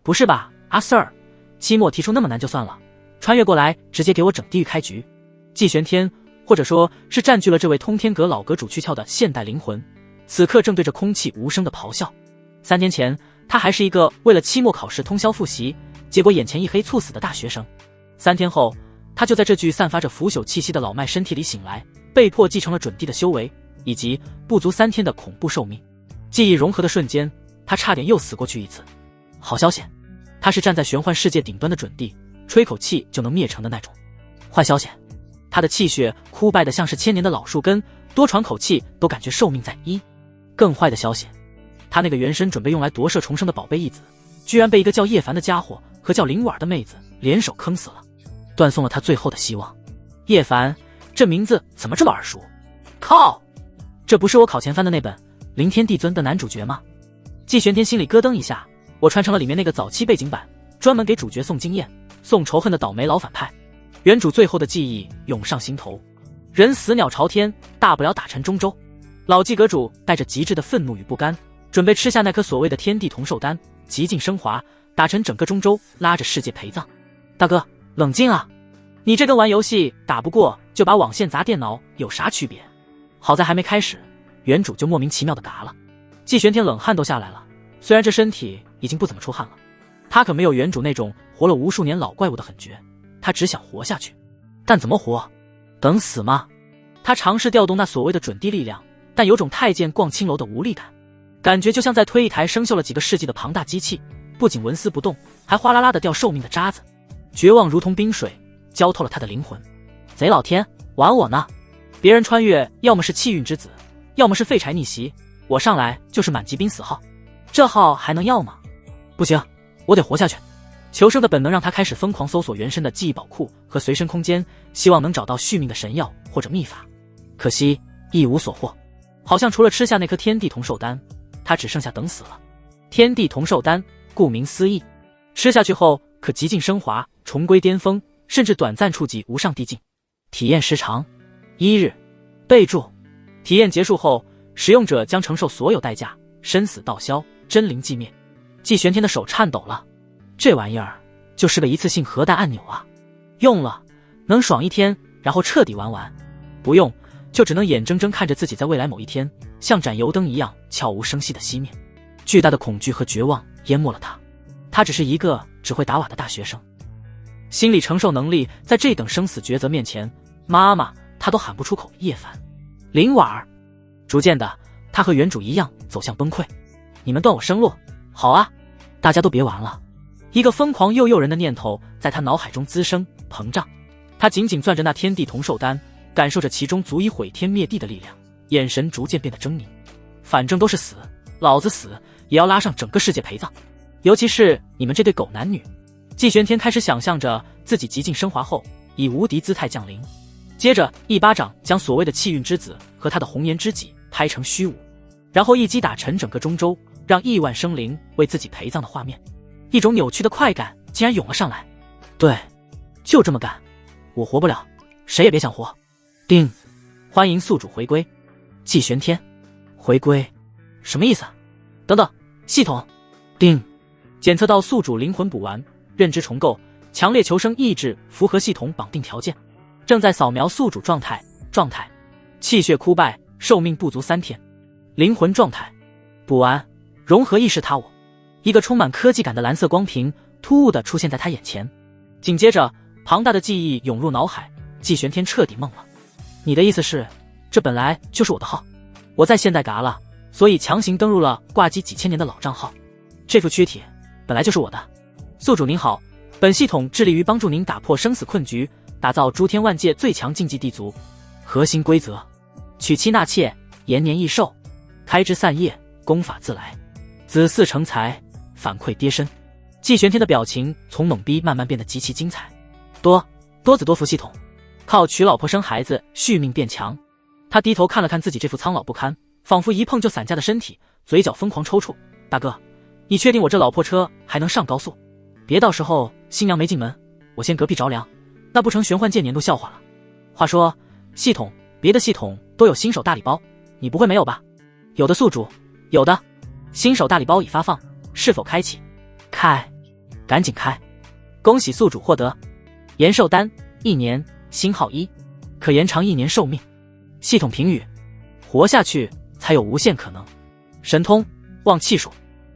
不是吧，阿 Sir， 期末提出那么难就算了，穿越过来直接给我整地狱开局。季玄天，或者说是占据了这位通天阁老阁主躯壳的现代灵魂，此刻正对着空气无声的咆哮。3年前，他还是一个为了期末考试通宵复习，结果眼前一黑猝死的大学生。3天后，他就在这具散发着腐朽气息的老迈身体里醒来，被迫继承了准帝的修为，以及不足3天的恐怖寿命。记忆融合的瞬间，他差点又死过去一次。好消息，他是站在玄幻世界顶端的准帝，吹口气就能灭城的那种。坏消息，他的气血枯败的像是1000年的老树根，多喘口气都感觉寿命在1。更坏的消息，他那个原身准备用来夺舍重生的宝贝义子，居然被一个叫叶凡的家伙和叫林婉的妹子联手坑死了，断送了他最后的希望。叶凡，这名字怎么这么耳熟？靠，这不是我考前翻的那本《凌天帝尊》的男主角吗？季玄天心里咯噔一下，我穿成了里面那个早期背景板，专门给主角送经验、送仇恨的倒霉老反派。原主最后的记忆涌上心头，人死鸟朝天，大不了打沉中州。老季阁主带着极致的愤怒与不甘，准备吃下那颗所谓的天地同寿丹，极尽升华，打沉整个中州，拉着世界陪葬。大哥，冷静啊！你这跟玩游戏打不过就把网线砸电脑有啥区别？好在还没开始，原主就莫名其妙的嘎了。季玄天冷汗都下来了，虽然这身体已经不怎么出汗了，他可没有原主那种活了无数年老怪物的狠绝，他只想活下去。但怎么活？等死吗？他尝试调动那所谓的准帝力量，但有种太监逛青楼的无力感，感觉就像在推一台生锈了几个世纪的庞大机器，不仅纹丝不动，还哗啦啦的掉寿命的渣子。绝望如同冰水，浇透了他的灵魂。贼老天，玩我呢！别人穿越要么是气运之子，要么是废柴逆袭，我上来就是满级濒死号，这号还能要吗？不行，我得活下去。求生的本能让他开始疯狂搜索原身的记忆宝库和随身空间，希望能找到续命的神药或者秘法。可惜一无所获，好像除了吃下那颗天地同寿丹，他只剩下等死了。天地同寿丹顾名思义，吃下去后可极尽升华，重归巅峰，甚至短暂触及无上帝境。体验时长1日。备注：体验结束后，使用者将承受所有代价，生死道消，真灵寂灭。季玄天的手颤抖了，这玩意儿就是个一次性核弹按钮啊！用了能爽1天，然后彻底玩完；不用就只能眼睁睁看着自己在未来某一天像盏油灯一样悄无声息地熄灭。巨大的恐惧和绝望淹没了他，他只是一个只会打瓦的大学生，心理承受能力在这等生死抉择面前，妈妈他都喊不出口。叶凡、林婉儿，逐渐的他和原主一样走向崩溃。你们断我生路，好啊，大家都别玩了。一个疯狂又诱人的念头在他脑海中滋生膨胀，他紧紧攥着那天地同寿丹，感受着其中足以毁天灭地的力量，眼神逐渐变得狰狞。反正都是死，老子死也要拉上整个世界陪葬，尤其是你们这对狗男女。季玄天开始想象着自己极尽升华后以无敌姿态降临，接着一巴掌将所谓的气运之子和他的红颜知己拍成虚无，然后一击打沉整个中州，让亿万生灵为自己陪葬的画面。一种扭曲的快感竟然涌了上来。对，就这么干，我活不了，谁也别想活。叮，欢迎宿主回归。季玄天，回归什么意思？等等，系统。叮，检测到宿主灵魂补完，认知重构，强烈求生意志符合系统绑定条件，正在扫描宿主状态。气血枯败，寿命不足3天。灵魂状态补完，融合意识他我。一个充满科技感的蓝色光屏突兀地出现在他眼前，紧接着庞大的记忆涌入脑海。季玄天彻底懵了。你的意思是，这本来就是我的号，我在现代嘎了，所以强行登入了挂机几千年的老账号，这副躯体本来就是我的。宿主您好，本系统致力于帮助您打破生死困局，打造诸天万界最强竞技地族。核心规则：娶妻纳妾，延年益寿，开枝散叶，功法自来，子嗣成才，反馈爹身。季玄天的表情从懵逼慢慢变得极其精彩。多子多福系统，靠娶老婆生孩子续命变强。他低头看了看自己这副苍老不堪，仿佛一碰就散架的身体，嘴角疯狂抽搐。大哥，你确定我这老破车还能上高速？别到时候新娘没进门，我先嗝屁着凉，那不成玄幻界年度笑话了。话说系统，别的系统都有新手大礼包，你不会没有吧？有的宿主，有的。新手大礼包已发放，是否开启？开。赶紧开！恭喜宿主获得延寿丹1年，星号1，可延长1年寿命。系统评语：活下去才有无限可能。神通旺气术，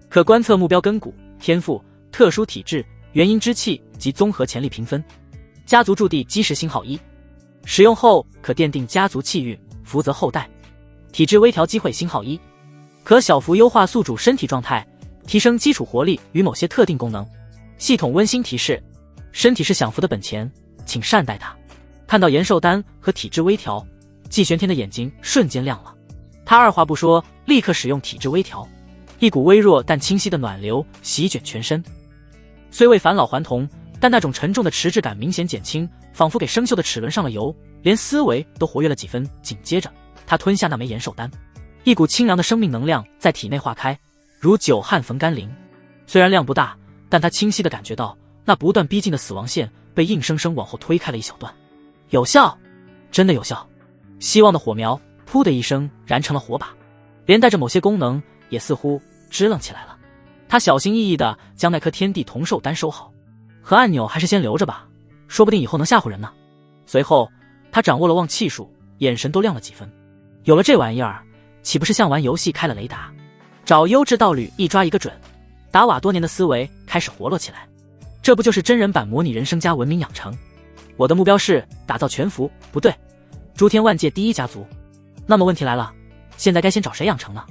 可观测目标根骨、天赋、特殊体质、元婴之气及综合潜力评分。家族驻地基石星号1，使用后可奠定家族气运，福泽后代。体质微调机会星号1，可小幅优化宿主身体状态，提升基础活力与某些特定功能。系统温馨提示：身体是享福的本钱，请善待它。看到延寿丹和体质微调，季玄天的眼睛瞬间亮了。他二话不说，立刻使用体质微调，一股微弱但清晰的暖流席卷全身。虽未返老还童，但那种沉重的迟滞感明显减轻，仿佛给生锈的齿轮上了油，连思维都活跃了几分。紧接着，他吞下那枚延寿丹，一股清凉的生命能量在体内化开，如久旱逢甘霖。虽然量不大，但他清晰地感觉到那不断逼近的死亡线被硬生生往后推开了一小段。有效，真的有效！希望的火苗噗的一声燃成了火把，连带着某些功能也似乎支棱起来了。他小心翼翼地将那颗天地同寿丹收好，和按钮还是先留着吧，说不定以后能吓唬人呢。随后他掌握了旺气术，眼神都亮了几分。有了这玩意儿，岂不是像玩游戏开了雷达？找优质道侣一抓一个准。达瓦多年的思维开始活络起来，这不就是真人版模拟人生加文明养成？我的目标是打造全服，不对，诸天万界第一家族。那么问题来了，现在该先找谁养成呢？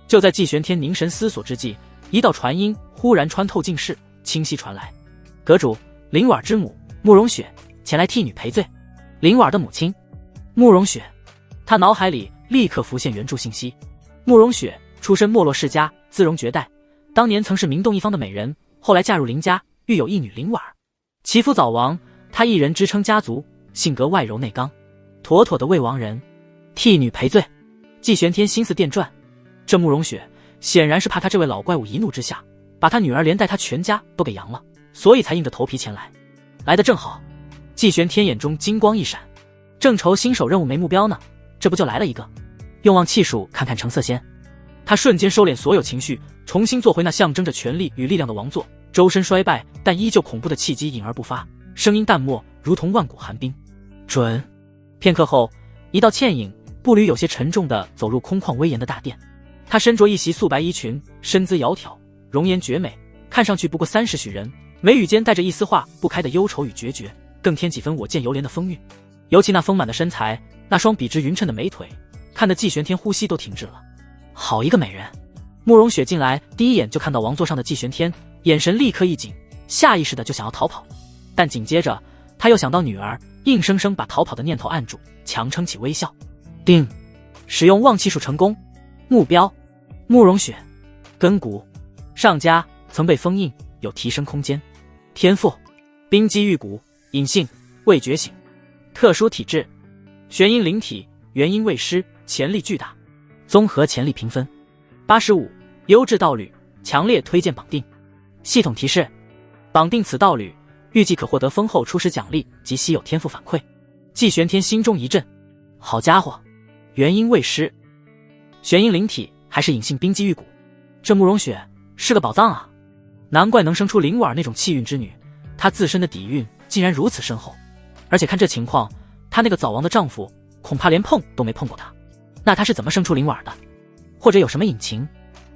就在季玄天凝神思索之际，一道传音忽然穿透静室，清晰传来：阁主，灵婉之母慕容雪前来替女赔罪。灵婉的母亲慕容雪，他脑海里立刻浮现原著信息。慕容雪出身没落世家，姿容绝代，当年曾是名动一方的美人，后来嫁入林家，育有一女灵婉。其父早亡，她一人支撑家族，性格外柔内刚，妥妥的未亡人。替女赔罪，季玄天心思电转，这慕容雪显然是怕他这位老怪物一怒之下把他女儿连带他全家都给扬了，所以才硬着头皮前来。来得正好，季玄天眼中金光一闪，正愁新手任务没目标呢，这不就来了一个。用旺气术看看成色先。他瞬间收敛所有情绪，重新做回那象征着权力与力量的王座，周身衰败但依旧恐怖的气机隐而不发，声音淡漠如同万古寒冰。准。片刻后，一道倩影步履有些沉重地走入空旷威严的大殿。她身着一袭素白衣裙，身姿窈窕，容颜绝美，看上去不过30许人，眉宇间带着一丝化不开的忧愁与决绝，更添几分我见犹怜的风韵。尤其那丰满的身材，那双笔直匀称的美腿，看得季玄天呼吸都停滞了。好一个美人！慕容雪进来第一眼就看到王座上的季玄天，眼神立刻一紧，下意识的就想要逃跑，但紧接着他又想到女儿，硬生生把逃跑的念头按住，强撑起微笑。定，使用旺气术成功。目标：慕容雪。根骨：上家，曾被封印，有提升空间。天赋：冰肌玉骨，隐性，未觉醒。特殊体质：玄阴灵体，元婴未失，潜力巨大。综合潜力评分85，优质道侣，强烈推荐绑定。系统提示：绑定此道侣，预计可获得丰厚初始奖励及稀有天赋反馈。季玄天心中一震，好家伙，元婴未失，玄阴灵体，还是隐性冰肌玉骨，这慕容雪是个宝藏啊！难怪能生出灵婉那种气运之女，她自身的底蕴竟然如此深厚，而且看这情况，她那个早亡的丈夫恐怕连碰都没碰过她。那她是怎么生出灵婉的？或者有什么隐情？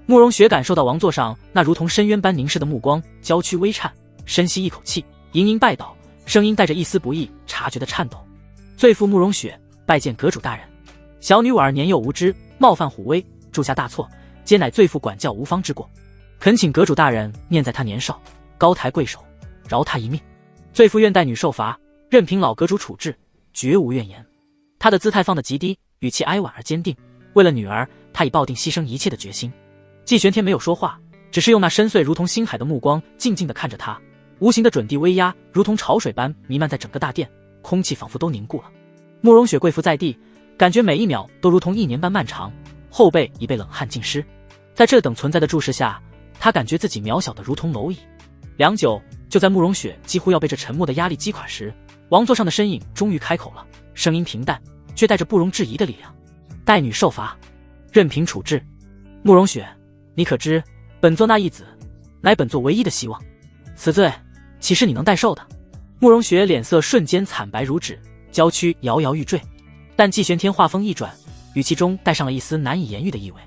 慕容雪感受到王座上那如同深渊般凝视的目光，娇躯微颤，深吸一口气，盈盈拜倒，声音带着一丝不易察觉的颤抖。罪妇慕容雪拜见阁主大人。小女婉年幼无知，冒犯虎威，铸下大错，皆乃罪妇管教无方之过，恳请阁主大人念在她年少，高抬贵手，饶她一命。罪妇愿待女受罚，任凭老阁主处置，绝无怨言。她的姿态放得极低，语气哀婉而坚定，为了女儿，她已抱定牺牲一切的决心。季玄天没有说话，只是用那深邃如同星海的目光静静地看着她，无形的准地威压如同潮水般弥漫在整个大殿，空气仿佛都凝固了。慕容雪跪伏在地，感觉每一秒都如同1年般漫长，后背已被冷汗浸湿。在这等存在的注视下，她感觉自己渺小的如同蝼蚁。良久，就在慕容雪几乎要被这沉默的压力击垮时，王座上的身影终于开口了，声音平淡，却带着不容置疑的力量。待女受罚，任凭处置。慕容雪，你可知本座那一子乃本座唯一的希望，此罪岂是你能代受的？慕容雪脸色瞬间惨白如纸，娇躯摇摇欲坠。但季玄天话锋一转，语气中带上了一丝难以言喻的意味。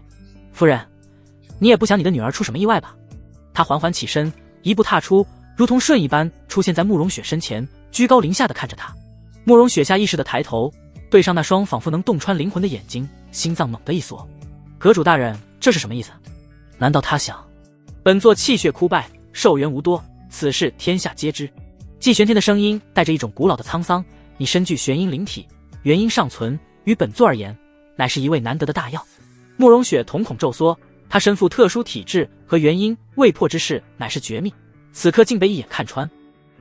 夫人，你也不想你的女儿出什么意外吧？他缓缓起身，一步踏出，如同瞬一般出现在慕容雪身前，居高临下地看着她。慕容雪下意识地抬头，对上那双仿佛能洞穿灵魂的眼睛，心脏猛地一缩。阁主大人，这是什么意思？难道他想本座气血枯败，寿元无多，此事天下皆知。季玄天的声音带着一种古老的沧桑，你身具玄阴灵体，元阴尚存，于本座而言乃是一味难得的大药。慕容雪瞳孔骤缩，他身负特殊体质和元阴未破之事乃是绝密，此刻竟被一眼看穿。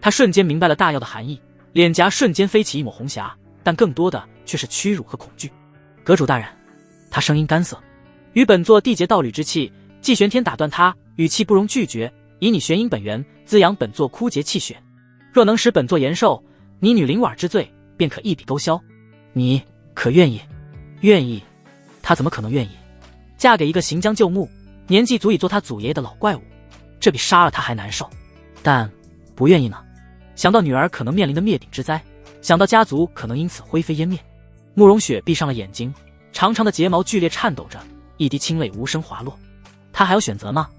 他瞬间明白了大药的含义，脸颊瞬间飞起一抹红霞，但更多的却是屈辱和恐惧。阁主大人，他声音干涩，与本座缔结道侣之气。季玄天打断他，语气不容拒绝，以你玄阴本源滋养本座枯竭气血，若能使本座延寿，你女灵婉之罪便可一笔勾销。你可愿意？愿意。他怎么可能愿意嫁给一个行将就木，年纪足以做他祖爷爷的老怪物？这比杀了他还难受。但不愿意呢？想到女儿可能面临的灭顶之灾，想到家族可能因此灰飞烟灭，慕容雪闭上了眼睛，长长的睫毛剧烈颤抖着，一滴清泪无声滑落。他还有选择吗？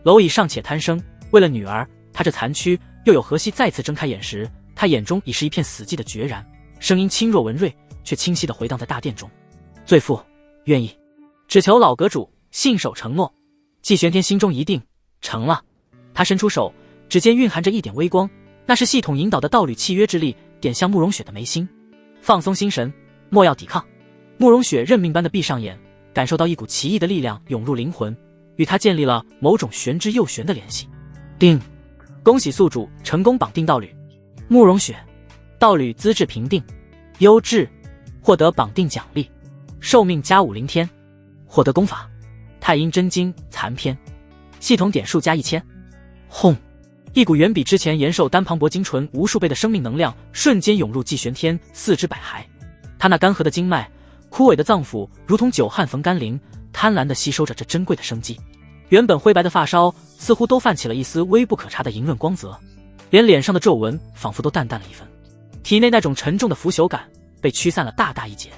蝼蚁尚且贪生，为了女儿，他这残躯又有何惜？再次睁开眼时，他眼中已是一片死寂的决然，声音轻若文瑞，却清晰地回荡在大殿中。罪妇愿意，只求老阁主信守承诺。季玄天心中一定，成了。他伸出手，指尖蕴含着一点微光，那是系统引导的道侣契约之力，点向慕容雪的眉心。放松心神，莫要抵抗。慕容雪认命般的闭上眼，感受到一股奇异的力量涌入灵魂，与他建立了某种玄之又玄的联系。定，恭喜宿主成功绑定道侣。慕容雪，道侣资质评定优质，获得绑定奖励，寿命加50天，获得功法太阴真经残篇，系统点数加1000。轰！一股远比之前延寿丹磅礴精纯无数倍的生命能量瞬间涌入季玄天四肢百骸，他那干涸的经脉，枯萎的脏腑如同久旱逢甘霖，贪婪地吸收着这珍贵的生机。原本灰白的发梢似乎都泛起了一丝微不可察的莹润光泽，连脸上的皱纹仿佛都淡淡了一分，体内那种沉重的腐朽感被驱散了大大一截。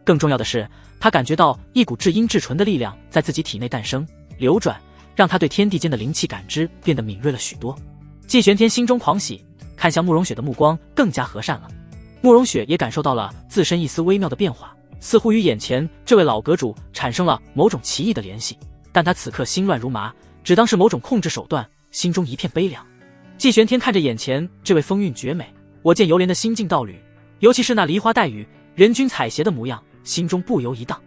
更重要的是，他感觉到一股至阴至纯的力量在自己体内诞生流转，让他对天地间的灵气感知变得敏锐了许多。季玄天心中狂喜，看向慕容雪的目光更加和善了。慕容雪也感受到了自身一丝微妙的变化，似乎与眼前这位老阁主产生了某种奇异的联系，但他此刻心乱如麻，只当是某种控制手段，心中一片悲凉。季玄天看着眼前这位风韵绝美、我见犹怜的新晋道侣，尤其是那梨花带雨、人君采撷的模样，心中不由一荡。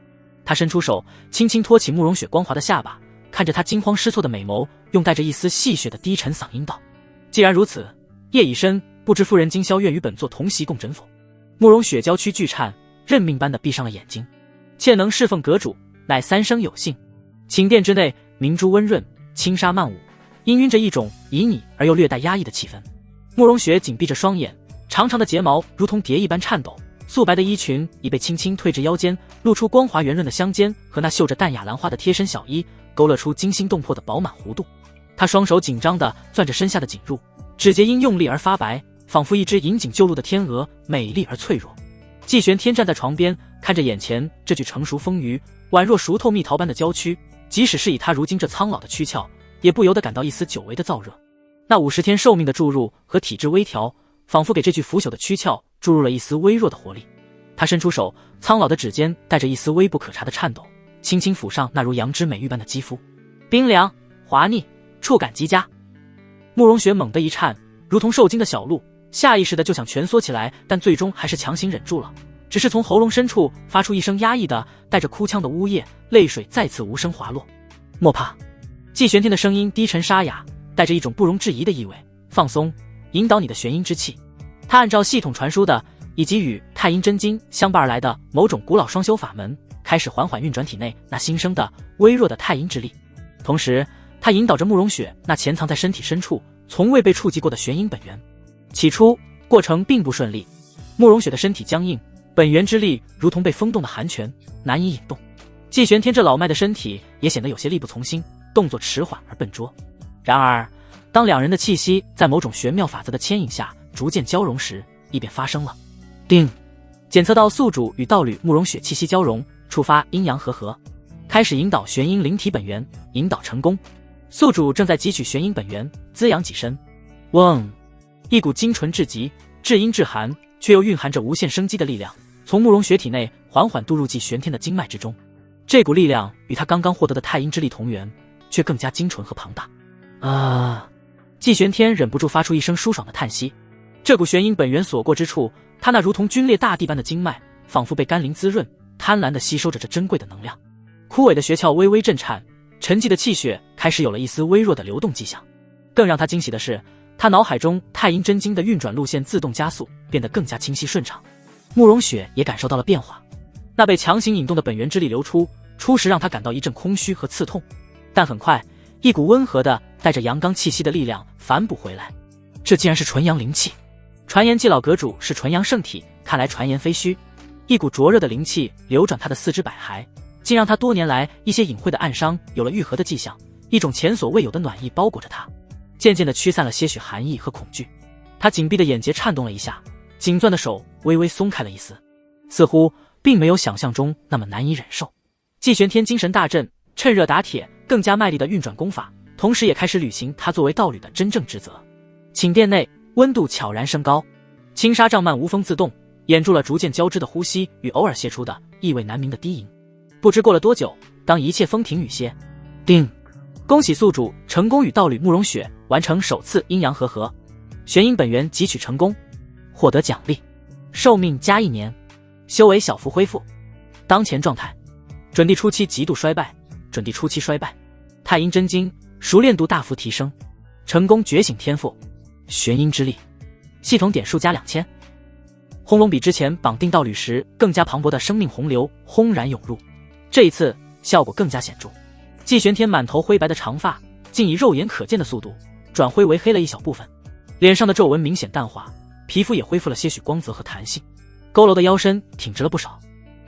他伸出手，轻轻托起慕容雪光滑的下巴，看着她惊慌失措的美眸，用带着一丝戏谑的低沉嗓音道：既然如此，夜已深，不知夫人今宵愿与本座同席共枕否？慕容雪娇躯剧颤，认命般的闭上了眼睛。妾能侍奉阁主，乃三生有幸。寝殿之内，明珠温润，轻纱漫舞，氤氲着一种旖旎而又略带压抑的气氛。慕容雪紧闭着双眼，长长的睫毛如同蝶一般颤抖，素白的衣裙已被轻轻褪至腰间，露出光滑圆润的香肩和那绣着淡雅兰花的贴身小衣，勾勒出惊心动魄的饱满弧度。她双手紧张地攥着身下的锦褥，指节因用力而发白，仿佛一只引颈就戮的天鹅，美丽而脆弱。季玄天站在床边，看着眼前这具成熟丰腴、宛若熟透蜜桃般的娇躯，即使是以他如今这苍老的躯壳，也不由得感到一丝久违的燥热。那50天寿命的注入和体质微调，仿佛给这具腐朽的躯壳注入了一丝微弱的活力。他伸出手，苍老的指尖带着一丝微不可察的颤抖，轻轻抚上那如羊脂美玉般的肌肤，冰凉滑腻，触感极佳。慕容雪猛地一颤，如同受惊的小鹿，下意识的就想蜷缩起来，但最终还是强行忍住了，只是从喉咙深处发出一声压抑的带着哭腔的呜咽，泪水再次无声滑落。莫怕。季玄天的声音低沉沙哑，带着一种不容置疑的意味。放松，引导你的玄阴之气。他按照系统传输的以及与太阴真经相伴而来的某种古老双修法门，开始缓缓运转体内那新生的微弱的太阴之力。同时他引导着慕容雪那潜藏在身体深处从未被触及过的玄阴本源。起初过程并不顺利，慕容雪的身体僵硬，本源之力如同被封冻的寒泉，难以引动。季玄天这老迈的身体也显得有些力不从心，动作迟缓而笨拙。然而当两人的气息在某种玄妙法则的牵引下逐渐交融时，异变发生了。叮，检测到宿主与道侣慕容雪气息交融，触发阴阳和合，开始引导玄阴灵体本源，引导成功。宿主正在汲取玄阴本源，滋养己身。嗡，一股精纯至极、至阴至寒，却又蕴含着无限生机的力量，从慕容雪体内缓缓渡入继玄天的经脉之中。这股力量与他刚刚获得的太阴之力同源，却更加精纯和庞大。季玄天忍不住发出一声舒爽的叹息。这股玄阴本源所过之处，他那如同皲裂大地般的经脉，仿佛被甘霖滋润，贪婪地吸收着这珍贵的能量。枯萎的穴窍微微震颤，沉寂的气血开始有了一丝微弱的流动迹象。更让他惊喜的是，他脑海中太阴真经的运转路线自动加速，变得更加清晰顺畅。慕容雪也感受到了变化，那被强行引动的本源之力流出，初时让他感到一阵空虚和刺痛，但很快一股温和的带着阳刚气息的力量反哺回来。这竟然是纯阳灵气。传言季老阁主是纯阳圣体，看来传言非虚。一股灼热的灵气流转他的四肢百骸，竟让他多年来一些隐晦的暗伤有了愈合的迹象。一种前所未有的暖意包裹着他，渐渐地驱散了些许寒意和恐惧。他紧闭的眼睫颤动了一下，紧攥的手微微松开了一丝，似乎并没有想象中那么难以忍受。季玄天精神大振，趁热打铁，更加卖力地运转功法，同时也开始履行他作为道侣的真正职责。寝殿内温度悄然升高，轻纱帐幔无风自动，掩住了逐渐交织的呼吸与偶尔泄出的意味难明的低吟。不知过了多久，当一切风停雨歇，叮，恭喜宿主成功与道侣慕容雪完成首次阴阳和合，玄阴本源汲取成功，获得奖励，寿命加1年，修为小幅恢复。当前状态：准帝初期极度衰败，准帝初期衰败，太阴真经熟练度大幅提升，成功觉醒天赋，玄阴之力，系统点数加2000。轰隆比之前绑定道侣时更加磅礴的生命洪流轰然涌入，这一次效果更加显著。季玄天满头灰白的长发竟以肉眼可见的速度转灰为黑了一小部分，脸上的皱纹明显淡化，皮肤也恢复了些许光泽和弹性，佝偻的腰身挺直了不少。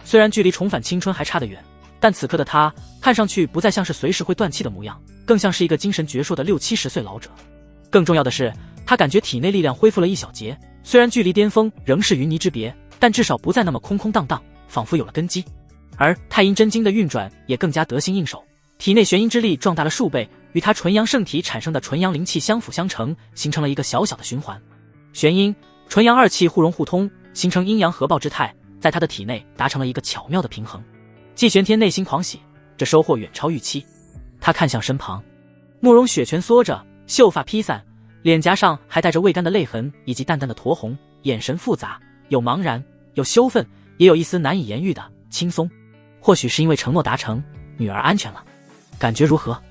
虽然距离重返青春还差得远，但此刻的他看上去不再像是随时会断气的模样，更像是一个精神矍铄的60-70岁老者。更重要的是，他感觉体内力量恢复了一小截，虽然距离巅峰仍是云泥之别，但至少不再那么空空荡荡，仿佛有了根基。而太阴真经的运转也更加得心应手，体内玄阴之力壮大了数倍，与他纯阳圣体产生的纯阳灵气相辅相成，形成了一个小小的循环。玄阴、纯阳二气互融互通，形成阴阳合抱之态，在他的体内达成了一个巧妙的平衡。季玄天内心狂喜，这收获远超预期。他看向身旁，慕容雪蜷缩着，秀发披散，脸颊上还带着未干的泪痕以及淡淡的酡红，眼神复杂，有茫然，有羞愤，也有一丝难以言喻的轻松。或许是因为承诺达成，女儿安全了。感觉如何？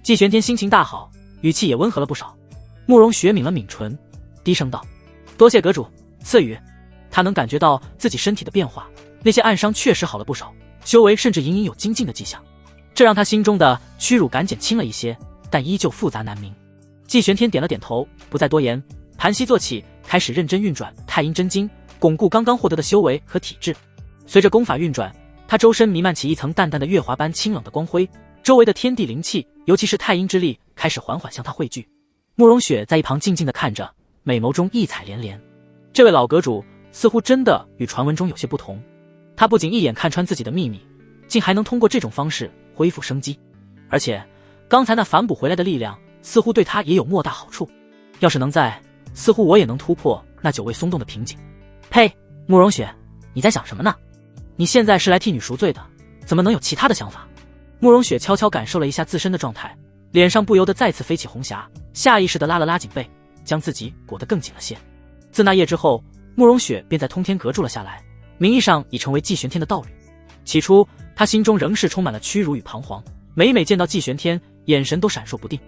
季玄天心情大好，语气也温和了不少。慕容雪抿了抿唇，低声道：多谢阁主赐予。他能感觉到自己身体的变化，那些暗伤确实好了不少，修为甚至隐隐有精进的迹象，这让他心中的屈辱感减轻了一些，但依旧复杂难明。季玄天点了点头，不再多言，盘膝坐起，开始认真运转太阴真经，巩固刚刚获得的修为和体质。随着功法运转，他周身弥漫起一层淡淡的月华般清冷的光辉，周围的天地灵气，尤其是太阴之力，开始缓缓向他汇聚。慕容雪在一旁静静地看着，美眸中异彩连连。这位老阁主似乎真的与传闻中有些不同，他不仅一眼看穿自己的秘密，竟还能通过这种方式恢复生机，而且刚才那反哺回来的力量似乎对他也有莫大好处。要是能在，似乎我也能突破那久未松动的瓶颈。呸，慕容雪，你在想什么呢？你现在是来替女赎罪的，怎么能有其他的想法？慕容雪悄悄感受了一下自身的状态，脸上不由得再次飞起红霞，下意识地拉了拉颈背，将自己裹得更紧了些。自那夜之后，慕容雪便在通天阁住了下来，名义上已成为季玄天的道侣。起初他心中仍是充满了屈辱与彷徨，每每见到季玄天，眼神都闪烁不定。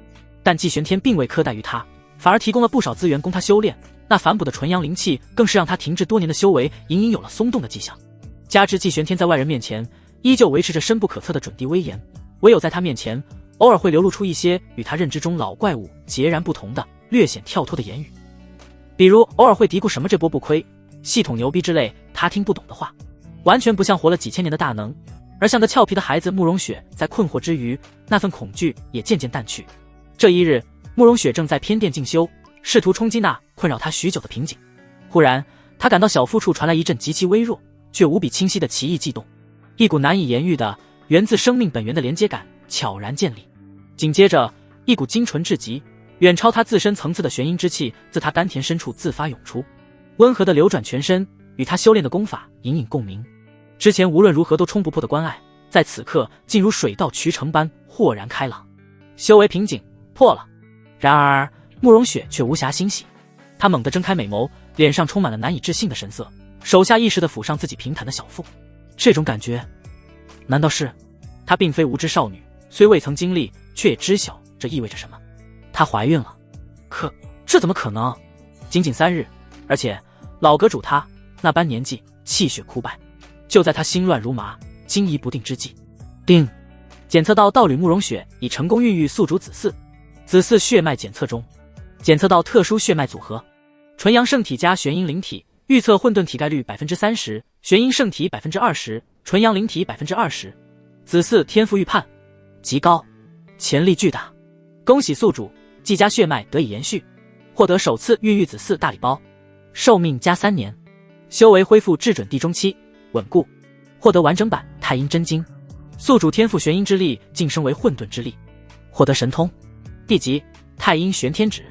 但季玄天并未苛待于他，反而提供了不少资源供他修炼，那反哺的纯阳灵气更是让他停滞多年的修为隐隐有了松动的迹象。加之季玄天在外人面前依旧维持着深不可测的准帝威严，唯有在他面前偶尔会流露出一些与他认知中老怪物截然不同的略显跳脱的言语，比如偶尔会嘀咕什么这波不亏，系统牛逼之类他听不懂的话，完全不像活了几千年的大能，而像个俏皮的孩子。慕容雪在困惑之余，那份恐惧也渐渐淡去。这一日，慕容雪正在偏殿静修，试图冲击那困扰他许久的瓶颈。忽然，他感到小腹处传来一阵极其微弱却无比清晰的奇异悸动，一股难以言喻的源自生命本源的连接感悄然建立。紧接着，一股精纯至极、远超他自身层次的玄阴之气自他丹田深处自发涌出，温和的流转全身，与他修炼的功法隐隐共鸣。之前无论如何都冲不破的关爱，在此刻竟如水到渠成般豁然开朗。修为瓶颈破了。然而慕容雪却无暇欣喜，她猛地睁开美眸，脸上充满了难以置信的神色，手下意识地抚上自己平坦的小腹。这种感觉，难道是……她并非无知少女，虽未曾经历，却也知晓这意味着什么。她怀孕了。可这怎么可能？仅仅3日，而且老阁主她那般年纪，气血枯败。就在她心乱如麻、惊疑不定之际，叮！检测到道侣慕容雪已成功孕育宿主子嗣。子嗣血脉检测中，检测到特殊血脉组合：纯阳圣体加玄阴灵体，预测混沌体概率 30%， 玄阴圣体 20%， 纯阳灵体 20%。子嗣天赋预判极高，潜力巨大。恭喜宿主季家血脉得以延续，获得首次孕育子嗣大礼包，寿命加3年，修为恢复至准地中期，稳固，获得完整版太阴真经。宿主天赋玄阴之力晋升为混沌之力，获得神通，地级太阴玄天指，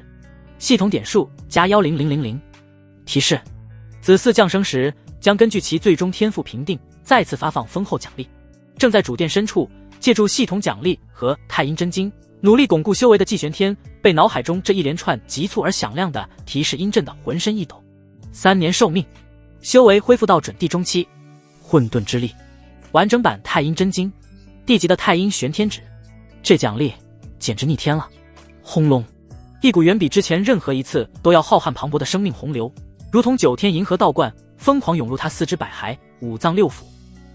系统点数加10000。提示：子嗣降生时将根据其最终天赋评定，再次发放丰厚奖励。正在主殿深处借助系统奖励和太阴真经努力巩固修为的季玄天，被脑海中这一连串急促而响亮的提示阴震得浑身一抖。3年寿命，修为恢复到准地中期，混沌之力，完整版太阴真经，地级的太阴玄天指。这奖励简直逆天了！轰隆，一股远比之前任何一次都要浩瀚磅礴的生命洪流，如同9天银河倒灌，疯狂涌入他4肢百骸、5脏6腑。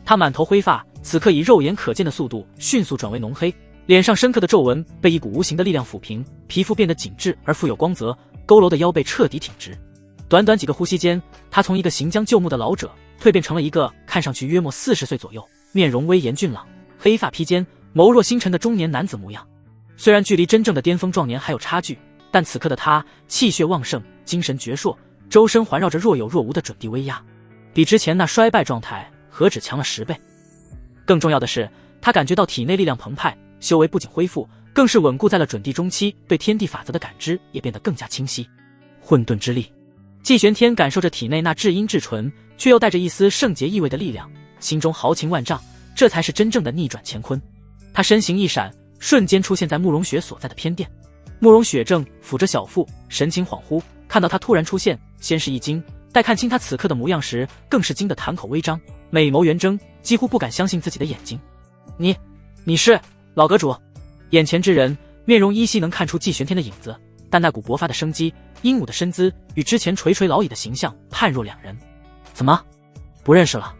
他满头灰发此刻以肉眼可见的速度迅速转为浓黑，脸上深刻的皱纹被一股无形的力量抚平，皮肤变得紧致而富有光泽，佝偻的腰背彻底挺直。短短几个呼吸间，他从一个行将就木的老者蜕变成了一个看上去约莫40岁左右，面容威严俊朗，黑发披肩，眸若星辰的中年男子模样。虽然距离真正的巅峰壮年还有差距，但此刻的他气血旺盛，精神矍铄，周身环绕着若有若无的准地威压，比之前那衰败状态何止强了10倍。更重要的是，他感觉到体内力量澎湃，修为不仅恢复，更是稳固在了准地中期，对天地法则的感知也变得更加清晰。混沌之力，季玄天感受着体内那至阴至纯却又带着一丝圣洁意味的力量，心中豪情万丈，这才是真正的逆转乾坤。他身形一闪，瞬间出现在慕容雪所在的偏殿。慕容雪正抚着小腹，神情恍惚，看到他突然出现，先是一惊，待看清他此刻的模样时，更是惊得谈口微张，美眸圆睁，几乎不敢相信自己的眼睛。你是老阁主？眼前之人面容依稀能看出季玄天的影子，但那股勃发的生机、英武的身姿与之前垂垂老矣的形象判若两人。怎么不认识了？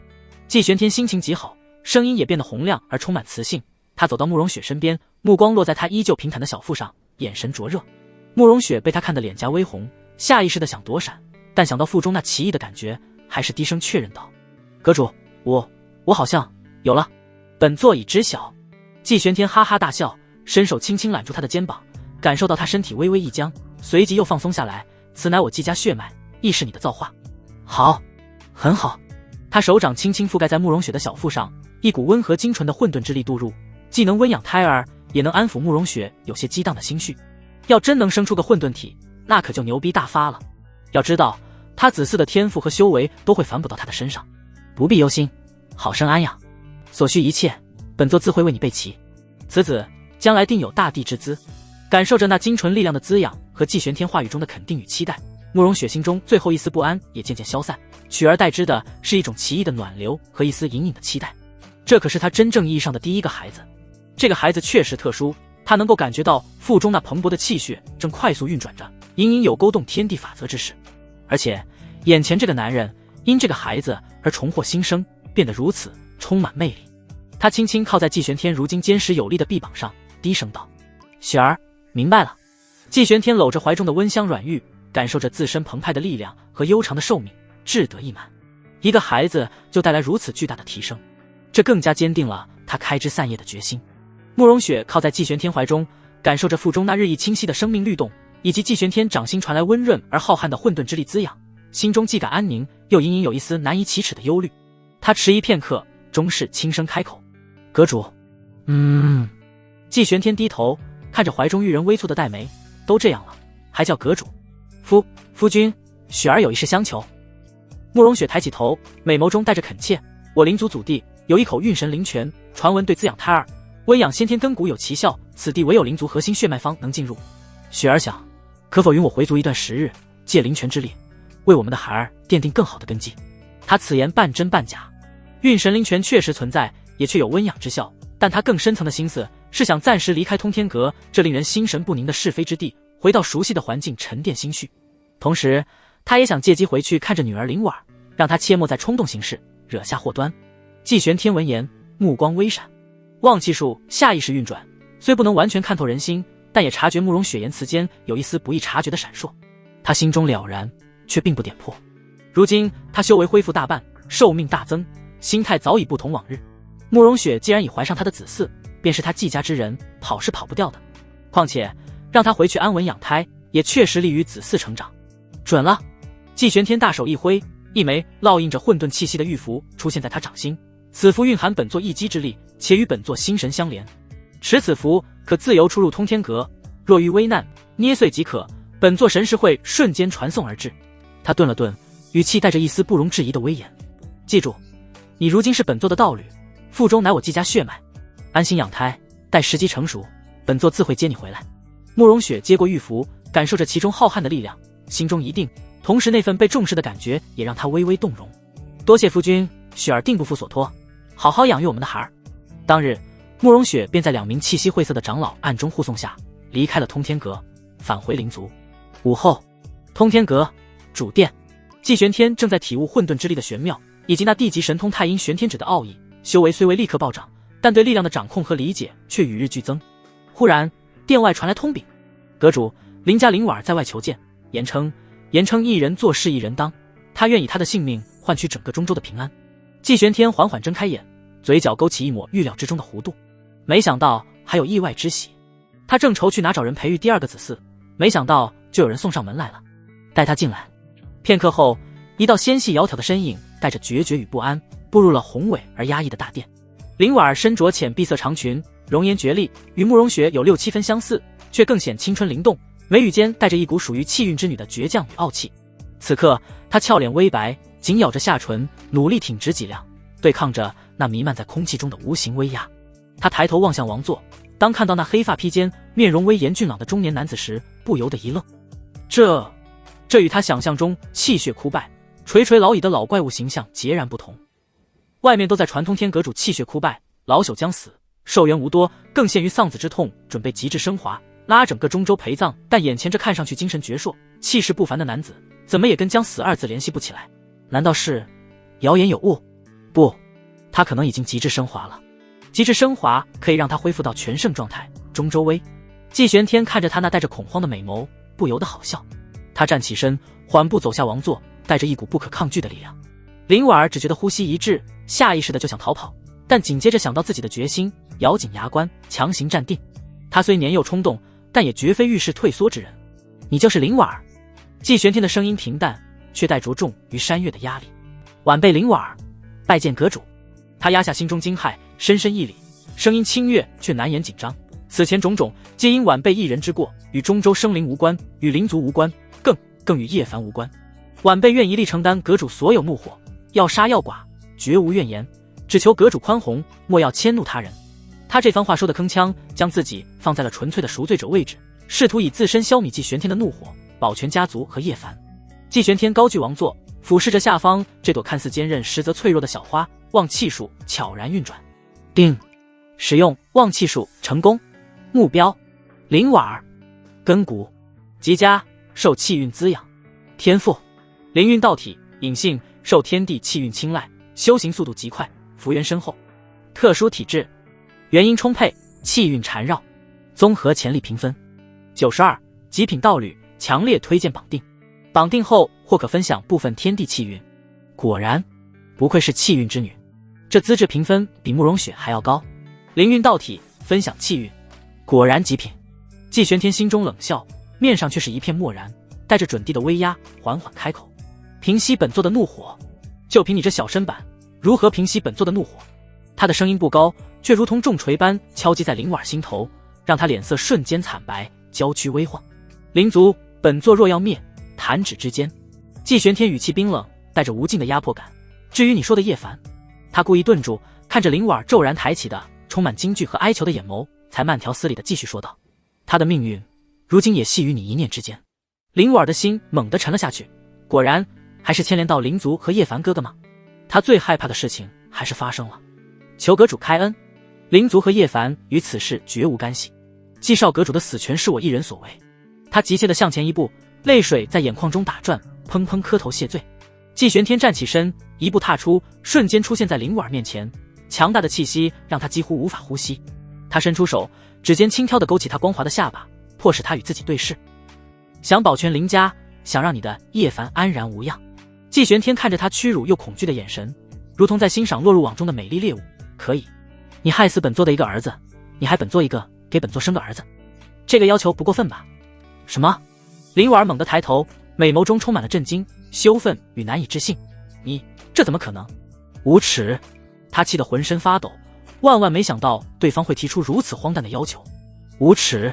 季玄天心情极好，声音也变得洪亮而充满磁性。他走到慕容雪身边，目光落在她依旧平坦的小腹上，眼神灼热。慕容雪被他看得脸颊微红，下意识的想躲闪，但想到腹中那奇异的感觉，还是低声确认道：阁主，我好像有了，本座已知晓。季玄天哈哈大笑，伸手轻轻揽住他的肩膀，感受到他身体微微一僵，随即又放松下来。此乃我季家血脉，亦是你的造化。好，很好。他手掌轻轻覆盖在慕容雪的小腹上，一股温和精纯的混沌之力渡入，既能温养胎儿，也能安抚慕容雪有些激荡的心绪。要真能生出个混沌体，那可就牛逼大发了。要知道，他子嗣的天赋和修为都会反哺到他的身上。不必忧心，好生安养，所需一切，本座自会为你备齐。此子将来定有大帝之资。感受着那精纯力量的滋养和季玄天话语中的肯定与期待，慕容雪心中最后一丝不安也渐渐消散，取而代之的是一种奇异的暖流和一丝隐隐的期待。这可是他真正意义上的第一个孩子。这个孩子确实特殊，他能够感觉到腹中那蓬勃的气血正快速运转着，隐隐有勾动天地法则之势。而且眼前这个男人因这个孩子而重获新生，变得如此充满魅力。他轻轻靠在季玄天如今坚实有力的臂膀上，低声道：雪儿，明白了。季玄天搂着怀中的温香软玉，感受着自身澎湃的力量和悠长的寿命，志得意满。一个孩子就带来如此巨大的提升，这更加坚定了他开枝散叶的决心。慕容雪靠在季玄天怀中，感受着腹中那日益清晰的生命律动，以及季玄天掌心传来温润而浩瀚的混沌之力滋养，心中既感安宁，又隐隐有一丝难以启齿的忧虑。他迟疑片刻，终是轻声开口：“阁主。”季玄天低头看着怀中玉人微蹙的黛眉，都这样了，还叫阁主？夫君，雪儿有一事相求。慕容雪抬起头，美眸中带着恳切：“我灵族祖地有一口运神灵泉，传闻对滋养胎儿、温养先天根骨有奇效，此地唯有灵族核心血脉方能进入。雪儿想，可否允我回族一段时日，借灵泉之力，为我们的孩儿奠定更好的根基？”他此言半真半假。运神灵泉确实存在，也确有温养之效，但他更深层的心思是想暂时离开通天阁这令人心神不宁的是非之地，回到熟悉的环境沉淀心绪。同时他也想借机回去看着女儿灵婉，让她切莫再冲动行事，惹下祸端。季玄天闻言，目光微闪，望气术下意识运转，虽不能完全看透人心，但也察觉慕容雪言辞间有一丝不易察觉的闪烁。他心中了然，却并不点破。如今他修为恢复大半，寿命大增，心态早已不同往日。慕容雪既然已怀上他的子嗣，便是他季家之人，跑是跑不掉的。况且让他回去安稳养胎，也确实利于子嗣成长。准了！季玄天大手一挥，一枚烙印着混沌气息的玉符出现在他掌心，此符蕴含本座一击之力，且与本座心神相连。持此符可自由出入通天阁，若遇危难，捏碎即可，本座神识会瞬间传送而至。他顿了顿，语气带着一丝不容置疑的威严：“记住，你如今是本座的道侣，腹中乃我季家血脉，安心养胎，待时机成熟，本座自会接你回来。”慕容雪接过玉符，感受着其中浩瀚的力量，心中一定，同时那份被重视的感觉也让他微微动容。多谢夫君，雪儿定不负所托，好好养育我们的孩儿。当日，慕容雪便在2名气息晦涩的长老暗中护送下，离开了通天阁，返回灵族。午后，通天阁主殿，季玄天正在体悟混沌之力的玄妙，以及那地级神通太阴玄天指的奥义，修为虽未立刻暴涨，但对力量的掌控和理解却与日俱增。忽然，殿外传来通禀：“阁主，林家林婉在外求见，言称一人做事一人当，他愿以他的性命换取整个中州的平安。”季玄天缓缓睁开眼，嘴角勾起一抹预料之中的弧度，没想到还有意外之喜。他正愁去哪找人培育第2个子嗣，没想到就有人送上门来了。带他进来。片刻后，一道纤细窈窕的身影带着决绝与不安，步入了宏伟而压抑的大殿。林婉身着浅碧色长裙，容颜绝丽，与慕容雪有6、7分相似，却更显青春灵动，眉宇间带着一股属于气运之女的倔强与傲气。此刻她俏脸微白，紧咬着下唇，努力挺直脊梁，对抗着那弥漫在空气中的无形威压。她抬头望向王座，当看到那黑发披肩、面容威严俊朗的中年男子时，不由得一愣。这与他想象中气血枯败、垂垂老矣的老怪物形象截然不同。外面都在传通天阁主气血枯败、老朽将死，寿元无多，更陷于丧子之痛，准备极致升华，拉整个中州陪葬。但眼前这看上去精神矍铄、气势不凡的男子，怎么也跟将死2字联系不起来？难道是谣言有误？不，他可能已经极致升华了。极致升华可以让他恢复到全盛状态。中州威，季玄天看着他那带着恐慌的美眸，不由得好笑。他站起身，缓步走下王座，带着一股不可抗拒的力量。林婉儿只觉得呼吸一滞，下意识的就想逃跑，但紧接着想到自己的决心，咬紧牙关，强行站定。他虽年幼冲动，但也绝非遇事退缩之人。你就是林婉儿？季玄天的声音平淡，却带着重于山岳的压力。晚辈林婉儿，拜见阁主。他压下心中惊骇，深深一礼，声音清越却难言紧张。此前种种皆因晚辈一人之过，与中州生灵无关，与灵族无关，更与叶凡无关。晚辈愿一力承担阁主所有怒火，要杀要剐，绝无怨言，只求阁主宽宏，莫要迁怒他人。他这番话说的铿锵，将自己放在了纯粹的赎罪者位置，试图以自身消弭季玄天的怒火，保全家族和叶凡。季玄天高踞王座，俯视着下方这朵看似坚韧实则脆弱的小花，望气术悄然运转。定，使用望气术成功。目标：林婉儿。根骨：极佳，受气运滋养。天赋：灵运道体，隐性，受天地气运青睐，修行速度极快，福缘深厚。特殊体质：元阴充沛，气运缠绕。综合潜力评分92，极品道侣，强烈推荐绑定。绑定后或可分享部分天地气运。果然，不愧是气运之女，这资质评分比慕容雪还要高。灵运道体，分享气运，果然极品。季玄天心中冷笑，面上却是一片漠然，带着准地的威压，缓缓开口：“平息本座的怒火。”就凭你这小身板，如何平息本座的怒火？他的声音不高，却如同重锤般敲击在林婉心头，让他脸色瞬间惨白，娇躯微晃。灵族，本座若要灭，弹指之间。季玄天语气冰冷，带着无尽的压迫感。至于你说的叶凡，他故意顿住，看着林婉骤然抬起的充满惊惧和哀求的眼眸，才慢条斯理地继续说道：“他的命运，如今也系于你一念之间。”林婉的心猛地沉了下去，果然还是牵连到灵族和叶凡哥哥吗？他最害怕的事情还是发生了。求阁主开恩，灵族和叶凡与此事绝无干系，季少阁主的死全是我一人所为。他急切地向前一步，泪水在眼眶中打转，砰砰磕头谢罪。季玄天站起身，一步踏出，瞬间出现在林婉面前，强大的气息让他几乎无法呼吸。他伸出手，指尖轻佻地勾起他光滑的下巴，迫使他与自己对视。想保全林家，想让你的叶凡安然无恙。季玄天看着他屈辱又恐惧的眼神，如同在欣赏落入网中的美丽猎物。可以，你害死本座的一个儿子，你还本座一个，给本座生个儿子，这个要求不过分吧？什么？林婉猛地抬头，美眸中充满了震惊、羞愤与难以置信。你这怎么可能？无耻！他气得浑身发抖，万万没想到对方会提出如此荒诞的要求。无耻！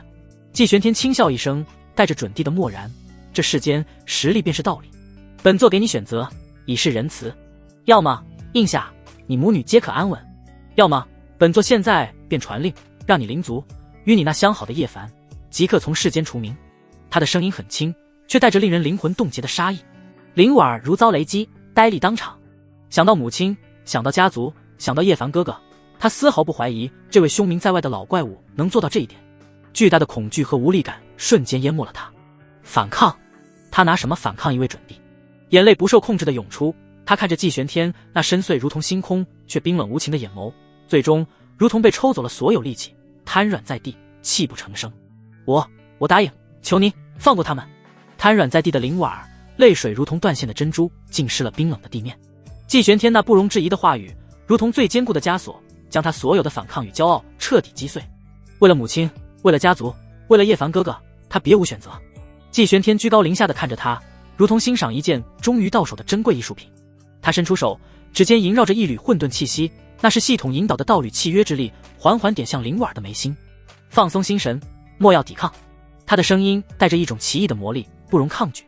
季玄天轻笑一声，带着准地的漠然。这世间实力便是道理，本座给你选择，以示仁慈。要么应下，你母女皆可安稳；要么本座现在便传令，让你灵族与你那相好的叶凡即刻从世间除名。他的声音很轻，却带着令人灵魂冻结的杀意。林婉如遭雷击，呆立当场。想到母亲，想到家族，想到叶凡哥哥，他丝毫不怀疑这位凶名在外的老怪物能做到这一点。巨大的恐惧和无力感瞬间淹没了他。反抗？他拿什么反抗一位准帝？眼泪不受控制地涌出，他看着季玄天那深邃如同星空却冰冷无情的眼眸，最终如同被抽走了所有力气，瘫软在地，泣不成声。我答应，求您放过他们。瘫软在地的林婉儿，泪水如同断线的珍珠，浸湿了冰冷的地面。季玄天那不容置疑的话语，如同最坚固的枷锁，将他所有的反抗与骄傲彻底击碎。为了母亲，为了家族，为了叶凡哥哥，他别无选择。季玄天居高临下地看着他，如同欣赏一件终于到手的珍贵艺术品。他伸出手，指尖萦绕着一缕混沌气息，那是系统引导的道侣契约之力，缓缓点向林婉儿的眉心。放松心神，莫要抵抗。他的声音带着一种奇异的魔力，不容抗拒。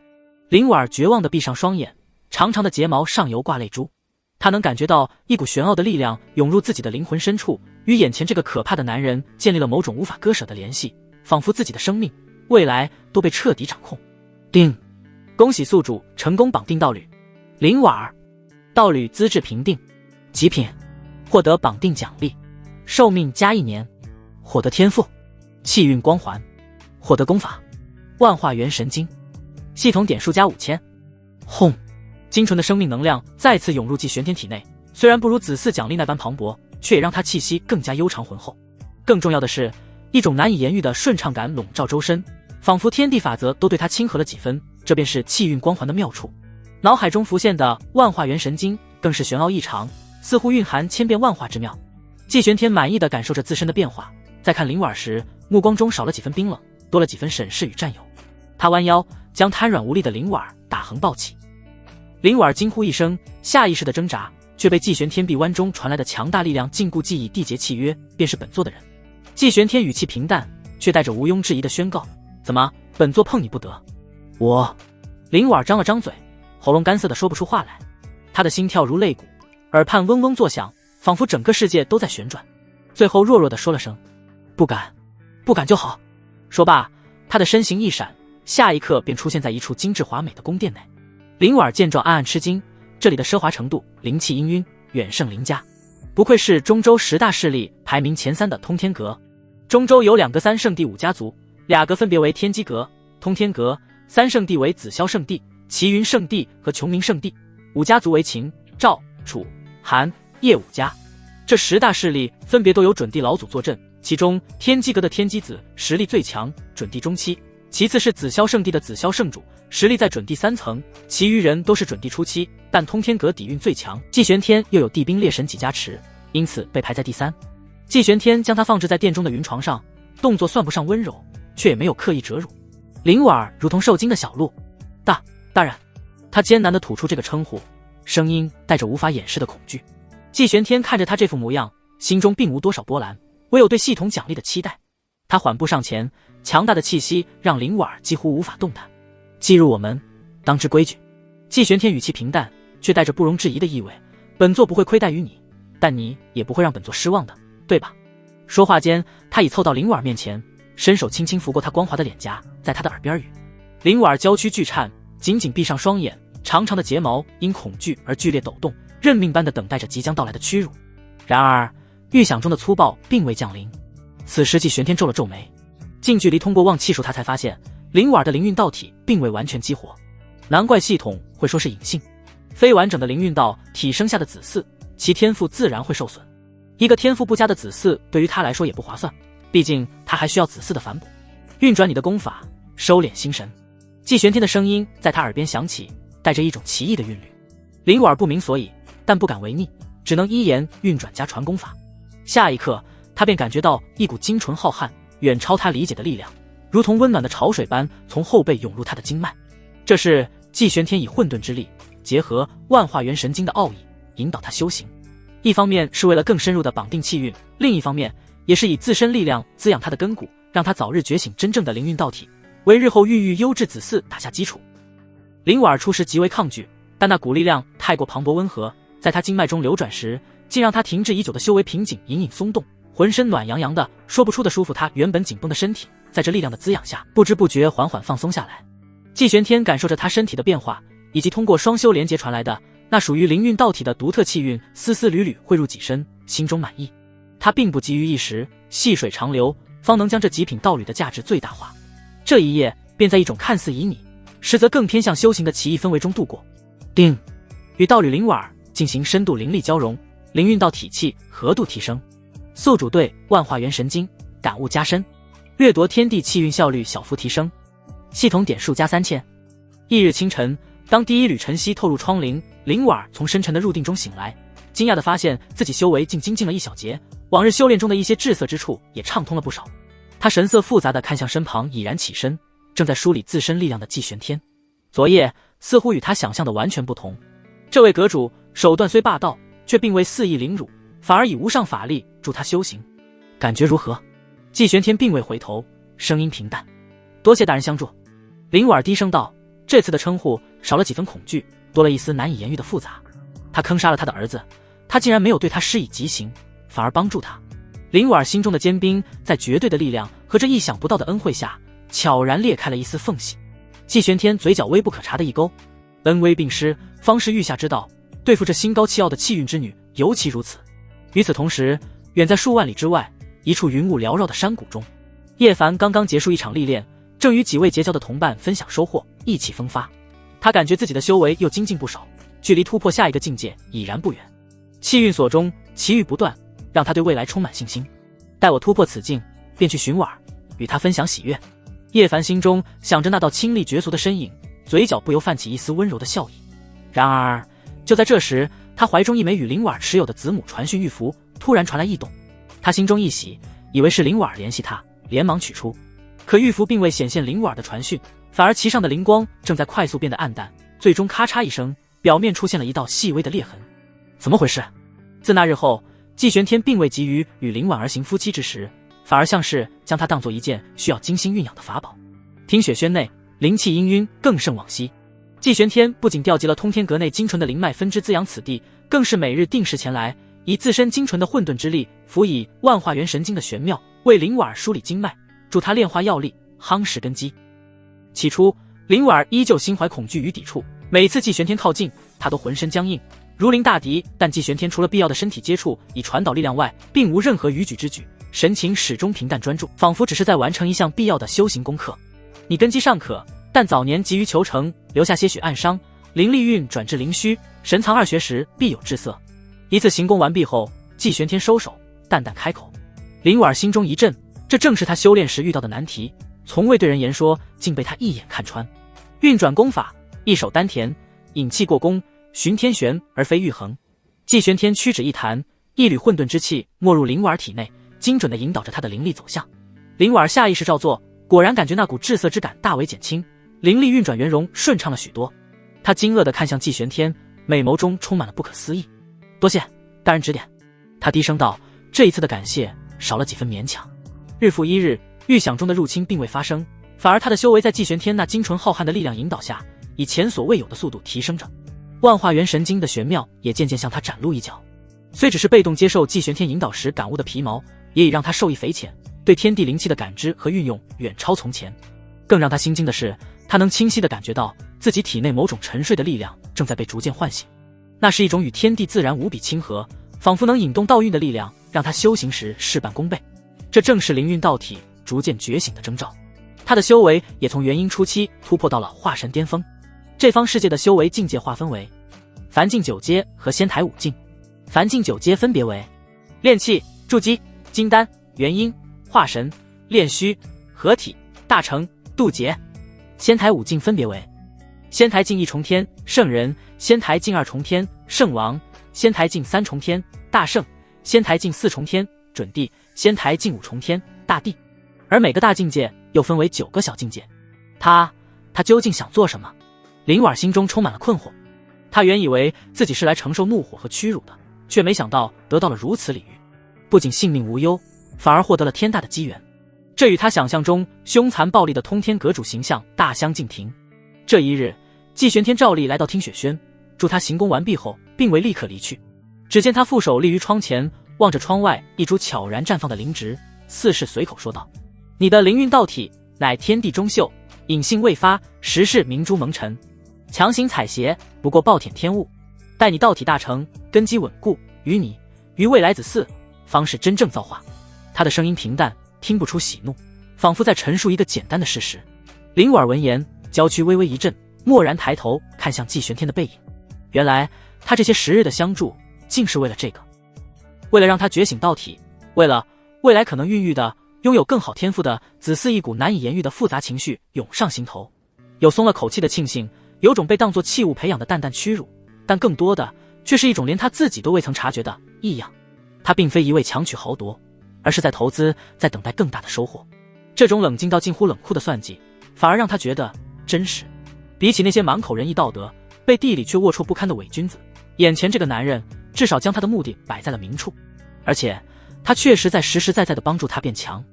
林婉儿绝望地闭上双眼，长长的睫毛上游挂泪珠。他能感觉到一股玄奥的力量涌入自己的灵魂深处，与眼前这个可怕的男人建立了某种无法割舍的联系，仿佛自己的生命、未来都被彻底掌控。定，恭喜宿主成功绑定道侣林婉儿，道侣资质评定，极品，获得绑定奖励，寿命加1年，获得天赋，气运光环，获得功法万化元神经，系统点数加5000。轰！精纯的生命能量再次涌入季玄天体内，虽然不如子嗣奖励那般磅礴，却也让他气息更加悠长浑厚。更重要的是，一种难以言喻的顺畅感笼罩周身，仿佛天地法则都对他亲和了几分，这便是气运光环的妙处。脑海中浮现的万化元神经更是玄奥异常，似乎蕴含千变万化之妙。季玄天满意地感受着自身的变化，在看林婉时，目光中少了几分冰冷，多了几分审视与占有。他弯腰将瘫软无力的林婉打横抱起。林婉惊呼一声，下意识的挣扎，却被季玄天臂弯中传来的强大力量禁锢，记忆缔结契约，便是本座的人。季玄天语气平淡，却带着毋庸置疑的宣告：怎么，本座碰你不得？我……林婉张了张嘴，喉咙干涩的说不出话来。他的心跳如肋骨，耳畔嗡嗡作响，仿佛整个世界都在旋转。最后弱弱的说了声：不敢，不敢就好。说罢，他的身形一闪，下一刻便出现在一处精致华美的宫殿内。林婉见状暗暗吃惊，这里的奢华程度、灵气氤氲，远胜林家。不愧是中州10大势力排名前3的通天阁。中州有2个3圣地5家族，2个分别为天机阁、通天阁，3圣地为紫霄圣地、齐云圣地和琼明圣地，5家族为秦、赵、楚、韩、叶5家。这10大势力分别都有准帝老祖坐镇，其中天机阁的天机子实力最强，准帝中期，其次是紫霄圣地的紫霄圣主，实力在准帝3层，其余人都是准帝初期，但通天阁底蕴最强，季玄天又有地兵烈神几加持，因此被排在第3。季玄天将他放置在殿中的云床上，动作算不上温柔，却也没有刻意折辱。灵婉如同受惊的小鹿。大人。他艰难地吐出这个称呼，声音带着无法掩饰的恐惧。季玄天看着他这副模样，心中并无多少波澜，唯有对系统奖励的期待。他缓步上前，强大的气息让灵婉几乎无法动弹。既入我门，当知规矩。季玄天语气平淡，却带着不容置疑的意味。本座不会亏待于你，但你也不会让本座失望的，对吧？说话间，他已凑到灵婉面前，伸手轻轻拂过她光滑的脸颊，在她的耳边语。灵婉娇躯剧颤，紧紧闭上双眼，长长的睫毛因恐惧而剧烈抖动，认命般的等待着即将到来的屈辱。然而预想中的粗暴并未降临。此时季玄天皱了皱眉，近距离通过望气术，他才发现灵婉的灵运道体并未完全激活，难怪系统会说是隐性。非完整的灵运道体生下的子嗣，其天赋自然会受损。一个天赋不佳的子嗣对于他来说也不划算，毕竟他还需要子嗣的反哺。运转你的功法，收敛心神。季玄天的声音在他耳边响起，带着一种奇异的韵律。灵婉不明所以，但不敢违逆，只能依言运转家传功法。下一刻，他便感觉到一股精纯浩瀚、远超他理解的力量，如同温暖的潮水般从后背涌入他的经脉。这是季玄天以混沌之力结合万化元神经的奥义，引导他修行。一方面是为了更深入的绑定气运，另一方面也是以自身力量滋养他的根骨，让他早日觉醒真正的灵运道体，为日后孕育优质子嗣打下基础。灵婉初时极为抗拒，但那股力量太过磅礴温和，在他经脉中流转时，竟让他停滞已久的修为瓶颈隐隐松动，浑身暖洋洋的，说不出的舒服。他原本紧绷的身体，在这力量的滋养下，不知不觉缓缓放松下来。季玄天感受着他身体的变化，以及通过双修连结传来的那属于灵运道体的独特气运，丝丝缕缕汇入己身，心中满意。他并不急于一时，细水长流，方能将这极品道侣的价值最大化。这一夜便在一种看似旖旎，实则更偏向修行的奇异氛围中度过。定，与道侣灵婉进行深度灵力交融，灵运道体气合度提升。宿主对万化元神经感悟加深，掠夺天地气运效率小幅提升，系统点数加3000。翌日清晨，当第一缕晨曦透入窗棂，灵婉从深沉的入定中醒来，惊讶地发现自己修为竟精进了一小节，往日修炼中的一些滞涩之处也畅通了不少。他神色复杂地看向身旁已然起身，正在梳理自身力量的季玄天。昨夜似乎与他想象的完全不同，这位阁主手段虽霸道，却并未肆意凌辱，反而以无上法力助他修行。感觉如何？季玄天并未回头，声音平淡。多谢大人相助。灵婉低声道，这次的称呼少了几分恐惧，多了一丝难以言喻的复杂。他坑杀了他的儿子，他竟然没有对他施以极刑，反而帮助他。灵婉心中的坚冰在绝对的力量和这意想不到的恩惠下，悄然裂开了一丝缝隙。季玄天嘴角微不可察的一勾，恩威并施，方是御下之道，对付这心高气傲的气运之女尤其如此。与此同时，远在数万里之外，一处云雾缭绕的山谷中，叶凡刚刚结束一场历练，正与几位结交的同伴分享收获，意气风发。他感觉自己的修为又精进不少，距离突破下一个境界已然不远。气运所中，奇遇不断，让他对未来充满信心。待我突破此境，便去寻婉，与他分享喜悦。叶凡心中想着那道清丽绝俗的身影，嘴角不由泛起一丝温柔的笑意。然而就在这时，他怀中一枚与灵婉持有的子母传讯玉符突然传来异动。他心中一喜，以为是灵婉联系他，连忙取出。可玉符并未显现灵婉的传讯，反而其上的灵光正在快速变得暗淡，最终咔嚓一声，表面出现了一道细微的裂痕。怎么回事？自那日后，季玄天并未急于与灵婉儿行夫妻之实，反而像是将它当作一件需要精心酝养的法宝。听雪轩内灵气氤氲，更胜往昔。季玄天不仅调集了通天阁内精纯的灵脉分支滋养此地，更是每日定时前来，以自身精纯的混沌之力辅以万化元神经的玄妙，为灵婉梳理经脉，助他炼化药力，夯实根基。起初灵婉依旧心怀恐惧与抵触，每次季玄天靠近，他都浑身僵硬，如临大敌。但季玄天除了必要的身体接触以传导力量外，并无任何逾矩之举，神情始终平淡专注，仿佛只是在完成一项必要的修行功课。你根基尚可，但早年急于求成，留下些许暗伤，灵力运转至灵虚，神藏二学时必有滞色。一次行宫完毕后，季玄天收手，淡淡开口。灵婉心中一震，这正是他修炼时遇到的难题，从未对人言说，竟被他一眼看穿。运转功法，一手丹田，引气过宫，循天旋而非玉衡。季玄天屈指一弹，一缕混沌之气没入灵婉体内，精准地引导着他的灵力走向。灵婉下意识照做，果然感觉那股滞涩之感大为减轻，灵力运转圆融，顺畅了许多。他惊愕地看向季玄天，美眸中充满了不可思议。多谢大人指点。他低声道，这一次的感谢少了几分勉强。日复一日，预想中的入侵并未发生，反而他的修为在季玄天那精纯浩瀚的力量引导下，以前所未有的速度提升着。万化元神经的玄妙也渐渐向他展露一角。虽只是被动接受季玄天引导时感悟的皮毛，也已让他受益匪浅，对天地灵气的感知和运用远超从前。更让他心惊的是，他能清晰地感觉到自己体内某种沉睡的力量正在被逐渐唤醒。那是一种与天地自然无比亲和，仿佛能引动道运的力量，让他修行时事半功倍。这正是灵运道体逐渐觉醒的征兆。他的修为也从元婴初期突破到了化神巅峰。这方世界的修为境界划分为凡境9阶和仙台5境。凡境9阶分别为炼气、筑基、金丹、元婴、化神、炼虚、合体、大成、渡劫。仙台5境分别为仙台境1重天圣人，仙台境2重天圣王，仙台境3重天大圣，仙台境4重天准帝，仙台境5重天大帝。而每个大境界又分为9个小境界。他究竟想做什么？林婉心中充满了困惑。他原以为自己是来承受怒火和屈辱的，却没想到得到了如此礼遇，不仅性命无忧，反而获得了天大的机缘。这与他想象中凶残暴力的通天阁主形象大相径庭。这一日，季玄天照例来到听雪轩，祝他行宫完毕后，并未立刻离去。只见他负手立于窗前，望着窗外一株悄然绽放的灵植，似是随口说道：“你的灵运道体乃天地中秀，隐性未发，实是明珠蒙尘。强行采撷，不过暴殄天物。待你道体大成，根基稳固，于未来子嗣，方是真正造化。”他的声音平淡，听不出喜怒，仿佛在陈述一个简单的事实。林婉闻言，娇躯微微一震，蓦然抬头看向季玄天的背影。原来他这些时日的相助，竟是为了这个，为了让他觉醒道体，为了未来可能孕育的拥有更好天赋的子嗣。一股难以言喻的复杂情绪涌上心头，有松了口气的庆幸，有种被当作器物培养的淡淡屈辱，但更多的却是一种连他自己都未曾察觉的异样。他并非一味强取豪夺，而是在投资，在等待更大的收获。这种冷静到近乎冷酷的算计，反而让他觉得真实。比起那些满口仁义道德，背地里却龌龊不堪的伪君子，眼前这个男人至少将他的目的摆在了明处，而且他确实在实实在在地帮助他变强。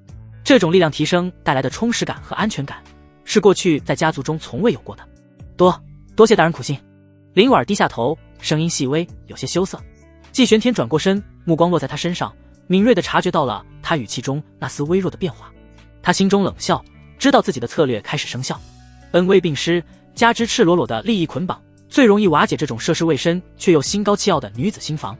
这种力量提升带来的充实感和安全感，是过去在家族中从未有过的。多谢大人苦心。林婉低下头，声音细微，有些羞涩。季玄天转过身，目光落在他身上，敏锐地察觉到了他语气中那丝微弱的变化。他心中冷笑，知道自己的策略开始生效。恩威并施，加之赤裸裸的利益捆绑，最容易瓦解这种涉世未深却又心高气傲的女子心房。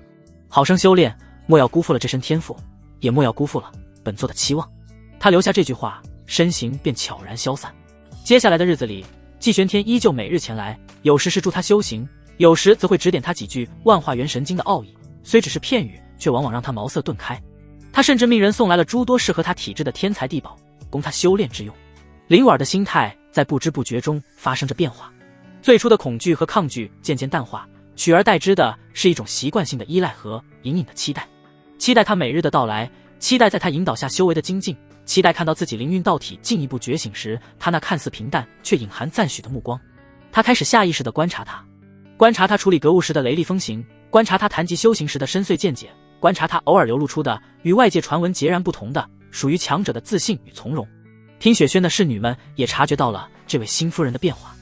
好生修炼，莫要辜负了这身天赋，也莫要辜负了本座的期望。他留下这句话，身形便悄然消散。接下来的日子里，季玄天依旧每日前来，有时是助他修行，有时则会指点他几句万化元神经的奥义，虽只是片语，却往往让他茅塞顿开。他甚至命人送来了诸多适合他体质的天材地宝，供他修炼之用。林婉的心态在不知不觉中发生着变化，最初的恐惧和抗拒渐渐淡化，取而代之的是一种习惯性的依赖和隐隐的期待。期待他每日的到来，期待在他引导下修为的精进，期待看到自己灵运道体进一步觉醒时，他那看似平淡却隐含赞许的目光。他开始下意识地观察他，观察他处理格物时的雷厉风行，观察他谈及修行时的深邃见解，观察他偶尔流露出的与外界传闻截然不同的属于强者的自信与从容。听雪轩的侍女们也察觉到了这位新夫人的变化。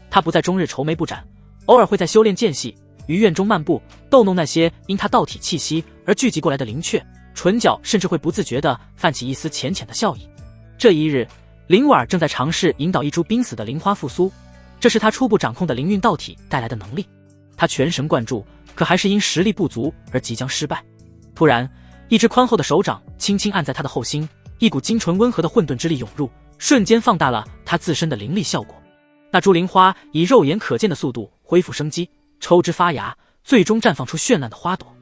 她不再终日愁眉不展，偶尔会在修炼间隙于院中漫步，逗弄那些因她道体气息而聚集过来的灵雀，唇角甚至会不自觉地泛起一丝浅浅的笑意。这一日，林婉正在尝试引导一株濒死的灵花复苏，这是她初步掌控的灵运道体带来的能力。她全神贯注，可还是因实力不足而即将失败。突然，一只宽厚的手掌轻轻按在她的后心，一股精纯温和的混沌之力涌入，瞬间放大了她自身的灵力效果。那株灵花以肉眼可见的速度恢复生机，抽枝发芽，最终绽放出绚烂的花朵。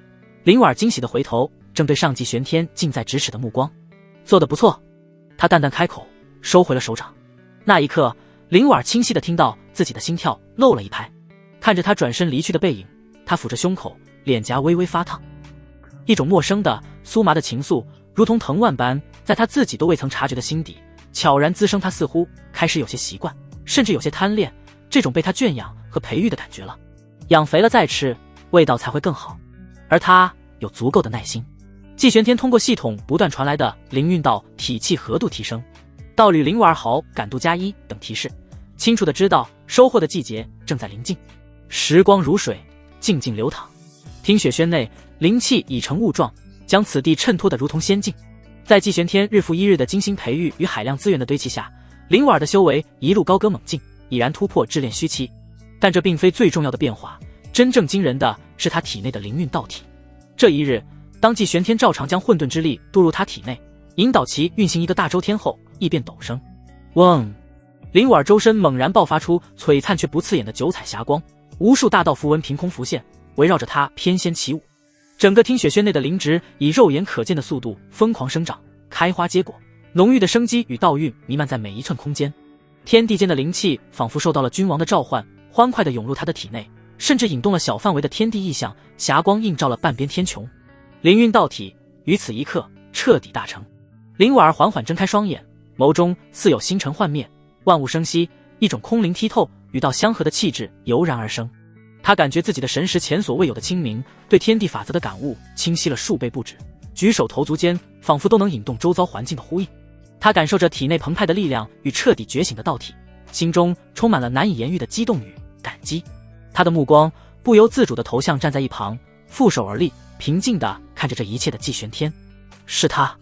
林婉惊喜地回头，正对上季玄天近在咫尺的目光。做得不错，他淡淡开口，收回了手掌。那一刻，林婉清晰地听到自己的心跳漏了一拍。看着他转身离去的背影，他抚着胸口，脸颊微微发烫。一种陌生的酥麻的情愫，如同藤蔓般在他自己都未曾察觉的心底悄然滋生，他似乎开始有些习惯，甚至有些贪恋这种被他圈养和培育的感觉了。养肥了再吃，味道才会更好。而他有足够的耐心。季玄天通过系统不断传来的灵运道体气合度提升、道侣灵丸好感度+1等提示，清楚地知道收获的季节正在临近。时光如水，静静流淌。听雪轩内灵气已成雾状，将此地衬托得如同仙境。在季玄天日复一日的精心培育与海量资源的堆砌下，灵丸的修为一路高歌猛进，已然突破至炼虚期。但这并非最重要的变化，真正惊人的是他体内的灵运道体。这一日，当季玄天照常将混沌之力渡入他体内，引导其运行一个大周天后，异变陡升。嗡！灵丸周身猛然爆发出璀璨却不刺眼的九彩霞光，无数大道符文凭空浮现，围绕着他翩跹起舞。整个听雪轩内的灵植以肉眼可见的速度疯狂生长，开花结果，浓郁的生机与道韵弥漫在每一寸空间。天地间的灵气仿佛受到了君王的召唤，欢快地涌入他的体内，甚至引动了小范围的天地异象，霞光映照了半边天穹。灵运道体于此一刻彻底大成。灵婉儿缓缓睁开双眼，眸中似有星辰幻灭，万物生息，一种空灵剔透、与道相合的气质油然而生。他感觉自己的神识前所未有的清明，对天地法则的感悟清晰了数倍不止，举手投足间仿佛都能引动周遭环境的呼应。他感受着体内澎湃的力量与彻底觉醒的道体，心中充满了难以言喻的激动与感激。他的目光不由自主地投向站在一旁负手而立，平静地看着这一切的季玄天。是他，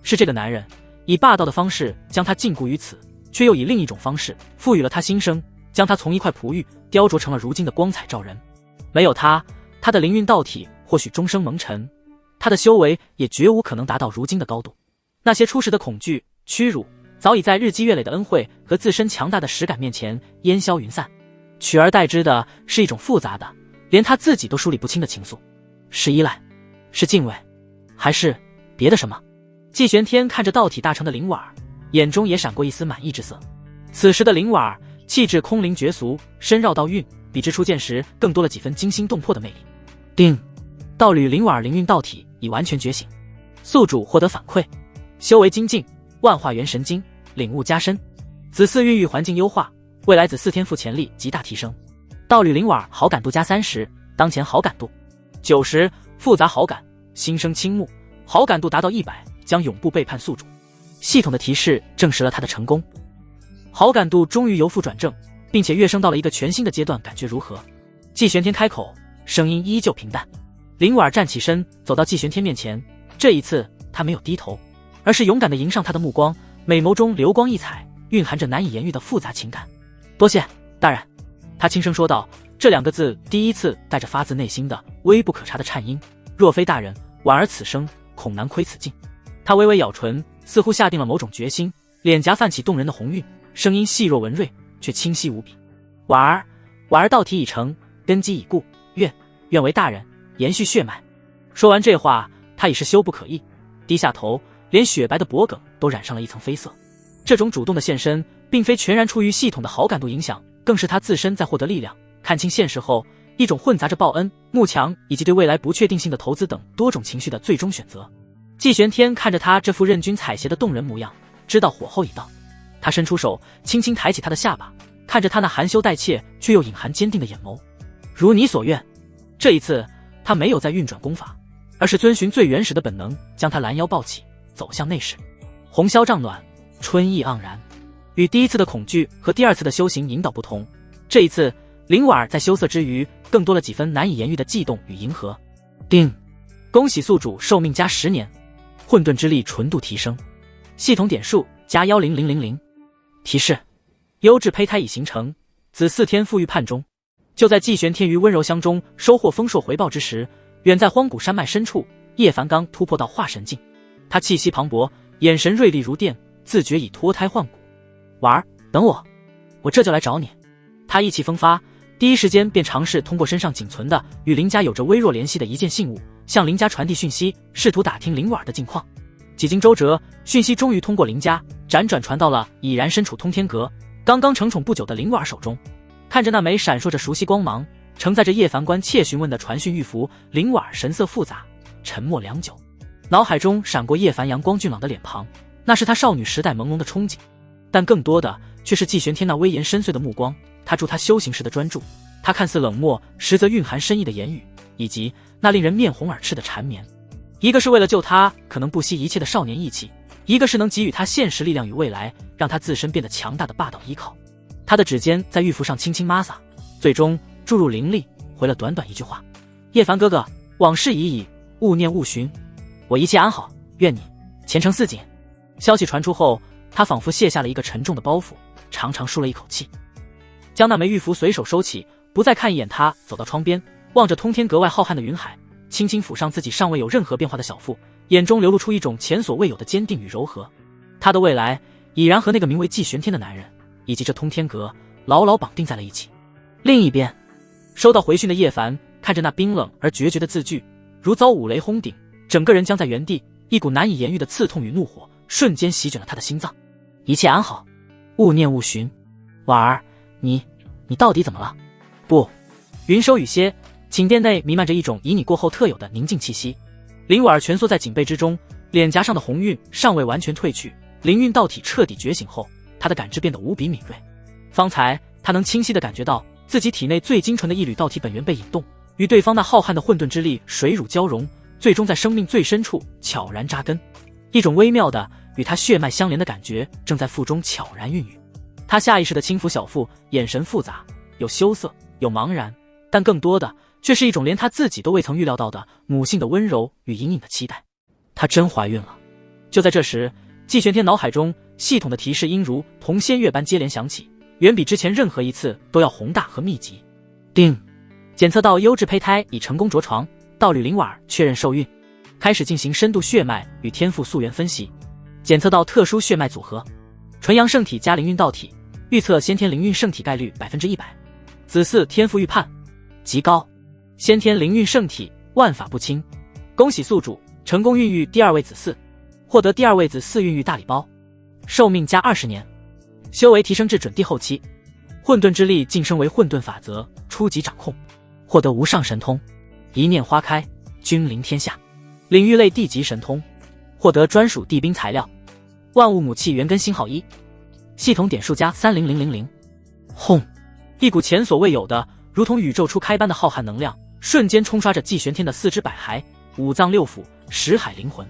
是这个男人，以霸道的方式将他禁锢于此，却又以另一种方式赋予了他新生，将他从一块璞玉雕琢成了如今的光彩照人。没有他，他的灵运道体或许终生蒙尘，他的修为也绝无可能达到如今的高度。那些初时的恐惧、屈辱，早已在日积月累的恩惠和自身强大的实感面前烟消云散，取而代之的是一种复杂的，连他自己都梳理不清的情愫。是依赖，是敬畏，还是别的什么？季玄天看着道体大成的灵婉儿，眼中也闪过一丝满意之色。此时的灵婉儿气质空灵绝俗，深绕道韵比之初见时更多了几分惊心动魄的魅力。定，道侣灵婉儿灵运道体已完全觉醒，宿主获得反馈，修为精进，万化元神经领悟加深，子嗣孕育环境优化，未来子嗣天赋潜力极大提升。道侣灵婉儿好感度+30，当前好感度90，复杂好感，心生倾慕，好感度达到100，将永不背叛宿主。系统的提示证实了他的成功，好感度终于由负转正，并且跃升到了一个全新的阶段，感觉如何？季玄天开口，声音依旧平淡。灵婉站起身，走到季玄天面前，这一次他没有低头，而是勇敢地迎上他的目光，美眸中流光溢彩，蕴含着难以言喻的复杂情感。多谢大人，他轻声说道，这2个字第一次带着发自内心的微不可察的颤音。若非大人，婉儿此生恐难窥此境。他微微咬唇，似乎下定了某种决心，脸颊泛起动人的红晕，声音细若文瑞，却清晰无比。婉儿道体已成，根基已固，愿为大人延续血脉。说完这话，他已是羞不可抑，低下头，连雪白的脖颈都染上了一层绯色。这种主动的现身，并非全然出于系统的好感度影响，更是他自身在获得力量，看清现实后，一种混杂着报恩、慕强以及对未来不确定性的投资等多种情绪的最终选择。季玄天看着他这副任君采撷的动人模样，知道火候已到。他伸出手，轻轻抬起他的下巴，看着他那含羞带怯却又隐含坚定的眼眸。如你所愿。这一次，他没有再运转功法，而是遵循最原始的本能，将他拦腰抱起，走向内室。红绡帐暖，春意盎然。与第一次的恐惧和第2次的修行引导不同，这一次灵婉儿在羞涩之余，更多了几分难以言喻的悸动与迎合。定，恭喜宿主寿命+10年，混沌之力纯度提升，系统点数+10000。提示：优质胚胎已形成，子嗣天赋预判中。就在季玄天于温柔乡中收获丰硕回报之时，远在荒古山脉深处，叶凡刚突破到化神境。他气息磅礴，眼神锐利如电，自觉已脱胎换骨。婉儿，等我这就来找你。他意气风发，第一时间便尝试通过身上仅存的与林家有着微弱联系的一件信物，向林家传递讯息，试图打听灵婉儿的近况。几经周折，讯息终于通过林家辗转传到了已然身处通天阁、刚刚承宠不久的灵婉儿手中。看着那枚闪烁着熟悉光芒、承载着叶凡官切询问的传讯玉符，灵婉儿神色复杂，沉默良久，脑海中闪过叶凡阳光俊朗的脸庞，那是他少女时代朦胧的憧憬。但更多的却是季玄天那威严深邃的目光，他助他修行时的专注，他看似冷漠，实则蕴含深意的言语，以及那令人面红耳赤的缠绵。一个是为了救他可能不惜一切的少年义气，一个是能给予他现实力量与未来，让他自身变得强大的霸道依靠。他的指尖在玉符上轻轻抹撒，最终注入灵力，回了短短一句话：叶凡哥哥，往事已矣，勿念勿寻，我一切安好，愿你前程似锦。消息传出后，他仿佛卸下了一个沉重的包袱，长长舒了一口气，将那枚玉符随手收起，不再看一眼。他走到窗边，望着通天阁外浩瀚的云海，轻轻抚上自己尚未有任何变化的小腹，眼中流露出一种前所未有的坚定与柔和。他的未来已然和那个名为季玄天的男人以及这通天阁牢牢绑定在了一起。另一边，收到回讯的叶凡看着那冰冷而决绝的字句，如遭五雷轰顶，整个人僵在原地，一股难以言喻的刺痛与怒火瞬间席卷了他的心脏。一切安好，勿念勿寻。婉儿，你到底怎么了？不。云收雨歇，寝殿内弥漫着一种以你过后特有的宁静气息。林婉儿蜷缩在锦被之中，脸颊上的红晕尚未完全褪去，灵韵道体彻底觉醒后，她的感知变得无比敏锐。方才她能清晰地感觉到自己体内最精纯的一缕道体本源被引动，与对方那浩瀚的混沌之力水乳交融，最终在生命最深处悄然扎根。一种微妙的与他血脉相连的感觉正在腹中悄然孕育。他下意识地轻抚小腹，眼神复杂，有羞涩，有茫然，但更多的却是一种连他自己都未曾预料到的母性的温柔与隐隐的期待。她真怀孕了。就在这时，季玄天脑海中系统的提示音如同仙乐般接连响起，远比之前任何一次都要宏大和密集。叮，检测到优质胚胎已成功着床，道侣林婉确认受孕，开始进行深度血脉与天赋溯源分析，检测到特殊血脉组合，纯阳圣体加灵韵道体，预测先天灵韵圣体概率100%，子嗣天赋预判极高，先天灵韵圣体万法不侵。恭喜宿主成功孕育第二位子嗣，获得第二位子嗣孕育大礼包，寿命加20年，修为提升至准地后期，混沌之力晋升为混沌法则初级掌控，获得无上神通一念花开，君临天下，领域类地级神通，获得专属地兵材料，万物母气元根星号1，系统点数加30000。轰！一股前所未有的如同宇宙初开般的浩瀚能量瞬间冲刷着季玄天的4肢百骸、五脏六腑、识海灵魂，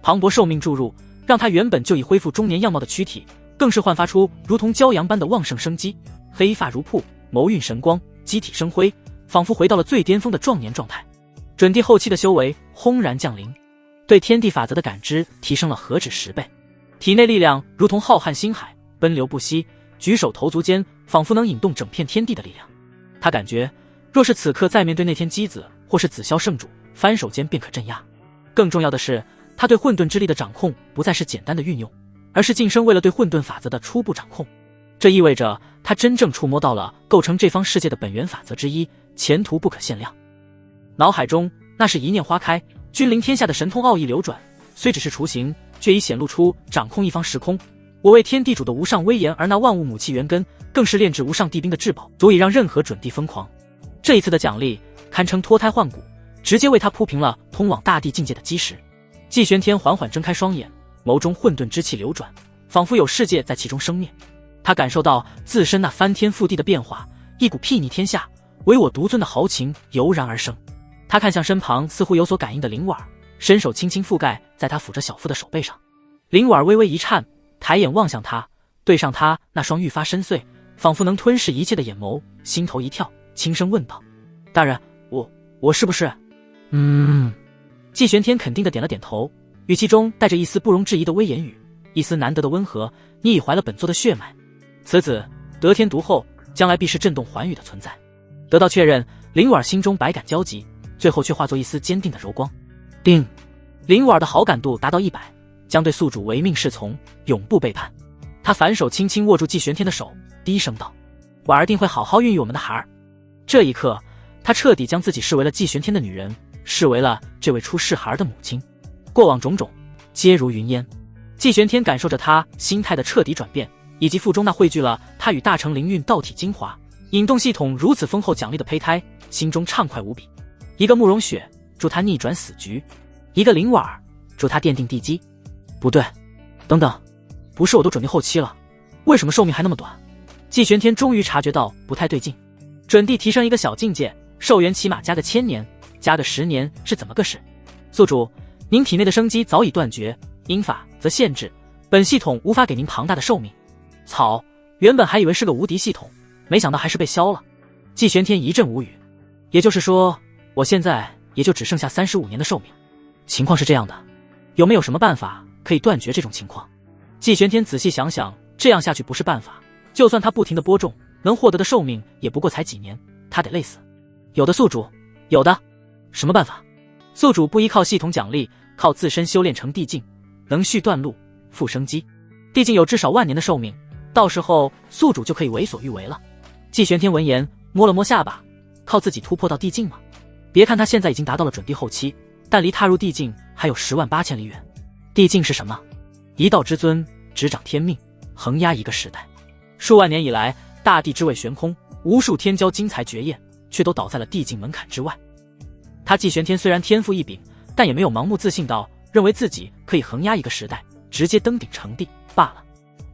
磅礴寿命注入，让他原本就已恢复中年样貌的躯体更是焕发出如同骄阳般的旺盛生机，黑发如瀑，眸蕴神光，机体生辉，仿佛回到了最巅峰的壮年状态。准地后期的修为轰然降临，对天地法则的感知提升了何止10倍，体内力量如同浩瀚星海奔流不息，举手投足间仿佛能引动整片天地的力量。他感觉若是此刻再面对那天姬子或是紫霄圣主，翻手间便可镇压。更重要的是，他对混沌之力的掌控不再是简单的运用，而是晋升为了对混沌法则的初步掌控。这意味着他真正触摸到了构成这方世界的本源法则之一，前途不可限量。脑海中那是一念花开，君临天下的神通奥义流转，虽只是雏形，却已显露出掌控一方时空。我为天地主的无上威严，而那万物母气元根更是炼制无上地兵的至宝，足以让任何准地疯狂。这一次的奖励堪称脱胎换骨，直接为他铺平了通往大地境界的基石。季玄天缓缓睁开双眼，眸中混沌之气流转，仿佛有世界在其中生灭。他感受到自身那翻天覆地的变化，一股睥睨天下唯我独尊的豪情油然而生。他看向身旁似乎有所感应的林婉，伸手轻轻覆盖在他抚着小腹的手背上。林婉微微一颤，抬眼望向他，对上他那双愈发深邃仿佛能吞噬一切的眼眸，心头一跳，轻声问道：大人，我是不是？季玄天肯定的点了点头，语气中带着一丝不容置疑的威严语，一丝难得的温和。你已怀了本座的血脉，此子得天独厚，将来必是震动寰宇的存在。得到确认，林婉心中百感交集，最后却化作一丝坚定的柔光。定，林婉的好感度达到100，将对宿主唯命是从，永不背叛。他反手轻轻握住季玄天的手，低声道：婉儿定会好好孕育我们的孩儿。这一刻，他彻底将自己视为了季玄天的女人，视为了这位出世孩儿的母亲。过往种种皆如云烟。季玄天感受着他心态的彻底转变，以及腹中那汇聚了他与大成灵韵道体精华、引动系统如此丰厚奖励的胚胎，心中畅快无比。一个慕容雪助他逆转死局，一个林婉助他奠定地基。不对，等等，不是我都准备后期了，为什么寿命还那么短？季玄天终于察觉到不太对劲。准地提升一个小境界，寿元起码加个1000年，加个10年是怎么个事？宿主，您体内的生机早已断绝，因法则限制，本系统无法给您庞大的寿命。草，原本还以为是个无敌系统，没想到还是被削了。季玄天一阵无语。也就是说，我现在也就只剩下35年的寿命。情况是这样的，有没有什么办法可以断绝这种情况？季玄天仔细想想，这样下去不是办法，就算他不停的播种，能获得的寿命也不过才几年，他得累死。有的宿主，有的。什么办法？宿主不依靠系统奖励，靠自身修炼成地境，能续断路，复生机。地境有至少10000年的寿命，到时候宿主就可以为所欲为了。季玄天闻言摸了摸下巴，靠自己突破到地境吗？别看他现在已经达到了准地后期，但离踏入地境还有108000里远。地境是什么？一道之尊，执掌天命，横压一个时代。数万年以来，大地之位悬空，无数天骄精彩绝艳，却都倒在了地境门槛之外。他季玄天虽然天赋异禀，但也没有盲目自信到认为自己可以横压一个时代，直接登顶成帝罢了。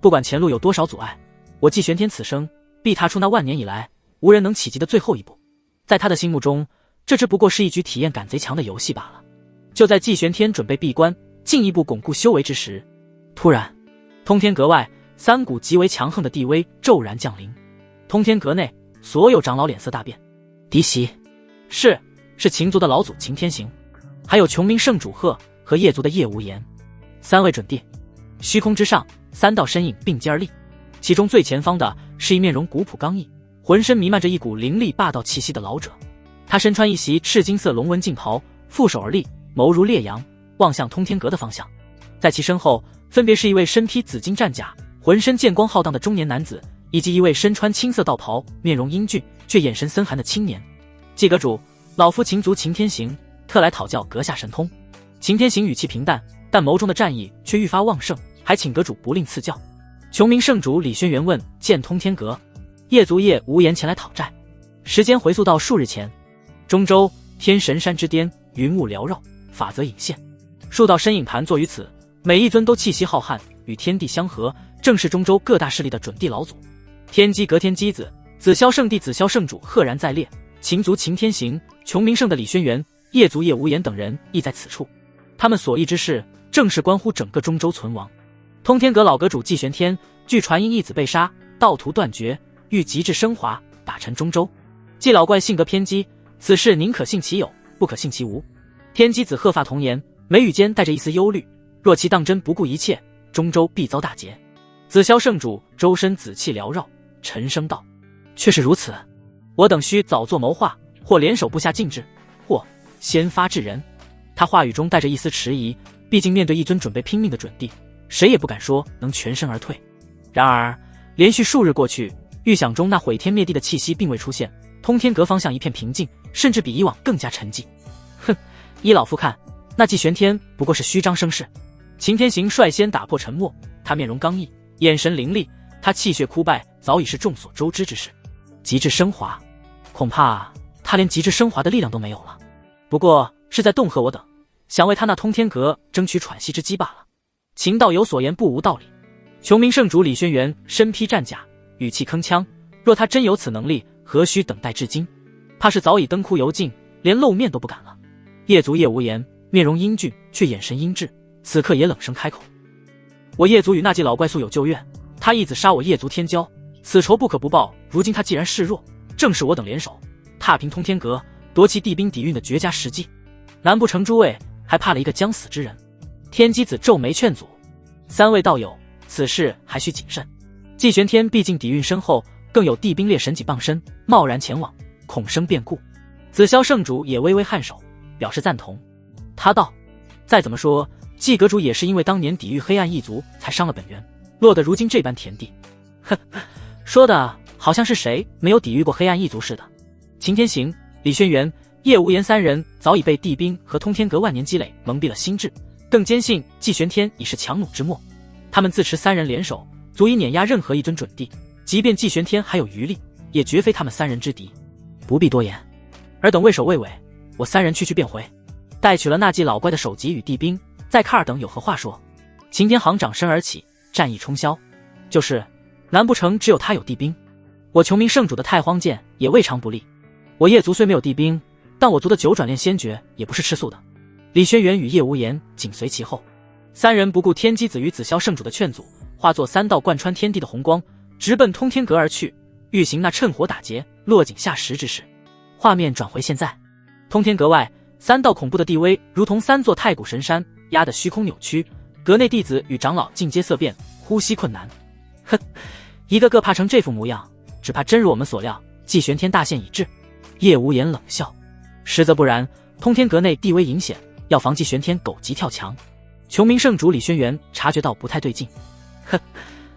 不管前路有多少阻碍，我季玄天此生必踏出那万年以来无人能企及的最后一步。在他的心目中，这只不过是一局体验感贼强的游戏罢了。就在季玄天准备闭关，进一步巩固修为之时，突然，通天阁外3股极为强横的地威骤然降临。通天阁内所有长老脸色大变。嫡袭，是秦族的老祖秦天行，还有穷明圣主贺和叶族的叶无言，3位准帝。虚空之上，3道身影并肩而立，其中最前方的是一面容古朴刚毅，浑身弥漫着一股凌厉霸道气息的老者。他身穿一袭赤金色龙纹劲袍，负手而立，眸如烈阳，望向通天阁的方向。在其身后分别是一位身披紫金战甲，浑身剑光浩荡的中年男子，以及一位身穿青色道袍，面容英俊却眼神森寒的青年。季阁主，老夫秦族秦天行，特来讨教阁下神通。秦天行语气平淡，但眸中的战意却愈发旺盛，还请阁主不吝赐教。穷明圣主李轩辕问见通天阁，叶族叶无言前来讨债。时间回溯到数日前，中州天神山之巅，云雾缭绕，法则隐现，数道身影盘坐于此，每一尊都气息浩瀚，与天地相合，正是中州各大势力的准帝老祖。天机阁天机子、紫霄圣地紫霄圣主赫然在列，秦族秦天行、穷明圣的李轩辕、叶族叶无言等人亦在此处。他们所议之事，正是关乎整个中州存亡。通天阁老阁主季玄天，据传因义子被杀，道途断绝，欲极致升华，打沉中州。季老怪性格偏激，此事宁可信其有，不可信其无。天机子鹤发童颜，眉宇间带着一丝忧虑，若其当真不顾一切，中州必遭大劫。紫霄圣主周身紫气缭绕，沉声道：却是如此，我等需早做谋划，或联手布下禁制，或先发制人。他话语中带着一丝迟疑，毕竟面对一尊准备拼命的准帝，谁也不敢说能全身而退。然而连续数日过去，预想中那毁天灭地的气息并未出现，通天阁方向一片平静，甚至比以往更加沉寂。哼，依老夫看，那季玄天不过是虚张声势。秦天行率先打破沉默，他面容刚毅，眼神凌厉，他气血枯败早已是众所周知之事。极致升华，恐怕他连极致升华的力量都没有了，不过是在恫吓我等，想为他那通天阁争取喘息之机罢了。秦道有所言不无道理。穷明圣主李轩辕身披战甲，语气铿锵，若他真有此能力，何须等待至今？怕是早已灯枯油尽，连露面都不敢了。叶族叶无言面容英俊，却眼神阴鸷，此刻也冷声开口：我叶族与那季老怪素有旧怨，他义子杀我叶族天骄，此仇不可不报。如今他既然示弱，正是我等联手踏平通天阁，夺其地兵底蕴的绝佳时机。难不成诸位还怕了一个将死之人？天机子皱眉劝阻：3位道友，此事还需谨慎。季玄天毕竟底蕴深厚，更有地兵烈神戟傍身，贸然前往，恐生变故。紫霄圣主也微微颔首，表示赞同。他道：再怎么说，季阁主也是因为当年抵御黑暗一族才伤了本源，落得如今这般田地。哼，说的好像是谁没有抵御过黑暗一族似的。秦天行、李轩辕、叶无言3人早已被地兵和通天阁万年积累蒙蔽了心智，更坚信季玄天已是强弩之末。他们自持3人联手，足以碾压任何一尊准帝，即便季玄天还有余力，也绝非他们3人之敌。不必多言，尔等畏首畏尾，我3人去便回。带取了那季老怪的首级与地兵，再看尔等有何话说。秦天行长身而起，战意冲霄。就是，难不成只有他有地兵？我穷明圣主的太荒剑也未尝不利。我叶族虽没有地兵，但我族的九转炼仙诀也不是吃素的。李轩辕与叶无言紧随其后，三人不顾天机子与紫霄圣主的劝阻，化作三道贯穿天地的红光，直奔通天阁而去，欲行那趁火打劫、落井下石之事。画面转回现在，通天阁外，三道恐怖的地威如同三座太古神山，压得虚空扭曲，阁内弟子与长老尽皆色变，呼吸困难。哼，一个个怕成这副模样，只怕真如我们所料，祭玄天大限已至。叶无言冷笑，实则不然，通天阁内地威隐显，要防祭玄天狗急跳墙。穷明圣主李轩辕察觉到不太对劲，哼，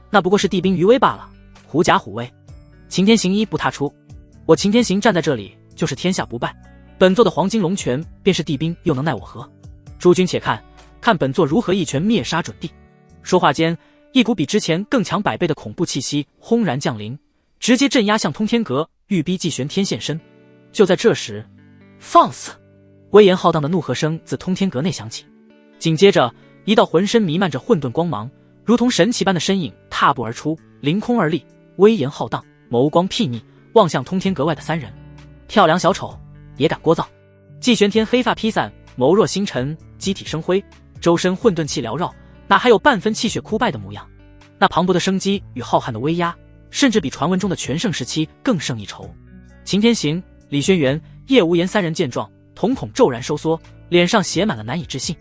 那不过是地兵余威罢了，狐假虎威。擎天行一步踏出，我擎天行站在这里就是天下不败，本座的黄金龙拳便是地兵，又能奈我何？诸君且看，看本座如何一拳灭杀准地。说话间，一股比之前更强100倍的恐怖气息轰然降临，直接镇压向通天阁，欲逼祭玄天现身。就在这时，放肆！威严浩荡的怒喝声自通天阁内响起，紧接着一道浑身弥漫着混沌光芒，如同神奇般的身影踏步而出，凌空而立，威严浩荡，眸光睥睨，望向通天阁外的三人。跳梁小丑也敢聒噪！祭玄天黑发披散，眸若星辰，机体生辉，周身混沌气缭绕，哪还有半分气血枯败的模样？那磅礴的生机与浩瀚的威压，甚至比传闻中的全盛时期更胜一筹。擎天行、李轩辕、叶无言三人见状，瞳孔骤然收缩，脸上写满了难以置信。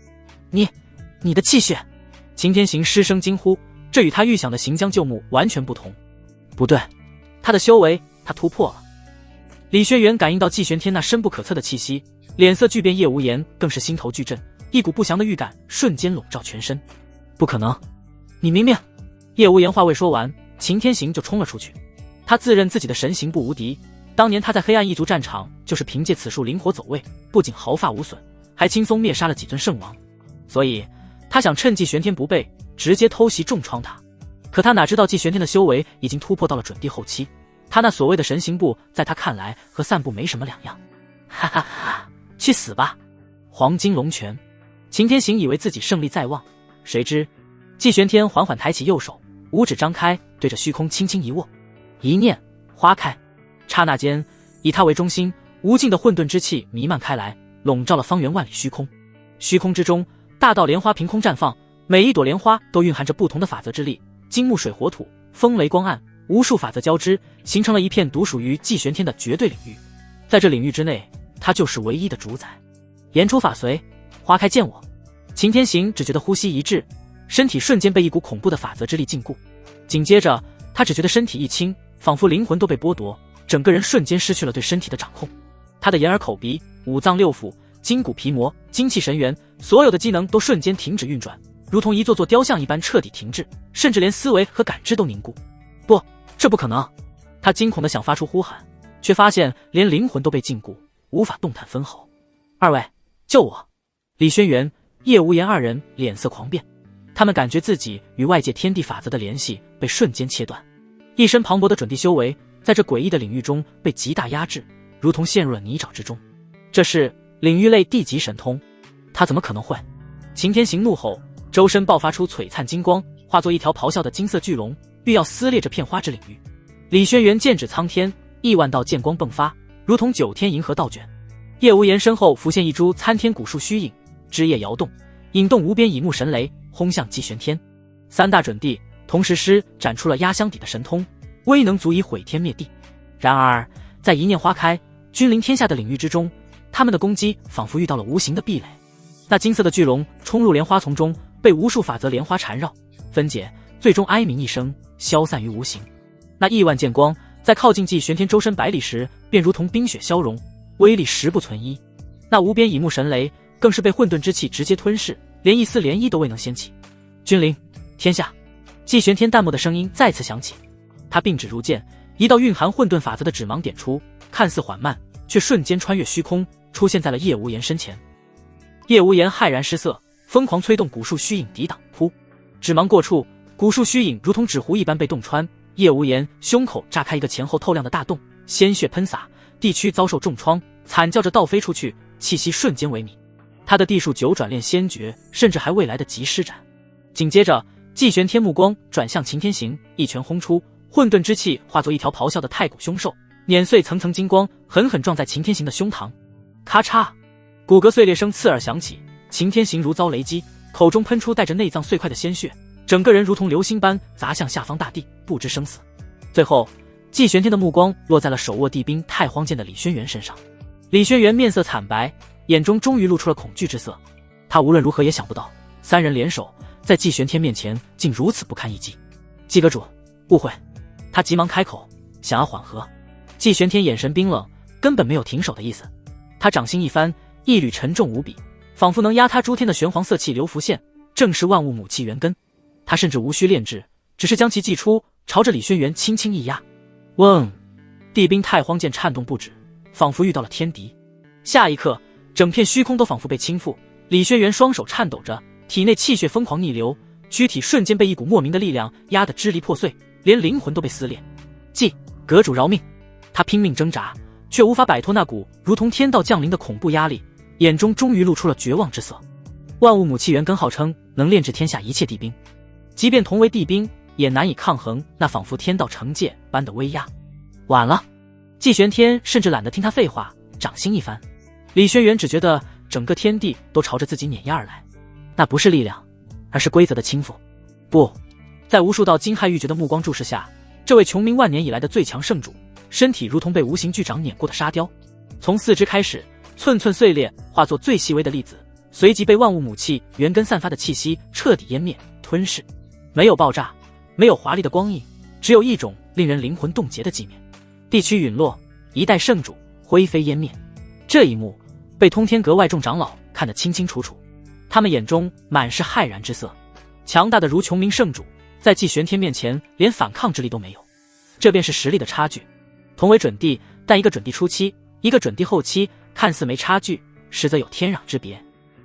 你的气血！擎天行失声惊呼，这与他预想的行将就木完全不同。不对，他的修为他突破了。李轩辕感应到祭玄天那深不可测的气息，脸色巨变，叶无言更是心头巨震，一股不祥的预感瞬间笼罩全身。不可能，你明明……叶无言话未说完，擎天行就冲了出去。他自认自己的神行不无敌，当年他在黑暗一族战场就是凭借此术灵活走位，不仅毫发无损，还轻松灭杀了几尊圣王，所以他想趁祭玄天不备，直接偷袭重创他。可他哪知道祭玄天的修为已经突破到了准地后期，他那所谓的神行步在他看来和散步没什么两样。哈哈哈，去死吧！黄金龙拳！擎天行以为自己胜利在望，谁知祭玄天缓缓抬起右手，五指张开，对着虚空轻轻一握，一念花开。刹那间，以他为中心，无尽的混沌之气弥漫开来，笼罩了方圆万里虚空。虚空之中，大道莲花凭空绽放，每一朵莲花都蕴含着不同的法则之力，金木水火土，风雷光暗，无数法则交织，形成了一片独属于祭玄天的绝对领域。在这领域之内，他就是唯一的主宰。言出法随，花开见我！擎天行只觉得呼吸一滞，身体瞬间被一股恐怖的法则之力禁锢。紧接着，他只觉得身体一轻，仿佛灵魂都被剥夺，整个人瞬间失去了对身体的掌控。他的眼耳口鼻、五脏六腑、筋骨皮膜、精气神元，所有的机能都瞬间停止运转，如同一座座雕像一般彻底停滞，甚至连思维和感知都凝固。不，这不可能！他惊恐地想发出呼喊，却发现连灵魂都被禁锢，无法动弹分毫。二位，救我！李轩辕、叶无言二人脸色狂变，他们感觉自己与外界天地法则的联系被瞬间切断，一身磅礴的准地修为在这诡异的领域中被极大压制，如同陷入了泥沼之中。这是领域类地级神通，他怎么可能会？擎天行怒吼，周身爆发出璀璨金光，化作一条咆哮的金色巨龙，欲要撕裂这片花之领域。李轩辕剑指苍天，亿万道剑光迸发，如同9天银河倒卷。叶无言身后浮现一株参天古树虚影，枝叶摇动，引动无边以目神雷，轰向祭玄天。三大准地同时施展出了压箱底的神通，威能足以毁天灭地。然而在一念花开、君临天下的领域之中，他们的攻击仿佛遇到了无形的壁垒。那金色的巨龙冲入莲花丛中，被无数法则莲花缠绕分解，最终哀鸣一声，消散于无形。那亿万剑光在靠近祭玄天周身百里时，便如同冰雪消融，威力实不存一。那无边以目神雷更是被混沌之气直接吞噬，连一丝涟漪都未能掀起。君临天下！祭玄天淡漠的声音再次响起，他并指如剑，一道蕴含混沌法则的指芒点出，看似缓慢，却瞬间穿越虚空，出现在了叶无言身前。叶无言骇然失色，疯狂催动古树虚影抵挡。噗！指芒过处，古树虚影如同纸糊一般被洞穿，叶无言胸口炸开一个前后透亮的大洞，鲜血喷洒，地区遭受重创，惨叫着倒飞出去，气息瞬间萎靡。他的地术9转炼仙诀甚至还未来得及施展。紧接着，祭玄天目光转向擎天行，一拳轰出，混沌之气化作一条咆哮的太古凶兽，碾碎层层金光，狠狠撞在擎天行的胸膛。咔嚓，骨骼碎裂声刺耳响起，擎天行如遭雷击，口中喷出带着内脏碎块的鲜血，整个人如同流星般砸向下方大地，不知生死。最后，季玄天的目光落在了手握地兵太荒剑的李轩辕身上。李轩辕面色惨白，眼中终于露出了恐惧之色。他无论如何也想不到，三人联手在季玄天面前竟如此不堪一击。季阁主，误会。他急忙开口，想要缓和。季玄天眼神冰冷，根本没有停手的意思。他掌心一翻，一缕沉重无比，仿佛能压塌诸天的玄黄色气流浮现，正是万物母气元根。他甚至无需炼制，只是将其祭出，朝着李轩辕轻轻一压。嗡！地兵太荒剑颤动不止，仿佛遇到了天敌。下一刻，整片虚空都仿佛被倾覆。李轩辕双手颤抖着，体内气血疯狂逆流，躯体瞬间被一股莫名的力量压得支离破碎，连灵魂都被撕裂。季阁主饶命！他拼命挣扎，却无法摆脱那股如同天道降临的恐怖压力，眼中终于露出了绝望之色。万物母气元根号称能炼制天下一切地兵，即便同为地兵，也难以抗衡那仿佛天道惩戒般的威压。晚了，季玄天甚至懒得听他废话，掌心一翻。李轩辕只觉得整个天地都朝着自己碾压而来，那不是力量，而是规则的倾覆。不，在无数道惊骇欲绝的目光注视下，这位穷明万年以来的最强圣主，身体如同被无形巨掌碾过的沙雕，从四肢开始，寸寸碎裂，化作最细微的粒子，随即被万物母气元根散发的气息彻底湮灭吞噬。没有爆炸，没有华丽的光影，只有一种令人灵魂冻结的寂灭。地区陨落，一代圣主灰飞烟灭。这一幕被通天阁外众长老看得清清楚楚，他们眼中满是骇然之色。强大的如穷明圣主，在季玄天面前连反抗之力都没有，这便是实力的差距。同为准帝，但一个准帝初期，一个准帝后期，看似没差距，实则有天壤之别。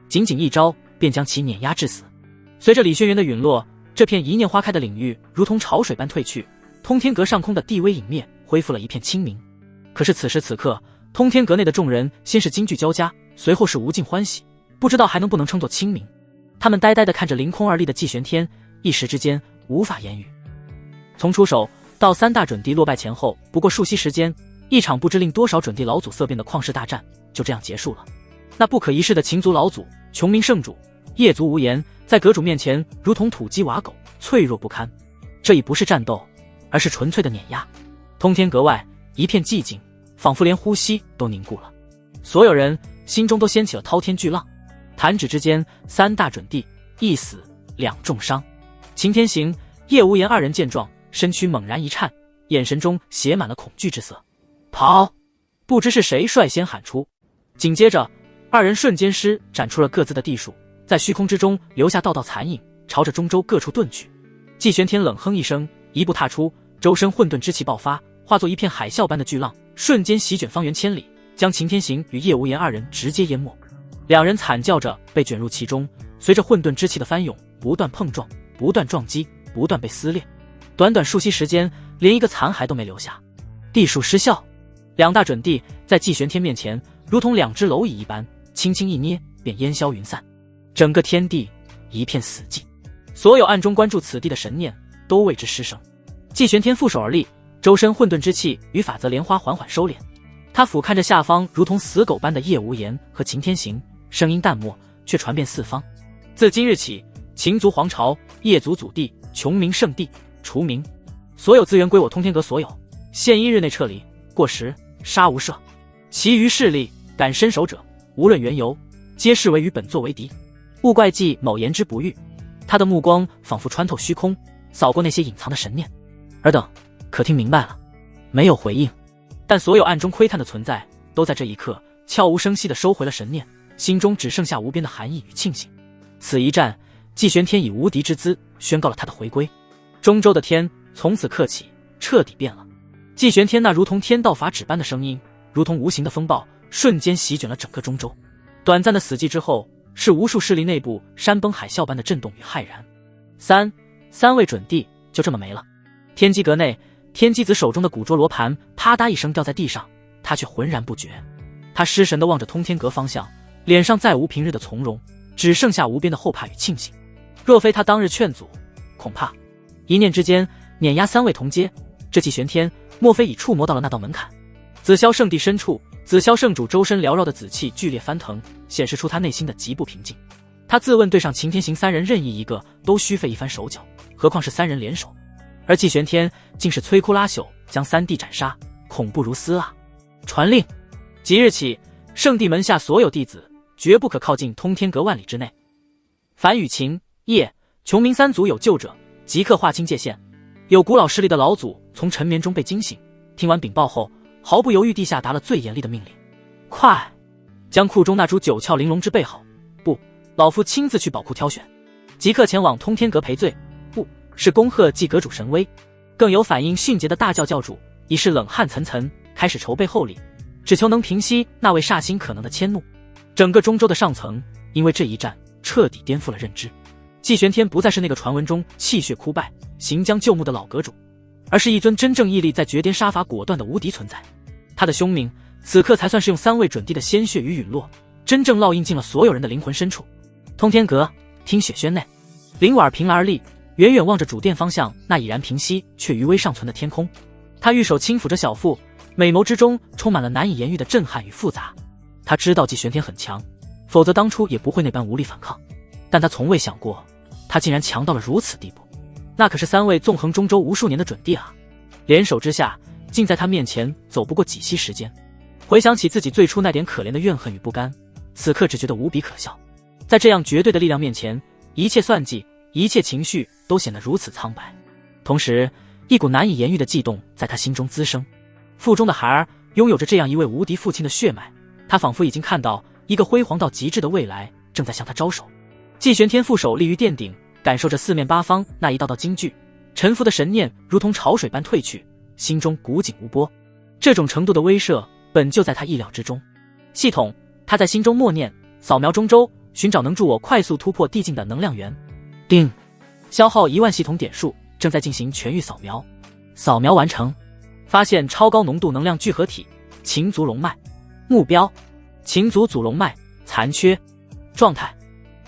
仅仅一招便将其碾压致死。随着李轩辕的陨落，这片一念花开的领域如同潮水般退去，通天阁上空的地威隐灭，恢复了一片清明。可是此时此刻，通天阁内的众人先是惊惧交加，随后是无尽欢喜，不知道还能不能称作清明。他们呆呆地看着凌空而立的季玄天，一时之间无法言语。从出手到三大准帝落败前后不过数息时间，一场不知令多少准帝老祖色变的旷世大战就这样结束了。那不可一世的秦族老祖、穷明圣主、夜族无言，在阁主面前如同土鸡瓦狗，脆弱不堪。这已不是战斗，而是纯粹的碾压。通天阁外一片寂静，仿佛连呼吸都凝固了。所有人心中都掀起了滔天巨浪。弹指之间，三大准帝一死两重伤。擎天行、叶无言二人见状，身躯猛然一颤，眼神中写满了恐惧之色。跑！不知是谁率先喊出。紧接着，二人瞬间施展出了各自的地术，在虚空之中留下道道残影，朝着中州各处遁去。季玄天冷哼一声，一步踏出，周身混沌之气爆发，化作一片海啸般的巨浪，瞬间席卷方圆千里，将擎天行与叶无言二人直接淹没。两人惨叫着被卷入其中，随着混沌之气的翻涌，不断碰撞，不断撞击，不断被撕裂。短短数息时间，连一个残骸都没留下。地术失效，两大准帝在季玄天面前如同两只蝼蚁一般，轻轻一捏便烟消云散，整个天地一片死寂。所有暗中关注此地的神念都为之失声。季玄天负手而立，周身混沌之气与法则莲花缓缓收敛。他俯瞰着下方如同死狗般的叶无言和擎天行，声音淡漠，却传遍四方。自今日起，秦族皇朝、叶族祖地、穷明圣地除名，所有资源归我通天阁所有，限1日内撤离，过时杀无赦。其余势力敢伸手者，无论缘由，皆视为与本座为敌。勿怪季某言之不预。他的目光仿佛穿透虚空，扫过那些隐藏的神念。尔等可听明白了？没有回应，但所有暗中窥探的存在都在这一刻悄无声息地收回了神念，心中只剩下无边的寒意与庆幸。此一战，季玄天以无敌之姿宣告了他的回归。中州的天从此刻起彻底变了。季玄天那如同天道法旨般的声音，如同无形的风暴，瞬间席卷了整个中州。短暂的死寂之后，是无数势力内部山崩海啸般的震动与骇然。三位准帝就这么没了。天机阁内，天机子手中的古桌罗盘啪嗒一声掉在地上，他却浑然不觉。他失神地望着通天阁方向，脸上再无平日的从容，只剩下无边的后怕与庆幸。若非他当日劝阻，恐怕一念之间碾压三位同阶，这季玄天莫非已触摸到了那道门槛？紫霄圣地深处，紫霄圣主周身缭绕的紫气剧烈翻腾，显示出他内心的极不平静。他自问对上擎天行三人任意一个都需费一番手脚，何况是三人联手？而季玄天竟是摧枯拉朽，将三弟斩杀，恐怖如斯啊！传令，即日起，圣地门下所有弟子绝不可靠近通天阁万里之内。凡与秦、叶、琼明三族有救者，即刻划清界限。有古老势力的老祖从沉眠中被惊醒，听完禀报后，毫不犹豫地下达了最严厉的命令：快，将库中那株九窍玲珑枝备好。不，老夫亲自去宝库挑选。即刻前往通天阁赔罪。不是恭贺祭阁主神威。更有反应迅捷的大教教主已是冷汗涔涔，开始筹备厚礼，只求能平息那位煞星可能的迁怒。整个中州的上层因为这一战彻底颠覆了认知，季玄天不再是那个传闻中气血枯败、行将就木的老阁主，而是一尊真正屹立在绝巅杀伐果断的无敌存在。他的凶名此刻才算是用三位准帝的鲜血与陨落，真正烙印进了所有人的灵魂深处。通天阁听雪轩内，林婉凭栏而立，远远望着主殿方向那已然平息却余威尚存的天空。他玉手轻抚着小腹，美眸之中充满了难以言喻的震撼与复杂。他知道季玄天很强，否则当初也不会那般无力反抗，但他从未想过他竟然强到了如此地步。那可是三位纵横中州无数年的准帝啊，联手之下竟在他面前走不过几息时间。回想起自己最初那点可怜的怨恨与不甘，此刻只觉得无比可笑。在这样绝对的力量面前，一切算计，一切情绪都显得如此苍白。同时一股难以言喻的悸动在他心中滋生。腹中的孩儿拥有着这样一位无敌父亲的血脉，他仿佛已经看到一个辉煌到极致的未来正在向他招手。季玄天负手立于殿顶，感受着四面八方那一道道金句，沉浮的神念如同潮水般退去，心中古井无波。这种程度的威慑本就在他意料之中。系统，他在心中默念，扫描中州，寻找能助我快速突破地境的能量源。定，消耗10000系统点数，正在进行全域扫描。扫描完成，发现超高浓度能量聚合体秦族龙脉。目标：秦族祖龙脉残缺。状态：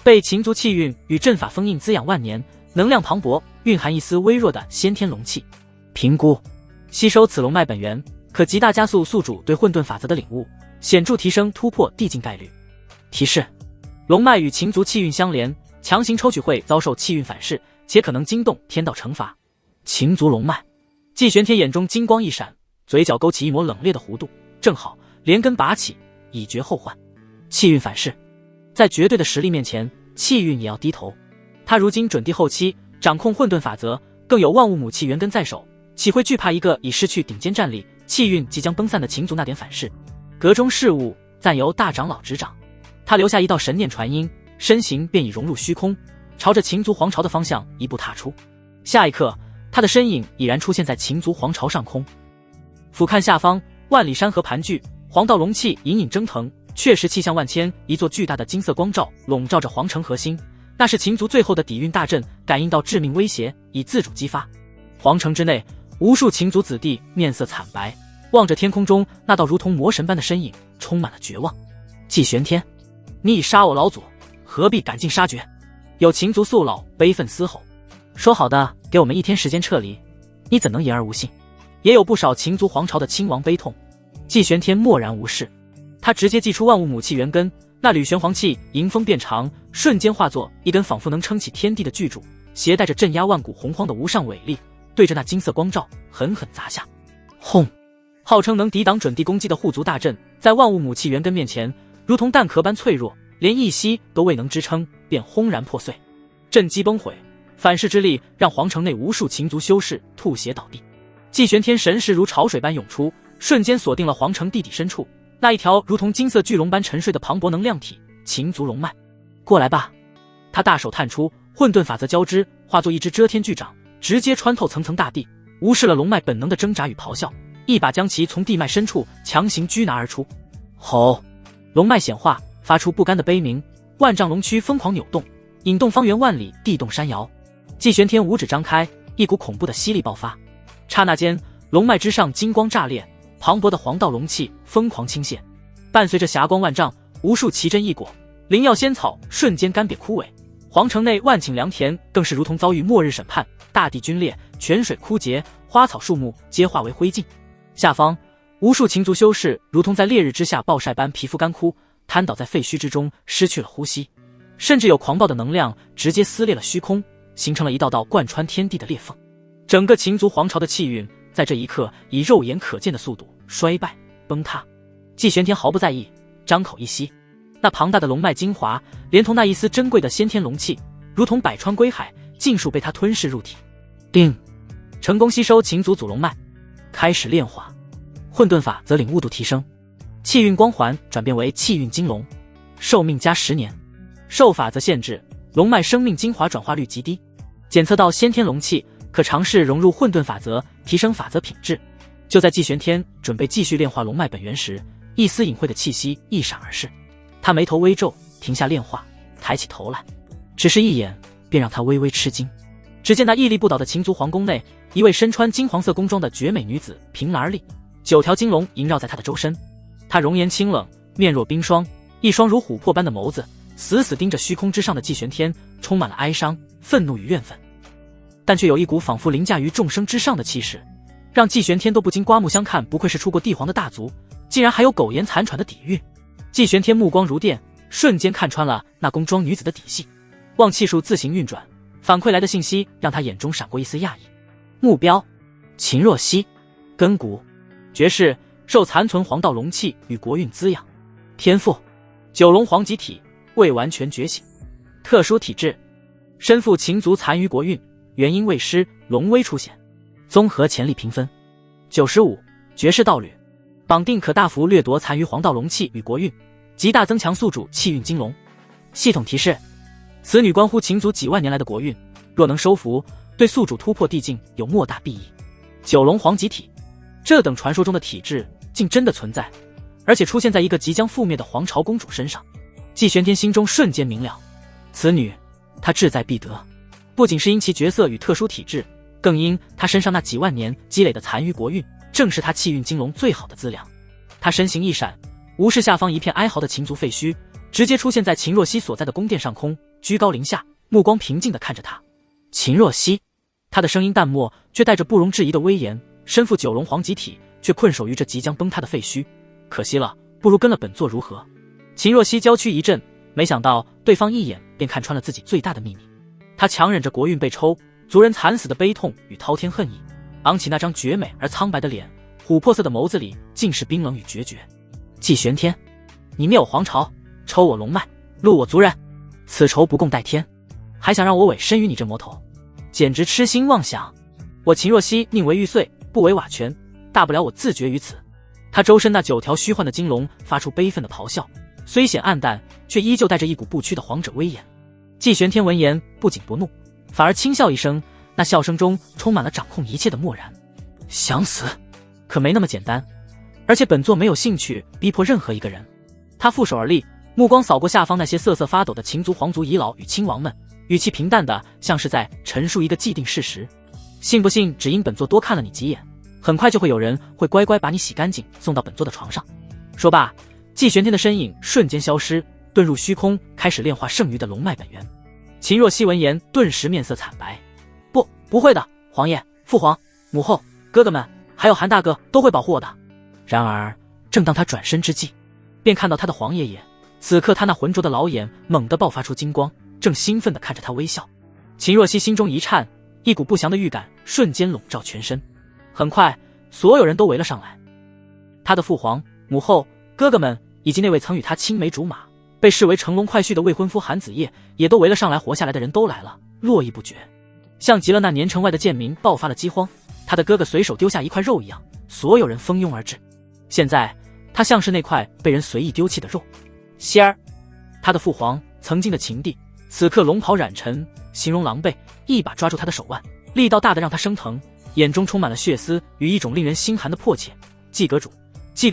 被秦族气运与阵法封印滋养万年，能量磅礴，蕴含一丝微弱的先天龙气。评估：吸收此龙脉本源，可极大加速宿主对混沌法则的领悟，显著提升突破地境概率。提示：龙脉与秦族气运相连，强行抽取会遭受气运反噬，且可能惊动天道惩罚。秦族龙脉。季玄天眼中金光一闪，嘴角勾起一抹冷冽的弧度，正好连根拔起，以绝后患。气运反噬，在绝对的实力面前，气运也要低头。他如今准帝后期，掌控混沌法则，更有万物母气元根在手，岂会惧怕一个已失去顶尖战力、气运即将崩散的秦族那点反噬？阁中事务暂由大长老执掌。他留下一道神念传音，身形便已融入虚空，朝着秦族皇朝的方向一步踏出。下一刻，他的身影已然出现在秦族皇朝上空。俯瞰下方，万里山河盘踞，黄道龙气隐隐蒸腾，确实气象万千。一座巨大的金色光罩笼罩着皇城核心，那是秦族最后的底蕴大阵，感应到致命威胁，已自主激发。皇城之内，无数秦族子弟面色惨白，望着天空中那道如同魔神般的身影，充满了绝望。季玄天，你已杀我老祖，何必赶尽杀绝？有秦族宿老悲愤嘶吼，说好的给我们1天时间撤离，你怎能言而无信？也有不少秦族皇朝的亲王悲痛。季玄天默然无视，他直接祭出万物母气元根，那缕玄黄气迎风变长，瞬间化作一根仿佛能撑起天地的巨柱，携带着镇压万古洪荒的无上伟力，对着那金色光罩狠狠砸下。轰！号称能抵挡准帝攻击的护族大阵，在万物母气元根面前如同蛋壳般脆弱，连一息都未能支撑，便轰然破碎。阵基崩毁，反噬之力让皇城内无数秦族修士吐血倒地。季玄天神识如潮水般涌出，瞬间锁定了皇城地底深处那一条如同金色巨龙般沉睡的磅礴能量体——秦族龙脉。过来吧！他大手探出，混沌法则交织，化作一只遮天巨掌，直接穿透层层大地，无视了龙脉本能的挣扎与咆哮，一把将其从地脉深处强行拘拿而出。吼！龙脉显化，发出不甘的悲鸣，万丈龙躯疯狂扭动，引动方圆万里，地动山摇。季玄天五指张开，一股恐怖的吸力爆发，刹那间，龙脉之上金光炸裂，磅礴的黄道龙气疯狂倾泻，伴随着霞光万丈，无数奇珍异果、灵药仙草瞬间干瘪枯萎。皇城内万顷良田更是如同遭遇末日审判，大地龟裂，泉水枯竭，花草树木皆化为灰烬。下方无数秦族修士如同在烈日之下暴晒般皮肤干枯，瘫倒在废墟之中，失去了呼吸。甚至有狂暴的能量直接撕裂了虚空，形成了一道道贯穿天地的裂缝。整个秦族皇朝的气运在这一刻以肉眼可见的速度衰败崩塌。季玄天毫不在意，张口一吸，那庞大的龙脉精华连同那一丝珍贵的先天龙气，如同百川归海，尽数被他吞噬入体。定，成功吸收秦族祖龙脉，开始炼化。混沌法则领悟度提升，气运光环转变为气运金龙，寿命加10年。受法则限制，龙脉生命精华转化率极低，检测到先天龙气，可尝试融入混沌法则，提升法则品质。就在季玄天准备继续炼化龙脉本源时，一丝隐晦的气息一闪而逝。他眉头微皱，停下炼化，抬起头来，只是一眼便让他微微吃惊。只见那屹立不倒的秦族皇宫内，一位身穿金黄色宫装的绝美女子凭栏而立，9条金龙萦绕在她的周身。她容颜清冷，面若冰霜，一双如琥珀般的眸子死死盯着虚空之上的季玄天，充满了哀伤、愤怒与怨愤，但却有一股仿佛凌驾于众生之上的气势，让季玄天都不禁刮目相看。不愧是出过帝皇的大族，竟然还有苟延残喘的底蕴。季玄天目光如电，瞬间看穿了那宫装女子的底细。望气数自行运转，反馈来的信息让他眼中闪过一丝讶异。目标：秦若曦，根骨绝世，受残存黄道龙气与国运滋养。天赋：九龙黄极体，未完全觉醒。特殊体质：身负秦族残余国运，元婴未失，龙威初显。综合潜力评分95，绝世道侣，绑定可大幅掠夺残余黄道龙气与国运，极大增强宿主气运金龙。系统提示：此女关乎秦族几万年来的国运，若能收服，对宿主突破地境有莫大裨益。九龙黄极体，这等传说中的体质竟真的存在，而且出现在一个即将覆灭的皇朝公主身上。季玄天心中瞬间明了，此女她志在必得，不仅是因其角色与特殊体质，更因她身上那几万年积累的残余国运，正是她气运金龙最好的资粮。她身形一闪，无视下方一片哀嚎的秦族废墟，直接出现在秦若曦所在的宫殿上空，居高临下，目光平静地看着她。秦若曦，她的声音淡漠，却带着不容置疑的威严。身负九龙黄极体，却困守于这即将崩塌的废墟，可惜了，不如跟了本座如何？秦若曦娇躯一震，没想到对方一眼便看穿了自己最大的秘密。她强忍着国运被抽、族人惨死的悲痛与滔天恨意，昂起那张绝美而苍白的脸，琥珀色的眸子里尽是冰冷与决绝。季玄天，你灭我皇朝，抽我龙脉，戮我族人，此仇不共戴天，还想让我委身于你这魔头，简直痴心妄想！我秦若曦宁为玉碎，不为瓦全，大不了我自绝于此。他周身那9条虚幻的金龙发出悲愤的咆哮，虽显暗淡，却依旧带着一股不屈的皇者威严。季玄天闻言不仅不怒，反而轻笑一声，那笑声中充满了掌控一切的漠然。想死？可没那么简单，而且本座没有兴趣逼迫任何一个人。他负手而立，目光扫过下方那些瑟瑟发抖的秦族皇族遗老与亲王们，语气平淡的像是在陈述一个既定事实。信不信只因本座多看了你几眼，很快就会有人会乖乖把你洗干净，送到本座的床上。说罢，季玄天的身影瞬间消失，遁入虚空，开始炼化剩余的龙脉本源。秦若曦闻言顿时面色惨白，不会的，皇爷、父皇、母后、哥哥们还有韩大哥都会保护我的。然而正当他转身之际，便看到他的皇爷爷，此刻他那浑浊的老眼猛地爆发出金光，正兴奋地看着他微笑。秦若曦心中一颤，一股不祥的预感瞬间笼罩全身。很快所有人都围了上来，他的父皇、母后、哥哥们以及那位曾与他青梅竹马、被视为乘龙快婿的未婚夫韩子夜也都围了上来。活下来的人都来了，络绎不绝，像极了那年城外的贱民爆发了饥荒，他的哥哥随手丢下一块肉一样，所有人蜂拥而至。现在他像是那块被人随意丢弃的肉。希儿，他的父皇曾经的情敌，此刻龙袍染尘，形容狼狈，一把抓住他的手腕，力道大的让他生疼，眼中充满了血丝与一种令人心寒的迫切。季阁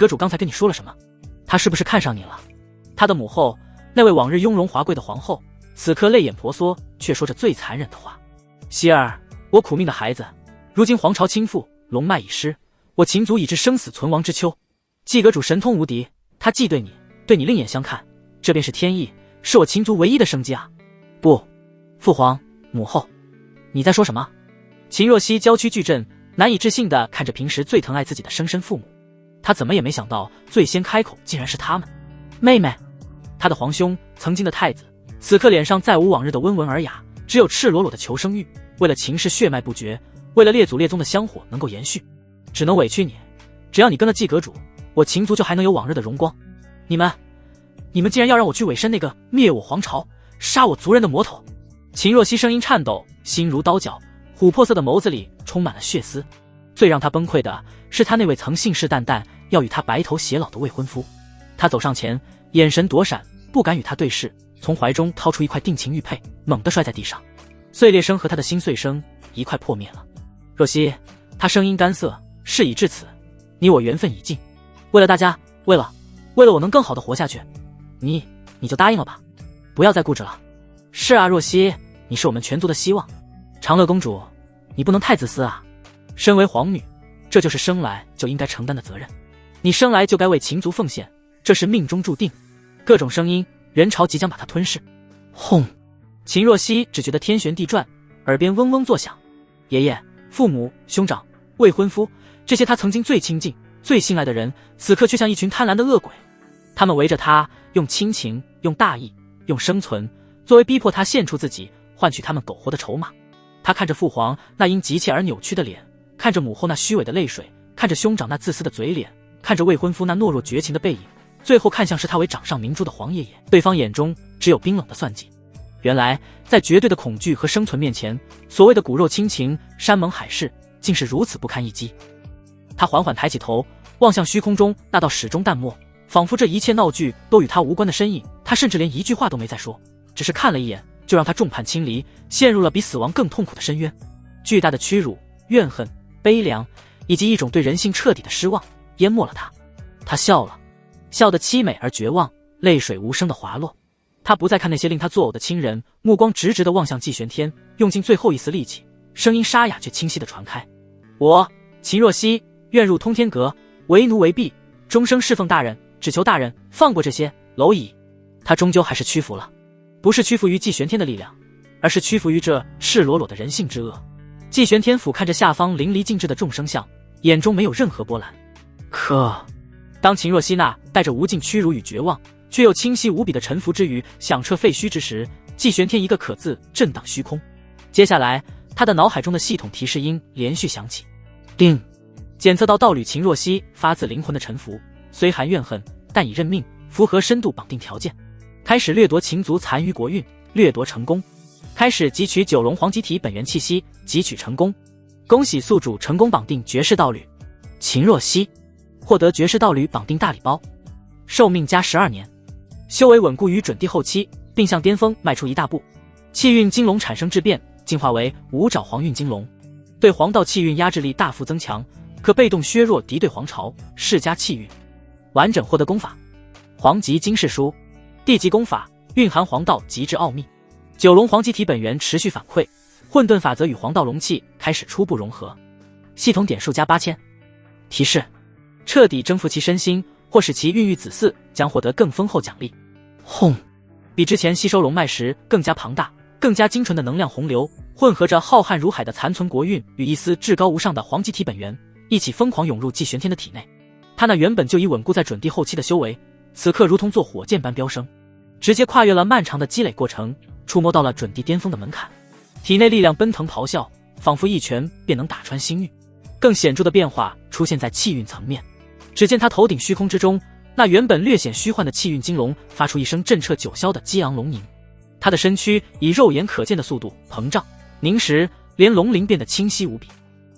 主刚才跟你说了什么？他是不是看上你了？他的母后，那位往日雍容华贵的皇后，此刻泪眼婆娑，却说着最残忍的话。希儿，我苦命的孩子，如今皇朝倾覆，龙脉已失，我秦族已至生死存亡之秋。季阁主神通无敌，他既对你另眼相看，这便是天意，是我秦族唯一的生机啊！不，父皇、母后，你在说什么？秦若曦娇躯巨震，难以置信地看着平时最疼爱自己的生身父母。他怎么也没想到，最先开口竟然是他们。妹妹，他的皇兄，曾经的太子，此刻脸上再无往日的温文尔雅，只有赤裸裸的求生欲。为了秦氏血脉不绝，为了列祖列宗的香火能够延续，只能委屈你。只要你跟了季阁主，我秦族就还能有往日的荣光。你们竟然要让我去委身那个灭我皇朝、杀我族人的魔头！秦若曦声音颤抖，心如刀绞，琥珀色的眸子里充满了血丝。最让他崩溃的是他那位曾信誓旦旦要与他白头偕老的未婚夫。他走上前，眼神躲闪，不敢与他对视，从怀中掏出一块定情玉佩，猛地摔在地上。碎裂声和他的心碎声一块破灭了。若曦，他声音干涩，事已至此，你我缘分已尽，为了大家，为了我能更好的活下去，你就答应了吧，不要再固执了。是啊，若曦，你是我们全族的希望。长乐公主，你不能太自私啊。身为皇女，这就是生来就应该承担的责任。你生来就该为秦族奉献，这是命中注定。各种声音，人潮即将把它吞噬。轰！秦若曦只觉得天旋地转，耳边嗡嗡作响。爷爷、父母、兄长、未婚夫，这些他曾经最亲近、最信赖的人，此刻却像一群贪婪的恶鬼。他们围着他，用亲情、用大义、用生存，作为逼迫他献出自己，换取他们苟活的筹码。他看着父皇那因急切而扭曲的脸，看着母后那虚伪的泪水，看着兄长那自私的嘴脸，看着未婚夫那懦弱绝情的背影，最后看向是他为掌上明珠的皇爷爷。对方眼中只有冰冷的算计。原来在绝对的恐惧和生存面前，所谓的骨肉亲情、山盟海誓，竟是如此不堪一击。他缓缓抬起头，望向虚空中那道始终淡漠，仿佛这一切闹剧都与他无关的身影。他甚至连一句话都没再说，只是看了一眼，就让他众叛亲离，陷入了比死亡更痛苦的深渊。巨大的屈辱、怨恨、悲凉，以及一种对人性彻底的失望，淹没了他。他笑了，笑得凄美而绝望，泪水无声地滑落。他不再看那些令他作呕的亲人，目光直直地望向季玄天，用尽最后一丝力气，声音沙哑却清晰地传开：我秦若曦愿入通天阁，为奴为婢，终生侍奉大人，只求大人放过这些蝼蚁。他终究还是屈服了，不是屈服于季玄天的力量，而是屈服于这赤裸裸的人性之恶。季玄天俯瞰着下方淋漓尽致的众生相，眼中没有任何波澜。可当秦若曦那带着无尽屈辱与绝望，却又清晰无比的臣服之语响彻废墟之时，季玄天一个可字震荡虚空。接下来他的脑海中的系统提示音连续响起，叮，检测到道侣秦若曦发自灵魂的臣服，虽含怨恨，但已认命，符合深度绑定条件。开始掠夺秦族残余国运，掠夺成功。开始汲取九龙黄极体本源气息，汲取成功。恭喜宿主成功绑定绝世道侣秦若曦，获得绝世道侣绑定大礼包，寿命加12年，修为稳固于准帝后期，并向巅峰迈出一大步。气运金龙产生质变，进化为五爪黄运金龙，对黄道气运压制力大幅增强，可被动削弱敌对皇朝，释加气运。完整获得功法黄极经世书，地级功法蕴含黄道极致奥秘。九龙黄极体本源持续反馈，混沌法则与黄道龙气开始初步融合。系统点数加8000。提示：彻底征服其身心，或使其孕育子嗣，将获得更丰厚奖励。轰！比之前吸收龙脉时更加庞大、更加精纯的能量洪流，混合着浩瀚如海的残存国运与一丝至高无上的黄极体本源，一起疯狂涌入季玄天的体内。他那原本就已稳固在准帝后期的修为，此刻如同坐火箭般飙升，直接跨越了漫长的积累过程，触摸到了准帝巅峰的门槛。体内力量奔腾咆哮，仿佛一拳便能打穿心域。更显著的变化出现在气运层面，只见他头顶虚空之中，那原本略显虚幻的气运金龙发出一声震彻九霄的激昂龙吟。他的身躯以肉眼可见的速度膨胀凝实，连龙鳞变得清晰无比。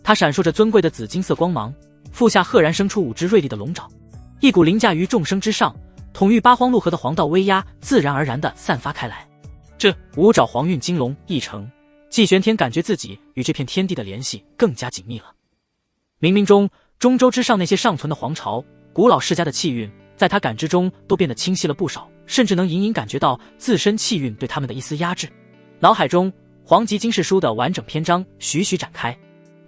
他闪烁着尊贵的紫金色光芒，腹下赫然生出5只锐利的龙爪，一股凌驾于众生之上，统御八荒陆河的黄道威压自然而然地散发开来。这五爪黄运金龙一成，季玄天感觉自己与这片天地的联系更加紧密了。冥冥中，中州之上那些尚存的皇朝、古老世家的气运，在他感知中都变得清晰了不少，甚至能隐隐感觉到自身气运对他们的一丝压制。脑海中，黄极经世书的完整篇章徐徐展开，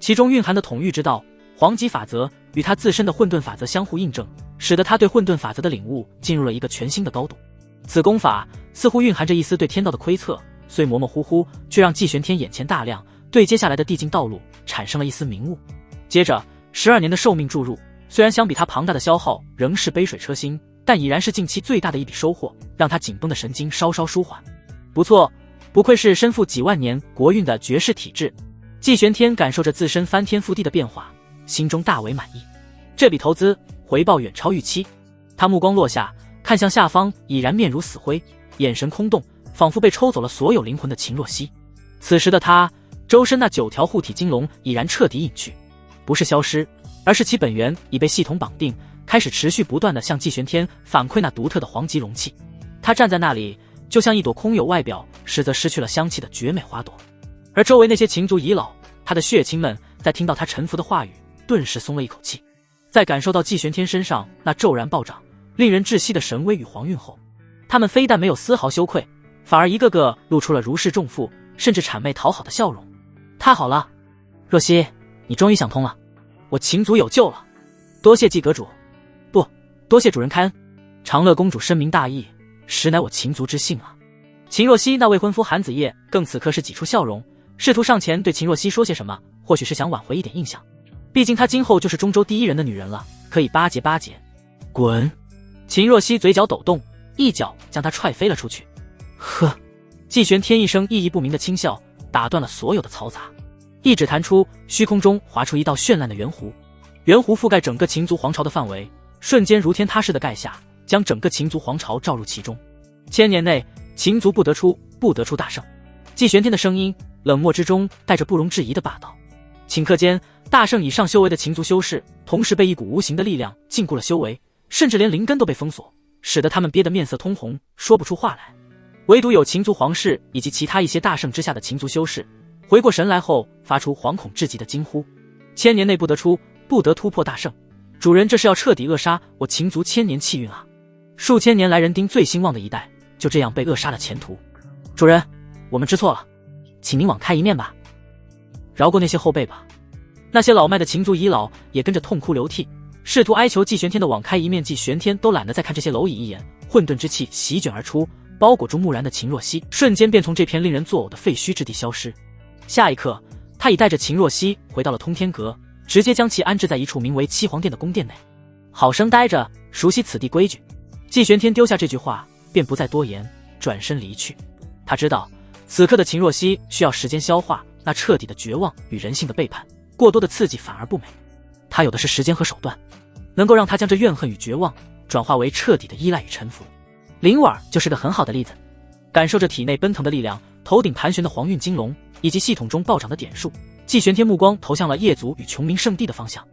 其中蕴含的统御之道、黄极法则与他自身的混沌法则相互印证，使得他对混沌法则的领悟进入了一个全新的高度。此功法似乎蕴含着一丝对天道的窥测，虽模模糊糊，却让季玄天眼前大亮，对接下来的递进道路产生了一丝明悟。接着12年的寿命注入，虽然相比他庞大的消耗仍是杯水车薪，但已然是近期最大的一笔收获，让他紧绷的神经稍稍舒缓。不错，不愧是身负几万年国运的绝世体质。季玄天感受着自身翻天覆地的变化，心中大为满意。这笔投资回报远超预期。他目光落下，看向下方已然面如死灰，眼神空洞，仿佛被抽走了所有灵魂的秦若曦。此时的他周身那9条护体金龙已然彻底隐去，不是消失，而是其本源已被系统绑定，开始持续不断地向季玄天反馈那独特的黄级龙气。他站在那里，就像一朵空有外表实则失去了香气的绝美花朵。而周围那些秦族遗老，他的血亲们，在听到他臣服的话语，顿时松了一口气。在感受到季玄天身上那骤然暴涨、令人窒息的神威与皇运后，他们非但没有丝毫羞愧，反而一个个露出了如释重负，甚至谄媚讨好的笑容。太好了，若曦，你终于想通了，我秦族有救了。多谢季阁主，不，多谢主人开恩。长乐公主深明大义，实乃我秦族之幸啊。秦若曦那未婚夫韩子夜更此刻是挤出笑容，试图上前对秦若曦说些什么，或许是想挽回一点印象。毕竟她今后就是中州第一人的女人了，可以巴结巴结。滚！秦若曦嘴角抖动，一脚将他踹飞了出去。呵！季玄天一声意义不明的轻笑，打断了所有的嘈杂。一指弹出，虚空中划出一道绚烂的圆弧，圆弧覆盖整个秦族皇朝的范围，瞬间如天塌似的盖下，将整个秦族皇朝罩入其中。1000年内，秦族不得出大圣。季玄天的声音冷漠之中带着不容置疑的霸道。顷刻间，大圣以上修为的秦族修士同时被一股无形的力量禁锢了修为，甚至连灵根都被封锁，使得他们憋得面色通红，说不出话来。唯独有秦族皇室以及其他一些大圣之下的秦族修士回过神来后，发出惶恐至极的惊呼：1000年内不得突破大圣，主人这是要彻底扼杀我秦族1000年气运啊！数千年来人丁最兴旺的一代，就这样被扼杀了前途。主人，我们知错了，请您网开一面吧，饶过那些后辈吧。那些老迈的秦族遗老也跟着痛哭流涕，试图哀求季玄天的网开一面。季玄天都懒得再看这些蝼蚁一眼，混沌之气席卷而出，包裹住木然的秦若曦，瞬间便从这片令人作呕的废墟之地消失。下一刻，他已带着秦若曦回到了通天阁，直接将其安置在一处名为七皇殿的宫殿内。好生待着，熟悉此地规矩。季玄天丢下这句话，便不再多言，转身离去。他知道，此刻的秦若曦需要时间消化那彻底的绝望与人性的背叛，过多的刺激反而不美。他有的是时间和手段，能够让他将这怨恨与绝望转化为彻底的依赖与臣服。灵婉就是个很好的例子。感受着体内奔腾的力量，头顶盘旋的黄运金龙，以及系统中暴涨的点数，季玄天目光投向了叶族与穷明圣地的方向。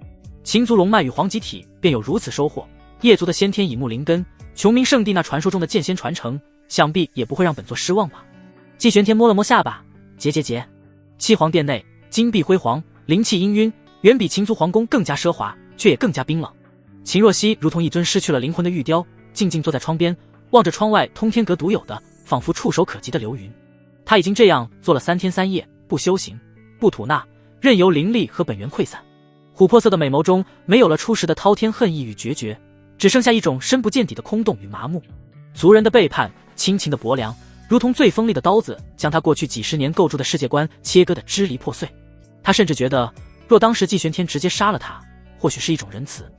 秦族龙脉与黄极体便有如此收获，叶族的先天以木灵根，穷明圣地那传说中的剑仙传承，想必也不会让本座失望吧。季玄天摸了摸下巴，结。七皇殿内金碧辉煌，灵气氤氲，远比秦族皇宫更加奢华，却也更加冰冷。秦若曦如同一尊失去了灵魂的玉雕，静静坐在窗边，望着窗外通天阁独有的仿佛触手可及的流云。他已经这样做了3天3夜，不修行，不吐纳，任由灵力和本源溃散。琥珀色的美眸中没有了初时的滔天恨意与决绝，只剩下一种深不见底的空洞与麻木。族人的背叛，亲情的薄凉，如同最锋利的刀子，将他过去几十年构筑的世界观切割得支离破碎。他甚至觉得，若当时季玄天直接杀了他，或许是一种仁慈。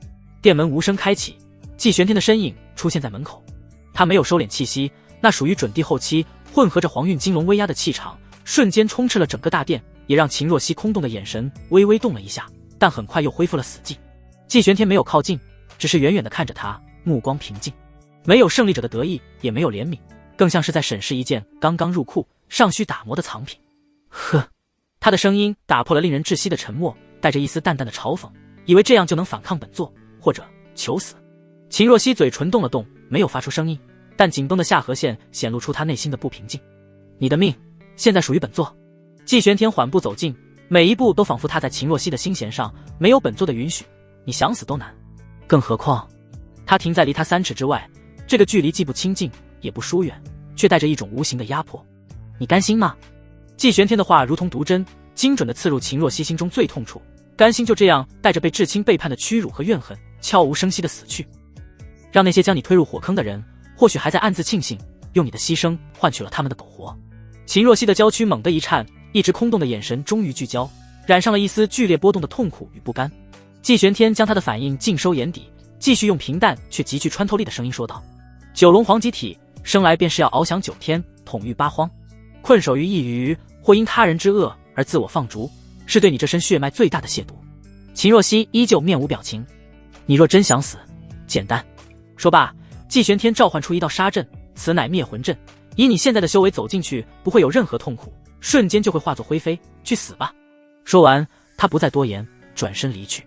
殿门无声开启，季玄天的身影出现在门口。他没有收敛气息，那属于准帝后期混合着黄运金龙威压的气场，瞬间充斥了整个大殿，也让秦若曦空洞的眼神微微动了一下，但很快又恢复了死寂。季玄天没有靠近，只是远远地看着他，目光平静，没有胜利者的得意，也没有怜悯，更像是在审视一件刚刚入库尚需打磨的藏品。呵，他的声音打破了令人窒息的沉默，带着一丝淡淡的嘲讽，以为这样就能反抗本座，或者求死。秦若曦嘴唇动了动，没有发出声音，但紧绷的下颌线显露出他内心的不平静。你的命现在属于本座。季玄天缓步走近，每一步都仿佛踏在秦若曦的心弦上，没有本座的允许，你想死都难。更何况他停在离他3尺之外，这个距离既不亲近也不疏远，却带着一种无形的压迫。你甘心吗？季玄天的话如同毒针，精准地刺入秦若曦心中最痛处。甘心就这样带着被至亲背叛的屈辱和怨恨，悄无声息地死去，让那些将你推入火坑的人或许还在暗自庆幸，用你的牺牲换取了他们的苟活。秦若曦的娇躯猛地一颤，一直空洞的眼神终于聚焦，染上了一丝剧烈波动的痛苦与不甘。季玄天将他的反应尽收眼底，继续用平淡却极具穿透力的声音说道：九龙黄极体生来便是要翱翔9天，统御八荒，困守于一隅，或因他人之恶而自我放逐，是对你这身血脉最大的亵渎。秦若曦依旧面无表情。你若真想死，简单。说罢，季玄天召唤出一道杀阵，此乃灭魂阵，以你现在的修为走进去，不会有任何痛苦，瞬间就会化作灰飞，去死吧。说完，他不再多言，转身离去，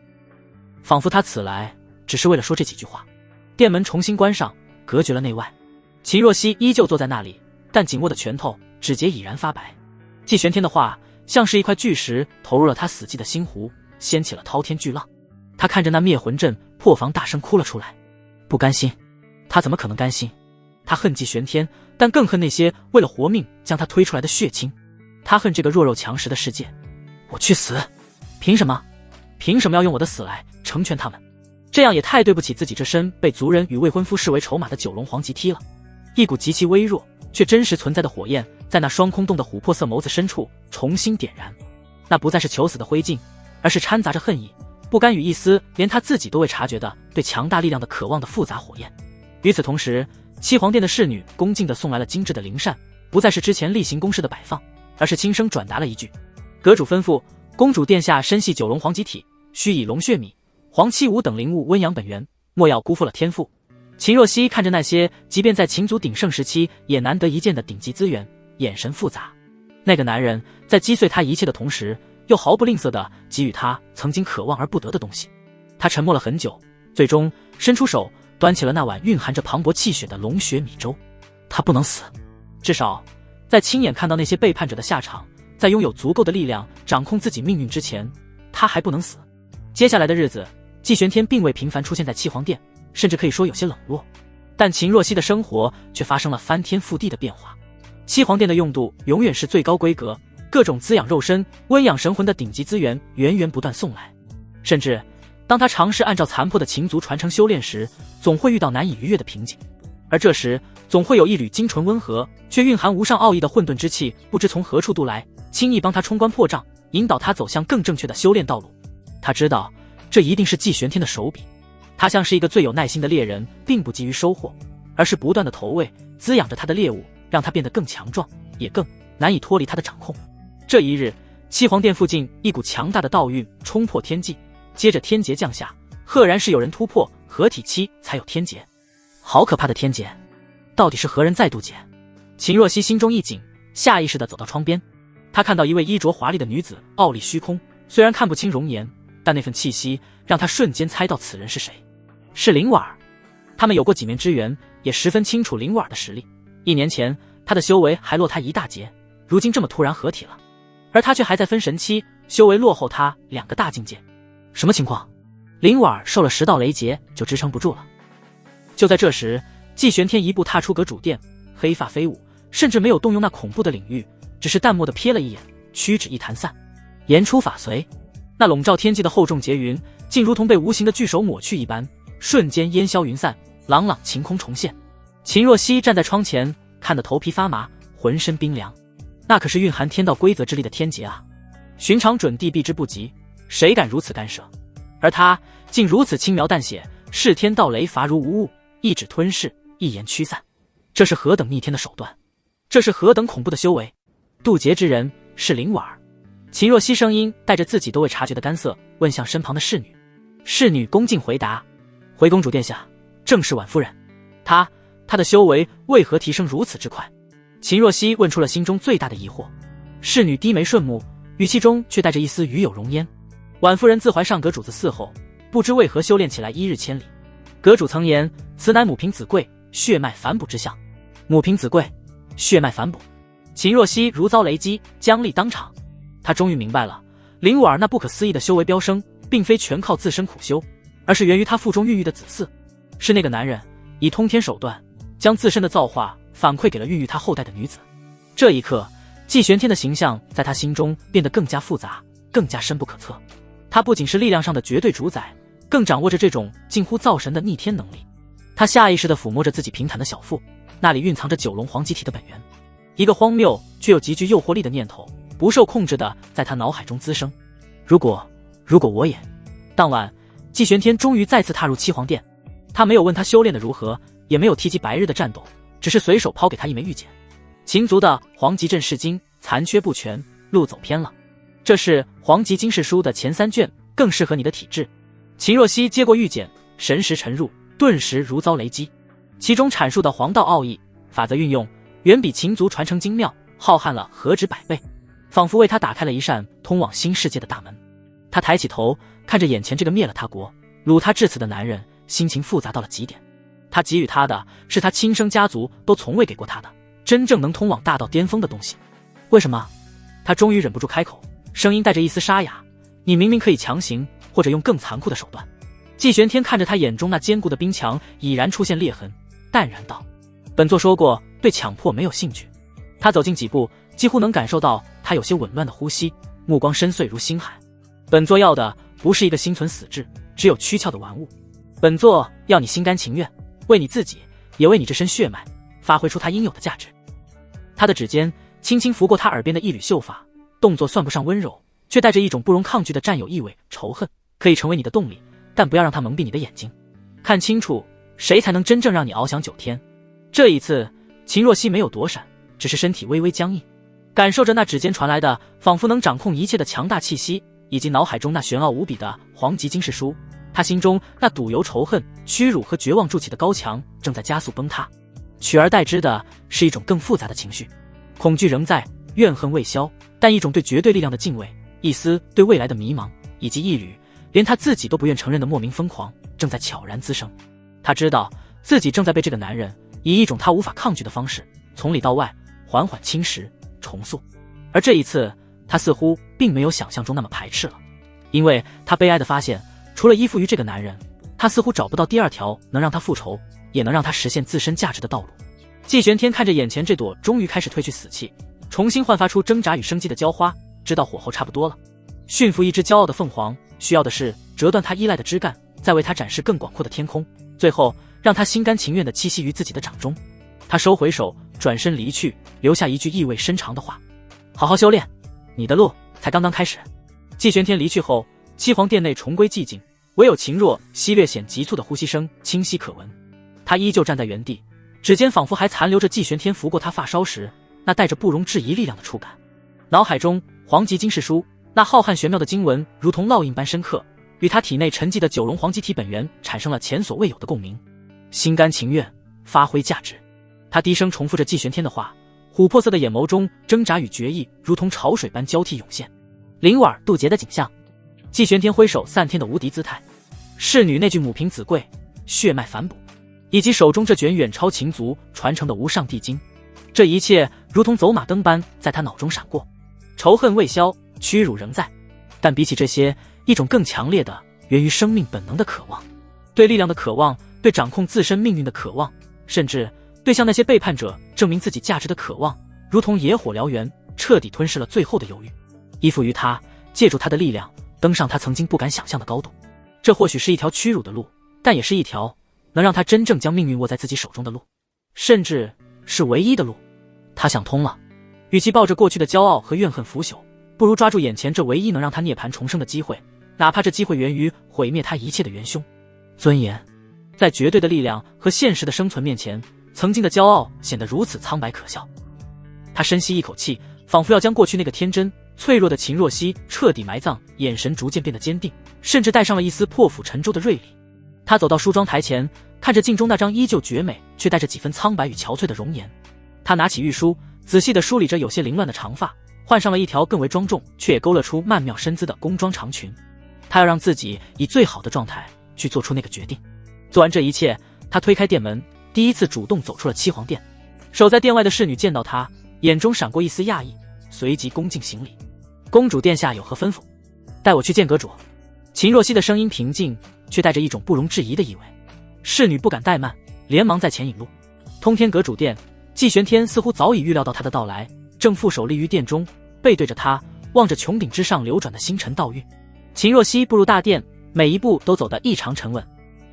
仿佛他此来只是为了说这几句话。店门重新关上，隔绝了内外。秦若曦依旧坐在那里，但紧握的拳头指节已然发白。季玄天的话像是一块巨石投入了他死寂的心湖，掀起了滔天巨浪。他看着那灭魂阵，破防大声哭了出来。不甘心，他怎么可能甘心？他恨季玄天，但更恨那些为了活命将他推出来的血亲。他恨这个弱肉强食的世界。我去死！凭什么？凭什么要用我的死来成全他们？这样也太对不起自己这身被族人与未婚夫视为筹码的九龙黄极踢了。一股极其微弱却真实存在的火焰，在那双空洞的琥珀色眸子深处重新点燃。那不再是求死的灰烬，而是掺杂着恨意、不甘与一丝连他自己都未察觉的对强大力量的渴望的复杂火焰。与此同时，七皇殿的侍女恭敬地送来了精致的灵扇，不再是之前例行公事的摆放，而是轻声转达了一句：阁主吩咐，公主殿下身系九龙黄极体，须以龙血米、黄七武等灵物温养本源，莫要辜负了天赋。秦若曦看着那些即便在秦族鼎盛时期也难得一见的顶级资源，眼神复杂。那个男人在击碎他一切的同时，又毫不吝啬地给予他曾经渴望而不得的东西。他沉默了很久，最终伸出手端起了那碗蕴含着磅礴气血的龙血米粥。他不能死，至少在亲眼看到那些背叛者的下场，在拥有足够的力量掌控自己命运之前，他还不能死。接下来的日子，季玄天并未频繁出现在七皇殿，甚至可以说有些冷落，但秦若曦的生活却发生了翻天覆地的变化。七皇殿的用度永远是最高规格，各种滋养肉身、温养神魂的顶级资源源源不断送来。甚至当他尝试按照残破的秦族传承修炼时，总会遇到难以逾越的瓶颈，而这时总会有一缕精纯温和却蕴含无上奥义的混沌之气不知从何处渡来，轻易帮他冲关破障，引导他走向更正确的修炼道路。他知道这一定是季玄天的手笔。他像是一个最有耐心的猎人，并不急于收获，而是不断的投喂，滋养着他的猎物，让他变得更强壮，也更难以脱离他的掌控。这一日，七皇殿附近一股强大的道运冲破天际，接着天劫降下，赫然是有人突破合体期才有天劫。好可怕的天劫，到底是何人在渡劫？秦若曦心中一紧，下意识地走到窗边。她看到一位衣着华丽的女子傲立虚空，虽然看不清容颜，但那份气息让她瞬间猜到此人是谁。是林婉儿。他们有过几面之缘，也十分清楚林婉儿的实力。1年前她的修为还落她一大截，如今这么突然合体了，而她却还在分神期，修为落后她2个大境界。什么情况？林婉儿受了10道雷劫就支撑不住了。就在这时，季玄天一步踏出阁主殿，黑发飞舞，甚至没有动用那恐怖的领域，只是淡漠地瞥了一眼，屈指一弹散，言出法随。那笼罩天际的厚重劫云，竟如同被无形的巨手抹去一般，瞬间烟消云散，朗朗晴空重现。秦若曦站在窗前，看得头皮发麻，浑身冰凉。那可是蕴含天道规则之力的天劫啊！寻常准帝避之不及，谁敢如此干涉？而他竟如此轻描淡写，视天道雷伐如无物，一指吞噬，一言驱散。这是何等逆天的手段？这是何等恐怖的修为？渡劫之人是林婉儿。秦若曦声音带着自己都未察觉的干涩，问向身旁的侍女。侍女恭敬回答：回公主殿下，正是婉夫人。她的修为为何提升如此之快？秦若曦问出了心中最大的疑惑。侍女低眉顺目，语气中却带着一丝与有容焉。婉夫人自怀上阁主子嗣后，不知为何修炼起来一日千里。阁主曾言，此乃母凭子贵，血脉反哺之象。母凭子贵，血脉反哺。秦若曦如遭雷击，僵立当场。她终于明白了，林婉儿那不可思议的修为飙升，并非全靠自身苦修，而是源于她腹中孕育的子嗣。是那个男人以通天手段，将自身的造化反馈给了孕育他后代的女子。这一刻，季玄天的形象在他心中变得更加复杂，更加深不可测。他不仅是力量上的绝对主宰，更掌握着这种近乎造神的逆天能力。他下意识地抚摸着自己平坦的小腹，那里蕴藏着九龙黄极体的本源。一个荒谬却又极具诱惑力的念头不受控制地在他脑海中滋生。如果我也……当晚，季玄天终于再次踏入七皇殿。他没有问他修炼的如何，也没有提及白日的战斗，只是随手抛给他一枚玉简。秦族的黄极镇世经残缺不全，路走偏了。这是黄极经世书的前3卷，更适合你的体质。秦若曦接过玉简，神识沉入，顿时如遭雷击。其中阐述的黄道奥义、法则运用，远比秦族传承精妙，浩瀚了何止100倍，仿佛为他打开了一扇通往新世界的大门。他抬起头，看着眼前这个灭了他国、掳他至此的男人，心情复杂到了极点。他给予他的是他亲生家族都从未给过他的，真正能通往大道巅峰的东西。为什么？他终于忍不住开口，声音带着一丝沙哑：你明明可以强行，或者用更残酷的手段。季玄天看着他眼中那坚固的冰墙已然出现裂痕，淡然道：本座说过对强迫没有兴趣。他走近几步，几乎能感受到他有些紊乱的呼吸，目光深邃如星海。本座要的不是一个心存死志、只有躯壳的玩物，本座要你心甘情愿，为你自己，也为你这身血脉，发挥出它应有的价值。他的指尖轻轻拂过他耳边的一缕秀发，动作算不上温柔，却带着一种不容抗拒的占有意味。仇恨可以成为你的动力，但不要让它蒙蔽你的眼睛。看清楚，谁才能真正让你翱翔9天。这一次，秦若曦没有躲闪，只是身体微微僵硬，感受着那指尖传来的仿佛能掌控一切的强大气息，以及脑海中那玄奥无比的黄极经世书。他心中那堵由仇恨、屈辱和绝望筑起的高墙正在加速崩塌，取而代之的是一种更复杂的情绪。恐惧仍在，怨恨未消，但一种对绝对力量的敬畏，一丝对未来的迷茫，以及一缕连他自己都不愿承认的莫名疯狂正在悄然滋生。他知道自己正在被这个男人以一种他无法抗拒的方式，从里到外缓缓侵蚀、重塑。而这一次，他似乎并没有想象中那么排斥了，因为他悲哀地发现，除了依附于这个男人，他似乎找不到第2条能让他复仇，也能让他实现自身价值的道路。季玄天看着眼前这朵终于开始褪去死气，重新焕发出挣扎与生机的娇花，知道火候差不多了。驯服一只骄傲的凤凰，需要的是折断他依赖的枝干，再为他展示更广阔的天空，最后让他心甘情愿地栖息于自己的掌中。他收回手，转身离去，留下一句意味深长的话：好好修炼，你的路才刚刚开始。季玄天离去后，七皇殿内重归寂静，唯有秦若曦略显急促的呼吸声清晰可闻。他依旧站在原地，指尖仿佛还残留着季玄天拂过他发梢时那带着不容置疑力量的触感。脑海中黄极经世书那浩瀚玄妙的经文如同烙印般深刻，与他体内沉寂的9龙黄极体本源产生了前所未有的共鸣。心甘情愿，发挥价值。他低声重复着季玄天的话，琥珀色的眼眸中挣扎与决意如同潮水般交替涌现。凌婉渡劫的景象，季玄天挥手散天的无敌姿态，侍女那句母凭子贵，血脉反哺，以及手中这卷远超秦族传承的无上帝经，这一切如同走马灯般在他脑中闪过。仇恨未消，屈辱仍在，但比起这些，一种更强烈的源于生命本能的渴望，对力量的渴望，对掌控自身命运的渴望，甚至对向那些背叛者证明自己价值的渴望，如同野火燎原，彻底吞噬了最后的犹豫。依附于他，借助他的力量登上他曾经不敢想象的高度。这或许是一条屈辱的路，但也是一条能让他真正将命运握在自己手中的路，甚至是唯一的路。他想通了，与其抱着过去的骄傲和怨恨腐朽，不如抓住眼前这唯一能让他涅槃重生的机会，哪怕这机会源于毁灭他一切的元凶——尊严。在绝对的力量和现实的生存面前，曾经的骄傲显得如此苍白可笑。他深吸一口气，仿佛要将过去那个天真脆弱的秦若曦彻底埋葬，眼神逐渐变得坚定，甚至带上了一丝破釜沉舟的锐利。他走到梳妆台前，看着镜中那张依旧绝美却带着几分苍白与憔悴的容颜。他拿起玉梳，仔细地梳理着有些凌乱的长发，换上了一条更为庄重却也勾勒出曼妙身姿的宫装长裙。他要让自己以最好的状态去做出那个决定。做完这一切，他推开殿门，第一次主动走出了七皇殿。守在殿外的侍女见到他，眼中闪过一丝讶异，随即恭敬行礼：公主殿下有何吩咐？带我去见阁主。秦若曦的声音平静，却带着一种不容置疑的意味。侍女不敢怠慢，连忙在前引路。通天阁主殿，季玄天似乎早已预料到他的到来，正负手立于殿中，背对着他，望着穹顶之上流转的星辰道运。秦若曦步入大殿，每一步都走得异常沉稳。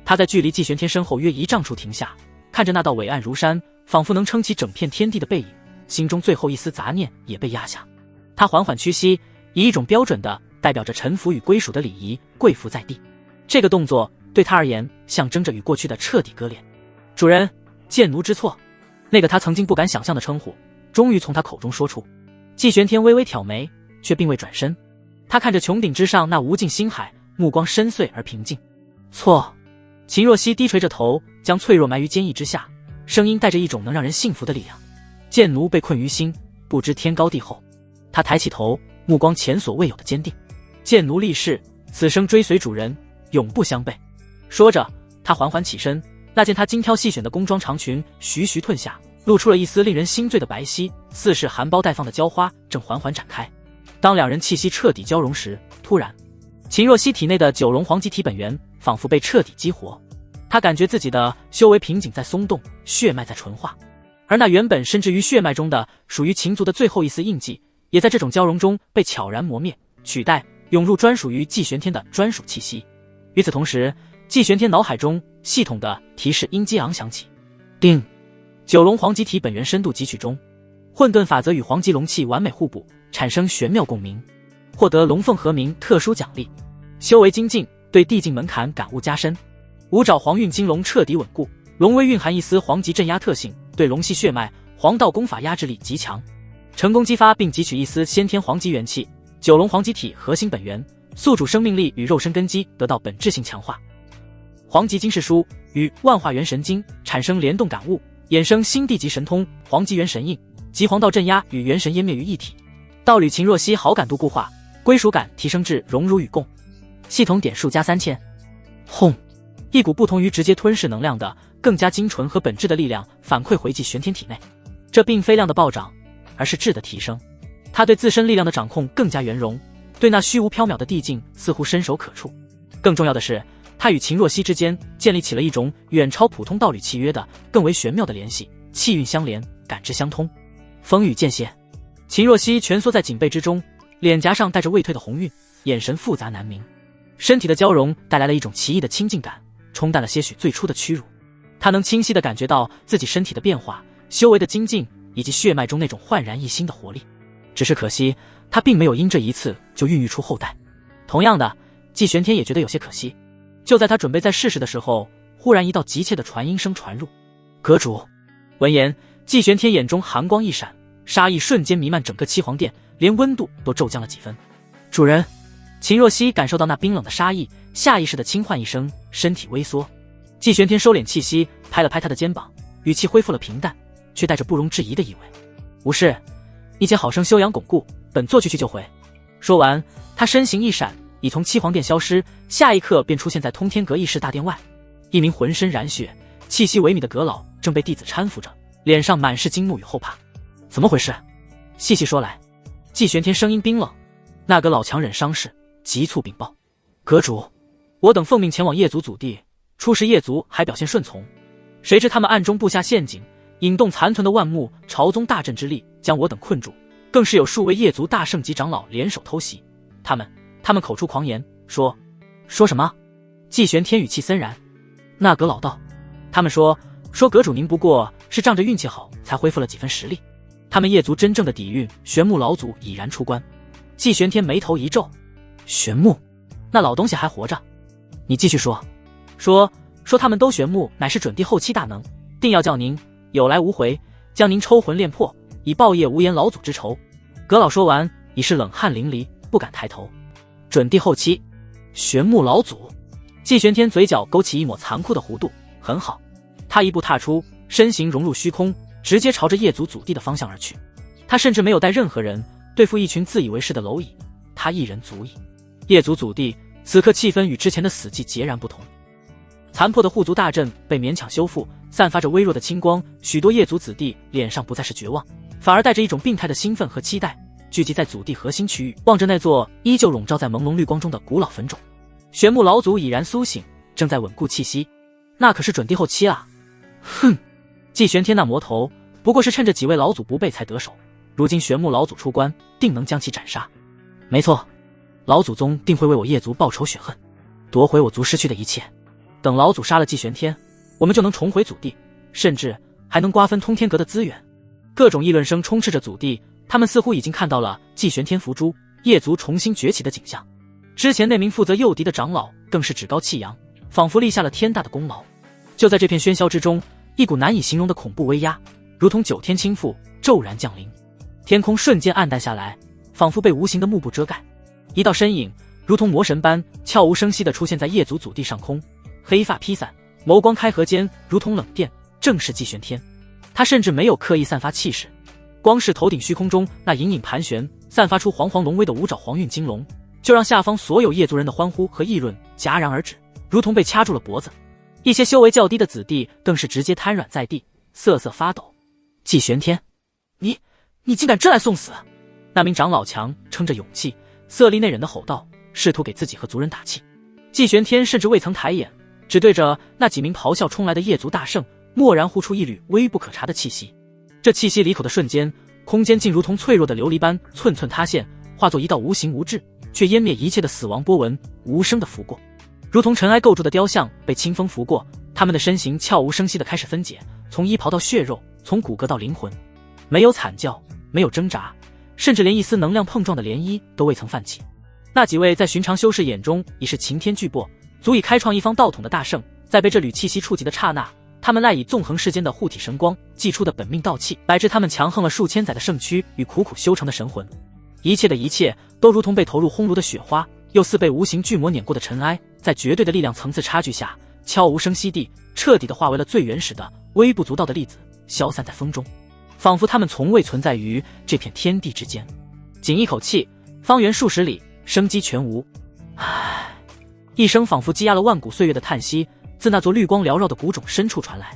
他在距离季玄天身后约1丈处停下，看着那道伟岸如山，仿佛能撑起整片天地的背影，心中最后一丝杂念也被压下。他缓缓屈膝，以一种标准的代表着臣服与归属的礼仪，跪伏在地。这个动作对他而言，象征着与过去的彻底割裂。主人，贱奴知错。那个他曾经不敢想象的称呼，终于从他口中说出。季玄天微微挑眉，却并未转身。他看着穹顶之上那无尽星海，目光深邃而平静。错。秦若曦低垂着头，将脆弱埋于坚毅之下，声音带着一种能让人信服的力量。贱奴被困于心，不知天高地厚。他抬起头，目光前所未有的坚定。贱奴立誓，此生追随主人，永不相背。说着，他缓缓起身，那件他精挑细选的宫装长裙徐徐褪下，露出了一丝令人心醉的白皙，似是含苞待放的娇花正缓缓展开。当两人气息彻底交融时，突然，秦若曦体内的九龙黄极体本源仿佛被彻底激活，她感觉自己的修为瓶颈在松动，血脉在纯化，而那原本深植于血脉中的属于秦族的最后一丝印记，也在这种交融中被悄然磨灭，取代涌入专属于季玄天的专属气息。与此同时，季玄天脑海中系统的提示音激昂响起，定，九龙黄极体本源深度汲取中，混沌法则与黄极龙气完美互补，产生玄妙共鸣，获得龙凤和鸣特殊奖励，修为精进，对地境门槛感悟加深。五爪黄运金龙彻底稳固，龙威蕴含一丝黄极镇压特性，对龙系血脉、黄道功法压制力极强，成功激发并汲取一丝先天黄极元气，九龙黄极体核心本源，宿主生命力与肉身根基得到本质性强化。黄极经世书与万化元神经产生联动感悟，衍生新地级神通黄极元神印，集黄道镇压与元神湮灭于一体。道侣秦若曦好感度固化，归属感提升至荣辱与共，系统点数加3000。轰！一股不同于直接吞噬能量的更加精纯和本质的力量反馈回季玄天体内，这并非量的暴涨，而是质的提升。他对自身力量的掌控更加圆融，对那虚无缥缈的地境似乎伸手可触。更重要的是，他与秦若曦之间建立起了一种远超普通道侣契约的更为玄妙的联系，气运相连，感知相通。风雨间歇，秦若曦蜷缩在锦被之中，脸颊上带着未退的红晕，眼神复杂难明。身体的交融带来了一种奇异的亲近感，冲淡了些许最初的屈辱。他能清晰地感觉到自己身体的变化、修为的精进，以及血脉中那种焕然一新的活力。只是可惜，他并没有因这一次就孕育出后代。同样的，季玄天也觉得有些可惜。就在他准备再试试的时候，忽然一道急切的传音声传入：“阁主！”闻言，季玄天眼中寒光一闪，杀意瞬间弥漫整个七皇殿，连温度都骤降了几分。主人！秦若曦感受到那冰冷的杀意，下意识地轻唤一声，身体微缩。季玄天收敛气息，拍了拍他的肩膀，语气恢复了平淡，却带着不容置疑的意味：“无事，你且好生休养巩固，本座去就回。”说完，他身形一闪，已从七皇殿消失，下一刻便出现在通天阁议事大殿外。一名浑身染血、气息萎靡的阁老正被弟子搀扶着，脸上满是惊怒与后怕。怎么回事？细细说来。季玄天声音冰冷。那个老强忍伤势，急促禀报：“阁主，我等奉命前往叶族祖地，初时叶族还表现顺从，谁知他们暗中布下陷阱，引动残存的万木朝宗大阵之力，将我等困住，更是有数位叶族大圣级长老联手偷袭。他们口出狂言，说什么？”季玄天语气森然。那阁老道：“他们说阁主您不过是仗着运气好才恢复了几分实力，他们叶族真正的底蕴玄木老祖已然出关。”季玄天眉头一皱：“玄木？那老东西还活着？你继续说。说他们都玄木乃是准帝后期大能，定要叫您有来无回，将您抽魂炼魄，以报叶无言老祖之仇。”阁老说完，已是冷汗淋漓，不敢抬头。准帝后期，玄木老祖。季玄天嘴角勾起一抹残酷的弧度。很好，他一步踏出，身形融入虚空，直接朝着叶族祖地的方向而去。他甚至没有带任何人，对付一群自以为是的蝼蚁，他一人足矣。叶族祖地此刻气氛与之前的死寂截然不同。残破的护族大阵被勉强修复，散发着微弱的青光，许多叶族子弟脸上不再是绝望，反而带着一种病态的兴奋和期待，聚集在祖地核心区域，望着那座依旧笼罩在朦胧绿光中的古老坟冢。玄木老祖已然苏醒，正在稳固气息。那可是准帝后期啊！哼！季玄天那魔头不过是趁着几位老祖不备才得手，如今玄木老祖出关，定能将其斩杀。没错，老祖宗定会为我叶族报仇雪恨，夺回我族失去的一切。等老祖杀了季玄天，我们就能重回祖地，甚至还能瓜分通天阁的资源。各种议论声充斥着祖地，他们似乎已经看到了季玄天伏诛、叶族重新崛起的景象。之前那名负责诱敌的长老更是趾高气扬，仿佛立下了天大的功劳。就在这片喧嚣之中，一股难以形容的恐怖威压，如同9天倾覆，骤然降临。天空瞬间暗淡下来，仿佛被无形的幕布遮盖。一道身影如同魔神般悄无声息地出现在夜族祖地上空，黑发披散，眸光开合间如同冷电，正是季玄天。他甚至没有刻意散发气势，光是头顶虚空中那隐隐盘旋散发出煌煌龙威的5爪黄运金龙，就让下方所有夜族人的欢呼和议论戛然而止，如同被掐住了脖子。一些修为较低的子弟更是直接瘫软在地，瑟瑟发抖。季玄天，你竟敢真来送死！那名长老强撑着勇气，色厉内荏地吼道，试图给自己和族人打气。季玄天甚至未曾抬眼，只对着那几名咆哮冲来的夜族大圣蓦然呼出一缕微不可察的气息。这气息离口的瞬间，空间竟如同脆弱的琉璃般寸寸塌陷，化作一道无形无质却湮灭一切的死亡波纹，无声地拂过。如同尘埃构筑的雕像被清风拂过，他们的身形悄无声息地开始分解，从衣袍到血肉，从骨骼到灵魂。没有惨叫，没有挣扎，甚至连一丝能量碰撞的涟漪都未曾泛起。那几位在寻常修士眼中已是擎天巨擘，足以开创一方道统的大圣，在被这缕气息触及的刹那，他们赖以纵横世间的护体神光祭出的本命道气，乃至他们强横了数千载的圣躯与苦苦修成的神魂。一切的一切都如同被投入烘炉的雪花，又似被无形巨魔碾过的尘埃，在绝对的力量层次差距下，悄无声息地彻底地化为了最原始的微不足道的粒子，消散在风中，仿佛他们从未存在于这片天地之间。仅一口气，方圆数十里生机全无。唉，一声仿佛积压了万古岁月的叹息自那座绿光缭绕的古冢深处传来。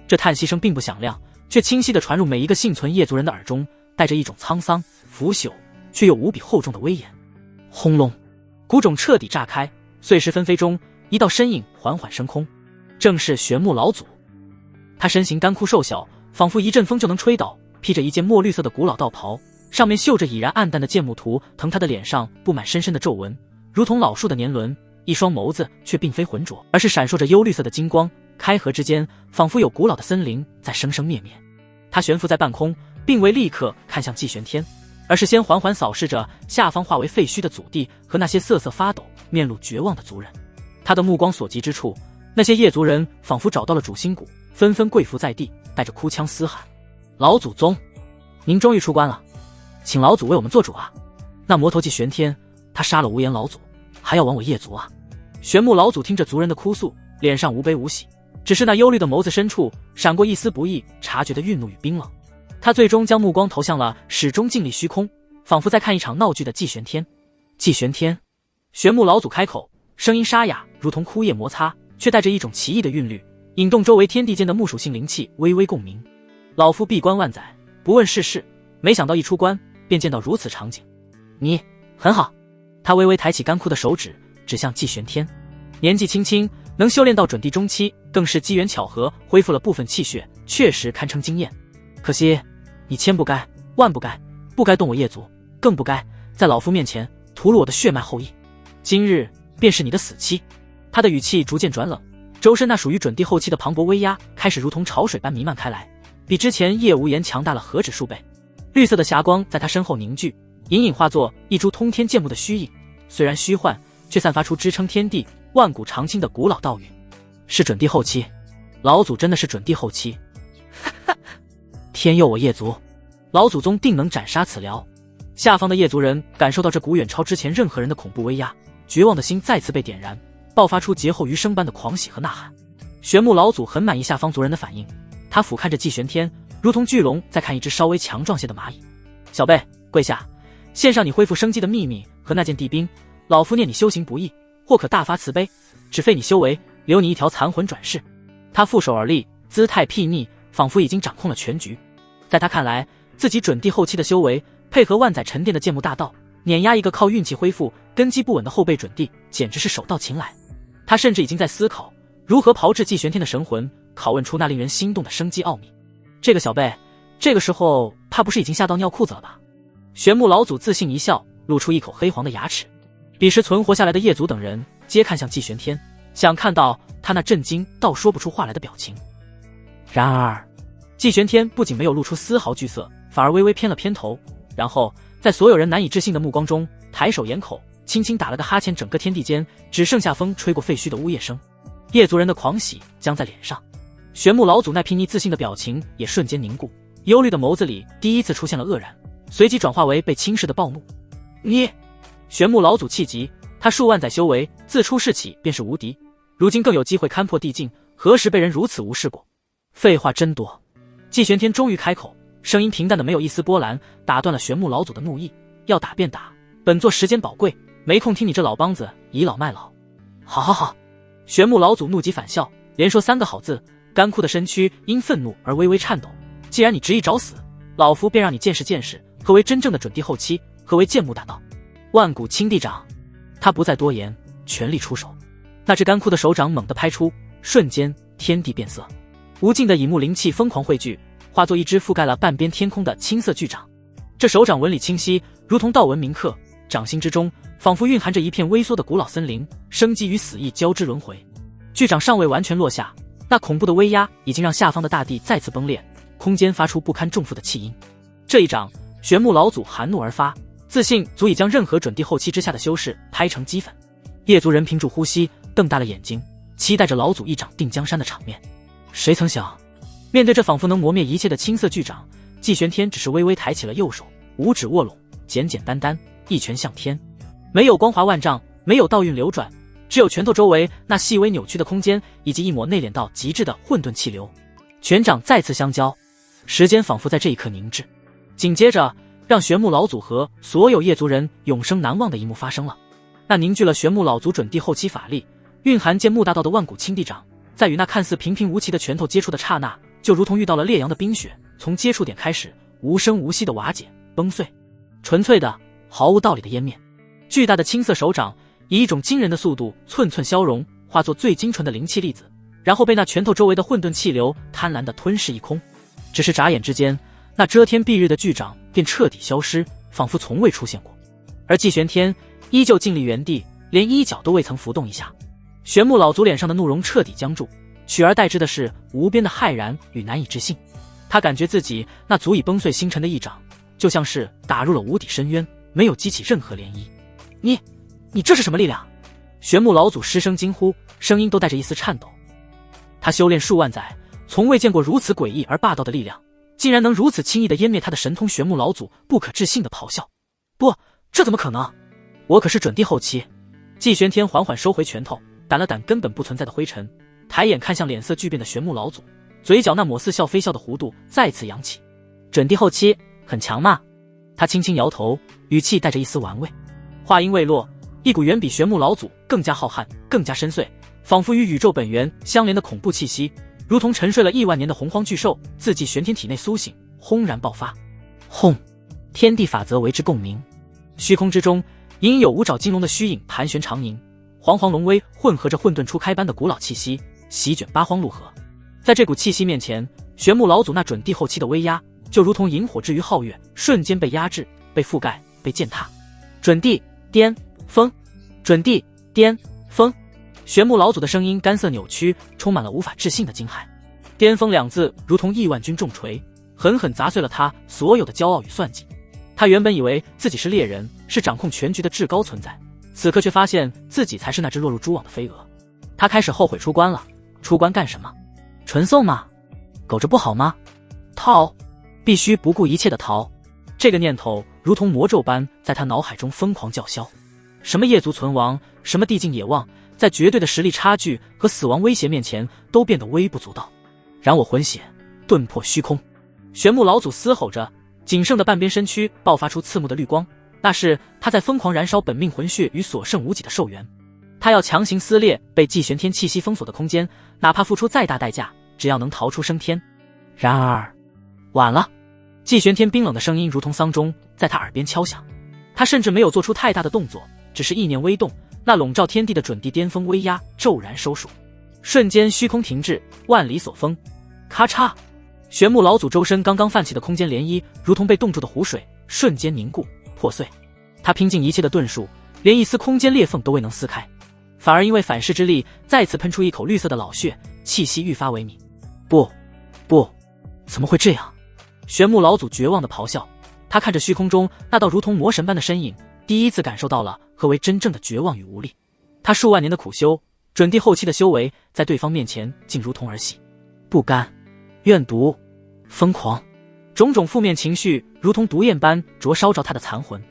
这叹息声并不响亮，却清晰地传入每一个幸存夜族人的耳中，带着一种沧桑腐朽却又无比厚重的威严。轰隆，古冢彻底炸开，碎石纷飞中，一道身影缓缓升空，正是玄木老祖。他身形干枯瘦小，仿佛一阵风就能吹倒，披着一件墨绿色的古老道袍，上面绣着已然暗淡的剑木图腾，他的脸上布满深深的皱纹，如同老树的年轮，一双眸子却并非浑浊，而是闪烁着幽绿色的金光，开合之间仿佛有古老的森林在生生灭灭。他悬浮在半空，并未立刻看向季玄天，而是先缓缓扫视着下方化为废墟的祖地和那些瑟瑟发抖面露绝望的族人。他的目光所及之处，那些夜族人仿佛找到了主心骨，纷纷跪伏在地，带着哭腔嘶喊：老祖宗，您终于出关了，请老祖为我们做主啊！那魔头季玄天，他杀了无言老祖，还要亡我夜族啊！玄木老祖听着族人的哭诉，脸上无悲无喜，只是那幽绿的眸子深处闪过一丝不易察觉的愠怒与冰冷。他最终将目光投向了始终静立虚空，仿佛在看一场闹剧的季玄天。季玄天，玄木老祖开口，声音沙哑，如同枯叶摩擦，却带着一种奇异的韵律，引动周围天地间的木属性灵气微微共鸣。老夫闭关万载，不问世事，没想到一出关便见到如此场景。你很好。他微微抬起干枯的手指，指向季玄天。年纪轻轻，能修炼到准帝中期，更是机缘巧合恢复了部分气血，确实堪称惊艳。可惜你千不该万不该，不该动我夜族，更不该在老夫面前屠戮我的血脉后裔。今日便是你的死期。他的语气逐渐转冷，周身那属于准帝后期的磅礴威压开始如同潮水般弥漫开来，比之前叶无言强大了何止数倍。绿色的霞光在他身后凝聚，隐隐化作一株通天剑木的虚影，虽然虚幻，却散发出支撑天地万古长青的古老道语。是准帝后期，老祖真的是准帝后期。天佑我夜族，老祖宗定能斩杀此僚。下方的夜族人感受到这股远超之前任何人的恐怖威压，绝望的心再次被点燃，爆发出劫后余生般的狂喜和呐喊。玄木老祖很满意下方族人的反应，他俯瞰着季玄天，如同巨龙在看一只稍微强壮些的蚂蚁。小辈，跪下，献上你恢复生机的秘密和那件地冰，老夫念你修行不易，或可大发慈悲，只废你修为，留你一条残魂转世。他负手而立，姿态睥睨，仿佛已经掌控了全局。在他看来，自己准帝后期的修为配合万载沉淀的剑木大道，碾压一个靠运气恢复根基不稳的后辈准帝，简直是手到擒来。他甚至已经在思考如何炮制季玄天的神魂，拷问出那令人心动的生机奥秘。这个小辈，这个时候怕不是已经吓到尿裤子了吧？玄木老祖自信一笑，露出一口黑黄的牙齿。彼时存活下来的夜族等人皆看向季玄天，想看到他那震惊到说不出话来的表情。然而季玄天不仅没有露出丝毫惧色，反而微微偏了偏头，然后在所有人难以置信的目光中抬手掩口，轻轻打了个哈欠，整个天地间只剩下风吹过废墟的呜咽声。夜族人的狂喜僵在脸上，玄木老祖那睥睨自信的表情也瞬间凝固，忧虑的眸子里第一次出现了愕然，随即转化为被轻视的暴怒。你！玄木老祖气急，他数万载修为，自出世起便是无敌，如今更有机会勘破地境，何时被人如此无视过？废话真多。季玄天终于开口，声音平淡的没有一丝波澜，打断了玄木老祖的怒意。要打便打，本座时间宝贵，没空听你这老梆子倚老卖老。好好好。玄木老祖怒极反笑，连说3个好字，干枯的身躯因愤怒而微微颤抖。既然你执意找死，老夫便让你见识见识何为真正的准地后期，何为剑木大道。万古青帝掌。他不再多言，全力出手。那只干枯的手掌猛地拍出，瞬间天地变色，无尽的乙木灵气疯狂汇聚，化作一只覆盖了半边天空的青色巨掌。这手掌纹理清晰，如同道纹铭刻，掌心之中仿佛蕴含着一片微缩的古老森林，生机与死意交织轮回。巨掌尚未完全落下，那恐怖的威压已经让下方的大地再次崩裂，空间发出不堪重负的气音。这一掌，玄木老祖含怒而发，自信足以将任何准地后期之下的修士拍成齑粉。夜族人屏住呼吸，瞪大了眼睛，期待着老祖一掌定江山的场面。谁曾想，面对这仿佛能磨灭一切的青色巨掌，季玄天只是微微抬起了右手，五指握拢，简简单单一拳向天。没有光华万丈，没有道韵流转，只有拳头周围那细微扭曲的空间，以及一抹内敛到极致的混沌气流。拳掌再次相交，时间仿佛在这一刻凝滞。紧接着，让玄木老祖和所有夜族人永生难忘的一幕发生了。那凝聚了玄木老祖准地后期法力，蕴含剑木大道的万古青帝掌，在与那看似平平无奇的拳头接触的刹那，就如同遇到了烈阳的冰雪，从接触点开始无声无息的瓦解崩碎，纯粹的毫无道理的湮灭。巨大的青色手掌以一种惊人的速度寸寸消融，化作最精纯的灵气粒子，然后被那拳头周围的混沌气流贪婪地吞噬一空。只是眨眼之间，那遮天蔽日的巨掌便彻底消失，仿佛从未出现过。而季玄天依旧静立原地，连衣角都未曾浮动一下。玄木老祖脸上的怒容彻底僵住，取而代之的是无边的骇然与难以置信。他感觉自己那足以崩碎星辰的一掌，就像是打入了无底深渊，没有激起任何涟漪。你这是什么力量？玄木老祖失声惊呼，声音都带着一丝颤抖。他修炼数万载，从未见过如此诡异而霸道的力量，竟然能如此轻易地湮灭他的神通。玄木老祖不可置信地咆哮：不，这怎么可能？我可是准地后期。季玄天缓缓收回拳头，掸了掸根本不存在的灰尘，抬眼看向脸色巨变的玄木老祖，嘴角那抹似笑非笑的弧度再次扬起。准地后期很强吗？他轻轻摇头，语气带着一丝玩味。话音未落，一股远比玄木老祖更加浩瀚、更加深邃，仿佛与宇宙本源相连的恐怖气息，如同沉睡了亿万年的洪荒巨兽，自季玄天体内苏醒，轰然爆发。轰！天地法则为之共鸣。虚空之中，隐有五爪金龙的虚影盘旋长凝，煌煌龙威混合着混沌初开般的古老气息，席卷八荒陆河。在这股气息面前，玄木老祖那准地后期的威压，就如同萤火之于皓月，瞬间被压制、被覆盖、被践踏。准地巅峰，准地巅峰。玄木老祖的声音干涩扭曲，充满了无法置信的惊骇。巅峰2字如同亿万钧重锤，狠狠砸碎了他所有的骄傲与算计。他原本以为自己是猎人，是掌控全局的至高存在，此刻却发现自己才是那只落入蛛网的飞蛾。他开始后悔出关了。出关干什么？纯送吗？苟着不好吗？逃！必须不顾一切的逃。这个念头如同魔咒般在他脑海中疯狂叫嚣。什么夜族存亡，什么地境野望，在绝对的实力差距和死亡威胁面前，都变得微不足道。燃我魂血，遁破虚空。玄木老祖嘶吼着，仅剩的半边身躯爆发出刺目的绿光，那是他在疯狂燃烧本命魂血与所剩无几的寿元。他要强行撕裂被季玄天气息封锁的空间，哪怕付出再大代价，只要能逃出升天。然而，晚了。季玄天冰冷的声音如同丧钟，在他耳边敲响。他甚至没有做出太大的动作，只是意念微动，那笼罩天地的准地巅峰威压骤然收束，瞬间虚空停滞，万里所封。咔嚓！玄木老祖周身刚刚泛起的空间涟漪，如同被冻住的湖水，瞬间凝固破碎。他拼尽一切的遁术，连一丝空间裂缝都未能撕开，反而因为反噬之力，再次喷出一口绿色的老血，气息愈发萎靡。不，怎么会这样？玄木老祖绝望地咆哮。他看着虚空中那道如同魔神般的身影，第一次感受到了何为真正的绝望与无力。他数万年的苦修，准地后期的修为，在对方面前竟如同儿戏。不甘、怨毒、疯狂，种种负面情绪如同毒焰般灼烧着他的残魂。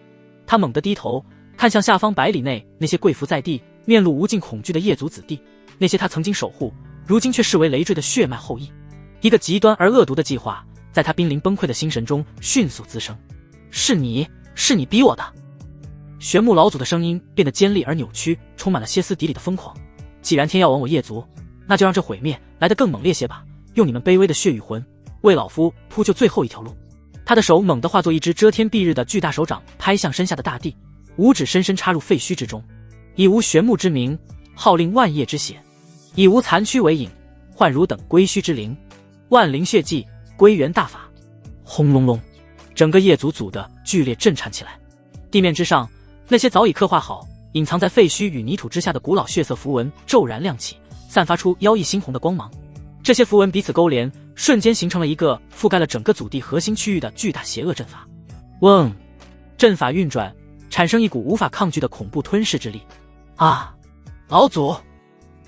他猛地低头，看向下方百里内那些跪伏在地、面露无尽恐惧的业族子弟，那些他曾经守护，如今却视为累赘的血脉后裔。一个极端而恶毒的计划，在他濒临崩溃的心神中迅速滋生。是你逼我的。玄木老祖的声音变得尖利而扭曲，充满了歇斯底里的疯狂。既然天要亡我业族，那就让这毁灭来得更猛烈些吧，用你们卑微的血与魂为老夫铺就最后一条路。他的手猛地化作一只遮天蔽日的巨大手掌，拍向身下的大地，五指深深插入废墟之中。以无玄木之名，号令万业之血；以无残躯为引，唤汝等归墟之灵。万灵血祭，归元大法。轰隆隆，整个业族组的剧烈震颤起来。地面之上，那些早已刻画好、隐藏在废墟与泥土之下的古老血色符文骤然亮起，散发出妖异猩红的光芒。这些符文彼此勾连，瞬间形成了一个覆盖了整个祖地核心区域的巨大邪恶阵法。嗡，阵法运转，产生一股无法抗拒的恐怖吞噬之力。啊，老祖，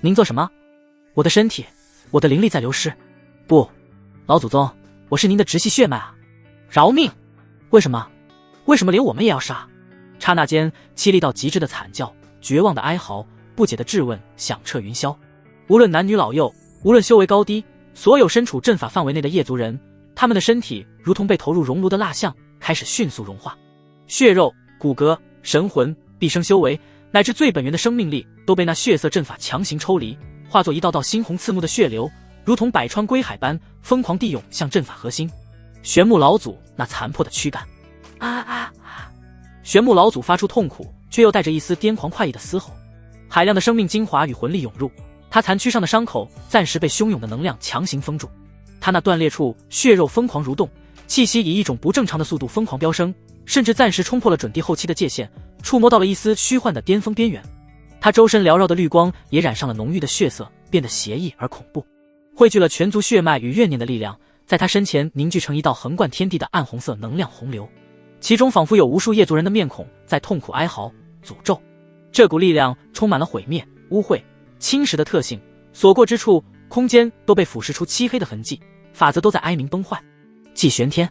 您做什么？我的身体，我的灵力在流失。不，老祖宗，我是您的直系血脉啊！饶命！为什么？为什么连我们也要杀？刹那间，凄厉到极致的惨叫、绝望的哀嚎、不解的质问响彻云霄。无论男女老幼，无论修为高低，所有身处阵法范围内的业族人，他们的身体如同被投入熔炉的蜡像，开始迅速融化。血肉、骨骼、神魂、毕生修为，乃至最本源的生命力，都被那血色阵法强行抽离，化作一道道猩红刺目的血流，如同百川归海般疯狂地涌向阵法核心。玄木老祖那残破的躯干，玄木老祖发出痛苦却又带着一丝癫狂快意的嘶吼。海量的生命精华与魂力涌入，他残躯上的伤口暂时被汹涌的能量强行封住。他那断裂处血肉疯狂蠕动，气息以一种不正常的速度疯狂飙升，甚至暂时冲破了准地后期的界限，触摸到了一丝虚幻的巅峰边缘。他周身缭绕的绿光也染上了浓郁的血色，变得邪异而恐怖，汇聚了全族血脉与怨念的力量，在他身前凝聚成一道横贯天地的暗红色能量洪流，其中仿佛有无数业族人的面孔在痛苦哀嚎、诅咒。这股力量充满了毁灭、污秽、侵蚀的特性，所过之处，空间都被腐蚀出漆黑的痕迹，法则都在哀鸣崩坏。祭玄天，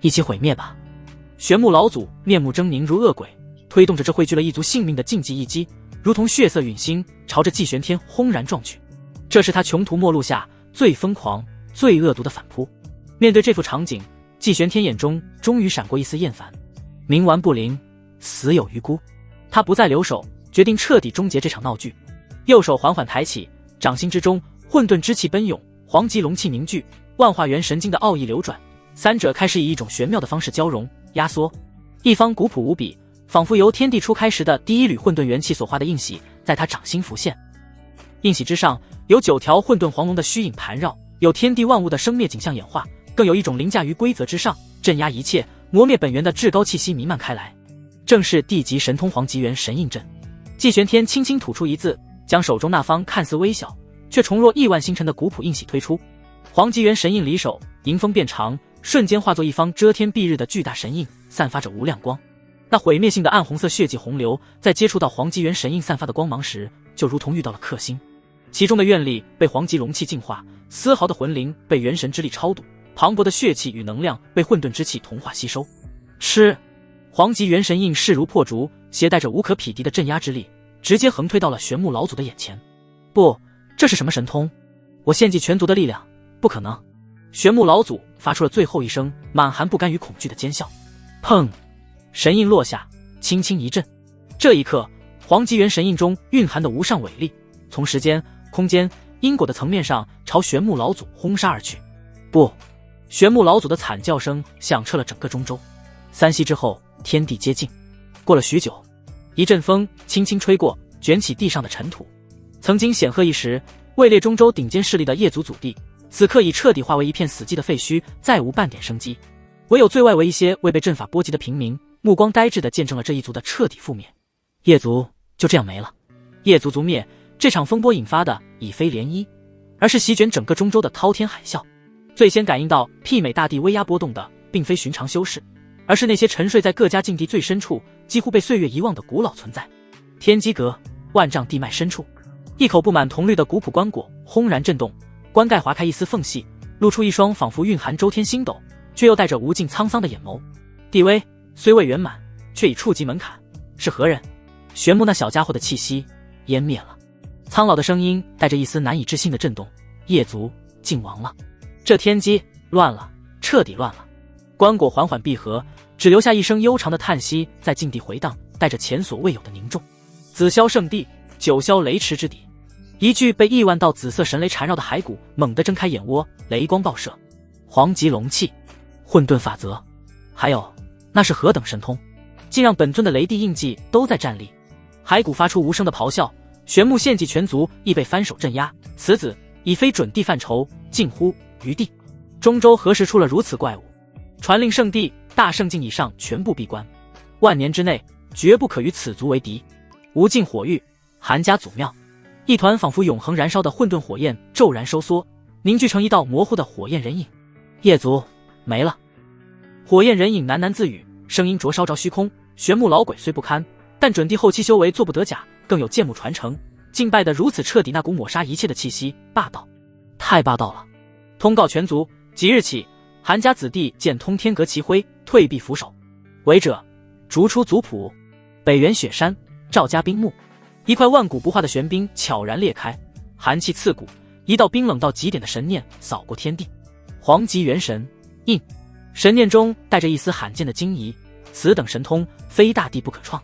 一起毁灭吧！玄木老祖面目狰狞如恶鬼，推动着这汇聚了一族性命的禁忌一击，如同血色陨星朝着祭玄天轰然撞去。这是他穷途末路下最疯狂、最恶毒的反扑。面对这幅场景，祭玄天眼中终于闪过一丝厌烦。冥顽不灵，死有余辜。他不再留手，决定彻底终结这场闹剧。右手缓缓抬起，掌心之中混沌之气奔涌，黄极龙气凝聚，万化元神经的奥义流转，三者开始以一种玄妙的方式交融、压缩。一方古朴无比，仿佛由天地初开时的第一缕混沌元气所化的印玺，在他掌心浮现。印玺之上有9条混沌黄龙的虚影盘绕，有天地万物的生灭景象演化，更有一种凌驾于规则之上，镇压一切、磨灭本源的至高气息弥漫开来。正是地级神通黄极元神印阵。祭玄天轻轻吐出一字，将手中那方看似微小却重若亿万星辰的古朴印玺推出。黄极元神印离手，迎风变长，瞬间化作一方遮天蔽日的巨大神印，散发着无量光。那毁灭性的暗红色血迹洪流，在接触到黄极元神印散发的光芒时，就如同遇到了克星。其中的愿力被黄极龙气净化，丝毫的魂灵被元神之力超度，磅礴的血气与能量被混沌之气同化吸收。吃！黄极元神印势如破竹，携带着无可匹敌的镇压之力，直接横推到了玄木老祖的眼前。不，这是什么神通？我献祭全族的力量，不可能！玄木老祖发出了最后一声满含不甘与恐惧的尖笑。砰！神印落下，轻轻一震。这一刻，黄极元神印中蕴含的无上伟力，从时间、空间、因果的层面上朝玄木老祖轰杀而去。不！玄木老祖的惨叫声响彻了整个中州。3息之后，天地接近。过了许久，一阵风轻轻吹过，卷起地上的尘土。曾经显赫一时、位列中州顶尖势力的业族祖地，此刻已彻底化为一片死寂的废墟，再无半点生机。唯有最外围一些未被阵法波及的平民，目光呆滞地见证了这一族的彻底覆灭。业族就这样没了。业族族灭，这场风波引发的已非涟漪，而是席卷整个中州的滔天海啸。最先感应到媲美大地威压波动的，并非寻常修士，而是那些沉睡在各家境地最深处、几乎被岁月遗忘的古老存在。天机阁万丈地脉深处，一口布满铜绿的古朴棺椁轰然震动，棺盖划开一丝缝隙，露出一双仿佛蕴含周天星斗，却又带着无尽沧桑的眼眸。帝威虽未圆满，却已触及门槛。是何人？玄木那小家伙的气息湮灭了，苍老的声音带着一丝难以置信的震动：叶族竟亡了，这天机乱了，彻底乱了。棺椁缓缓闭合，只留下一声悠长的叹息在境地回荡，带着前所未有的凝重。紫霄圣地，九霄雷池之底，一具被亿万道紫色神雷缠绕的骸骨猛地睁开眼窝，雷光爆射。黄极龙气，混沌法则，还有那是何等神通，竟让本尊的雷帝印记都在站立。骸骨发出无声的咆哮，玄木献祭全族亦被翻手镇压。此子已非准帝范畴，近乎余地。中州何时出了如此怪物？传令圣地，大圣境以上全部闭关，万年之内绝不可与此族为敌。无尽火域，韩家祖庙，一团仿佛永恒燃烧的混沌火焰骤然收缩，凝聚成一道模糊的火焰人影。叶族没了。火焰人影喃喃自语，声音灼烧着虚空。玄木老鬼虽不堪，但准帝后期修为做不得假，更有剑木传承，敬拜得如此彻底，那股抹杀一切的气息霸道，太霸道了。通告全族，即日起韩家子弟见通天阁旗徽，退避扶守。违者逐出族谱。北原雪山，赵家冰墓，一块万古不化的玄冰悄然裂开，寒气刺骨，一道冰冷到极点的神念扫过天地。黄极元神印，神念中带着一丝罕见的惊疑，此等神通非大帝不可创。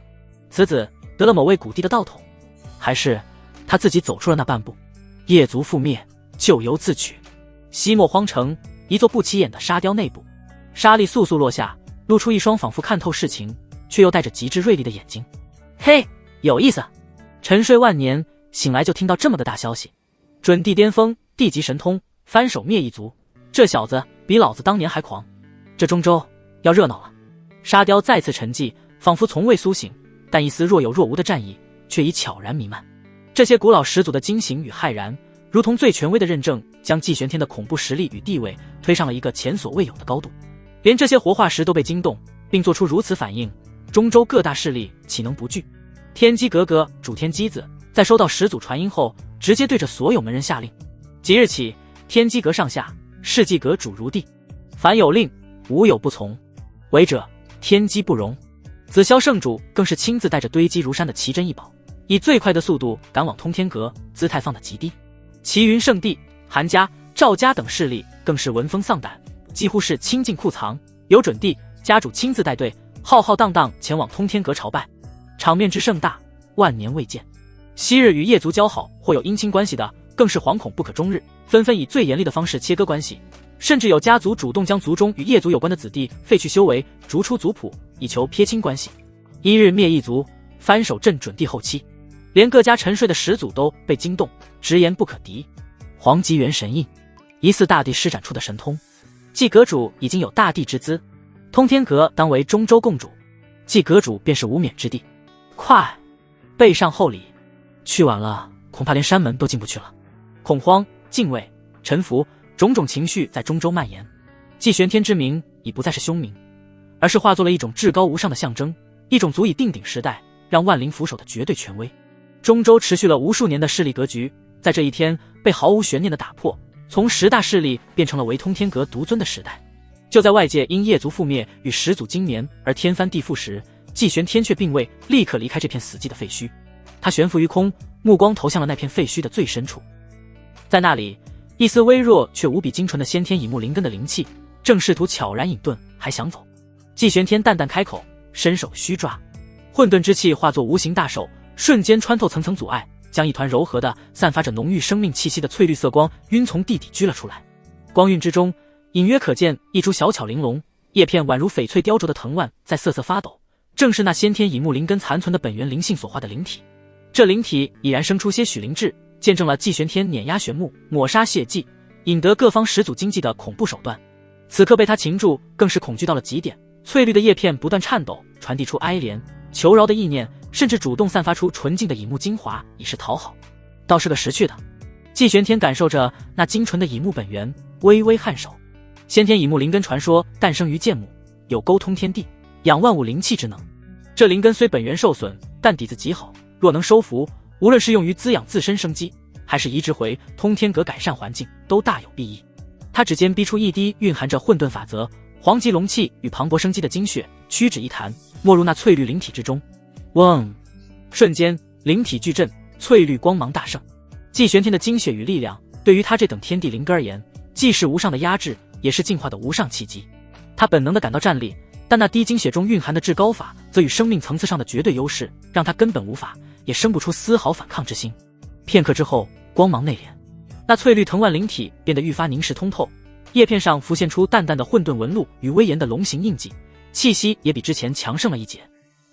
此子得了某位古帝的道统，还是他自己走出了那半步？叶族覆灭，咎由自取。西漠荒城，一座不起眼的沙雕内部，沙粒簌簌落下，露出一双仿佛看透事情却又带着极致锐利的眼睛。嘿，有意思。沉睡万年，醒来就听到这么的大消息。准帝巅峰，地级神通，翻手灭一族，这小子比老子当年还狂。这中州要热闹了。沙雕再次沉寂，仿佛从未苏醒，但一丝若有若无的战意却已悄然弥漫。这些古老始祖的惊醒与骇然，如同最权威的认证，将季玄天的恐怖实力与地位推上了一个前所未有的高度。连这些活化石都被惊动，并做出如此反应，中州各大势力岂能不惧？天机阁阁主天机子在收到始祖传音后，直接对着所有门人下令：即日起，天机阁上下世纪阁主如地，凡有令，无有不从，违者天机不容。紫霄圣主更是亲自带着堆积如山的奇珍异宝，以最快的速度赶往通天阁，姿态放得极低。齐云圣地、韩家、赵家等势力更是闻风丧胆，几乎是倾尽库藏，由准帝家主亲自带队，浩浩荡荡前往通天阁朝拜，场面之盛大，万年未见。昔日与叶族交好或有姻亲关系的，更是惶恐不可终日，纷纷以最严厉的方式切割关系，甚至有家族主动将族中与叶族有关的子弟废去修为，逐出族谱，以求撇清关系。一日灭一族，翻手镇准帝后期，连各家沉睡的始祖都被惊动，直言不可敌。黄极元神印，疑似大帝施展出的神通，继阁主已经有大帝之资，通天阁当为中州共主，继阁主便是无冕之地。快，备上厚礼，去晚了恐怕连山门都进不去了。恐慌、敬畏、臣服，种种情绪在中州蔓延。季玄天之名已不再是凶名，而是化作了一种至高无上的象征，一种足以定鼎时代，让万灵俯首的绝对权威。中州持续了无数年的势力格局，在这一天被毫无悬念的打破，从10大势力变成了为通天阁独尊的时代。就在外界因叶族覆灭与始祖今年而天翻地覆时，季玄天却并未立刻离开这片死寂的废墟，他悬浮于空，目光投向了那片废墟的最深处。在那里，一丝微弱却无比精纯的先天乙木灵根的灵气正试图悄然隐遁，还想走。季玄天淡淡开口，伸手虚抓，混沌之气化作无形大手，瞬间穿透层层阻碍，将一团柔和的散发着浓郁生命气息的翠绿色光晕从地底掬了出来。光晕之中隐约可见一株小巧玲珑，叶片宛如翡翠雕琢的藤蔓在瑟瑟发抖，正是那先天乙木灵根残存的本源灵性所化的灵体。这灵体已然生出些许灵智，见证了季玄天碾压玄木、抹杀血迹、引得各方始祖经济的恐怖手段。此刻被他擒住，更是恐惧到了极点。翠绿的叶片不断颤抖，传递出哀怜、求饶的意念，甚至主动散发出纯净的乙木精华，以示讨好。倒是个识趣的。季玄天感受着那精纯的乙木本源，微微颔首。先天乙木灵根传说诞生于剑木，有沟通天地、养万物灵气之能。这灵根虽本源受损，但底子极好，若能收服，无论是用于滋养自身生机，还是移植回通天阁改善环境，都大有裨益。他指尖逼出一滴蕴含着混沌法则、黄极龙气与磅礴生机的精血，屈指一弹，没入那翠绿灵体之中。嗡！瞬间，灵体巨震，翠绿光芒大盛。季玄天的精血与力量，对于他这等天地灵根而言，既是无上的压制，也是进化的无上契机。他本能地感到战栗，但那滴精血中蕴含的至高法，则与生命层次上的绝对优势，让他根本无法，也生不出丝毫反抗之心。片刻之后，光芒内敛，那翠绿藤蔓灵体变得愈发凝实通透，叶片上浮现出淡淡的混沌纹路与威严的龙形印记，气息也比之前强盛了一截。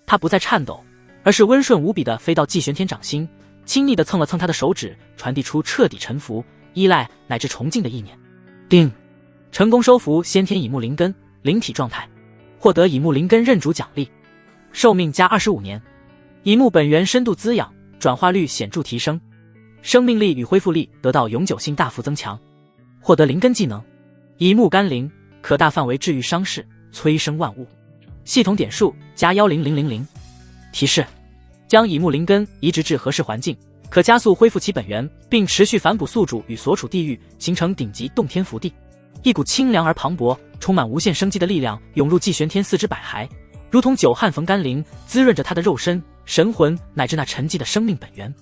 他不再颤抖，而是温顺无比地飞到季玄天掌心，亲昵地蹭了蹭他的手指，传递出彻底臣服、依赖乃至崇敬的意念。定，成功收服先天乙木灵根，灵体状态，获得乙木灵根认主奖励，寿命加25年，乙木本源深度滋养，转化率显著提升，生命力与恢复力得到永久性大幅增强。获得灵根技能，乙木甘霖，可大范围治愈伤势，催生万物。系统点数加10000。提示：将乙木灵根移植至合适环境，可加速恢复其本源，并持续反哺宿主与所处地域，形成顶级洞天福地。一股清凉而磅礴、充满无限生机的力量涌入季玄天四肢百骸，如同久旱逢甘霖，滋润着他的肉身、神魂乃至那沉寂的生命本源。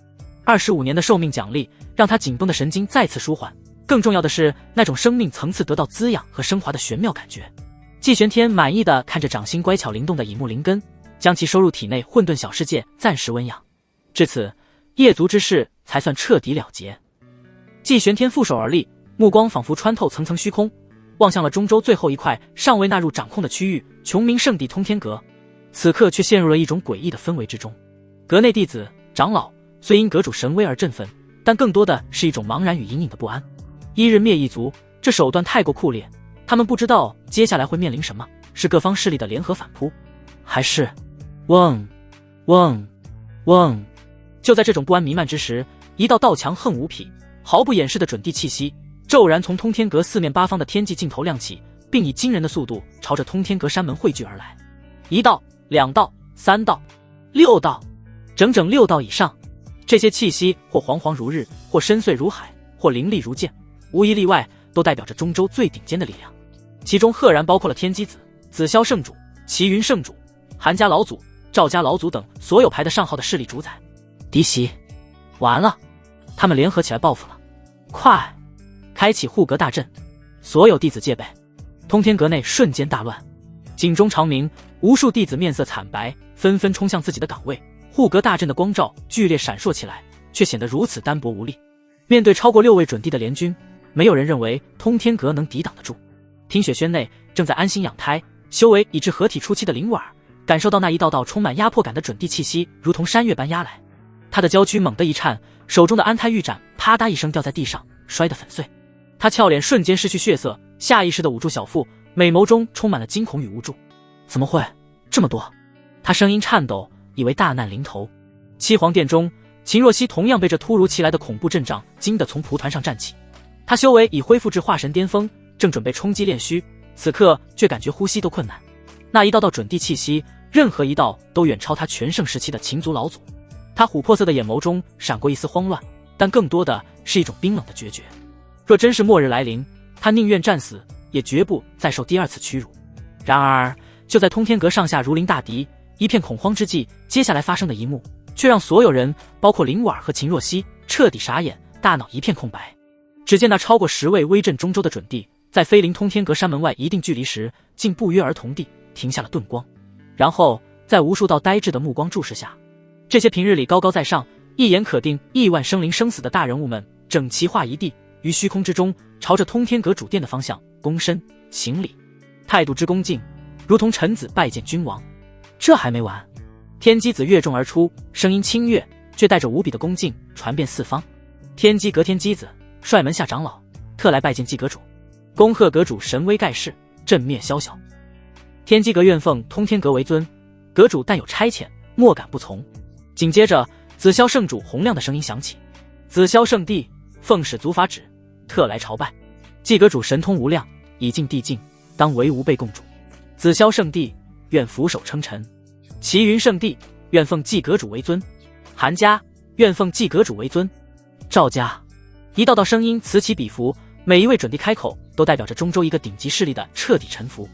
25年的寿命奖励让他紧绷的神经再次舒缓，更重要的是那种生命层次得到滋养和升华的玄妙感觉。季玄天满意地看着掌心乖巧灵动的乙木灵根，将其收入体内混沌小世界暂时温养。至此，业族之事才算彻底了结。季玄天负手而立，目光仿佛穿透层层虚空，望向了中州最后一块尚未纳入掌控的区域——琼明圣地通天阁。此刻却陷入了一种诡异的氛围之中。阁内弟子、长老虽因阁主神威而振奋，但更多的是一种茫然与隐隐的不安。一日灭一族，这手段太过酷烈，他们不知道接下来会面临什么，是各方势力的联合反扑，还是……嗡嗡嗡！就在这种不安弥漫之时，一道道强横无匹、毫不掩饰的准地气息骤然从通天阁四面八方的天际尽头亮起，并以惊人的速度朝着通天阁山门汇聚而来。1道、2道、3道、6道，整整6道以上。这些气息或煌煌如日，或深邃如海，或凌厉如剑，无一例外都代表着中州最顶尖的力量。其中赫然包括了天机子、紫霄圣主、齐云圣主、韩家老祖、赵家老祖等所有排得上号的势力主宰。嫡袭，完了，他们联合起来报复了！快，开启护阁大阵，所有弟子戒备！通天阁内瞬间大乱，警钟长鸣，无数弟子面色惨白，纷纷冲向自己的岗位。护阁大阵的光照剧烈闪烁起来，却显得如此单薄无力。面对超过6位准帝的联军，没有人认为通天阁能抵挡得住。听雪轩内正在安心养胎、修为已至合体初期的灵婉，感受到那一道道充满压迫感的准帝气息如同山岳般压来，他的娇躯猛地一颤，手中的安胎玉盏啪嗒一声掉在地上，摔得粉碎。他俏脸瞬间失去血色，下意识地捂住小腹，美眸中充满了惊恐与无助。怎么会这么多？他声音颤抖，以为大难临头。七皇殿中，秦若曦同样被这突如其来的恐怖阵仗惊得从蒲团上站起。他修为已恢复至化神巅峰，正准备冲击炼虚，此刻却感觉呼吸都困难。那一道道准地气息，任何一道都远超他全盛时期的秦族老祖。他琥珀色的眼眸中闪过一丝慌乱，但更多的是一种冰冷的决绝。若真是末日来临，他宁愿战死，也绝不再受第二次屈辱。然而，就在通天阁上下如临大敌、一片恐慌之际，接下来发生的一幕，却让所有人，包括灵婉和秦若曦，彻底傻眼，大脑一片空白。只见那超过10位威震中州的准帝，在飞临通天阁山门外一定距离时，竟不约而同地停下了遁光。然后，在无数道呆滞的目光注视下，这些平日里高高在上、一眼可定亿万生灵生死的大人物们，整齐划一地于虚空之中，朝着通天阁主殿的方向躬身行礼，态度之恭敬，如同臣子拜见君王。这还没完，天机子跃众而出，声音清越，却带着无比的恭敬，传遍四方。天机阁天机子率门下长老，特来拜见祭阁主，恭贺阁主神威盖世，震灭宵小。天机阁愿奉通天阁为尊，阁主但有差遣，莫敢不从。紧接着，紫霄圣主洪亮的声音响起：紫霄圣地奉使族法旨，特来朝拜。祭阁主神通无量，以尽地境，当为吾辈共主。紫霄圣地愿俯首称臣。齐云圣地愿奉祭阁主为尊。韩家愿奉祭阁主为尊。赵家，一道道声音此起彼伏，每一位准帝开口都代表着中州一个顶级势力的彻底臣服。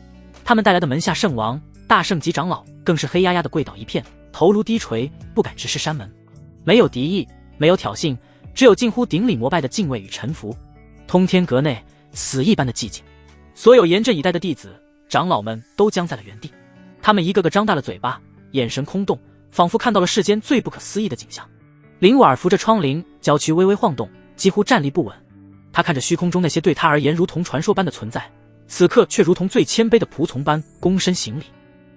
他们带来的门下圣王、大圣级长老更是黑压压的跪倒一片，头颅低垂，不敢直视山门。没有敌意，没有挑衅，只有近乎顶礼膜拜的敬畏与臣服。通天阁内死一般的寂静，所有严阵以待的弟子、长老们都僵在了原地，他们一个个张大了嘴巴，眼神空洞，仿佛看到了世间最不可思议的景象。林婉儿扶着窗棂，娇躯微微晃动，几乎站立不稳。他看着虚空中那些对他而言如同传说般的存在，此刻却如同最谦卑的仆从般躬身行礼。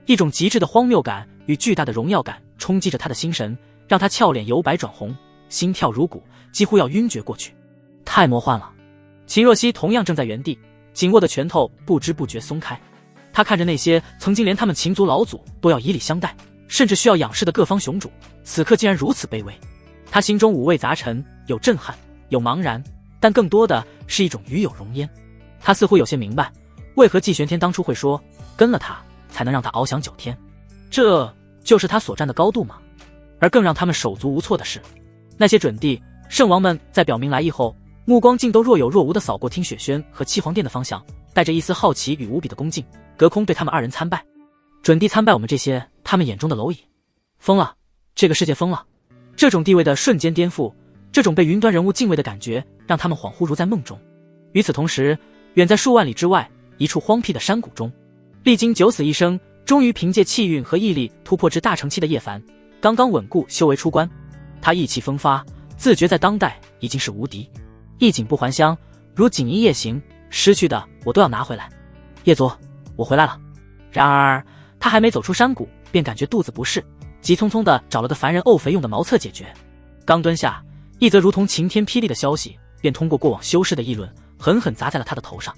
一种极致的荒谬感与巨大的荣耀感冲击着他的心神，让他俏脸由白转红，心跳如鼓，几乎要晕厥过去。太魔幻了。秦若曦同样正在原地，紧握的拳头不知不觉松开。他看着那些曾经连他们秦族老祖都要以礼相待，甚至需要仰视的各方雄主，此刻竟然如此卑微。他心中五味杂陈，有震撼，有茫然，但更多的是一种与有荣焉。他似乎有些明白，为何季玄天当初会说跟了他才能让他翱翔9天，这就是他所站的高度吗？而更让他们手足无措的是，那些准帝、圣王们在表明来意后，目光竟都若有若无地扫过听雪轩和七皇殿的方向，带着一丝好奇与无比的恭敬，隔空对他们二人参拜。准帝参拜我们这些他们眼中的蝼蚁，疯了，这个世界疯了。这种地位的瞬间颠覆，这种被云端人物敬畏的感觉，让他们恍惚如在梦中。与此同时，远在数万里之外，一处荒僻的山谷中，历经9死1生，终于凭借气运和毅力突破至大成期的叶凡，刚刚稳固修为出关。他意气风发，自觉在当代已经是无敌。衣锦不还乡，如锦衣夜行，失去的我都要拿回来。叶族，我回来了。然而他还没走出山谷，便感觉肚子不适，急匆匆地找了个凡人沤肥用的茅厕解决。刚蹲下，一则如同晴天霹雳的消息便通过过往修士的议论狠狠砸在了他的头上。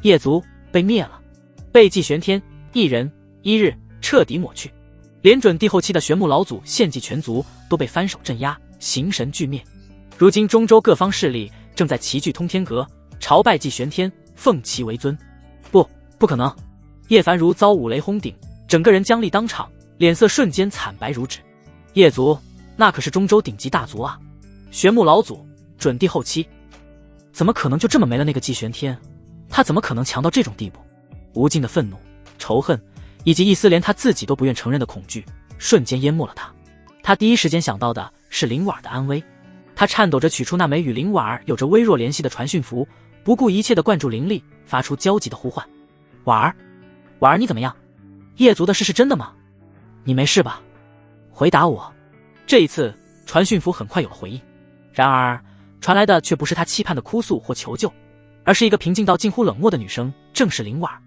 叶族被灭了，被季玄天一人一日彻底抹去，连准帝后期的玄木老祖献祭全族都被翻手镇压，形神俱灭。如今中州各方势力正在齐聚通天阁，朝拜季玄天，奉其为尊。不可能！叶凡如遭五雷轰顶，整个人僵立当场，脸色瞬间惨白如纸。叶族那可是中州顶级大族啊，玄木老祖，准帝后期，怎么可能就这么没了那个季玄天？他怎么可能强到这种地步？无尽的愤怒、仇恨，以及一丝连他自己都不愿承认的恐惧，瞬间淹没了他。他第一时间想到的是林婉儿的安危，他颤抖着取出那枚与林婉儿有着微弱联系的传讯符，不顾一切地灌注灵力，发出焦急的呼唤：婉儿，婉儿，你怎么样？叶族的事是真的吗？你没事吧？回答我。这一次传讯符很快有了回应，然而传来的却不是他期盼的哭诉或求救，而是一个平静到近乎冷漠的女声，正是林婉儿。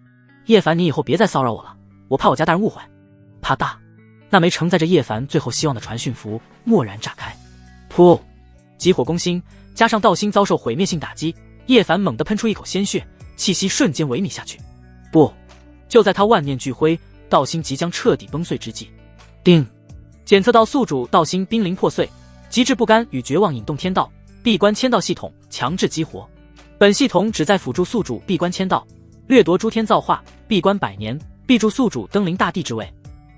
叶凡，你以后别再骚扰我了，我怕我家大人误会。啪嗒，那枚承载着叶凡最后希望的传讯符蓦然炸开，噗！急火攻心，加上道心遭受毁灭性打击，叶凡猛地喷出一口鲜血，气息瞬间萎靡下去。不！就在他万念俱灰，道心即将彻底崩碎之际，叮！检测到宿主道心濒临破碎，极致不甘与绝望引动天道闭关签到系统强制激活。本系统旨在辅助宿主闭关签到，掠夺诸天造化，闭关100年，必助宿主登临大帝之位。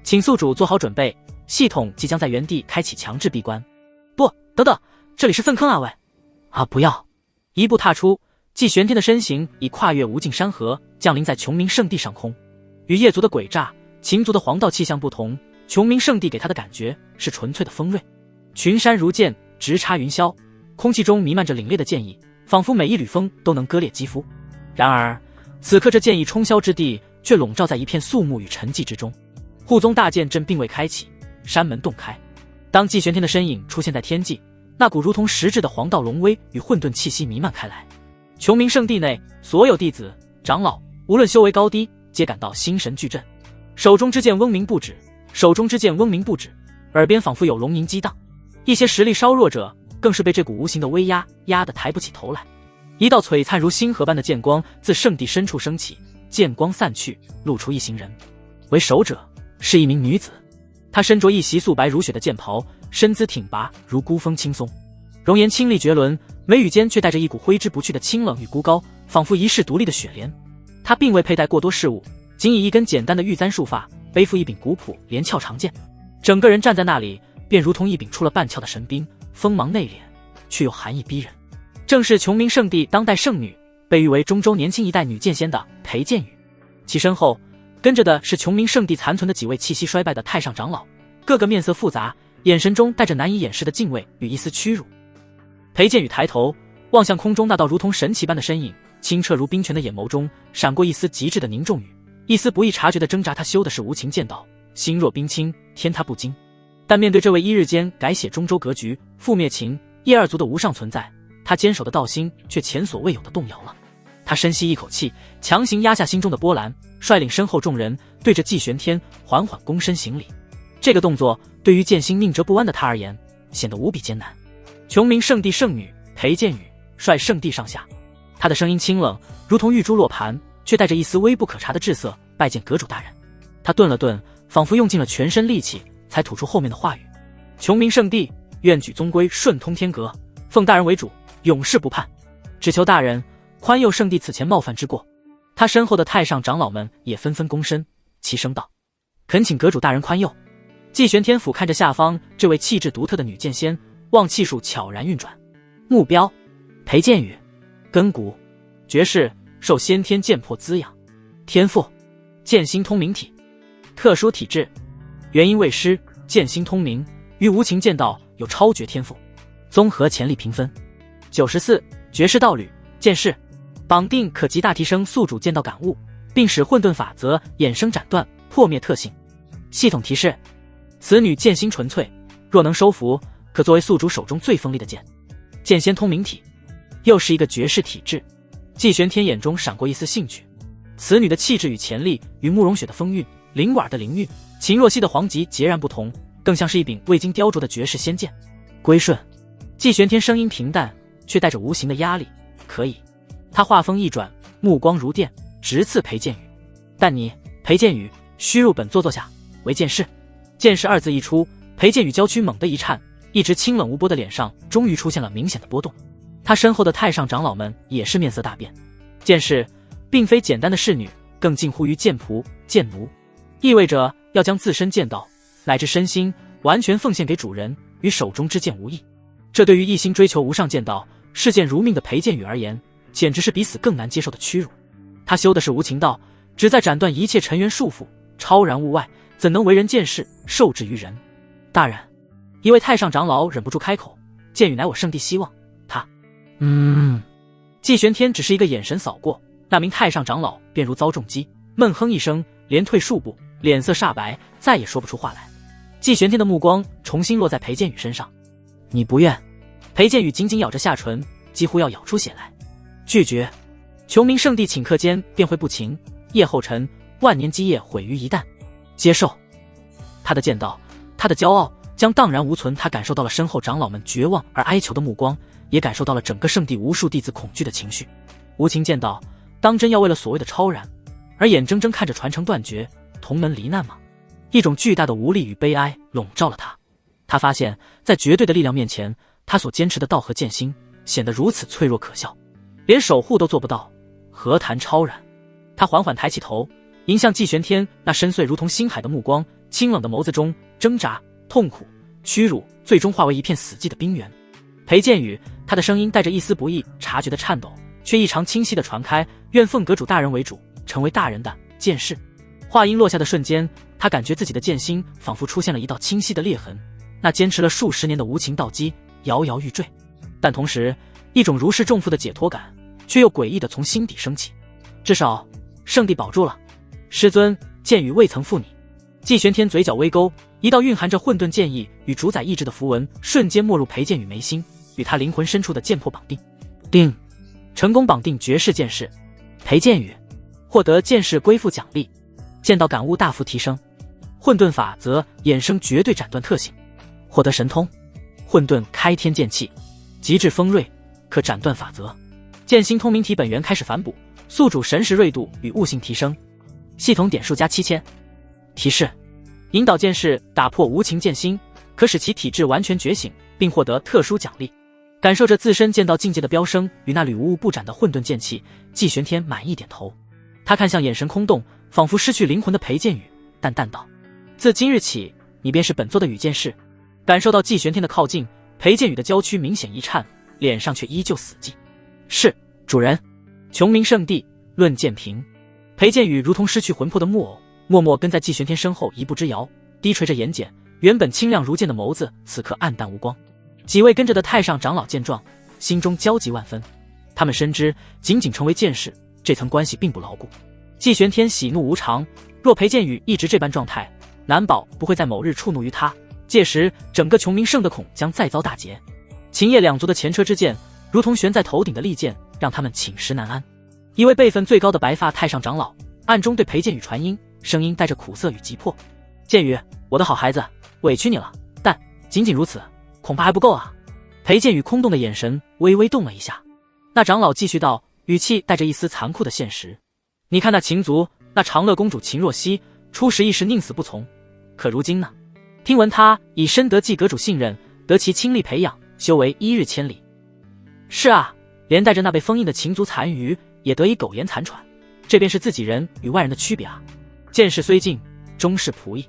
请宿主做好准备，系统即将在原地开启强制闭关。不，等等，这里是粪坑啊喂！啊，不要！一步踏出，季玄天的身形已跨越无尽山河，降临在琼明圣地上空。与叶族的诡诈、秦族的黄道气象不同，琼明圣地给他的感觉是纯粹的锋锐。群山如剑，直插云霄，空气中弥漫着凛冽的剑意，仿佛每一缕风都能割裂肌肤。然而此刻这剑意冲霄之地却笼罩在一片肃穆与沉寂之中。护宗大剑阵并未开启，山门洞开。当季玄天的身影出现在天际，那股如同实质的黄道龙威与混沌气息弥漫开来。琼明圣地内所有弟子、长老，无论修为高低，皆感到心神俱震，手中之剑嗡鸣不止，耳边仿佛有龙吟激荡。一些实力稍弱者更是被这股无形的威压压得抬不起头来。一道璀璨如星河般的剑光自圣地深处升起，剑光散去，露出一行人。为首者是一名女子，她身着一袭素白如雪的剑袍，身姿挺拔如孤峰轻松，容颜清丽绝伦，眉宇间却带着一股挥之不去的清冷与孤高，仿佛一世独立的雪莲。她并未佩戴过多饰物，仅以一根简单的玉簪束发，背负一柄古朴连翘长剑，整个人站在那里，便如同一柄出了半鞘的神兵，锋芒内敛，却又寒意逼人。正是琼明圣地当代圣女，被誉为中州年轻一代女剑仙的裴剑宇。其身后跟着的是琼明圣地残存的几位气息衰败的太上长老，个个面色复杂，眼神中带着难以掩饰的敬畏与一丝屈辱。裴剑宇抬头望向空中那道如同神奇般的身影，清澈如冰泉的眼眸中闪过一丝极致的凝重与一丝不易察觉的挣扎。他修的是无情剑道，心若冰清，天他不惊。但面对这位一日间改写中州格局、覆灭秦叶二族的无上存在，他坚守的道心却前所未有的动摇了。他深吸一口气，强行压下心中的波澜，率领身后众人对着季玄天缓缓躬身行礼。这个动作对于剑心宁折不弯的他而言显得无比艰难。琼明圣地圣女裴剑宇率圣地上下，他的声音清冷，如同玉珠落盘，却带着一丝微不可察的滞色，拜见阁主大人。他顿了顿，仿佛用尽了全身力气才吐出后面的话语：琼明圣地愿举宗规，顺通天阁，奉大人为主，永世不叛，只求大人宽宥圣地此前冒犯之过。他身后的太上长老们也纷纷躬身，齐声道：恳请阁主大人宽宥。季玄天俯瞰着下方这位气质独特的女剑仙，望气术悄然运转。目标：裴剑宇，根骨绝世，受先天剑魄滋养，天赋剑心通明体，特殊体质元婴未失，剑心通明，于无情剑道有超绝天赋，综合潜力评分94，绝世道侣剑士，绑定可极大提升宿主剑道感悟，并使混沌法则衍生斩断破灭特性。系统提示：此女剑心纯粹，若能收服，可作为宿主手中最锋利的剑。剑仙通明体，又是一个绝世体质。季玄天眼中闪过一丝兴趣，此女的气质与潜力与慕容雪的风韵、灵婉的灵韵、秦若曦的黄极截然不同，更像是一柄未经雕琢的绝世仙剑。归顺。季玄天声音平淡，却带着无形的压力。可以。他话锋一转，目光如电，直刺裴剑宇。但你，裴剑宇，须入本座坐下，为剑士。剑士二字一出，裴剑宇娇躯猛地一颤，一直清冷无波的脸上终于出现了明显的波动。他身后的太上长老们也是面色大变。剑士并非简单的侍女，更近乎于剑仆、剑奴，意味着要将自身剑道乃至身心完全奉献给主人，与手中之剑无异。这对于一心追求无上剑道、视剑如命的裴剑宇而言，简直是比死更难接受的屈辱。他修的是无情道，旨在斩断一切尘缘束缚，超然物外，怎能为人剑士，受制于人？大人，一位太上长老忍不住开口：剑宇乃我圣地希望，他……季玄天只是一个眼神扫过，那名太上长老便如遭重击，闷哼一声，连退数步，脸色煞白，再也说不出话来。季玄天的目光重新落在裴剑宇身上。你不愿？裴剑宇紧紧咬着下唇，几乎要咬出血来。拒绝。琼明圣地顷刻间便会不情，夜后尘，万年基业毁于一旦。接受。他的剑道，他的骄傲将荡然无存。他感受到了身后长老们绝望而哀求的目光，也感受到了整个圣地无数弟子恐惧的情绪。无情剑道，当真要为了所谓的超然，而眼睁睁看着传承断绝，同门罹难吗？一种巨大的无力与悲哀笼罩了他。他发现，在绝对的力量面前，他所坚持的道和剑心显得如此脆弱可笑，连守护都做不到，何谈超然？他缓缓抬起头，迎向季玄天那深邃如同星海的目光，清冷的眸子中挣扎、痛苦、屈辱，最终化为一片死寂的冰原。裴剑宇，他的声音带着一丝不易察觉的颤抖，却异常清晰地传开：愿奉阁主大人为主，成为大人的剑士。话音落下的瞬间，他感觉自己的剑心仿佛出现了一道清晰的裂痕，那坚持了数十年的无情道基摇摇欲坠。但同时，一种如释重负的解脱感却又诡异地从心底升起。至少圣地保住了，师尊，剑宇未曾负你。季玄天嘴角微勾，一道蕴含着混沌剑意与主宰意志的符文瞬间没入裴剑宇眉心，与他灵魂深处的剑魄绑定。定，成功绑定绝世剑士。裴剑宇获得剑士归附奖励，剑道感悟大幅提升，混沌法则衍生绝对斩断特性，获得神通混沌开天剑气，极致锋锐，可斩断法则。剑心通明体本源开始反哺，宿主神识锐度与悟性提升，系统点数加7000。提示：引导剑士打破无情剑心，可使其体质完全觉醒，并获得特殊奖励。感受着自身剑道境界的飙升与那缕无物不斩的混沌剑气，季玄天满意点头。他看向眼神空洞、仿佛失去灵魂的裴剑宇，淡淡道：自今日起，你便是本座的羽剑士。感受到季玄天的靠近，裴剑宇的娇躯明显一颤，脸上却依旧死寂。是，主人。琼明圣地，论剑评。裴剑宇如同失去魂魄的木偶，默默跟在季玄天身后一步之遥，低垂着眼睑，原本清亮如剑的眸子此刻暗淡无光。几位跟着的太上长老见状，心中焦急万分。他们深知仅仅成为剑士，这层关系并不牢固。季玄天喜怒无常，若裴剑宇一直这般状态，难保不会在某日触怒于他，届时整个琼明圣的恐将再遭大劫。秦叶两族的前车之鉴，如同悬在头顶的利剑，让他们寝食难安。一位辈分最高的白发太上长老暗中对裴剑宇传音，声音带着苦涩与急迫：剑宇，我的好孩子，委屈你了，但仅仅如此恐怕还不够啊。裴剑宇空洞的眼神微微动了一下。那长老继续道，语气带着一丝残酷的现实：你看那秦族，那长乐公主秦若曦，初时一时宁死不从，可如今呢？听闻她已深得季阁主信任，得其倾力培养，修为一日千里。是啊，连带着那被封印的秦族残余也得以苟延残喘，这便是自己人与外人的区别啊。剑士虽静，终是仆役，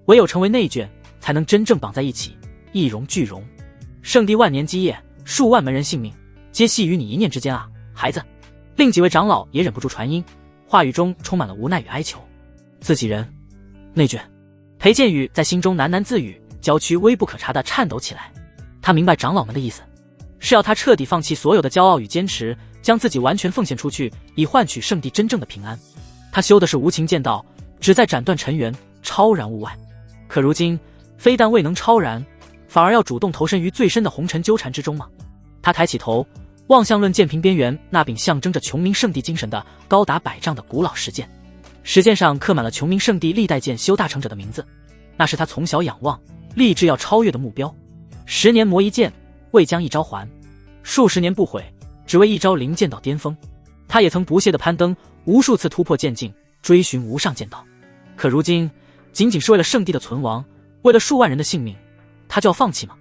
唯有成为内眷，才能真正绑在一起，一荣俱荣。圣地万年基业，数万门人性命，皆系于你一念之间啊，孩子。另几位长老也忍不住传音，话语中充满了无奈与哀求。自己人，内眷。裴剑宇在心中喃喃自语，娇躯微不可察地颤抖起来。他明白长老们的意思，是要他彻底放弃所有的骄傲与坚持，将自己完全奉献出去，以换取圣地真正的平安。他修的是无情剑道，旨在斩断尘缘，超然物外。可如今非但未能超然，反而要主动投身于最深的红尘纠缠之中吗？他抬起头，望向论剑屏边缘那柄象征着琼明圣地精神的高达100丈的古老石剑。石剑上刻满了琼明圣地历代剑修大成者的名字，那是他从小仰望立志要超越的目标。10年磨一剑，为将一朝还，数十年不悔，只为一朝临剑道巅峰。他也曾不懈地攀登，无数次突破剑境，追寻无上剑道。可如今仅仅是为了圣地的存亡，为了数万人的性命，他就要放弃吗？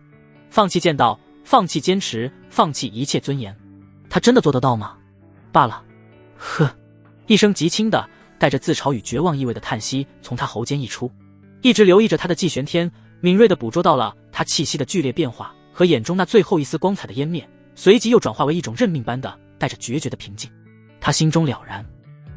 放弃剑道，放弃坚持，放弃一切尊严，他真的做得到吗？罢了。呵，一声极轻的带着自嘲与绝望意味的叹息从他喉间溢出。一直留意着他的季玄天敏锐地捕捉到了他气息的剧烈变化和眼中那最后一丝光彩的湮灭，随即又转化为一种认命般的带着决绝的平静。他心中了然，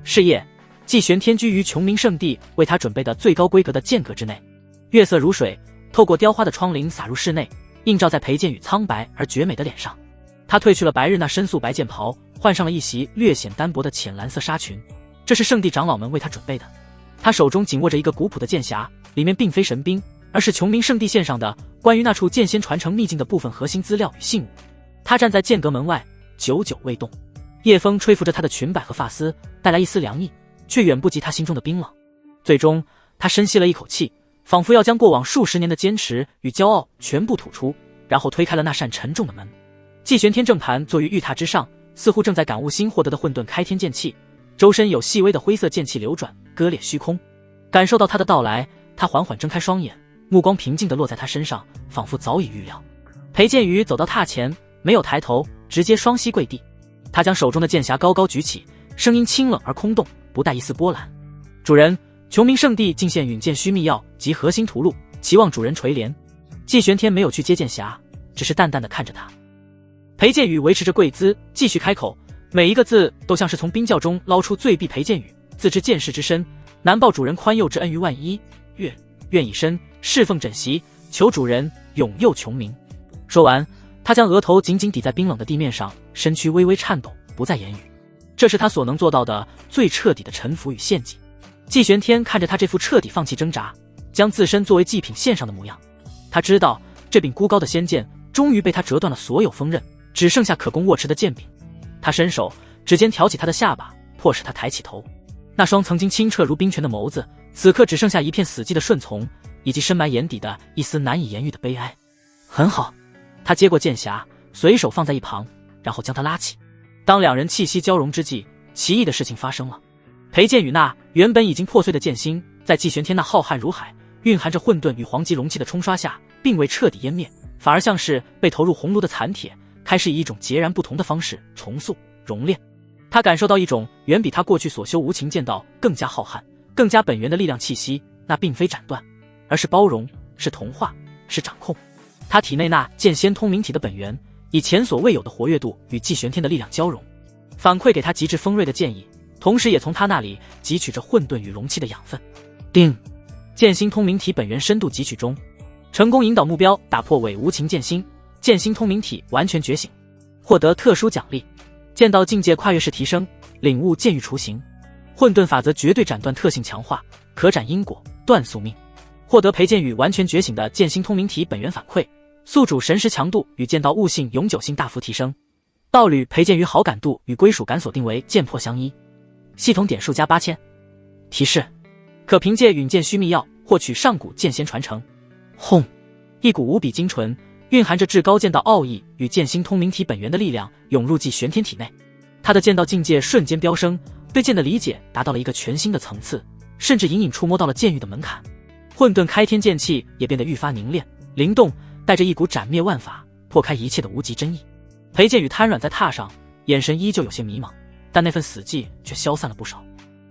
是夜，季玄天居于琼明圣地为他准备的最高规格的剑阁之内，月色如水，透过雕花的窗棂洒入室内，映照在裴剑宇苍白而绝美的脸上。他褪去了白日那深素白剑袍，换上了一袭略显单薄的浅蓝色纱裙，这是圣地长老们为他准备的。他手中紧握着一个古朴的剑匣，里面并非神兵，而是琼明圣地献上的关于那处剑仙传承秘境的部分核心资料与信物。他站在剑阁门外，久久未动。夜风吹拂着他的裙摆和发丝，带来一丝凉意，却远不及他心中的冰冷。最终他深吸了一口气，仿佛要将过往数十年的坚持与骄傲全部吐出，然后推开了那扇沉重的门。季玄天正盘坐于玉榻之上，似乎正在感悟新获得的混沌开天剑气，周身有细微的灰色剑气流转，割裂虚空。感受到他的到来，他缓缓睁开双眼，目光平静地落在他身上，仿佛早已预料。裴剑宇走到榻前，没有抬头，直接双膝跪地。他将手中的剑匣高高举起，声音清冷而空洞，不带一丝波澜。主人，琼明圣地进献允剑须秘药及核心图录，期望主人垂怜。季玄天没有去接剑匣，只是淡淡地看着他。裴剑宇维持着跪姿，继续开口，每一个字都像是从冰窖中捞出最碧。裴剑宇自知剑士之身，难报主人宽宥之恩于万一，愿以身侍奉枕席，求主人永佑琼明。说完，他将额头紧紧抵在冰冷的地面上，身躯微微颤抖，不再言语。这是他所能做到的最彻底的臣服与献祭。季玄天看着他这副彻底放弃挣扎，将自身作为祭品献上的模样，他知道这柄孤高的仙剑终于被他折断了所有锋刃，只剩下可供握持的剑柄。他伸手指尖挑起他的下巴，迫使他抬起头。那双曾经清澈如冰泉的眸子，此刻只剩下一片死寂的顺从，以及深埋眼底的一丝难以言喻的悲哀。很好，他接过剑匣，随手放在一旁，然后将它拉起。当两人气息交融之际，奇异的事情发生了。裴剑宇那原本已经破碎的剑心，在季玄天那浩瀚如海、蕴含着混沌与黄极容器的冲刷下，并未彻底湮灭，反而像是被投入红炉的残铁，开始以一种截然不同的方式重塑、熔炼。他感受到一种远比他过去所修无情剑道更加浩瀚、更加本源的力量气息，那并非斩断，而是包容，是同化，是掌控。他体内那剑仙通明体的本源，以前所未有的活跃度与季玄天的力量交融，反馈给他极致锋锐的剑意，同时也从他那里汲取着混沌与容器的养分。定，剑心通明体本源深度汲取中，成功引导目标打破伪无情剑心，剑心通明体完全觉醒，获得特殊奖励：剑道境界跨越式提升，领悟剑域雏形，混沌法则绝对斩断特性强化，可斩因果，断宿命。获得裴剑宇完全觉醒的剑心通明体本源反馈，宿主神识强度与剑道悟性永久性大幅提升。道侣裴剑宇好感度与归属感锁定为剑魄相依，系统点数加8000。提示：可凭借陨剑虚秘药获取上古剑仙传承。轰！一股无比精纯、蕴含着至高剑道奥义与剑心通明体本源的力量涌入季玄天体内，他的剑道境界瞬间飙升，对剑的理解达到了一个全新的层次，甚至隐隐触摸到了剑域的门槛。混沌开天剑气也变得愈发凝练灵动，带着一股斩灭万法、破开一切的无极真意。裴剑宇瘫软在榻上，眼神依旧有些迷茫，但那份死寂却消散了不少。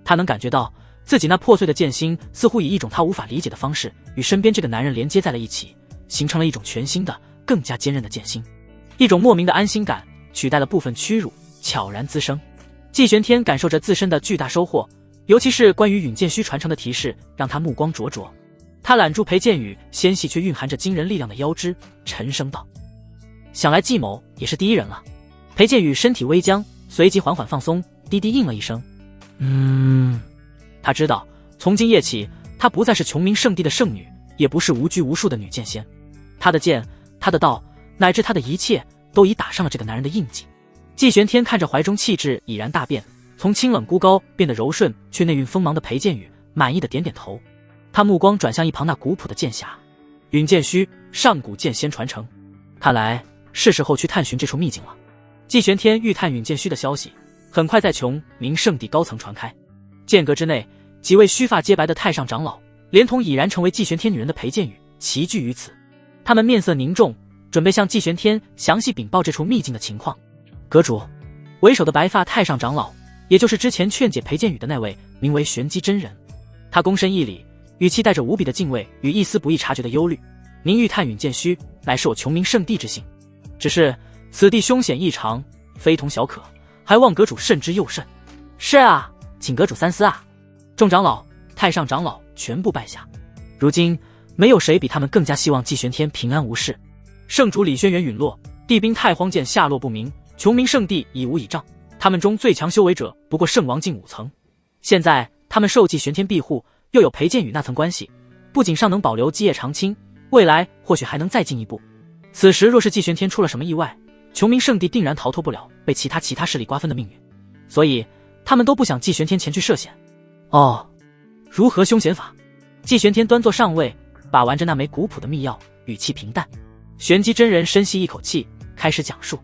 他能感觉到自己那破碎的剑心似乎以一种他无法理解的方式与身边这个男人连接在了一起，形成了一种全新的更加坚韧的剑心。一种莫名的安心感取代了部分屈辱，悄然滋生。季玄天感受着自身的巨大收获，尤其是关于陨剑虚传承的提示让他目光灼灼。他揽住裴剑宇纤细却蕴含着惊人力量的腰肢，沉声道：想来季某也是第一人了。裴剑宇身体微僵，随即缓缓放松，低低应了一声他知道从今夜起，他不再是琼明圣地的圣女，也不是无拘无束的女剑仙。他的剑，他的道，乃至他的一切都已打上了这个男人的印记。季玄天看着怀中气质已然大变，从清冷孤高变得柔顺却内蕴锋芒的裴剑宇，满意的点点头。他目光转向一旁那古朴的剑匣，陨剑虚，上古剑仙传承。看来是时候去探寻这处秘境了。季玄天欲探陨剑虚的消息很快在琼明圣地高层传开，剑阁之内，几位须发皆白的太上长老连同已然成为季玄天女人的裴剑宇齐聚于此。他们面色凝重，准备向季玄天详细禀报这处秘境的情况。阁主，为首的白发太上长老，也就是之前劝解裴剑宇的那位，名为玄机真人。他躬身一礼，语气带着无比的敬畏与一丝不易察觉的忧虑。您欲探陨剑虚，乃是我琼明圣地之幸，只是此地凶险异常，非同小可，还望阁主慎之又慎。是啊，请阁主三思啊。众长老、太上长老全部拜下。如今没有谁比他们更加希望季玄天平安无事。圣主李轩辕陨落，帝兵太荒剑下落不明，琼明圣地已无倚仗，他们中最强修为者不过圣王境5层。现在他们受季玄天庇护，又有裴剑宇那层关系，不仅尚能保留基业长青，未来或许还能再进一步。此时若是季玄天出了什么意外，琼明圣地定然逃脱不了被其他势力瓜分的命运，所以他们都不想季玄天前去涉险。哦，如何凶险法？季玄天端坐上位，把玩着那枚古朴的秘药，语气平淡。玄机真人深吸一口气，开始讲述。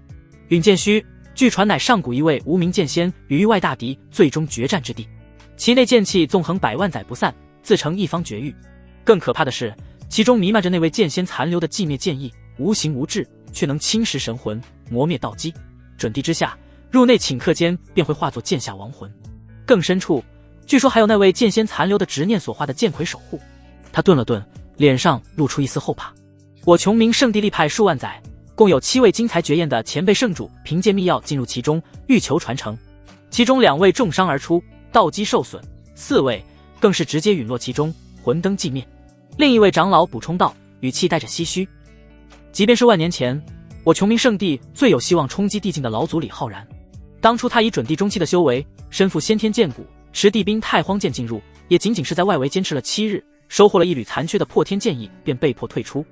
陨剑虚，据传乃上古一位无名剑仙与域外大敌最终决战之地，其内剑气纵横100万载不散，自成一方绝域。更可怕的是，其中弥漫着那位剑仙残留的寂灭剑意，无形无质，却能侵蚀神魂，磨灭道基。准地之下，入内顷刻间便会化作剑下亡魂。更深处，据说还有那位剑仙残留的执念所化的剑魁守护。他顿了顿，脸上露出一丝后怕。我琼明圣地历派数万载，共有7位精彩绝艳的前辈圣主凭借秘药进入其中，欲求传承。其中2位重伤而出，道基受损；4位更是直接陨落其中，魂灯寂灭。另一位长老补充道，语气带着唏嘘：即便是万年前，我琼明圣地最有希望冲击地境的老祖李浩然，当初他以准地中期的修为，身负先天剑骨，持地兵太荒剑进入，也仅仅是在外围坚持了7日，收获了一缕残缺的破天剑意，便被迫退出。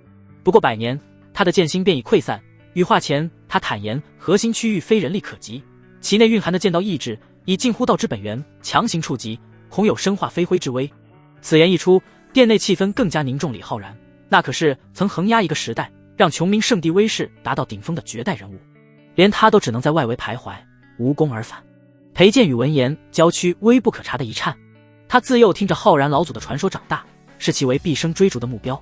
不过100年，他的剑心便已溃散。羽化前，他坦言核心区域非人力可及，其内蕴含的剑道意志已近乎道之本源，强行触及，恐有身化飞灰之危。此言一出，殿内气氛更加凝重。李浩然，那可是曾横压一个时代，让琼明圣地威势达到顶峰的绝代人物，连他都只能在外围徘徊，无功而返。裴剑宇闻言，娇躯微不可察的一颤。他自幼听着浩然老祖的传说长大，视其为毕生追逐的目标，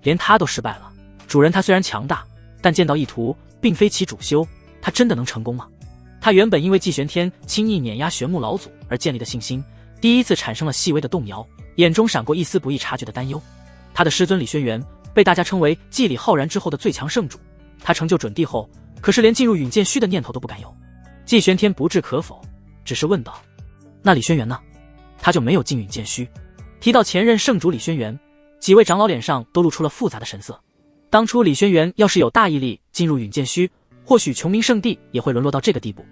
连他都失败了。主人他虽然强大，但剑道一途并非其主修，他真的能成功吗？他原本因为季玄天轻易碾压玄木老祖而建立的信心，第一次产生了细微的动摇，眼中闪过一丝不易察觉的担忧。他的师尊李轩辕被大家称为继李浩然之后的最强圣主。他成就准帝后，可是连进入允剑虚的念头都不敢有。季玄天不置可否，只是问道：“那李轩辕呢？”他就没有进允剑虚。提到前任圣主李轩辕，几位长老脸上都露出了复杂的神色。当初李轩辕要是有大毅力进入允剑虚，或许穷明圣地也会沦落到这个地步。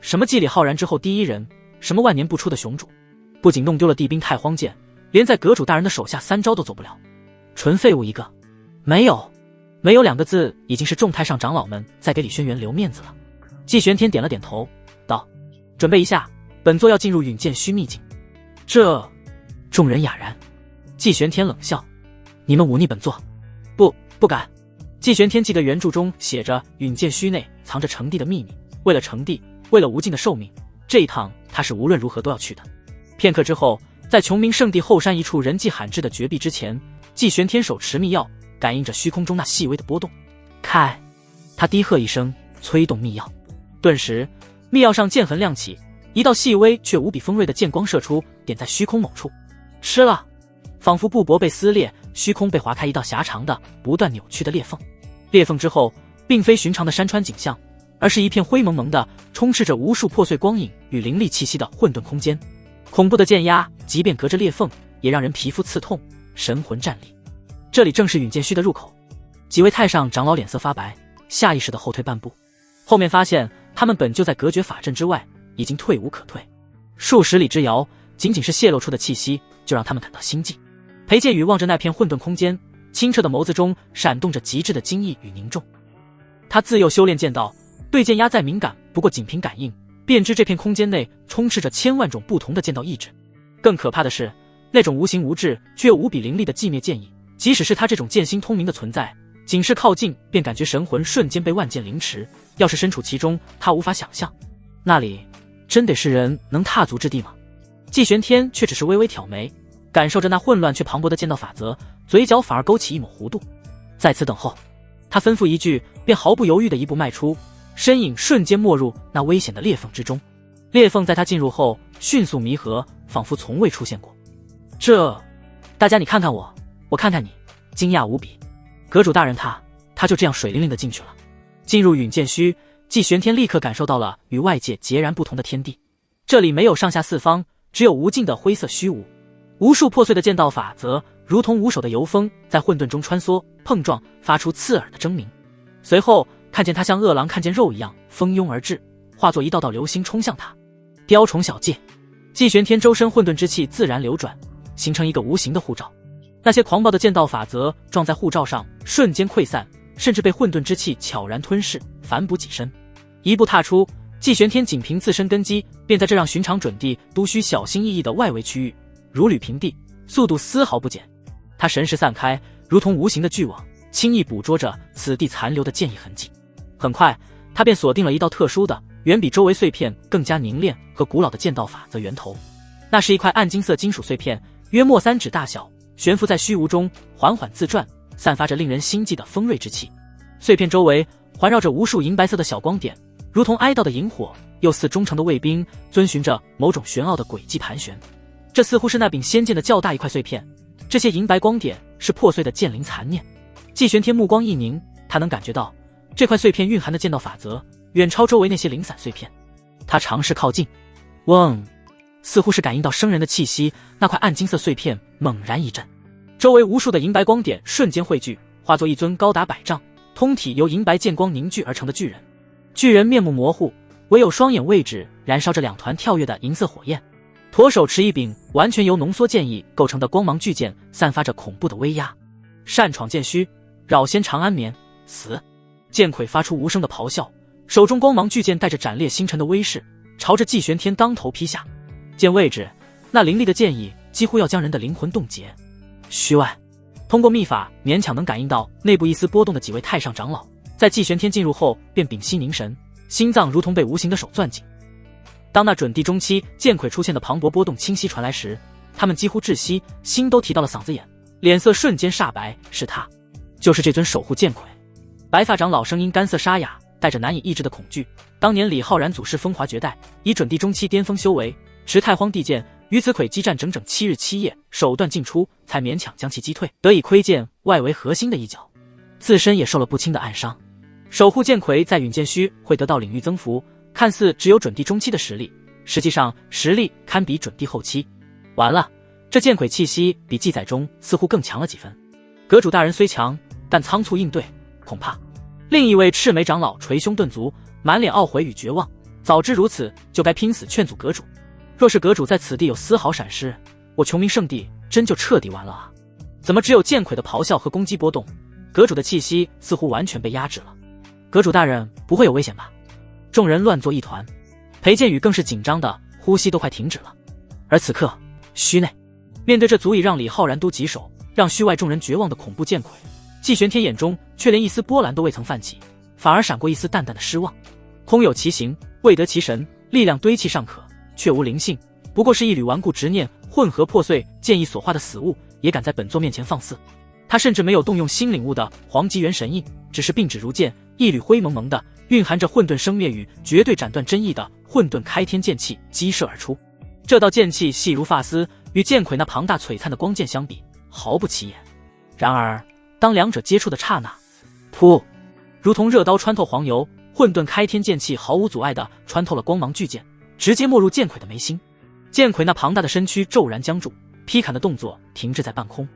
什么继李浩然之后第一人，什么万年不出的雄主，不仅弄丢了地兵太荒剑，连在阁主大人的手下3招都走不了，纯废物一个。没有2个字已经是众太上长老们在给李轩辕留面子了。季玄天点了点头，道：“准备一下，本座要进入允剑虚秘境。”这……众人哑然。季玄天冷笑：“你们忤逆本座？不敢。”季玄天记得原著中写着允剑虚内藏着成帝的秘密，为了成帝，为了无尽的寿命，这一趟他是无论如何都要去的。片刻之后，在穷明圣地后山一处人迹罕至的绝壁之前，季玄天手持秘钥，感应着虚空中那细微的波动。开！他低喝一声，催动秘钥。顿时，秘钥上剑痕亮起，一道细微却无比锋锐的剑光射出，点在虚空某处。吃了！仿佛布帛被撕裂，虚空被划开一道狭长的、不断扭曲的裂缝。裂缝之后，并非寻常的山川景象，而是一片灰蒙蒙的、充斥着无数破碎光影与凌厉气息的混沌空间。恐怖的剑压，即便隔着裂缝，也让人皮肤刺痛，神魂战栗。这里正是允剑虚的入口。几位太上长老脸色发白，下意识地后退半步。后面发现他们本就在隔绝法阵之外，已经退无可退。数十里之遥，仅仅是泄露出的气息，就让他们感到心悸。裴剑宇望着那片混沌空间，清澈的眸子中闪动着极致的惊异与凝重。他自幼修炼剑道，对剑压再敏感，不过仅凭感应，便知这片空间内充斥着千万种不同的剑道意志。更可怕的是，那种无形无质却又无比凌厉的寂灭剑意，即使是他这种剑心通明的存在，仅是靠近便感觉神魂瞬间被万剑凌迟。要是身处其中，他无法想象，那里真得是人能踏足之地吗？季玄天却只是微微挑眉，感受着那混乱却磅礴的剑道法则，嘴角反而勾起一抹弧度。在此等候。他吩咐一句，便毫不犹豫地一步迈出，身影瞬间没入那危险的裂缝之中。裂缝在他进入后迅速弥合，仿佛从未出现过。大家你看看我，我看看你，惊讶无比。阁主大人他就这样水灵灵地进去了。进入允剑虚，季玄天立刻感受到了与外界截然不同的天地。这里没有上下四方，只有无尽的灰色虚无。无数破碎的剑道法则如同无手的游风，在混沌中穿梭碰撞，发出刺耳的狰鸣。随后看见他像饿狼看见肉一样蜂拥而至，化作一道道流星冲向他。雕虫小技。季玄天周身混沌之气自然流转，形成一个无形的护罩。那些狂暴的剑道法则撞在护罩上，瞬间溃散，甚至被混沌之气悄然吞噬，反哺己身。一步踏出，季玄天仅凭自身根基，便在这让寻常准帝都需小心翼翼的外围区域如履平地，速度丝毫不减。他神识散开，如同无形的巨网，轻易捕捉着此地残留的剑意痕迹。很快，他便锁定了一道特殊的、远比周围碎片更加凝练和古老的剑道法则源头。那是一块暗金色金属碎片，约莫3指大小，悬浮在虚无中，缓缓自转，散发着令人心悸的锋锐之气。碎片周围环绕着无数银白色的小光点，如同哀悼的萤火，又似忠诚的卫兵，遵循着某种玄奥的轨迹盘旋。这似乎是那柄仙剑的较大一块碎片，这些银白光点是破碎的剑灵残念。季玄天目光一凝，他能感觉到这块碎片蕴含的剑道法则远超周围那些零散碎片。他尝试靠近，嗡，似乎是感应到生人的气息，那块暗金色碎片猛然一震，周围无数的银白光点瞬间汇聚，化作一尊高达100丈、通体由银白剑光凝聚而成的巨人。巨人面目模糊，唯有双眼位置燃烧着2团跳跃的银色火焰，驼手持一柄完全由浓缩剑意构成的光芒巨剑，散发着恐怖的威压。擅闯剑虚，扰仙长安眠，死！剑魁发出无声的咆哮，手中光芒巨剑带着斩裂星辰的威势，朝着季玄天当头劈下。剑位置，那凌厉的剑意几乎要将人的灵魂冻结。虚外，通过秘法勉强能感应到内部一丝波动的几位太上长老，在季玄天进入后便屏息凝神，心脏如同被无形的手攥紧。当那准帝中期剑魁出现的磅礴波动清晰传来时，他们几乎窒息，心都提到了嗓子眼，脸色瞬间煞白。是他，就是这尊守护剑魁。白发长老声音干涩沙哑，带着难以抑制的恐惧。当年李浩然祖师风华绝代，以准帝中期巅峰修为，持太荒地剑，与此魁激战整整7日7夜，手段尽出，才勉强将其击退，得以窥见外围核心的一角，自身也受了不轻的暗伤。守护剑魁在允剑虚会得到领域增幅，看似只有准帝中期的实力，实际上实力堪比准帝后期。完了，这剑魁气息比记载中似乎更强了几分。阁主大人虽强，但仓促应对，恐怕……另一位赤眉长老捶胸顿足，满脸懊悔与绝望。早知如此，就该拼死劝阻阁主。若是阁主在此地有丝毫闪失，我穷明圣地真就彻底完了啊！怎么只有剑魁的咆哮和攻击波动，阁主的气息似乎完全被压制了？阁主大人不会有危险吧？众人乱作一团，裴剑宇更是紧张的呼吸都快停止了。而此刻，虚内面对这足以让李浩然都棘手，让虚外众人绝望的恐怖剑魁，季玄天眼中却连一丝波澜都未曾泛起，反而闪过一丝淡淡的失望。空有其形，未得其神，力量堆砌尚可，却无灵性，不过是一缕顽固执念混合破碎剑意所化的死物，也敢在本座面前放肆。他甚至没有动用新领悟的黄极元神印，只是并指如剑，一缕灰蒙蒙的蕴含着混沌生灭与绝对斩断真意的混沌开天剑气激射而出。这道剑气细如发丝，与剑魁那庞大璀璨的光剑相比，毫不起眼。然而当两者接触的刹那，噗，如同热刀穿透黄油，混沌开天剑气毫无阻碍地穿透了光芒巨剑，直接没入剑魁的眉心。剑魁那庞大的身躯骤然僵住，劈砍的动作停滞在半空。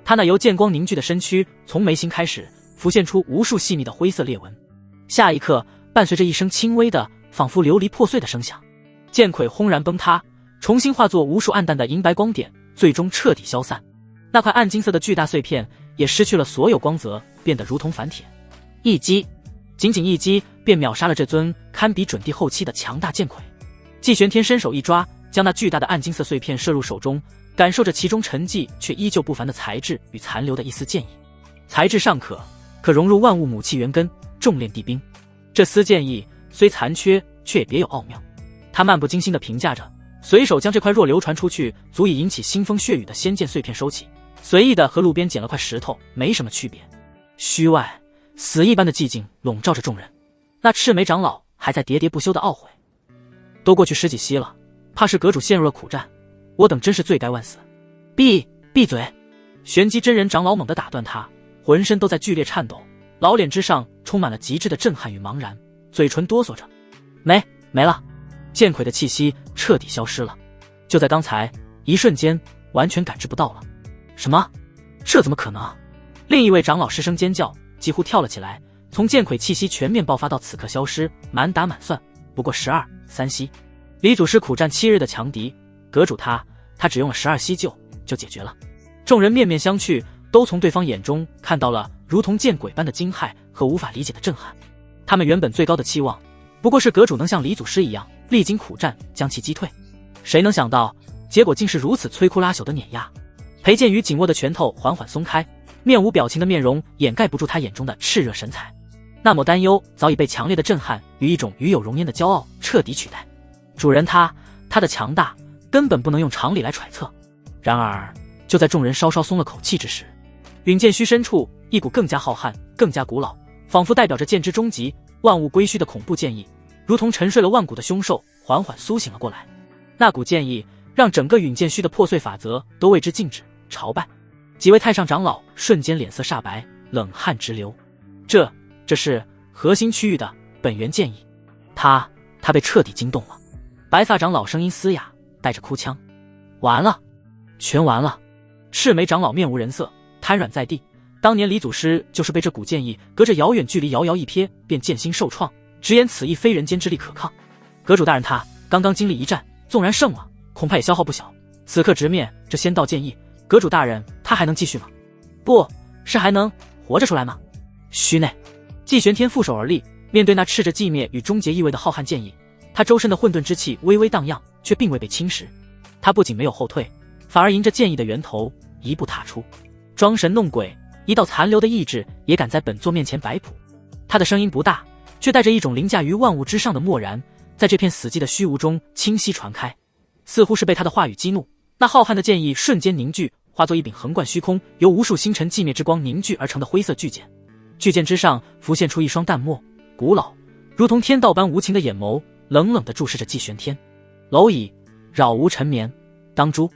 他那由剑光凝聚的身躯从眉心开始浮现出无数细密的灰色裂纹，下一刻伴随着一声轻微的仿佛琉璃破碎的声响，剑魁轰然崩塌，重新化作无数暗淡的银白光点，最终彻底消散。那块暗金色的巨大碎片也失去了所有光泽，变得如同凡铁。一击，仅仅一击便秒杀了这尊堪比准帝后期的强大剑魁。季玄天伸手一抓，将那巨大的暗金色碎片射入手中，感受着其中沉寂却依旧不凡的材质与残留的一丝剑意。材质尚可融入万物母气元根，重炼地冰。这丝剑意虽残缺，却也别有奥妙。他漫不经心地评价着，随手将这块若流传出去足以引起腥风血雨的仙剑碎片收起，随意地和路边捡了块石头没什么区别。虚外死一般的寂静笼罩着众人，那赤眉长老还在喋喋不休地懊悔。都过去10几夕了，怕是阁主陷入了苦战，我等真是罪该万死。闭嘴！玄机真人长老猛地打断他，浑身都在剧烈颤抖，老脸之上充满了极致的震撼与茫然，嘴唇哆嗦着。没了。剑魁的气息彻底消失了，就在刚才一瞬间完全感知不到了。什么？这怎么可能？另一位长老失声尖叫，几乎跳了起来。从剑魁气息全面爆发到此刻消失，满打满算不过12、3夕。李祖师苦战7日的强敌，阁主他只用了12夕就解决了。众人面面相觑，都从对方眼中看到了如同见鬼般的惊骇和无法理解的震撼。他们原本最高的期望，不过是阁主能像李祖师一样历经苦战将其击退，谁能想到结果竟是如此摧枯拉朽的碾压。裴剑宇紧握的拳头缓缓松开，面无表情的面容掩盖不住他眼中的炽热神采。那抹担忧早已被强烈的震撼与一种与有容焉的骄傲彻底取代。主人他的强大根本不能用常理来揣测。然而就在众人稍稍松了口气之时，允剑虚深处一股更加浩瀚更加古老，仿佛代表着剑之终极万物归虚的恐怖剑意，如同沉睡了万古的凶兽缓缓苏醒了过来。那股剑意让整个允剑虚的破碎法则都为之静止朝拜。几位太上长老瞬间脸色煞白，冷汗直流。这是核心区域的本源剑意，他被彻底惊动了。白发长老声音嘶哑，带着哭腔：完了，全完了。赤眉长老面无人色，瘫软在地。当年李祖师就是被这股剑意隔着遥远距离遥遥一瞥，便剑心受创，直言此意非人间之力可抗。阁主大人他刚刚经历一战，纵然胜了，恐怕也消耗不小。此刻直面这仙道剑意，阁主大人他还能继续吗？不是还能活着出来吗？虚内季玄天负手而立，面对那赤着寂灭与终结意味的浩瀚剑意，他周身的混沌之气微微荡漾，却并未被侵蚀。他不仅没有后退，反而迎着剑意的源头一步踏出，装神弄鬼，一道残留的意志也敢在本座面前摆谱。他的声音不大，却带着一种凌驾于万物之上的漠然，在这片死寂的虚无中清晰传开。似乎是被他的话语激怒，那浩瀚的剑意瞬间凝聚，化作一柄横贯虚空，由无数星辰寂灭之光凝聚而成的灰色巨剑。巨剑之上浮现出一双淡漠古老如同天道般无情的眼眸，冷冷地注视着季玄天。蝼蚁扰无沉眠，当诛！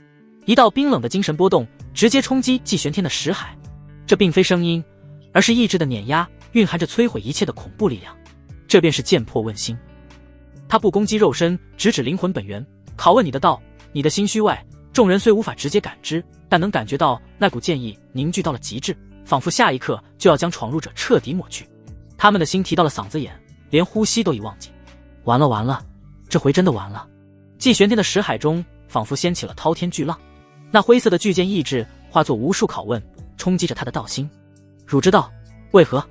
一道冰冷的精神波动直接冲击季玄天的识海，这并非声音，而是意志的碾压，蕴含着摧毁一切的恐怖力量。这便是剑破问心。他不攻击肉身，直指灵魂本源，拷问你的道，你的心虚外，众人虽无法直接感知，但能感觉到那股剑意凝聚到了极致，仿佛下一刻就要将闯入者彻底抹去。他们的心提到了嗓子眼，连呼吸都已忘记。完了完了，这回真的完了。季玄天的识海中仿佛掀起了滔天巨浪，那灰色的巨剑意志化作无数拷问，冲击着他的道心。汝之道为何？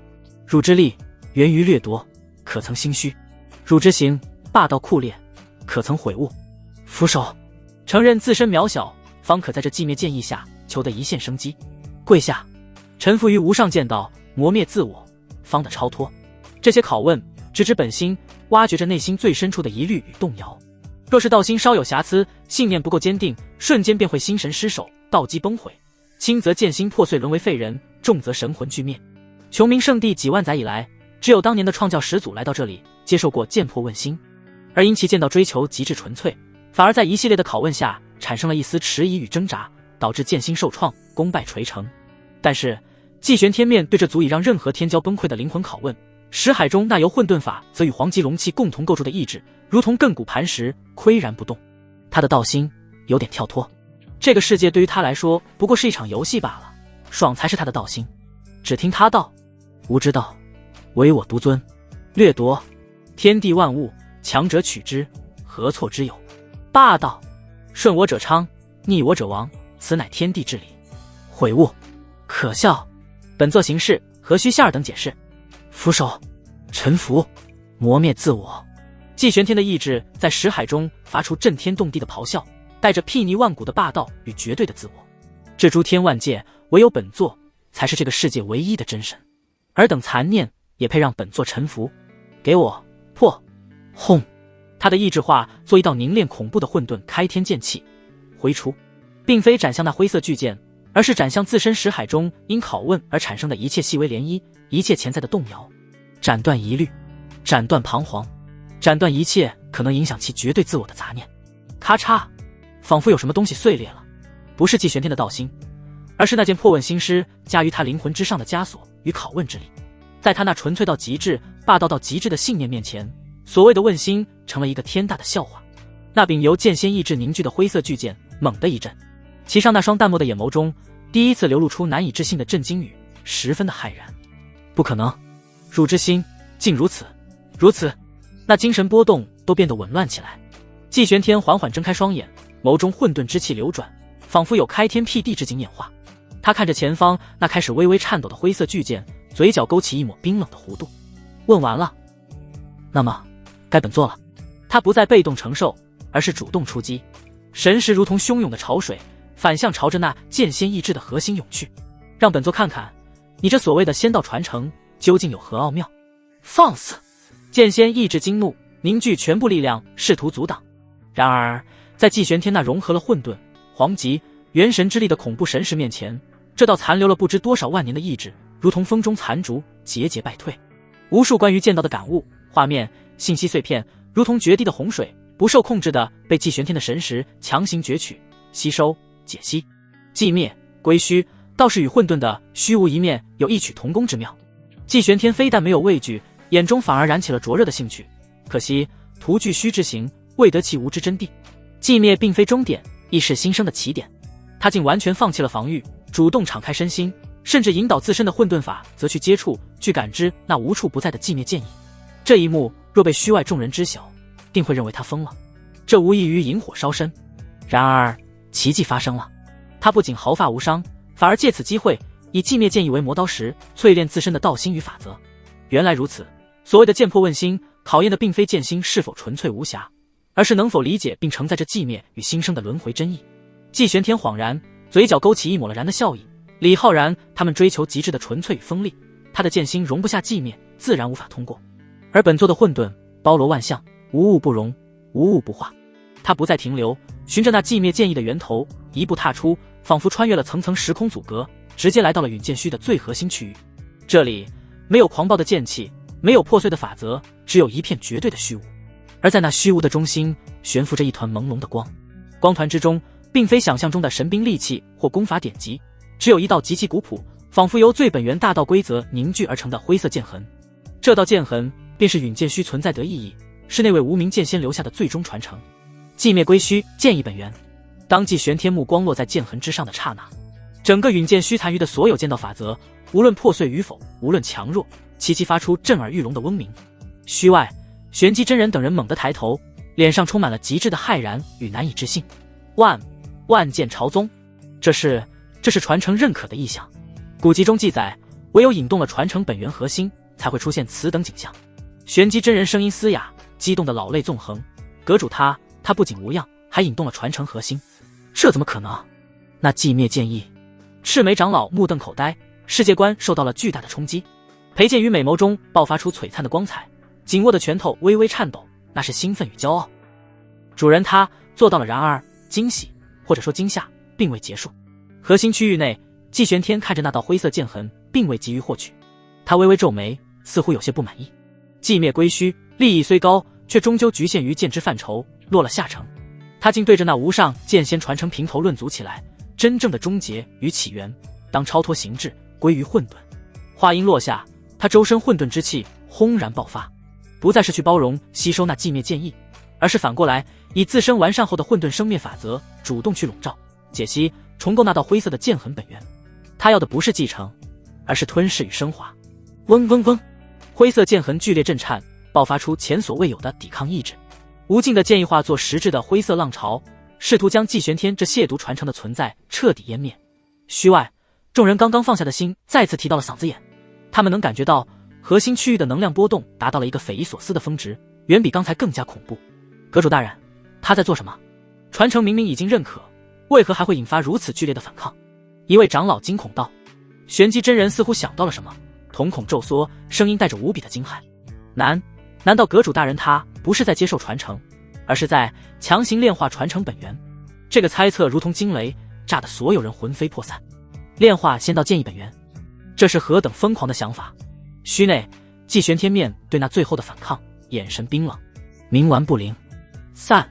汝之力源于掠夺，可曾心虚？汝之行霸道酷烈，可曾悔悟？俯首，承认自身渺小，方可在这寂灭剑意下求得一线生机。跪下，臣服于无上剑道，磨灭自我，方得超脱。这些拷问直指本心，挖掘着内心最深处的疑虑与动摇。若是道心稍有瑕疵，信念不够坚定，瞬间便会心神失守，道基崩毁。轻则剑心破碎沦为废人，重则神魂俱灭。穷冥圣地几万载以来，只有当年的创教始祖来到这里，接受过剑破问心，而因其剑道追求极致纯粹，反而在一系列的拷问下产生了一丝迟疑与挣扎，导致剑心受创，功败垂成。但是季玄天面对这足以让任何天骄崩溃的灵魂拷问，识海中那由混沌法则与黄极龙气共同构筑的意志，如同亘古磐石，岿然不动。他的道心有点跳脱，这个世界对于他来说不过是一场游戏罢了，爽才是他的道心。只听他道：吾之道，唯我独尊，掠夺天地万物，强者取之，何错之有？霸道，顺我者昌，逆我者亡，此乃天地之理。悔悟，可笑，本作行事何须下二等解释？俯首，臣服，磨灭自我。季玄天的意志在识海中发出震天动地的咆哮，带着睥睨万古的霸道与绝对的自我。这诸天万界，唯有本座才是这个世界唯一的真神，尔等残念也配让本座臣服？给我破！轰！他的意志化作一道凝练恐怖的混沌开天剑气，挥出，并非斩向那灰色巨剑，而是斩向自身识海中因拷问而产生的一切细微涟漪，一切潜在的动摇，斩断疑虑，斩断彷徨，斩断一切可能影响其绝对自我的杂念。咔嚓，仿佛有什么东西碎裂了，不是季玄天的道心，而是那件破问心师加于他灵魂之上的枷锁与拷问之力。在他那纯粹到极致、霸道到极致的信念面前，所谓的问心成了一个天大的笑话。那柄由剑仙意志凝聚的灰色巨剑猛地一震，其上那双淡漠的眼眸中第一次流露出难以置信的震惊语，十分的骇然。不可能，汝之心竟如此，如此！那精神波动都变得紊乱起来。季玄天缓缓睁开双眼，眸中混沌之气流转，仿佛有开天辟地之景演化。他看着前方那开始微微颤抖的灰色巨剑，嘴角勾起一抹冰冷的弧度。问完了，那么该本座了。他不再被动承受，而是主动出击，神识如同汹涌的潮水，反向朝着那剑仙意志的核心涌去。让本座看看，你这所谓的仙道传承究竟有何奥妙？放肆！剑仙意志惊怒，凝聚全部力量，试图阻挡。然而在季玄天那融合了混沌、黄极、元神之力的恐怖神识面前，这道残留了不知多少万年的意志如同风中残烛，节节败退。无数关于剑道的感悟、画面、信息碎片如同决堤的洪水，不受控制的被季玄天的神识强行攫取、吸收、解析。寂灭、归虚，倒是与混沌的虚无一面有异曲同工之妙。季玄天非但没有畏惧，眼中反而燃起了灼热的兴趣。可惜徒具虚之形，未得其无之真谛。寂灭并非终点，亦是新生的起点。他竟完全放弃了防御，主动敞开身心，甚至引导自身的混沌法则去接触、去感知那无处不在的寂灭剑意。这一幕若被虚外众人知晓，定会认为他疯了，这无异于引火烧身。然而奇迹发生了，他不仅毫发无伤，反而借此机会以寂灭剑意为磨刀石，淬炼自身的道心与法则。原来如此，所谓的剑破问心，考验的并非剑心是否纯粹无瑕，而是能否理解并承载着寂灭与新生的轮回真意。季玄天恍然，嘴角勾起一抹了然的笑意。李浩然他们追求极致的纯粹与锋利，他的剑心容不下寂灭，自然无法通过。而本座的混沌包罗万象，无物不容，无物不化。他不再停留，循着那寂灭剑意的源头一步踏出，仿佛穿越了层层时空阻隔，直接来到了陨剑虚的最核心区域。这里没有狂暴的剑气，没有破碎的法则，只有一片绝对的虚无。而在那虚无的中心悬浮着一团朦胧的光，光团之中并非想象中的神兵利器或功法典籍，只有一道极其古朴，仿佛由最本源大道规则凝聚而成的灰色剑痕。这道剑痕便是允剑虚存在得意义，是那位无名剑仙留下的最终传承。寂灭归虚，剑意本源。当季玄天目光落在剑痕之上的刹那，整个允剑虚残余的所有剑道法则，无论破碎与否，无论强弱，齐齐发出震耳欲聋的嗡鸣。虚外，玄机真人等人猛地抬头，脸上充满了极致的骇然与难以置信。万剑朝宗，这是传承认可的意象。古籍中记载，唯有引动了传承本源核心，才会出现此等景象。玄机真人声音嘶哑，激动的老泪纵横。阁主他不仅无恙，还引动了传承核心，这怎么可能？那寂灭剑意。赤眉长老目瞪口呆，世界观受到了巨大的冲击。裴剑于美眸中爆发出璀璨的光彩，紧握的拳头微微颤抖，那是兴奋与骄傲。主人他做到了。然而惊喜或者说惊吓并未结束。核心区域内，季玄天看着那道灰色剑痕，并未急于获取，他微微皱眉，似乎有些不满意。寂灭归虚，利益虽高，却终究局限于剑之范畴，落了下乘。他竟对着那无上剑仙传承评头论足起来，真正的终结与起源，当超脱形制，归于混沌。话音落下，他周身混沌之气轰然爆发，不再是去包容吸收那寂灭剑意，而是反过来以自身完善后的混沌生灭法则主动去笼罩、解析、重构那道灰色的剑痕本源。他要的不是继承，而是吞噬与升华。嗡嗡嗡，灰色剑痕剧烈震颤，爆发出前所未有的抵抗意志。无尽的剑意化作实质的灰色浪潮，试图将季玄天这亵渎传承的存在彻底湮灭。虚外，众人刚刚放下的心再次提到了嗓子眼，他们能感觉到核心区域的能量波动达到了一个匪夷所思的峰值，远比刚才更加恐怖。阁主大人，他在做什么？传承明明已经认可，为何还会引发如此剧烈的反抗？一位长老惊恐道。玄机真人似乎想到了什么，瞳孔骤缩，声音带着无比的惊骇。难道阁主大人他不是在接受传承，而是在强行炼化传承本源？这个猜测如同惊雷，炸得所有人魂飞魄散。炼化先到剑意本源，这是何等疯狂的想法！虚内，季玄天面对那最后的反抗，眼神冰冷。冥顽不灵，散！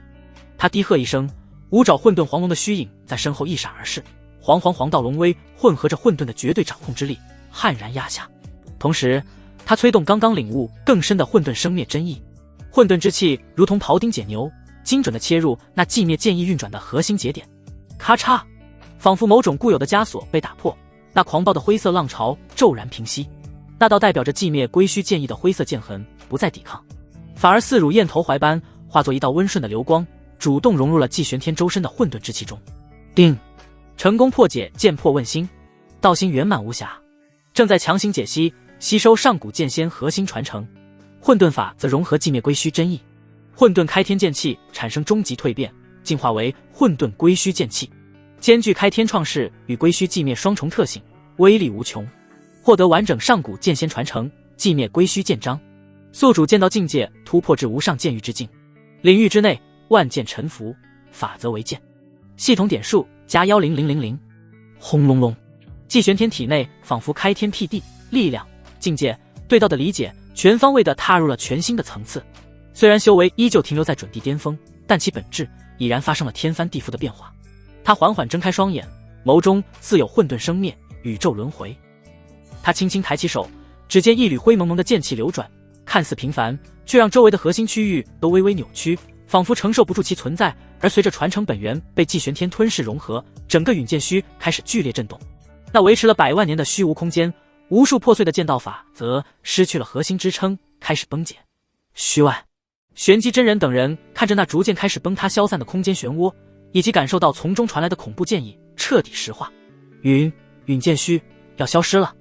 他低喝一声，五爪混沌黄龙的虚影在身后一闪而逝，黄道龙威混合着混沌的绝对掌控之力，悍然压下。同时，他催动刚刚领悟更深的混沌生灭真意，混沌之气如同庖丁解牛，精准地切入那寂灭剑意运转的核心节点。咔嚓，仿佛某种固有的枷锁被打破，那狂暴的灰色浪潮骤然平息。那道代表着寂灭归虚剑意的灰色剑痕不再抵抗，反而似如焰头怀般化作一道温顺的流光，主动融入了季玄天周身的混沌之气中。定，成功破解剑破问心，道心圆满无瑕。正在强行解析吸收上古剑仙核心传承，混沌法则融合寂灭归虚真意，混沌开天剑气产生终极蜕变，进化为混沌归虚剑气，兼具开天创世与归虚寂灭双重特性，威力无穷。获得完整上古剑仙传承寂灭归虚剑章，宿主剑道境界突破至无上剑域之境，领域之内万剑臣服，法则为剑。系统点数加10000。轰隆隆，季玄天体内仿佛开天辟地，力量、境界、对道的理解全方位地踏入了全新的层次。虽然修为依旧停留在准地巅峰，但其本质已然发生了天翻地覆的变化。他缓缓睁开双眼，眸中似有混沌生灭，宇宙轮回。他轻轻抬起手，只见一缕灰蒙蒙的剑气流转，看似平凡，却让周围的核心区域都微微扭曲，仿佛承受不住其存在。而随着传承本源被季玄天吞噬融合，整个允剑虚开始剧烈震动。那维持了100万年的虚无空间，无数破碎的剑道法则失去了核心支撑，开始崩解。虚外，玄机真人等人看着那逐渐开始崩塌消散的空间漩涡，以及感受到从中传来的恐怖剑意，彻底石化。允剑虚要消失了，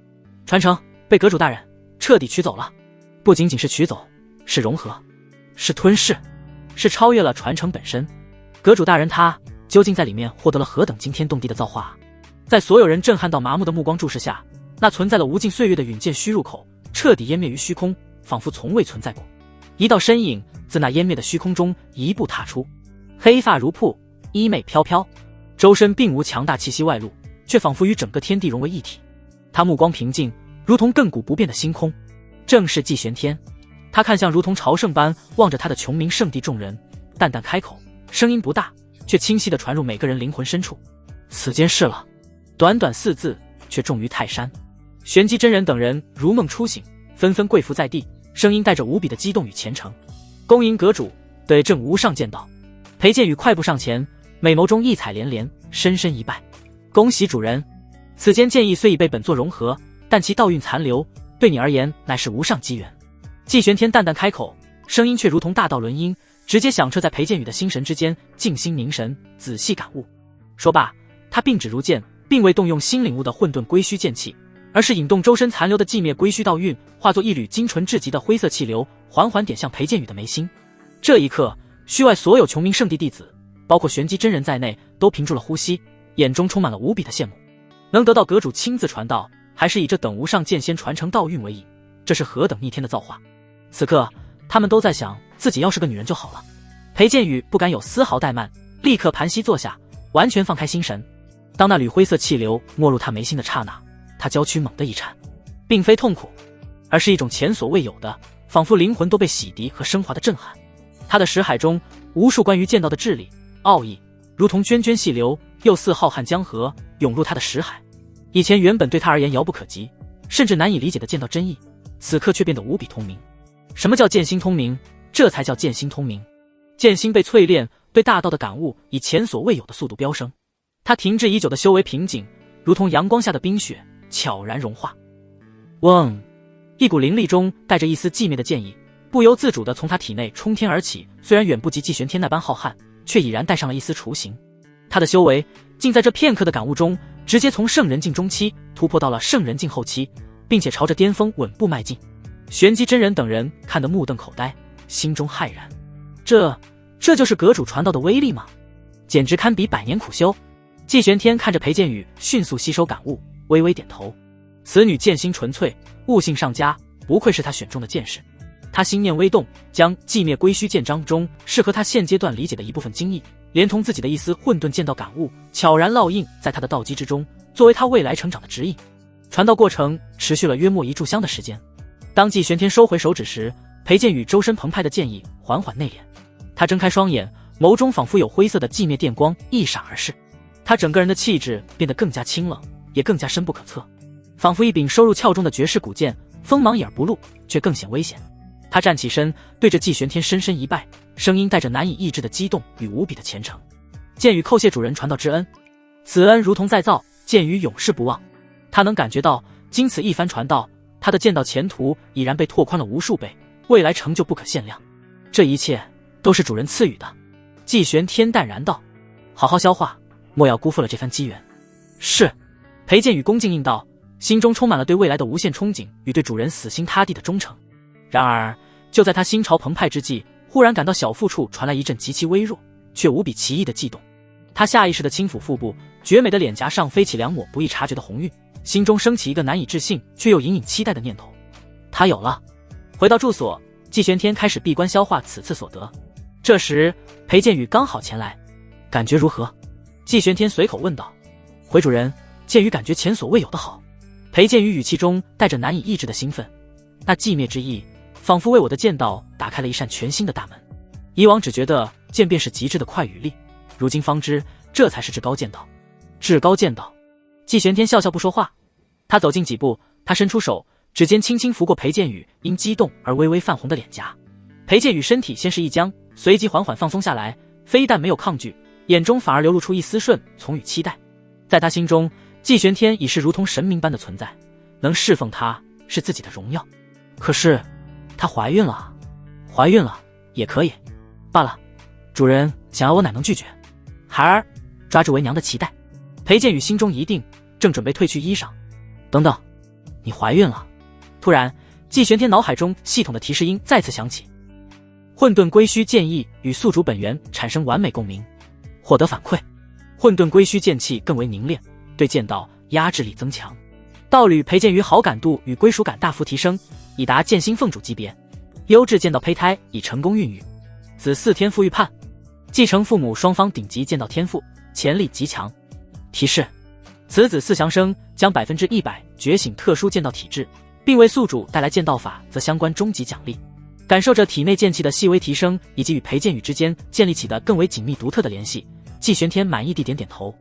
传承被阁主大人彻底取走了。不仅仅是取走，是融合，是吞噬，是超越了传承本身。阁主大人他究竟在里面获得了何等惊天动地的造化啊！在所有人震撼到麻木的目光注视下，那存在了无尽岁月的允剑虚入口彻底湮灭于虚空，仿佛从未存在过。一道身影自那湮灭的虚空中一步踏出，黑发如瀑，衣袂飘飘，周身并无强大气息外露，却仿佛与整个天地融为一体。他目光平静，如同亘古不变的星空。正是季玄天。他看向如同朝圣般望着他的穷民圣地众人，淡淡开口，声音不大，却清晰地传入每个人灵魂深处。此间是了。短短4字，却重于泰山。玄机真人等人如梦初醒，纷纷跪伏在地，声音带着无比的激动与虔诚。恭迎阁主，对朕无上见道。裴剑宇快步上前，美眸中异彩连连，深深一拜。恭喜主人，此间剑意虽已被本座融合，但其道运残留，对你而言乃是无上机缘。季玄天淡淡开口，声音却如同大道轮音，直接响彻在裴剑宇的心神之间，静心凝神，仔细感悟。说罢，他并指如剑，并未动用新领悟的混沌归虚剑气，而是引动周身残留的寂灭归虚道运，化作一缕精纯至极的灰色气流，缓缓点向裴剑宇的眉心。这一刻，虚外所有琼明圣地弟子，包括玄机真人在内，都屏住了呼吸，眼中充满了无比的羡慕。能得到阁主亲自传道，还是以这等无上剑仙传承道运为宜，这是何等逆天的造化！此刻，他们都在想，自己要是个女人就好了。裴剑宇不敢有丝毫怠慢，立刻盘膝坐下，完全放开心神。当那缕灰色气流没入他眉心的刹那，他娇躯猛地一颤，并非痛苦，而是一种前所未有的，仿佛灵魂都被洗涤和升华的震撼。他的识海中，无数关于剑道的智理、奥义，如同涓涓细流，又似浩瀚江河，涌入他的识海。以前原本对他而言遥不可及，甚至难以理解的剑道真意，此刻却变得无比通明。什么叫剑心通明？这才叫剑心通明。剑心被淬炼，对大道的感悟以前所未有的速度飙升。他停滞已久的修为瓶颈，如同阳光下的冰雪，悄然融化。嗡！一股灵力中带着一丝寂灭的剑意，不由自主地从他体内冲天而起。虽然远不及季玄天那般浩瀚，却已然带上了一丝雏形。他的修为竟在这片刻的感悟中，直接从圣人境中期突破到了圣人境后期，并且朝着巅峰稳步迈进。玄机真人等人看得目瞪口呆，心中骇然。这就是阁主传道的威力吗？简直堪比100年苦修。季玄天看着裴剑宇迅速吸收感悟，微微点头。此女剑心纯粹，悟性上佳，不愧是他选中的剑士。他心念微动，将寂灭归虚剑章中适合他现阶段理解的一部分精义，连同自己的一丝混沌剑道感悟，悄然烙印在他的道基之中，作为他未来成长的指引。传道过程持续了约莫1炷香的时间。当季玄天收回手指时，裴剑宇周身澎湃的剑意缓缓内敛。他睁开双眼，眸中仿佛有灰色的寂灭电光一闪而逝。他整个人的气质变得更加清冷，也更加深不可测，仿佛一柄收入鞘中的绝世古剑，锋芒隐而不露，却更显危险。他站起身，对着季玄天深深一拜，声音带着难以抑制的激动与无比的虔诚。剑宇叩谢主人传道之恩，此恩如同再造，剑宇永世不忘。他能感觉到，经此一番传道，他的剑道前途已然被拓宽了无数倍，未来成就不可限量。这一切都是主人赐予的。季玄天淡然道：好好消化，莫要辜负了这番机缘。是。裴剑宇恭敬应道，心中充满了对未来的无限憧憬与对主人死心塌地的忠诚。然而就在他心潮澎湃之际，忽然感到小腹处传来一阵极其微弱却无比奇异的悸动。他下意识地轻抚腹部，绝美的脸颊上飞起2抹不易察觉的红晕，心中升起一个难以置信却又隐隐期待的念头。他有了。回到住所，季玄天开始闭关消化此次所得。这时裴剑宇刚好前来，感觉如何？季玄天随口问道。回主人，剑宇感觉前所未有的好。裴剑宇语气中带着难以抑制的兴奋，那寂灭之意仿佛为我的剑道打开了一扇全新的大门。以往只觉得剑便是极致的快与力，如今方知这才是至高剑道。至高剑道。季玄天笑笑不说话。他走近几步，他伸出手，指尖轻轻拂过裴剑宇因激动而微微泛红的脸颊。裴剑宇身体先是一僵，随即缓缓放松下来，非但没有抗拒，眼中反而流露出一丝顺从与期待。在他心中，季玄天已是如同神明般的存在，能侍奉他是自己的荣耀。可是她怀孕了。怀孕了也可以罢了，主人想要我哪能拒绝？孩儿抓住为娘的脐带。裴剑宇心中一定，正准备褪去衣裳。等等，你怀孕了。突然季玄天脑海中系统的提示音再次响起，混沌归虚剑意与宿主本源产生完美共鸣，获得反馈，混沌归虚剑气更为凝练，对剑道压制力增强，道侣裴剑宇好感度与归属感大幅提升，已达剑心凤主级别，优质剑道胚胎已成功孕育，子嗣天赋预判，继承父母双方顶级剑道天赋，潜力极强。提示：此子4降生将100%觉醒特殊剑道体质，并为宿主带来剑道法则相关终极奖励。感受着体内剑气的细微提升，以及与裴剑宇之间建立起的更为紧密独特的联系，季玄天满意地点点头，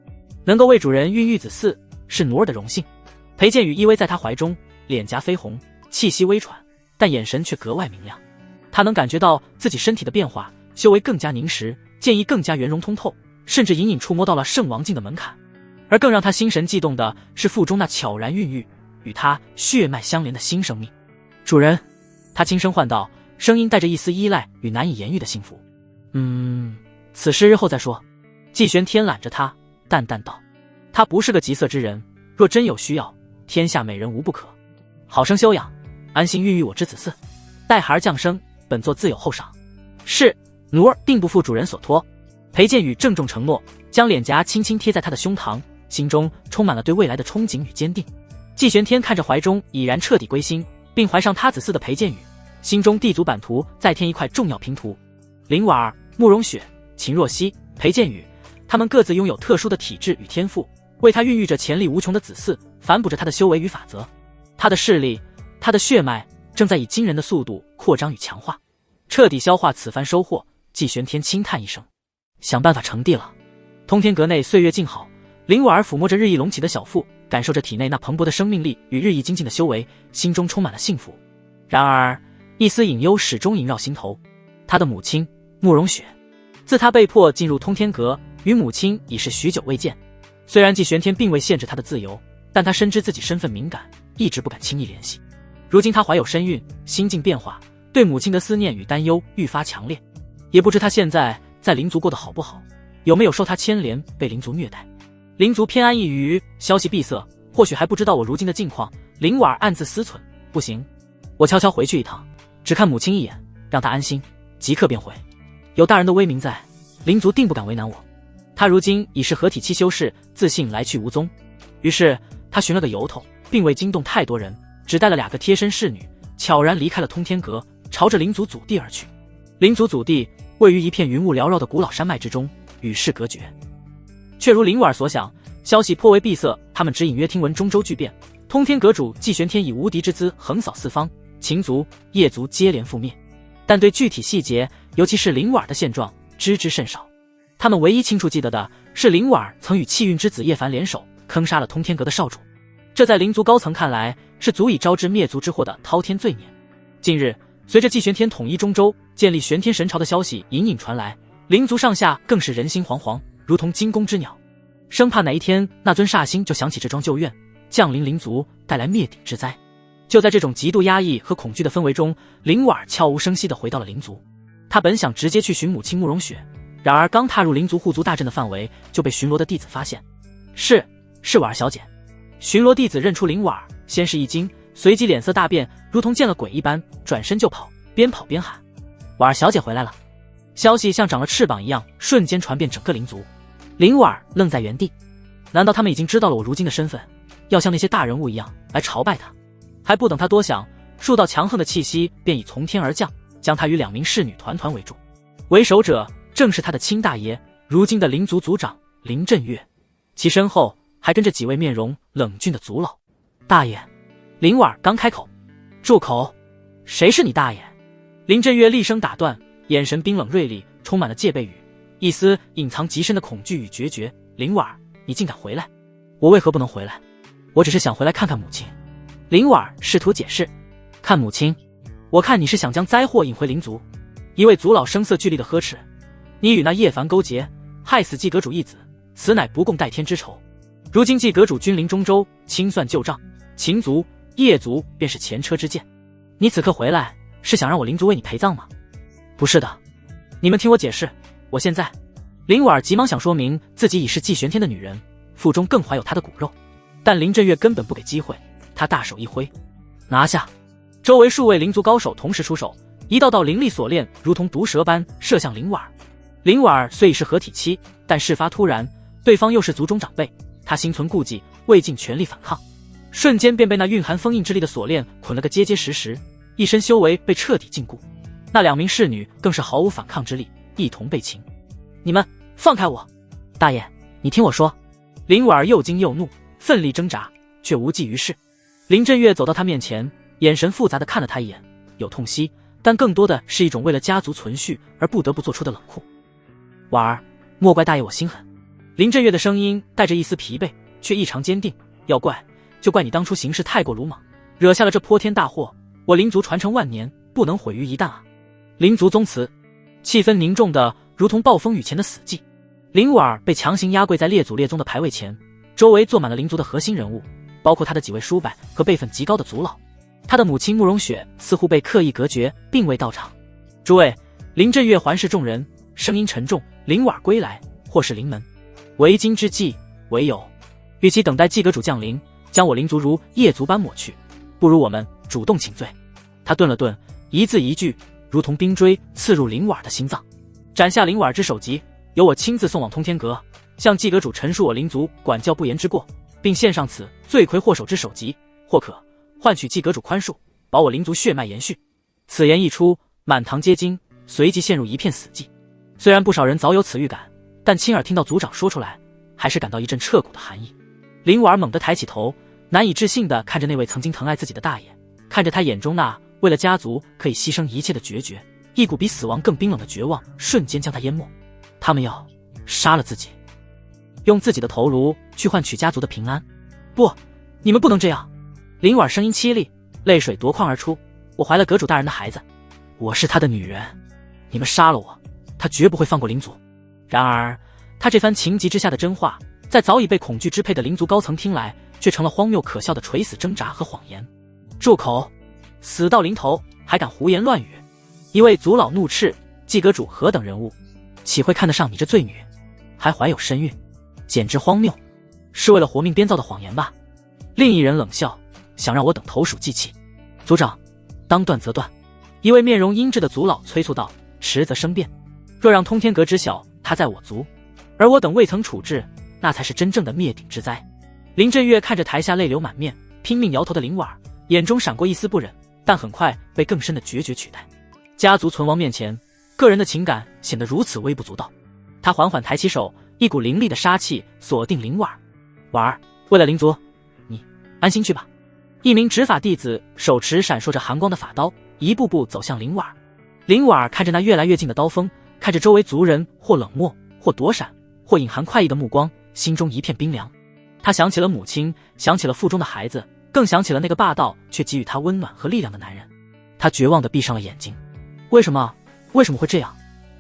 能够为主人孕育子嗣，是奴儿的荣幸。裴剑宇依偎在他怀中，脸颊绯红，气息微喘，但眼神却格外明亮。他能感觉到自己身体的变化，修为更加凝实，剑意更加圆融通透，甚至隐隐触摸到了圣王境的门槛。而更让他心神悸动的是腹中那悄然孕育、与他血脉相连的新生命。主人，他轻声唤道，声音带着一丝依赖与难以言喻的幸福。此事日后再说。季玄天揽着他，淡淡道：他不是个极色之人，若真有需要，天下美人无不可。好生休养，安心孕育我之子嗣。待孩儿降生，本座自有后赏。是，奴儿定不负主人所托。裴剑宇郑重承诺，将脸颊轻轻贴在他的胸膛，心中充满了对未来的憧憬与坚定。季玄天看着怀中已然彻底归心，并怀上他子嗣的裴剑宇，心中地族版图再添一块重要拼图。林婉儿、慕容雪、秦若曦、裴剑宇，他们各自拥有特殊的体质与天赋，为他孕育着潜力无穷的子嗣，反哺着他的修为与法则。他的势力，他的血脉正在以惊人的速度扩张与强化。彻底消化此番收获，季玄天轻叹一声，想办法成帝了。通天阁内岁月静好，林婉儿抚摸着日益隆起的小腹，感受着体内那蓬勃的生命力与日益精进的修为，心中充满了幸福。然而一丝隐忧始终萦绕心头。他的母亲慕容雪，自他被迫进入通天阁，与母亲已是许久未见。虽然季玄天并未限制他的自由，但他深知自己身份敏感，一直不敢轻易联系。如今他怀有身孕，心境变化，对母亲的思念与担忧愈发强烈。也不知他现在在灵族过得好不好，有没有受他牵连被灵族虐待。灵族偏安一隅，消息闭塞，或许还不知道我如今的境况。林婉暗自思忖，不行，我悄悄回去一趟，只看母亲一眼，让她安心，即刻便回。有大人的威名在，灵族定不敢为难我。他如今已是合体期修士，自信来去无踪。于是他寻了个由头，并未惊动太多人，只带了2个贴身侍女，悄然离开了通天阁，朝着灵族祖地而去。灵族祖地位于一片云雾缭绕的古老山脉之中，与世隔绝。却如林婉所想，消息颇为闭塞，他们只隐约听闻中州巨变，通天阁主季玄天以无敌之姿横扫四方，秦族、叶族接连覆灭。但对具体细节，尤其是林婉的现状，知之甚少。他们唯一清楚记得的是，林婉曾与气运之子叶凡联手，坑杀了通天阁的少主。这在灵族高层看来，是足以招致灭族之祸的滔天罪孽。近日，随着季玄天统一中州，建立玄天神朝的消息隐隐传来，灵族上下更是人心惶惶，如同惊弓之鸟，生怕哪一天那尊煞星就想起这桩旧怨，降临灵族，带来灭顶之灾。就在这种极度压抑和恐惧的氛围中，林婉悄无声息地回到了灵族。他本想直接去寻母亲慕容雪，然而刚踏入灵族护族大阵的范围，就被巡逻的弟子发现。是婉儿小姐。巡逻弟子认出林婉儿，先是一惊，随即脸色大变，如同见了鬼一般，转身就跑，边跑边喊：婉儿小姐回来了。消息像长了翅膀一样，瞬间传遍整个灵族。林婉儿愣在原地，难道他们已经知道了我如今的身份，要像那些大人物一样来朝拜他？还不等他多想，数道强横的气息便已从天而降，将他与2名侍女团团围住。为首者正是他的亲大爷，如今的灵族族长林震岳，其身后还跟着几位面容冷峻的族老。大爷，林婉刚开口。住口！谁是你大爷？林震岳厉声打断，眼神冰冷锐利，充满了戒备语，一丝隐藏极深的恐惧与决绝。林婉，你竟敢回来！我为何不能回来？我只是想回来看看母亲。林婉试图解释。看母亲？我看你是想将灾祸引回灵族。一位族老声色俱厉的呵斥。你与那叶凡勾结，害死季阁主一子，此乃不共戴天之仇。如今季阁主君临中州，清算旧账，秦族、叶族便是前车之鉴。你此刻回来，是想让我灵族为你陪葬吗？不是的，你们听我解释。我现在……林婉急忙想说明自己已是季玄天的女人，腹中更怀有他的骨肉，但林震岳根本不给机会。他大手一挥，拿下！周围数位灵族高手同时出手，一道道灵力锁链如同毒蛇般射向林婉。林婉虽已是合体期，但事发突然，对方又是族中长辈，他心存顾忌，未尽全力反抗，瞬间便被那蕴含封印之力的锁链捆了个结结实实，一身修为被彻底禁锢。那2名侍女更是毫无反抗之力，一同被擒。你们放开我！大爷，你听我说。林婉又惊又怒，奋力挣扎，却无济于事。林震岳走到他面前，眼神复杂地看了他一眼，有痛惜，但更多的是一种为了家族存续而不得不做出的冷酷。婉儿，莫怪大爷我心狠，林振月的声音带着一丝疲惫，却异常坚定。要怪，就怪你当初行事太过鲁莽，惹下了这泼天大祸。我林族传承万年，不能毁于一旦啊！林族宗祠，气氛凝重的如同暴风雨前的死寂。林婉被强行压跪在列祖列宗的牌位前，周围坐满了林族的核心人物，包括他的几位叔伯和辈分极高的族老。他的母亲慕容雪似乎被刻意隔绝，并未到场。诸位，林振月环视众人，声音沉重：林婉归来，或是临门。为今之计，唯有与其等待祭阁主降临，将我林族如夜族般抹去，不如我们主动请罪。他顿了顿，一字一句如同冰锥刺入林婉的心脏。斩下林婉之首级，由我亲自送往通天阁，向祭阁主陈述我林族管教不严之过，并献上此罪魁祸首之首级，或可换取祭阁主宽恕，保我林族血脉延续。此言一出，满堂皆惊，随即陷入一片死寂。虽然不少人早有此预感，但亲耳听到族长说出来，还是感到一阵彻骨的寒意。林婉猛地抬起头，难以置信地看着那位曾经疼爱自己的大爷，看着他眼中那为了家族可以牺牲一切的决绝，一股比死亡更冰冷的绝望瞬间将他淹没。他们要杀了自己，用自己的头颅去换取家族的平安。不，你们不能这样！林婉声音凄厉，泪水夺眶而出。我怀了阁主大人的孩子，我是他的女人，你们杀了我，他绝不会放过林族。然而他这番情急之下的真话，在早已被恐惧支配的灵族高层听来，却成了荒谬可笑的垂死挣扎和谎言。住口！死到临头还敢胡言乱语！一位族老怒斥：祭阁主何等人物，岂会看得上你这罪女？还怀有身孕，简直荒谬！是为了活命编造的谎言吧？另一人冷笑，想让我等投鼠忌器。族长，当断则断。一位面容阴鸷的族老催促道，迟则生变。若让通天阁知晓他在我族，而我等未曾处置，那才是真正的灭顶之灾。林振月看着台下泪流满面拼命摇头的林婉，眼中闪过一丝不忍，但很快被更深的决绝取代。家族存亡面前，个人的情感显得如此微不足道。他缓缓抬起手，一股凌厉的杀气锁定林婉。婉儿，为了灵族，你安心去吧。一名执法弟子手持闪烁着寒光的法刀，一步步走向林婉。林婉看着那越来越近的刀锋，看着周围族人或冷漠，或躲闪，或隐含快意的目光，心中一片冰凉。他想起了母亲，想起了腹中的孩子，更想起了那个霸道却给予他温暖和力量的男人。他绝望地闭上了眼睛。为什么会这样？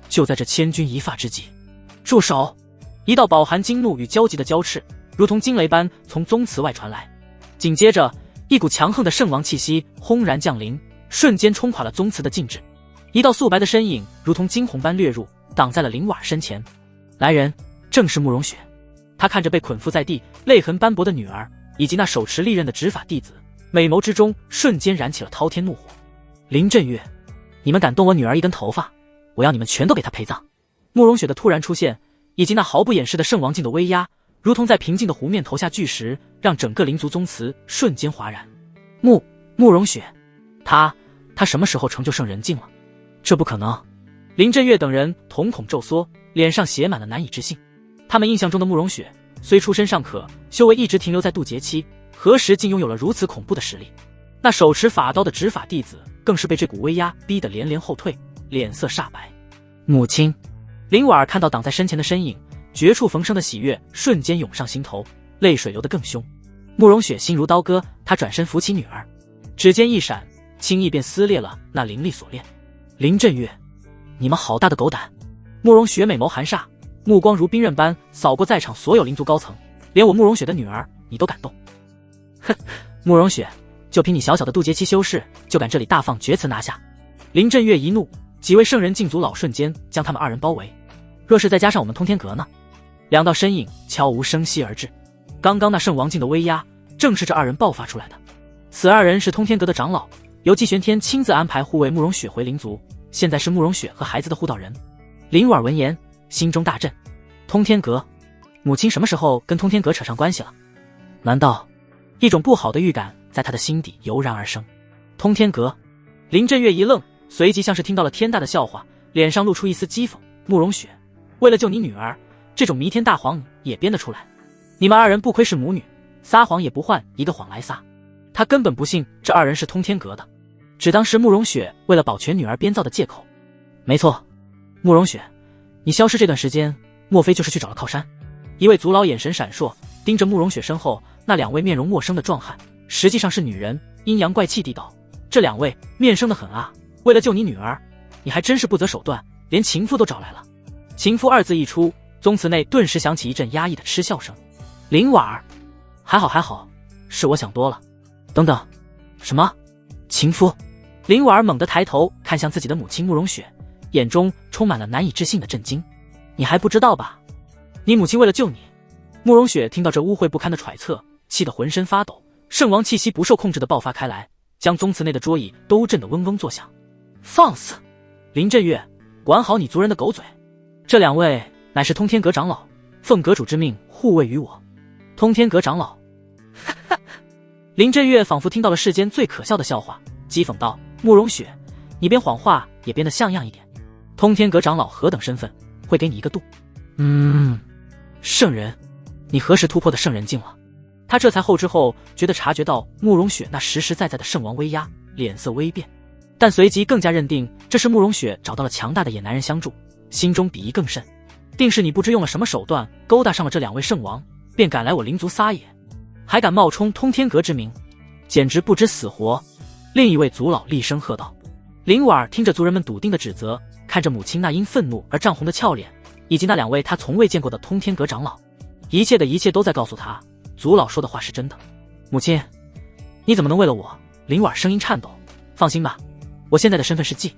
就在这千钧一发之际，住手！一道饱含惊怒与焦急的交斥，如同惊雷般从宗祠外传来。紧接着，一股强横的圣王气息轰然降临，瞬间冲垮了宗祠的禁制。一道素白的身影如同惊鸿般掠入，挡在了林婉身前。来人，正是慕容雪。他看着被捆缚在地、泪痕斑驳的女儿，以及那手持利刃的执法弟子，美眸之中瞬间燃起了滔天怒火。林振月，你们敢动我女儿一根头发，我要你们全都给她陪葬！慕容雪的突然出现，以及那毫不掩饰的圣王境的威压，如同在平静的湖面投下巨石，让整个灵族宗祠瞬间哗然。慕容雪，她什么时候成就圣人境了？这不可能！林振月等人瞳孔骤缩，脸上写满了难以置信。他们印象中的慕容雪，虽出身尚可，修为一直停留在渡劫期，何时竟拥有了如此恐怖的实力？那手持法刀的执法弟子，更是被这股威压逼得连连后退，脸色煞白。母亲，林婉看到挡在身前的身影，绝处逢生的喜悦瞬间涌上心头，泪水流得更凶。慕容雪心如刀割，她转身扶起女儿，指尖一闪，轻易便撕裂了那灵力锁链。林振月，你们好大的狗胆！慕容雪美眸含煞，目光如冰刃般扫过在场所有灵族高层，连我慕容雪的女儿你都敢动？哼，慕容雪，就凭你小小的渡劫期修士，就敢这里大放厥词拿下？林振月一怒，几位圣人境族老瞬间将他们二人包围。若是再加上我们通天阁呢？两道身影悄无声息而至。刚刚那圣王境的威压，正是这二人爆发出来的。此二人是通天阁的长老，由季玄天亲自安排护卫慕容雪回灵族，现在是慕容雪和孩子的护道人。林婉闻言，心中大震。通天阁，母亲什么时候跟通天阁扯上关系了？难道一种不好的预感在他的心底油然而生？通天阁，林振月一愣，随即像是听到了天大的笑话，脸上露出一丝讥讽。慕容雪，为了救你女儿，这种弥天大谎也编得出来？你们二人不亏是母女，撒谎也不换一个谎来撒。他根本不信这二人是通天阁的，只当是慕容雪为了保全女儿编造的借口。没错，慕容雪，你消失这段时间，莫非就是去找了靠山？一位族老眼神闪烁，盯着慕容雪身后那2位面容陌生的壮汉，实际上是女人，阴阳怪气地道：“这2位面生的很啊，为了救你女儿，你还真是不择手段，连情妇都找来了。”情妇2字一出，宗祠内顿时响起一阵压抑的嗤笑声。林婉儿，还好，是我想多了。等等，什么？情夫？林婉儿猛地抬头看向自己的母亲慕容雪，眼中充满了难以置信的震惊。你还不知道吧？你母亲为了救你。慕容雪听到这污秽不堪的揣测，气得浑身发抖，圣王气息不受控制地爆发开来，将宗祠内的桌椅都震得嗡嗡作响。放肆！林震月，管好你族人的狗嘴！这2位乃是通天阁长老，奉阁主之命护卫于我。通天阁长老，林震月仿佛听到了世间最可笑的笑话，讥讽道：“慕容雪，你编谎话也编得像样一点。通天阁长老何等身份，会给你一个度？圣人，你何时突破的圣人境了？”他这才后知后觉地察觉到慕容雪那实实在在的圣王威压，脸色微变，但随即更加认定这是慕容雪找到了强大的野男人相助，心中鄙夷更甚。定是你不知用了什么手段勾搭上了这2位圣王，便敢来我灵族撒野，还敢冒充通天阁之名，简直不知死活！另一位族老厉声喝道。林婉儿听着族人们笃定的指责，看着母亲那因愤怒而涨红的俏脸，以及那2位他从未见过的通天阁长老，一切都在告诉他，族老说的话是真的。母亲，你怎么能为了我？林婉儿声音颤抖。放心吧，我现在的身份是妓。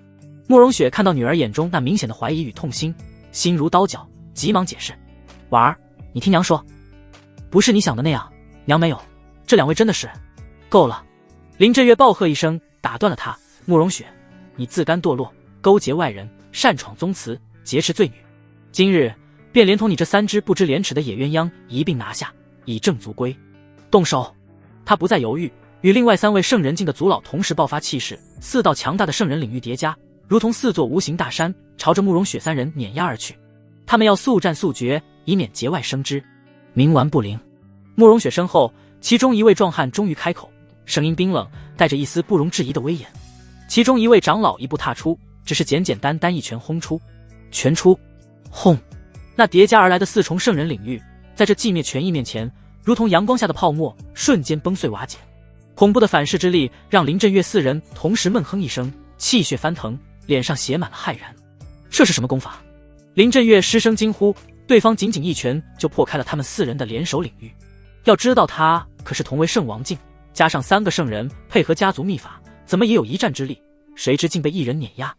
慕容雪看到女儿眼中那明显的怀疑与痛心，心如刀绞，急忙解释：婉儿，你听娘说，不是你想的那样，娘没有，这2位真的是……够了！林震月暴喝一声，打断了他。慕容雪，你自甘堕落，勾结外人，擅闯宗祠，劫持罪女，今日便连同你这3只不知廉耻的野鸳鸯一并拿下，以正族规。动手！他不再犹豫，与另外3位圣人境的族老同时爆发气势，4道强大的圣人领域叠加，如同4座无形大山，朝着慕容雪3人碾压而去。他们要速战速决，以免节外生枝，冥顽不灵。慕容雪身后，其中一位壮汉终于开口，声音冰冷，带着一丝不容置疑的威严。其中一位长老一步踏出，只是简简单单一拳轰出，拳出，轰！那叠加而来的4重圣人领域，在这寂灭权意面前，如同阳光下的泡沫，瞬间崩碎瓦解。恐怖的反噬之力让林震月4人同时闷哼一声，气血翻腾，脸上写满了骇然。这是什么功法？林震月失声惊呼，对方仅仅一拳就破开了他们4人的联手领域。要知道他可是同为圣王境，加上3个圣人配合家族秘法，怎么也有一战之力，谁知竟被1人碾压，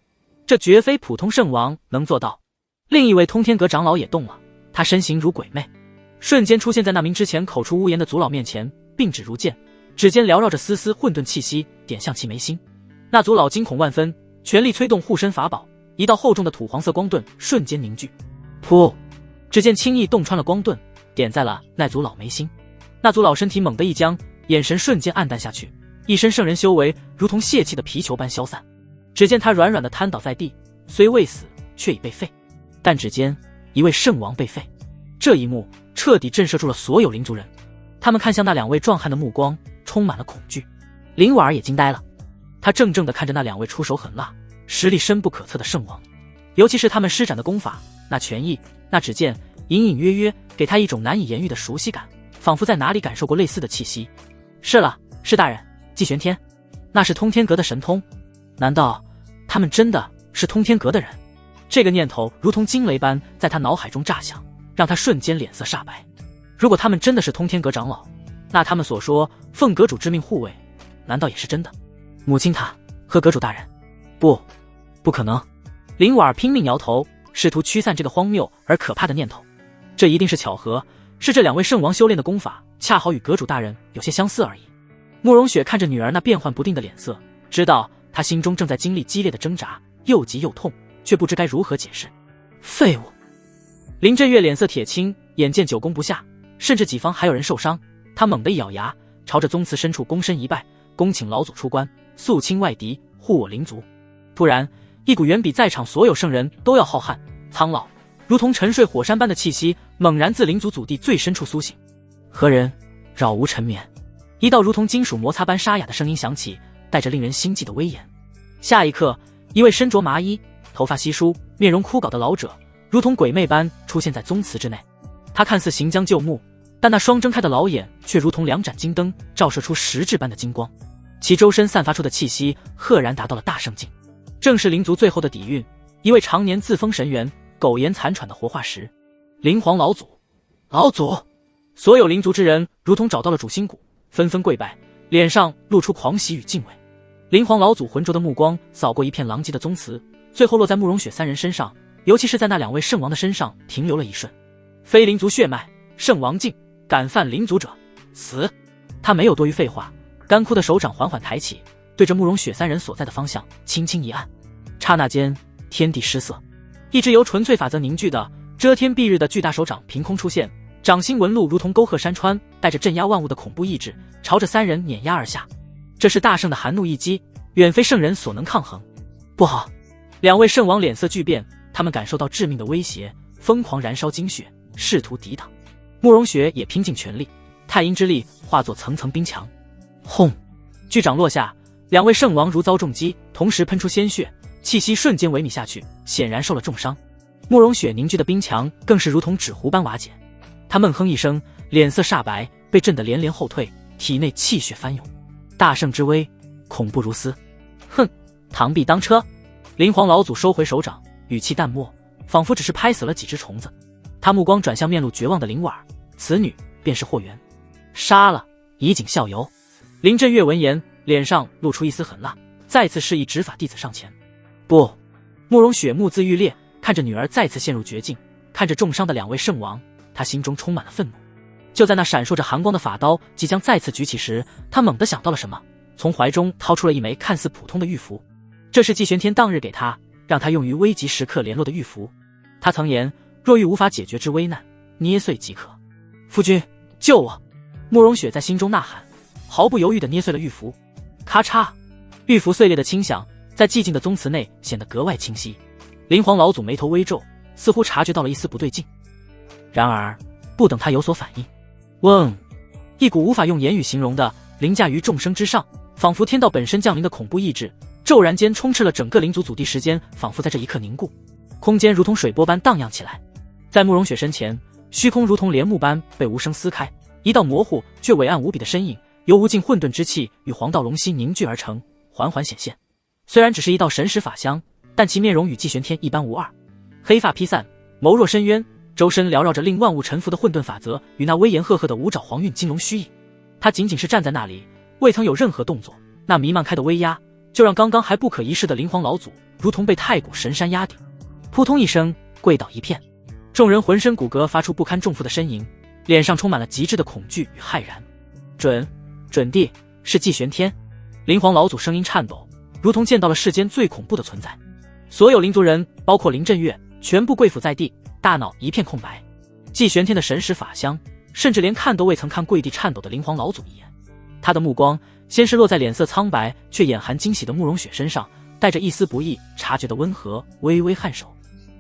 这绝非普通圣王能做到。另一位通天阁长老也动了，他身形如鬼魅，瞬间出现在那名之前口出污言的族老面前，并指如剑，指尖缭绕着丝丝混沌气息，点向其眉心。那族老惊恐万分，全力催动护身法宝，一道厚重的土黄色光盾瞬间凝聚，噗！只见轻易洞穿了光盾，点在了那族老眉心。那族老身体猛地一僵，眼神瞬间暗淡下去，一身圣人修为如同泄气的皮球般消散。只见他软软的瘫倒在地，虽未死，却已被废。但指尖一位圣王被废，这一幕彻底震慑住了所有灵族人。他们看向那2位壮汉的目光充满了恐惧。林婉儿也惊呆了，他怔怔地看着那2位出手狠辣、实力深不可测的圣王，尤其是他们施展的功法，那拳意，那指剑，隐隐约约给他一种难以言喻的熟悉感，仿佛在哪里感受过类似的气息。是了，是大人，季玄天，那是通天阁的神通，难道他们真的是通天阁的人？这个念头如同惊雷般在他脑海中炸响，让他瞬间脸色煞白。如果他们真的是通天阁长老，那他们所说奉阁主之命护卫，难道也是真的？母亲她和阁主大人，不可能！林婉儿拼命摇头，试图驱散这个荒谬而可怕的念头。这一定是巧合，是这2位圣王修炼的功法恰好与阁主大人有些相似而已。慕容雪看着女儿那变幻不定的脸色，知道她心中正在经历激烈的挣扎，又急又痛，却不知该如何解释。废物！林震月脸色铁青，眼见久攻不下，甚至己方还有人受伤，他猛地一咬牙，朝着宗祠深处躬身一拜，恭请老祖出关，肃清外敌，护我灵族。突然，一股远比在场所有圣人都要浩瀚、苍老，如同沉睡火山般的气息猛然自灵族祖地最深处苏醒。何人扰无沉眠？一道如同金属摩擦般沙哑的声音响起，带着令人心悸的威严。下一刻，一位身着麻衣、头发稀疏、面容枯槁的老者，如同鬼魅般出现在宗祠之内。他看似行将就木，但那双睁开的老眼却如同两盏金灯，照射出实质般的金光，其周身散发出的气息赫然达到了大圣境，正是灵族最后的底蕴，一位常年自封神元、苟延残喘的活化石。灵皇老祖，老祖！所有灵族之人如同找到了主心骨，纷纷跪拜，脸上露出狂喜与敬畏。灵皇老祖浑浊的目光扫过一片狼藉的宗祠，最后落在慕容雪三人身上，尤其是在那两位圣王的身上停留了一瞬。非灵族血脉，圣王境，敢犯灵族者，死！他没有多余废话，干枯的手掌缓缓抬起，对着慕容雪三人所在的方向轻轻一按。刹那间，天地失色，一只由纯粹法则凝聚的遮天蔽日的巨大手掌凭空出现，掌心纹路如同沟壑山川，带着镇压万物的恐怖意志，朝着三人碾压而下。这是大圣的寒怒一击，远非圣人所能抗衡。不好！两位圣王脸色巨变，他们感受到致命的威胁，疯狂燃烧精血，试图抵挡。慕容雪也拼尽全力，太阴之力化作层层冰墙。轰！巨掌落下，两位圣王如遭重击，同时喷出鲜血，气息瞬间萎靡下去，显然受了重伤。慕容雪凝聚的冰墙更是如同纸糊般瓦解。他闷哼一声，脸色煞白，被震得连连后退，体内气血翻涌。大圣之威，恐怖如斯！哼，螳臂当车！灵皇老祖收回手掌，语气淡漠，仿佛只是拍死了几只虫子。他目光转向面露绝望的灵婉，此女便是霍元。杀了，以儆效尤。林震月闻言，脸上露出一丝狠辣，再次示意执法弟子上前。不！慕容雪目眦欲裂，看着女儿再次陷入绝境，看着重伤的两位圣王，他心中充满了愤怒。就在那闪烁着寒光的法刀即将再次举起时，他猛地想到了什么，从怀中掏出了一枚看似普通的玉符。这是季玄天当日给他，让他用于危急时刻联络的玉符。他曾言，若遇无法解决之危难，捏碎即可。夫君，救我！慕容雪在心中呐喊，毫不犹豫地捏碎了玉符。咔嚓，玉符碎裂的轻响在寂静的宗祠内显得格外清晰。灵皇老祖眉头微皱，似乎察觉到了一丝不对劲。然而不等他有所反应，嗡！一股无法用言语形容的凌驾于众生之上，仿佛天道本身降临的恐怖意志，骤然间充斥了整个灵族祖地。时间仿佛在这一刻凝固，空间如同水波般荡漾起来。在慕容雪身前，虚空如同帘幕般被无声撕开，一道模糊却伟岸无比的身影，由无尽混沌之气与黄道龙息凝聚而成，缓缓显现。虽然只是一道神识法相，但其面容与季玄天一般无二。黑发披散，眸若深渊，周身缭绕着令万物臣服的混沌法则与那威严赫赫的五爪黄韵金龙虚影。他仅仅是站在那里，未曾有任何动作，那弥漫开的威压就让刚刚还不可一世的灵皇老祖如同被太古神山压顶，扑通一声跪倒一片。众人浑身骨骼发出不堪重负的呻吟，脸上充满了极致的恐惧与骇然。准帝是季玄天！灵皇老祖声音颤抖，如同见到了世间最恐怖的存在。所有灵族人，包括林震月，全部跪伏在地，大脑一片空白。季玄天的神识法相，甚至连看都未曾看跪地颤抖的灵皇老祖一眼。他的目光先是落在脸色苍白却眼含惊喜的慕容雪身上，带着一丝不易察觉的温和，微微颔首。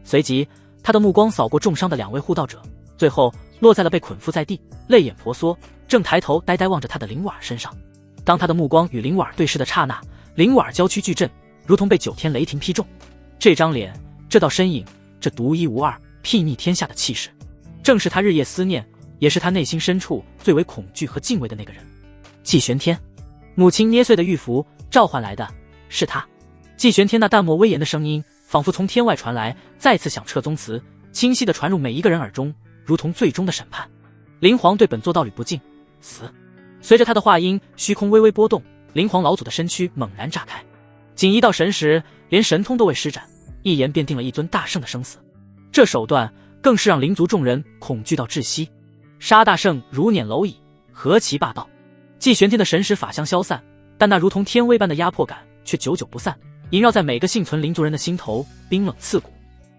随即他的目光扫过重伤的两位护道者，最后落在了被捆缚在地、泪眼婆娑、正抬头呆呆望着他的灵婉身上。当他的目光与灵婉对视的刹那，灵婉娇躯巨震，如同被9天雷霆劈中。这张脸，这道身影，这独一无二、睥睨天下的气势，正是他日夜思念，也是他内心深处最为恐惧和敬畏的那个人。季玄天，母亲捏碎的玉符召唤来的是他。季玄天那淡漠威严的声音仿佛从天外传来，再次响彻宗祠，清晰地传入每一个人耳中，如同最终的审判。灵皇对本座道侣不敬，死！随着他的话音，虚空微微波动，灵皇老祖的身躯猛然炸开，仅一道神识，连神通都未施展，一言便定了一尊大圣的生死。这手段更是让灵族众人恐惧到窒息。杀大圣如碾蝼蚁，何其霸道！季玄天的神识法相消散，但那如同天威般的压迫感却久久不散，萦绕在每个幸存灵族人的心头，冰冷刺骨。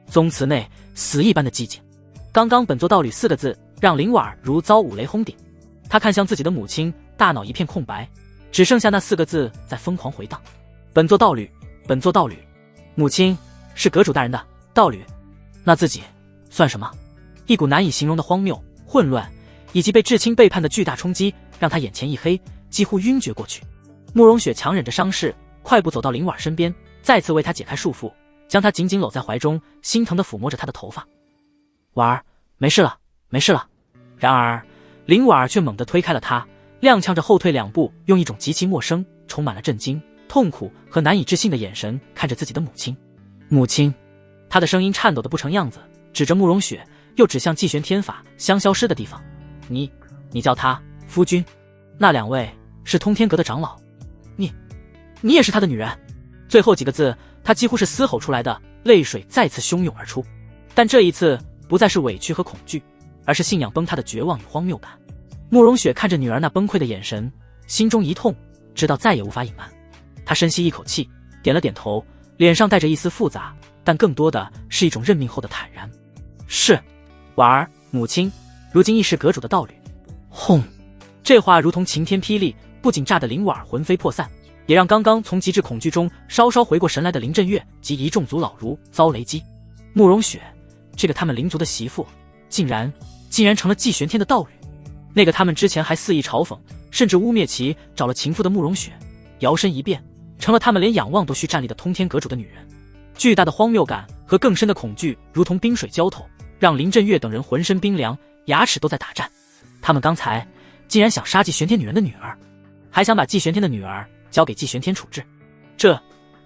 宗祠内死一般的寂静。刚刚本座道侣4个字让灵婉如遭五雷轰顶，他看向自己的母亲，大脑一片空白，只剩下那4个字在疯狂回荡：本座道侣，本座道侣。母亲是阁主大人的道侣，那自己算什么？一股难以形容的荒谬、混乱以及被至亲背叛的巨大冲击，让他眼前一黑，几乎晕厥过去。慕容雪强忍着伤势，快步走到灵婉身边，再次为他解开束缚，将他紧紧搂在怀中，心疼地抚摸着他的头发。婉儿，没事了，没事了。然而林婉儿却猛地推开了他，踉跄着后退2步，用一种极其陌生、充满了震惊、痛苦和难以置信的眼神看着自己的母亲。母亲，他的声音颤抖得不成样子，指着慕容雪，又指向季玄天法相消失的地方。你叫他夫君，那2位是通天阁的长老，你也是他的女人。最后几个字他几乎是嘶吼出来的，泪水再次汹涌而出，但这一次不再是委屈和恐惧，而是信仰崩塌的绝望与荒谬感。慕容雪看着女儿那崩溃的眼神，心中一痛，知道再也无法隐瞒。她深吸一口气，点了点头，脸上带着一丝复杂，但更多的是一种认命后的坦然。是，婉儿，母亲，如今亦是阁主的道侣。轰！这话如同晴天霹雳，不仅炸得林婉儿魂飞魄散，也让刚刚从极致恐惧中稍稍回过神来的林震月及一众族老儒遭雷击。慕容雪，这个他们林族的媳妇，竟然成了季玄天的道侣。那个他们之前还肆意嘲讽，甚至污蔑其找了情妇的慕容雪，摇身一变成了他们连仰望都需站立的通天阁主的女人。巨大的荒谬感和更深的恐惧如同冰水浇头，让林震月等人浑身冰凉，牙齿都在打颤。他们刚才竟然想杀季玄天女人的女儿，还想把季玄天的女儿交给季玄天处置，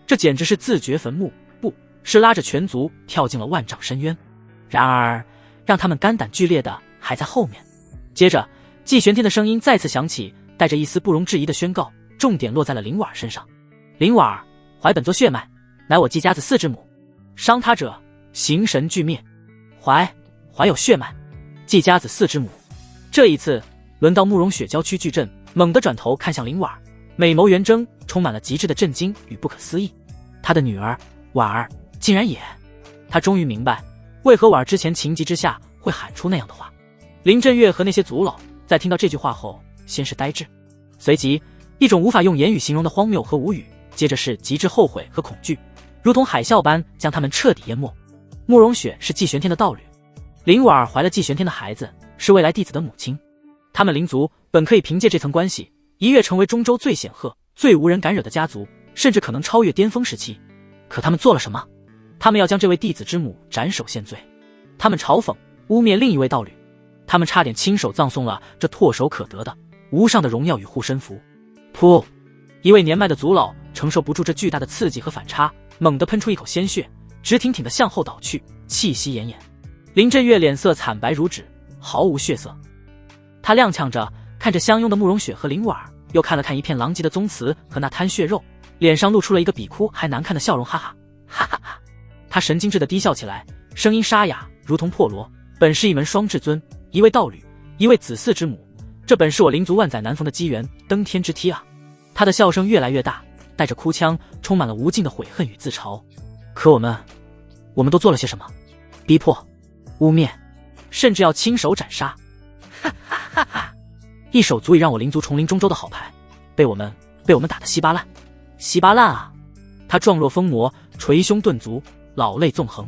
这简直是自掘坟墓，不是拉着全族跳进了万丈深渊。然而让他们肝胆俱裂的还在后面。接着季玄天的声音再次响起，带着一丝不容置疑的宣告，重点落在了林婉儿身上。林婉儿怀本座血脉，乃我季家子4之母，伤他者形神俱灭。怀有血脉，季家子4之母。这一次轮到慕容雪娇躯巨震，猛地转头看向林婉儿，美眸圆睁，充满了极致的震惊与不可思议。他的女儿婉儿竟然也……他终于明白为何婉儿之前情急之下会喊出那样的话。林震月和那些族老在听到这句话后，先是呆滞，随即一种无法用言语形容的荒谬和无语，接着是极致后悔和恐惧，如同海啸般将他们彻底淹没。慕容雪是季玄天的道侣，林婉儿怀了季玄天的孩子，是未来弟子的母亲。他们林族本可以凭借这层关系一跃成为中州最显赫、最无人敢惹的家族，甚至可能超越巅峰时期。可他们做了什么？他们要将这位弟子之母斩首献罪，他们嘲讽、污蔑另一位道侣，他们差点亲手葬送了这唾手可得的无上的荣耀与护身符。噗！一位年迈的族老承受不住这巨大的刺激和反差，猛地喷出一口鲜血，直挺挺地向后倒去，气息奄奄。林震月脸色惨白如纸，毫无血色。他踉跄着看着相拥的慕容雪和林婉儿，又看了看一片狼藉的宗祠和那滩血肉，脸上露出了一个比哭还难看的笑容，哈哈哈哈哈！他神经质地低笑起来，声音沙哑如同破锣。本是一门双至尊，一位道侣，一位子嗣之母，这本是我林族万载难逢的机缘，登天之梯啊！他的笑声越来越大，带着哭腔，充满了无尽的悔恨与自嘲。可我们都做了些什么？逼迫、污蔑，甚至要亲手斩杀！哈哈哈哈！一手足以让我林族重临中州的好牌，被我们打得稀巴烂，稀巴烂啊！他状若疯魔，捶胸顿足，老泪纵横。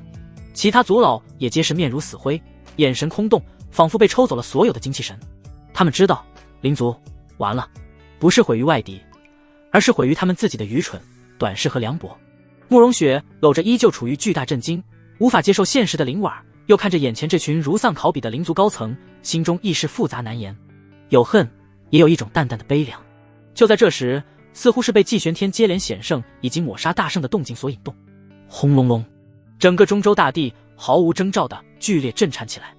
其他族老也皆是面如死灰，眼神空洞，仿佛被抽走了所有的精气神。他们知道林族完了，不是毁于外敌，而是毁于他们自己的愚蠢、短视和凉薄。慕容雪搂着依旧处于巨大震惊、无法接受现实的林婉儿，又看着眼前这群如丧考妣的林族高层，心中亦是复杂难言，有恨，也有一种淡淡的悲凉。就在这时，似乎是被季玄天接连险胜以及抹杀大胜的动静所引动，轰隆隆，整个中州大地毫无征兆的剧烈震颤起来，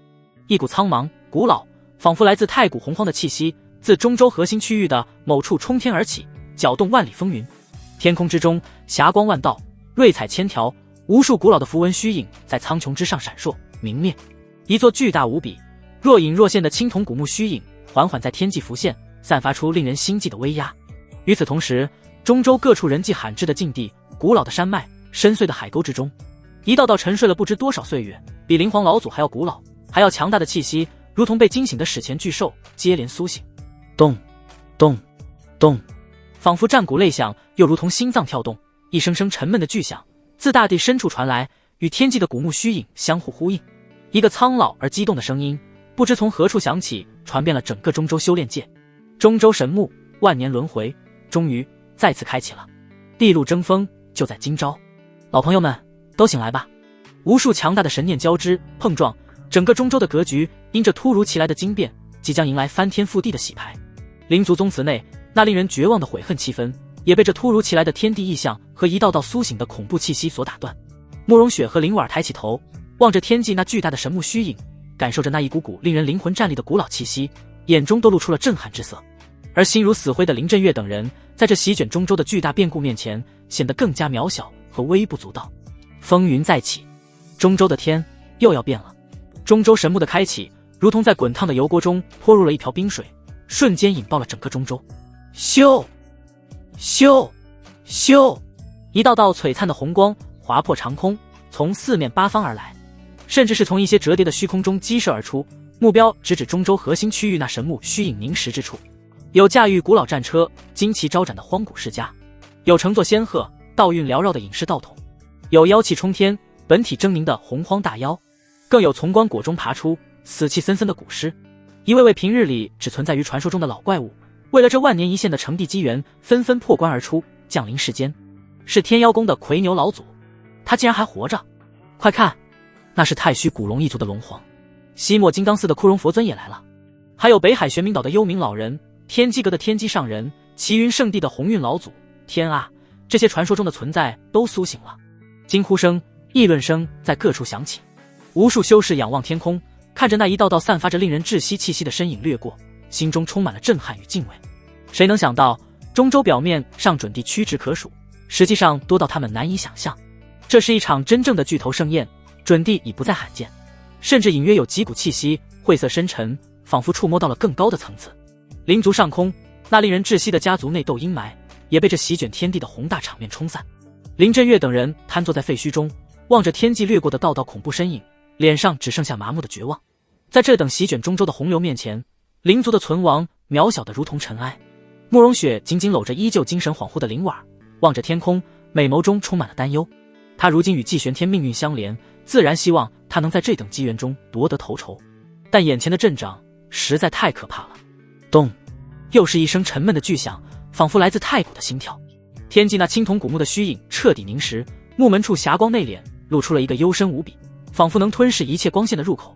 一股苍茫、古老，仿佛来自太古洪荒的气息，自中州核心区域的某处冲天而起，搅动万里风云。天空之中霞光万道，瑞彩千条，无数古老的符文虚影在苍穹之上闪烁明灭。一座巨大无比、若隐若现的青铜古墓虚影缓缓在天际浮现，散发出令人心悸的威压。与此同时，中州各处人迹罕至的境地，古老的山脉，深邃的海沟之中，一道道沉睡了不知多少岁月，比灵皇老祖还要古老，还要强大的气息，如同被惊醒的史前巨兽接连苏醒。咚咚咚，仿佛战鼓擂响，又如同心脏跳动，一声声沉闷的巨响自大地深处传来，与天际的古墓虚影相互呼应。一个苍老而激动的声音不知从何处响起，传遍了整个中州修炼界。中州神墓万年轮回终于再次开启了，地路争锋就在今朝。老朋友们都醒来吧！无数强大的神念交织碰撞，整个中州的格局因这突如其来的惊变，即将迎来翻天覆地的洗牌。灵族宗祠内那令人绝望的悔恨气氛，也被这突如其来的天地异象和一道道苏醒的恐怖气息所打断。慕容雪和林婉抬起头，望着天际那巨大的神木虚影，感受着那一股股令人灵魂战栗的古老气息，眼中都露出了震撼之色。而心如死灰的林震岳等人，在这席卷中州的巨大变故面前，显得更加渺小和微不足道。风云再起，中州的天又要变了。中州神木的开启，如同在滚烫的油锅中泼入了一瓢冰水，瞬间引爆了整个中州。咻咻咻，一道道璀璨的红光划破长空，从四面八方而来，甚至是从一些折叠的虚空中激射而出，目标直指中州核心区域那神木虚影凝实之处。有驾驭古老战车、旌旗招展的荒古世家，有乘坐仙鹤、道韵缭绕的隐士道统，有妖气冲天、本体狰狞的洪荒大妖，更有从棺椁中爬出、死气森森的古尸。一位位平日里只存在于传说中的老怪物，为了这万年一现的成帝机缘，纷纷破关而出，降临世间。是天妖宫的魁牛老祖，他竟然还活着！快看，那是太虚古龙一族的龙皇。西莫金刚寺的枯荣佛尊也来了，还有北海玄冥岛的幽冥老人、天机阁的天机上人、齐云圣地的鸿运老祖。天啊，这些传说中的存在都苏醒了！惊呼声、议论声在各处响起，无数修士仰望天空，看着那一道道散发着令人窒息气息的身影掠过，心中充满了震撼与敬畏。谁能想到，中州表面上准帝屈指可数，实际上多到他们难以想象。这是一场真正的巨头盛宴，准帝已不再罕见，甚至隐约有几股气息晦涩深沉，仿佛触摸到了更高的层次。灵族上空，那令人窒息的家族内斗阴霾也被这席卷天地的宏大场面冲散。林震岳等人瘫坐在废墟中，望着天际掠过的道道恐怖身影，脸上只剩下麻木的绝望。在这等席卷中州的洪流面前，灵族的存亡渺小得如同尘埃。慕容雪紧紧搂着依旧精神恍惚的林婉，望着天空，美眸中充满了担忧。他如今与季玄天命运相连，自然希望他能在这等机缘中夺得头筹，但眼前的阵仗实在太可怕了。咚，又是一声沉闷的巨响，仿佛来自太古的心跳。天际那青铜古木的虚影彻底凝实，木门处霞光内敛，露出了一个幽深无比，仿佛能吞噬一切光线的入口。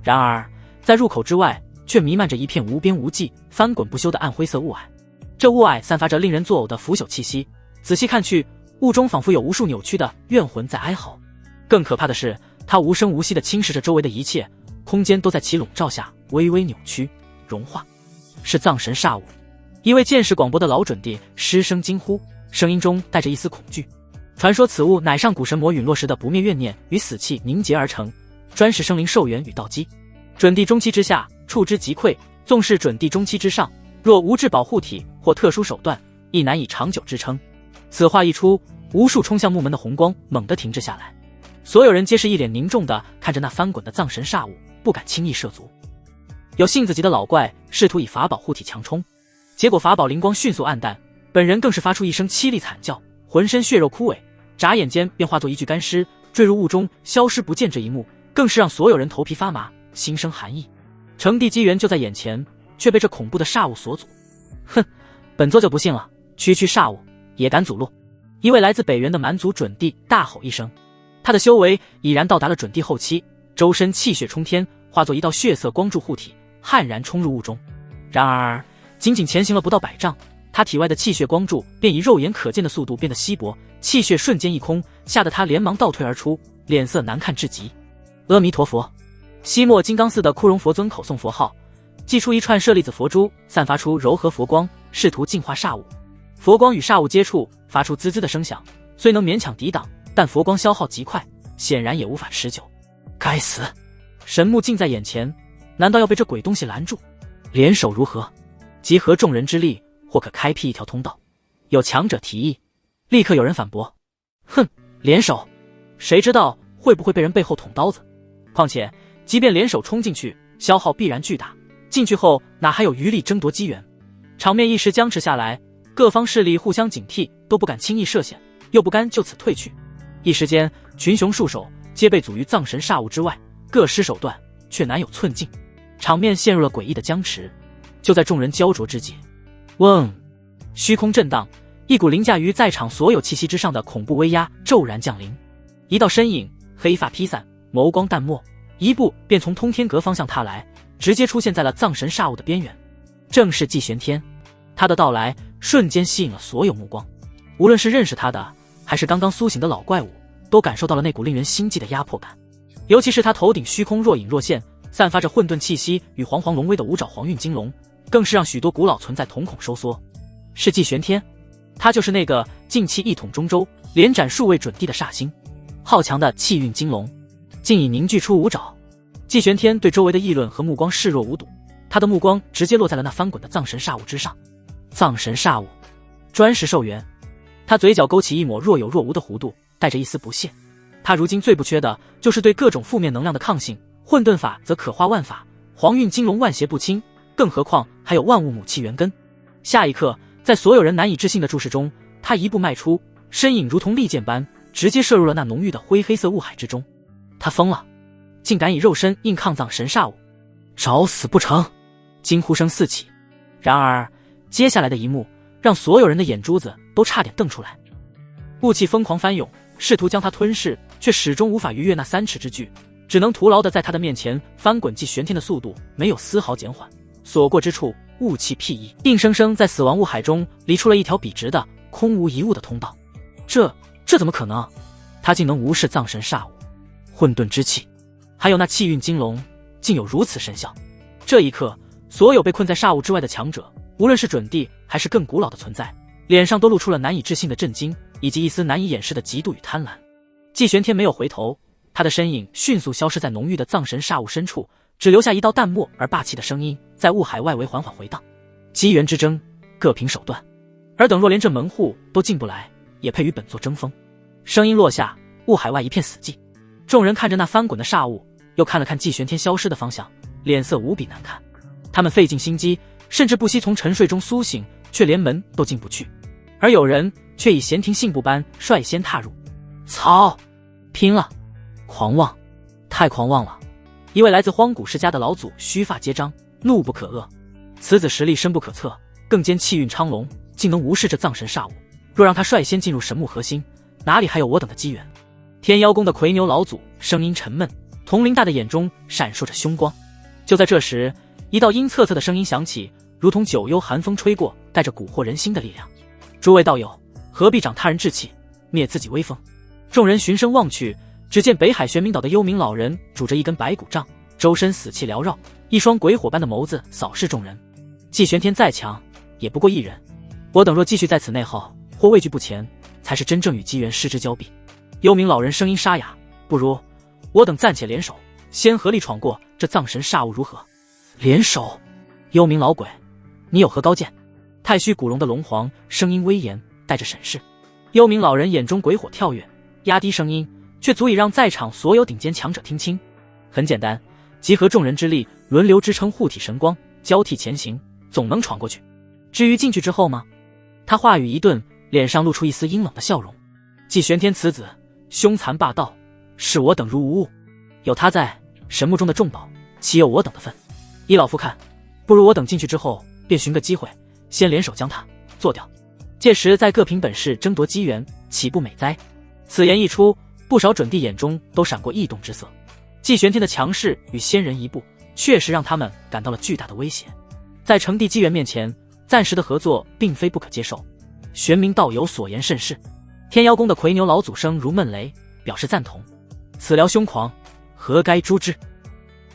然而在入口之外，却弥漫着一片无边无际、翻滚不休的暗灰色雾霭。这雾霭散发着令人作呕的腐朽气息，仔细看去，雾中仿佛有无数扭曲的怨魂在哀嚎。更可怕的是，它无声无息地侵蚀着周围的一切，空间都在其笼罩下微微扭曲、融化。是藏神煞物。一位见识广博的老准帝失声惊呼，声音中带着一丝恐惧。传说此物乃上古神魔陨落时的不灭怨念与死气凝结而成，专是生灵寿元与道基。准帝中期之下，触之即溃；纵是准帝中期之上，若无质保护体或特殊手段，亦难以长久支撑。此话一出，无数冲向木门的红光猛地停滞下来，所有人皆是一脸凝重地看着那翻滚的藏神煞物，不敢轻易涉足。有性子急的老怪试图以法宝护体强冲，结果法宝灵光迅速暗淡，本人更是发出一声凄厉惨叫，浑身血肉枯萎，眨眼间便化作一具干尸，坠入雾中消失不见。这一幕更是让所有人头皮发麻，心生寒意。成帝机缘就在眼前，却被这恐怖的煞物所阻。哼，本座就不信了，区区煞物也敢阻路！一位来自北原的蛮族准帝大吼一声，他的修为已然到达了准帝后期，周身气血冲天，化作一道血色光柱护体，悍然冲入雾中。然而仅仅前行了不到100丈，他体外的气血光柱便以肉眼可见的速度变得稀薄，气血瞬间一空，吓得他连忙倒退而出，脸色难看至极。阿弥陀佛！西莫金刚寺的枯荣佛尊口诵佛号，祭出一串舍利子佛珠，散发出柔和佛光，试图净化煞物。佛光与煞物接触，发出滋滋的声响，虽能勉强抵挡，但佛光消耗极快，显然也无法持久。该死！神木近在眼前，难道要被这鬼东西拦住？联手如何？集合众人之力，或可开辟一条通道。有强者提议，立刻有人反驳：哼，联手，谁知道会不会被人背后捅刀子？况且即便联手冲进去，消耗必然巨大，进去后哪还有余力争夺机缘？场面一时僵持下来，各方势力互相警惕，都不敢轻易涉险，又不甘就此退去。一时间，群雄束手，皆被阻于藏神煞物之外，各施手段，却难有寸进，场面陷入了诡异的僵持。就在众人焦灼之际，嗡，虚空震荡，一股凌驾于在场所有气息之上的恐怖威压骤然降临。一道身影，黑发披散，眸光淡漠，一步便从通天阁方向踏来，直接出现在了藏神煞物的边缘。正是季玄天，他的到来瞬间吸引了所有目光，无论是认识他的，还是刚刚苏醒的老怪物，都感受到了那股令人心悸的压迫感。尤其是他头顶虚空若隐若现，散发着混沌气息与煌煌龙威的五爪黄运金龙，更是让许多古老存在瞳孔收缩。是季玄天，他就是那个劲气一统中州、连斩数位准帝的煞星。好强的气运金龙，竟已凝聚出五爪。季玄天对周围的议论和目光视若无睹，他的目光直接落在了那翻滚的藏神煞物之上。藏神煞物，专食寿元。他嘴角勾起一抹若有若无的弧度，带着一丝不屑。他如今最不缺的就是对各种负面能量的抗性，混沌法则可化万法，黄运金龙万邪不侵，更何况还有万物母气元根。下一刻，在所有人难以置信的注视中，他一步迈出，身影如同利剑般直接射入了那浓郁的灰黑色雾海之中。他疯了，竟敢以肉身硬抗藏神煞物，找死不成！惊呼声四起。然而接下来的一幕让所有人的眼珠子都差点瞪出来。雾气疯狂翻涌，试图将他吞噬，却始终无法逾越那3尺之距，只能徒劳地在他的面前翻滚。季玄天的速度没有丝毫减缓，所过之处雾气辟溢，硬生生在死亡雾海中离出了一条笔直的空无一物的通道。这怎么可能？他竟能无视藏神煞物、混沌之气，还有那气运金龙，竟有如此神效。这一刻，所有被困在煞物之外的强者，无论是准帝还是更古老的存在，脸上都露出了难以置信的震惊，以及一丝难以掩饰的嫉妒与贪婪。季玄天没有回头，他的身影迅速消失在浓郁的藏神煞物深处，只留下一道淡漠而霸气的声音在雾海外围缓缓回荡。机缘之争，各凭手段，尔等若连这门户都进不来，也配与本座争锋。声音落下，雾海外一片死寂。众人看着那翻滚的煞物，又看了看季玄天消失的方向，脸色无比难看。他们费尽心机，甚至不惜从沉睡中苏醒，却连门都进不去。而有人却以闲庭信步般率先踏入。操！拼了！狂妄！太狂妄了！一位来自荒古世家的老祖须发皆张，怒不可遏。此子实力深不可测，更兼气运昌隆，竟能无视这藏神煞物。若让他率先进入神木核心，哪里还有我等的机缘？天妖宫的魁牛老祖声音沉闷，铜铃大的眼中闪烁着凶光。就在这时，一道阴恻恻的声音响起，如同九幽寒风吹过，带着蛊惑人心的力量。诸位道友，何必长他人志气，灭自己威风？众人循声望去，只见北海玄冥岛的幽冥老人拄着一根白骨杖，周身死气缭绕，一双鬼火般的眸子扫视众人。季玄天再强，也不过一人。我等若继续在此内耗，或畏惧不前，才是真正与机缘失之交臂。幽冥老人声音沙哑，不如我等暂且联手，先合力闯过这藏神煞物，如何？联手？幽冥老鬼，你有何高见？太虚古龙的龙皇声音威严，带着审视。幽冥老人眼中鬼火跳跃，压低声音，却足以让在场所有顶尖强者听清。很简单，集合众人之力，轮流支撑护体神光，交替前行，总能闯过去。至于进去之后吗？他话语一顿，脸上露出一丝阴冷的笑容。季玄天此子凶残霸道，视我等如无物，有他在，神木中的重宝岂有我等的份？依老夫看，不如我等进去之后，便寻个机会，先联手将他做掉，届时再各凭本事争夺机缘，岂不美哉？此言一出，不少准帝眼中都闪过异动之色。季玄天的强势与先人一步，确实让他们感到了巨大的威胁。在成帝机缘面前，暂时的合作并非不可接受。玄冥道友所言甚是。天妖宫的魁牛老祖声如闷雷，表示赞同。此聊凶狂，何该诛之？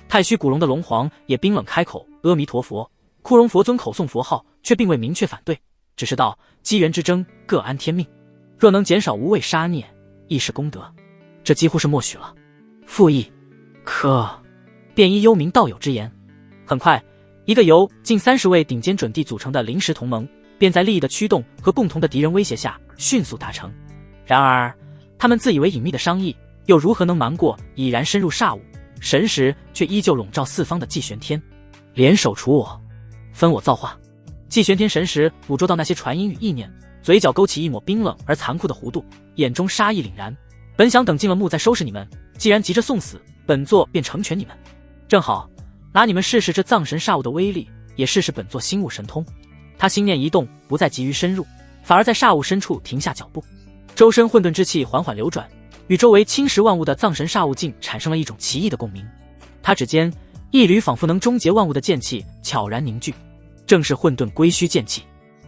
太虚古龙的龙皇也冰冷开口：阿弥陀佛。枯荣佛尊口诵佛号，却并未明确反对，只是道：机缘之争，各安天命。若能减少无谓杀孽，亦是功德。这几乎是默许了。复议。可便依幽冥道友之言。很快，一个由近30位顶尖准帝组成的临时同盟，便在利益的驱动和共同的敌人威胁下迅速达成。然而，他们自以为隐秘的商议，又如何能瞒过已然深入煞物，神识却依旧笼罩四方的季玄天？联手除我，分我造化。季玄天神识捕捉到那些传音与意念，嘴角勾起一抹冰冷而残酷的弧度，眼中杀意凛然。本想等进了墓再收拾你们，既然急着送死，本座便成全你们。正好拿你们试试这藏神煞物的威力，也试试本座心悟神通。他心念一动，不再急于深入，反而在煞物深处停下脚步。周身混沌之气缓缓流转，与周围侵蚀万物的藏神煞物境产生了一种奇异的共鸣。他指尖一缕仿佛能终结万物的剑气悄然凝聚，正是混沌归虚剑气。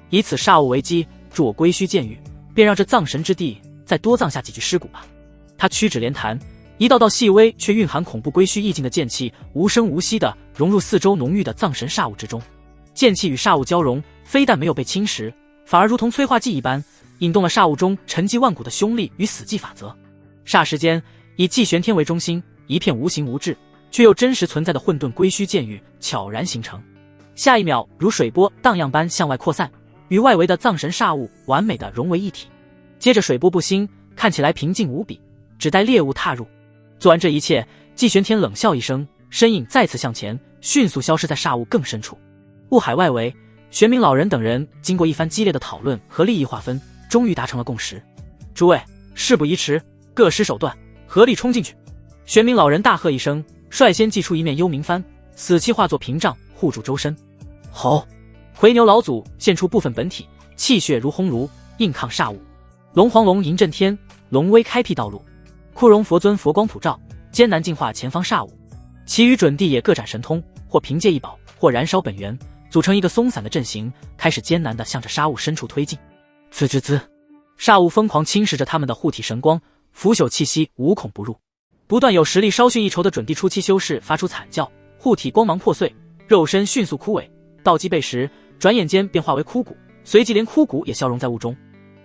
以此煞物为基，助我归虚剑域，便让这葬神之地再多葬下几具尸骨吧。他屈指连弹，一道道细微却蕴含恐怖归虚意境的剑气无声无息地融入四周浓郁的葬神煞物之中。剑气与煞物交融，非但没有被侵蚀，反而如同催化剂一般，引动了煞物中沉积万古的凶力与死寂法则。霎时间，以纪玄天为中心，一片无形无质却又真实存在的混沌归虚剑域悄然形成。下一秒，如水波荡漾般向外扩散，与外围的葬神煞物完美的融为一体。接着水波不兴，看起来平静无比，只待猎物踏入。做完这一切，纪玄天冷笑一声，身影再次向前，迅速消失在煞物更深处。雾海外围，玄冥老人等人经过一番激烈的讨论和利益划分，终于达成了共识。诸位，事不宜迟，各施手段，合力冲进去！玄冥老人大喝一声，率先祭出一面幽冥幡，死气化作屏障护住周身。吼！回牛老祖现出部分本体，气血如烘炉，硬抗煞物。龙皇龙迎震天，龙威开辟道路。枯荣佛尊佛光普照，艰难净化前方煞物。其余准地也各展神通，或凭借一宝，或燃烧本源，组成一个松散的阵型，开始艰难地向着煞物深处推进。滋吱滋，煞物疯狂侵蚀着他们的护体神光，腐朽气息无孔不入。不断有实力稍逊一筹的准地初期修士发出惨叫，护体光芒破碎，肉身迅速枯萎，道基被蚀，转眼间便化为枯骨，随即连枯骨也消融在雾中。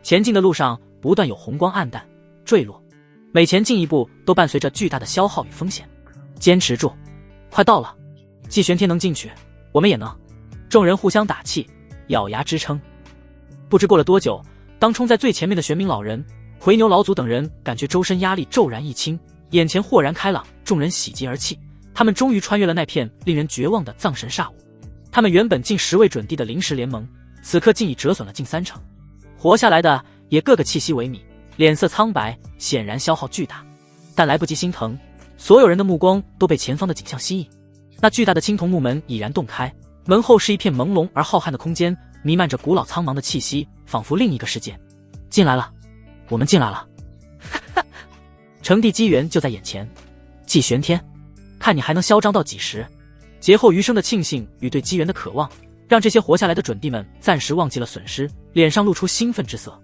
前进的路上不断有红光暗淡坠落，每前进一步都伴随着巨大的消耗与风险。坚持住，快到了！纪玄天能进去，我们也能。众人互相打气，咬牙支撑。不知过了多久，当冲在最前面的玄冥老人、回牛老祖等人感觉周身压力骤然一轻，眼前豁然开朗，众人喜极而泣。他们终于穿越了那片令人绝望的葬神煞物。他们原本近10位准地的临时联盟，此刻竟已折损了近30%，活下来的也个个气息萎靡，脸色苍白，显然消耗巨大。但来不及心疼，所有人的目光都被前方的景象吸引。那巨大的青铜木门已然洞开，门后是一片朦胧而浩瀚的空间，弥漫着古老苍茫的气息，仿佛另一个世界。进来了，我们进来了！成帝机缘就在眼前，纪玄天，看你还能嚣张到几时？劫后余生的庆幸与对机缘的渴望，让这些活下来的准地们暂时忘记了损失，脸上露出兴奋之色。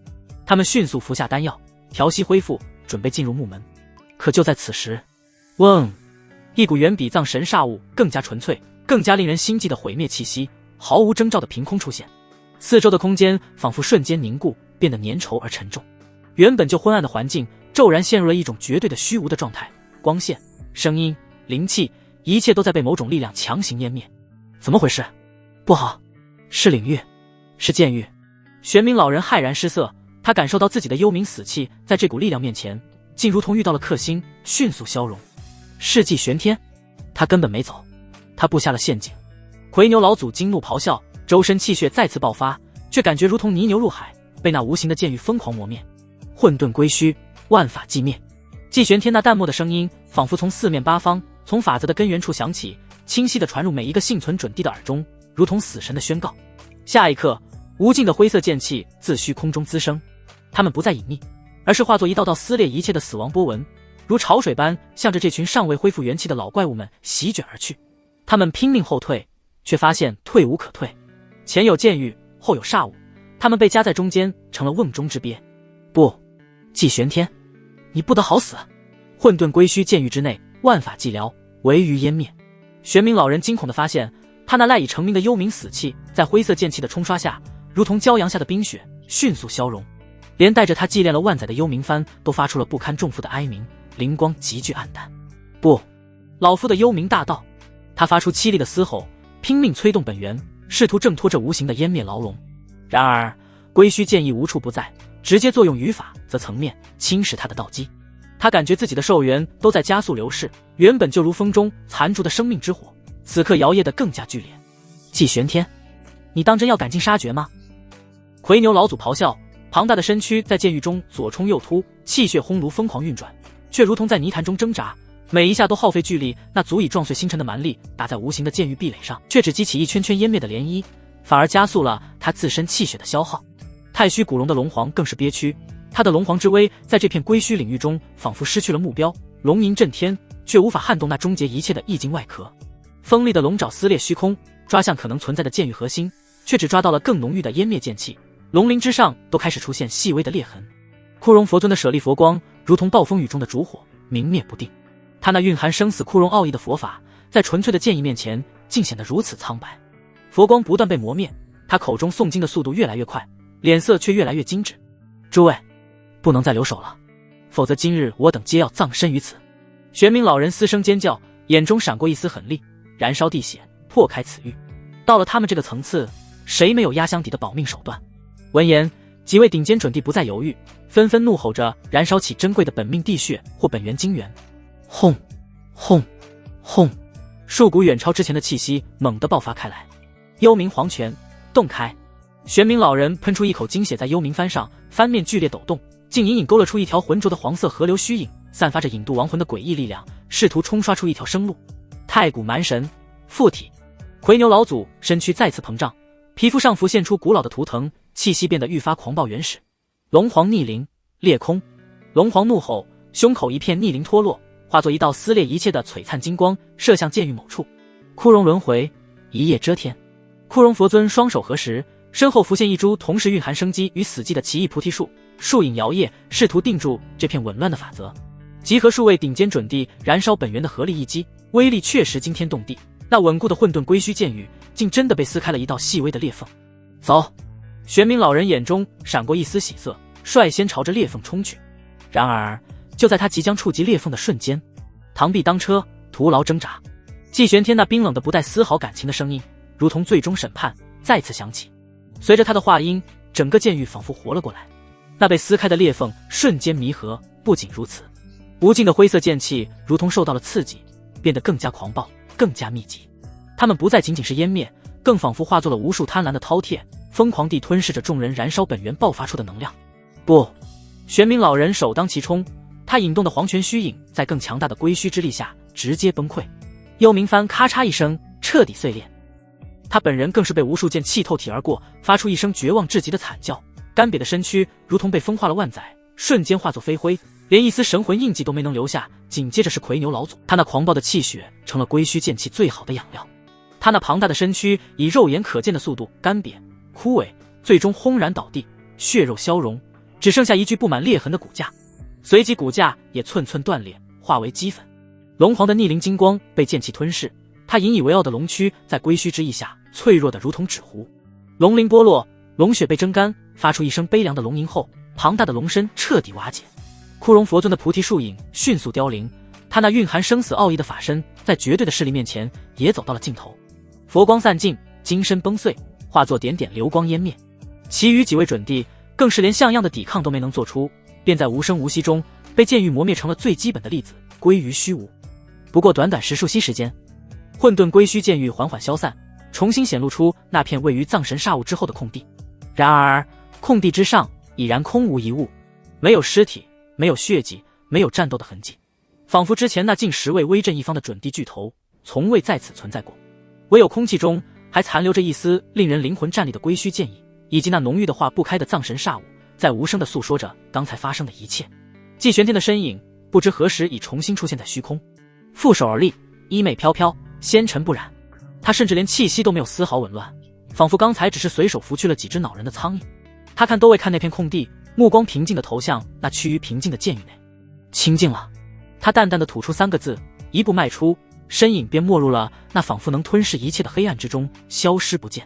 他们迅速服下丹药，调息恢复，准备进入木门。可就在此时，嗡！一股远比葬神煞物更加纯粹、更加令人心悸的毁灭气息，毫无征兆的凭空出现。四周的空间仿佛瞬间凝固，变得粘稠而沉重。原本就昏暗的环境骤然陷入了一种绝对的虚无的状态，光线、声音、灵气，一切都在被某种力量强行湮灭。怎么回事？不好，是领域，是剑域。玄冥老人骇然失色，他感受到自己的幽冥死气在这股力量面前，竟如同遇到了克星，迅速消融。是纪玄天，他根本没走，他布下了陷阱。回牛老祖惊怒咆哮，周身气血再次爆发，却感觉如同泥牛入海，被那无形的剑域疯狂磨灭。混沌归虚，万法寂灭。纪玄天那淡漠的声音仿佛从四面八方，从法则的根源处响起，清晰地传入每一个幸存准地的耳中，如同死神的宣告。下一刻，无尽的灰色剑气自虚空中滋生，它们不再隐匿，而是化作一道道撕裂一切的死亡波纹，如潮水般向着这群尚未恢复元气的老怪物们席卷而去。他们拼命后退，却发现退无可退。前有剑域，后有煞物，他们被夹在中间，成了瓮中之鳖。不，纪玄天，你不得好死！混沌归虚剑域之内，万法寂寥，唯余湮灭。玄冥老人惊恐地发现，他那赖以成名的幽冥死气，在灰色剑气的冲刷下，如同骄阳下的冰雪，迅速消融。连带着他祭炼了万载的幽冥幡都发出了不堪重负的哀鸣，灵光急剧暗淡。不，老夫的幽冥大道！他发出凄厉的嘶吼，拼命催动本源，试图挣脱这无形的湮灭牢笼。然而归虚剑意无处不在，直接作用于法则层面，侵蚀他的道基。他感觉自己的寿元都在加速流逝，原本就如风中残烛的生命之火，此刻摇曳得更加剧烈。纪玄天，你当真要赶尽杀绝吗？回牛老祖咆哮，庞大的身躯在剑域中左冲右突，气血烘炉疯狂运转，却如同在泥潭中挣扎，每一下都耗费巨力，那足以撞碎星辰的蛮力打在无形的剑域壁垒上，却只激起一圈圈湮灭的涟漪，反而加速了他自身气血的消耗。太虚古龙的龙皇更是憋屈，他的龙皇之威在这片归虚领域中仿佛失去了目标，龙吟震天，却无法撼动那终结一切的易经外壳。锋利的龙爪撕裂虚空，抓向可能存在的剑域核心，却只抓到了更浓郁的湮灭剑气。龙鳞之上都开始出现细微的裂痕。枯荣佛尊的舍利佛光如同暴风雨中的烛火，明灭不定。他那蕴含生死枯荣奥义的佛法，在纯粹的剑意面前竟显得如此苍白。佛光不断被磨灭，他口中诵经的速度越来越快，脸色却越来越精致。诸位，不能再留手了，否则今日我等皆要葬身于此。玄冥老人嘶声尖叫，眼中闪过一丝狠戾，燃烧地血，破开此域。到了他们这个层次，谁没有压箱底的保命手段？闻言，几位顶尖准帝不再犹豫，纷纷怒吼着燃烧起珍贵的本命地血或本源精元。轰轰轰！数股远超之前的气息猛地爆发开来。幽冥黄泉洞开，玄冥老人喷出一口精血，在幽冥帆上翻面剧烈抖动，竟隐隐勾勒出一条浑浊的黄色河流虚影，散发着引渡亡魂的诡异力量，试图冲刷出一条生路。太古蛮神附体，魁牛老祖身躯再次膨胀，皮肤上浮现出古老的图腾，气息变得愈发狂暴原始。龙皇逆鳞裂空，龙皇怒吼，胸口一片逆鳞脱落，化作一道撕裂一切的璀璨金光，射向剑域某处。枯荣轮回，一夜遮天。枯荣佛尊双手合十，身后浮现一株同时蕴含生机与死寂的奇异菩提树，树影摇曳，试图定住这片紊乱的法则。集合数位顶尖准帝燃烧本源的合力一击，威力确实惊天动地。那稳固的混沌归虚剑域，竟真的被撕开了一道细微的裂缝。走！玄冥老人眼中闪过一丝喜色，率先朝着裂缝冲去。然而，就在他即将触及裂缝的瞬间，螳臂当车，徒劳挣扎。季玄天那冰冷的不带丝毫感情的声音，如同最终审判，再次响起。随着他的话音，整个剑域仿佛活了过来。那被撕开的裂缝瞬间弥合，不仅如此，无尽的灰色剑气如同受到了刺激，变得更加狂暴，更加密集。它们不再仅仅是湮灭，更仿佛化作了无数贪婪的饕餮，疯狂地吞噬着众人燃烧本源爆发出的能量。不！玄冥老人首当其冲，他引动的黄泉虚影在更强大的归虚之力下直接崩溃。幽冥幡咔嚓一声彻底碎裂，他本人更是被无数剑气透体而过，发出一声绝望至极的惨叫，干瘪的身躯如同被风化了万载，瞬间化作飞灰，连一丝神魂印记都没能留下。紧接着是魁牛老祖，他那狂暴的气血成了归虚剑气最好的养料。他那庞大的身躯以肉眼可见的速度干瘪枯萎，最终轰然倒地，血肉消融，只剩下一具布满裂痕的骨架，随即骨架也寸寸断裂，化为齑粉。龙皇的逆鳞金光被剑气吞噬，他引以为傲的龙躯在归虚之意下脆弱的如同纸糊。龙鳞剥落，龙血被蒸干，发出一声悲凉的龙吟后，庞大的龙身彻底瓦解。枯荣佛尊的菩提树影迅速凋零，他那蕴含生死奥义的法身在绝对的势力面前也走到了尽头。佛光散尽，金身崩碎，化作点点流光湮灭。其余几位准帝更是连像样的抵抗都没能做出，便在无声无息中被剑域磨灭成了最基本的粒子，归于虚无。不过短短10数息时间，混沌归虚剑域缓缓消散，重新显露出那片位于藏神煞物之后的空地。然而空地之上已然空无一物，没有尸体，没有血迹，没有战斗的痕迹，仿佛之前那近10位威震一方的准帝巨头从未在此存在过。唯有空气中还残留着一丝令人灵魂战栗的归虚剑意，以及那浓郁的化不开的藏神煞物，在无声地诉说着刚才发生的一切。季玄天的身影不知何时已重新出现在虚空，负手而立，衣袂飘飘，纤尘不染。他甚至连气息都没有丝毫紊乱，仿佛刚才只是随手拂去了几只恼人的苍蝇。他看都未看那片空地，目光平静地投向那趋于平静的剑域内。清静了。他淡淡地吐出3个字，一步迈出，身影便没入了那仿佛能吞噬一切的黑暗之中，消失不见。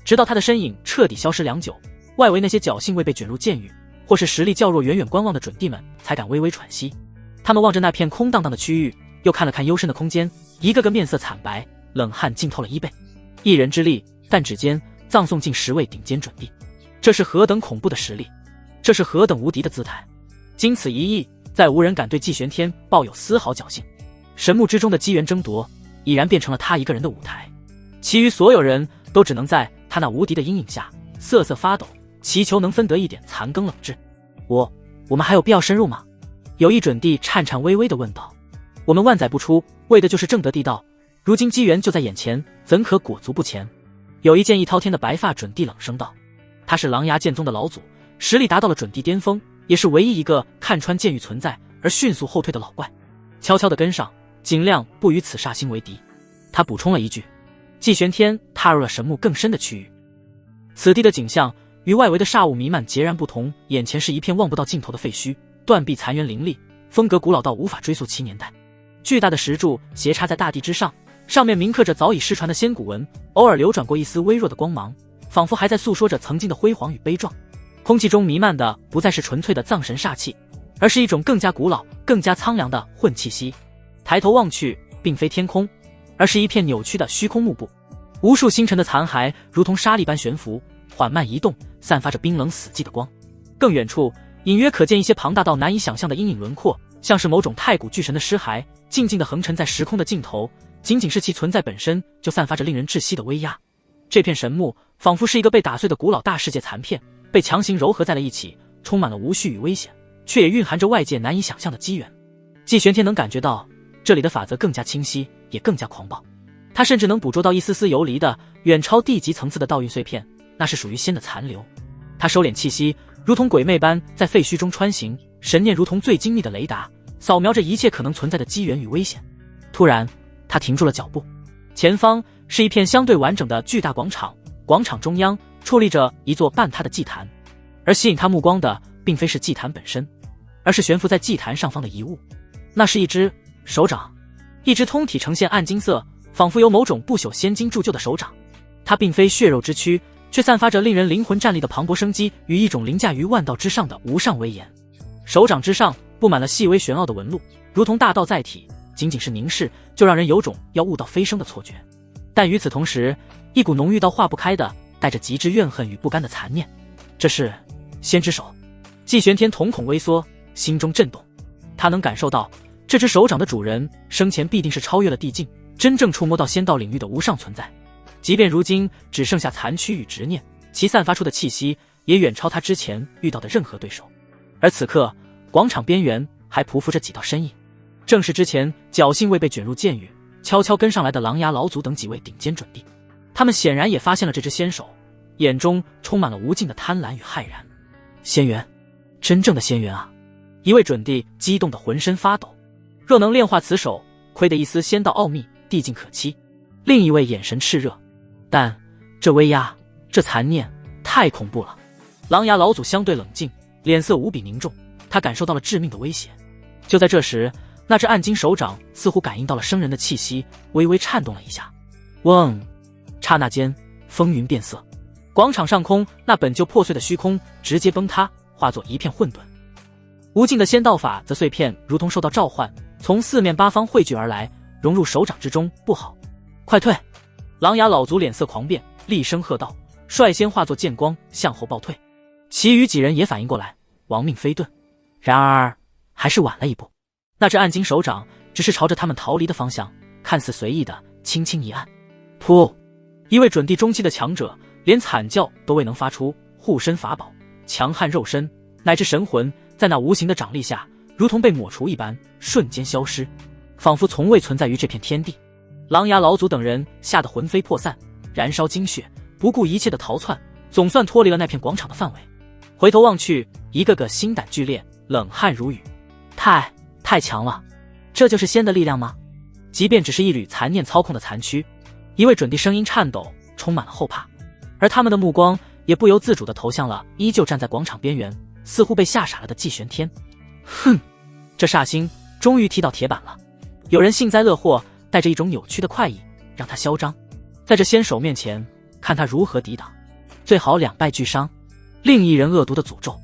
直到他的身影彻底消失良久，外围那些侥幸未被卷入剑域，或是实力较弱远远观望的准帝们才敢微微喘息。他们望着那片空荡荡的区域，又看了看幽深的空间，一个个面色惨白，冷汗浸透了衣背。一人之力，但指间葬送近10位顶尖准帝，这是何等恐怖的实力，这是何等无敌的姿态。经此一役，再无人敢对季玄天抱有丝毫侥幸。神木之中的机缘争夺已然变成了他一个人的舞台，其余所有人都只能在他那无敌的阴影下瑟瑟发抖，祈求能分得一点残羹冷炙。我们还有必要深入吗？有一准帝颤颤巍巍地问道。我们万载不出，为的就是正得地道，如今机缘就在眼前，怎可裹足不前？有一剑意滔天的白发准帝冷声道。他是狼牙剑宗的老祖，实力达到了准帝巅峰，也是唯一一个看穿剑域存在而迅速后退的老怪。悄悄地跟上，尽量不与此煞星为敌。他补充了一句。季玄天踏入了神木更深的区域，此地的景象与外围的煞雾弥漫截然不同，眼前是一片望不到尽头的废墟，断壁残垣林立，风格古老到无法追溯其年代。巨大的石柱斜插在大地之上，上面铭刻着早已失传的仙古文，偶尔流转过一丝微弱的光芒，仿佛还在诉说着曾经的辉煌与悲壮。空气中弥漫的不再是纯粹的藏神煞气，而是一种更加古老、更加苍凉的混气息。抬头望去，并非天空，而是一片扭曲的虚空幕布，无数星辰的残骸如同沙粒般悬浮，缓慢移动，散发着冰冷死寂的光。更远处，隐约可见一些庞大到难以想象的阴影轮廓，像是某种太古巨神的尸骸，静静地横陈在时空的尽头，仅仅是其存在本身就散发着令人窒息的威压。这片神木仿佛是一个被打碎的古老大世界残片，被强行糅合在了一起，充满了无序与危险，却也蕴含着外界难以想象的机缘。季玄天能感觉到这里的法则更加清晰，也更加狂暴。他甚至能捕捉到一丝丝游离的远超地级层次的道运碎片，那是属于仙的残留。他收敛气息，如同鬼魅般在废墟中穿行，神念如同最精密的雷达，扫描着一切可能存在的机缘与危险。突然，他停住了脚步。前方是一片相对完整的巨大广场，广场中央矗立着一座半塌的祭坛，而吸引他目光的并非是祭坛本身，而是悬浮在祭坛上方的遗物。那是一只手掌，一只通体呈现暗金色，仿佛由某种不朽仙金铸就的手掌。它并非血肉之躯，却散发着令人灵魂战栗的磅礴生机与一种凌驾于万道之上的无上威严。手掌之上布满了细微玄奥的纹路，如同大道载体，仅仅是凝视就让人有种要悟道飞升的错觉。但与此同时，一股浓郁到化不开的带着极致怨恨与不甘的残念。这是仙之手。季玄天瞳孔微缩，心中震动。他能感受到这只手掌的主人生前必定是超越了地境，真正触摸到仙道领域的无上存在。即便如今只剩下残躯与执念，其散发出的气息也远超他之前遇到的任何对手。而此刻，广场边缘还匍匐着几道身影，正是之前侥幸未被卷入剑狱，悄悄跟上来的狼牙老祖等几位顶尖准帝。他们显然也发现了这只仙手，眼中充满了无尽的贪婪与骇然。仙缘，真正的仙缘啊！一位准帝激动得浑身发抖。若能炼化此手，亏得一丝仙道奥秘，地境可期。另一位眼神炽热，但这威压，这残念，太恐怖了。狼牙老祖相对冷静，脸色无比凝重，他感受到了致命的威胁。就在这时，那只暗金手掌似乎感应到了生人的气息，微微颤动了一下。嗡！刹那间，风云变色，广场上空那本就破碎的虚空直接崩塌，化作一片混沌。无尽的仙道法则碎片如同受到召唤，从四面八方汇聚而来，融入手掌之中。不好，快退！狼牙老族脸色狂变，厉声喝道，率先化作剑光向后暴退。其余几人也反应过来，亡命飞遁。然而还是晚了一步，那只暗金手掌只是朝着他们逃离的方向，看似随意的轻轻一按。噗！一位准帝中期的强者连惨叫都未能发出，护身法宝、强悍肉身乃至神魂在那无形的掌力下如同被抹除一般，瞬间消失，仿佛从未存在于这片天地。狼牙老祖等人吓得魂飞魄散，燃烧精血，不顾一切的逃窜，总算脱离了那片广场的范围。回头望去，一个个心胆俱裂，冷汗如雨。太强了，这就是仙的力量吗？即便只是一缕残念操控的残躯。一位准帝声音颤抖，充满了后怕，而他们的目光也不由自主地投向了依旧站在广场边缘，似乎被吓傻了的季玄天。哼，这煞星终于踢到铁板了。有人幸灾乐祸，带着一种扭曲的快意，让他嚣张，在这仙手面前，看他如何抵挡，最好两败俱伤。另一人恶毒的诅咒。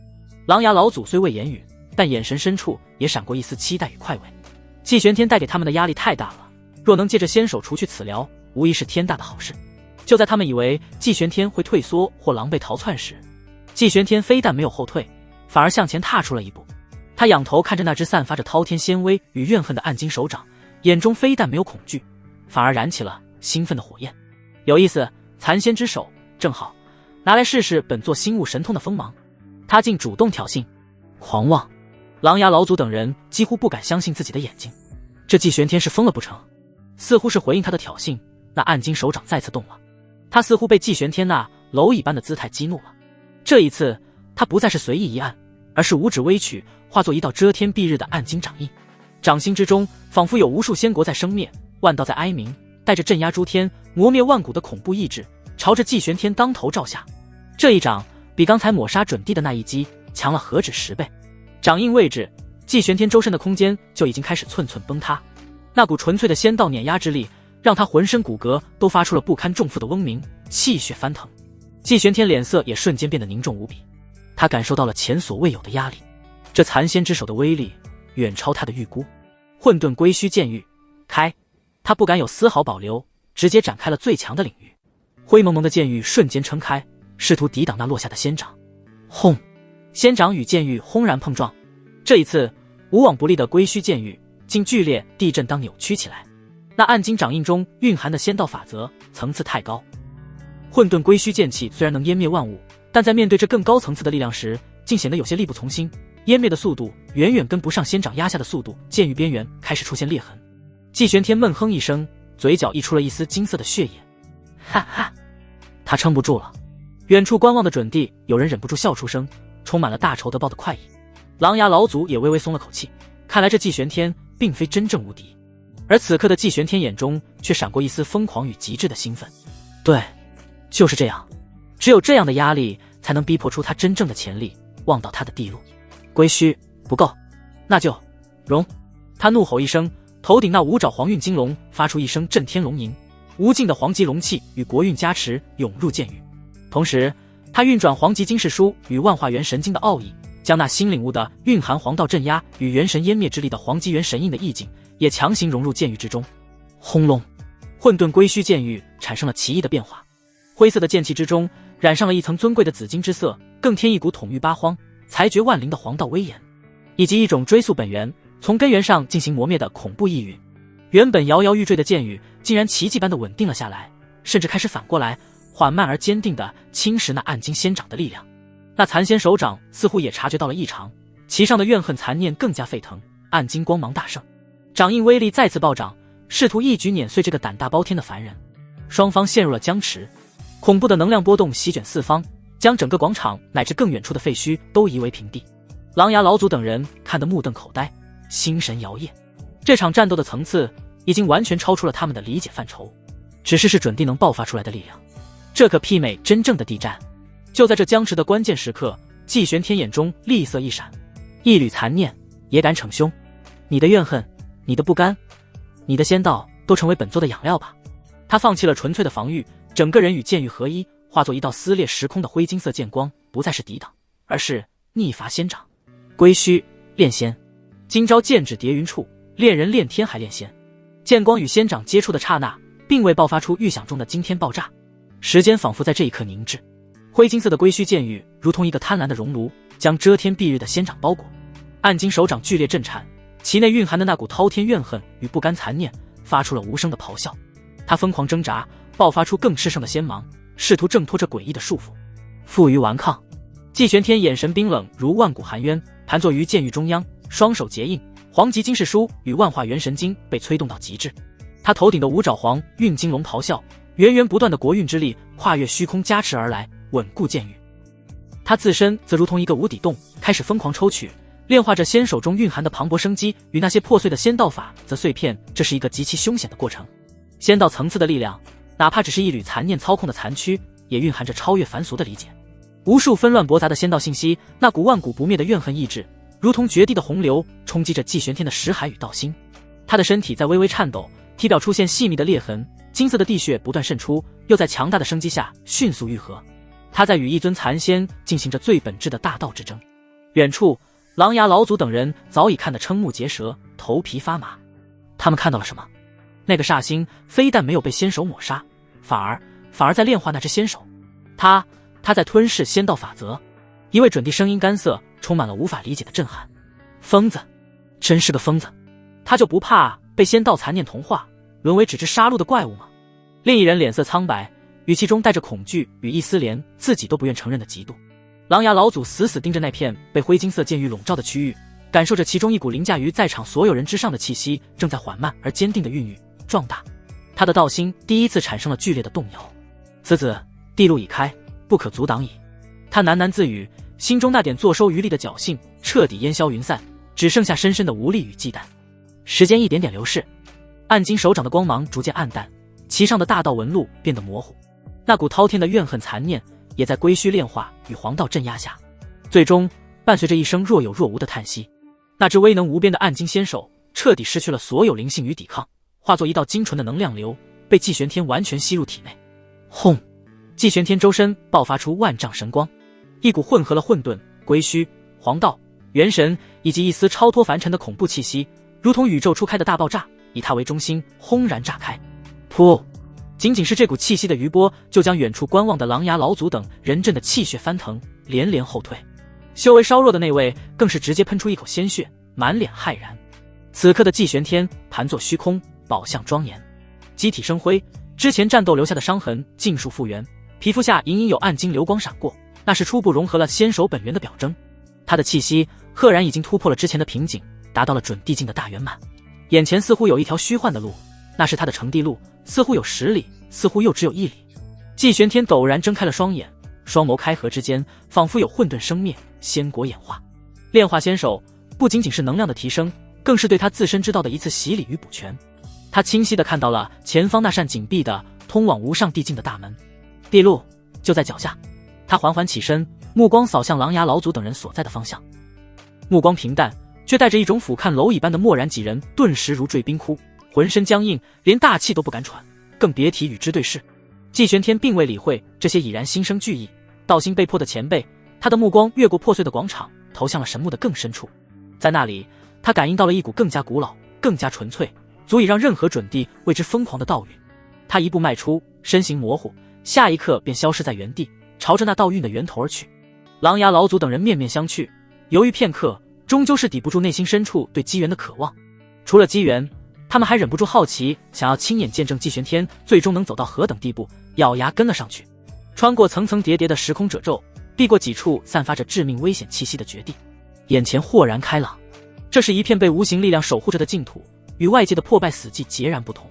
狼牙老祖虽未言语，但眼神深处也闪过一丝期待与快慰。季玄天带给他们的压力太大了，若能借着仙手除去此疗，无疑是天大的好事。就在他们以为季玄天会退缩或狼狈逃窜时，季玄天非但没有后退，反而向前踏出了一步。他仰头看着那只散发着滔天仙威与怨恨的暗金手掌，眼中非但没有恐惧，反而燃起了兴奋的火焰。有意思，残仙之手，正好拿来试试本座心悟神通的锋芒。他竟主动挑衅，狂妄！狼牙老祖等人几乎不敢相信自己的眼睛，这季玄天是疯了不成？似乎是回应他的挑衅，那暗金手掌再次动了。他似乎被季玄天那蝼蚁般的姿态激怒了。这一次，他不再是随意一按，而是五指微曲，化作一道遮天蔽日的暗金掌印。掌心之中仿佛有无数仙国在生灭，万道在哀鸣，带着镇压诸天、磨灭万古的恐怖意志，朝着季玄天当头照下。这一掌比刚才抹杀准地的那一击强了何止10倍。掌印位置，季玄天周身的空间就已经开始寸寸崩塌，那股纯粹的仙道碾压之力让他浑身骨骼都发出了不堪重负的嗡鸣，气血翻腾。季玄天脸色也瞬间变得凝重无比，他感受到了前所未有的压力，这残仙之手的威力远超他的预估。混沌归虚剑域开，他不敢有丝毫保留，直接展开了最强的领域。灰蒙蒙的剑域瞬间撑开，试图抵挡那落下的仙掌。轰！仙掌与剑域轰然碰撞，这一次无往不利的归虚剑域竟剧烈地震当扭曲起来。那暗金掌印中蕴含的仙道法则层次太高，混沌归虚剑气虽然能湮灭万物，但在面对这更高层次的力量时，竟显得有些力不从心，湮灭的速度远远跟不上仙掌压下的速度，剑域边缘开始出现裂痕。季玄天闷哼一声，嘴角溢出了一丝金色的血液。哈哈，他撑不住了。远处观望的准地有人忍不住笑出声，充满了大仇得报的快意。狼牙老祖也微微松了口气，看来这季玄天并非真正无敌。而此刻的季玄天眼中却闪过一丝疯狂与极致的兴奋。对，就是这样，只有这样的压力才能逼迫出他真正的潜力，望到他的地路。归虚不够，那就融！他怒吼一声，头顶那五爪黄运金龙发出一声震天龙吟，无尽的黄极龙气与国运加持涌入剑域。同时他运转黄极金世书与万化元神经的奥义，将那新领悟的蕴含黄道镇压与元神湮灭之力的黄极元神印的意境也强行融入剑域之中。轰隆！混沌归虚剑域产生了奇异的变化，灰色的剑气之中染上了一层尊贵的紫金之色，更添一股统御八荒、裁决万灵的黄道威严，以及一种追溯本源、从根源上进行磨灭的恐怖意蕴。原本摇摇欲坠的剑域竟然奇迹般的稳定了下来，甚至开始反过来缓慢而坚定地侵蚀那暗金仙掌的力量。那残仙手掌似乎也察觉到了异常，其上的怨恨残念更加沸腾，暗金光芒大盛，掌印威力再次暴涨，试图一举碾碎这个胆大包天的凡人。双方陷入了僵持，恐怖的能量波动席卷四方，将整个广场乃至更远处的废墟都夷为平地。狼牙老祖等人看得目瞪口呆，心神摇曳。这场战斗的层次已经完全超出了他们的理解范畴，只是准地能爆发出来的力量，这可媲美真正的地战。就在这僵持的关键时刻，季玄天眼中厉色一闪，一缕残念也敢逞凶？你的怨恨，你的不甘，你的仙道都成为本座的养料吧。他放弃了纯粹的防御，整个人与剑域合一，化作一道撕裂时空的灰金色剑光，不再是抵挡，而是逆伐仙掌。归虚炼仙，今朝剑指叠云处，炼人炼天还炼仙。剑光与仙掌接触的刹那，并未爆发出预想中的惊天爆炸，时间仿佛在这一刻凝滞。灰金色的归虚剑域如同一个贪婪的熔炉，将遮天蔽日的仙掌包裹。暗金手掌剧烈震颤，其内蕴含的那股滔天怨恨与不甘残念发出了无声的咆哮。他疯狂挣扎，爆发出更炽盛的仙芒，试图挣脱这诡异的束缚。负隅顽抗，季玄天眼神冰冷如万古寒渊，盘坐于剑域中央，双手结印，黄极金世书与万化元神经被催动到极致。他头顶的五爪黄运金龙咆哮，源源不断的国运之力跨越虚空加持而来，稳固剑域。他自身则如同一个无底洞，开始疯狂抽取，炼化着仙手中蕴含的磅礴生机，与那些破碎的仙道法则碎片。这是一个极其凶险的过程。仙道层次的力量，哪怕只是一缕残念操控的残躯，也蕴含着超越凡俗的理解。无数纷乱驳杂的仙道信息，那股万古不灭的怨恨意志，如同绝地的洪流，冲击着季玄天的识海与道心。他的身体在微微颤抖，体表出现细密的裂痕，金色的地血不断渗出，又在强大的生机下迅速愈合。他在与一尊残仙进行着最本质的大道之争。远处，狼牙老祖等人早已看得瞠目结舌，头皮发麻。他们看到了什么？那个煞星非但没有被仙手抹杀，反而在炼化那只仙手。他在吞噬仙道法则。一位准地声音干涩，充满了无法理解的震撼。疯子，真是个疯子！他就不怕被仙道残念同化，沦为只知杀戮的怪物吗？另一人脸色苍白，语气中带着恐惧与一丝连自己都不愿承认的嫉妒。狼牙老祖死死盯着那片被灰金色剑域笼罩的区域，感受着其中一股凌驾于在场所有人之上的气息正在缓慢而坚定的孕育壮大。他的道心第一次产生了剧烈的动摇。此子，地路已开，不可阻挡矣。他喃喃自语，心中那点坐收渔利的侥幸彻底烟消云散，只剩下深深的无力与忌惮。时间一点点流逝，暗金手掌的光芒逐渐暗淡，其上的大道纹路变得模糊，那股滔天的怨恨残念也在归虚炼化与黄道镇压下，最终伴随着一声若有若无的叹息，那只威能无边的暗金仙手彻底失去了所有灵性与抵抗，化作一道精纯的能量流，被季玄天完全吸入体内。轰！季玄天周身爆发出万丈神光，一股混合了混沌、归虚、黄道、元神以及一丝超脱凡尘的恐怖气息，如同宇宙初开的大爆炸，以他为中心轰然炸开。噗！仅仅是这股气息的余波，就将远处观望的狼牙老祖等人震得气血翻腾，连连后退。修为稍弱的那位更是直接喷出一口鲜血，满脸骇然。此刻的季玄天盘坐虚空，宝相庄严，机体生辉，之前战斗留下的伤痕尽数复原，皮肤下隐隐有暗金流光闪过，那是初步融合了仙手本源的表征。他的气息赫然已经突破了之前的瓶颈，达到了准地境的大圆满。眼前似乎有一条虚幻的路，那是他的成地路，似乎有10里，似乎又只有1里。季玄天陡然睁开了双眼，双眸开合之间，仿佛有混沌生灭，仙果演化。炼化仙手不仅仅是能量的提升，更是对他自身之道的一次洗礼与补全。他清晰地看到了前方那扇紧闭的通往无上地境的大门，地路就在脚下。他缓缓起身，目光扫向狼牙老祖等人所在的方向，目光平淡，却带着一种俯瞰蝼蚁般的漠然。几人顿时如坠冰窟，浑身僵硬，连大气都不敢喘，更别提与之对视。季玄天并未理会这些已然心生惧意、道心被破的前辈，他的目光越过破碎的广场，投向了神木的更深处。在那里，他感应到了一股更加古老、更加纯粹，足以让任何准地为之疯狂的道韵。他一步迈出，身形模糊，下一刻便消失在原地，朝着那道韵的源头而去。狼牙老祖等人面面相觑，犹豫片刻，终究是抵不住内心深处对机缘的渴望。除了机缘，他们还忍不住好奇，想要亲眼见证季玄天最终能走到何等地步，咬牙跟了上去。穿过层层叠叠的时空褶皱，避过几处散发着致命危险气息的绝地，眼前豁然开朗。这是一片被无形力量守护着的净土，与外界的破败死寂截然不同。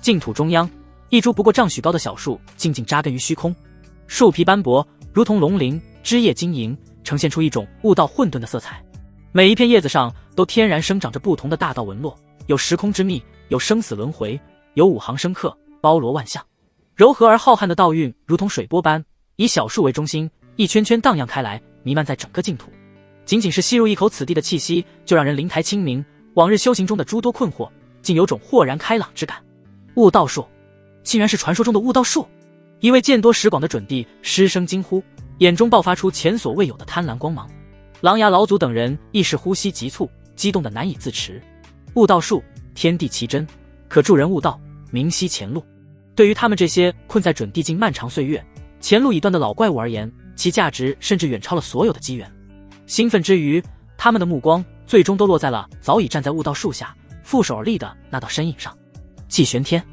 净土中央，一株不过丈许高的小树静静扎根于虚空，树皮斑驳，如同龙鳞，枝叶晶莹，呈现出一种悟道混沌的色彩。每一片叶子上都天然生长着不同的大道纹络，有时空之秘，有生死轮回，有5行生克，包罗万象。柔和而浩瀚的道韵如同水波般，以小树为中心，一圈圈荡漾开来，弥漫在整个净土。仅仅是吸入一口此地的气息，就让人灵台清明，往日修行中的诸多困惑竟有种豁然开朗之感。悟道树，竟然是传说中的悟道树！一位见多识广的准地失声惊呼，眼中爆发出前所未有的贪婪光芒。狼牙老祖等人亦是呼吸急促，激动得难以自持。悟道树，天地奇珍，可助人悟道，明晰前路。对于他们这些困在准地境漫长岁月、前路已断的老怪物而言，其价值甚至远超了所有的机缘。兴奋之余，他们的目光最终都落在了早已站在悟道树下负手而立的那道身影上。季玄天，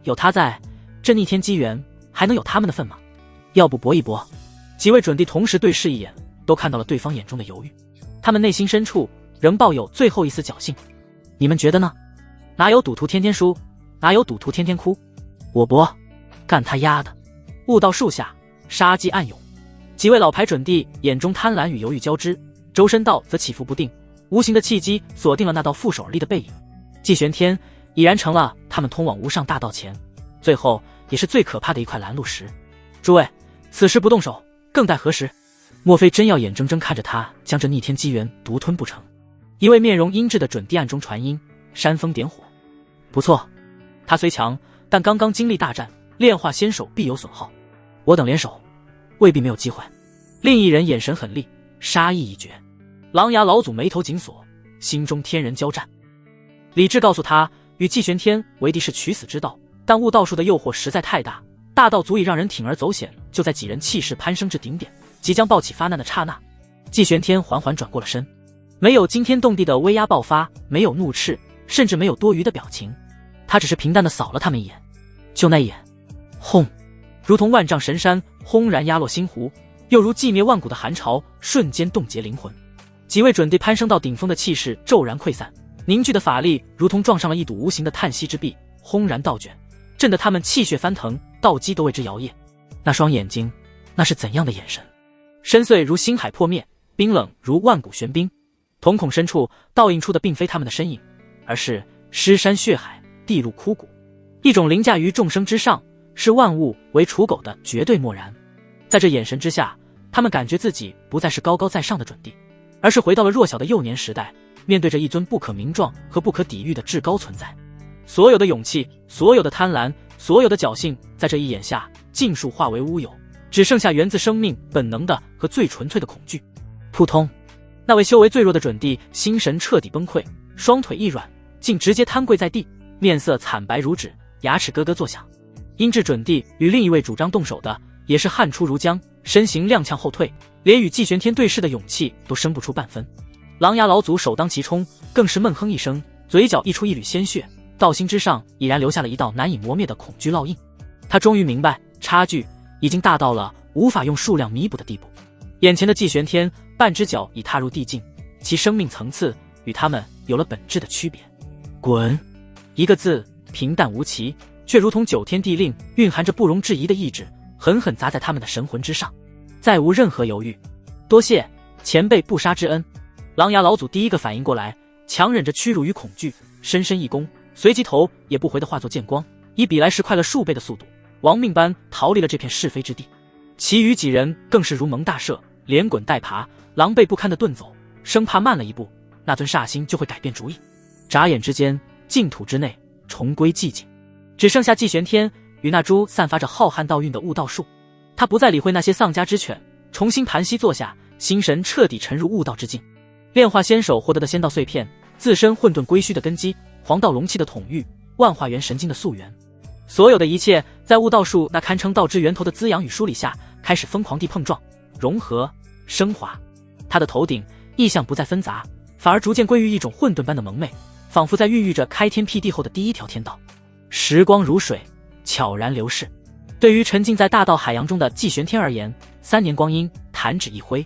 有他在，这逆天机缘还能有他们的份吗？要不搏一搏？几位准地同时对视一眼，都看到了对方眼中的犹豫。他们内心深处仍抱有最后一丝侥幸。你们觉得呢？哪有赌徒天天输，哪有赌徒天天哭？我搏，干他丫的！悟道树下，杀机暗涌。几位老牌准地眼中贪婪与犹豫交织，周身道则起伏不定，无形的契机锁定了那道负手而立的背影。季玄天已然成了他们通往无上大道前最后也是最可怕的一块拦路石。诸位，此时不动手，更待何时？莫非真要眼睁睁看着他将这逆天机缘独吞不成？一位面容阴鸷的准地暗中传音，煽风点火。不错，他虽强，但刚刚经历大战，炼化仙手必有损耗。我等联手，未必没有机会。另一人眼神狠厉，杀意已决。狼牙老祖眉头紧锁，心中天人交战。理智告诉他，与季玄天为敌是取死之道，但悟道术的诱惑实在太大，大到足以让人铤而走险。就在几人气势攀升至顶点，即将抱起发难的刹那，季玄天缓缓转过了身，没有惊天动地的威压爆发，没有怒斥，甚至没有多余的表情，他只是平淡地扫了他们一眼。就那一眼，轰！如同万丈神山轰然压落心湖，又如寂灭万古的寒潮瞬间冻结灵魂。几位准地攀升到顶峰的气势骤然溃散，凝聚的法力如同撞上了一堵无形的叹息之壁，轰然倒卷，震得他们气血翻腾，道基都为之摇曳。那双眼睛，那是怎样的眼神？深邃如星海破灭，冰冷如万古玄冰。瞳孔深处倒映出的并非他们的身影，而是尸山血海，地路枯骨，一种凌驾于众生之上，视万物为刍狗的绝对漠然。在这眼神之下，他们感觉自己不再是高高在上的准帝，而是回到了弱小的幼年时代，面对着一尊不可名状和不可抵御的至高存在。所有的勇气，所有的贪婪，所有的侥幸，在这一眼下尽数化为乌有，只剩下源自生命本能的和最纯粹的恐惧。扑通，那位修为最弱的准帝心神彻底崩溃，双腿一软，竟直接瘫跪在地，面色惨白如纸，牙齿咯咯作响。阴鸷准帝与另一位主张动手的也是汗出如浆，身形踉跄后退，连与季玄天对视的勇气都生不出半分。狼牙老祖首当其冲，更是闷哼一声，嘴角溢出一缕鲜血，道心之上已然留下了一道难以磨灭的恐惧烙印。他终于明白，差距已经大到了无法用数量弥补的地步。眼前的季玄天半只脚已踏入地境，其生命层次与他们有了本质的区别。滚！一个字，平淡无奇，却如同九天地令，蕴含着不容置疑的意志，狠狠砸在他们的神魂之上。再无任何犹豫。多谢前辈不杀之恩。狼牙老祖第一个反应过来，强忍着屈辱与恐惧，深深一躬，随即头也不回地化作剑光，以比来时快了数倍的速度，亡命般逃离了这片是非之地。其余几人更是如蒙大赦，连滚带爬，狼狈不堪地遁走，生怕慢了一步，那尊煞星就会改变主意。眨眼之间，净土之内重归寂静，只剩下季玄天与那株散发着浩瀚道韵的悟道树。他不再理会那些丧家之犬，重新盘膝坐下，心神彻底沉入悟道之境。炼化仙手获得的仙道碎片，自身混沌归虚的根基，黄道龙气的统御，万化元神经的溯源，所有的一切在悟道树那堪称道之源头的滋养与梳理下，开始疯狂地碰撞、融合、升华。他的头顶意象不再纷杂，反而逐渐归于一种混沌般的蒙昧，仿佛在孕育着开天辟地后的第一条天道。时光如水，悄然流逝。对于沉浸在大道海洋中的季玄天而言，3年光阴弹指一挥。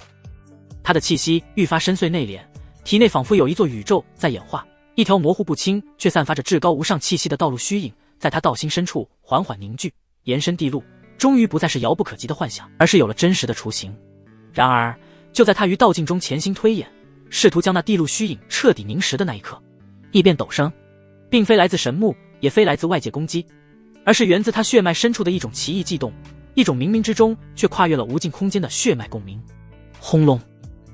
他的气息愈发深邃内敛，体内仿佛有一座宇宙在演化，一条模糊不清却散发着至高无上气息的道路虚影，在他道心深处缓缓凝聚，延伸地路，终于不再是遥不可及的幻想，而是有了真实的雏形。然而就在他于道境中潜心推演，试图将那地路虚影彻底凝实的那一刻，异变陡生，并非来自神木，也非来自外界攻击，而是源自他血脉深处的一种奇异悸动，一种冥冥之中却跨越了无尽空间的血脉共鸣。轰隆，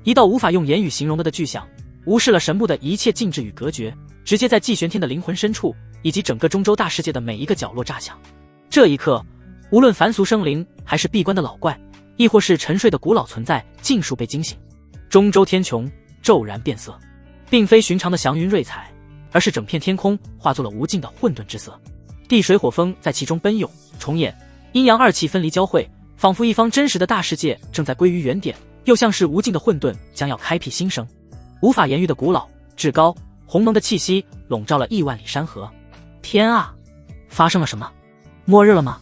一道无法用言语形容的巨响，无视了神木的一切禁制与隔绝，直接在季玄天的灵魂深处以及整个中州大世界的每一个角落炸响。这一刻，无论凡俗生灵，还是闭关的老怪，亦或是沉睡的古老存在，尽数被惊醒。中州天穹骤然变色，并非寻常的祥云瑞彩，而是整片天空化作了无尽的混沌之色，地水火风在其中奔涌重演，阴阳二气分离交汇，仿佛一方真实的大世界正在归于原点，又像是无尽的混沌将要开辟新生。无法言喻的古老至高鸿蒙的气息笼罩了亿万里山河。天啊，发生了什么？末日了吗？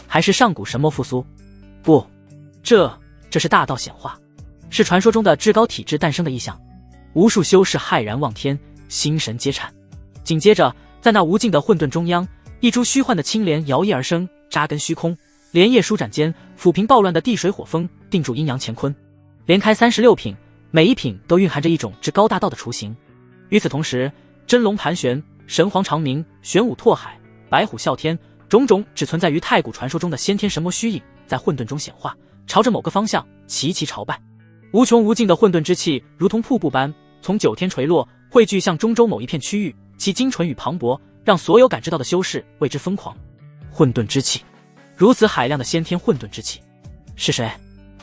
还是上古神魔复苏？不，这是大道显化，是传说中的至高体质诞生的异象。无数修士骇然望天，心神皆颤。紧接着，在那无尽的混沌中央，一株虚幻的青莲摇曳而生，扎根虚空，莲叶舒展间，抚平暴乱的地水火风，定住阴阳乾坤。连开36品，每一品都蕴含着一种至高大道的雏形。与此同时，真龙盘旋，神皇长鸣，玄武拓海，白虎啸天，种种只存在于太古传说中的先天神魔虚影，在混沌中显化，朝着某个方向齐齐朝拜。无穷无尽的混沌之气如同瀑布般从9天垂落，汇聚向中州某一片区域，其精纯与磅礴让所有感知到的修士为之疯狂。混沌之气，如此海量的先天混沌之气，是谁？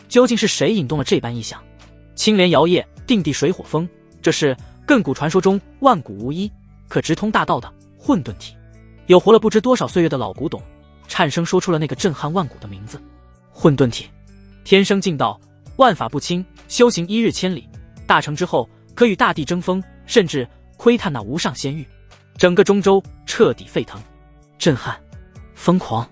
究竟是谁引动了这般异象？青莲摇曳，定地水火风，这是亘古传说中万古无一，可直通大道的混沌体。有活了不知多少岁月的老古董颤声说出了那个震撼万古的名字：混沌体。天生劲道，万法不侵，修行1日千里，大成之后可与大地争锋，甚至窥探那无上仙域。整个中州彻底沸腾，震撼，疯狂。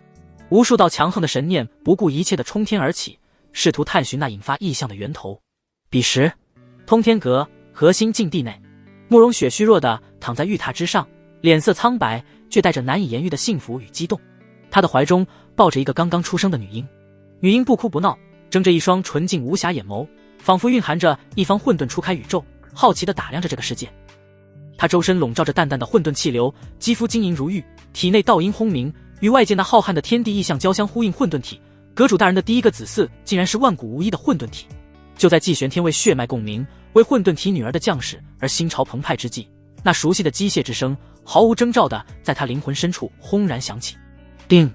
无数道强横的神念不顾一切地冲天而起，试图探寻那引发异象的源头。彼时，通天阁核心禁地内，慕容雪虚弱地躺在玉榻之上，脸色苍白，却带着难以言喻的幸福与激动。她的怀中抱着一个刚刚出生的女婴，女婴不哭不闹，睁着一双纯净无瑕眼眸，仿佛蕴含着一方混沌初开宇宙，好奇地打量着这个世界。他周身笼罩着淡淡的混沌气流，肌肤晶莹如玉，体内道音轰鸣，与外界那浩瀚的天地意象交相呼应。混沌体，阁主大人的第一个子嗣，竟然是万古无一的混沌体。就在季玄天为血脉共鸣，为混沌体女儿的降世而心潮澎湃之际，那熟悉的机械之声毫无征兆地在他灵魂深处轰然响起。叮！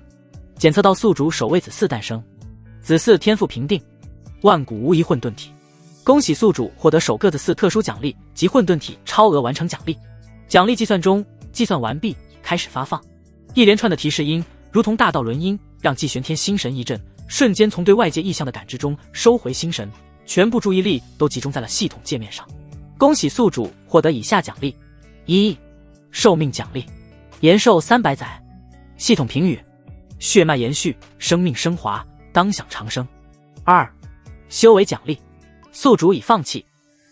检测到宿主首位子嗣诞生，子嗣天赋评定，万古无一混沌体。恭喜宿主获得首个子嗣特殊奖励及混沌体超额完成奖励。奖励计算中，计算完毕，开始发放。一连串的提示音如同大道轮音，让季玄天心神一震，瞬间从对外界意象的感知中收回心神，全部注意力都集中在了系统界面上。恭喜宿主获得以下奖励：一、寿命奖励，延寿300载。系统评语：血脉延续，生命升华，当享长生。2、修为奖励，宿主已放弃。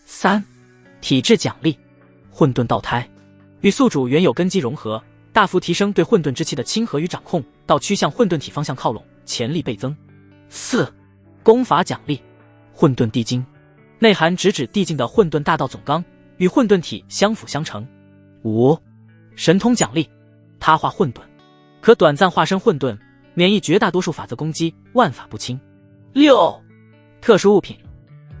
3、体质奖励，混沌道胎，与宿主原有根基融合，大幅提升对混沌之气的亲和与掌控，到趋向混沌体方向靠拢，潜力倍增。4、功法奖励，混沌地经，内含直指地境的混沌大道总纲，与混沌体相辅相成。5、神通奖励，他化混沌，可短暂化身混沌，免疫绝大多数法则攻击，万法不侵。6、特殊物品，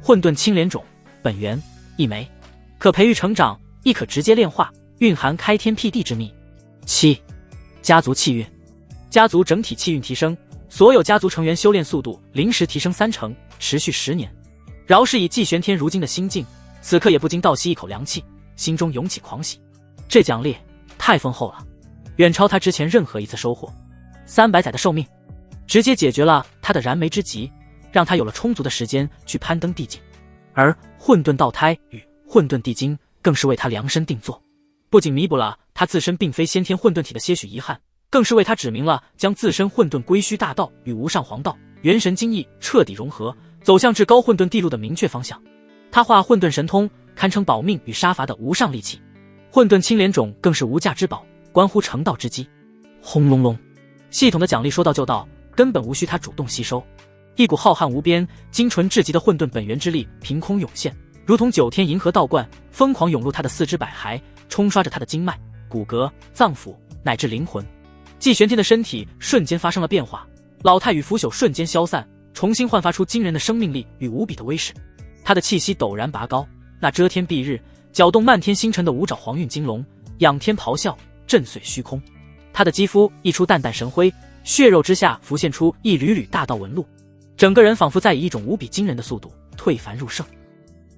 混沌青莲种，本源1枚，可培育成长，亦可直接炼化，蕴含开天辟地之秘。7、家族气运，家族整体气运提升，所有家族成员修炼速度临时提升3成，持续10年。饶是以季玄天如今的心境，此刻也不禁倒吸一口凉气，心中涌起狂喜。这奖励太丰厚了，远超他之前任何一次收获。300载的寿命，直接解决了他的燃眉之急，让他有了充足的时间去攀登地境。而混沌道胎与混沌地经更是为他量身定做，不仅弥补了他自身并非先天混沌体的些许遗憾，更是为他指明了将自身混沌归虚大道与无上黄道、元神精义彻底融合，走向至高混沌地路的明确方向。他化混沌神通，堪称保命与杀伐的无上利器。混沌青莲种更是无价之宝，关乎成道之机。轰隆隆，系统的奖励说到就到，根本无需他主动吸收。一股浩瀚无边、精纯至极的混沌本源之力凭空涌现，如同9天银河倒灌，疯狂涌入他的四肢百骸，冲刷着他的经脉、骨骼、脏腑乃至灵魂。季玄天的身体瞬间发生了变化，老态与腐朽瞬间消散，重新焕发出惊人的生命力与无比的威势。他的气息陡然拔高，那遮天蔽日、搅动漫天星辰的五爪黄运金龙仰天咆哮，震碎虚空。他的肌肤溢出淡淡神辉，血肉之下浮现出一缕缕大道纹路，整个人仿佛在以一种无比惊人的速度退凡入圣。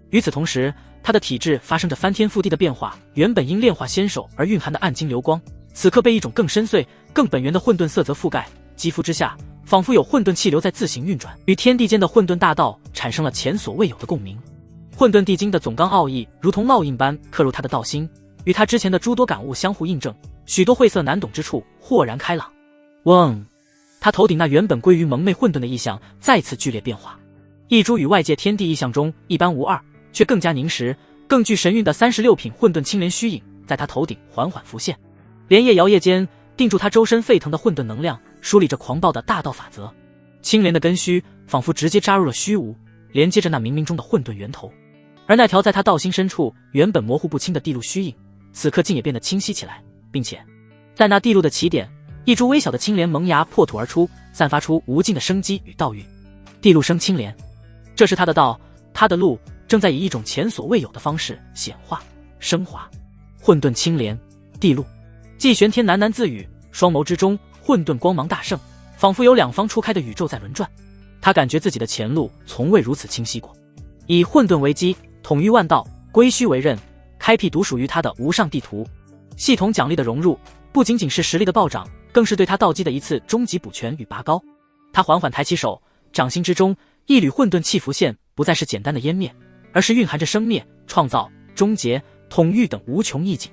与此同时，他的体质发生着翻天覆地的变化，原本因炼化仙手而蕴含的暗金流光，此刻被一种更深邃、更本源的混沌色泽覆盖，肌肤之下仿佛有混沌气流在自行运转，与天地间的混沌大道产生了前所未有的共鸣。混沌地经的总纲奥义如同烙印般刻入他的道心，与他之前的诸多感悟相互印证，许多晦涩难懂之处豁然开朗。嗡！他头顶那原本归于蒙昧混沌的意象再次剧烈变化，一株与外界天地意象中一般无二，却更加凝实、更具神韵的36品混沌青莲虚影在他头顶缓缓浮现，连夜摇曳间定住他周身沸腾的混沌能量，梳理着狂暴的大道法则。青莲的根须仿佛直接扎入了虚无，连接着那冥冥中的混沌源头。而那条在他道心深处原本模糊不清的地路虚影，此刻竟也变得清晰起来，并且在那地路的起点，一株微小的青莲萌芽破土而出，散发出无尽的生机与道韵。地路生青莲，这是他的道，他的路正在以一种前所未有的方式显化升华。混沌青莲，地路。季玄天喃喃自语，双眸之中混沌光芒大盛，仿佛有两方初开的宇宙在轮转。他感觉自己的前路从未如此清晰过，以混沌为基，统御万道，归虚为刃，开辟独属于他的无上地图。系统奖励的融入不仅仅是实力的暴涨，更是对他道基的一次终极补全与拔高。他缓缓抬起手，掌心之中一缕混沌气浮现，不再是简单的湮灭，而是蕴含着生灭、创造、终结、统御等无穷意境。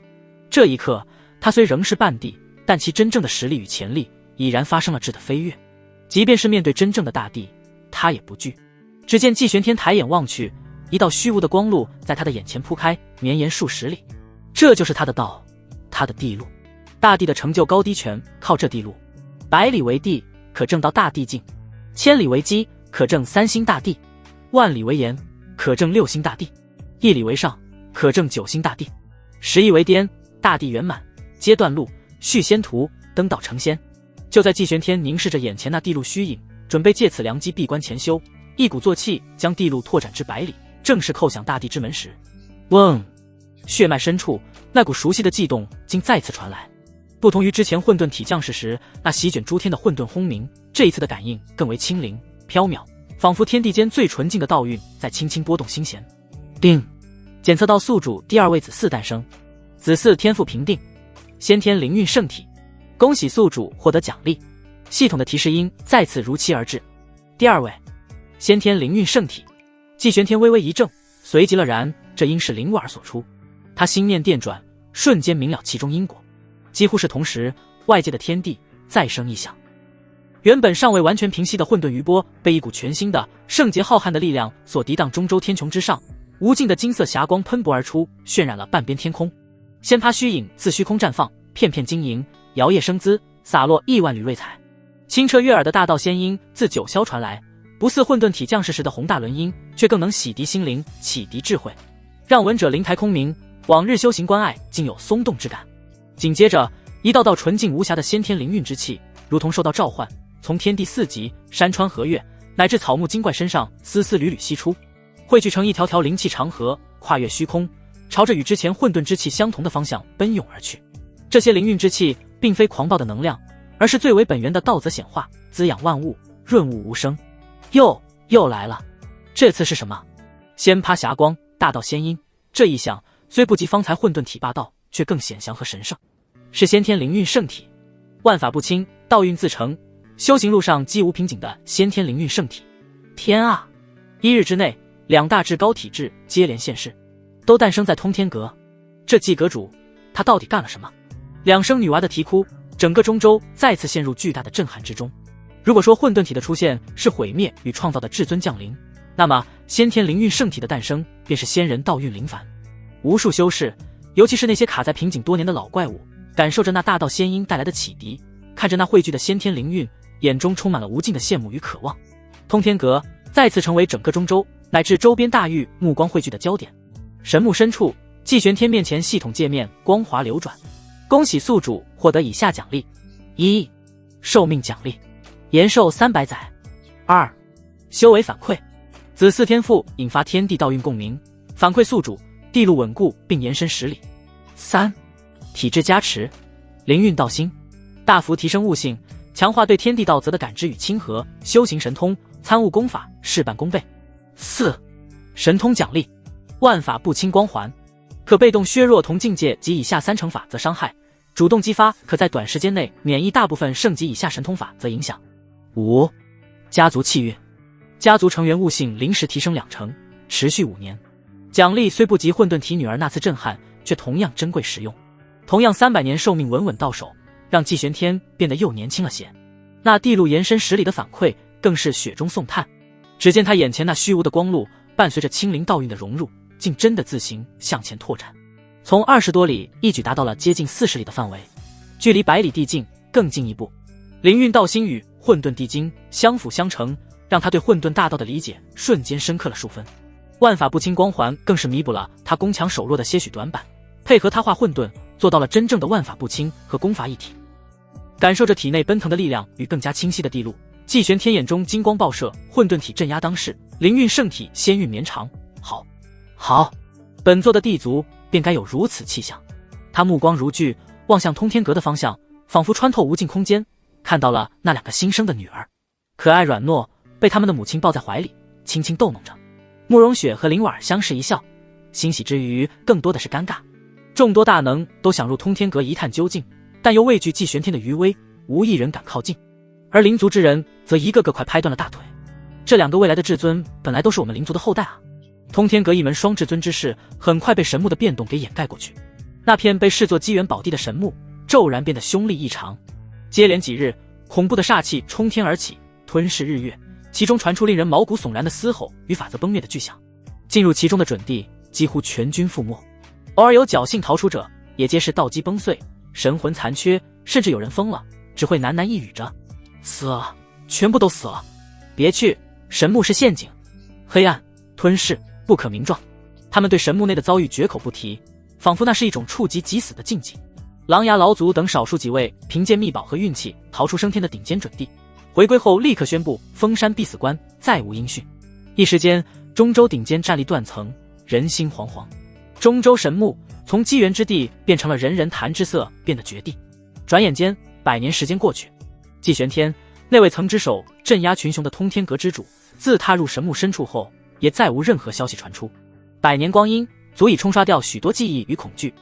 这一刻，他虽仍是半地，但其真正的实力与潜力已然发生了质的飞跃。即便是面对真正的大地，他也不惧。只见季玄天抬眼望去，一道虚无的光路在他的眼前铺开，绵延数十里。这就是他的道，他的地路。大地的成就高低全靠这地路。100里为地，可证到大地境；1000里为基，可证3星大地；10000里为岩，可证6星大地；1里为上，可证9星大地时移为颠，大地圆满，阶段路，续仙途，登道成仙。就在季玄天凝视着眼前那地路虚影，准备借此良机闭关潜修，一鼓作气将地路拓展至100里，正式叩响大地之门时，嗡！血脉深处那股熟悉的悸动竟再次传来。不同于之前混沌体降世时那席卷诸天的混沌轰鸣，这一次的感应更为轻灵飘渺，仿佛天地间最纯净的道韵在轻轻拨动心弦。定，检测到宿主第2位子嗣诞生，子嗣天赋评定，先天灵韵圣体，恭喜宿主获得奖励。系统的提示音再次如期而至。第2位，先天灵韵圣体。季玄天微微一怔，随即了然，这应是灵物耳所出。他心念电转，瞬间明了其中因果。几乎是同时，外界的天地再生异响。原本尚未完全平息的混沌余波，被一股全新的圣洁浩瀚的力量所涤荡，中州天穹之上，无尽的金色霞光喷薄而出，渲染了半边天空。仙葩虚影自虚空绽放，片片晶莹，摇曳生姿，洒落亿万缕瑞彩。清澈悦耳的大道仙音自九霄传来，不似混沌体降世时的宏大伦音，却更能洗涤心灵，启迪智慧，让闻者灵台空明，往日修行关爱竟有松动之感。紧接着，一道道纯净无瑕的先天灵韵之气，如同受到召唤，从天地四极、山川河岳乃至草木精怪身上丝丝缕缕析出，汇聚成一条条灵气长河，跨越虚空，朝着与之前混沌之气相同的方向奔涌而去。这些灵韵之气并非狂暴的能量，而是最为本源的道则显化，滋养万物，润物无声。又来了，这次是什么？仙葩霞光，大道仙音，这一项虽不及方才混沌体霸道，却更显祥和神圣，是先天灵韵圣体，万法不侵，道运自成，修行路上几无瓶颈的先天灵韵圣体。天啊！1日之内，2大至高体质接连现世，都诞生在通天阁。这季阁主，他到底干了什么？2声女娃的啼哭，整个中州再次陷入巨大的震撼之中。如果说混沌体的出现是毁灭与创造的至尊降临，那么先天灵韵圣体的诞生便是仙人道运临凡。无数修士，尤其是那些卡在瓶颈多年的老怪物，感受着那大道仙音带来的启迪，看着那汇聚的先天灵韵，眼中充满了无尽的羡慕与渴望。通天阁再次成为整个中州乃至周边大域目光汇聚的焦点。神木深处，季玄天面前系统界面光华流转，恭喜宿主获得以下奖励：1. 寿命奖励，延寿300载。2. 修为反馈，子嗣天赋引发天地道运共鸣，反馈宿主地路稳固并延伸10里。3. 体质加持，灵韵道心，大幅提升悟性，强化对天地道则的感知与亲和，修行神通，参悟功法，事半功倍。4. 神通奖励，万法不侵光环，可被动削弱同境界及以下3成法则伤害，主动激发可在短时间内免疫大部分圣级以下神通法则影响。5. 家族气运，家族成员悟性临时提升2成，持续5年。奖励虽不及混沌体女儿那次震撼，却同样珍贵实用。同样300年寿命稳稳到手，让季玄天变得又年轻了些。那地路延伸10里的反馈更是雪中送炭。只见他眼前那虚无的光路，伴随着清灵道运的融入，竟真的自行向前拓展，从20多里一举达到了接近40里的范围，距离100里地境更进一步。灵韵道心与混沌地经相辅相成，让他对混沌大道的理解瞬间深刻了数分。万法不侵光环更是弥补了他攻强守弱的些许短板，配合他化混沌，做到了真正的万法不侵和攻伐一体。感受着体内奔腾的力量与更加清晰的地路，季玄天眼中金光爆射，混沌体镇压当世，灵韵圣体仙韵绵长。好，本座的地族便该有如此气象。他目光如炬，望向通天阁的方向，仿佛穿透无尽空间，看到了那2个新生的女儿，可爱软糯，被他们的母亲抱在怀里，轻轻逗弄着。慕容雪和林婉相视一笑，欣喜之余更多的是尴尬。众多大能都想入通天阁一探究竟，但又畏惧季玄天的余威，无一人敢靠近。而灵族之人则一个个快拍断了大腿。这2个未来的至尊本来都是我们灵族的后代啊！通天阁一门双至尊之势很快被神木的变动给掩盖过去。那片被视作机缘宝地的神木骤然变得凶厉异常，接连几日，恐怖的煞气冲天而起，吞噬日月，其中传出令人毛骨悚然的嘶吼与法则崩灭的巨响。进入其中的准地几乎全军覆没，偶尔有侥幸逃出者，也皆是道基崩碎，神魂残缺，甚至有人疯了，只会喃喃一语着：死了，全部都死了。别去，神木是陷阱，黑暗吞噬不可名状。他们对神木内的遭遇绝口不提，仿佛那是一种触及即死的禁忌。狼牙老祖等少数几位凭借秘宝和运气逃出升天的顶尖准帝，回归后立刻宣布封山必死关，再无音讯。一时间，中州顶尖战力断层，人心惶惶。中州神木从机缘之地变成了人人谈之色，变得绝地。转眼间100年时间过去，季玄天那位曾只手镇压群雄的通天阁之主，自踏入神木深处后，也再无任何消息传出。100年光阴足以冲刷掉许多记忆与恐惧，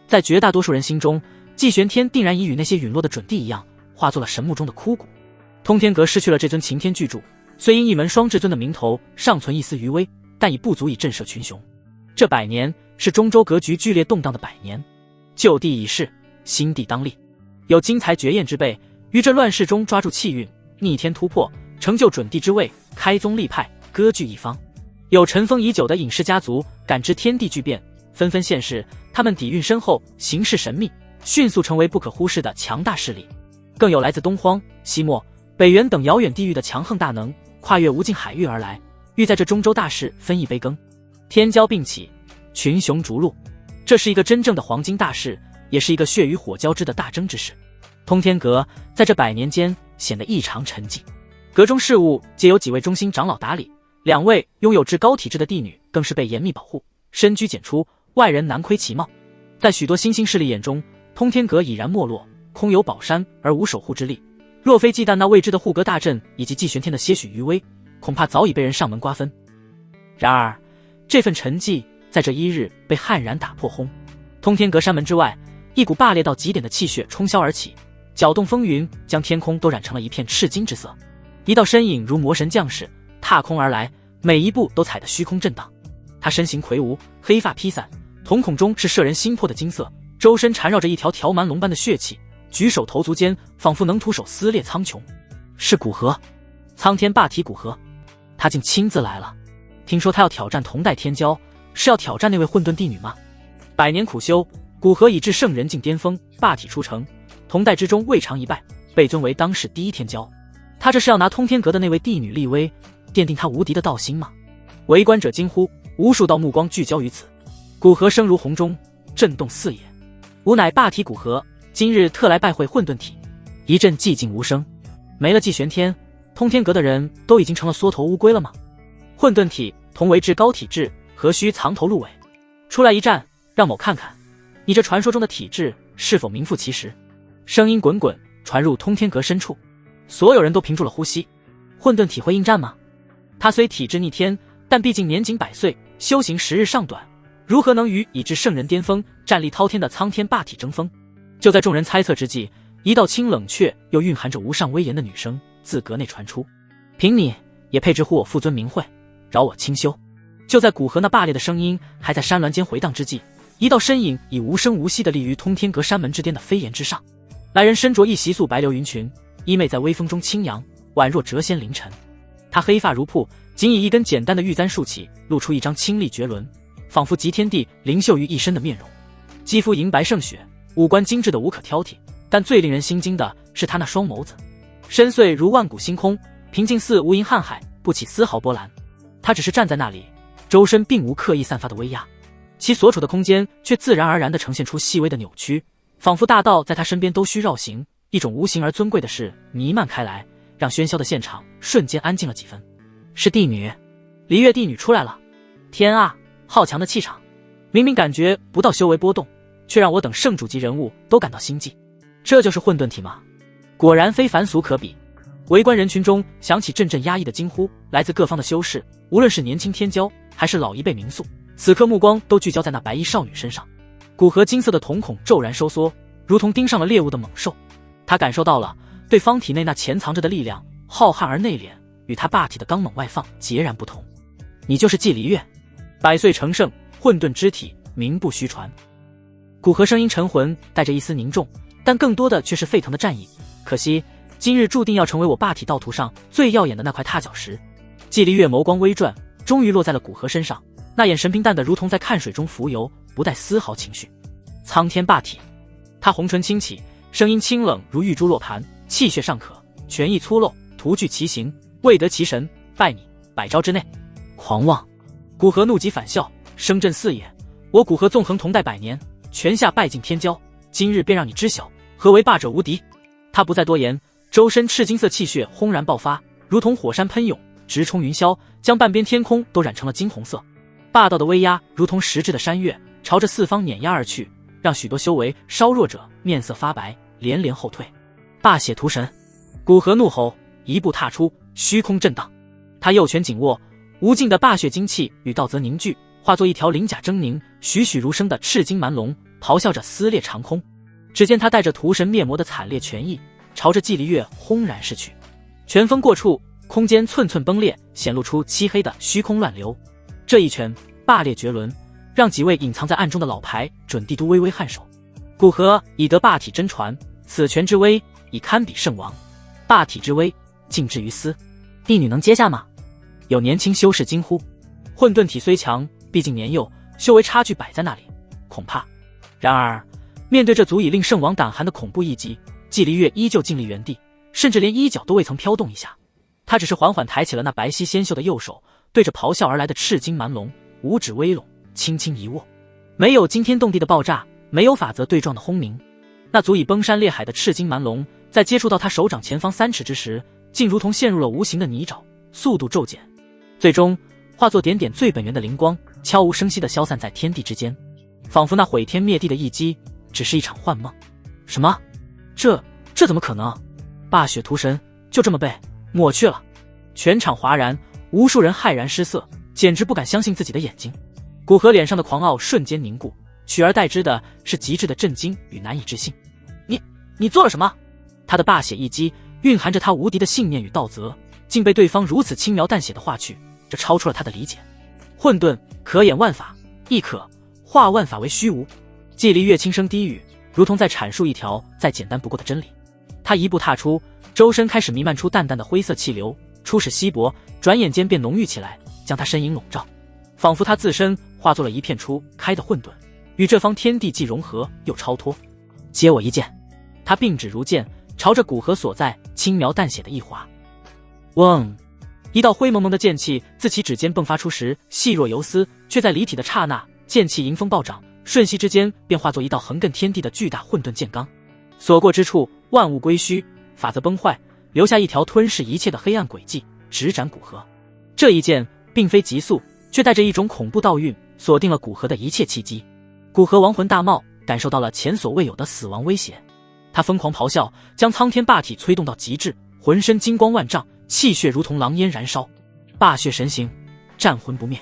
在绝大多数人心中，季玄天定然已与那些陨落的准帝一样，化作了神木中的枯骨。通天阁失去了这尊擎天巨柱，虽因一门双至尊的名头尚存一丝余威，但已不足以震慑群雄。这100年是中州格局剧烈动荡的100年，旧帝已逝，新帝当立。有精才绝艳之辈，于这乱世中抓住气运，逆天突破，成就准帝之位，开宗立派，割据一方。有尘封已久的隐士家族，感知天地巨变，纷纷现世。他们底蕴深厚，行事神秘，迅速成为不可忽视的强大势力。更有来自东荒、西漠、北原等遥远地域的强横大能，跨越无尽海域而来，欲在这中州大事分一杯羹。天骄并起，群雄逐鹿，这是一个真正的黄金大事，也是一个血与火交织的大争之势。通天阁在这100年间显得异常沉寂，阁中事务皆由几位中心长老打理，2位拥有至高体质的帝女更是被严密保护，深居简出，外人难窥其貌。在许多新兴势力眼中，通天阁已然没落，空有宝山而无守护之力。若非忌惮那未知的护阁大阵以及季玄天的些许余威，恐怕早已被人上门瓜分。然而这份沉寂在这一日被悍然打破。轰！通天阁山门之外，一股霸烈到极点的气血冲霄而起，搅动风云，将天空都染成了一片赤金之色。一道身影如魔神降世，踏空而来，每一步都踩得虚空震荡。他身形魁梧，黑发披散，瞳孔中是摄人心魄的金色，周身缠绕着一条条蛮龙般的血气，举手投足间仿佛能徒手撕裂苍穹。是古河，苍天霸体古河，他竟亲自来了。听说他要挑战同代天骄，是要挑战那位混沌帝女吗？100年苦修，古河已至圣人境巅峰，霸体出城，同代之中未尝一败，被尊为当世第一天骄。他这是要拿通天阁的那位帝女立威，奠定他无敌的道心吗？围观者惊呼，无数道目光聚焦于此。古河声如洪钟，震动四野。吾乃霸体古河，今日特来拜会混沌体。一阵寂静无声。没了季玄天，通天阁的人都已经成了缩头乌龟了吗？混沌体同为至高体质，何须藏头露尾？出来一战，让某看看你这传说中的体质是否名副其实。声音滚滚传入通天阁深处，所有人都屏住了呼吸。混沌体会应战吗？他虽体质逆天，但毕竟年仅100岁，修行时日尚短，如何能与已至圣人巅峰、战力滔天的苍天霸体争锋？就在众人猜测之际，一道清冷却又蕴含着无上威严的女声自阁内传出：凭你也配直呼我父尊名讳，饶我清修。就在古河那霸烈的声音还在山峦间回荡之际，一道身影已无声无息地立于通天阁山门之巅的飞檐之上。来人身着一袭素白流云裙，衣袂在微风中轻扬，宛若谪仙凌尘。他黑发如瀑，仅以一根简单的玉簪束起，露出一张清丽绝伦，仿佛集天地灵秀于一身的面容。肌肤银白胜雪，五官精致的无可挑剔，但最令人心惊的是他那双眸子，深邃如万古星空，平静似无垠瀚海，不起丝毫波澜。他只是站在那里，周身并无刻意散发的威压，其所处的空间却自然而然地呈现出细微的扭曲，仿佛大道在他身边都需绕行，一种无形而尊贵的事弥漫开来，让喧嚣的现场瞬间安静了几分。是帝女，璃月帝女出来了。天啊，好强的气场！明明感觉不到修为波动，却让我等圣主级人物都感到心悸。这就是混沌体吗？果然非凡俗可比。围观人群中响起阵阵压抑的惊呼，来自各方的修士，无论是年轻天骄还是老一辈名宿，此刻目光都聚焦在那白衣少女身上。古河金色的瞳孔骤然收缩，如同盯上了猎物的猛兽。他感受到了对方体内那潜藏着的力量，浩瀚而内敛，与他霸体的刚猛外放截然不同。你就是季璃月，100岁成圣，混沌之体，名不虚传。古河声音沉浑，带着一丝凝重，但更多的却是沸腾的战意。可惜今日注定要成为我霸体道途上最耀眼的那块踏脚石。季璃月眸光微转，终于落在了古河身上，那眼神平淡的如同在看水中浮游，不带丝毫情绪。苍天霸体。他红唇轻启，声音清冷如玉珠落盘，气血尚可，拳意粗陋，图具其形，未得其神，拜你100招之内。狂妄！古河怒极反笑，声震四野。我古河纵横同代100年，泉下败尽天骄，今日便让你知晓何为霸者无敌。他不再多言，周身赤金色气血轰然爆发，如同火山喷涌，直冲云霄，将半边天空都染成了金红色。霸道的威压如同实质的山岳，朝着四方碾压而去，让许多修为稍弱者面色发白，连连后退。霸血屠神！古河怒吼，一步踏出，虚空震荡。他右拳紧握，无尽的霸血精气与道则凝聚，化作一条鳞甲狰狞、栩栩如生的赤金蛮龙，咆哮着撕裂长空。只见他带着屠神灭魔的惨烈拳意，朝着季离月轰然逝去。拳锋过处，空间寸寸崩裂，显露出漆黑的虚空乱流。这一拳霸烈绝伦，让几位隐藏在暗中的老牌准帝都微微颔首。古河已得霸体真传，此拳之威已堪比圣王。霸体之威，尽至于斯。帝女能接下吗？有年轻修士惊呼。混沌体虽强，毕竟年幼，修为差距摆在那里，恐怕。然而，面对这足以令圣王胆寒的恐怖一击，季离月依旧静立原地，甚至连衣角都未曾飘动一下。他只是缓缓抬起了那白皙纤秀的右手，对着咆哮而来的赤金蛮龙，五指微拢，轻轻一握。没有惊天动地的爆炸，没有法则对撞的轰鸣，那足以崩山裂海的赤金蛮龙，在接触到他手掌前方3尺之时，竟如同陷入了无形的泥沼，速度骤减，最终化作点点最本源的灵光，悄无声息地消散在天地之间，仿佛那毁天灭地的一击只是一场幻梦。什么？这怎么可能？霸血屠神就这么被抹去了？全场哗然，无数人骇然失色，简直不敢相信自己的眼睛。古河脸上的狂傲瞬间凝固，取而代之的是极致的震惊与难以置信。你做了什么？他的霸血一击蕴含着他无敌的信念与道则，竟被对方如此轻描淡写的化去，这超出了他的理解。混沌可演万法，亦可化万法为虚无。季离月轻声低语，如同在阐述一条再简单不过的真理。他一步踏出，周身开始弥漫出淡淡的灰色气流，初始稀薄，转眼间便浓郁起来，将他身影笼罩，仿佛他自身化作了一片初开的混沌，与这方天地既融合又超脱。接我一剑！他并指如剑，朝着古河所在轻描淡写的一划。嗡！一道灰蒙蒙的剑气自其指尖迸发出时，细若游丝，却在离体的刹那，剑气迎风暴涨，瞬息之间便化作一道横亘天地的巨大混沌剑罡。所过之处，万物归虚，法则崩坏，留下一条吞噬一切的黑暗轨迹，直斩古河。这一剑并非急速，却带着一种恐怖道韵，锁定了古河的一切契机。古河亡魂大冒，感受到了前所未有的死亡威胁。他疯狂咆哮，将苍天霸体催动到极致，浑身金光万丈，气血如同狼烟燃烧。霸血神行，战魂不灭。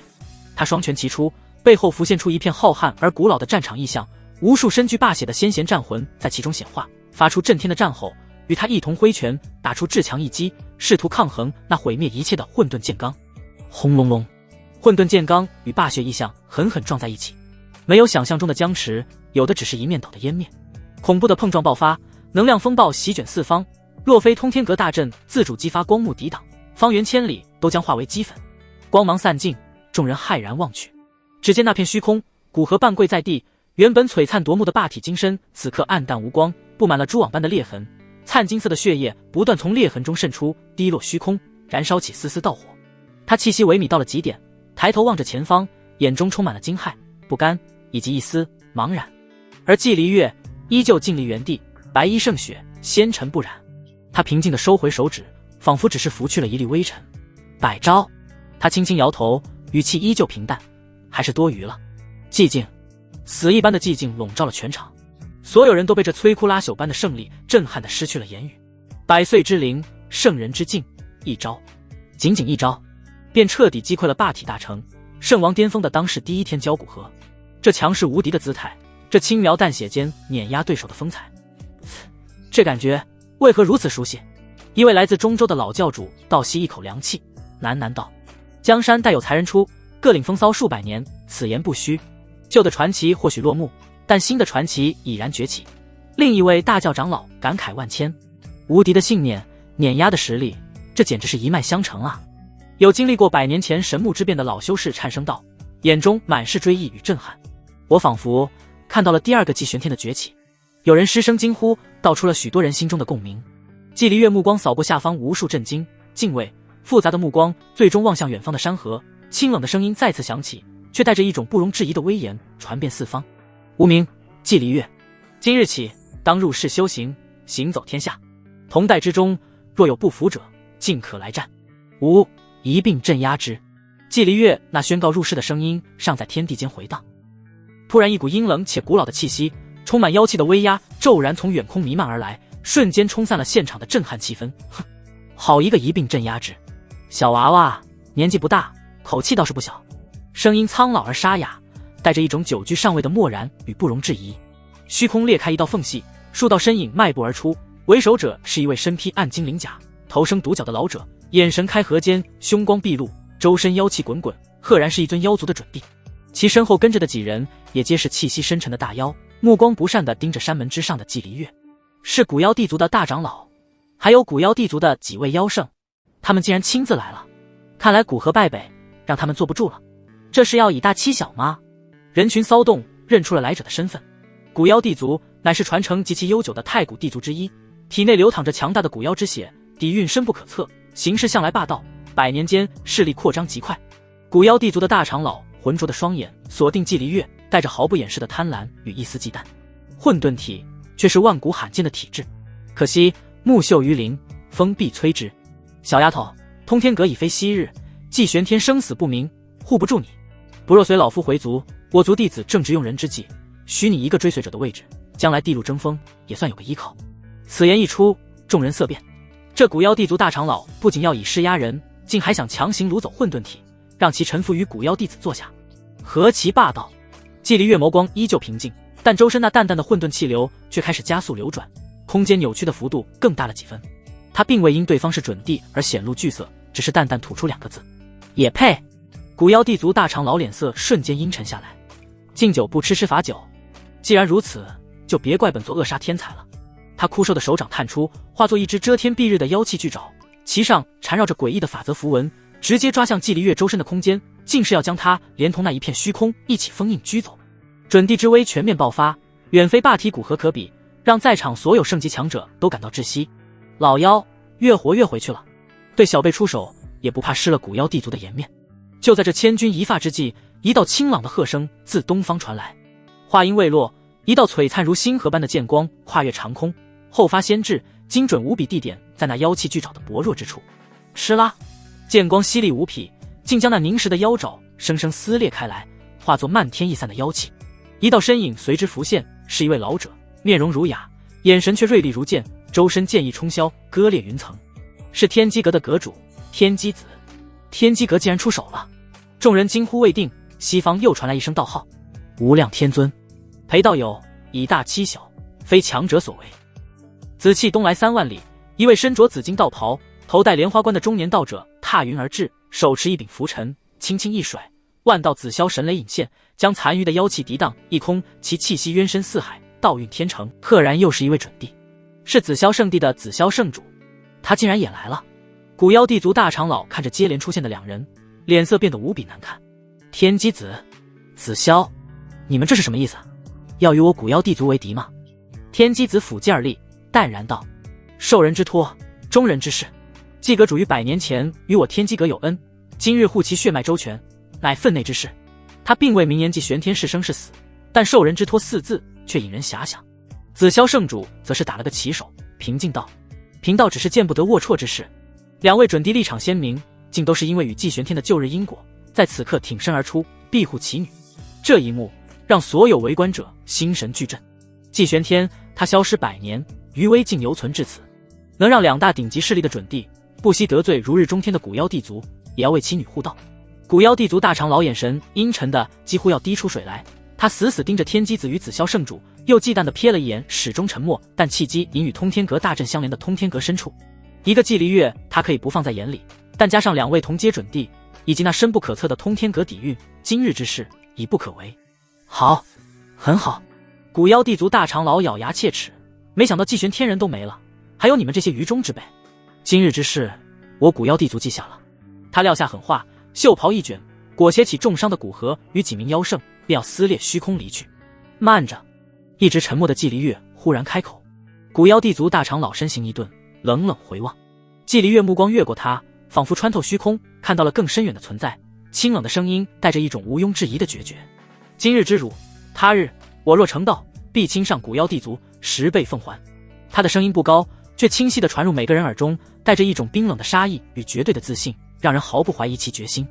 他双拳齐出，背后浮现出一片浩瀚而古老的战场意象，无数身具霸血的先贤战魂在其中显化，发出震天的战吼，与他一同挥拳打出至强一击，试图抗衡那毁灭一切的混沌剑罡。轰隆隆，混沌剑罡与霸血意象狠狠撞在一起，没有想象中的僵持，有的只是一面倒的湮灭。恐怖的碰撞爆发，能量风暴席卷四方，若非通天阁大阵自主激发光幕抵挡，方圆千里都将化为齑粉。光芒散尽，众人骇然望去，只见那片虚空，古河半跪在地，原本璀璨夺目的霸体金身，此刻暗淡无光，布满了蛛网般的裂痕，灿金色的血液不断从裂痕中渗出，滴落虚空，燃烧起丝丝道火。他气息萎靡到了极点，抬头望着前方，眼中充满了惊骇、不甘以及一丝茫然。而季离月依旧静立原地，白衣胜雪，纤尘不染。他平静地收回手指，仿佛只是拂去了一粒微尘。百招！他轻轻摇头，语气依旧平淡，还是多余了。寂静，死一般的寂静笼罩了全场，所有人都被这摧枯拉朽般的胜利震撼得失去了言语。百岁之灵，圣人之境，一招，仅仅一招，便彻底击溃了霸体大成，圣王巅峰的当世第一天交古河。这强势无敌的姿态，这轻描淡写间碾压对手的风采，这感觉为何如此熟悉？一位来自中州的老教主倒吸一口凉气，喃喃道：江山代有才人出，各领风骚数百年，此言不虚。旧的传奇或许落幕，但新的传奇已然崛起。另一位大教长老感慨万千，无敌的信念，碾压的实力，这简直是一脉相承啊！有经历过100年前神木之变的老修士颤声道，眼中满是追忆与震撼。我仿佛看到了第二个季玄天的崛起。有人失声惊呼，道出了许多人心中的共鸣。季离月目光扫过下方无数震惊、敬畏、复杂的目光，最终望向远方的山河。清冷的声音再次响起，却带着一种不容置疑的威严，传遍四方。无名，季离月，今日起当入世修行，行走天下。同代之中，若有不服者，尽可来战，吾一并镇压之。季离月那宣告入世的声音尚在天地间回荡。突然，一股阴冷且古老的气息，充满妖气的威压骤然从远空弥漫而来，瞬间冲散了现场的震撼气氛。哼，好一个一并镇压之！小娃娃年纪不大，口气倒是不小，声音苍老而沙哑，带着一种久居上位的漠然与不容置疑。虚空裂开一道缝隙，数道身影迈步而出，为首者是一位身披暗金鳞甲、头生独角的老者，眼神开合间，凶光毕露，周身妖气滚滚，赫然是一尊妖族的准帝。其身后跟着的几人也皆是气息深沉的大妖，目光不善地盯着山门之上的季离月。是古妖帝族的大长老，还有古妖帝族的几位妖圣，他们竟然亲自来了。看来古河败北，让他们坐不住了。这是要以大欺小吗？人群骚动，认出了来者的身份。古妖帝族乃是传承极其悠久的太古帝族之一，体内流淌着强大的古妖之血，底蕴深不可测，行事向来霸道，百年间势力扩张极快。古妖帝族的大长老浑浊的双眼锁定季离月，带着毫不掩饰的贪婪与一丝忌惮。混沌体却是万古罕见的体质，可惜木秀于林，风必摧之。小丫头，通天阁已非昔日，季玄天生死不明，护不住你。不若随老夫回族，我族弟子正值用人之际，许你一个追随者的位置，将来地路争锋也算有个依靠。此言一出，众人色变。这古妖帝族大长老不仅要以势压人，竟还想强行掳走混沌体，让其臣服于古妖弟子座下，何其霸道！季离月眸光依旧平静，但周身那淡淡的混沌气流却开始加速流转，空间扭曲的幅度更大了几分。他并未因对方是准帝而显露惧色，只是淡淡吐出两个字：也配。古妖帝族大长老脸色瞬间阴沉下来，敬酒不吃罚酒，既然如此，就别怪本座扼杀天才了。他枯瘦的手掌探出，化作一只遮天蔽日的妖气巨爪，其上缠绕着诡异的法则符文，直接抓向季离月周身的空间，竟是要将他连同那一片虚空一起封印拘走。准帝之威全面爆发，远非霸体古河可比，让在场所有圣级强者都感到窒息。老妖越活越回去了，对小辈出手也不怕失了古妖帝族的颜面。就在这千钧一发之际，一道清朗的喝声自东方传来。话音未落，一道璀璨如星河般的剑光跨越长空，后发先至，精准无比地点在那妖气巨爪的薄弱之处。哧啦，剑光犀利无匹，竟将那凝实的妖爪生生撕裂开来，化作漫天溢散的妖气。一道身影随之浮现，是一位老者，面容儒雅，眼神却锐利如剑，周身剑意冲霄，割裂云层。是天机阁的阁主天机子。天机阁竟然出手了，众人惊呼未定，西方又传来一声道号：无量天尊，裴道友，以大欺小，非强者所为。紫气东来3万里，一位身着紫金道袍，头戴莲花冠的中年道者踏云而至，手持一柄拂尘，轻轻一甩，万道紫霄神雷隐现，将残余的妖气涤荡一空，其气息渊深似海，道运天成。赫然又是一位准帝，是紫霄圣地的紫霄圣主，他竟然也来了。古妖帝族大长老看着接连出现的两人，脸色变得无比难看。天机子、紫霄，你们这是什么意思？要与我古妖帝族为敌吗？天机子抚肌而立，淡然道：受人之托，忠人之事。季阁主于100年前与我天机阁有恩，今日护其血脉周全，乃分内之事。他并未明言季玄天是生是死，但受人之托4字却引人遐想。紫霄圣主则是打了个旗手，平静道：贫道只是见不得龌龊之事。两位准帝立场鲜明，竟都是因为与季玄天的旧日因果，在此刻挺身而出，庇护其女。这一幕让所有围观者心神俱震。季玄天他消失100年，余威竟犹存至此，能让2大顶级势力的准帝不惜得罪如日中天的古妖帝族，也要为其女护道。古妖帝族大长老眼神阴沉的几乎要滴出水来，他死死盯着天机子与紫霄圣主，又忌惮地瞥了一眼始终沉默但契机隐与通天阁大阵相连的通天阁深处。一个季离月他可以不放在眼里，但加上2位同阶准帝以及那深不可测的通天阁底蕴，今日之事已不可为。好，很好。古妖帝族大长老咬牙切齿，没想到季玄天人都没了，还有你们这些愚忠之辈。今日之事，我古妖帝族记下了。他撂下狠话，袖袍一卷，裹挟起重伤的古河与几名妖圣，便要撕裂虚空离去。慢着！一直沉默的季离月忽然开口。古妖帝族大长老身形一顿，冷冷回望。季离月目光越过他，仿佛穿透虚空，看到了更深远的存在。清冷的声音带着一种毋庸置疑的决绝：今日之辱，他日我若成道，必亲上古妖帝族10倍奉还。他的声音不高，却清晰地传入每个人耳中，带着一种冰冷的杀意与绝对的自信，让人毫不怀疑其决心。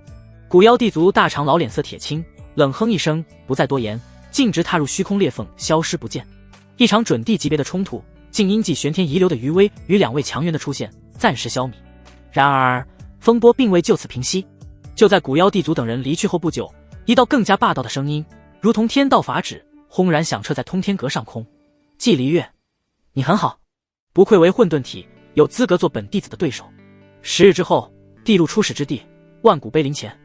古妖帝族大长老脸色铁青，冷哼一声，不再多言，径直踏入虚空裂缝，消失不见。一场准帝级别的冲突，竟因祭玄天遗留的余威与2位强援的出现暂时消弭。然而风波并未就此平息。就在古妖帝族等人离去后不久，一道更加霸道的声音如同天道法旨，轰然响彻在通天阁上空。季离月，你很好，不愧为混沌体，有资格做本弟子的对手。10日之后，地路初始之地，万古碑林前，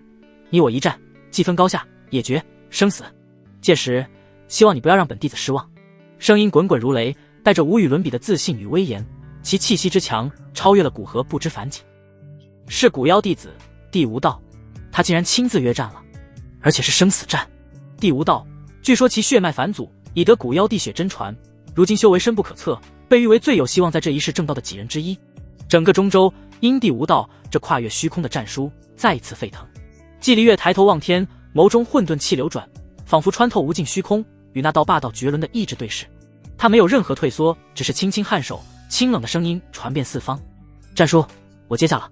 你我一战，既分高下，也决生死。届时希望你不要让本弟子失望。声音滚滚如雷，带着无与伦比的自信与威严，其气息之强超越了古河不知凡几。是古妖弟子帝无道，他竟然亲自约战了，而且是生死战。帝无道据说其血脉返祖，已得古妖帝血真传，如今修为深不可测，被誉为最有希望在这一世正道的几人之一。整个中州因帝无道这跨越虚空的战书再次沸腾。季离月抬头望天，眸中混沌气流转，仿佛穿透无尽虚空，与那道霸道绝伦的意志对视。他没有任何退缩，只是轻轻颔首，清冷的声音传遍四方。战书我接下了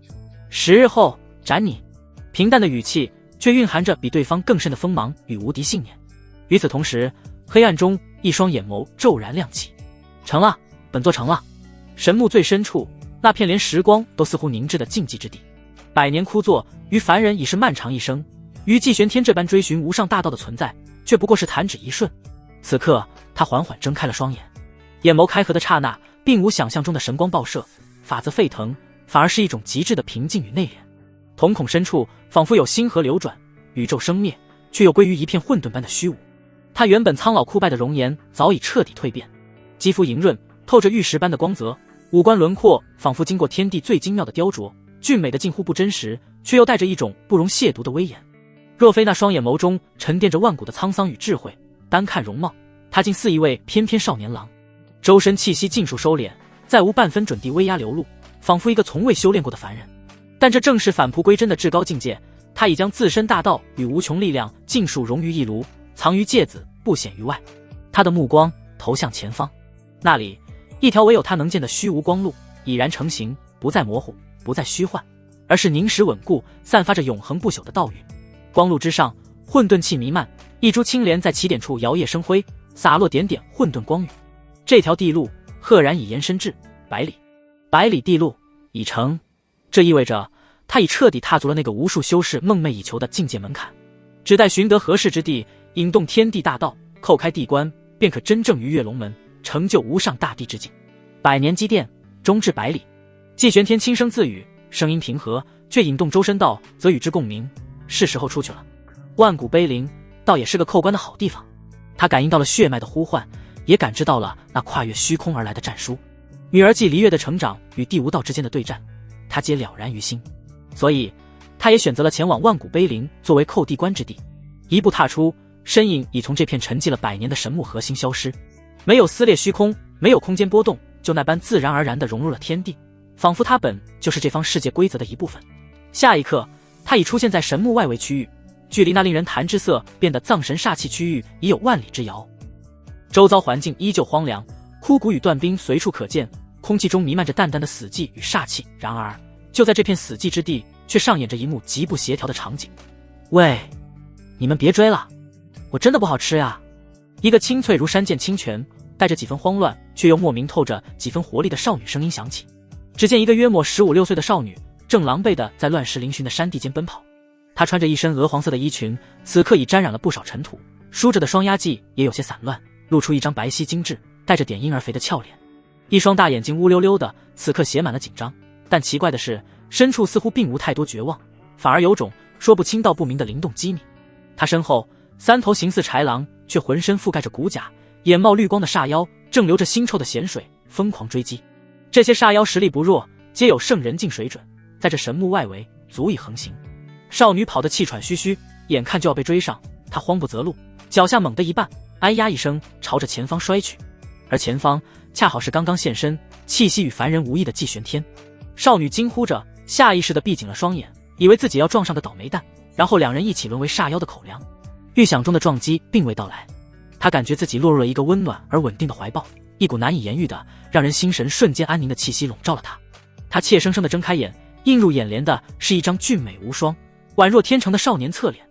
，10日后斩你。平淡的语气却蕴含着比对方更深的锋芒与无敌信念。与此同时，黑暗中一双眼眸骤然亮起。成了，本座成了。神木最深处，那片连时光都似乎凝滞的静寂之地，百年枯坐于凡人已是漫长一生，于季玄天这般追寻无上大道的存在，却不过是弹指一瞬。此刻他缓缓睁开了双眼，眼眸开合的刹那，并无想象中的神光爆射，法则沸腾，反而是一种极致的平静与内敛。瞳孔深处仿佛有星河流转，宇宙生灭，却又归于一片混沌般的虚无。他原本苍老枯败的容颜早已彻底蜕变，肌肤莹润，透着玉石般的光泽，五官轮廓仿佛经过天地最精妙的雕琢，俊美的近乎不真实，却又带着一种不容亵渎的威严。若非那双眼眸中沉淀着万古的沧桑与智慧，单看容貌，他竟似一位翩翩少年郎。周身气息尽数收敛，再无半分准地威压流露，仿佛一个从未修炼过的凡人。但这正是返璞归真的至高境界，他已将自身大道与无穷力量尽数融于一炉，藏于芥子，不显于外。他的目光投向前方，那里一条唯有他能见的虚无光路已然成型，不再模糊，不再虚幻，而是凝实稳固，散发着永恒不朽的道语。光路之上，混沌气弥漫，一株青莲在起点处摇曳生辉，洒落点点混沌光晕。这条地路赫然已延伸至百里，百里地路已成。这意味着他已彻底踏足了那个无数修士梦寐以求的境界门槛，只待寻得合适之地，引动天地大道，叩开地关，便可真正逾越龙门，成就无上大帝之境。百年积淀，终至百里。季玄天轻声自语，声音平和，却引动周身道则与之共鸣。是时候出去了。万古碑林倒也是个扣关的好地方。他感应到了血脉的呼唤，也感知到了那跨越虚空而来的战书。女儿季离月的成长与帝无道之间的对战，他皆了然于心，所以他也选择了前往万古碑林作为扣地关之地。一步踏出，身影已从这片沉寂了100年的神木核心消失，没有撕裂虚空，没有空间波动，就那般自然而然地融入了天地，仿佛他本就是这方世界规则的一部分。下一刻，他已出现在神木外围区域，距离那令人谈之色变得藏神煞气区域已有万里之遥。周遭环境依旧荒凉，枯骨与断冰随处可见，空气中弥漫着淡淡的死寂与煞气。然而就在这片死寂之地，却上演着一幕极不协调的场景。喂，你们别追了，我真的不好吃呀。一个清脆如山涧清泉，带着几分慌乱却又莫名透着几分活力的少女声音响起。只见一个约莫15、16岁的少女正狼狈地在乱石嶙峋的山地间奔跑，她穿着一身鹅黄色的衣裙，此刻已沾染了不少尘土，梳着的双压髻也有些散乱，露出一张白皙精致带着点婴儿肥的俏脸，一双大眼睛乌溜溜的，此刻写满了紧张。但奇怪的是，深处似乎并无太多绝望，反而有种说不清道不明的灵动机敏。他身后3头形似豺狼却浑身覆盖着骨甲，眼冒绿光的煞妖正流着腥臭的咸水疯狂追击。这些煞妖实力不弱，皆有圣人境水准，在这神木外围足以横行。少女跑得气喘吁吁，眼看就要被追上，她慌不择路，脚下猛地一绊，哎呀一声朝着前方摔去。而前方恰好是刚刚现身，气息与凡人无异的季玄天。少女惊呼着，下意识地闭紧了双眼，以为自己要撞上个倒霉蛋，然后两人一起沦为煞妖的口粮。预想中的撞击并未到来，他感觉自己落入了一个温暖而稳定的怀抱，一股难以言喻的让人心神瞬间安宁的气息笼罩了他。他怯生生地睁开眼，映入眼帘的是一张俊美无双、宛若天成的少年侧脸。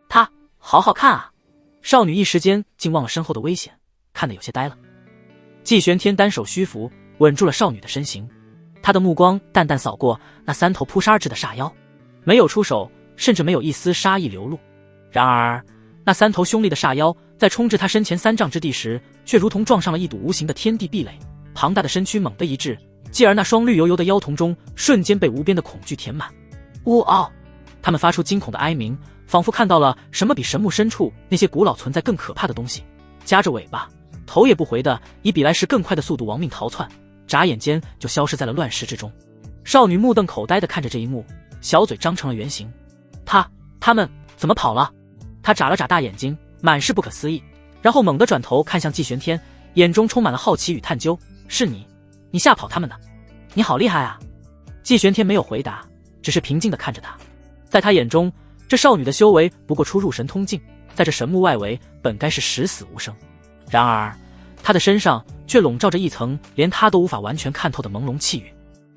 他好好看啊！少女一时间竟忘了身后的危险，看得有些呆了。季玄天单手虚扶，稳住了少女的身形，他的目光淡淡扫过那3头扑杀而至的煞妖，没有出手，甚至没有一丝杀意流露。然而那3头凶厉的煞妖在冲至他身前3丈之地时，却如同撞上了一堵无形的天地壁垒，庞大的身躯猛地一滞，继而那双绿油油的妖瞳中瞬间被无边的恐惧填满。呜嗷！他们发出惊恐的哀鸣，仿佛看到了什么比神木深处那些古老存在更可怕的东西，夹着尾巴头也不回的以比来时更快的速度亡命逃窜，眨眼间就消失在了乱世之中。少女目瞪口呆的看着这一幕，小嘴张成了圆形。他们怎么跑了？她眨了眨大眼睛，满是不可思议，然后猛地转头看向季玄天，眼中充满了好奇与探究。是你吓跑他们的？你好厉害啊！季玄天没有回答，只是平静地看着他。在他眼中，这少女的修为不过初入神通境，在这神木外围本该是十死无生，然而她的身上却笼罩着一层连他都无法完全看透的朦胧气运，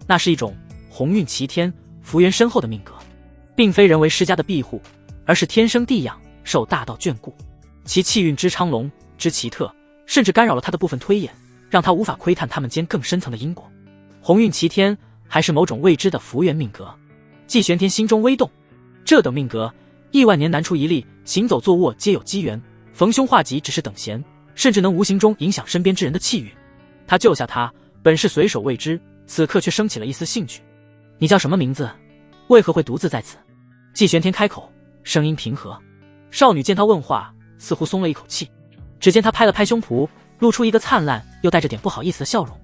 那是一种鸿运齐天、福缘深厚的命格，并非人为施加的庇护，而是天生地养，受大道眷顾。其气运之昌隆之奇特，甚至干扰了他的部分推演，让他无法窥探他们间更深层的因果。鸿运齐天，还是某种未知的福缘命格？季玄天心中微动，这等命格，亿万年难出一例，行走坐卧皆有机缘，逢凶化吉只是等闲，甚至能无形中影响身边之人的气运。他救下他，本是随手未知，此刻却升起了一丝兴趣。你叫什么名字？为何会独自在此？季玄天开口，声音平和。少女见他问话，似乎松了一口气。只见他拍了拍胸脯，露出一个灿烂又带着点不好意思的笑容。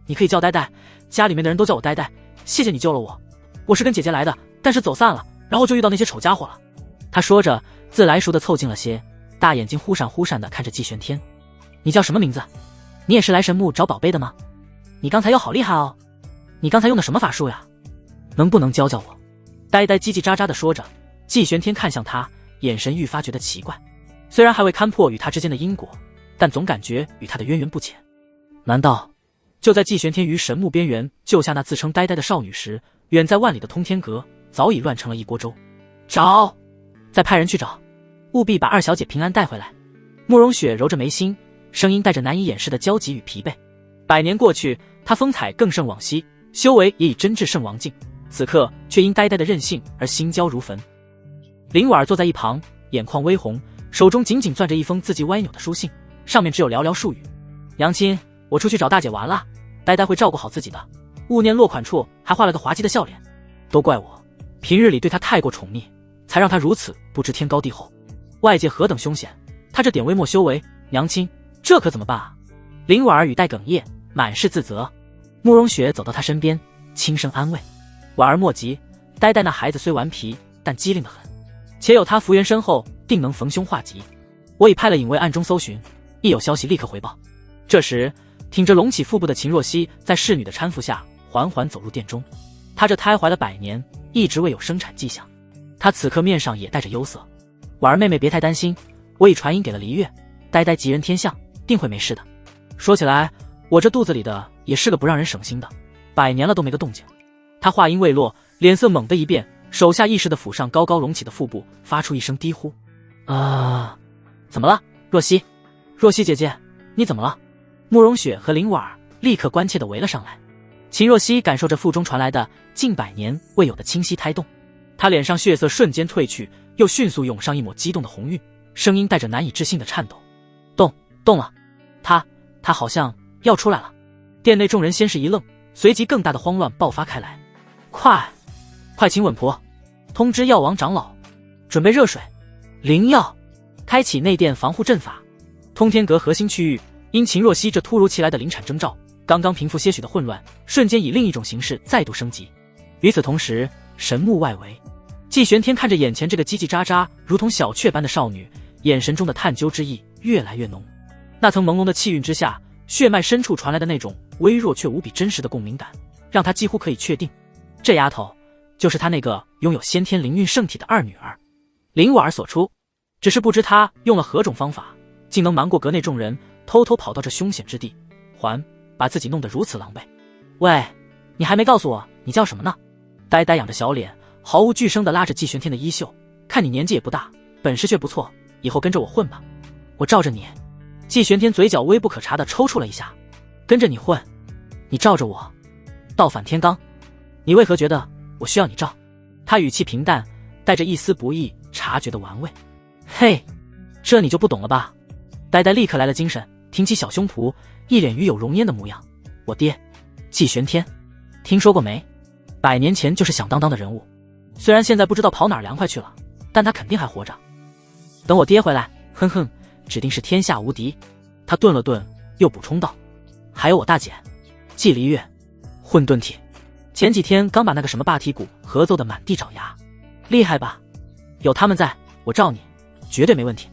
你可以叫呆呆，家里面的人都叫我呆呆，谢谢你救了我。我是跟姐姐来的，但是走散了，然后就遇到那些丑家伙了。他说着，自来熟的凑近了些，大眼睛忽闪忽闪的看着季玄天。你叫什么名字？你也是来神木找宝贝的吗？你刚才又好厉害哦，你刚才用的什么法术呀？能不能教教我？呆呆叽叽喳喳的说着，季玄天看向他，眼神愈发觉得奇怪。虽然还未勘破与他之间的因果，但总感觉与他的渊源不浅。难道就在季玄天于神木边缘救下那自称呆呆的少女时，远在万里的通天阁早已乱成了一锅粥？找！再派人去找，务必把2小姐平安带回来。慕容雪揉着眉心，声音带着难以掩饰的焦急与疲惫。100年过去，她风采更胜往昔，修为也已真至圣王境，此刻却因呆呆的任性而心焦如焚。林婉儿坐在一旁，眼眶微红，手中紧紧攥着一封字迹歪扭的书信，上面只有寥寥数语：娘亲，我出去找大姐玩了，呆呆会照顾好自己的。勿念落款处还画了个滑稽的笑脸，都怪我平日里对她太过宠溺，才让她如此不知天高地厚。外界何等凶险，她这点微末修为，娘亲这可怎么办啊？林婉儿语带哽咽，满是自责。慕容雪走到她身边，轻声安慰：婉儿莫急，呆呆那孩子虽顽皮，但机灵得很，且有她福缘深厚，定能逢凶化吉。我已派了影卫暗中搜寻，一有消息立刻回报。这时挺着隆起腹部的秦若曦在侍女的搀扶下缓缓走入殿中。她这胎怀了100年，一直未有生产迹象，她此刻面上也带着忧色。婉儿妹妹别太担心，我已传音给了黎月，呆呆吉人天相，定会没事的。说起来，我这肚子里的也是个不让人省心的，100年了都没个动静。她话音未落，脸色猛地一变，手下意识地抚上高高隆起的腹部，发出一声低呼：怎么了？若曦，若曦姐姐，你怎么了？慕容雪和林婉儿立刻关切地围了上来。秦若曦感受着腹中传来的近100年未有的清晰胎动，她脸上血色瞬间褪去，又迅速涌上一抹激动的红晕，声音带着难以置信的颤抖：动了，他好像要出来了。殿内众人先是一愣，随即更大的慌乱爆发开来。快请稳婆通知药王长老，准备热水、灵药，开启内殿防护阵法。通天阁核心区域因秦若曦这突如其来的临产征兆，刚刚平复些许的混乱，瞬间以另一种形式再度升级。与此同时，神木外围，季玄天看着眼前这个叽叽喳喳如同小雀般的少女，眼神中的探究之意越来越浓。那层朦胧的气韵之下，血脉深处传来的那种微弱却无比真实的共鸣感，让他几乎可以确定，这丫头就是他那个拥有先天灵韵圣体的二女儿林婉儿所出。只是不知他用了何种方法，竟能瞒过阁内众人，偷偷跑到这凶险之地，还把自己弄得如此狼狈。喂，你还没告诉我你叫什么呢？呆呆仰着小脸，毫无惧声地拉着季玄天的衣袖，看你年纪也不大，本事却不错，以后跟着我混吧，我罩着你。季玄天嘴角微不可察地抽搐了一下，跟着你混？你罩着我？倒反天罡？你为何觉得我需要你罩？他语气平淡，带着一丝不易察觉的玩味。嘿，这你就不懂了吧？呆呆立刻来了精神，挺起小胸脯，一脸与有容焉的模样。我爹，季玄天，听说过没？100年前就是响当当的人物，虽然现在不知道跑哪儿凉快去了，但他肯定还活着。等我爹回来，哼哼，指定是天下无敌。他顿了顿，又补充道：还有我大姐，季离月，混沌体，前几天刚把那个什么霸体谷合奏的满地找牙，厉害吧？有他们在，我罩你，绝对没问题。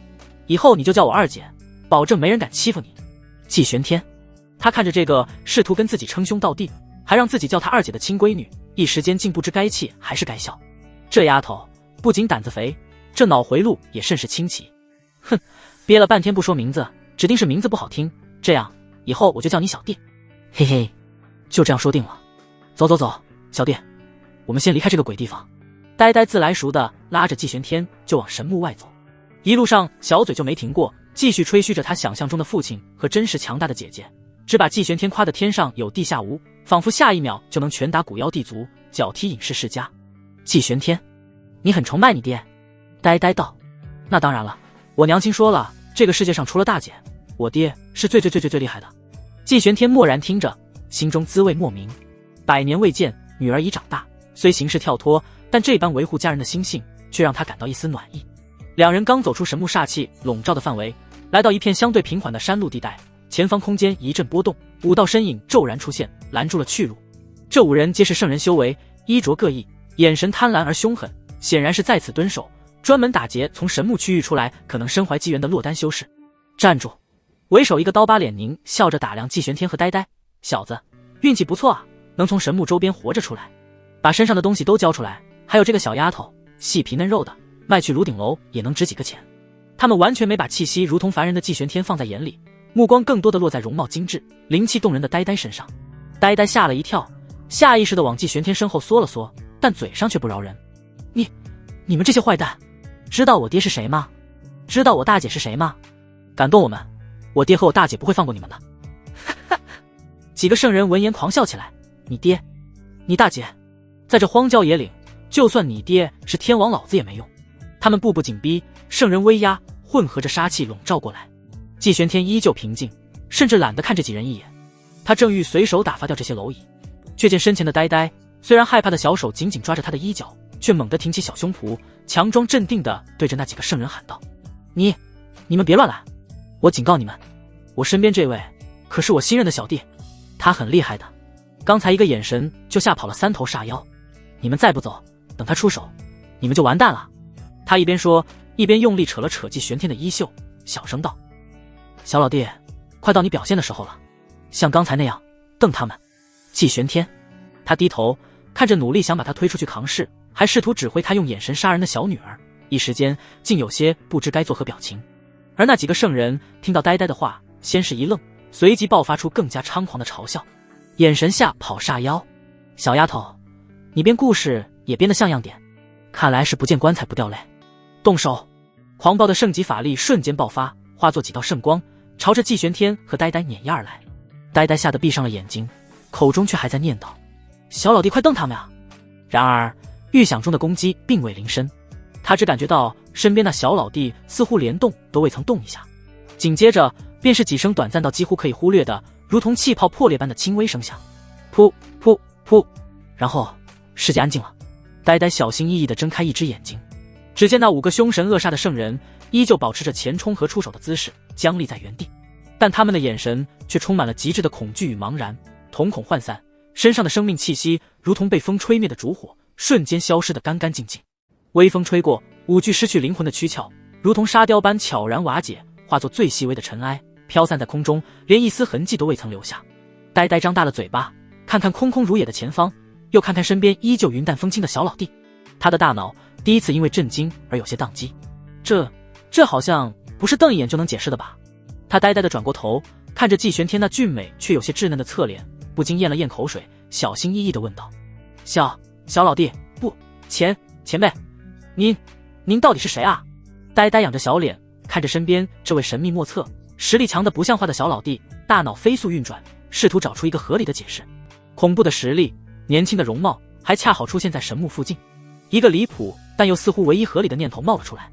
以后你就叫我二姐，保证没人敢欺负你。季玄天，他看着这个试图跟自己称兄道弟，还让自己叫他二姐的亲闺女，一时间竟不知该气还是该笑。这丫头不仅胆子肥，这脑回路也甚是清奇。哼，憋了半天不说名字，指定是名字不好听。这样以后我就叫你小弟。嘿嘿，就这样说定了。走走走，小弟，我们先离开这个鬼地方。呆呆自来熟的拉着季玄天就往神墓外走，一路上小嘴就没停过，继续吹嘘着他想象中的父亲和真实强大的姐姐，只把季玄天夸得天上有地下无，仿佛下一秒就能拳打古妖地族，脚踢隐世世家。季玄天，你很崇拜你爹？呆呆道：那当然了，我娘亲说了，这个世界上除了大姐，我爹是最厉害的。季玄天默然听着，心中滋味莫名。100年未见，女儿已长大，虽行事跳脱，但这般维护家人的心性却让他感到一丝暖意。两人刚走出神木煞气笼罩的范围，来到一片相对平缓的山路地带，前方空间一阵波动，5道身影骤然出现，拦住了去路。这5人皆是圣人修为，衣着各异，眼神贪婪而凶狠，显然是在此蹲守，专门打劫从神木区域出来可能身怀机缘的落单修士。站住！为首一个刀疤脸凝笑着打量季玄天和呆呆，小子，运气不错啊，能从神木周边活着出来，把身上的东西都交出来，还有这个小丫头，细皮嫩肉的，卖去炉顶楼也能值几个钱。他们完全没把气息如同凡人的季玄天放在眼里，目光更多的落在容貌精致、灵气动人的呆呆身上。呆呆吓了一跳，下意识的往季玄天身后缩了缩，但嘴上却不饶人。你们这些坏蛋，知道我爹是谁吗？知道我大姐是谁吗？敢动我们，我爹和我大姐不会放过你们的。几个圣人闻言狂笑起来。你爹，你大姐，在这荒郊野岭，就算你爹是天王老子也没用。他们步步紧逼，圣人威压混合着杀气笼罩过来。季玄天依旧平静，甚至懒得看这几人一眼。他正欲随手打发掉这些蝼蚁，却见身前的呆呆，虽然害怕的小手紧紧抓着他的衣角，却猛地挺起小胸脯，强装镇定地对着那几个圣人喊道：你们别乱来，我警告你们，我身边这位可是我新任的小弟，他很厉害的，刚才一个眼神就吓跑了3头煞妖，你们再不走，等他出手，你们就完蛋了。他一边说，一边用力扯了扯季玄天的衣袖，小声道：小老弟，快到你表现的时候了，像刚才那样瞪他们。季玄天，他低头看着努力想把他推出去扛事，还试图指挥他用眼神杀人的小女儿，一时间竟有些不知该作何表情。而那几个圣人听到呆呆的话，先是一愣，随即爆发出更加猖狂的嘲笑。眼神下跑煞妖，小丫头，你编故事也编得像样点，看来是不见棺材不掉泪。动手！狂暴的圣级法力瞬间爆发，化作几道圣光，朝着季玄天和呆呆碾压而来。呆呆吓得闭上了眼睛，口中却还在念叨：小老弟快瞪他们啊！然而预想中的攻击并未临身，他只感觉到身边那小老弟似乎连动都未曾动一下，紧接着便是几声短暂到几乎可以忽略的如同气泡破裂般的轻微声响，噗噗噗，然后世界安静了。呆呆小心翼翼地睁开一只眼睛，只见那5个凶神恶煞的圣人依旧保持着前冲和出手的姿势，僵立在原地，但他们的眼神却充满了极致的恐惧与茫然，瞳孔涣散，身上的生命气息如同被风吹灭的烛火，瞬间消失得干干净净。微风吹过，5具失去灵魂的躯壳如同沙雕般悄然瓦解，化作最细微的尘埃，飘散在空中，连一丝痕迹都未曾留下。呆呆张大了嘴巴，看看空空如也的前方，又看看身边依旧云淡风轻的小老弟，他的大脑第一次因为震惊而有些宕机。这好像不是瞪一眼就能解释的吧？他呆呆地转过头，看着季玄天那俊美却有些稚嫩的侧脸，不禁咽了咽口水，小心翼翼地问道：“小老弟，不，前辈，您到底是谁啊？”呆呆仰着小脸，看着身边这位神秘莫测、实力强得不像话的小老弟，大脑飞速运转，试图找出一个合理的解释。恐怖的实力，年轻的容貌，还恰好出现在神木附近。一个离谱但又似乎唯一合理的念头冒了出来，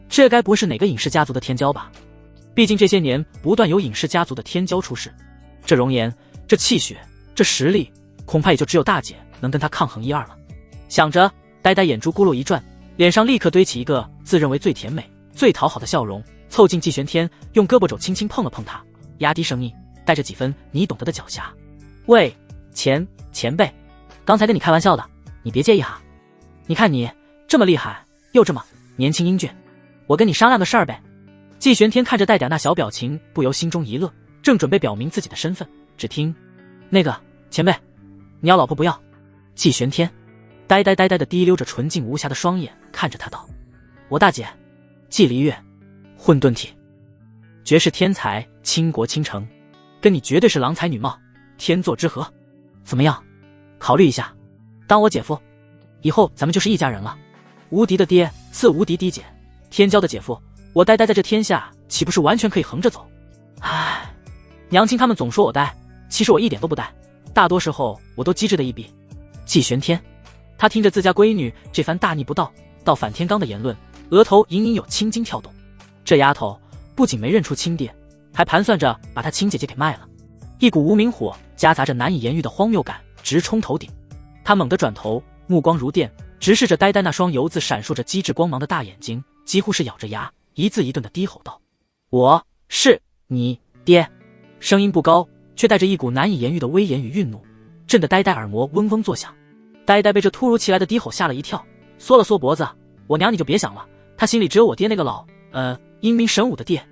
这该不会是哪个隐士家族的天骄吧？毕竟这些年不断有隐士家族的天骄出世，这容颜，这气血，这实力，恐怕也就只有大姐能跟他抗衡一二了。想着，呆呆眼珠咕噜一转，脸上立刻堆起一个自认为最甜美、最讨好的笑容，凑近季玄天，用胳膊肘轻轻碰了碰他，压低声音，带着几分你懂得的狡黠：“喂，前辈，刚才跟你开玩笑的，你别介意哈。你看你这么厉害，又这么年轻英俊，我跟你商量个事儿呗。”季玄天看着带点那小表情，不由心中一乐，正准备表明自己的身份，只听那个前辈，你要老婆不要？季玄天呆呆地滴溜着纯净无瑕的双眼看着他道：“我大姐季离月，混沌体，绝世天才，倾国倾城，跟你绝对是郎才女貌，天作之合。怎么样？考虑一下，当我姐夫，以后咱们就是一家人了。无敌的爹赐无敌嫡姐，天骄的姐夫，我呆在这天下，岂不是完全可以横着走？唉，娘亲他们总说我呆，其实我一点都不呆，大多时候我都机智的一笔。”季玄天，他听着自家闺女这番大逆不道、倒反天罡的言论，额头隐隐有青筋跳动。这丫头不仅没认出亲爹，还盘算着把他亲姐姐给卖了。一股无名火夹杂着难以言喻的荒谬感直冲头顶，他猛地转头，目光如电，直视着呆呆那双游自闪烁着机智光芒的大眼睛，几乎是咬着牙，一字一顿地低吼道：“我是你爹。”声音不高，却带着一股难以言喻的威严与愠怒，震得呆呆耳膜嗡嗡作响。呆呆被这突如其来的低吼吓了一跳，缩了缩脖子：“我娘你就别想了，他心里只有我爹那个英明神武的爹。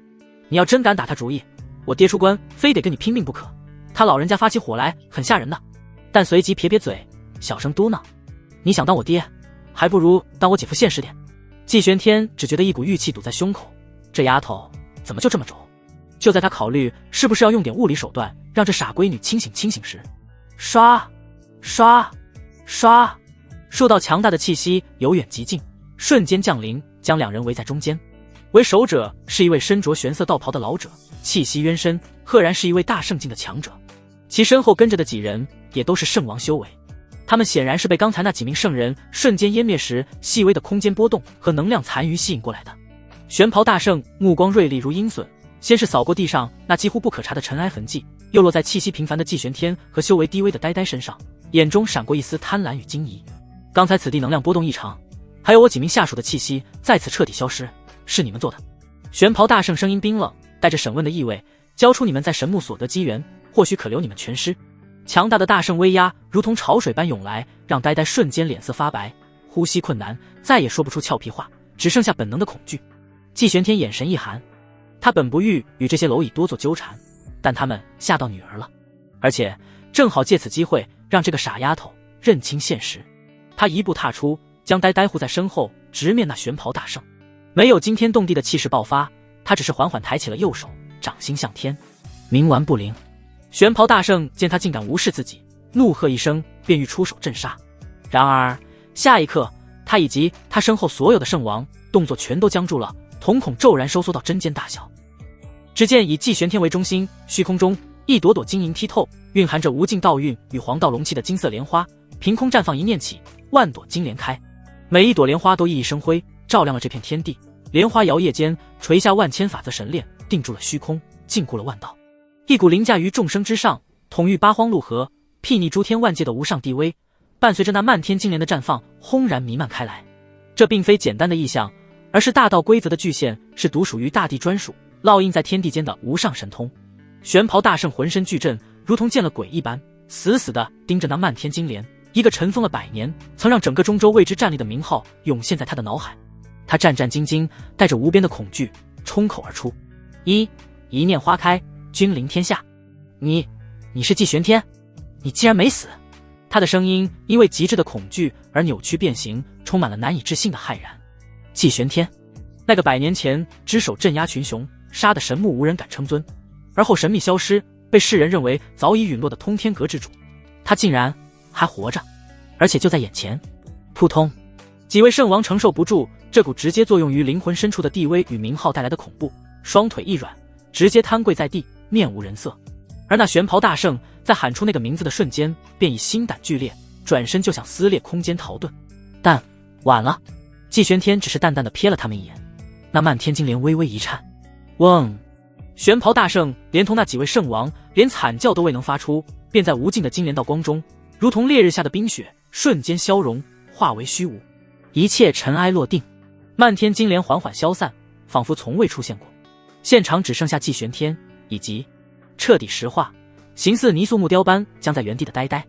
你要真敢打他主意，我爹出关非得跟你拼命不可。他老人家发起火来很吓人的。”但随即撇撇嘴，小声嘟囔：“你想当我爹，还不如当我姐夫现实点。”季玄天只觉得一股郁气堵在胸口，这丫头怎么就这么轴？就在他考虑是不是要用点物理手段让这傻闺女清醒时，刷，数道强大的气息由远及近，瞬间降临，将两人围在中间。为首者是一位身着玄色道袍的老者，气息渊深，赫然是一位大圣境的强者。其身后跟着的几人也都是圣王修为，他们显然是被刚才那几名圣人瞬间湮灭时细微的空间波动和能量残余吸引过来的。玄袍大圣目光锐利如鹰隼，先是扫过地上那几乎不可察的尘埃痕迹，又落在气息频繁的季玄天和修为低微的呆呆身上，眼中闪过一丝贪婪与惊疑。刚才此地能量波动异常，还有我几名下属的气息再次彻底消失，是你们做的？玄袍大圣声音冰冷，带着审问的意味，交出你们在神木所得机缘，或许可留你们全尸。强大的大圣威压如同潮水般涌来，让呆呆瞬间脸色发白，呼吸困难，再也说不出俏皮话，只剩下本能的恐惧。季玄天眼神一寒，他本不欲与这些蝼蚁多做纠缠，但他们吓到女儿了，而且正好借此机会让这个傻丫头认清现实。他一步踏出，将呆呆护在身后，直面那玄袍大圣。没有惊天动地的气势爆发，他只是缓缓抬起了右手，掌心向天，冥顽不灵。玄袍大圣见他竟敢无视自己，怒喝一声，便欲出手镇杀。然而下一刻，他以及他身后所有的圣王动作全都僵住了，瞳孔骤然收缩到针尖大小。只见以季玄天为中心，虚空中一朵朵晶莹剔透、蕴含着无尽道韵与黄道龙气的金色莲花凭空绽放，一念起，万朵金莲开，每一朵莲花都熠熠生辉，照亮了这片天地。莲花摇曳间垂下万千法则神链，定住了虚空，禁锢了万道。一股凌驾于众生之上，统御八荒陆河，睥睨诸天万界的无上地威，伴随着那漫天金莲的绽放，轰然弥漫开来。这并非简单的意象，而是大道规则的具现，是独属于大地专属，烙印在天地间的无上神通。玄袍大圣浑身巨震，如同见了鬼一般，死死地盯着那漫天金莲，一个尘封了100年，曾让整个中州为之站立的名号涌现在他的脑海。他战战兢兢，带着无边的恐惧冲口而出：“一念花开，君临天下。你是季玄天，你竟然没死！”他的声音因为极致的恐惧而扭曲变形，充满了难以置信的骇然。季玄天，那个100年前只手镇压群雄，杀得神木无人敢称尊，而后神秘消失，被世人认为早已陨落的通天阁之主，他竟然还活着，而且就在眼前。扑通，几位圣王承受不住这股直接作用于灵魂深处的地威与名号带来的恐怖，双腿一软，直接瘫跪在地，面无人色。而那玄袍大圣在喊出那个名字的瞬间，便已心胆俱裂，转身就想撕裂空间逃遁，但晚了。季玄天只是淡淡的瞥了他们一眼，那漫天金莲微微一颤。嗡！玄袍大圣连同那几位圣王连惨叫都未能发出，便在无尽的金莲道光中，如同烈日下的冰雪，瞬间消融，化为虚无。一切尘埃落定，漫天金莲缓缓消散，仿佛从未出现过。现场只剩下季玄天以及彻底石化，形似泥塑木雕般僵在原地的呆呆。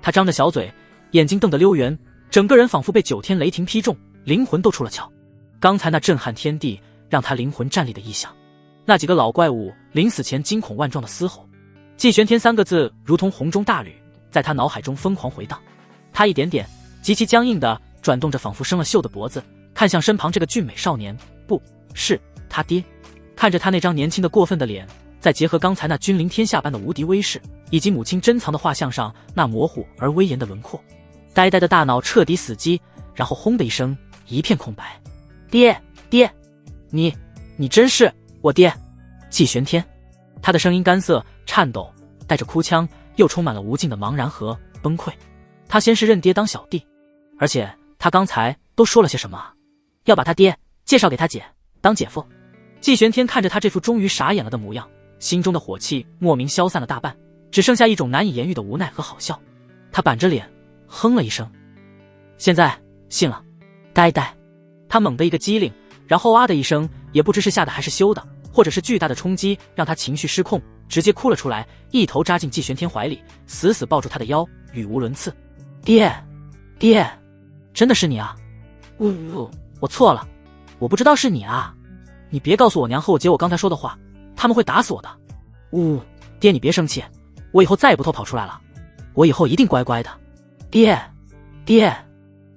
他张着小嘴，眼睛瞪得溜圆，整个人仿佛被9天雷霆劈中，灵魂都出了窍。刚才那震撼天地，让他灵魂战栗的异响。那几个老怪物临死前惊恐万状的嘶吼，季玄天3个字如同洪钟大吕，在他脑海中疯狂回荡。他一点点极其僵硬地转动着仿佛生了锈的脖子，看向身旁这个俊美少年，不是他爹。看着他那张年轻的过分的脸，再结合刚才那君临天下般的无敌威势，以及母亲珍藏的画像上那模糊而威严的轮廓，呆呆的大脑彻底死机，然后轰的一声，一片空白。爹，你真是我爹！季玄天，他的声音干涩颤抖，带着哭腔，又充满了无尽的茫然和崩溃。他先是认爹当小弟，而且他刚才都说了些什么啊？要把他爹介绍给他姐当姐夫。季玄天看着他这副终于傻眼了的模样，心中的火气莫名消散了大半，只剩下一种难以言喻的无奈和好笑。他板着脸哼了一声，现在信了。呆呆，他猛地一个机灵，然后啊的一声，也不知是吓的还是羞的，或者是巨大的冲击让他情绪失控，直接哭了出来，一头扎进季玄天怀里，死死抱住他的腰，语无伦次。爹，真的是你啊！我错了，我不知道是你啊！你别告诉我娘和我姐我刚才说的话，他们会打死我的。爹你别生气，我以后再也不偷跑出来了，我以后一定乖乖的。爹，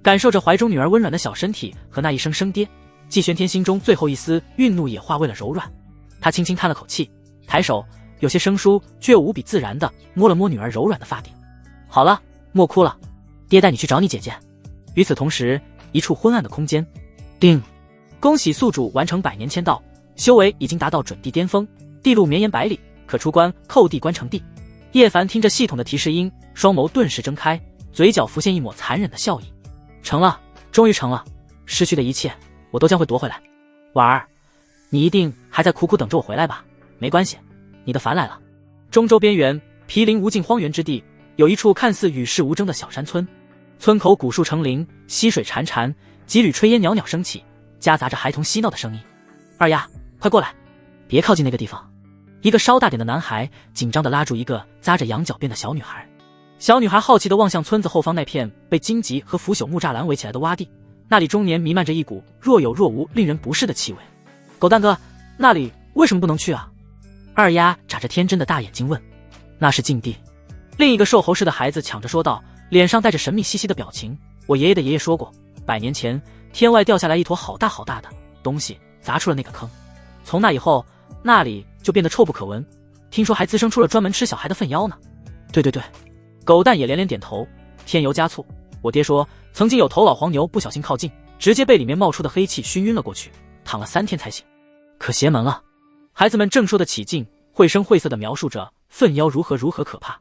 感受着怀中女儿温软的小身体和那一声声爹，季玄天心中最后一丝愠怒也化为了柔软。他轻轻叹了口气，抬手有些生疏却又无比自然地摸了摸女儿柔软的发顶。好了，莫哭了，爹带你去找你姐姐。与此同时，一处昏暗的空间，叮！恭喜宿主完成100年签到，修为已经达到准地巅峰，地路绵延百里，可出关叩地关成地。叶凡听着系统的提示音，双眸顿时睁开，嘴角浮现一抹残忍的笑意。成了，终于成了，失去的一切我都将会夺回来。婉儿，你一定还在苦苦等着我回来吧？没关系，你的凡来了。中州边缘毗邻无尽荒原之地，有一处看似与世无争的小山村，村口古树成林，溪水潺潺，几缕炊烟袅袅升起，夹杂着孩童嬉闹的声音。二丫，快过来，别靠近那个地方。一个稍大点的男孩紧张地拉住一个扎着羊角辫的小女孩。小女孩好奇地望向村子后方那片被荆棘和腐朽木栅栏围起来的洼地，那里终年弥漫着一股若有若无令人不适的气味。狗蛋哥，那里为什么不能去啊？二丫眨着天真的大眼睛问。那是禁地。另一个瘦猴似的孩子抢着说道，脸上带着神秘兮兮的表情。我爷爷的爷爷说过，100年前天外掉下来一坨好大好大的东西，砸出了那个坑，从那以后那里就变得臭不可闻，听说还滋生出了专门吃小孩的粪妖呢。对，狗蛋也连连点头。添油加醋，我爹说曾经有头老黄牛不小心靠近，直接被里面冒出的黑气熏晕了过去，躺了3天才醒。可邪门了。孩子们正说得起劲，绘声绘色地描述着粪妖如何可怕。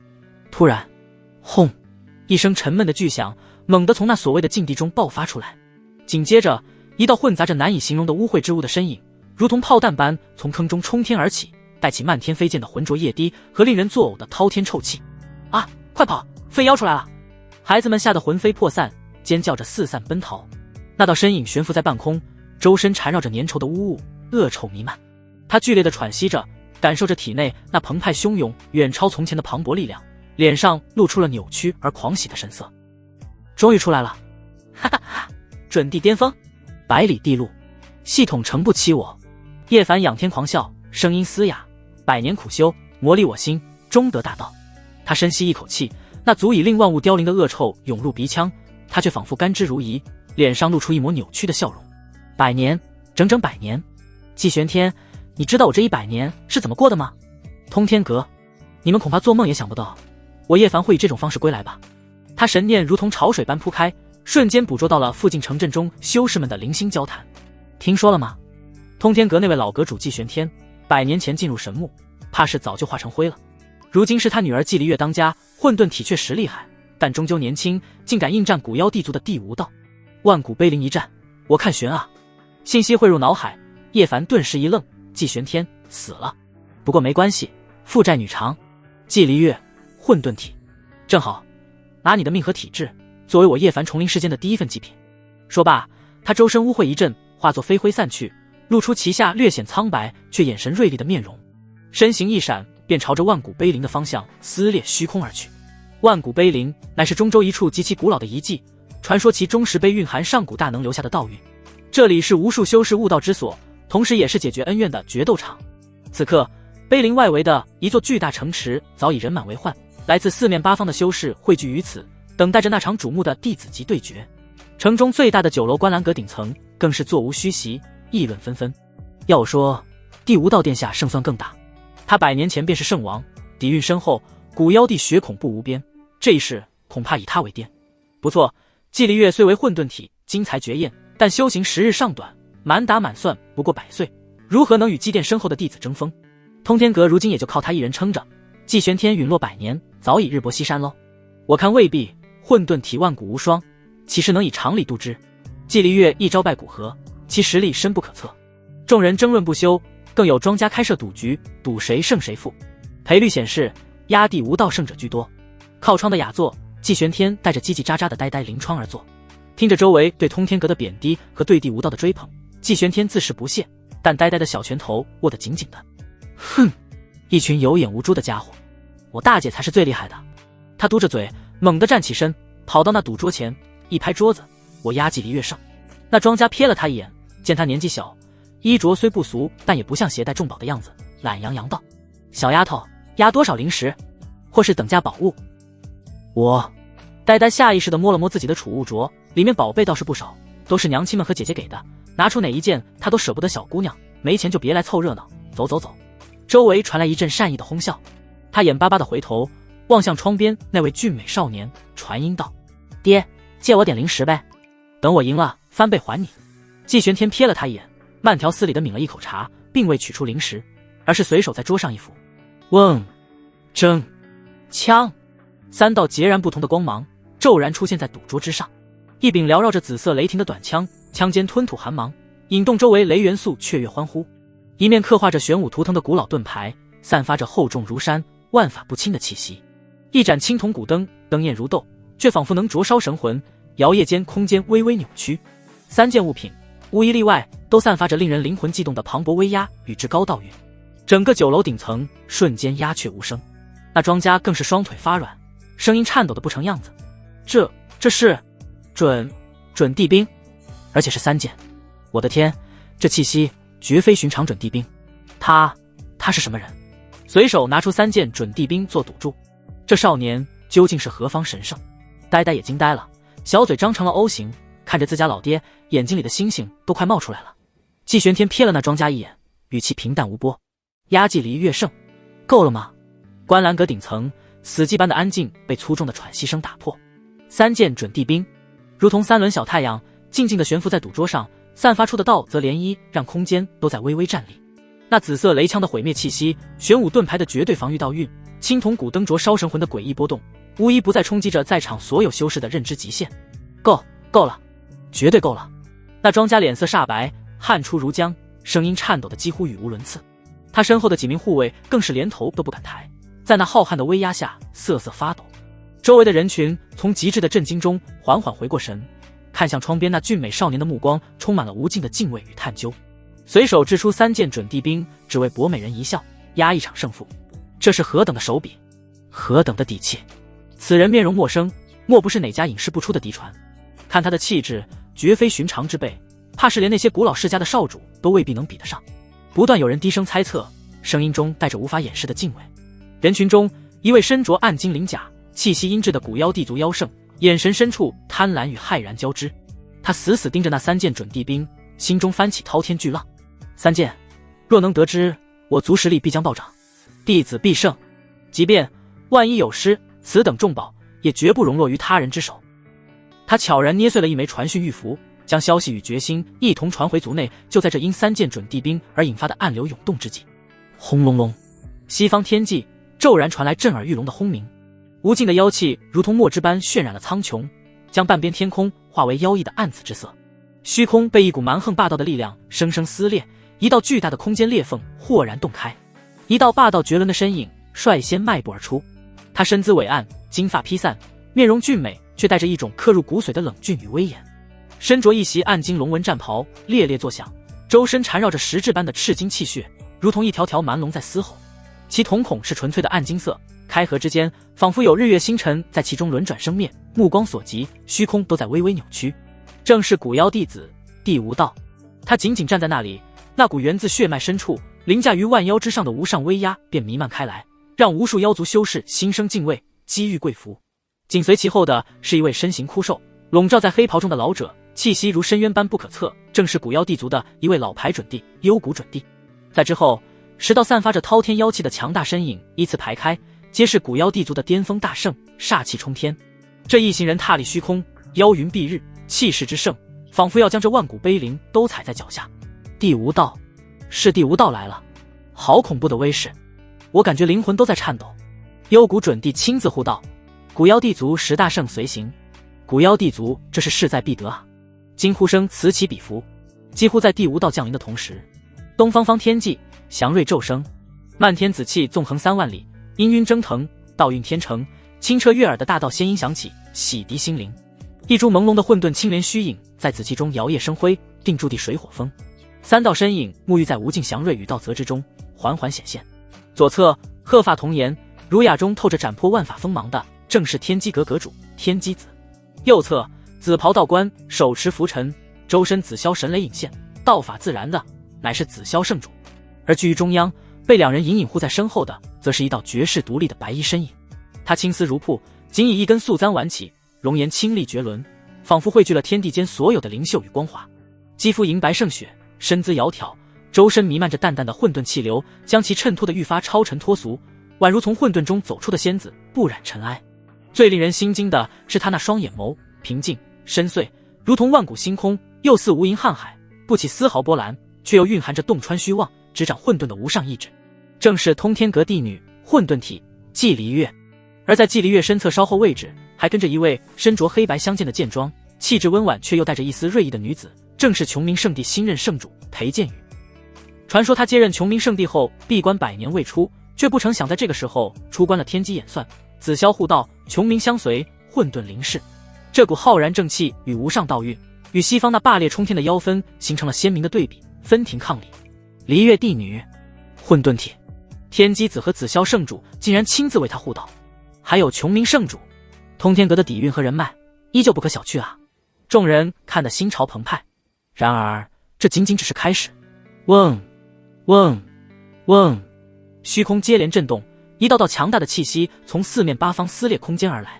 突然，轰！一声沉闷的巨响猛地从那所谓的禁地中爆发出来，紧接着一道混杂着难以形容的污秽之物的身影，如同炮弹般从坑中冲天而起，带起漫天飞溅的浑浊液滴和令人作呕的滔天臭气。啊！快跑！粪妖出来了！孩子们吓得魂飞魄散，尖叫着四散奔逃。那道身影悬浮在半空，周身缠绕着粘稠的污物，恶臭弥漫。他剧烈地喘息着，感受着体内那澎湃汹涌、远超从前的磅礴力量，脸上露出了扭曲而狂喜的神色。终于出来了！哈哈哈！准地巅峰，100里地路，系统诚不欺我。叶凡仰天狂笑，声音嘶哑：100年苦修，磨砺我心，终得大道。他深吸一口气，那足以令万物凋零的恶臭涌入鼻腔，他却仿佛甘之如饴，脸上露出一抹扭曲的笑容。100年，整整100年。季玄天，你知道我这100年是怎么过的吗？通天阁，你们恐怕做梦也想不到，我叶凡会以这种方式归来吧。他神念如同潮水般铺开，瞬间捕捉到了附近城镇中修士们的零星交谈。听说了吗？通天阁那位老阁主季玄天100年前进入神墓，怕是早就化成灰了。如今是他女儿季离月当家，混沌体确实厉害，但终究年轻，竟敢应战古妖地族的第5道。万古碑林一战，我看悬啊！信息汇入脑海，叶凡顿时一愣，季玄天死了。不过没关系，负债女偿。季离月，混沌体，正好拿你的命和体质作为我叶凡重临世间的第1份祭品。说罢，他周身污秽一阵，化作飞灰散去，露出旗下略显苍白却眼神锐利的面容，身形一闪，便朝着万古碑林的方向撕裂虚空而去。万古碑林乃是中州一处极其古老的遗迹，传说其中石碑蕴含上古大能留下的道蕴，这里是无数修士悟道之所，同时也是解决恩怨的决斗场。此刻碑林外围的一座巨大城池早已人满为患，来自4面8方的修士汇聚于此，等待着那场瞩目的弟子级对决。城中最大的酒楼观澜阁顶层更是座无虚席，议论纷纷。要我说，第5道殿下胜算更大，他100年前便是圣王，底蕴深厚，古妖帝血恐怖无边，这一世恐怕以他为巅。不错，季离月虽为混沌体，精才绝艳，但修行时日尚短，满打满算不过100岁，如何能与积淀深厚的弟子争锋？通天阁如今也就靠他一人撑着，季玄天陨落100年，早已日薄西山喽。我看未必，混沌体万古无双，岂是能以常理度之？季离月一朝拜古河，其实力深不可测。众人争论不休，更有庄家开设赌局，赌谁胜谁负。赔率显示，压第5道胜者居多。靠窗的雅座，季玄天带着叽叽喳喳的呆呆临窗而坐，听着周围对通天阁的贬低和对第5道的追捧，季玄天自是不屑，但呆呆的小拳头握得紧紧的。哼，一群有眼无珠的家伙，我大姐才是最厉害的。他嘟着嘴，猛地站起身，跑到那赌桌前，一拍桌子：我压季离月胜。那庄家瞥了他一眼，见他年纪小，衣着虽不俗，但也不像携带重宝的样子，懒洋洋道：小丫头，压多少灵石，或是等价宝物？我呆呆下意识地摸了摸自己的储物镯，里面宝贝倒是不少，都是娘亲们和姐姐给的，拿出哪一件他都舍不得。小姑娘没钱就别来凑热闹，走走走。周围传来一阵善意的哄笑，他眼巴巴地回头望向窗边那位俊美少年，传音道：爹，借我点灵石呗，等我赢了翻倍还你。季玄天瞥了他一眼，慢条斯理地抿了一口茶，并未取出灵石，而是随手在桌上一扶，瓮、铮、枪，3道截然不同的光芒骤然出现在赌桌之上。一柄缭绕着紫色雷霆的短枪，枪尖吞吐寒芒，引动周围雷元素雀跃欢呼。一面刻画着玄武图腾的古老盾牌，散发着厚重如山、万法不侵的气息。一盏青铜古灯，灯焰如豆，却仿佛能灼烧神魂，摇曳间空间微微扭曲。3件物品无一例外都散发着令人灵魂悸动的磅礴威压与至高道蕴，整个酒楼顶层瞬间鸦雀无声。那庄家更是双腿发软，声音颤抖的不成样子：这是准地兵，而且是3件。我的天，这气息绝非寻常准地兵，他是什么人？随手拿出3件准地兵做赌注，这少年究竟是何方神圣？呆呆也惊呆了，小嘴张成了 O 型，看着自家老爹，眼睛里的星星都快冒出来了。季玄天瞥了那庄家一眼，语气平淡无波：压季离月胜，够了吗？观澜阁顶层死寂般的安静被粗重的喘息声打破。3件准地兵如同3轮小太阳，静静地悬浮在赌桌上，散发出的道则涟漪让空间都在微微颤栗。那紫色雷枪的毁灭气息，玄武盾牌的绝对防御道蕴，青铜古灯灼烧神魂的诡异波动，无一不在冲击着在场所有修士的认知极限。够了，绝对够了。那庄家脸色煞白，汗出如浆，声音颤抖的几乎语无伦次。他身后的几名护卫更是连头都不敢抬，在那浩瀚的威压下瑟瑟发抖。周围的人群从极致的震惊中缓缓回过神，看向窗边那俊美少年的目光充满了无尽的敬畏与探究。随手掷出3件准地兵，只为博美人一笑，压一场胜负。这是何等的手笔，何等的底气！此人面容陌生，莫不是哪家隐世不出的嫡传？看他的气质，绝非寻常之辈，怕是连那些古老世家的少主都未必能比得上。不断有人低声猜测，声音中带着无法掩饰的敬畏。人群中，一位身着暗金鳞甲、气息阴鸷的古妖地族妖圣，眼神深处贪婪与骇然交织。他死死盯着那3件准地兵，心中翻起滔天巨浪。3件，若能得之，我族实力必将暴涨，弟子必胜。即便万一有失，此等重宝也绝不容落于他人之手。他悄然捏碎了一枚传讯玉符，将消息与决心一同传回族内。就在这因3件准地兵而引发的暗流涌动之际，轰隆隆，西方天际骤然传来震耳欲聋的轰鸣，无尽的妖气如同墨汁般渲染了苍穹，将半边天空化为妖异的暗紫之色。虚空被一股蛮横霸道的力量生生撕裂，一道巨大的空间裂缝豁然洞开，一道霸道绝伦的身影率先迈步而出。他身姿伟岸，金发披散，面容俊美，却带着一种刻入骨髓的冷峻与威严。身着一袭暗金龙纹战袍，猎猎作响，周身缠绕着实质般的赤金气血，如同一条条蛮龙在嘶吼。其瞳孔是纯粹的暗金色，开合之间仿佛有日月星辰在其中轮转生灭，目光所及，虚空都在微微扭曲。正是古妖弟子地无道。他仅仅站在那里，那股源自血脉深处凌驾于万妖之上的无上威压便弥漫开来，让无数妖族修士心生敬畏，机遇跪服。紧随其后的是一位身形枯瘦，笼罩在黑袍中的老者，气息如深渊般不可测，正是古妖地族的一位老牌准帝幽谷准帝。在之后10道散发着滔天妖气的强大身影依次排开，皆是古妖地族的巅峰大圣，煞气冲天。这一行人踏立虚空，妖云蔽日，气势之盛，仿佛要将这万古碑林都踩在脚下。地无道，是地无道来了，好恐怖的威势，我感觉灵魂都在颤抖。幽谷准帝亲自护道，古妖地族10大圣随行，古妖地族这是势在必得啊！惊呼声此起彼伏，几乎在地无道降临的同时，东方方天际祥瑞骤生，漫天紫气纵横3万里，氤氲蒸腾，道运天成，清澈悦耳的大道仙音响起，洗涤心灵。一株朦胧的混沌青莲虚影在紫气中摇曳生辉，定住地水火风。3道身影沐浴在无尽祥瑞与道泽之中，缓缓显现。左侧鹤发童颜，儒雅中透着斩破万法锋芒的，正是天机阁阁主天机子。右侧紫袍道官，手持拂尘，周身紫霄神雷隐现，道法自然的乃是紫霄圣主。而居于中央，被2人隐隐护在身后的，则是一道绝世独立的白衣身影。他青丝如瀑，仅以一根素簪挽起，容颜清丽绝伦，仿佛汇聚了天地间所有的灵秀与光华。肌肤银白胜雪，身姿窈窕，周身弥漫着淡淡的混沌气流，将其衬托得愈发超尘脱俗，宛如从混沌中走出的仙子，不染尘埃。最令人心惊的是他那双眼眸，平静深邃，如同万古星空，又似无垠瀚海，不起丝毫波澜，却又蕴含着洞穿虚妄，执掌混沌的无上意志。正是通天阁帝女混沌体季离月。而在季离月身侧稍后位置，还跟着一位身着黑白相间的剑装，气质温婉却又带着一丝锐意的女子，正是琼明圣地新任圣主裴剑羽。传说他接任琼明圣地后闭关100年未出，却不成想在这个时候出关了天机演算，紫霄护道，琼明相随，混沌临世。这股浩然正气与无上道运，与西方那霸烈冲天的妖氛形成了鲜明的对比，分庭抗礼。离月帝女混沌体天机子和紫霄圣主竟然亲自为他护道，还有琼明圣主，通天阁的底蕴和人脉依旧不可小觑啊！众人看得心潮澎湃。然而这仅仅只是开始。嗡嗡嗡，虚空接连震动，一道道强大的气息从4面8方撕裂空间而来。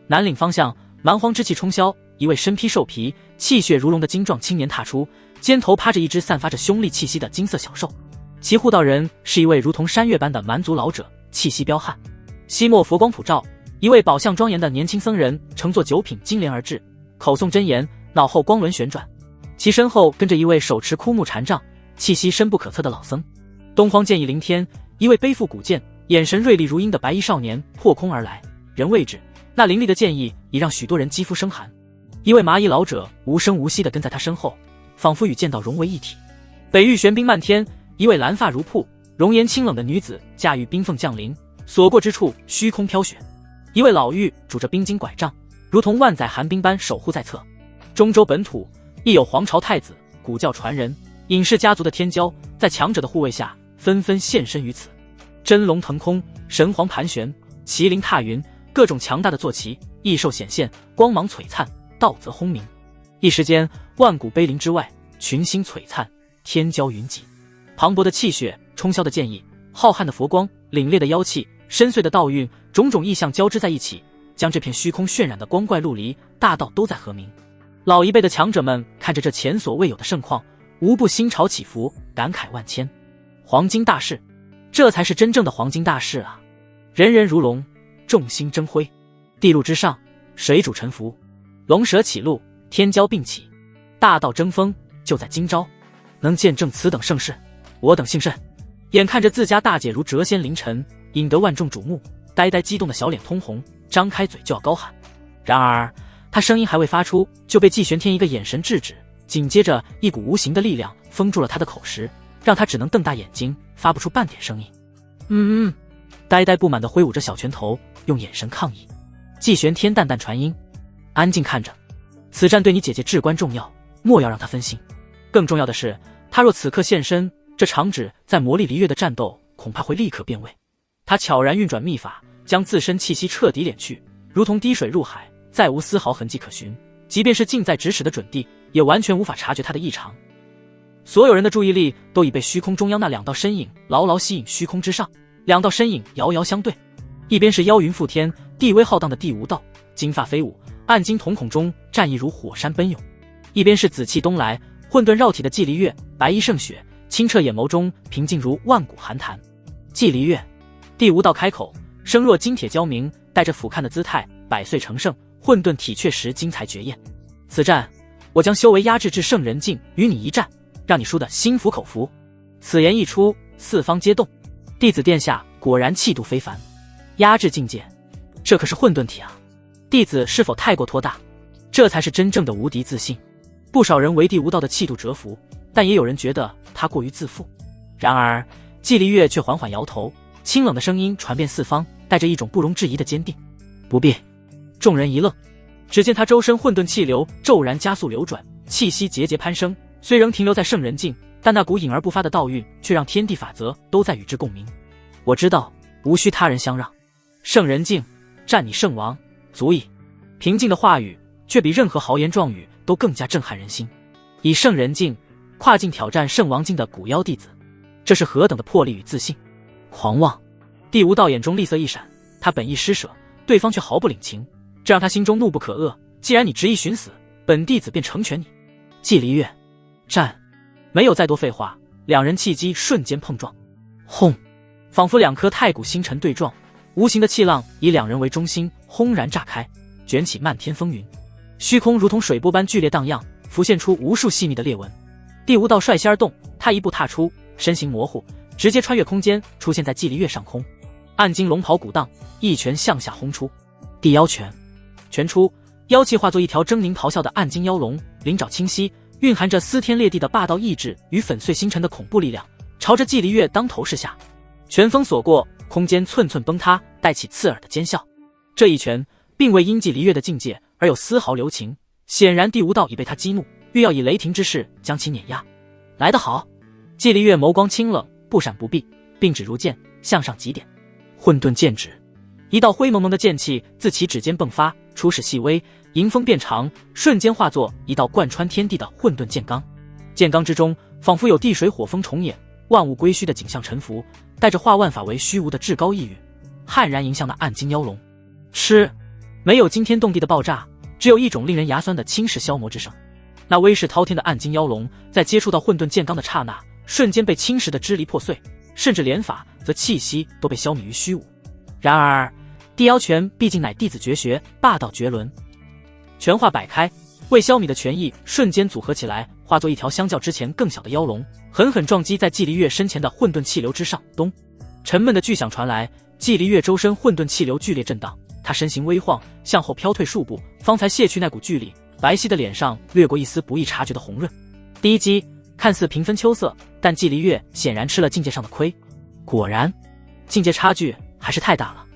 南岭方向，蛮荒之气冲霄，一位身披兽皮，气血如龙的精壮青年踏出，肩头趴着一只散发着凶戾气息的金色小兽。其护道人是一位如同山岳般的蛮族老者，气息彪悍。西莫佛光普照，一位宝相庄严的年轻僧人乘坐9品金莲而至，口诵真言，脑后光轮旋转。其身后跟着一位手持枯木禅杖，气息深不可测的老僧。东荒剑意凌天，一位背负古剑，眼神锐利如鹰的白衣少年破空而来，人未至，那凌厉的剑意已让许多人肌肤生寒。一位麻衣老者无声无息地跟在他身后，仿佛与剑道融为一体。北域玄冰漫天，一位蓝发如瀑，容颜清冷的女子驾驭冰凤降临，所过之处虚空飘雪。一位老妪拄着冰晶拐杖，如同万载寒冰般守护在侧。中州本土亦有皇朝太子、古教传人、隐士家族的天骄，在强者的护卫下纷纷现身于此。真龙腾空，神皇盘旋，麒麟踏云，各种强大的坐骑、异兽显现，光芒璀璨，道泽轰鸣。一时间，万古碑林之外，群星璀璨，天骄云集。磅礴的气血，冲霄的剑意，浩瀚的佛光，凛冽的妖气，深邃的道运，种种意象交织在一起，将这片虚空渲染的光怪陆离，大道都在和鸣。老一辈的强者们看着这前所未有的盛况，无不心潮起伏，感慨万千。黄金大士，这才是真正的黄金大士啊！人人如龙，众星争辉，地路之上，水主沉浮，龙蛇起路，天骄并起，大道争锋，就在今朝。能见证此等盛世，我等幸甚。眼看着自家大姐如谪仙凌尘，引得万众瞩目，呆呆激动的小脸通红，张开嘴就要高喊。然而他声音还未发出，就被季玄天一个眼神制止，紧接着一股无形的力量封住了他的口实，让他只能瞪大眼睛，发不出半点声音。呆呆不满地挥舞着小拳头，用眼神抗议。季玄天淡淡传音：安静看着，此战对你姐姐至关重要，莫要让她分心。更重要的是，她若此刻现身，这长指在魔力离月的战斗恐怕会立刻变味。他悄然运转秘法，将自身气息彻底敛去，如同滴水入海，再无丝毫痕迹可寻。即便是近在咫尺的准地，也完全无法察觉他的异常。所有人的注意力都已被虚空中央那两道身影牢牢吸引。虚空之上，两道身影遥遥相对，一边是妖云覆天、地威浩荡的地无道，金发飞舞，暗金瞳孔中战意如火山奔涌；一边是紫气东来、混沌绕体的季离月，白衣胜雪，清澈眼眸中平静如万古寒潭。季离月，地无道开口，声若金铁交鸣，带着俯瞰的姿态，百岁成圣，混沌体确实精彩绝艳。此战，我将修为压制至圣人境，与你一战，让你输得心服口服。此言一出，四方皆动。弟子殿下果然气度非凡，压制境界，这可是混沌体啊！弟子是否太过托大？这才是真正的无敌自信。不少人为地无道的气度折服，但也有人觉得他过于自负。然而季离月却缓缓摇头，清冷的声音传遍四方，带着一种不容置疑的坚定。不必。众人一愣，只见他周身混沌气流骤然加速流转，气息节节攀升，虽仍停留在圣人境，但那股隐而不发的道韵却让天地法则都在与之共鸣。我知道，无需他人相让，圣人境战你圣王足矣。平静的话语却比任何豪言壮语都更加震撼人心。以圣人境跨境挑战圣王境的古妖弟子，这是何等的魄力与自信！狂妄！地无道眼中厉色一闪，他本意施舍，对方却毫不领情，这让他心中怒不可遏。既然你执意寻死，本弟子便成全你。季离月，战！没有再多废话，两人气机瞬间碰撞，轰！仿佛两颗太古星辰对撞，无形的气浪以两人为中心轰然炸开，卷起漫天风云。虚空如同水波般剧烈荡漾，浮现出无数细密的裂纹。地无道率先而动，他一步踏出，身形模糊，直接穿越空间，出现在季离月上空。暗金龙袍鼓荡，一拳向下轰出。地妖拳，拳出，妖气化作一条狰狞咆哮的暗金妖龙，鳞爪清晰，蕴含着撕天裂地的霸道意志与粉碎星辰的恐怖力量，朝着季离月当头是下。拳风所过，空间寸寸崩塌，带起刺耳的尖笑。这一拳并未因季离月的境界而有丝毫留情，显然地无道已被他激怒，欲要以雷霆之势将其碾压。来得好！季离月眸光清冷，不闪不避，并指如剑，向上极点。混沌剑指，一道灰蒙蒙的剑气自其指尖迸发，初始细微，迎风变长，瞬间化作一道贯穿天地的混沌剑罡。剑罡之中，仿佛有地水火风重演，万物归虚的景象沉浮，带着化万法为虚无的至高意蕴，悍然迎向那暗金妖龙。吃！没有惊天动地的爆炸，只有一种令人牙酸的侵蚀消磨之声。那威势滔天的暗金妖龙，在接触到混沌剑罡的刹那，瞬间被侵蚀得支离破碎，甚至连法则气息都被消弭于虚无。然而地妖拳毕竟乃弟子绝学，霸道绝伦，拳化百开，未消弭的拳意瞬间组合起来，化作一条相较之前更小的妖龙，狠狠撞击在季离月身前的混沌气流之上。咚！沉闷的巨响传来，季离月周身混沌气流剧烈震荡，他身形微晃，向后飘退数步，方才卸去那股巨力，白皙的脸上掠过一丝不易察觉的红润。第一击看似平分秋色，但季离月显然吃了境界上的亏。果然，境界差距还是太大了。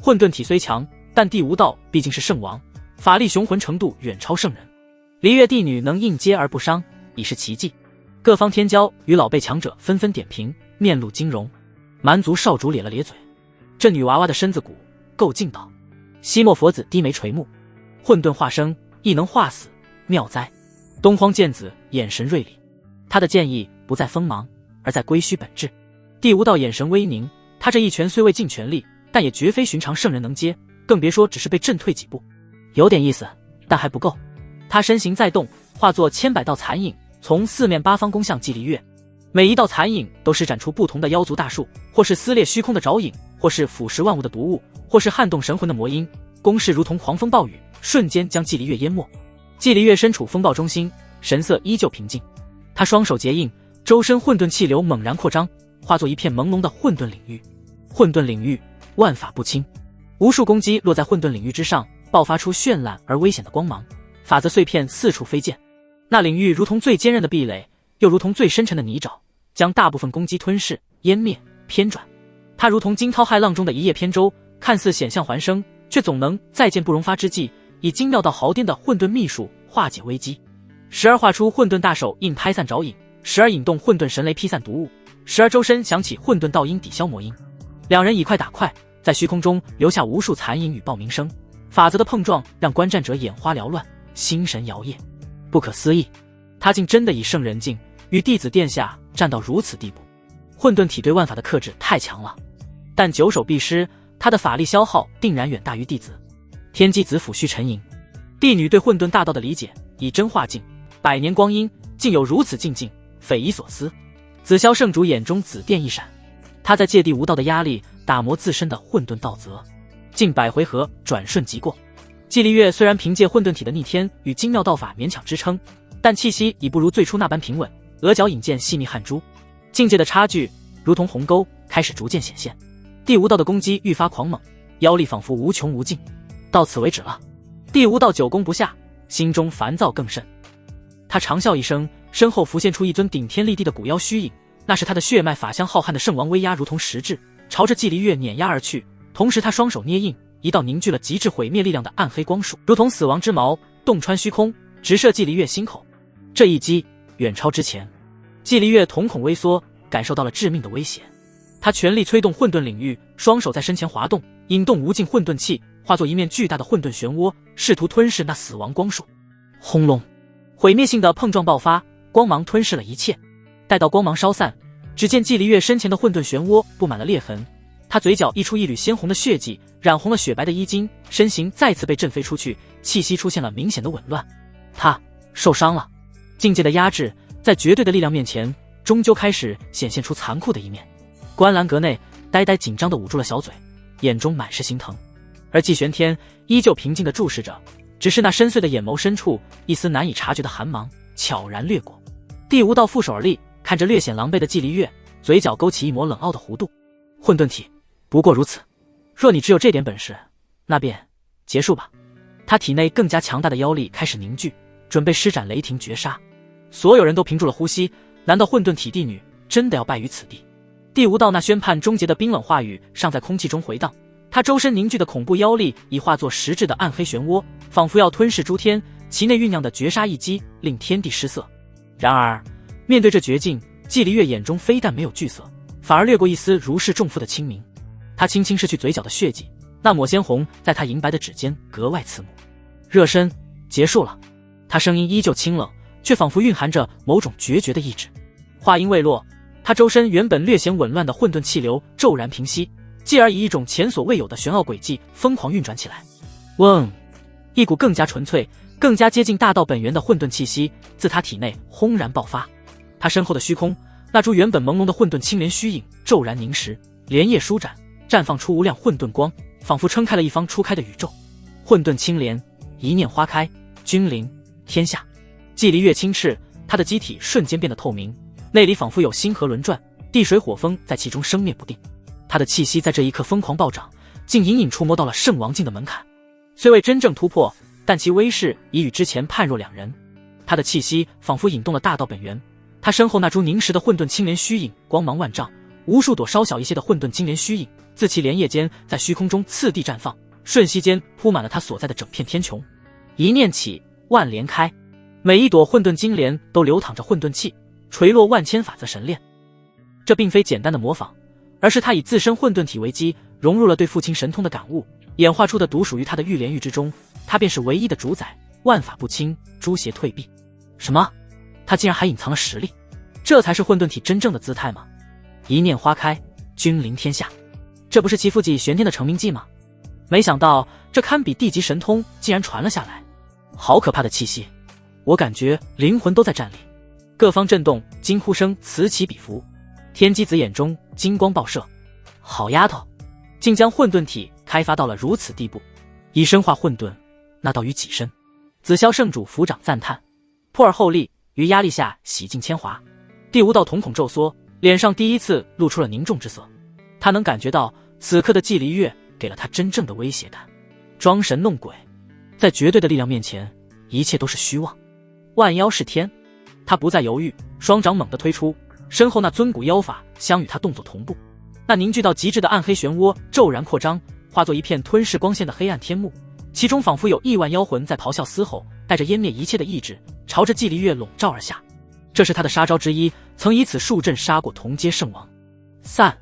混沌体虽强，但地无道毕竟是圣王，法力雄浑程度远超圣人。离月帝女能应接而不伤，已是奇迹。各方天骄与老辈强者纷纷点评，面露惊容。蛮族少主咧了咧嘴，这女娃娃的身子骨够劲道。西莫佛子低眉垂目，混沌化生亦能化死，妙哉！东荒剑子眼神锐利，他的剑意不在锋芒，而在归虚本质。地无道眼神微凝，他这一拳虽未尽全力，但也绝非寻常圣人能接，更别说只是被震退几步。有点意思，但还不够。他身形再动，化作千百道残影，从四面八方攻向季离月。每一道残影都施展出不同的妖族大术，或是撕裂虚空的爪影，或是腐蚀万物的毒物，或是撼动神魂的魔音，攻势如同狂风暴雨，瞬间将季离月淹没。季离月身处风暴中心，神色依旧平静。他双手结印，周身混沌气流猛然扩张，化作一片朦胧的混沌领域。混沌领域，万法不侵。无数攻击落在混沌领域之上，爆发出绚烂而危险的光芒，法则碎片四处飞溅。那领域如同最坚韧的壁垒，又如同最深沉的泥沼，将大部分攻击吞噬、湮灭、偏转。它如同惊涛骇浪中的一叶扁舟，看似险象环生，却总能再见不容发之际，以精妙到毫巅的混沌秘术化解危机。时而画出混沌大手印拍散爪影，时而引动混沌神雷劈散毒物，时而周身响起混沌道音抵消魔音。两人以快打快，在虚空中留下无数残影与爆鸣声。法则的碰撞让观战者眼花缭乱，心神摇曳。不可思议，他竟真的以圣人境与弟子殿下战到如此地步。混沌体对万法的克制太强了，但久守必失，他的法力消耗定然远大于弟子。天机子抚须沉吟，帝女对混沌大道的理解以真化境，100年光阴竟有如此境界，匪夷所思。紫霄圣主眼中紫电一闪，他在借地无道的压力打磨自身的混沌道则，近100回合转瞬即过。季离月虽然凭借混沌体的逆天与精妙道法勉强支撑，但气息已不如最初那般平稳，额角引见细密汗珠，境界的差距如同鸿沟开始逐渐显现。地无道的攻击愈发狂猛，妖力仿佛无穷无尽。到此为止了，地无道久攻不下，心中烦躁更甚。他长啸一声，身后浮现出一尊顶天立地的古妖虚影，那是他的血脉法相浩瀚的圣王威压如同实质，朝着季离月碾压而去。同时他双手捏印，一道凝聚了极致毁灭力量的暗黑光束，如同死亡之矛，洞穿虚空，直射季离月心口。这一击远超之前，季离月瞳孔微缩，感受到了致命的威胁。他全力催动混沌领域，双手在身前滑动，引动无尽混沌气，化作一面巨大的混沌漩涡，试图吞噬那死亡光束。轰隆，毁灭性的碰撞爆发，光芒吞噬了一切。待到光芒烧散，只见季离月身前的混沌漩涡布满了裂痕，他嘴角溢出一缕鲜红的血迹，染红了雪白的衣襟，身形再次被震飞出去，气息出现了明显的紊乱。他受伤了。境界的压制在绝对的力量面前，终究开始显现出残酷的一面。观澜阁内，呆呆紧张地捂住了小嘴，眼中满是心疼。而季玄天依旧平静地注视着，只是那深邃的眼眸深处，一丝难以察觉的寒芒悄然掠过。地无道负手而立，看着略显狼狈的季离月，嘴角勾起一抹冷傲的弧度。混沌体不过如此，若你只有这点本事，那便结束吧。他体内更加强大的妖力开始凝聚，准备施展雷霆绝杀。所有人都屏住了呼吸，难道混沌体帝女真的要败于此地？地无道那宣判终结的冰冷话语尚在空气中回荡，他周身凝聚的恐怖妖力已化作实质的暗黑漩涡，仿佛要吞噬诸天，其内酝酿的绝杀一击令天地失色。然而面对这绝境，季离月眼中非但没有惧色，反而掠过一丝如释重负的清明。他轻轻拭去嘴角的血迹，那抹鲜红在他银白的指尖格外刺目。热身结束了。他声音依旧清冷，却仿佛蕴含着某种决绝的意志。话音未落，他周身原本略显紊乱的混沌气流骤然平息，继而以一种前所未有的玄奥轨迹疯狂运转起来。嗡，一股更加纯粹、更加接近大道本源的混沌气息自他体内轰然爆发。他身后的虚空，那株原本朦胧的混沌青莲虚影骤然凝实，莲叶舒展，绽放出无量混沌光，仿佛撑开了一方初开的宇宙。混沌青莲，一念花开，君临天下。季离月轻斥，他的机体瞬间变得透明，内里仿佛有星河轮转，地水火风在其中生灭不定。他的气息在这一刻疯狂暴涨，竟隐隐触摸到了圣王境的门槛。虽未真正突破，但其威势已与之前判若两人。他的气息仿佛引动了大道本源，他身后那株凝实的混沌青莲虚影光芒万丈，无数朵稍小一些的混沌青莲虚影自其莲叶间在虚空中次第绽放，瞬息间铺满了他所在的整片天穹。一念起，万莲开，每一朵混沌金莲都流淌着混沌气，垂落万千法则神炼。这并非简单的模仿，而是他以自身混沌体为基，融入了对父亲神通的感悟，演化出的独属于他的玉莲玉之中。他便是唯一的主宰，万法不侵，诸邪退避。什么？他竟然还隐藏了实力？这才是混沌体真正的姿态吗？一念花开，君临天下，这不是其父季玄天的成名技吗？没想到这堪比地级神通竟然传了下来，好可怕的气息，我感觉灵魂都在战栗。各方震动，惊呼声此起彼伏。天机子眼中金光爆射，好丫头，竟将混沌体开发到了如此地步，以身化混沌，那道于己身。紫霄圣主抚掌赞叹，破而后立，于压力下洗尽铅华。第五道瞳孔骤缩，脸上第一次露出了凝重之色。他能感觉到此刻的季离月给了他真正的威胁感。装神弄鬼，在绝对的力量面前，一切都是虚妄。万妖是天，他不再犹豫，双掌猛地推出，身后那尊古妖法相与他动作同步。那凝聚到极致的暗黑漩涡骤然扩张，化作一片吞噬光线的黑暗天幕，其中仿佛有亿万妖魂在咆哮嘶吼，带着湮灭一切的意志，朝着季离月笼罩而下。这是他的杀招之一，曾以此数阵杀过同阶圣王。散，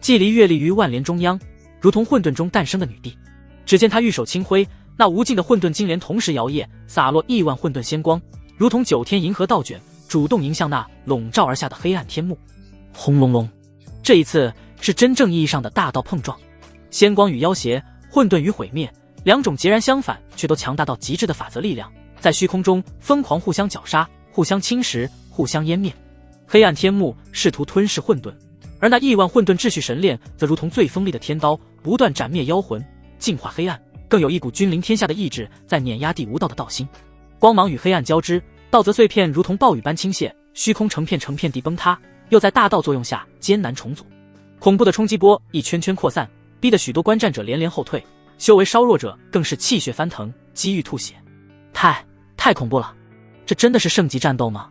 季离月立于万莲中央，如同混沌中诞生的女帝。只见他玉手轻挥，那无尽的混沌金莲同时摇曳，洒落亿万混沌仙光，如同九天银河倒卷，主动迎向那笼罩而下的黑暗天幕。轰隆隆，这一次是真正意义上的大道碰撞，仙光与妖邪，混沌与毁灭，两种截然相反却都强大到极致的法则力量，在虚空中疯狂互相绞杀，互相侵蚀，互相湮灭。黑暗天幕试图吞噬混沌，而那亿万混沌秩序神链则如同最锋利的天刀，不断斩灭妖魂，净化黑暗，更有一股君临天下的意志在碾压第五道的道心。光芒与黑暗交织，道则碎片如同暴雨般倾泻，虚空成片地崩塌，又在大道作用下艰难重组。恐怖的冲击波一圈圈扩散，逼得许多观战者连连后退，修为稍弱者更是气血翻腾，机遇吐血。太恐怖了，这真的是圣级战斗吗？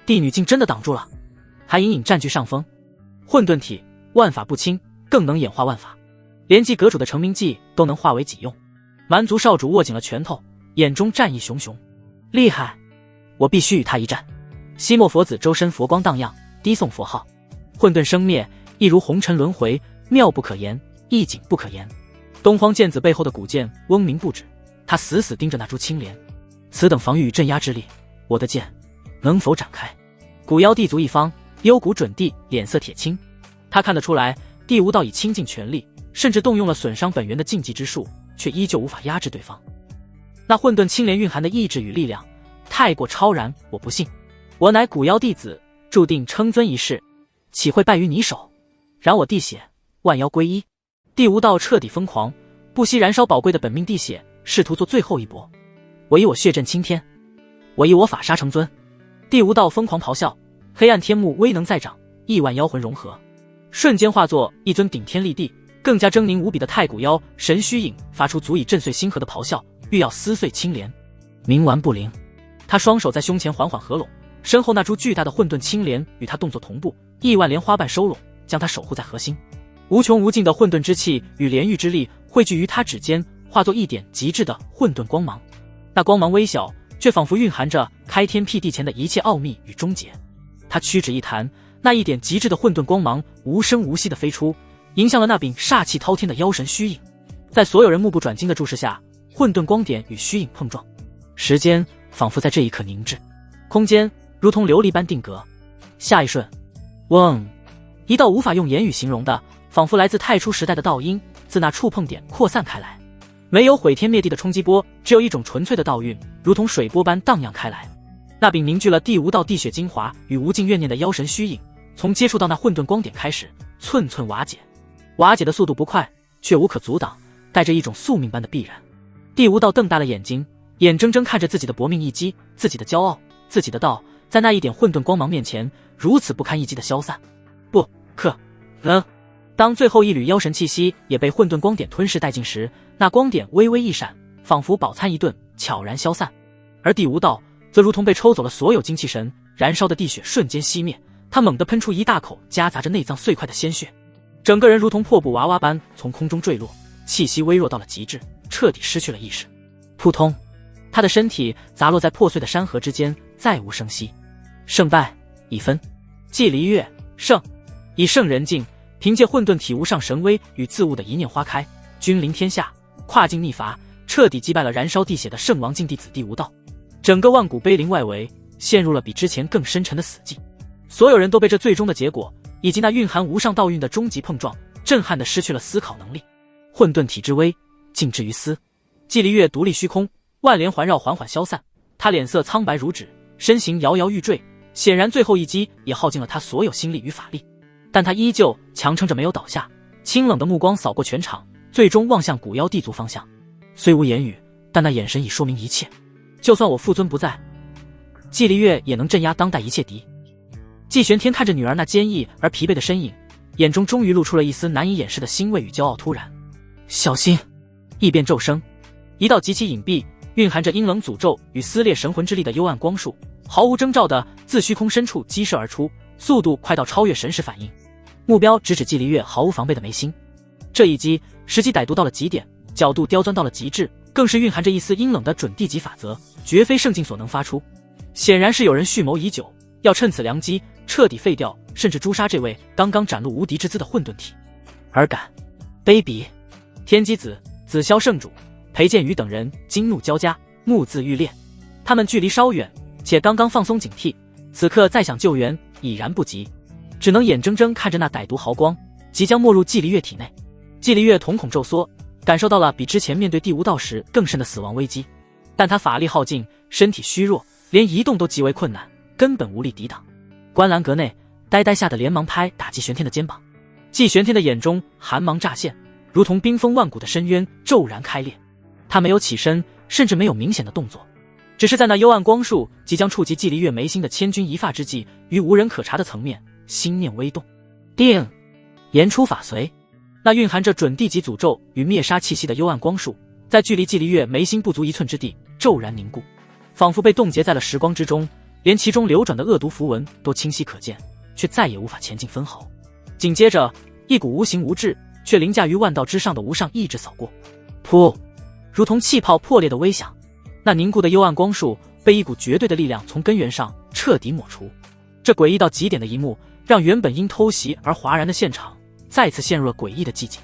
帝女竟真的挡住了，还隐隐占据上风。混沌体万法不侵，更能演化万法，连继阁主的成名技都能化为己用。蛮族少主握紧了拳头，眼中战意熊熊。厉害，我必须与他一战。西莫佛子周身佛光荡漾，低诵佛号。混沌生灭，亦如红尘轮回，妙不可言，意境不可言。东荒剑子背后的古剑嗡鸣不止，他死死盯着那株青莲。此等防御与镇压之力，我的剑能否展开？古妖地族一方，幽谷准帝脸色铁青，他看得出来，第五道已倾尽全力，甚至动用了损伤本源的禁忌之术，却依旧无法压制对方。那混沌青莲蕴含的意志与力量，太过超然，我不信。我乃古妖弟子，注定称尊一世，岂会败于你手？染我地血，万妖归一。第五道彻底疯狂，不惜燃烧宝贵的本命地血，试图做最后一搏。我以我血震青天，我以我法杀成尊。第五道疯狂咆哮，黑暗天幕威能再长，亿万妖魂融合，瞬间化作一尊顶天立地、更加狰狞无比的太古妖神虚影，发出足以震碎星河的咆哮，欲要撕碎青莲。冥顽不灵，他双手在胸前缓缓合拢，身后那株巨大的混沌青莲与他动作同步，亿万莲花瓣收拢，将他守护在核心。无穷无尽的混沌之气与莲域之力汇聚于他指尖，化作一点极致的混沌光芒。那光芒微小，却仿佛蕴含着开天辟地前的一切奥秘与终结。他屈指一弹，那一点极致的混沌光芒无声无息地飞出，迎向了那柄煞气滔天的妖神虚影。在所有人目不转睛的注视下，混沌光点与虚影碰撞，时间仿佛在这一刻凝滞，空间如同琉璃般定格。下一瞬，嗡，一道无法用言语形容的，仿佛来自太初时代的道音，自那触碰点扩散开来。没有毁天灭地的冲击波，只有一种纯粹的道韵，如同水波般荡漾开来。那柄凝聚了第五道地血精华与无尽怨念的妖神虚影，从接触到那混沌光点开始，寸寸瓦解。瓦解的速度不快，却无可阻挡，带着一种宿命般的必然。第五道瞪大了眼睛，眼睁睁看着自己的搏命一击，自己的骄傲，自己的道，在那一点混沌光芒面前，如此不堪一击的消散。不可能！当最后一缕妖神气息也被混沌光点吞噬殆尽时，那光点微微一闪，仿佛饱餐一顿，悄然消散。而第五道则如同被抽走了所有精气神，燃烧的地血瞬间熄灭，他猛地喷出一大口夹杂着内脏碎块的鲜血，整个人如同破布娃娃般从空中坠落，气息微弱到了极致，彻底失去了意识。扑通，他的身体砸落在破碎的山河之间，再无声息。胜败已分，季离月胜，以圣人境，凭借混沌体无上神威与自悟的一念花开，君临天下，跨境逆伐，彻底击败了燃烧地血的圣王境弟子第五道。整个万古碑林外围陷入了比之前更深沉的死寂，所有人都被这最终的结果以及那蕴含无上道韵的终极碰撞震撼的失去了思考能力。混沌体之威尽至于斯。季离月独立虚空，万莲环绕缓缓消散，他脸色苍白如纸，身形摇摇欲坠，显然最后一击也耗尽了他所有心力与法力，但他依旧强撑着没有倒下，清冷的目光扫过全场，最终望向古妖帝族方向。虽无言语，但那眼神已说明一切。就算我父尊不在，季离月也能镇压当代一切敌。季玄天看着女儿那坚毅而疲惫的身影，眼中终于露出了一丝难以掩饰的欣慰与骄傲。突然，小心！异变骤生，一道极其隐蔽、蕴含着阴冷诅咒与撕裂神魂之力的幽暗光束，毫无征兆地自虚空深处激射而出，速度快到超越神识反应。目标直指季离月毫无防备的眉心。这一击时机歹毒到了极点，角度刁钻到了极致，更是蕴含着一丝阴冷的准地级法则，绝非圣境所能发出。显然是有人蓄谋已久，要趁此良机彻底废掉甚至诛杀这位刚刚展露无敌之姿的混沌体。而敢卑鄙！天机子、紫霄圣主、裴剑宇等人惊怒交加，目眦欲裂。他们距离稍远，且刚刚放松警惕，此刻再想救援已然不及，只能眼睁睁看着那歹毒毫光即将没入季离月体内。季离月瞳孔骤缩，感受到了比之前面对地无道时更甚的死亡危机，但他法力耗尽，身体虚弱，连移动都极为困难，根本无力抵挡。观澜阁内，呆呆吓得连忙拍打季玄天的肩膀。季玄天的眼中寒芒乍现，如同冰封万古的深渊骤然开裂。他没有起身，甚至没有明显的动作，只是在那幽暗光束即将触及季离月眉心的千钧一发之际，于无人可察的层面，心念微动，定言出法随。那蕴含着准地级诅咒与灭杀气息的幽暗光束，在距离季离月眉心不足1寸之地骤然凝固，仿佛被冻结在了时光之中，连其中流转的恶毒符文都清晰可见，却再也无法前进分毫。紧接着，一股无形无质却凌驾于万道之上的无上意志扫过，噗，如同气泡破裂的微响，那凝固的幽暗光束被一股绝对的力量从根源上彻底抹除。这诡异到极点的一幕，让原本因偷袭而哗然的现场再次陷入了诡异的寂静。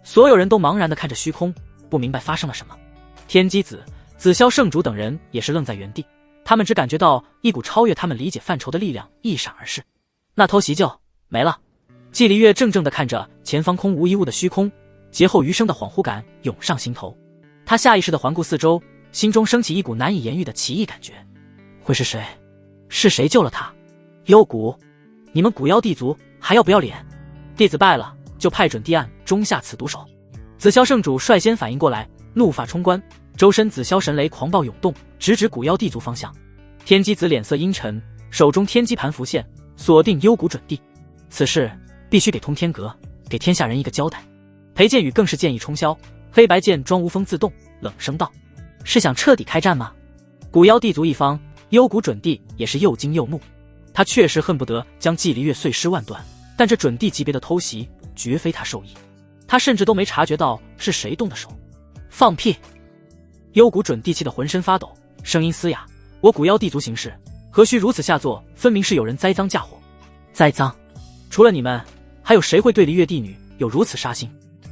所有人都茫然地看着虚空，不明白发生了什么。天机子、紫霄圣主等人也是愣在原地，他们只感觉到一股超越他们理解范畴的力量一闪而逝，那偷袭就没了。季离月怔怔地看着前方空无一物的虚空，劫后余生的恍惚感涌上心头。他下意识地环顾四周，心中升起一股难以言喻的奇异感觉。会是谁？是谁救了他？幽谷，你们古妖地族还要不要脸？弟子败了，就派准地暗中下此毒手。紫霄圣主率先反应过来，怒发冲冠，周身紫霄神雷狂暴涌动，直指古妖地族方向。天机子脸色阴沉，手中天机盘浮现，锁定幽谷准地。此事必须给通天阁，给天下人一个交代。裴剑宇更是剑意冲霄，黑白剑装无风自动，冷声道：是想彻底开战吗？古妖地族一方，幽谷准地也是又惊又怒，他确实恨不得将季离月碎尸万段，但这准地级别的偷袭绝非他授意，他甚至都没察觉到是谁动的手。放屁！幽谷准地气得浑身发抖，声音嘶哑：我古妖地族行事何须如此下作？分明是有人栽赃嫁祸。栽赃？除了你们，还有谁会对离月帝女有如此杀心？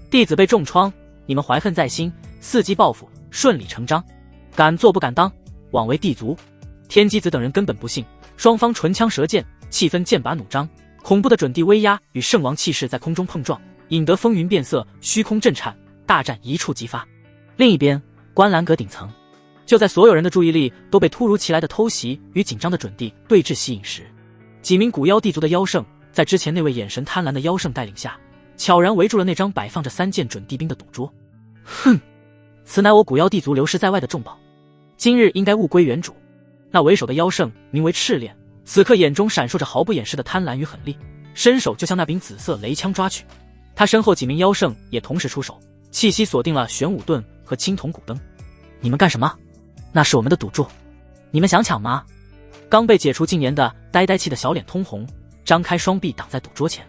弟子被重创，你们怀恨在心，伺机报复，顺理成章。敢做不敢当，枉为地族。天机子等人根本不信，双方唇枪舌剑，气氛剑拔弩张，恐怖的准地威压与圣王气势在空中碰撞，引得风云变色，虚空震颤，大战一触即发。另一边，观澜阁顶层，就在所有人的注意力都被突如其来的偷袭与紧张的准地对峙吸引时，几名古妖地族的妖圣在之前那位眼神贪婪的妖圣带领下，悄然围住了那张摆放着3件准地兵的赌桌。哼，此乃我古妖地族流失在外的重宝，今日应该物归原主。那为首的妖圣名为赤炼，此刻眼中闪烁着毫不掩饰的贪婪与狠戾，伸手就向那柄紫色雷枪抓去。他身后几名妖圣也同时出手，气息锁定了玄武盾和青铜古灯。你们干什么？那是我们的赌注，你们想抢吗？刚被解除禁言的呆呆气的小脸通红，张开双臂挡在赌桌前。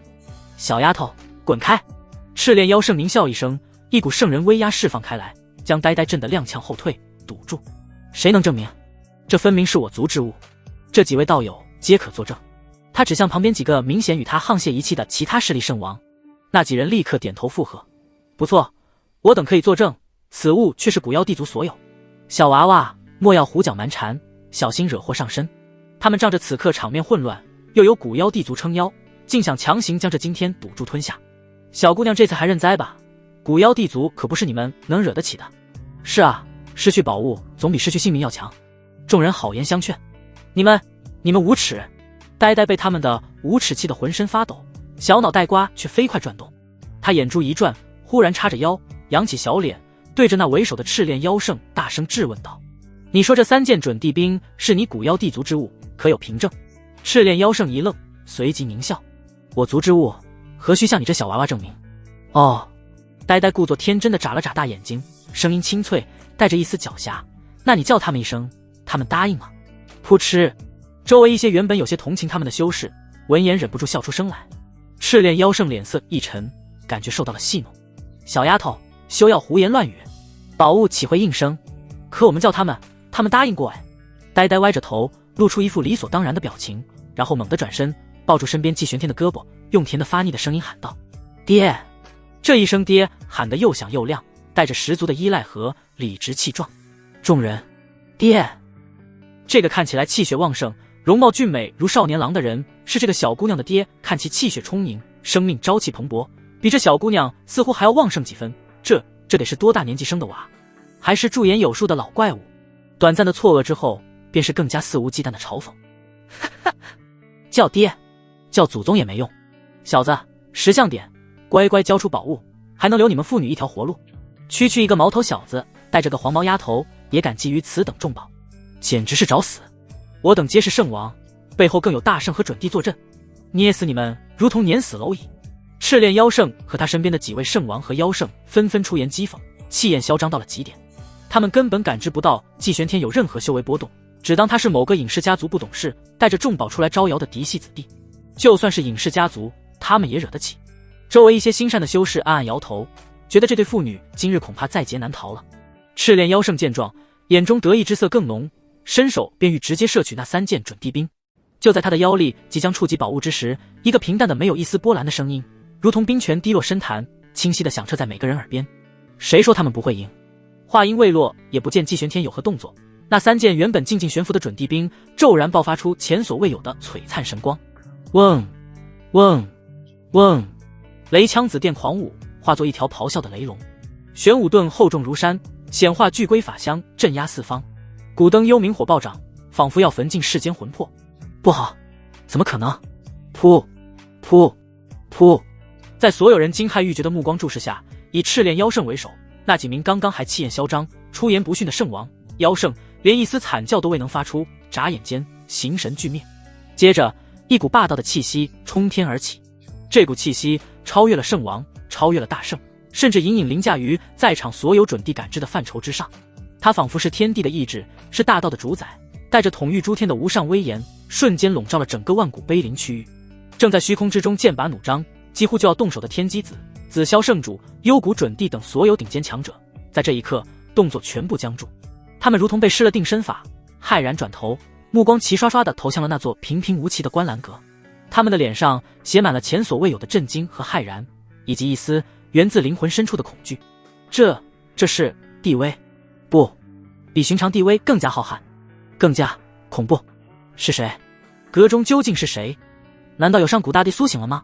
小丫头，滚开！赤炼妖圣狞笑一声，一股圣人威压释放开来，将呆呆震得踉跄后退。赌注？谁能证明？这分明是我族之物，这几位道友皆可作证。他指向旁边几个明显与他沆瀣一气的其他势力圣王，那几人立刻点头附和。不错，我等可以作证，此物却是古妖地族所有。小娃娃莫要胡搅蛮缠，小心惹祸上身。他们仗着此刻场面混乱，又有古妖地族撑腰，竟想强行将这惊天赌注吞下。小姑娘这次还认栽吧，古妖地族可不是你们能惹得起的。是啊，失去宝物总比失去性命要强。众人好言相劝。你们无耻！呆呆被他们的无耻气得浑身发抖，小脑袋瓜却飞快转动。他眼珠一转，忽然叉着腰，扬起小脸，对着那为首的赤练妖圣大声质问道：“你说这3件准地兵是你古妖地族之物，可有凭证？”赤练妖圣一愣，随即狞笑：“我族之物，何须向你这小娃娃证明？”哦，呆呆故作天真的眨了眨大眼睛，声音清脆，带着一丝狡黠：“那你叫他们一声，他们答应吗？”噗嗤，周围一些原本有些同情他们的修士，闻言忍不住笑出声来。赤练妖圣脸色一沉，感觉受到了戏弄：“小丫头，休要胡言乱语，宝物岂会应声？可我们叫他们答应过哎。”呆呆歪着头，露出一副理所当然的表情，然后猛地转身，抱住身边季玄天的胳膊，用甜的发腻的声音喊道：“爹！”这一声爹喊得又响又亮，带着十足的依赖和理直气壮。众人，爹！这个看起来气血旺盛、容貌俊美如少年郎的人，是这个小姑娘的爹，看其气血充盈，生命朝气蓬勃，比这小姑娘似乎还要旺盛几分。这得是多大年纪生的娃？还是驻颜有术的老怪物？短暂的错愕之后，便是更加肆无忌惮的嘲讽：“叫爹，叫祖宗也没用，小子，识相点，乖乖交出宝物，还能留你们父女一条活路。区区一个毛头小子，带着个黄毛丫头，也敢觊觎此等重宝，简直是找死！我等皆是圣王，背后更有大圣和准帝坐镇，捏死你们如同碾死蝼蚁。”赤练妖圣和他身边的几位圣王和妖圣纷纷出言讥讽，气焰嚣张到了极点。他们根本感知不到季玄天有任何修为波动，只当他是某个隐士家族不懂事，带着重宝出来招摇的嫡系子弟。就算是隐士家族，他们也惹得起。周围一些心善的修士暗暗摇头，觉得这对父女今日恐怕在劫难逃了。赤练妖圣见状，眼中得意之色更浓，伸手便欲直接摄取那3件准地兵。就在他的妖力即将触及宝物之时，一个平淡的没有一丝波澜的声音，如同冰泉滴落深潭，清晰地响彻在每个人耳边：“谁说他们不会赢？”话音未落，也不见季玄天有何动作，那3件原本静静悬浮的准地兵骤然爆发出前所未有的璀璨神光。嗡嗡嗡，雷枪紫电狂舞，化作一条咆哮的雷龙。玄武盾厚重如山，显化巨龟法相，镇压四方。古灯幽冥火暴涨，仿佛要焚尽世间魂魄。不好，怎么可能？噗噗噗！在所有人惊骇欲绝的目光注视下，以赤练妖圣为首，那几名刚刚还气焰嚣张、出言不逊的圣王、妖圣，连一丝惨叫都未能发出，眨眼间形神俱灭。接着，一股霸道的气息冲天而起，这股气息超越了圣王，超越了大圣，甚至隐隐凌驾于在场所有准地感知的范畴之上。它仿佛是天地的意志，是大道的主宰，带着统御诸天的无上威严，瞬间笼罩了整个万古碑林区域。正在虚空之中剑拔弩张，几乎就要动手的天机子、紫霄圣主、幽谷准帝等所有顶尖强者，在这一刻动作全部僵住。他们如同被施了定身法，骇然转头，目光齐刷刷地投向了那座平平无奇的观澜阁。他们的脸上写满了前所未有的震惊和骇然，以及一丝源自灵魂深处的恐惧。这是地威？不，比寻常地威更加浩瀚，更加恐怖。是谁？阁中究竟是谁？难道有上古大帝苏醒了吗？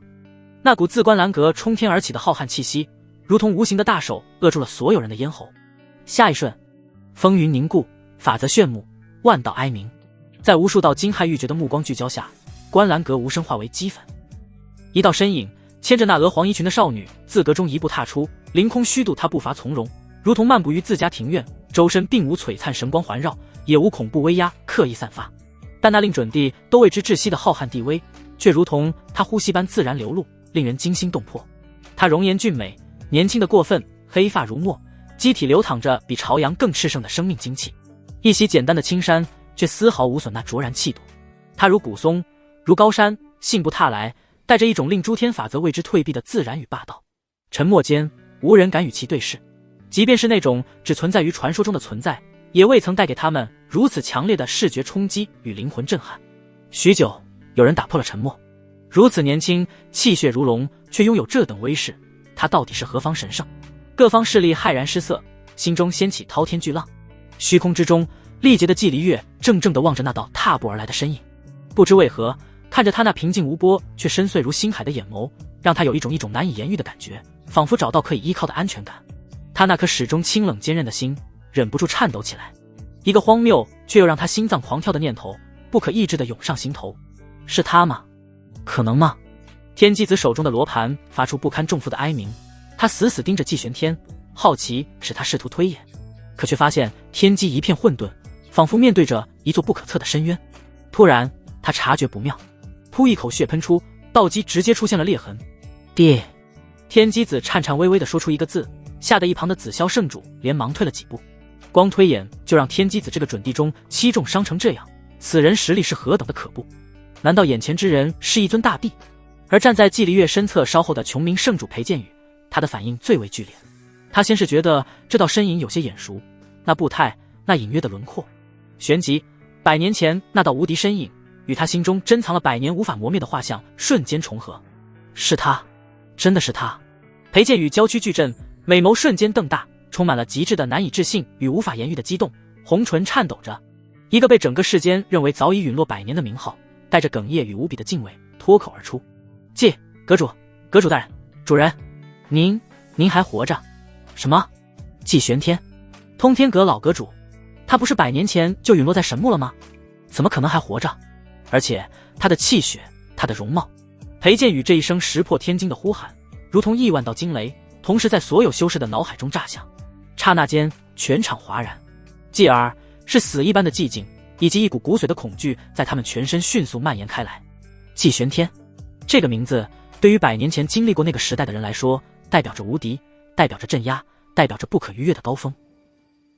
那股自观澜阁冲天而起的浩瀚气息，如同无形的大手扼住了所有人的咽喉。下一瞬，风云凝固，法则炫目，万道哀鸣。在无数道惊骇欲绝的目光聚焦下，观澜阁无声化为齑粉。一道身影牵着那鹅黄衣裙的少女自阁中一步踏出，凌空虚度，她步伐从容，如同漫步于自家庭院，周身并无璀璨神光环绕，也无恐怖威压刻意散发，但那令准帝都为之窒息的浩瀚地威，却如同她呼吸般自然流露，令人惊心动魄。她容颜俊美，年轻的过分，黑发如墨，机体流淌着比朝阳更炽盛的生命精气。一袭简单的青衫，却丝毫无损那卓然气度。她如古松，如高山，信步踏来，带着一种令诸天法则为之退避的自然与霸道。沉默间，无人敢与其对视，即便是那种只存在于传说中的存在，也未曾带给他们如此强烈的视觉冲击与灵魂震撼。许久，有人打破了沉默。如此年轻，气血如龙，却拥有这等威势，他到底是何方神圣？各方势力骇然失色，心中掀起滔天巨浪。虚空之中，历劫的季离月怔怔地望着那道踏步而来的身影，不知为何，看着他那平静无波却深邃如星海的眼眸，让他有一种难以言喻的感觉，仿佛找到可以依靠的安全感。他那颗始终清冷坚韧的心忍不住颤抖起来，一个荒谬却又让他心脏狂跳的念头不可抑制地涌上心头。是他吗？可能吗？天机子手中的罗盘发出不堪重负的哀鸣，他死死盯着季玄天，好奇使他试图推演，可却发现天机一片混沌，仿佛面对着一座不可测的深渊。突然他察觉不妙，噗一口血喷出，道基直接出现了裂痕。爹！天机子颤颤巍巍地说出一个字，吓得一旁的紫霄圣主连忙退了几步。光推演就让天机子这个准地中7重伤成这样，此人实力是何等的可怖？难道眼前之人是一尊大帝？而站在季离月身侧稍后的琼明圣主裴剑宇，他的反应最为剧烈。他先是觉得这道身影有些眼熟，那步态，那隐约的轮廓，旋即100年前那道无敌身影与他心中珍藏了100年无法磨灭的画像瞬间重合。是他，真的是他！裴剑宇娇躯巨震，美眸瞬间瞪大，充满了极致的难以置信与无法言喻的激动，红唇颤抖着，一个被整个世间认为早已陨落100年的名号，带着哽咽与无比的敬畏脱口而出：阁主大人，主人，您还活着？什么？季玄天，通天阁老阁主，他不是100年前就陨落在神木了吗？怎么可能还活着？而且他的气血，他的容貌。裴剑宇这一声石破天惊的呼喊，如同亿万道惊雷，同时在所有修士的脑海中炸响。刹那间，全场哗然，继而是死一般的寂静，以及一股骨髓的恐惧在他们全身迅速蔓延开来。季玄天这个名字，对于100年前经历过那个时代的人来说，代表着无敌，代表着镇压，代表着不可逾越的高峰，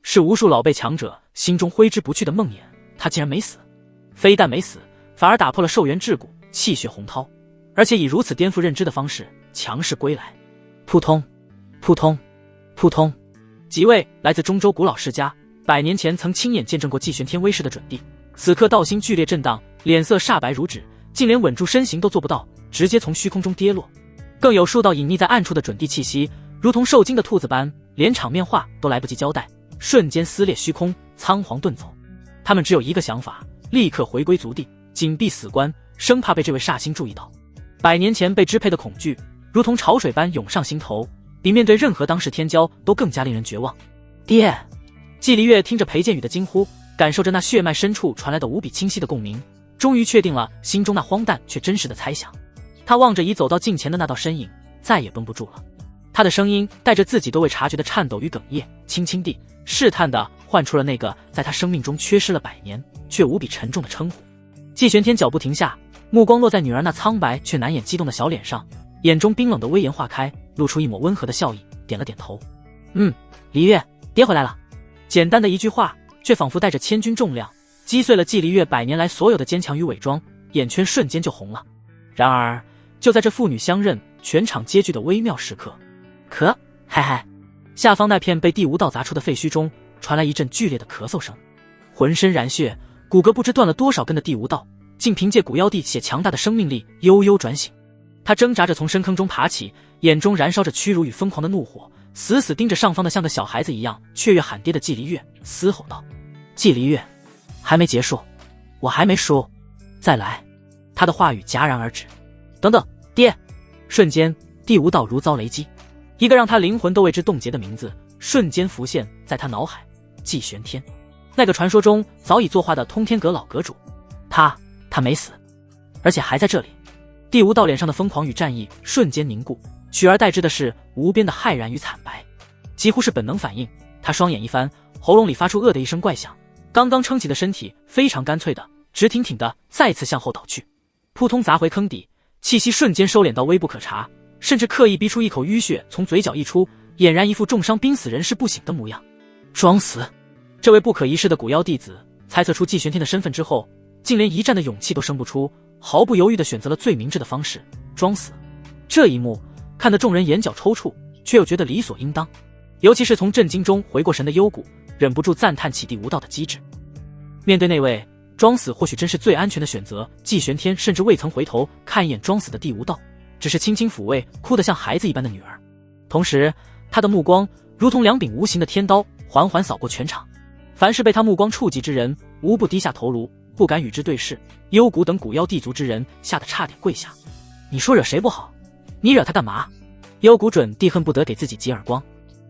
是无数老辈强者心中挥之不去的梦魇。他竟然没死，非但没死，反而打破了寿元桎梏，气血洪涛，而且以如此颠覆认知的方式强势归来。扑通扑通扑通，几位来自中州古老世家100年前曾亲眼见证过季玄天威势的准帝，此刻道心剧烈震荡，脸色煞白如纸，竟连稳住身形都做不到，直接从虚空中跌落。更有数道隐匿在暗处的准帝气息，如同受惊的兔子般，连场面话都来不及交代，瞬间撕裂虚空，仓皇遁走。他们只有一个想法，立刻回归族地，紧闭死关，生怕被这位煞星注意到。100年前被支配的恐惧，如同潮水般涌上心头，比面对任何当世天骄都更加令人绝望。爹！季离月听着裴剑宇的惊呼，感受着那血脉深处传来的无比清晰的共鸣，终于确定了心中那荒诞却真实的猜想。他望着已走到近前的那道身影，再也绷不住了。他的声音带着自己都未察觉的颤抖与哽咽，轻轻地试探地唤出了那个在他生命中缺失了100年却无比沉重的称呼。季玄天脚步停下，目光落在女儿那苍白却难掩激动的小脸上，眼中冰冷的威严化开，露出一抹温和的笑意，点了点头。离月，爹回来了。简单的一句话，却仿佛带着千钧重量，击碎了季离月100年来所有的坚强与伪装，眼圈瞬间就红了。然而就在这父女相认，全场皆惧的微妙时刻，下方那片被第五道砸出的废墟中传来一阵剧烈的咳嗽声。浑身染血，骨骼不知断了多少根的第五道，竟凭借古妖帝血强大的生命力悠悠转醒。他挣扎着从深坑中爬起，眼中燃烧着屈辱与疯狂的怒火，死死盯着上方的像个小孩子一样雀跃喊爹的季离月，嘶吼道：季离月，还没结束，我还没输，再来。他的话语戛然而止。等等，爹！瞬间第五道如遭雷击，一个让他灵魂都为之冻结的名字瞬间浮现在他脑海，季玄天，那个传说中早已作画的通天阁老阁主。他没死，而且还在这里。第五道脸上的疯狂与战意瞬间凝固，取而代之的是无边的骇然与惨白。几乎是本能反应，他双眼一翻，喉咙里发出的一声怪响，刚刚撑起的身体非常干脆的直挺挺的再次向后倒去，扑通砸回坑底，气息瞬间收敛到微不可察，甚至刻意逼出一口淤血从嘴角溢出，俨然一副重伤濒死人事不省的模样。装死！这位不可一世的古妖弟子猜测出季玄天的身份之后，竟连一战的勇气都生不出，毫不犹豫地选择了最明智的方式，装死。这一幕看得众人眼角抽搐，却又觉得理所应当，尤其是从震惊中回过神的幽谷，忍不住赞叹起第五道的机智。面对那位装死或许真是最安全的选择，季玄天甚至未曾回头看一眼装死的第五道，只是轻轻抚慰哭得像孩子一般的女儿，同时他的目光如同2柄无形的天刀缓缓扫过全场，凡是被他目光触及之人无不低下头颅，不敢与之对视。幽谷等古妖地族之人吓得差点跪下。你说惹谁不好？你惹他干嘛？幽谷准帝恨不得给自己几耳光。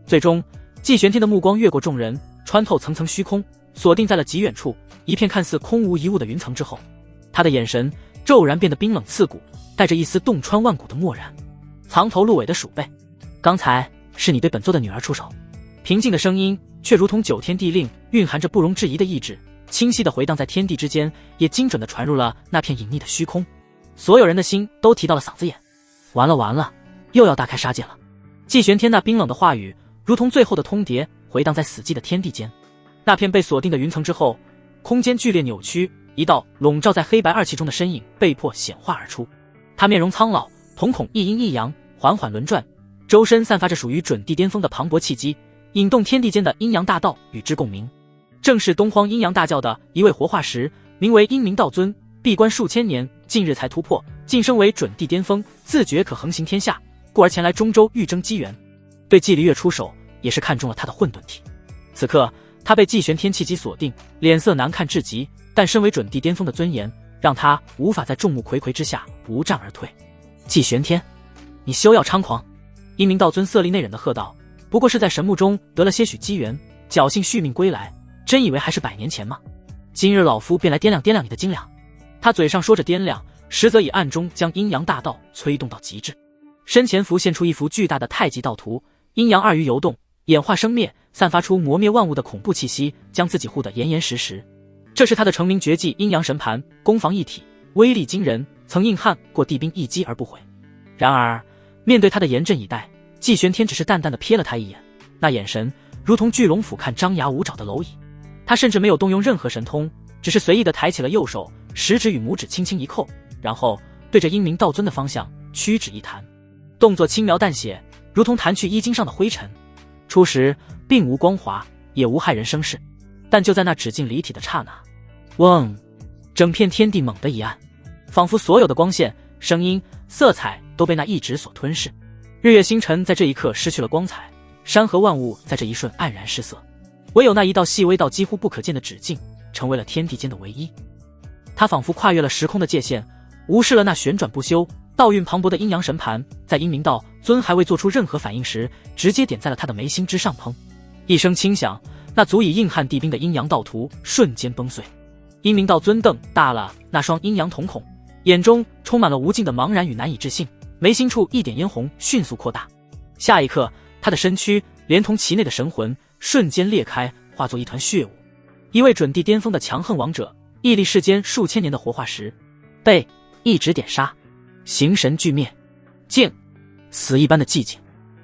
最终季玄天的目光越过众人，穿透层层虚空，锁定在了极远处一片看似空无一物的云层之后。他的眼神骤然变得冰冷刺骨，带着一丝洞穿万骨的漠然。藏头露尾的鼠辈，刚才是你对本座的女儿出手。平静的声音却如同九天地令，蕴含着不容置疑的意志，清晰地回荡在天地之间，也精准地传入了那片隐匿的虚空。所有人的心都提到了嗓子眼。完了完了，又要大开杀戒了。季玄天那冰冷的话语如同最后的通牒，回荡在死寂的天地间。那片被锁定的云层之后，空间剧烈扭曲，一道笼罩在黑白二气中的身影被迫显化而出。他面容苍老，瞳孔一阴一阳，缓缓轮转，周身散发着属于准地巅峰的磅礴气机，引动天地间的阴阳大道与之共鸣。正是东荒阴阳大教的一位活化石，名为阴明道尊，闭关数千年，近日才突破，晋升为准地巅峰，自觉可横行天下，故而前来中州欲争机缘。对季离月出手，也是看中了他的混沌体。此刻他被季玄天气机锁定，脸色难看至极，但身为准地巅峰的尊严，让他无法在众目睽睽之下不战而退。季玄天，你休要猖狂！阴明道尊色厉内荏的喝道，不过是在神木中得了些许机缘，侥幸续命归来，真以为还是100年前吗？今日老夫便来掂量掂量你的斤两。他嘴上说着掂量，实则以暗中将阴阳大道催动到极致。身前浮现出一幅巨大的太极道图，阴阳二鱼游动，演化生灭，散发出磨灭万物的恐怖气息，将自己护得严严实实。这是他的成名绝技阴阳神盘，攻防一体，威力惊人，曾硬汉过地兵一击而不毁。然而面对他的严阵以待，季玄天只是淡淡的瞥了他一眼，那眼神如同巨龙俯瞰张牙舞爪的蝼蚁。他甚至没有动用任何神通，只是随意的抬起了右手，食指与拇指轻轻一扣，然后对着阴明道尊的方向屈指一弹，动作轻描淡写，如同弹去衣襟上的灰尘。初时并无光华，也无害人生事，但就在那指尽离体的刹那，嗡，整片天地猛地一暗，仿佛所有的光线、声音、色彩都被那一指所吞噬。日月星辰在这一刻失去了光彩，山河万物在这一瞬黯然失色，唯有那一道细微到几乎不可见的指径成为了天地间的唯一。他仿佛跨越了时空的界限，无视了那旋转不休、道运磅礴的阴阳神盘，在阴明道尊还未做出任何反应时，直接点在了他的眉心之上。砰！一声轻响，那足以硬汉地兵的阴阳道图瞬间崩碎。阴明道尊瞪大了那双阴阳瞳孔，眼中充满了无尽的茫然与难以置信，眉心处一点嫣红迅速扩大。下一刻，他的身躯连同其内的神魂瞬间裂开，化作一团血雾。一位准地巅峰的强横王者，屹立世间数千年的活化石，被一指点杀，形神俱灭。静，死一般的寂静。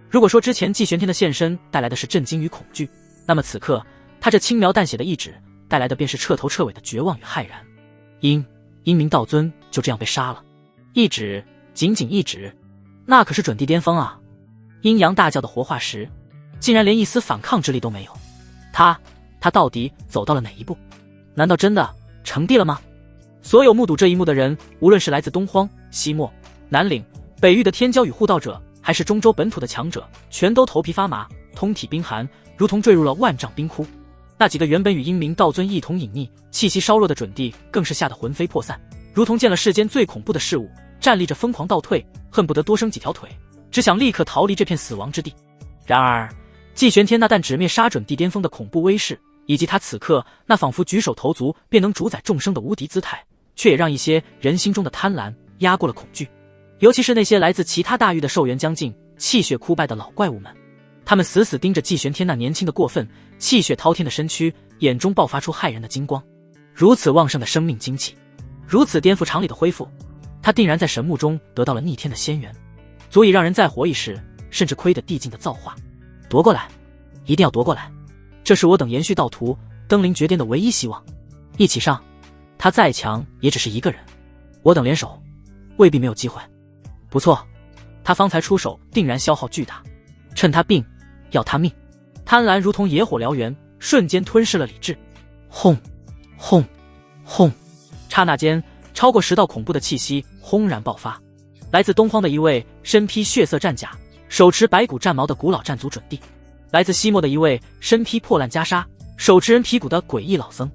如果说之前季玄天的现身带来的是震惊与恐惧，那么此刻他这轻描淡写的一指带来的便是彻头彻尾的绝望与骇然。阴明道尊就这样被杀了，一指，仅仅一指，那可是准地巅峰啊！阴阳大教的活化石，竟然连一丝反抗之力都没有。他到底走到了哪一步？难道真的成帝了吗？所有目睹这一幕的人，无论是来自东荒、西漠、南岭、北域的天骄与护道者，还是中州本土的强者，全都头皮发麻，通体冰寒，如同坠入了万丈冰窟。那几个原本与阴明道尊一同隐匿、气息稍弱的准帝，更是吓得魂飞魄散，如同见了世间最恐怖的事物，站立着疯狂倒退，恨不得多生几条腿，只想立刻逃离这片死亡之地。然而季玄天那但直面杀准地巅峰的恐怖威势，以及他此刻那仿佛举手投足便能主宰众生的无敌姿态，却也让一些人心中的贪婪压过了恐惧。尤其是那些来自其他大域的寿元将近、气血枯败的老怪物们，他们死死盯着季玄天那年轻的过分、气血滔天的身躯，眼中爆发出骇人的金光。如此旺盛的生命精气，如此颠覆常理的恢复，他定然在神木中得到了逆天的仙缘，足以让人再活一世，甚至亏得地境的造化。夺过来，一定要夺过来，这是我等延续道途、登临绝巅的唯一希望。一起上，他再强也只是一个人，我等联手未必没有机会。不错，他方才出手定然消耗巨大，趁他病要他命。贪婪如同野火燎原，瞬间吞噬了理智。轰轰轰！刹那间，超过10道恐怖的气息轰然爆发。来自东荒的一位身披血色战甲、手持白骨战矛的古老战族准帝，来自西漠的一位身披破烂袈裟、手持人皮骨的诡异老僧，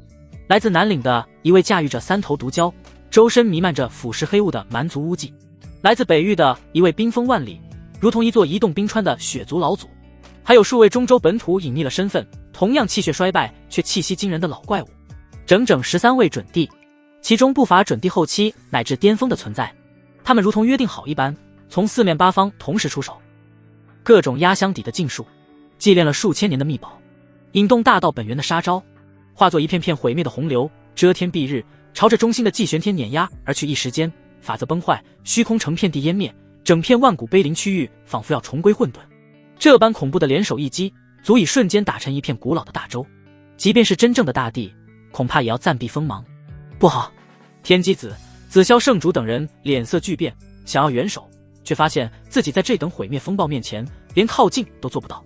来自南岭的一位驾驭着3头毒蛟、周身弥漫着腐蚀黑雾的蛮族巫祭，来自北域的一位冰封万里、如同一座移动冰川的血族老祖，还有数位中州本土隐匿了身份、同样气血衰败却气息惊人的老怪物，整整13位准帝。其中不乏准帝后期乃至巅峰的存在。他们如同约定好一般，从四面八方同时出手，各种压箱底的禁术，祭炼了数千年的秘宝，引动大道本源的杀招，化作一片片毁灭的洪流，遮天蔽日，朝着中心的祭玄天碾压而去。一时间，法则崩坏，虚空成片地湮灭，整片万古碑林区域仿佛要重归混沌。这般恐怖的联手一击，足以瞬间打沉一片古老的大洲。即便是真正的大帝，恐怕也要暂避锋芒。不好！天机子、紫霄圣主等人脸色巨变，想要援手，却发现自己在这等毁灭风暴面前，连靠近都做不到。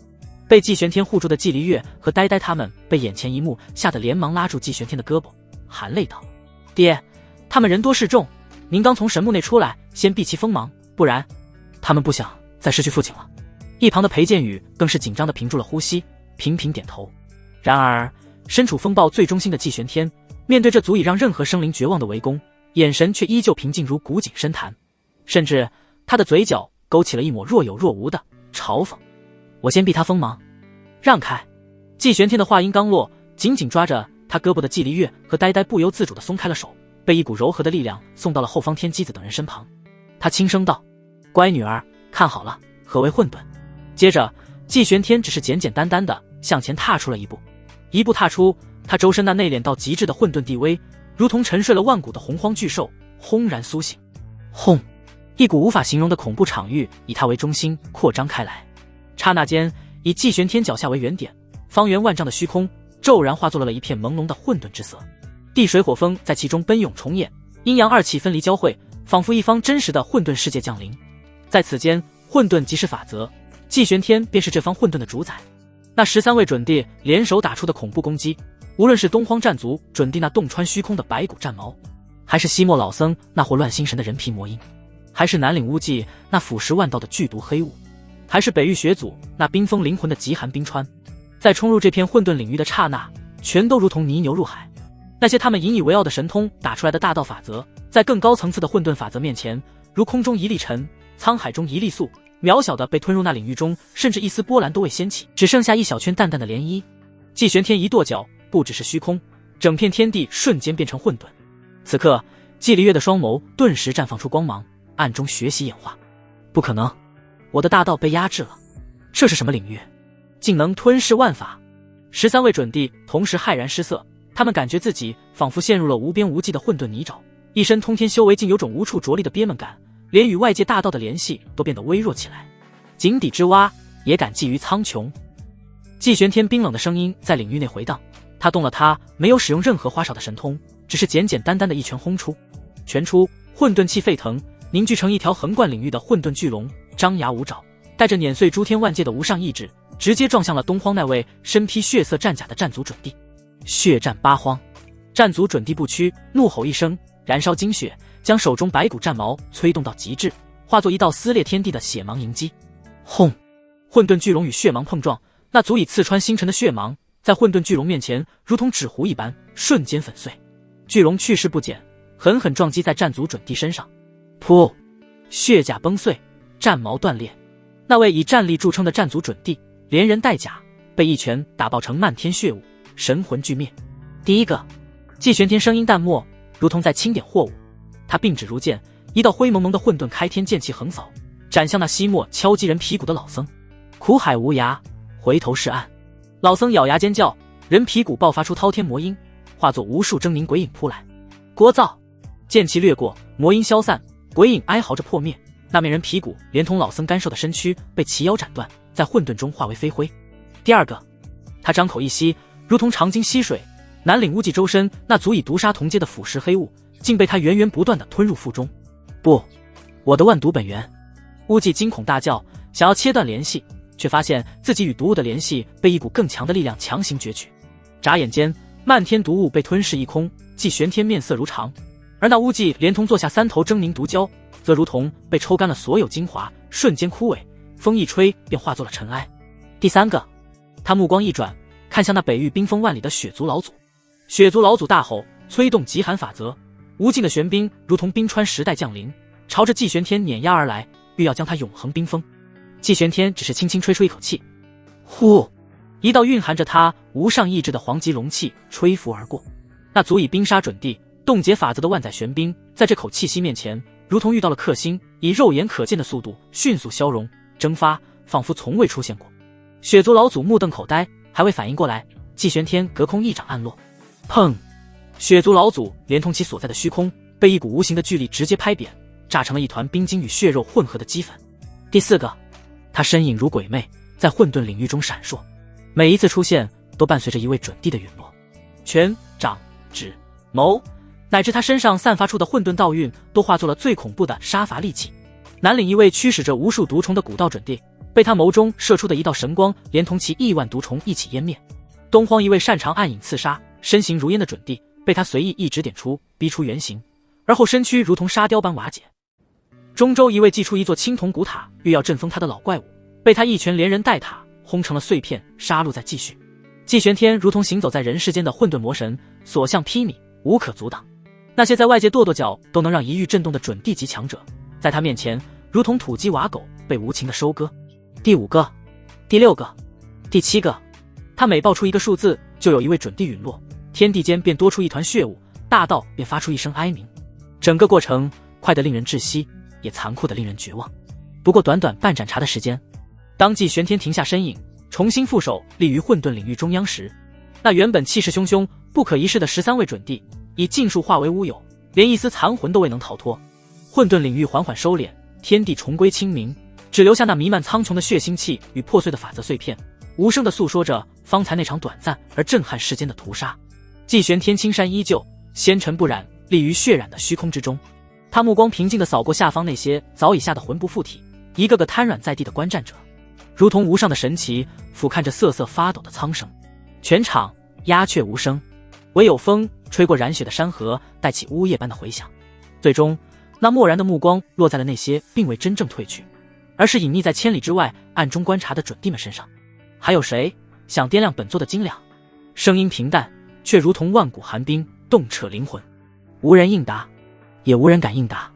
被祭玄天护住的祭离月和呆呆他们被眼前一幕吓得连忙拉住祭玄天的胳膊，含泪道：“爹，他们人多势众，您刚从神木内出来，先避其锋芒，不然他们不想再失去父亲了。”一旁的裴剑宇更是紧张地屏住了呼吸，频频点头。然而，身处风暴最中心的祭玄天，面对这足以让任何生灵绝望的围攻，眼神却依旧平静如古井深潭，甚至他的嘴角勾起了一抹若有若无的嘲讽：“我先避他锋芒，让开！”祭玄天的话音刚落，紧紧抓着他胳膊的季离月和呆呆不由自主地松开了手，被一股柔和的力量送到了后方天机子等人身旁。他轻声道：“乖女儿，看好了，何为混沌？”接着，祭玄天只是简简单单地向前踏出了一步，一步踏出，他周身那内敛到极致的混沌地威，如同沉睡了万古的洪荒巨兽，轰然苏醒。轰！一股无法形容的恐怖场域以他为中心扩张开来。刹那间，以祭玄天脚下为原点，方圆万丈的虚空骤然化作了一片朦胧的混沌之色，地水火风在其中奔涌重演，阴阳二气分离交汇，仿佛一方真实的混沌世界降临。在此间，混沌即是法则，祭玄天便是这方混沌的主宰。那13位准帝联手打出的恐怖攻击，无论是东荒战族准帝那洞穿虚空的白骨战矛，还是西莫老僧那祸乱心神的人皮魔音，还是南岭巫祭那腐蚀万道的剧毒黑雾，还是北域血祖那冰封灵魂的极寒冰川，在冲入这片混沌领域的刹那，全都如同泥牛入海。那些他们引以为傲的神通打出来的大道法则，在更高层次的混沌法则面前，如空中一粒尘，沧海中一粒粟，渺小的被吞入那领域中，甚至一丝波澜都未掀起，只剩下一小圈淡淡的涟漪。祭玄天一跺脚，不只是虚空，整片天地瞬间变成混沌。此刻，季离月的双眸顿时绽放出光芒，暗中学习演化。不可能，我的大道被压制了，这是什么领域？竟能吞噬万法！13位准帝同时骇然失色，他们感觉自己仿佛陷入了无边无际的混沌泥沼，一身通天修为竟有种无处着力的憋闷感，连与外界大道的联系都变得微弱起来。井底之蛙也敢觊觎苍穹。祭玄天冰冷的声音在领域内回荡，他动了他没有使用任何花哨的神通，只是简简单单的一拳轰出，拳出，混沌气沸腾，凝聚成一条横贯领域的混沌巨龙，张牙舞爪，带着碾碎诸天万界的无上意志，直接撞向了东荒那位身披血色战甲的战族准帝。血战八荒，战族准帝不屈，怒吼一声，燃烧精血，将手中白骨战矛催动到极致，化作一道撕裂天地的血芒迎击。轰！混沌巨龙与血芒碰撞，那足以刺穿星辰的血芒，在混沌巨龙面前如同纸糊一般，瞬间粉碎。巨龙去势不减，狠狠撞击在战族准帝身上。噗！血甲崩碎，战矛断裂。那位以战力著称的战族准帝，连人带甲被一拳打爆成漫天血雾，神魂俱灭。第一个，祭玄天声音淡漠，如同在清点货物。他并指如剑，一道灰蒙蒙的混沌开天剑气横扫，斩向那西莫敲击人皮骨的老僧。苦海无涯，回头是岸。老僧咬牙尖叫，人皮骨爆发出滔天魔音，化作无数狰狞鬼影扑来。聒噪，剑气掠过，魔音消散，鬼影哀嚎着破灭。那面人皮骨连同老僧干瘦的身躯被齐腰斩断，在混沌中化为飞灰。第二个，他张口一吸，如同长鲸吸水，南岭巫祭周身那足以毒杀同阶的腐蚀黑雾，竟被他源源不断地吞入腹中。不，我的万毒本源！巫祭惊恐大叫，想要切断联系，却发现自己与毒物的联系被一股更强的力量强行攫取。眨眼间，漫天毒雾被吞噬一空，祭玄天面色如常，而那巫祭连同坐下3头狰狞毒蛟，则如同被抽干了所有精华，瞬间枯萎，风一吹便化作了尘埃。第三个，他目光一转，看向那北域冰封万里的血族老祖。血族老祖大吼，催动极寒法则，无尽的玄冰如同冰川时代降临，朝着祭玄天碾压而来，欲要将他永恒冰封。祭玄天只是轻轻吹出一口气，呼，一道蕴含着他无上意志的黄极龙气吹拂而过，那足以冰杀准帝，冻结法则的万载玄冰，在这口气息面前，如同遇到了克星，以肉眼可见的速度迅速消融蒸发，仿佛从未出现过。血族老祖目瞪口呆，还未反应过来，季玄天隔空一掌按落，砰！血族老祖连同其所在的虚空被一股无形的巨力直接拍扁，炸成了一团冰晶与血肉混合的齑粉。第四个，他身影如鬼魅，在混沌领域中闪烁，每一次出现都伴随着一位准帝的陨落。拳、掌、指、谋，乃至他身上散发出的混沌道韵，都化作了最恐怖的杀伐利器。南岭一位驱使着无数毒虫的古道准帝，被他眸中射出的一道神光连同其亿万毒虫一起湮灭。东荒一位擅长暗影刺杀、身形如烟的准帝，被他随意一指点出，逼出原形，而后身躯如同沙雕般瓦解。中州一位祭出一座青铜古塔，欲要阵封他的老怪物，被他一拳连人带塔轰成了碎片，杀戮在继续。季玄天如同行走在人世间的混沌魔神，所向披靡，无可阻挡。那些在外界跺跺脚都能让一域震动的准帝级强者，在他面前如同土鸡瓦狗，被无情的收割。第5个、第6个、第7个，他每报出一个数字，就有一位准帝陨落，天地间便多出一团血雾，大道便发出一声哀鸣。整个过程快得令人窒息，也残酷得令人绝望。不过短短半盏茶的时间，当季玄天停下身影，重新负手立于混沌领域中央时，那原本气势汹汹、不可一世的13位准帝，已尽数化为乌有，连一丝残魂都未能逃脱。混沌领域缓缓收敛，天地重归清明，只留下那弥漫苍穹的血腥气与破碎的法则碎片，无声地诉说着方才那场短暂而震撼世间的屠杀。季玄天青衫依旧，纤尘不染，立于血染的虚空之中。他目光平静地扫过下方那些早已吓得魂不附体、一个个瘫软在地的观战者，如同无上的神奇俯瞰着瑟瑟发抖的苍生。全场鸦雀无声，唯有风吹过染血的山河，带起呜咽般的回响。最终，那漠然的目光落在了那些并未真正退去，而是隐匿在千里之外暗中观察的准帝们身上。还有谁想掂量本座的斤两？声音平淡，却如同万古寒冰，洞彻灵魂。无人应答，也无人敢应答。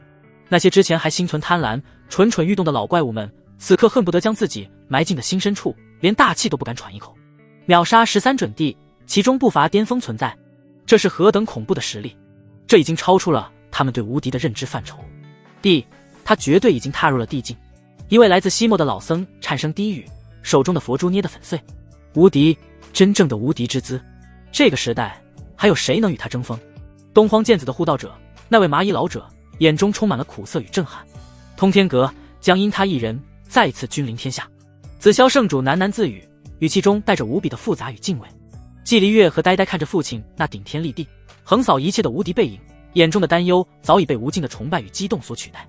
那些之前还心存贪婪、蠢蠢欲动的老怪物们，此刻恨不得将自己埋进的心深处，连大气都不敢喘一口。秒杀13准帝，其中不乏巅峰存在，这是何等恐怖的实力！这已经超出了他们对无敌的认知范畴。他绝对已经踏入了地境。一位来自西漠的老僧颤声低语，手中的佛珠捏得粉碎。无敌，真正的无敌之姿。这个时代，还有谁能与他争锋？东荒剑子的护道者，那位麻衣老者，眼中充满了苦涩与震撼。通天阁将因他一人再次君临天下。紫霄圣主喃喃自语，语气中带着无比的复杂与敬畏。季离月和呆呆看着父亲那顶天立地、横扫一切的无敌背影，眼中的担忧早已被无尽的崇拜与激动所取代。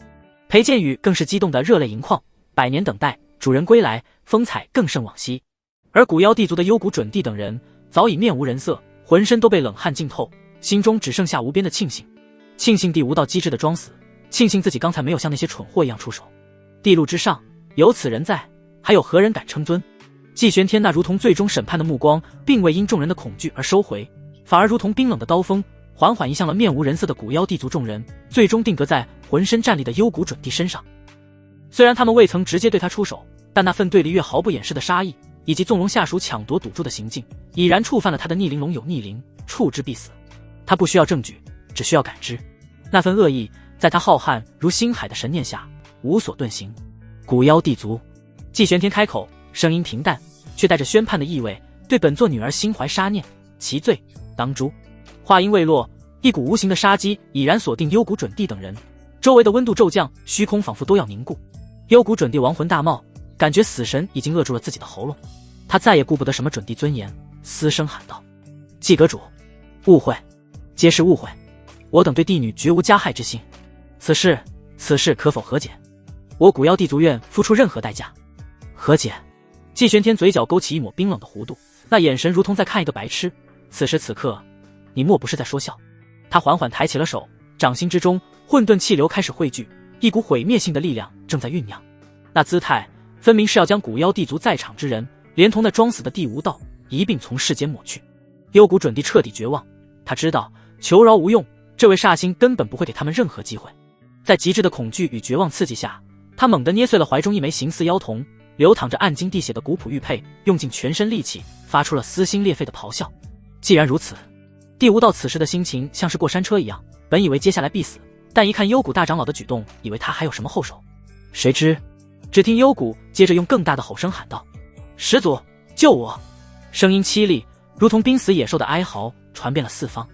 裴剑宇更是激动得热泪盈眶，百年等待，主人归来，风采更胜往昔。而古妖帝族的幽谷准帝等人早已面无人色，浑身都被冷汗浸透，心中只剩下无边的庆幸。庆幸地无道机智的装死，庆幸自己刚才没有像那些蠢货一样出手。地路之上有此人在，还有何人敢称尊？季玄天那如同最终审判的目光，并未因众人的恐惧而收回，反而如同冰冷的刀锋，缓缓移向了面无人色的古妖帝族众人，最终定格在浑身战栗的幽谷准帝身上。虽然他们未曾直接对他出手，但那份对离月毫不掩饰的杀意，以及纵容下属抢夺赌注的行径，已然触犯了他的逆鳞龙有逆鳞，触之必死。他不需要证据，只需要感知。那份恶意在他浩瀚如星海的神念下无所遁形。古妖帝族，季玄天开口，声音平淡，却带着宣判的意味，对本座女儿心怀杀念，其罪当诛。话音未落，一股无形的杀机已然锁定幽谷准帝等人，周围的温度骤降，虚空仿佛都要凝固。幽谷准帝亡魂大冒，感觉死神已经扼住了自己的喉咙，他再也顾不得什么准帝尊严，嘶声喊道：季阁主，误会，皆是误会，我等对帝女绝无加害之心，此事可否和解？我古妖帝族愿付出任何代价。和解？季玄天嘴角勾起一抹冰冷的弧度，那眼神如同在看一个白痴。此时此刻，你莫不是在说笑？他缓缓抬起了手，掌心之中混沌气流开始汇聚，一股毁灭性的力量正在酝酿。那姿态分明是要将古妖帝族在场之人，连同那装死的地无道一并从世间抹去。幽谷准帝彻底绝望，他知道求饶无用，这位煞星根本不会给他们任何机会。在极致的恐惧与绝望刺激下，他猛地捏碎了怀中一枚形似妖铜、流淌着暗金滴血的古朴玉佩，用尽全身力气，发出了撕心裂肺的咆哮。既然如此，地无道此时的心情像是过山车一样，本以为接下来必死，但一看幽谷大长老的举动，以为他还有什么后手。谁知，只听幽谷接着用更大的吼声喊道：“始祖，救我！”声音凄厉，如同濒死野兽的哀嚎，传遍了四方。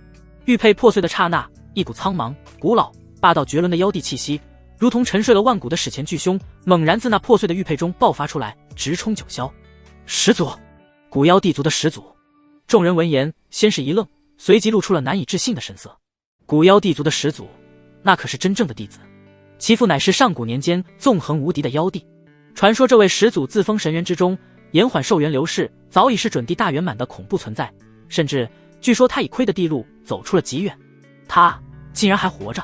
玉佩破碎的刹那，一股苍茫、古老、霸道绝伦的妖帝气息，如同沉睡了万古的史前巨凶，猛然自那破碎的玉佩中爆发出来，直冲九霄。始祖，古妖帝族的始祖！众人闻言，先是一愣，随即露出了难以置信的神色。古妖帝族的始祖，那可是真正的弟子，其父乃是上古年间纵横无敌的妖帝。传说这位始祖自封神元之中，延缓寿元流逝，早已是准帝大圆满的恐怖存在，甚至据说他已窥得地路，走出了极远。他竟然还活着，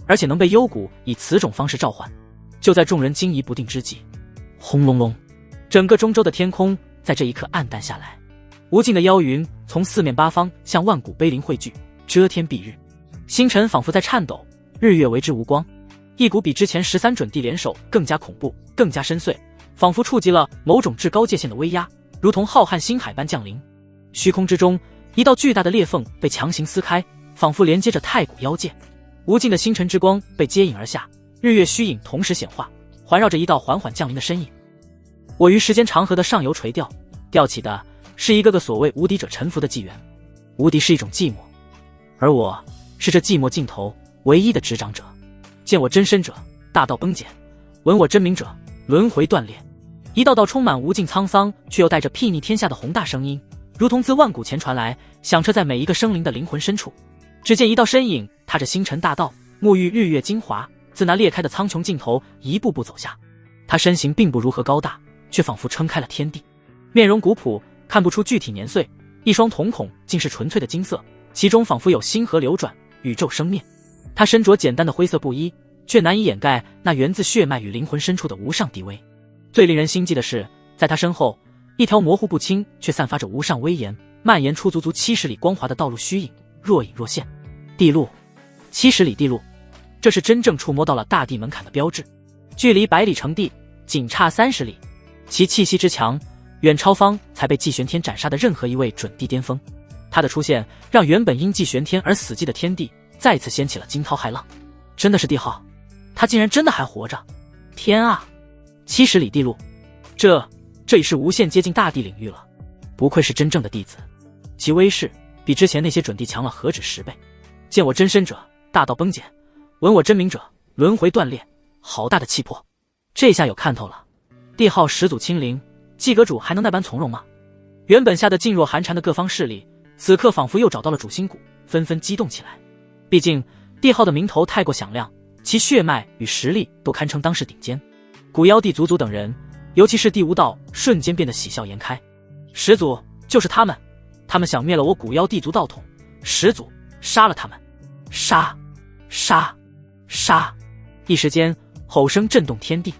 而且能被幽谷以此种方式召唤。就在众人惊疑不定之际，轰隆隆，整个中州的天空在这一刻暗淡下来，无尽的妖云从四面八方向万古碑林汇聚，遮天蔽日。星辰仿佛在颤抖，日月为之无光。一股比之前13准帝联手更加恐怖，更加深邃，仿佛触及了某种至高界限的威压，如同浩瀚星海般降临。虚空之中，一道巨大的裂缝被强行撕开，仿佛连接着太古妖界。无尽的星辰之光被接引而下，日月虚影同时显化，环绕着一道缓缓降临的身影。我于时间长河的上游垂钓，钓起的是一个个所谓无敌者臣服的纪元。无敌是一种寂寞，而我是这寂寞尽头唯一的执掌者。见我真身者，大道崩减；闻我真名者，轮回断裂。一道道充满无尽沧桑却又带着睥睨天下的宏大声音，如同自万古前传来，响彻在每一个生灵的灵魂深处。只见一道身影踏着星辰大道，沐浴日月精华，自那裂开的苍穹尽头一步步走下。他身形并不如何高大，却仿佛撑开了天地。面容古朴，看不出具体年岁，一双瞳孔竟是纯粹的金色，其中仿佛有星河流转，宇宙生灭。他身着简单的灰色布衣，却难以掩盖那源自血脉与灵魂深处的无上地威。最令人心悸的是，在他身后，一条模糊不清却散发着无上威严，蔓延出足70里光滑的道路虚影，若隐若现。地路，70里地路，这是真正触摸到了大地门槛的标志。距离100里成地，仅差30里，其气息之强，远超方才被季玄天斩杀的任何一位准帝巅峰。他的出现，让原本因季玄天而死寂的天地再次掀起了惊涛骇浪。真的是帝号，他竟然真的还活着！天啊，70里地路，这已是无限接近大地领域了。不愧是真正的弟子，其威势比之前那些准帝强了何止10倍。见我真身者，大道崩减；闻我真名者，轮回断裂。好大的气魄！这下有看头了。帝号始祖亲临，季阁主还能那般从容吗？原本吓得噤若寒蝉的各方势力，此刻仿佛又找到了主心骨，纷纷激动起来。毕竟帝号的名头太过响亮，其血脉与实力都堪称当世顶尖。古妖帝族等人，尤其是帝无道，瞬间变得喜笑颜开。始祖就是他们，他们想灭了我古妖帝族道统，始祖杀了他们！杀！杀！杀！一时间吼声震动天地。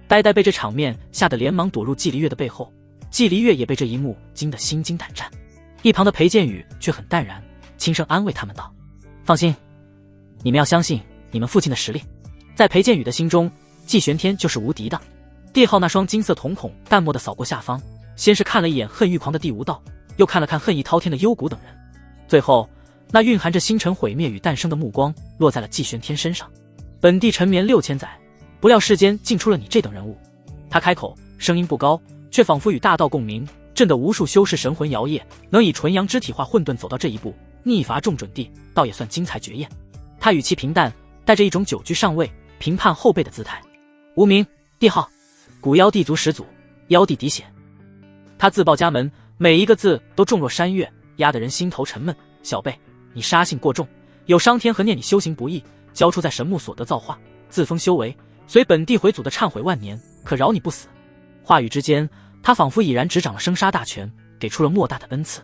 呆呆被这场面吓得连忙躲入季离月的背后，季离月也被这一幕惊得心惊胆战。一旁的裴剑宇却很淡然，轻声安慰他们道：“放心，你们要相信你们父亲的实力。”在裴剑宇的心中，季玄天就是无敌的。帝号那双金色瞳孔淡漠地扫过下方，先是看了一眼恨欲狂的帝无道，又看了看恨意滔天的幽谷等人，最后那蕴含着星辰毁灭与诞生的目光落在了季玄天身上。本帝沉眠6000载，不料世间竟出了你这等人物。他开口，声音不高，却仿佛与大道共鸣，震得无数修士神魂摇曳。能以纯阳之体化混沌走到这一步，逆伐众准帝，倒也算精彩绝艳。他语气平淡，带着一种久居上位、评判后辈的姿态。无名，帝号，古妖帝族始祖，妖帝嫡显。他自报家门，每一个字都重若山岳，压得人心头沉闷。小辈，你杀性过重，有伤天和念你修行不义，交出在神木所得造化，自封修为，随本帝回祖的忏悔万年，可饶你不死。话语之间，他仿佛已然执掌了生杀大权，给出了莫大的恩赐。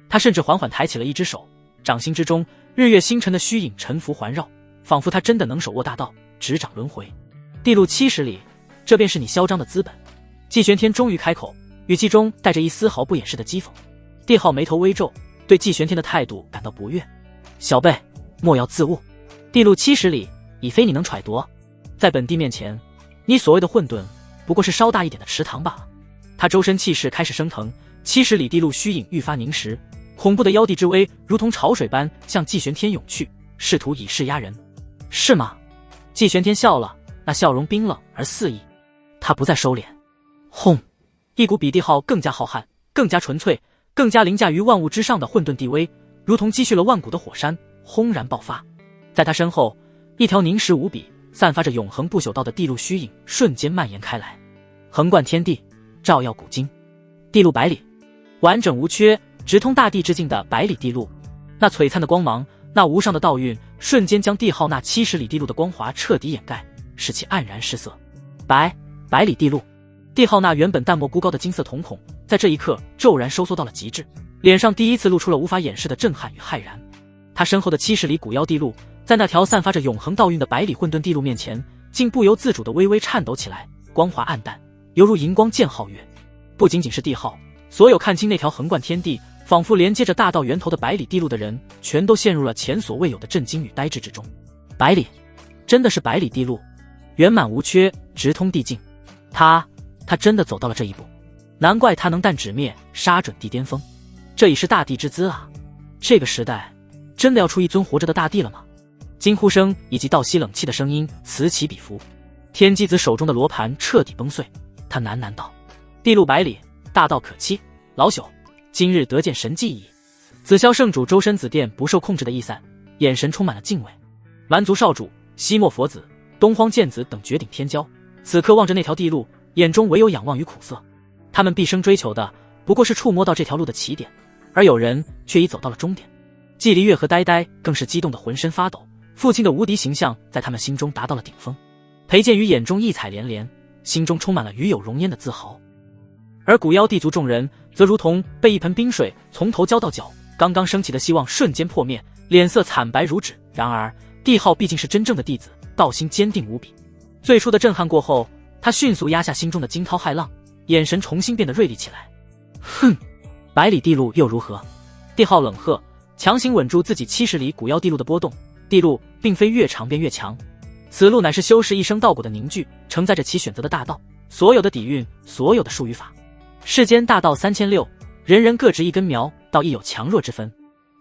他甚至缓缓抬起了一只手，掌心之中日月星辰的虚影沉浮环绕，仿佛他真的能手握大道，执掌轮回。地路70里，这便是你嚣张的资本。季玄天终于开口，语气中带着一丝毫不掩饰的讥讽。帝号眉头微皱，对季玄天的态度感到不悦。小辈，莫要自误，地路70里已非你能揣度，在本帝面前，你所谓的混沌不过是稍大一点的池塘罢了。他周身气势开始升腾，70里地路虚影愈发凝实，恐怖的妖帝之威如同潮水般向季玄天涌去，试图以势压人。是吗？季玄天笑了，那笑容冰冷而肆意。他不再收敛。轰！一股比帝号更加浩瀚、更加纯粹、更加凌驾于万物之上的混沌帝威，如同积蓄了万古的火山，轰然爆发。在他身后，一条凝实无比、散发着永恒不朽道的地路虚影瞬间蔓延开来，横贯天地，照耀古今。地路百里，完整无缺，直通大地之境的百里地路。那璀璨的光芒，那无上的道韵，瞬间将地号那70里地路的光华彻底掩盖，使其黯然失色。百里地路，地号那原本淡漠孤高的金色瞳孔，在这一刻骤然收缩到了极致，脸上第一次露出了无法掩饰的震撼与骇然。他身后的70里古妖地路，在那条散发着永恒道韵的百里混沌地路面前，竟不由自主地微微颤抖起来，光华暗淡，犹如银光见皓月。不仅仅是地号，所有看清那条横贯天地，仿佛连接着大道源头的百里地路的人，全都陷入了前所未有的震惊与呆滞之中。百里，真的是百里地路，圆满无缺，直通地境。他真的走到了这一步，难怪他能弹指灭，杀准地巅峰。这已是大地之姿啊！这个时代，真的要出一尊活着的大帝了吗？惊呼声以及倒吸冷气的声音此起彼伏。天机子手中的罗盘彻底崩碎，他喃喃道：地路百里，大道可期，老朽今日得见神迹矣。紫霄圣主周身紫电不受控制的溢散，眼神充满了敬畏。蛮族少主、西莫佛子、东荒剑子等绝顶天骄，此刻望着那条地路，眼中唯有仰望与苦涩。他们毕生追求的不过是触摸到这条路的起点，而有人却已走到了终点。季离月和呆呆更是激动得浑身发抖，父亲的无敌形象在他们心中达到了顶峰。裴剑宇眼中异彩连连，心中充满了与有荣焉的自豪。而古妖地族众人则如同被一盆冰水从头浇到脚，刚刚升起的希望瞬间破灭，脸色惨白如纸。然而帝号毕竟是真正的弟子，道心坚定无比。最初的震撼过后，他迅速压下心中的惊涛骇浪，眼神重新变得锐利起来。哼，百里地路又如何？帝号冷喝，强行稳住自己70里古妖地路的波动。地路并非越长便越强，此路乃是修士一生道果的凝聚，承载着其选择的大道，所有的底蕴，所有的术语法。世间大道3600，人人各执一根苗，道亦有强弱之分。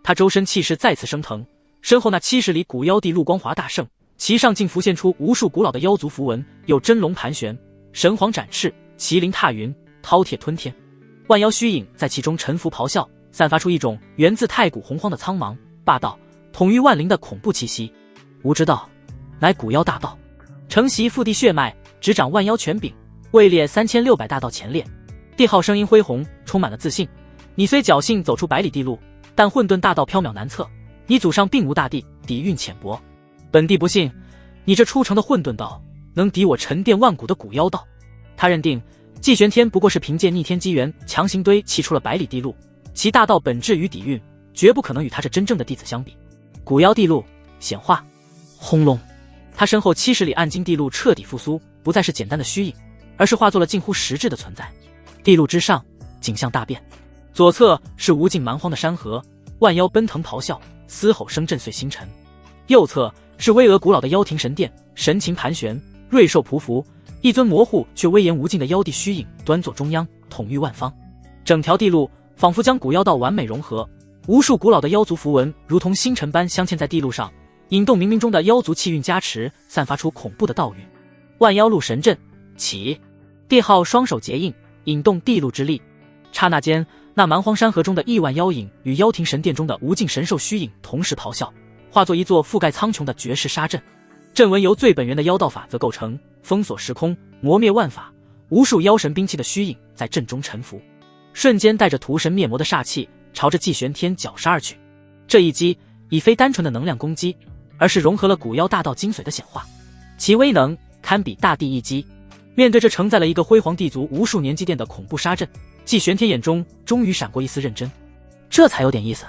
他周身气势再次升腾，身后那70里古妖地路光华大盛，其上竟浮现出无数古老的妖族符文，有真龙盘旋、神皇展翅、麒麟踏云、饕餮吞天，万妖虚影在其中沉浮咆哮，散发出一种源自太古洪荒的苍茫、霸道、统御万灵的恐怖气息。吾之道，乃古妖大道，承袭腹地血脉，执掌万妖权柄，位列3600大道前列。帝号声音恢宏，充满了自信。你虽侥幸走出百里地路，但混沌大道缥缈难测，你祖上并无大帝，底蕴浅薄。本帝不信，你这出城的混沌道能敌我沉淀万古的古妖道。他认定季玄天不过是凭借逆天机缘强行堆砌出了百里地路，其大道本质与底蕴绝不可能与他这真正的弟子相比。古妖地路显化，轰隆！他身后70里暗金地路彻底复苏，不再是简单的虚影，而是化作了近乎实质的存在。地路之上，景象大变，左侧是无尽蛮荒的山河，万妖奔腾咆哮，嘶吼声震碎星辰；右侧是巍峨古老的妖庭神殿，神禽盘旋，瑞兽匍匐，一尊模糊却威严无尽的妖帝虚影端坐中央，统御万方。整条地路仿佛将古妖道完美融合，无数古老的妖族符文如同星辰般镶嵌在地路上，引动冥冥中的妖族气运加持，散发出恐怖的道韵。万妖路神阵起，帝号双手结印，引动地路之力。刹那间，那蛮荒山河中的亿万妖影与妖庭神殿中的无尽神兽虚影同时咆哮，化作一座覆盖苍穹的绝世杀阵。阵纹由最本源的妖道法则构成，封锁时空，磨灭万法，无数妖神兵器的虚影在阵中沉浮，瞬间带着屠神灭魔的煞气朝着季玄天绞杀而去。这一击已非单纯的能量攻击，而是融合了古妖大道精髓的显化，其威能堪比大地一击。面对这承载了一个辉煌地族无数年积淀的恐怖杀阵，季玄天眼中终于闪过一丝认真，这才有点意思。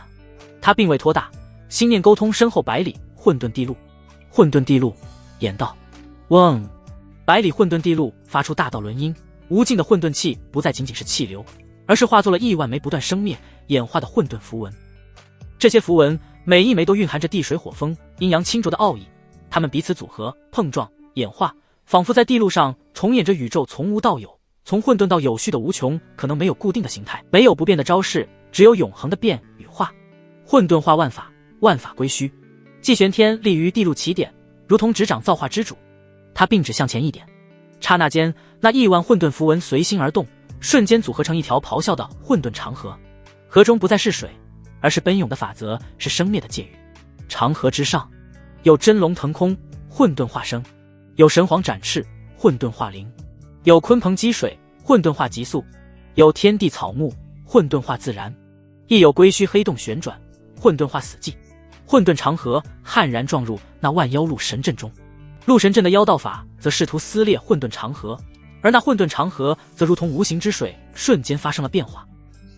他并未拖大，心念沟通身后百里混沌地路。混沌地路演道，嗡！百里混沌地路发出大道轮音，无尽的混沌气不再仅仅是气流，而是化作了亿万枚不断生灭演化的混沌符文。这些符文每一枚都蕴含着地水火风、阴阳清浊的奥义，它们彼此组合、碰撞、演化，仿佛在地路上重演着宇宙从无到有、从混沌到有序的无穷，可能没有固定的形态，没有不变的招式，只有永恒的变与化。混沌化万法，万法归虚。季玄天立于地路起点，如同执掌造化之主。他并指向前一点，刹那间，那亿万混沌符文随心而动，瞬间组合成一条咆哮的混沌长河。河中不再是水，而是奔涌的法则，是生灭的界域。长河之上，有真龙腾空，混沌化生；有神皇展翅，混沌化灵；有鲲鹏击水，混沌化极速；有天地草木，混沌化自然；亦有归虚黑洞旋转，混沌化死寂。混沌长河悍然撞入那万妖路神阵中，路神阵的妖道法则试图撕裂混沌长河，而那混沌长河则如同无形之水，瞬间发生了变化。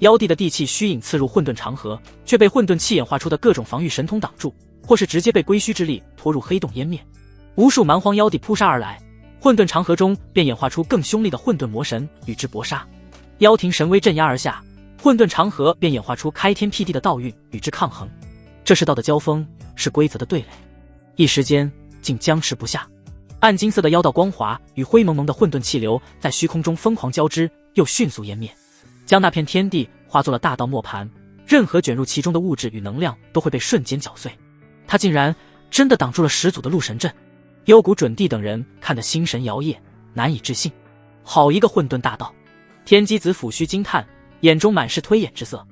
妖帝的地气虚影刺入混沌长河，却被混沌气演化出的各种防御神通挡住，或是直接被归虚之力拖入黑洞湮灭。无数蛮荒妖帝扑杀而来，混沌长河中便演化出更凶厉的混沌魔神与之搏杀。妖庭神威镇压而下，混沌长河便演化出开天辟地的道运与之抗衡。这是道的交锋，是规则的对垒，一时间竟僵持不下。暗金色的妖道光华与灰蒙蒙的混沌气流在虚空中疯狂交织，又迅速湮灭，将那片天地化作了大道磨盘，任何卷入其中的物质与能量都会被瞬间搅碎。他竟然真的挡住了始祖的路神阵。幽谷准帝等人看得心神摇曳，难以置信。好一个混沌大道！天机子抚须惊叹，眼中满是推演之色。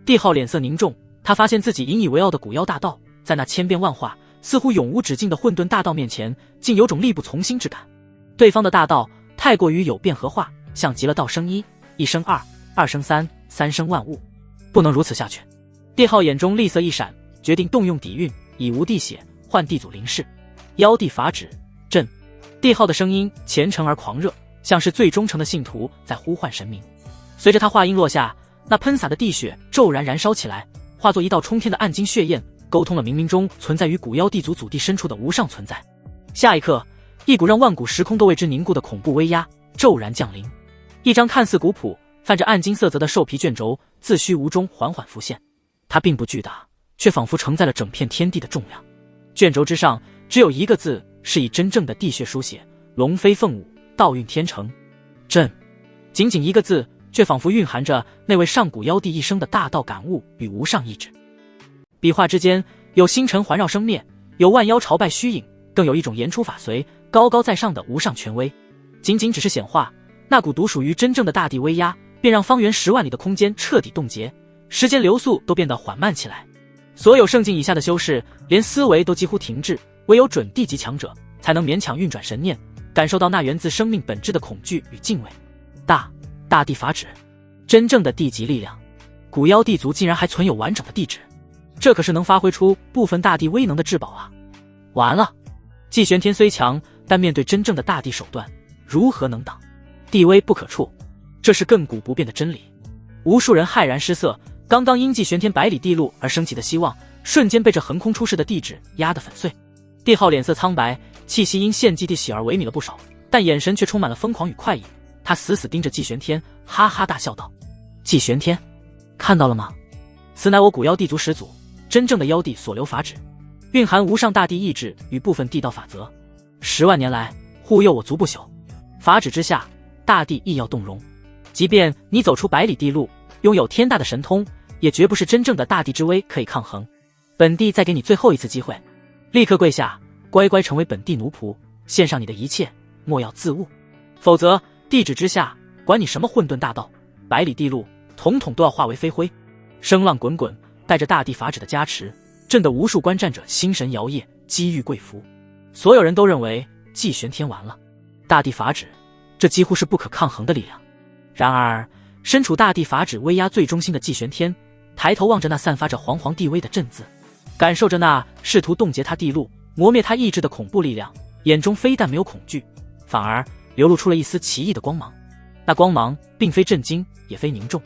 帝浩脸色凝重，他发现自己引以为傲的古妖大道，在那千变万化、似乎永无止境的混沌大道面前，竟有种力不从心之感。对方的大道太过于有变和化，像极了道生一，一生二，二生三，三生万物。不能如此下去。帝浩眼中厉色一闪，决定动用底蕴，以无地血换地祖灵誓。妖帝法旨，朕。帝浩的声音虔诚而狂热，像是最忠诚的信徒在呼唤神明。随着他话音落下，那喷洒的地血骤然燃烧起来，化作一道冲天的暗金血焰，沟通了冥冥中存在于古妖地族祖地深处的无上存在。下一刻，一股让万古时空都为之凝固的恐怖威压骤然降临。一张看似古朴、泛着暗金色泽的兽皮卷轴自虚无中缓缓浮现，它并不巨大，却仿佛承载了整片天地的重量。卷轴之上只有一个字，是以真正的地血书写：龙飞凤舞，道运天成。朕。仅仅一个字，却仿佛蕴含着那位上古妖帝一生的大道感悟与无上意志。笔画之间，有星辰环绕生灭，有万妖朝拜虚影，更有一种言出法随、高高在上的无上权威。仅仅只是显化，那股独属于真正的大地威压，便让方圆10万里的空间彻底冻结，时间流速都变得缓慢起来。所有圣境以下的修士，连思维都几乎停滞，唯有准地级强者才能勉强运转神念，感受到那源自生命本质的恐惧与敬畏。大地法旨，真正的地级力量。古妖地族竟然还存有完整的地旨，这可是能发挥出部分大地威能的至宝啊！完了，季玄天虽强，但面对真正的大地手段，如何能挡？地威不可触，这是亘古不变的真理。无数人骇然失色，刚刚因季玄天百里地路而升起的希望，瞬间被这横空出世的地旨压得粉碎。帝浩脸色苍白，气息因献祭地喜而萎靡了不少，但眼神却充满了疯狂与快意。他死死盯着季玄天，哈哈大笑道：“季玄天，看到了吗？此乃我古妖地族始祖，真正的妖帝所留法旨，蕴含无上大地意志与部分地道法则，10万年来护佑我族不朽。法旨之下，大地亦要动容。即便你走出百里地路，拥有天大的神通，也绝不是真正的大地之威可以抗衡。本帝再给你最后一次机会，立刻跪下，乖乖成为本帝奴仆，献上你的一切，莫要自误。否则，地旨之下，管你什么混沌大道、百里地路，统统都要化为飞灰。”声浪滚滚，带着大地法旨的加持，震得无数观战者心神摇曳，机遇跪服。所有人都认为季玄天完了。大地法旨，这几乎是不可抗衡的力量。然而，身处大地法旨威压最中心的季玄天，抬头望着那散发着煌煌地威的阵字，感受着那试图冻结他地路、磨灭他意志的恐怖力量，眼中非但没有恐惧，反而流露出了一丝奇异的光芒。那光芒并非震惊，也非凝重，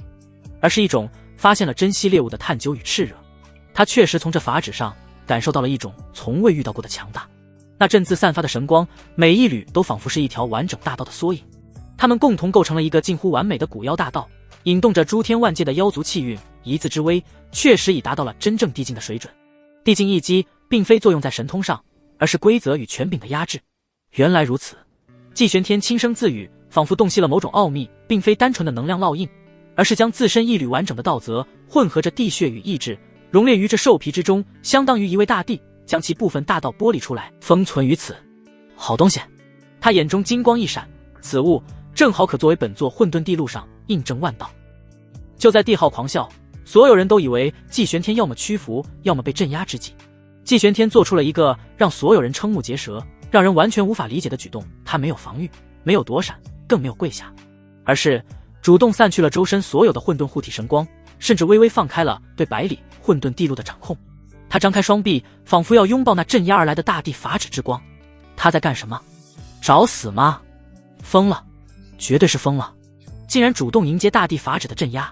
而是一种发现了珍稀猎物的探究与炽热。他确实从这法旨上感受到了一种从未遇到过的强大。那阵字散发的神光，每一缕都仿佛是一条完整大道的缩影，它们共同构成了一个近乎完美的古妖大道，引动着诸天万界的妖族气运，一字之威确实已达到了真正地境的水准。地境一击并非作用在神通上，而是规则与权柄的压制。原来如此，季玄天轻声自语，仿佛洞悉了某种奥秘，并非单纯的能量烙印，而是将自身一缕完整的道则混合着地血与意志，熔炼于这兽皮之中，相当于一位大帝，将其部分大道剥离出来，封存于此。好东西！他眼中金光一闪，此物正好可作为本作混沌地路上印证万道。就在帝浩狂笑，所有人都以为季玄天要么屈服，要么被镇压之际，季玄天做出了一个让所有人瞠目结舌、让人完全无法理解的举动。他没有防御，没有躲闪，更没有跪下，而是主动散去了周身所有的混沌护体神光，甚至微微放开了对百里混沌地路的掌控。他张开双臂，仿佛要拥抱那镇压而来的大地法旨之光。他在干什么？找死吗？疯了，绝对是疯了！竟然主动迎接大地法旨的镇压！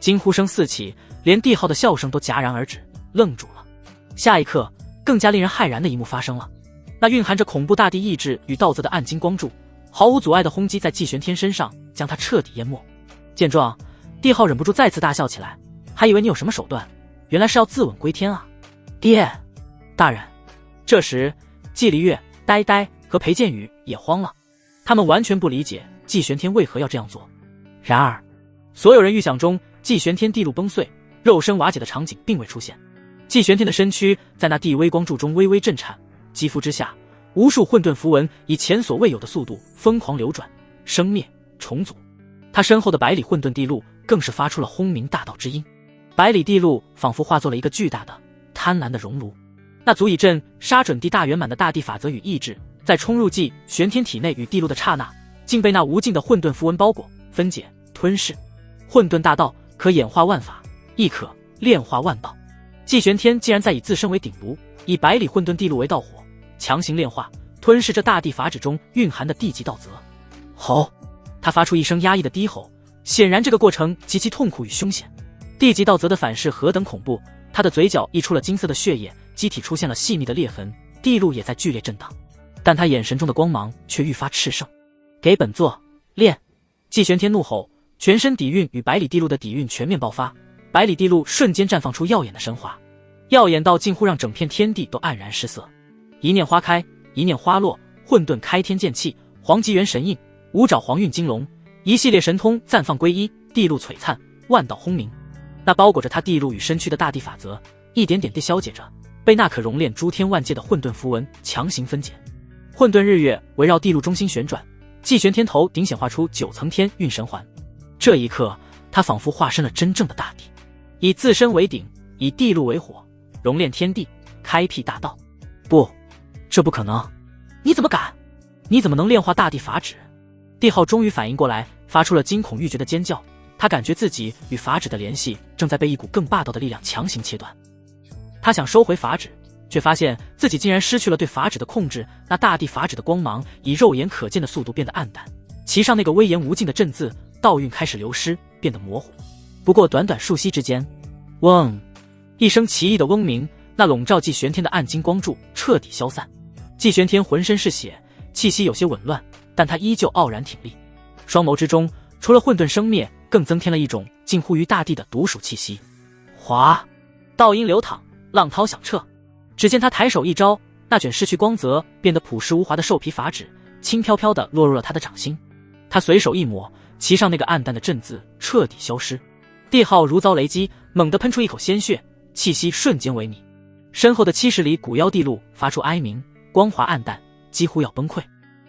惊呼声四起，连帝浩的笑声都戛然而止，愣住了。下一刻，更加令人骇然的一幕发生了。那蕴含着恐怖大地意志与道则的暗金光柱，毫无阻碍地轰击在季玄天身上，将他彻底淹没。见状，帝浩忍不住再次大笑起来，还以为你有什么手段，原来是要自刎归天啊！爹，大人。这时，季离月、呆呆和裴剑宇也慌了，他们完全不理解季玄天为何要这样做。然而，所有人预想中季玄天地路崩碎、肉身瓦解的场景并未出现。季玄天的身躯在那地微光柱中微微震颤，肌肤之下，无数混沌符文以前所未有的速度疯狂流转、生灭、重组。他身后的百里混沌地路更是发出了轰鸣大道之音，百里地路仿佛化作了一个巨大的、贪婪的熔炉，那足以镇杀准地大圆满的大地法则与意志，在冲入季玄天体内与地路的刹那，竟被那无尽的混沌符文包裹、分解、吞噬。混沌大道可演化万法，亦可炼化万道。季玄天竟然在以自身为顶炉，以百里混沌地路为道火，强行炼化、吞噬这大地法旨中蕴含的地级道则。吼！他发出一声压抑的低吼，显然这个过程极其痛苦与凶险。地级道则的反噬何等恐怖！他的嘴角溢出了金色的血液，机体出现了细密的裂痕，地路也在剧烈震荡，但他眼神中的光芒却愈发炽盛。给本座炼！季玄天怒吼，全身底蕴与百里地路的底蕴全面爆发，百里地路瞬间绽放出耀眼的神华，耀眼到近乎让整片天地都黯然失色。一念花开，一念花落，混沌开天剑气，黄极元神印，五爪黄运金龙，一系列神通绽放归一，地路璀璨，万道轰鸣。那包裹着他地路与身躯的大地法则，一点点地消解着，被那可熔炼诸天万界的混沌符文强行分解。混沌日月围绕地路中心旋转，季玄天头顶显化出9层天运神环。这一刻，他仿佛化身了真正的大地，以自身为顶，以地路为火，熔炼天地，开辟大道。不，这不可能！你怎么敢？你怎么能炼化大地法旨？帝浩终于反应过来，发出了惊恐欲绝的尖叫。他感觉自己与法旨的联系正在被一股更霸道的力量强行切断。他想收回法旨，却发现自己竟然失去了对法旨的控制。那大地法旨的光芒以肉眼可见的速度变得暗淡，其上那个威严无尽的阵字道韵开始流失，变得模糊。不过短短数息之间，嗡！一声奇异的嗡鸣，那笼罩季玄天的暗金光柱彻底消散。季玄天浑身是血，气息有些紊乱，但他依旧傲然挺立，双眸之中除了混沌生灭，更增添了一种近乎于大地的独属气息。哗！道音流淌，浪涛响彻。只见他抬手一招，那卷失去光泽变得朴实无华的兽皮法旨轻飘飘地落入了他的掌心。他随手一抹，其上那个暗淡的阵字彻底消失。帝浩如遭雷击，猛地喷出一口鲜血，气息瞬间萎靡。身后的70里古妖地路发出哀鸣，光华暗淡，几乎要崩溃。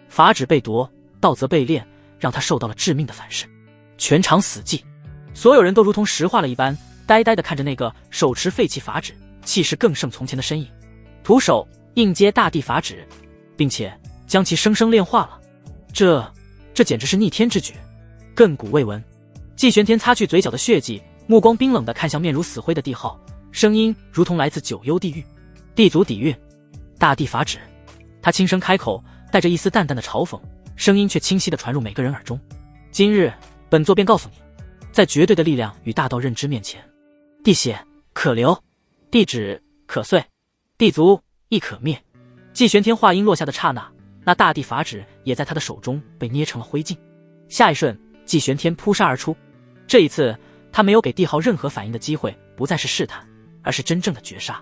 法旨被夺，道则被炼，让他受到了致命的反噬。全场死寂，所有人都如同石化了一般，呆呆地看着那个手持废弃法旨、气势更胜从前的身影，徒手硬接大地法旨，并且将其生生炼化了。这简直是逆天之举，亘古未闻。季玄天擦去嘴角的血迹，目光冰冷地看向面如死灰的帝浩，声音如同来自九幽地狱。地族底蕴，大地法旨。他轻声开口，带着一丝淡淡的嘲讽，声音却清晰地传入每个人耳中。今日本座便告诉你，在绝对的力量与大道认知面前，地血可留，地旨可碎，地族亦可灭。季玄天话音落下的刹那，那大地法旨也在他的手中被捏成了灰烬。下一瞬，季玄天扑杀而出。这一次，他没有给帝浩任何反应的机会，不再是试探，而是真正的绝杀。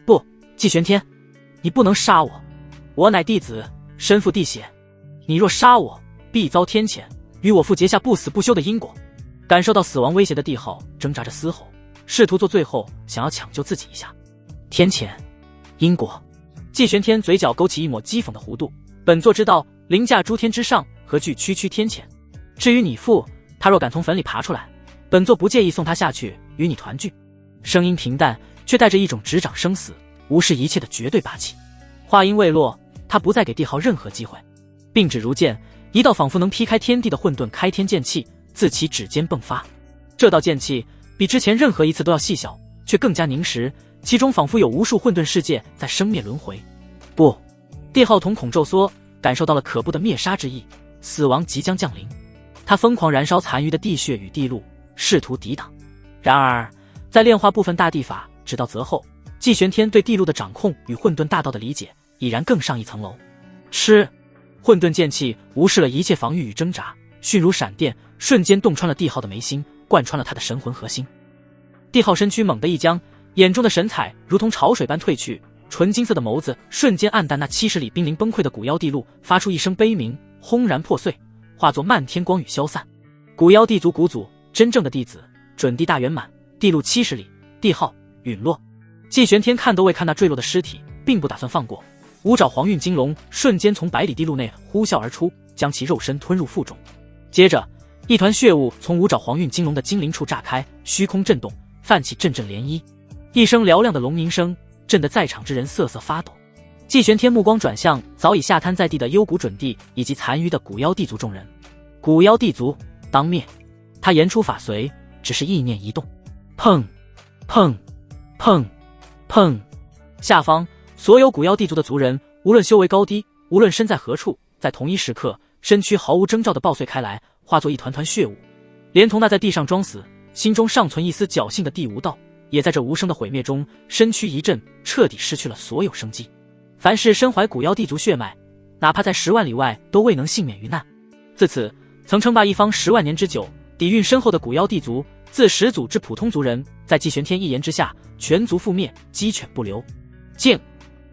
不，季玄天，你不能杀我，我乃弟子，身负地血，你若杀我，必遭天谴，与我父结下不死不休的因果。感受到死亡威胁的帝浩挣扎着嘶吼，试图做最后想要抢救自己一下。天谴，因果。季玄天嘴角勾起一抹讥讽的弧度，本座知道凌驾诸天之上，何惧区区天谴？至于你父，他若敢从坟里爬出来，本座不介意送他下去与你团聚。声音平淡，却带着一种执掌生死、无视一切的绝对霸气。话音未落，他不再给帝昊任何机会，并指如剑，一道仿佛能劈开天地的混沌开天剑气自其指尖迸发。这道剑气比之前任何一次都要细小，却更加凝实，其中仿佛有无数混沌世界在生灭轮回。不，帝昊瞳孔骤缩，感受到了可怖的灭杀之意，死亡即将降临。他疯狂燃烧残余的地血与地路，试图抵挡。然而在炼化部分大地法直到择后，季玄天对地路的掌控与混沌大道的理解已然更上一层楼。吃！混沌剑气无视了一切防御与挣扎，迅如闪电，瞬间洞穿了帝昊的眉心，贯穿了他的神魂核心。帝昊身躯猛地一僵，眼中的神采如同潮水般退去，纯金色的眸子瞬间暗淡，那70里濒临崩溃的古妖地路发出一声悲鸣，轰然破碎，化作漫天光雨消散。古妖地族古祖真正的弟子，准地大圆满，地路70里，帝昊陨落。季玄天看都未看那坠落的尸体，并不打算放过。五爪黄运金龙瞬间从百里地路内呼啸而出，将其肉身吞入腹中。接着一团血雾从五爪黄运金龙的精灵处炸开，虚空震动，泛起阵阵涟漪。一声嘹亮的龙鸣声震得在场之人瑟瑟发抖。季玄天目光转向早已下瘫在地的幽谷准地以及残余的古妖地族众人。古妖地族当灭！他言出法随，只是意念一动，砰砰砰砰！下方所有古妖地族的族人，无论修为高低，无论身在何处，在同一时刻，身躯毫无征兆地爆碎开来，化作一团团血雾。连同那在地上装死，心中尚存一丝侥幸的地无道，也在这无声的毁灭中，身躯一震，彻底失去了所有生机。凡是身怀古妖地族血脉，哪怕在10万里外，都未能幸免于难。自此，曾称霸一方10万年之久、底蕴深厚的古妖地族，自始祖至普通族人，在季玄天一言之下，全族覆灭，鸡犬不留。静！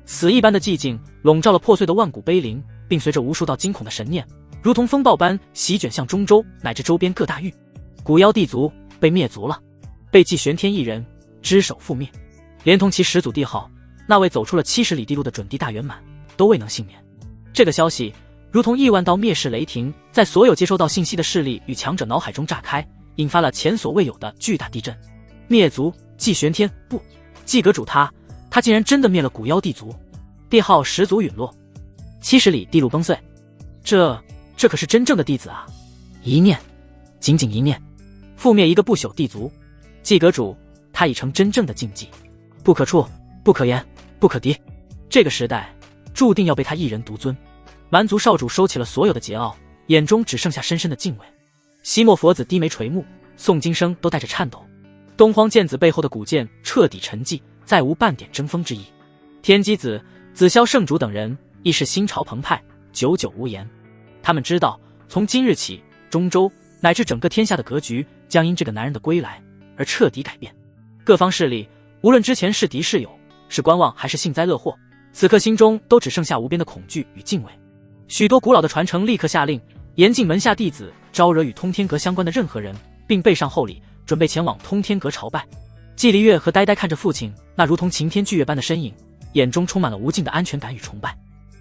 死一般的寂静笼罩了破碎的万古碑林，并随着无数道惊恐的神念，如同风暴般席卷向中州乃至周边各大域。古妖地族被灭族了，被季玄天一人只手覆灭，连同其始祖帝昊，那位走出了70里地路的准地大圆满，都未能幸免。这个消息如同亿万道灭世雷霆，在所有接收到信息的势力与强者脑海中炸开，引发了前所未有的巨大地震。灭族！季玄天不，季阁主他竟然真的灭了古妖地族。帝昊始祖陨落，70里地路崩碎，这可是真正的弟子啊！一念，仅仅一念，覆灭一个不朽地族。季阁主他已成真正的禁忌，不可触，不可言，不可敌。这个时代注定要被他一人独尊。蛮族少主收起了所有的桀骜，眼中只剩下深深的敬畏。西莫佛子低眉垂目，诵经声都带着颤抖。东荒剑子背后的古剑彻底沉寂，再无半点争锋之意。天机子、紫霄圣主等人亦是心潮澎湃，久久无言。他们知道，从今日起，中州乃至整个天下的格局将因这个男人的归来而彻底改变。各方势力，无论之前是敌是友，是观望还是幸灾乐祸，此刻心中都只剩下无边的恐惧与敬畏。许多古老的传承立刻下令，严禁门下弟子招惹与通天阁相关的任何人，并备上厚礼，准备前往通天阁朝拜。季离月和呆呆看着父亲那如同擎天巨月般的身影，眼中充满了无尽的安全感与崇拜。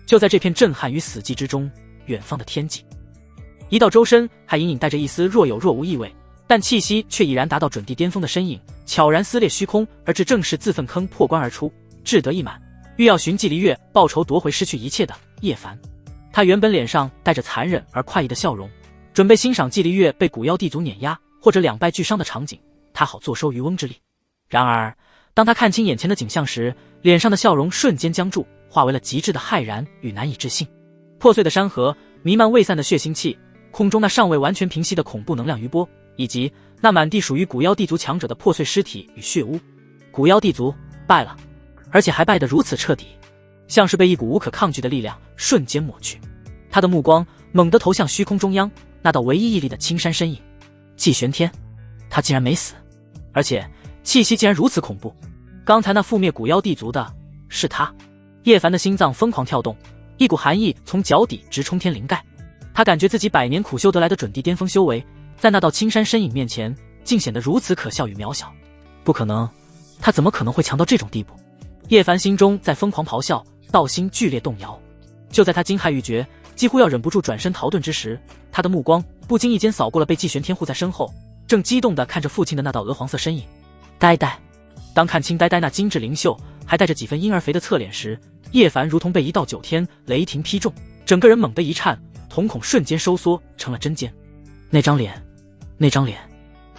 就在这片震撼与死寂之中，远方的天际，一道周身还隐隐带着一丝若有若无意味，但气息却已然达到准地巅峰的身影，悄然撕裂虚空，而至正是自粪坑破关而出，志得意满，欲要寻季离月报仇夺回失去一切的叶凡。他原本脸上带着残忍而快意的笑容，准备欣赏季离月被古妖地族碾压或者两败俱伤的场景，他好坐收渔翁之利。然而当他看清眼前的景象时，脸上的笑容瞬间僵住，化为了极致的骇然与难以置信。破碎的山河，弥漫未散的血腥气，空中那尚未完全平息的恐怖能量余波，以及那满地属于古妖地族强者的破碎尸体与血污。古妖地族败了，而且还败得如此彻底，像是被一股无可抗拒的力量瞬间抹去。他的目光猛地投向虚空中央那道唯一屹立的青山身影，季玄天，他竟然没死，而且气息竟然如此恐怖。刚才那覆灭古妖地族的是他。叶凡的心脏疯狂跳动，一股寒意从脚底直冲天灵盖。他感觉自己100年苦修得来的准地巅峰修为，在那道青山身影面前竟显得如此可笑与渺小。不可能，他怎么可能会强到这种地步？叶凡心中在疯狂咆哮，道心剧烈动摇。就在他惊骇欲绝，几乎要忍不住转身逃遁之时，他的目光不经意间扫过了被季玄天护在身后，正激动地看着父亲的那道鹅黄色身影。呆呆，当看清呆呆那精致灵秀，还带着几分婴儿肥的侧脸时，叶凡如同被一道9天雷霆劈中，整个人猛地一颤，瞳孔瞬间收缩成了针尖。那张脸，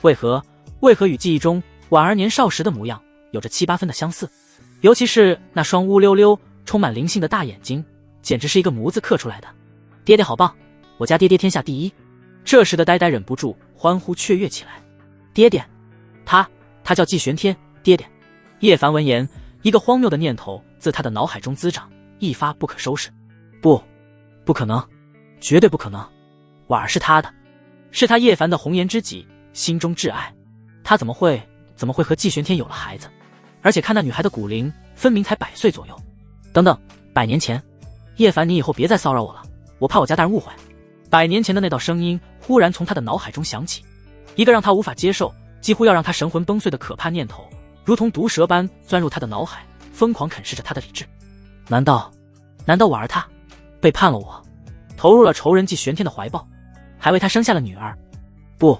为何与记忆中婉儿年少时的模样有着7、8分的相似？尤其是那双乌溜溜、充满灵性的大眼睛，简直是一个模子刻出来的。爹爹好棒，我家爹爹天下第一！这时的呆呆忍不住欢呼雀跃起来。爹爹，他叫季玄天，爹爹。叶凡闻言，一个荒谬的念头自他的脑海中滋长，一发不可收拾。不可能，绝对不可能！婉儿是他的，是他叶凡的红颜知己，心中挚爱。他怎么会和季玄天有了孩子？而且看那女孩的骨龄，分明才100岁左右。等等，100年前，叶凡，你以后别再骚扰我了，我怕我家大人误会。100年前的那道声音忽然从他的脑海中响起，一个让他无法接受，几乎要让他神魂崩碎的可怕念头，如同毒蛇般钻入他的脑海，疯狂啃噬着他的理智。难道婉儿她背叛了我，投入了仇人季玄天的怀抱，还为他生下了女儿？不，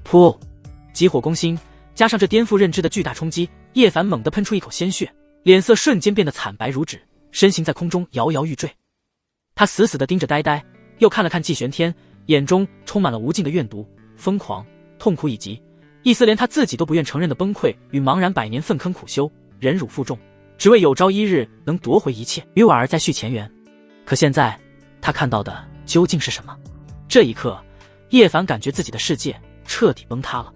噗！急火攻心，加上这颠覆认知的巨大冲击，叶凡猛地喷出一口鲜血，脸色瞬间变得惨白如纸，身形在空中摇摇欲坠。他死死地盯着呆呆，又看了看季玄天，眼中充满了无尽的怨毒、疯狂、痛苦以及一丝连他自己都不愿承认的崩溃与茫然。100年奋坑苦修，忍辱负重，只为有朝一日能夺回一切，与婉儿再续前缘。可现在他看到的究竟是什么？这一刻，叶凡感觉自己的世界彻底崩塌了。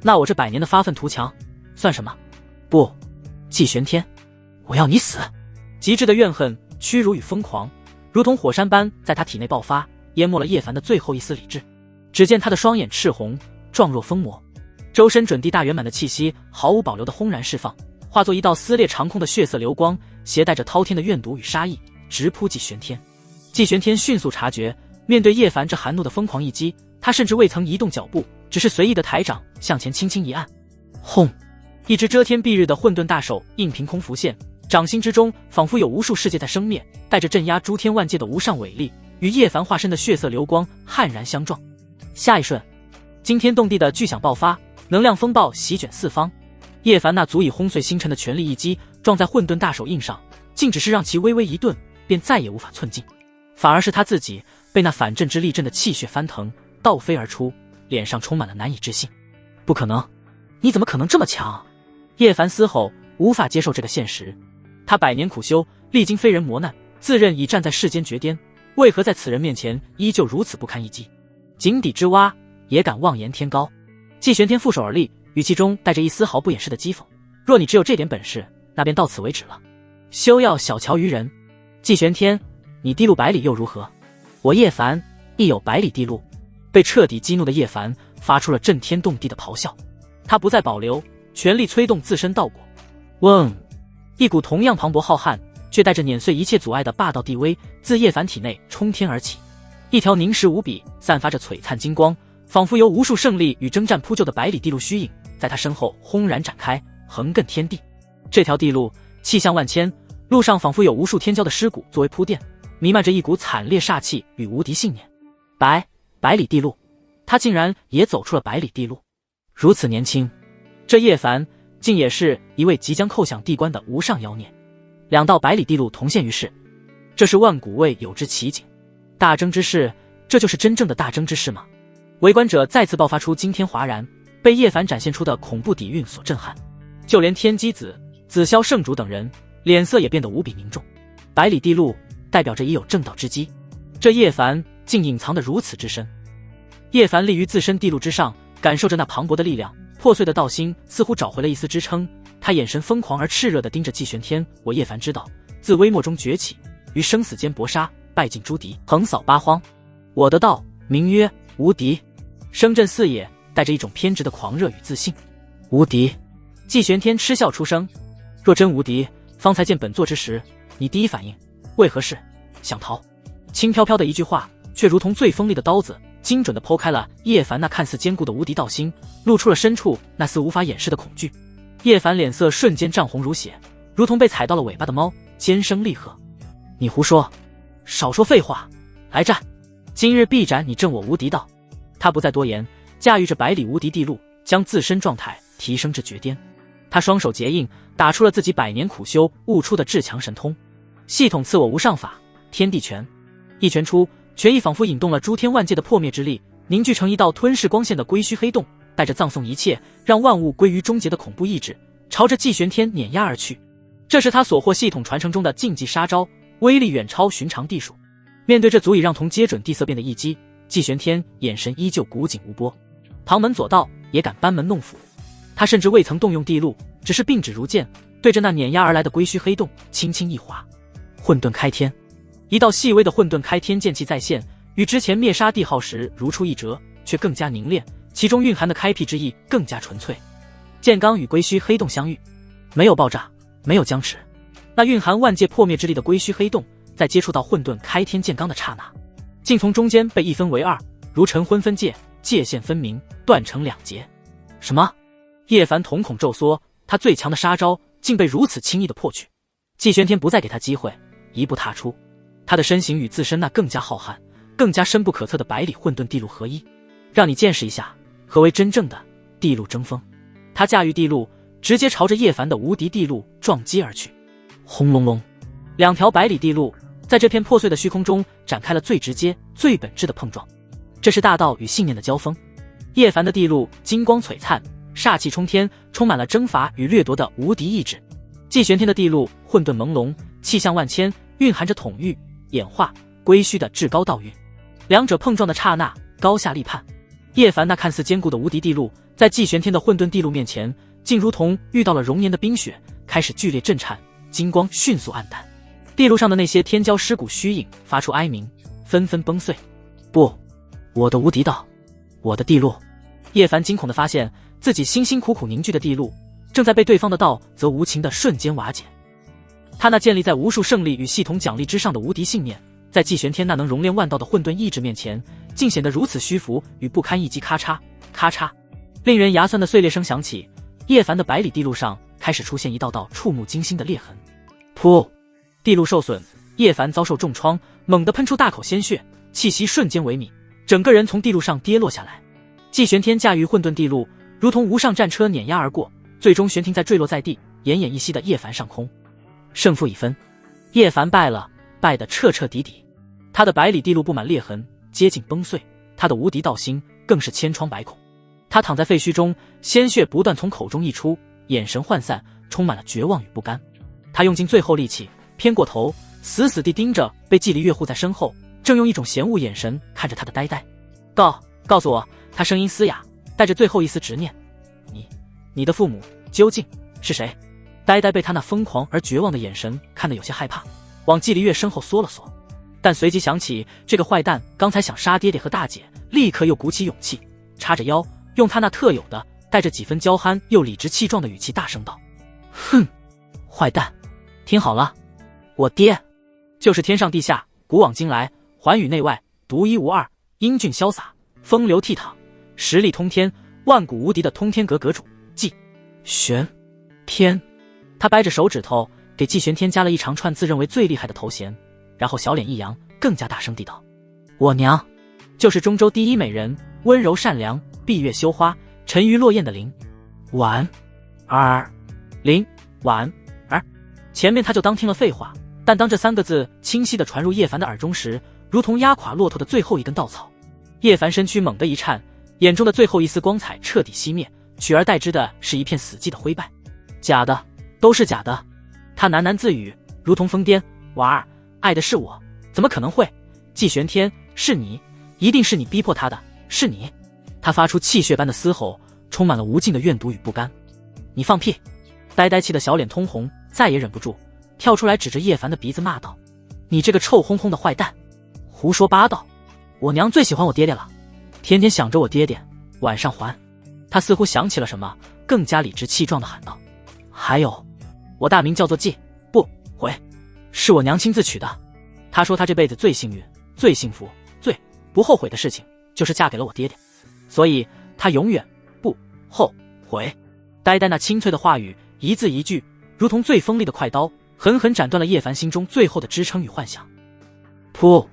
那我这100年的发愤图强算什么？不，季玄天，我要你死！极致的怨恨、屈辱与疯狂如同火山般在他体内爆发，淹没了叶凡的最后一丝理智。只见他的双眼赤红，状若疯魔，周身准地大圆满的气息毫无保留地轰然释放，化作一道撕裂长空的血色流光，携带着滔天的怨毒与杀意，直扑季玄天。季玄天迅速察觉，面对叶凡这含怒的疯狂一击，他甚至未曾移动脚步，只是随意的抬掌向前轻轻一按。轰！一只遮天蔽日的混沌大手硬凭空浮现，掌心之中仿佛有无数世界在生灭，带着镇压诸天万界的无上伟力，与叶凡化身的血色流光悍然相撞。下一瞬，惊天动地的巨响爆发，能量风暴席卷四方。叶凡那足以轰碎星辰的全力一击撞在混沌大手印上，竟只是让其微微一顿，便再也无法寸进。反而是他自己被那反震之力震得气血翻腾，倒飞而出，脸上充满了难以置信。不可能，你怎么可能这么强？叶凡嘶吼，无法接受这个现实。他100年苦修，历经非人磨难，自认已站在世间绝巅，为何在此人面前依旧如此不堪一击？井底之蛙也敢妄言天高。季玄天负手而立，语气中带着一丝毫不掩饰的讥讽。若你只有这点本事，那便到此为止了，休要小瞧于人。季玄天，你地路100里又如何？我叶凡亦有100里地路。被彻底激怒的叶凡发出了震天动地的咆哮，他不再保留，全力催动自身道果。嗡！一股同样磅礴浩瀚，却带着碾碎一切阻碍的霸道地威自叶凡体内冲天而起。一条凝实无比、散发着璀璨金光，仿佛由无数胜利与征战铺就的100里地路虚影，在他身后轰然展开，横亘天地。这条地路气象万千，路上仿佛有无数天骄的尸骨作为铺垫，弥漫着一股惨烈煞气与无敌信念。100里地路，他竟然也走出了100里地路。如此年轻，这叶凡竟也是一位即将叩响地关的无上妖孽。2道100里地路同现于世，这是万古未有之奇景。大争之势，这就是真正的大争之势吗？围观者再次爆发出惊天哗然，被叶凡展现出的恐怖底蕴所震撼。就连天机子、紫霄圣主等人脸色也变得无比凝重。100里地路代表着已有正道之机，这叶凡竟隐藏得如此之深。叶凡立于自身地路之上，感受着那磅礴的力量，破碎的道心似乎找回了一丝支撑。他眼神疯狂而炽热地盯着季玄天。我叶凡知道，自微末中崛起，于生死间搏杀，败尽诸敌，横扫八荒。我的道名曰无敌，声震四野，带着一种偏执的狂热与自信。无敌！季玄天嗤笑出声。若真无敌，方才见本座之时，你第一反应为何是想逃？轻飘飘的一句话，却如同最锋利的刀子，精准地剖开了叶凡那看似坚固的无敌道心，露出了深处那丝无法掩饰的恐惧。叶凡脸色瞬间涨红如血，如同被踩到了尾巴的猫，尖声厉喝：“你胡说！少说废话！来战！今日必斩你正我无敌道！”他不再多言，驾驭着百里无敌地路，将自身状态提升至绝巅。他双手结印，打出了自己百年苦修悟出的至强神通。系统赐我无上法，天地拳。一拳出，拳意仿佛引动了诸天万界的破灭之力，凝聚成一道吞噬光线的归虚黑洞，带着葬送一切，让万物归于终结的恐怖意志，朝着季玄天碾压而去。这是他所获系统传承中的禁忌杀招，威力远超寻常地数。面对这足以让铜接准地色变的一击，季玄天眼神依旧古井无波。旁门左道也敢班门弄斧？他甚至未曾动用地路，只是并指如剑，对着那碾压而来的归虚黑洞轻轻一划。混沌开天，一道细微的混沌开天剑气再现，与之前灭杀帝号时如出一辙，却更加凝练，其中蕴含的开辟之意更加纯粹。剑罡与归虚黑洞相遇，没有爆炸，没有僵持，那蕴含万界破灭之力的归虚黑洞，在接触到混沌开天剑罡的刹那，竟从中间被一分为二，如晨昏分界，界限分明，断成两截。什么？叶凡瞳孔骤缩，他最强的杀招竟被如此轻易的破去。季玄天不再给他机会，一步踏出，他的身形与自身那更加浩瀚、更加深不可测的百里混沌地路合一，让你见识一下何为真正的地路争锋。他驾驭地路，直接朝着叶凡的无敌地路撞击而去。轰隆隆，两条百里地路在这片破碎的虚空中展开了最直接、最本质的碰撞。这是大道与信念的交锋。叶凡的地路金光璀璨，煞气冲天，充满了征伐与掠夺的无敌意志。季玄天的地路混沌朦胧，气象万千，蕴含着统御、演化、归虚的至高道蕴。两者碰撞的刹那，高下立判。叶凡那看似坚固的无敌地路，在季玄天的混沌地路面前，竟如同遇到了熔岩的冰雪，开始剧烈震颤，金光迅速暗淡。地路上的那些天骄尸骨虚影发出哀鸣，纷纷崩碎。不，我的无敌道，我的地路！叶凡惊恐地发现，自己辛辛苦苦凝聚的地路，正在被对方的道则无情的瞬间瓦解。他那建立在无数胜利与系统奖励之上的无敌信念，在季玄天那能熔炼万道的混沌意志面前，竟显得如此虚浮与不堪一击。咔嚓咔嚓，令人牙酸的碎裂声响起，叶凡的百里地路上开始出现一道道触目惊心的裂痕。噗！地路受损，叶凡遭受重创，猛地喷出大口鲜血，气息瞬间萎靡，整个人从地路上跌落下来。季玄天驾驭混沌地路，如同无上战车碾压而过，最终悬停在坠落在地、奄奄一息的叶凡上空。胜负已分，叶凡败了，败得彻彻底底。他的百里地路布满裂痕，接近崩碎，他的无敌道心更是千疮百孔。他躺在废墟中，鲜血不断从口中溢出，眼神涣散，充满了绝望与不甘。他用尽最后力气，偏过头，死死地盯着被季离月护在身后，正用一种嫌恶眼神看着他的呆呆。告诉我，他声音嘶哑，带着最后一丝执念，你的父母究竟是谁？呆呆被他那疯狂而绝望的眼神看得有些害怕，往季离月身后缩了缩，但随即想起这个坏蛋刚才想杀爹爹和大姐，立刻又鼓起勇气，叉着腰，用他那特有的带着几分娇憨又理直气壮的语气大声道：哼，坏蛋，听好了，我爹就是天上地下，古往今来，寰宇内外独一无二，英俊潇洒，风流倜傥，实力通天，万古无敌的通天阁阁主季玄天。他掰着手指头给季玄天加了一长串自认为最厉害的头衔，然后小脸一扬，更加大声地道：我娘就是中州第一美人，温柔善良，闭月羞花，沉鱼落雁的林婉儿。林婉儿。前面他就当听了废话，但当这三个字清晰地传入叶凡的耳中时，如同压垮骆驼的最后一根稻草。叶凡身躯猛地一颤，眼中的最后一丝光彩彻底熄灭，取而代之的是一片死寂的灰败。假的，都是假的。他喃喃自语，如同疯癫：婉儿，爱的是我，怎么可能会？季玄天，是你，一定是你逼迫他的，是你。他发出气血般的嘶吼，充满了无尽的怨毒与不甘。你放屁！呆呆气的小脸通红，再也忍不住，跳出来指着叶凡的鼻子骂道：你这个臭烘烘的坏蛋，胡说八道！我娘最喜欢我爹爹了，天天想着我爹爹，晚上还。他似乎想起了什么，更加理直气壮地喊道：还有，我大名叫做季，不悔，是我娘亲自取的。她说她这辈子最幸运、最幸福、最不后悔的事情，就是嫁给了我爹爹，所以她永远不后悔。呆呆那清脆的话语，一字一句，如同最锋利的快刀，狠狠斩断了叶凡心中最后的支撑与幻想。噗！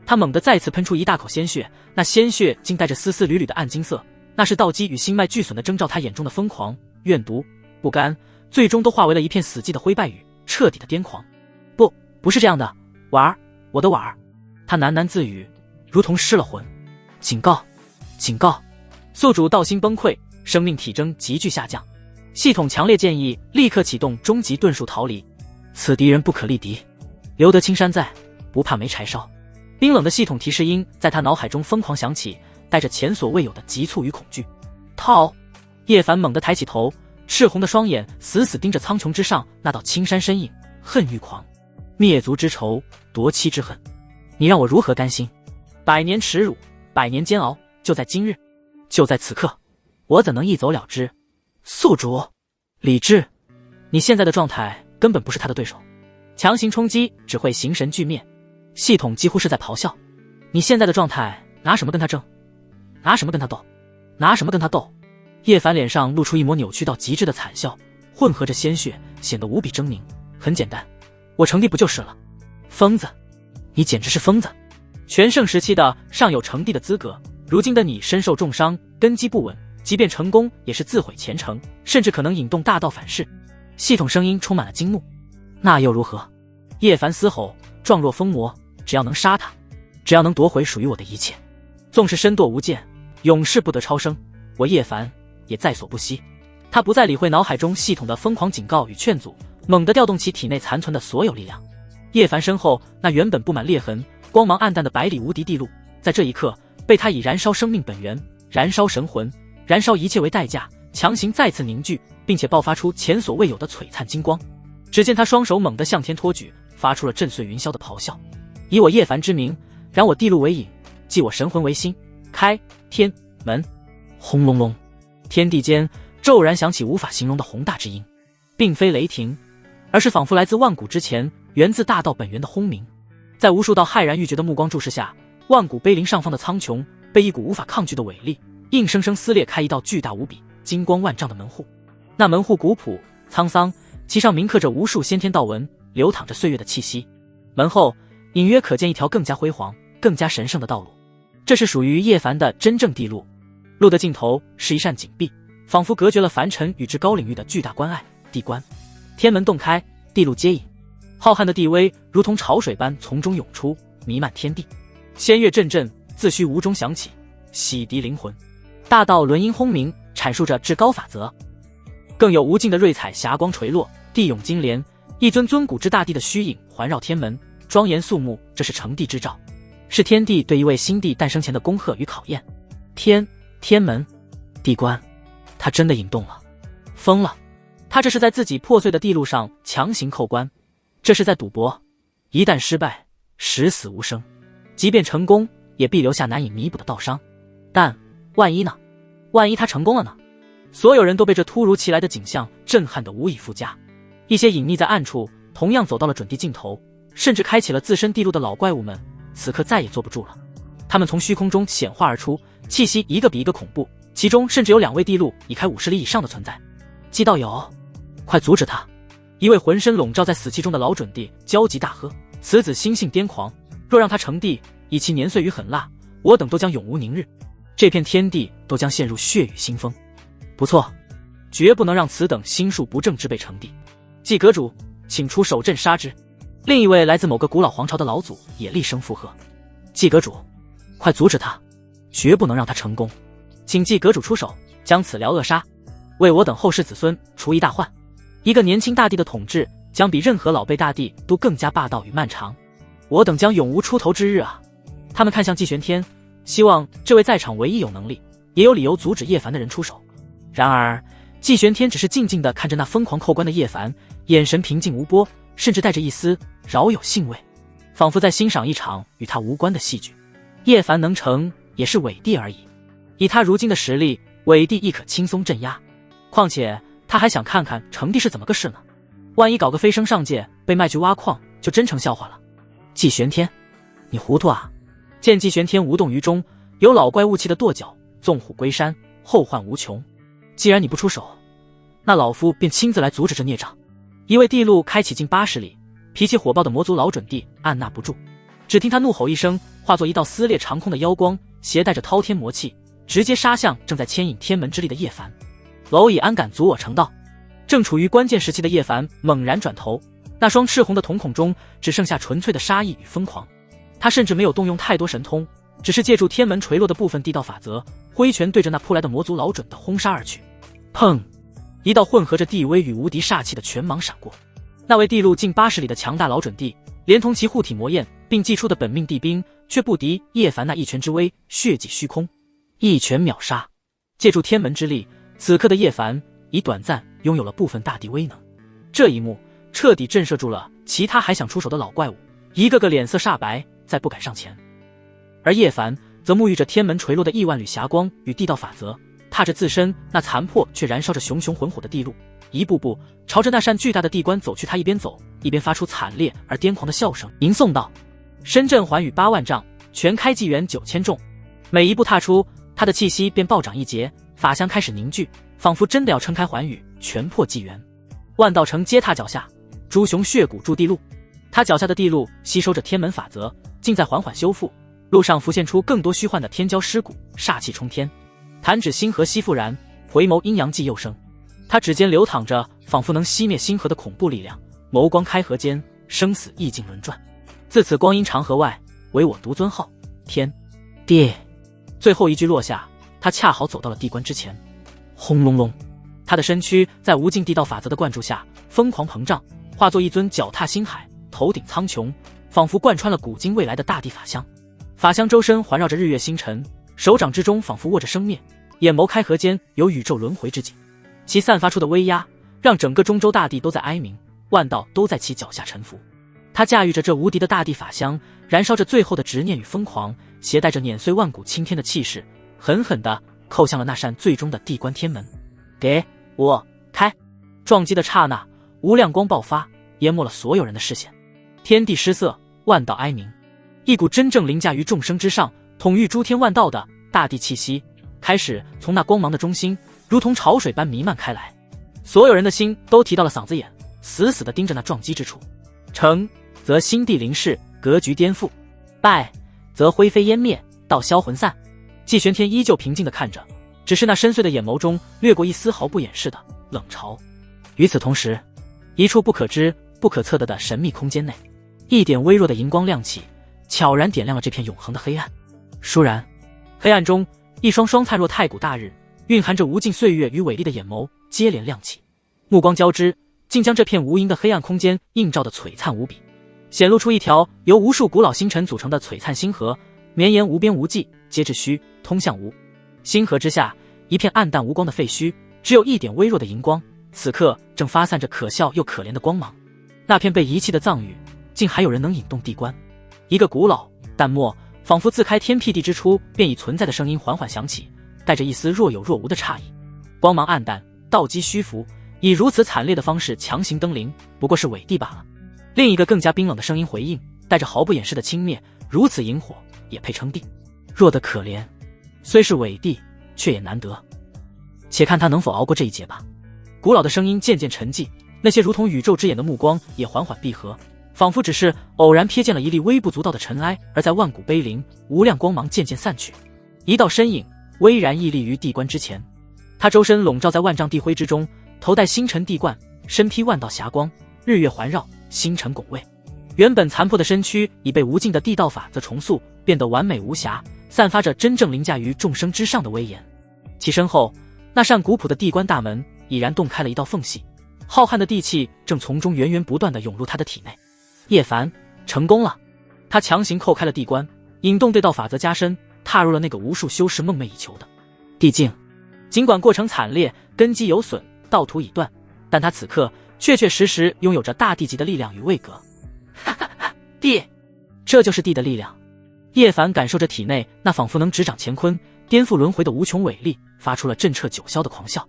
他猛地再次喷出一大口鲜血，那鲜血竟带着丝丝缕缕的暗金色，那是道基与心脉俱损的征兆，他眼中的疯狂、怨毒、不甘，最终都化为了一片死寂的灰败语，彻底的癫狂。不是这样的，婉儿，我的婉儿，他喃喃自语，如同失了魂。警告，警告！宿主道心崩溃，生命体征急剧下降，系统强烈建议立刻启动终极遁术逃离，此敌人不可力敌，留得青山在，不怕没柴烧。冰冷的系统提示音在他脑海中疯狂响起，带着前所未有的急促与恐惧。逃！叶凡猛地抬起头，赤红的双眼死死盯着苍穹之上那道青山身影，恨欲狂。灭族之仇，夺妻之恨，你让我如何甘心？100年耻辱，100年煎熬，就在今日，就在此刻，我怎能一走了之？宿主，理智，你现在的状态根本不是他的对手，强行冲击只会形神俱灭。系统几乎是在咆哮，你现在的状态拿什么跟他争？拿什么跟他斗？拿什么跟他斗？叶凡脸上露出一抹扭曲到极致的惨笑，混合着鲜血，显得无比狰狞。很简单，我成帝不就是了？疯子，你简直是疯子！全盛时期的尚有成帝的资格，如今的你身受重伤，根基不稳，即便成功也是自毁前程，甚至可能引动大道反噬。系统声音充满了惊怒。那又如何？叶凡嘶吼，状若疯魔，只要能杀他，只要能夺回属于我的一切，纵是身堕无间，永世不得超生，我叶凡也在所不惜。他不再理会脑海中系统的疯狂警告与劝阻，猛地调动起体内残存的所有力量。叶凡身后那原本布满裂痕、光芒暗淡的百里无敌地路，在这一刻被他以燃烧生命本源、燃烧神魂、燃烧一切为代价，强行再次凝聚，并且爆发出前所未有的璀璨金光。只见他双手猛地向天托举，发出了震碎云霄的咆哮。以我叶凡之名，燃我地路为引，祭我神魂为心，开天门！轰隆隆，天地间骤然响起无法形容的宏大之音，并非雷霆，而是仿佛来自万古之前，源自大道本源的轰鸣。在无数道骇然欲绝的目光注视下，万古碑林上方的苍穹被一股无法抗拒的伟力硬生生撕裂开一道巨大无比、金光万丈的门户。那门户古朴沧桑，其上铭刻着无数先天道纹，流淌着岁月的气息。门后隐约可见一条更加辉煌、更加神圣的道路，这是属于叶凡的真正地路。路的尽头是一扇紧闭，仿佛隔绝了凡尘与之高领域的巨大关隘——地关。天门洞开，地路接引，浩瀚的地威如同潮水般从中涌出，弥漫天地。仙乐阵阵，自虚无中响起，洗涤灵魂。大道轮音轰鸣，阐述着至高法则。更有无尽的瑞彩霞光垂落，地涌金莲，一尊尊古之大帝的虚影环绕天门，庄严肃穆。这是成帝之兆，是天帝对一位新帝诞生前的恭贺与考验。天门，地关，他真的引动了，疯了！他这是在自己破碎的地路上强行扣关，这是在赌博。一旦失败，十死无生；即便成功，也必留下难以弥补的道伤。但万一呢？万一他成功了呢？所有人都被这突如其来的景象震撼得无以复加。一些隐匿在暗处，同样走到了准地尽头，甚至开启了自身地路的老怪物们，此刻再也坐不住了。他们从虚空中显化而出，气息一个比一个恐怖，其中甚至有2位地路已开50里以上的存在。季道友，快阻止他！一位浑身笼罩在死气中的老准地焦急大喝：“此子心性癫狂，若让他成帝，以其年岁与狠辣，我等都将永无宁日，这片天地都将陷入血雨腥风。不错，绝不能让此等心术不正之辈成帝。季阁主，请出手阵杀之！”另一位来自某个古老皇朝的老祖也厉声附和：“季阁主，快阻止他，绝不能让他成功，请季阁主出手，将此辽扼杀，为我等后世子孙除一大患。一个年轻大帝的统治将比任何老辈大帝都更加霸道与漫长，我等将永无出头之日啊！”他们看向季玄天，希望这位在场唯一有能力也有理由阻止叶凡的人出手。然而季玄天只是静静地看着那疯狂扣关的叶凡，眼神平静无波，甚至带着一丝饶有兴味，仿佛在欣赏一场与他无关的戏剧。叶凡能成也是伪帝而已，以他如今的实力，伪帝亦可轻松镇压。况且他还想看看成帝是怎么个事呢？万一搞个飞升上界被卖去挖矿，就真成笑话了。季玄天，你糊涂啊！见季玄天无动于衷，有老怪物气的跺脚，纵虎归山，后患无穷。既然你不出手，那老夫便亲自来阻止这孽障。一位地路开启近80里，脾气火爆的魔族老准帝按捺不住，只听他怒吼一声，化作一道撕裂长空的妖光，携带着滔天魔气，直接杀向正在牵引天门之力的叶凡。蝼蚁安敢阻我成道？正处于关键时期的叶凡猛然转头，那双赤红的瞳孔中只剩下纯粹的杀意与疯狂。他甚至没有动用太多神通，只是借助天门垂落的部分地道法则，挥拳对着那扑来的魔族老准的轰杀而去。砰！一道混合着地威与无敌煞气的拳芒闪过，那位地路近80里的强大老准帝，连同其护体魔焰并祭出的本命地兵，却不敌叶凡那一拳之威，血迹虚空，一拳秒杀。借助天门之力，此刻的叶凡已短暂拥有了部分大地威能。这一幕彻底震慑住了其他还想出手的老怪物，一个个脸色煞白，再不敢上前。而叶凡则沐浴着天门垂落的亿万缕霞光与地道法则，踏着自身那残破却燃烧着熊熊魂火的地路，一步步朝着那扇巨大的地关走去。他一边走一边发出惨烈而癫狂的笑声，吟诵道：深圳寰宇8万丈，全开纪元9000重。每一步踏出，他的气息便暴涨一截，法相开始凝聚，仿佛真的要撑开寰宇，全破纪元。万道城阶踏脚下，朱雄血骨筑地路。他脚下的地路吸收着天门法则，竟在缓缓修复，路上浮现出更多虚幻的天骄尸骨，煞气冲天。弹指星河息复燃，回眸阴阳际又生。他指尖流淌着仿佛能熄灭星河的恐怖力量，眸光开合间，生死意境轮转。自此光阴长河外，唯我独尊号天地。最后一句落下，他恰好走到了地关之前。轰隆隆，他的身躯在无尽地道法则的灌注下疯狂膨胀，化作一尊脚踏星海，头顶苍穹，仿佛贯穿了古今未来的大地法相。法相周身环绕着日月星辰，手掌之中仿佛握着生灭，眼眸开合间有宇宙轮回之景。其散发出的威压让整个中州大地都在哀鸣，万道都在其脚下臣服。他驾驭着这无敌的大地法相，燃烧着最后的执念与疯狂，携带着碾碎万古青天的气势，狠狠地扣向了那扇最终的地关天门。给我开！撞击的刹那，无量光爆发，淹没了所有人的视线。天地失色，万道哀鸣。一股真正凌驾于众生之上，统御诸天万道的大地气息开始从那光芒的中心如同潮水般弥漫开来。所有人的心都提到了嗓子眼，死死地盯着那撞击之处。成则心地临世，格局颠覆；败则灰飞烟灭，道消魂散。季玄天依旧平静地看着，只是那深邃的眼眸中掠过一丝毫不掩饰的冷嘲。与此同时，一处不可知不可测的神秘空间内，一点微弱的荧光亮起，悄然点亮了这片永恒的黑暗。倏然，黑暗中一双灿若太古大日，蕴含着无尽岁月与伟力的眼眸接连亮起，目光交织，竟将这片无垠的黑暗空间映照得璀璨无比，显露出一条由无数古老星辰组成的璀璨星河，绵延无边无际，接至虚，通向无。星河之下，一片暗淡无光的废墟，只有一点微弱的荧光，此刻正发散着可笑又可怜的光芒。那片被遗弃的藏域，竟还有人能引动地关。一个古老淡漠，仿佛自开天辟地之初便已存在的声音缓缓响起，带着一丝若有若无的诧异。光芒暗淡，道基虚浮，以如此惨烈的方式强行登临，不过是伪帝罢了。另一个更加冰冷的声音回应，带着毫不掩饰的轻蔑，如此萤火也配称帝？弱得可怜，虽是伪帝，却也难得。且看他能否熬过这一劫吧。古老的声音渐渐沉寂，那些如同宇宙之眼的目光也缓缓闭合，仿佛只是偶然瞥见了一粒微不足道的尘埃，而在万古碑林，无量光芒渐渐散去，一道身影巍然屹立于地关之前。他周身笼罩在万丈地灰之中，头戴星辰地冠，身披万道霞光，日月环绕，星辰拱卫。原本残破的身躯已被无尽的地道法则重塑，变得完美无瑕，散发着真正凌驾于众生之上的威严。其身后，那扇古朴的地关大门已然洞开了一道缝隙，浩瀚的地气正从中源源不断地涌入他的体内。叶凡成功了，他强行扣开了地关，引动地道法则加深，踏入了那个无数修士梦寐以求的地境。尽管过程惨烈，根基有损，道途已断，但他此刻确确实实拥有着大地级的力量与位格。地，这就是地的力量。叶凡感受着体内那仿佛能执掌乾坤、颠覆轮回的无穷伟力，发出了震彻九霄的狂笑。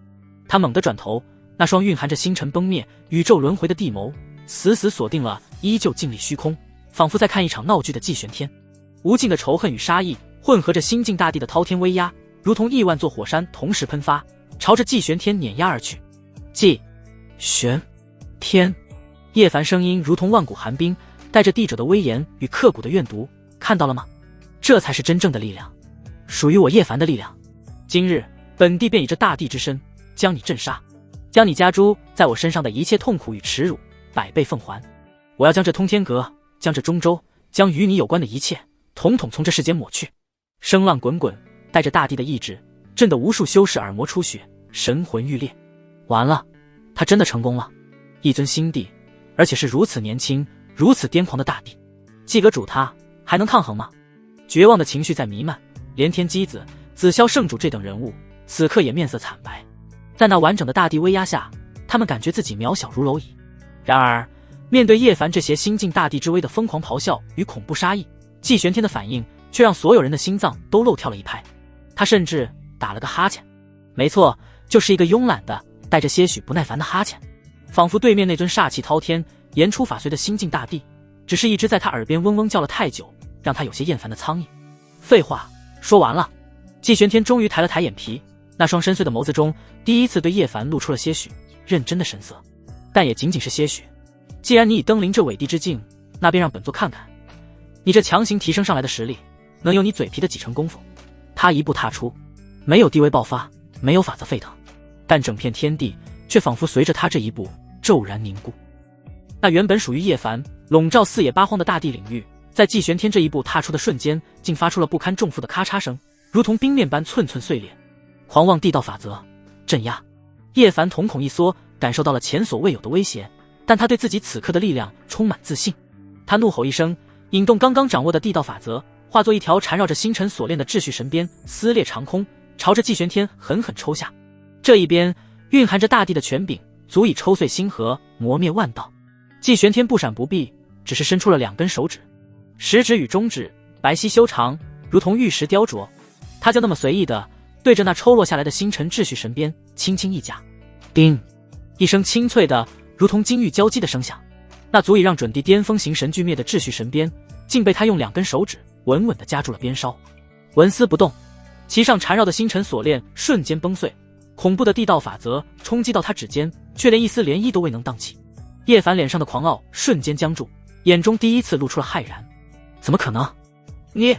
他猛地转头，那双蕴含着星辰崩灭、宇宙轮回的地眸死死锁定了依旧静立虚空，仿佛在看一场闹剧的季玄天。无尽的仇恨与杀意混合着心境大地的滔天威压，如同亿万座火山同时喷发，朝着季玄天碾压而去。纪玄天。叶凡声音如同万古寒冰，带着帝者的威严与刻骨的怨毒。看到了吗？这才是真正的力量，属于我叶凡的力量。今日本帝便以这大地之身将你镇杀，将你加诸在我身上的一切痛苦与耻辱百倍奉还。我要将这通天阁，将这中州，将与你有关的一切统统从这世间抹去。声浪滚滚，带着大地的意志，震得无数修士耳膜出血，神魂欲裂。完了，他真的成功了。一尊新帝，而且是如此年轻如此癫狂的大帝，祭阁主他还能抗衡吗？绝望的情绪在弥漫，连天机子、紫霄圣主这等人物此刻也面色惨白。在那完整的大地威压下，他们感觉自己渺小如蝼蚁。然而面对叶凡这些新晋大地之威的疯狂咆哮与恐怖杀意，纪玄天的反应却让所有人的心脏都漏跳了一拍。他甚至打了个哈欠，没错，就是一个慵懒的带着些许不耐烦的哈欠，仿佛对面那尊煞气滔天、言出法随的新晋大帝只是一直在他耳边嗡嗡叫了太久，让他有些厌烦的苍蝇。废话说完了。纪玄天终于抬了抬眼皮，那双深邃的眸子中第一次对叶凡露出了些许认真的神色，但也仅仅是些许。既然你已登临这伟地之境，那便让本座看看你这强行提升上来的实力能有你嘴皮的几成功夫。他一步踏出，没有地位爆发，没有法则沸腾，但整片天地却仿佛随着他这一步骤然凝固。那原本属于叶凡笼罩四野八荒的大地领域，在纪玄天这一步踏出的瞬间，竟发出了不堪重负的咔嚓声，如同冰面般寸寸碎裂。狂妄地道法则镇压。叶凡瞳孔一缩，感受到了前所未有的威胁，但他对自己此刻的力量充满自信。他怒吼一声，引动刚刚掌握的地道法则，化作一条缠绕着星辰锁链的秩序神鞭，撕裂长空，朝着纪玄天狠狠抽下。这一鞭蕴含着大地的权柄，足以抽碎星河，磨灭万道。纪玄天不闪不避，只是伸出了2根手指，食指与中指白皙修长，如同玉石雕琢。他就那么随意的对着那抽落下来的星辰秩序神鞭轻轻一夹，叮一声清脆的如同金玉交击的声响，那足以让准地巅峰型神俱灭的秩序神鞭竟被他用2根手指稳稳地夹住了鞭梢，纹丝不动。其上缠绕的星辰锁链瞬间崩碎，恐怖的地道法则冲击到他指尖，却连一丝涟漪都未能荡起。叶凡脸上的狂傲瞬间僵住，眼中第一次露出了骇然。怎么可能？你……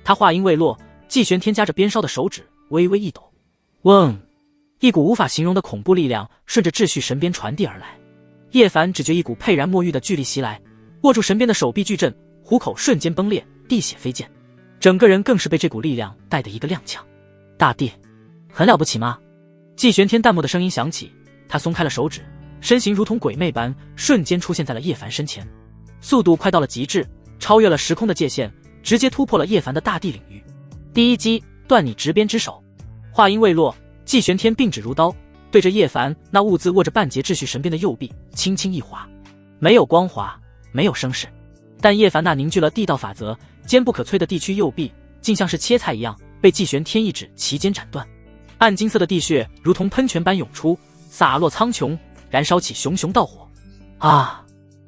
他话音未落，纪玄天夹着鞭梢的手指微微一抖，嗡！一股无法形容的恐怖力量顺着秩序神鞭传递而来。叶凡只觉一股沛然莫遇的巨力袭来，握住神鞭的手臂巨震，虎口瞬间崩裂，地血飞溅，整个人更是被这股力量带得一个踉跄。大帝，很了不起吗？纪玄天淡漠的声音响起，他松开了手指，身形如同鬼魅般瞬间出现在了叶凡身前，速度快到了极致，超越了时空的界限，直接突破了叶凡的大地领域。第一击，断你执鞭之手。话音未落，纪玄天并指如刀，对着叶凡那兀自握着半截秩序神鞭的右臂轻轻一划，没有光华，没有声势，但叶凡那凝聚了地道法则、坚不可摧的地区右臂，竟像是切菜一样被纪玄天一指齐肩斩断。暗金色的地血如同喷泉般涌出，洒落苍穹，燃烧起熊熊道火。啊！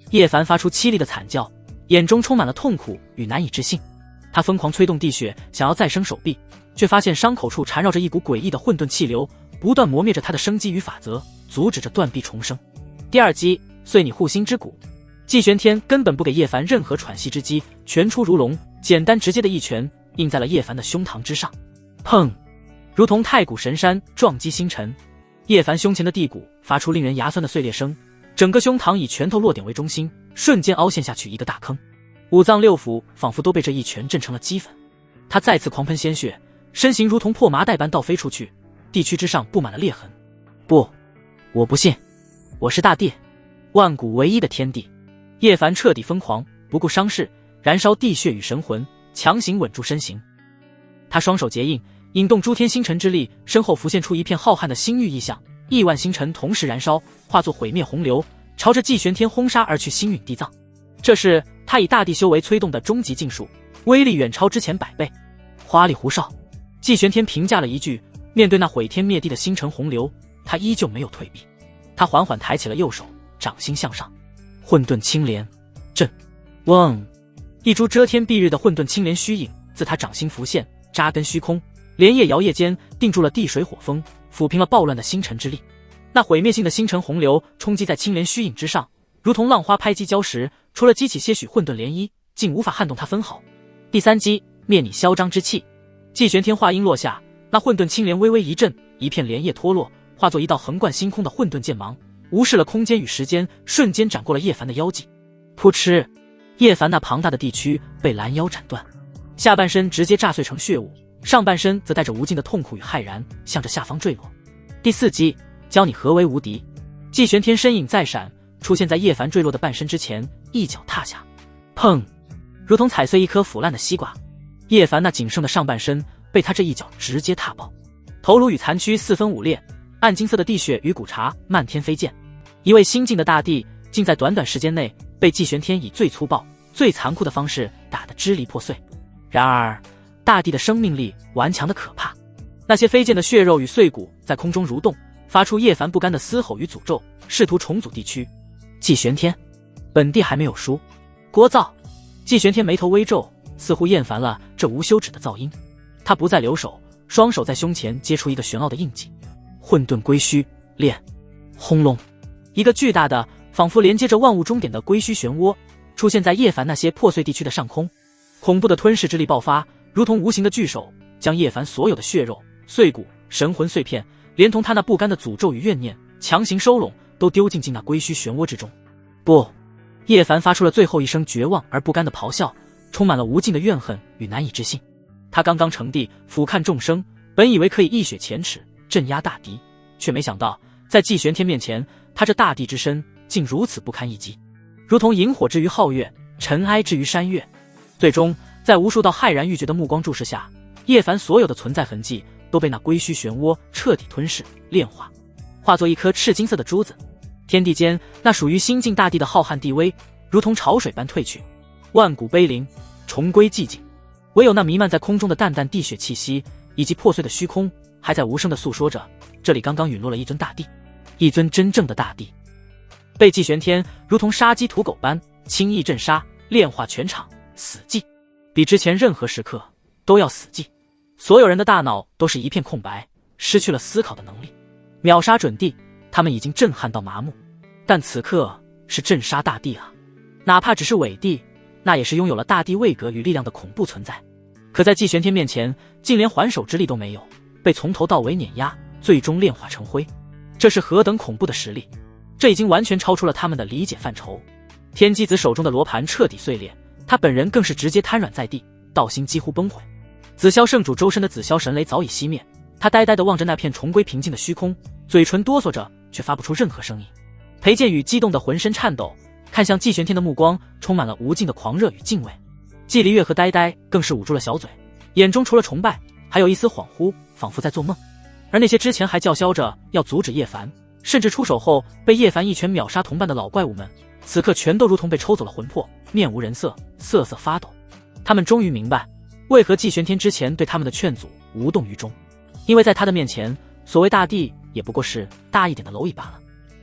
叶凡发出凄厉的惨叫，眼中充满了痛苦与难以置信。他疯狂催动地血，想要再生手臂，却发现伤口处缠绕着一股诡异的混沌气流，不断磨灭着他的生机与法则，阻止着断臂重生。第二击，碎你护心之骨。纪玄天根本不给叶凡任何喘息之机，拳出如龙，简单直接的一拳印在了叶凡的胸膛之上。砰！如同太古神山撞击星辰，叶凡胸前的地骨发出令人牙酸的碎裂声，整个胸膛以拳头落点为中心，瞬间凹陷下去一个大坑。五脏六腑仿佛都被这一拳震成了齑粉。他再次狂喷鲜血，身形如同破麻袋般倒飞出去，地区之上布满了裂痕。不，我不信，我是大帝，万古唯一的天帝。叶凡彻底疯狂，不顾伤势，燃烧地血与神魂，强行稳住身形。他双手结印，引动诸天星辰之力，身后浮现出一片浩瀚的星域异象，亿万星辰同时燃烧，化作毁灭洪流，朝着纪玄天轰杀而去，星陨地藏。这是他以大地修为催动的终极禁术，威力远超之前100倍。花里胡哨，纪玄天评价了一句。面对那毁天灭地的星辰洪流，他依旧没有退避。他缓缓抬起了右手，掌心向上，混沌青莲震。嗡！一株遮天蔽日的混沌青莲虚影自他掌心浮现，扎根虚空，莲叶摇曳间定住了地水火风，抚平了暴乱的星辰之力。那毁灭性的星辰洪流冲击在青莲虚影之上，如同浪花拍击礁石，除了激起些许混沌涟漪，竟无法撼动它分毫。第3击，灭你嚣张之气。季玄天话音落下，那混沌青莲微微一震，一片莲叶脱落，化作一道横贯星空的混沌剑芒，无视了空间与时间，瞬间斩过了叶凡的腰际。噗嗤，叶凡那庞大的地躯被拦腰斩断，下半身直接炸碎成血雾，上半身则带着无尽的痛苦与骇然，向着下方坠落。第4击，教你何为无敌。季玄天身影再闪，出现在叶凡坠落的半身之前，一脚踏下，砰，如同踩碎一颗腐烂的西瓜。叶凡那仅剩的上半身被他这一脚直接踏爆，头颅与残躯四分五裂，暗金色的地血与骨碴漫天飞溅。一位新晋的大帝竟在短短时间内被季玄天以最粗暴、最残酷的方式打得支离破碎。然而，大帝的生命力顽强的可怕，那些飞溅的血肉与碎骨在空中蠕动，发出叶凡不甘的嘶吼与诅咒，试图重组地躯。季玄天，本帝还没有输。聒噪！季玄天眉头微皱，似乎厌烦了这无休止的噪音。他不再留手，双手在胸前接出一个玄奥的印记，混沌归虚炼。轰隆，一个巨大的仿佛连接着万物终点的归虚漩涡出现在叶凡那些破碎地区的上空。恐怖的吞噬之力爆发，如同无形的巨手，将叶凡所有的血肉、碎骨、神魂碎片，连同他那不甘的诅咒与怨念强行收拢，都丢进那归虚漩涡之中。不！叶凡发出了最后一声绝望而不甘的咆哮，充满了无尽的怨恨与难以置信。他刚刚成帝，俯瞰众生，本以为可以一雪前耻，镇压大敌，却没想到在季玄天面前，他这大帝之身竟如此不堪一击，如同萤火之于皓月，尘埃之于山岳。最终，在无数道骇然欲绝的目光注视下，叶凡所有的存在痕迹都被那归虚漩涡彻底吞噬炼化，化作一颗赤金色的珠子。天地间那属于新晋大帝的浩瀚地威，如同潮水般退去，万古碑林重归寂静，唯有那弥漫在空中的淡淡地血气息，以及破碎的虚空，还在无声地诉说着，这里刚刚陨落了一尊大帝，一尊真正的大帝，被季玄天如同杀鸡屠狗般轻易镇杀，炼化全场，死寂，比之前任何时刻都要死寂。所有人的大脑都是一片空白，失去了思考的能力。秒杀准帝，他们已经震撼到麻木，但此刻是镇杀大帝啊！哪怕只是伪帝，那也是拥有了大帝位格与力量的恐怖存在。可在季玄天面前，竟连还手之力都没有，被从头到尾碾压，最终炼化成灰。这是何等恐怖的实力！这已经完全超出了他们的理解范畴。天机子手中的罗盘彻底碎裂，他本人更是直接瘫软在地，道心几乎崩毁。紫霄圣主周身的紫霄神雷早已熄灭，他呆呆地望着那片重归平静的虚空，嘴唇哆嗦着，却发不出任何声音。裴剑宇激动得浑身颤抖，看向季玄天的目光充满了无尽的狂热与敬畏。季离月和呆呆更是捂住了小嘴，眼中除了崇拜，还有一丝恍惚，仿佛在做梦。而那些之前还叫嚣着要阻止叶凡，甚至出手后被叶凡一拳秒杀同伴的老怪物们，此刻全都如同被抽走了魂魄，面无人色，瑟瑟发抖。他们终于明白，为何季玄天之前对他们的劝阻无动于衷，因为在他的面前，所谓大帝也不过是大一点的蝼蚁罢了。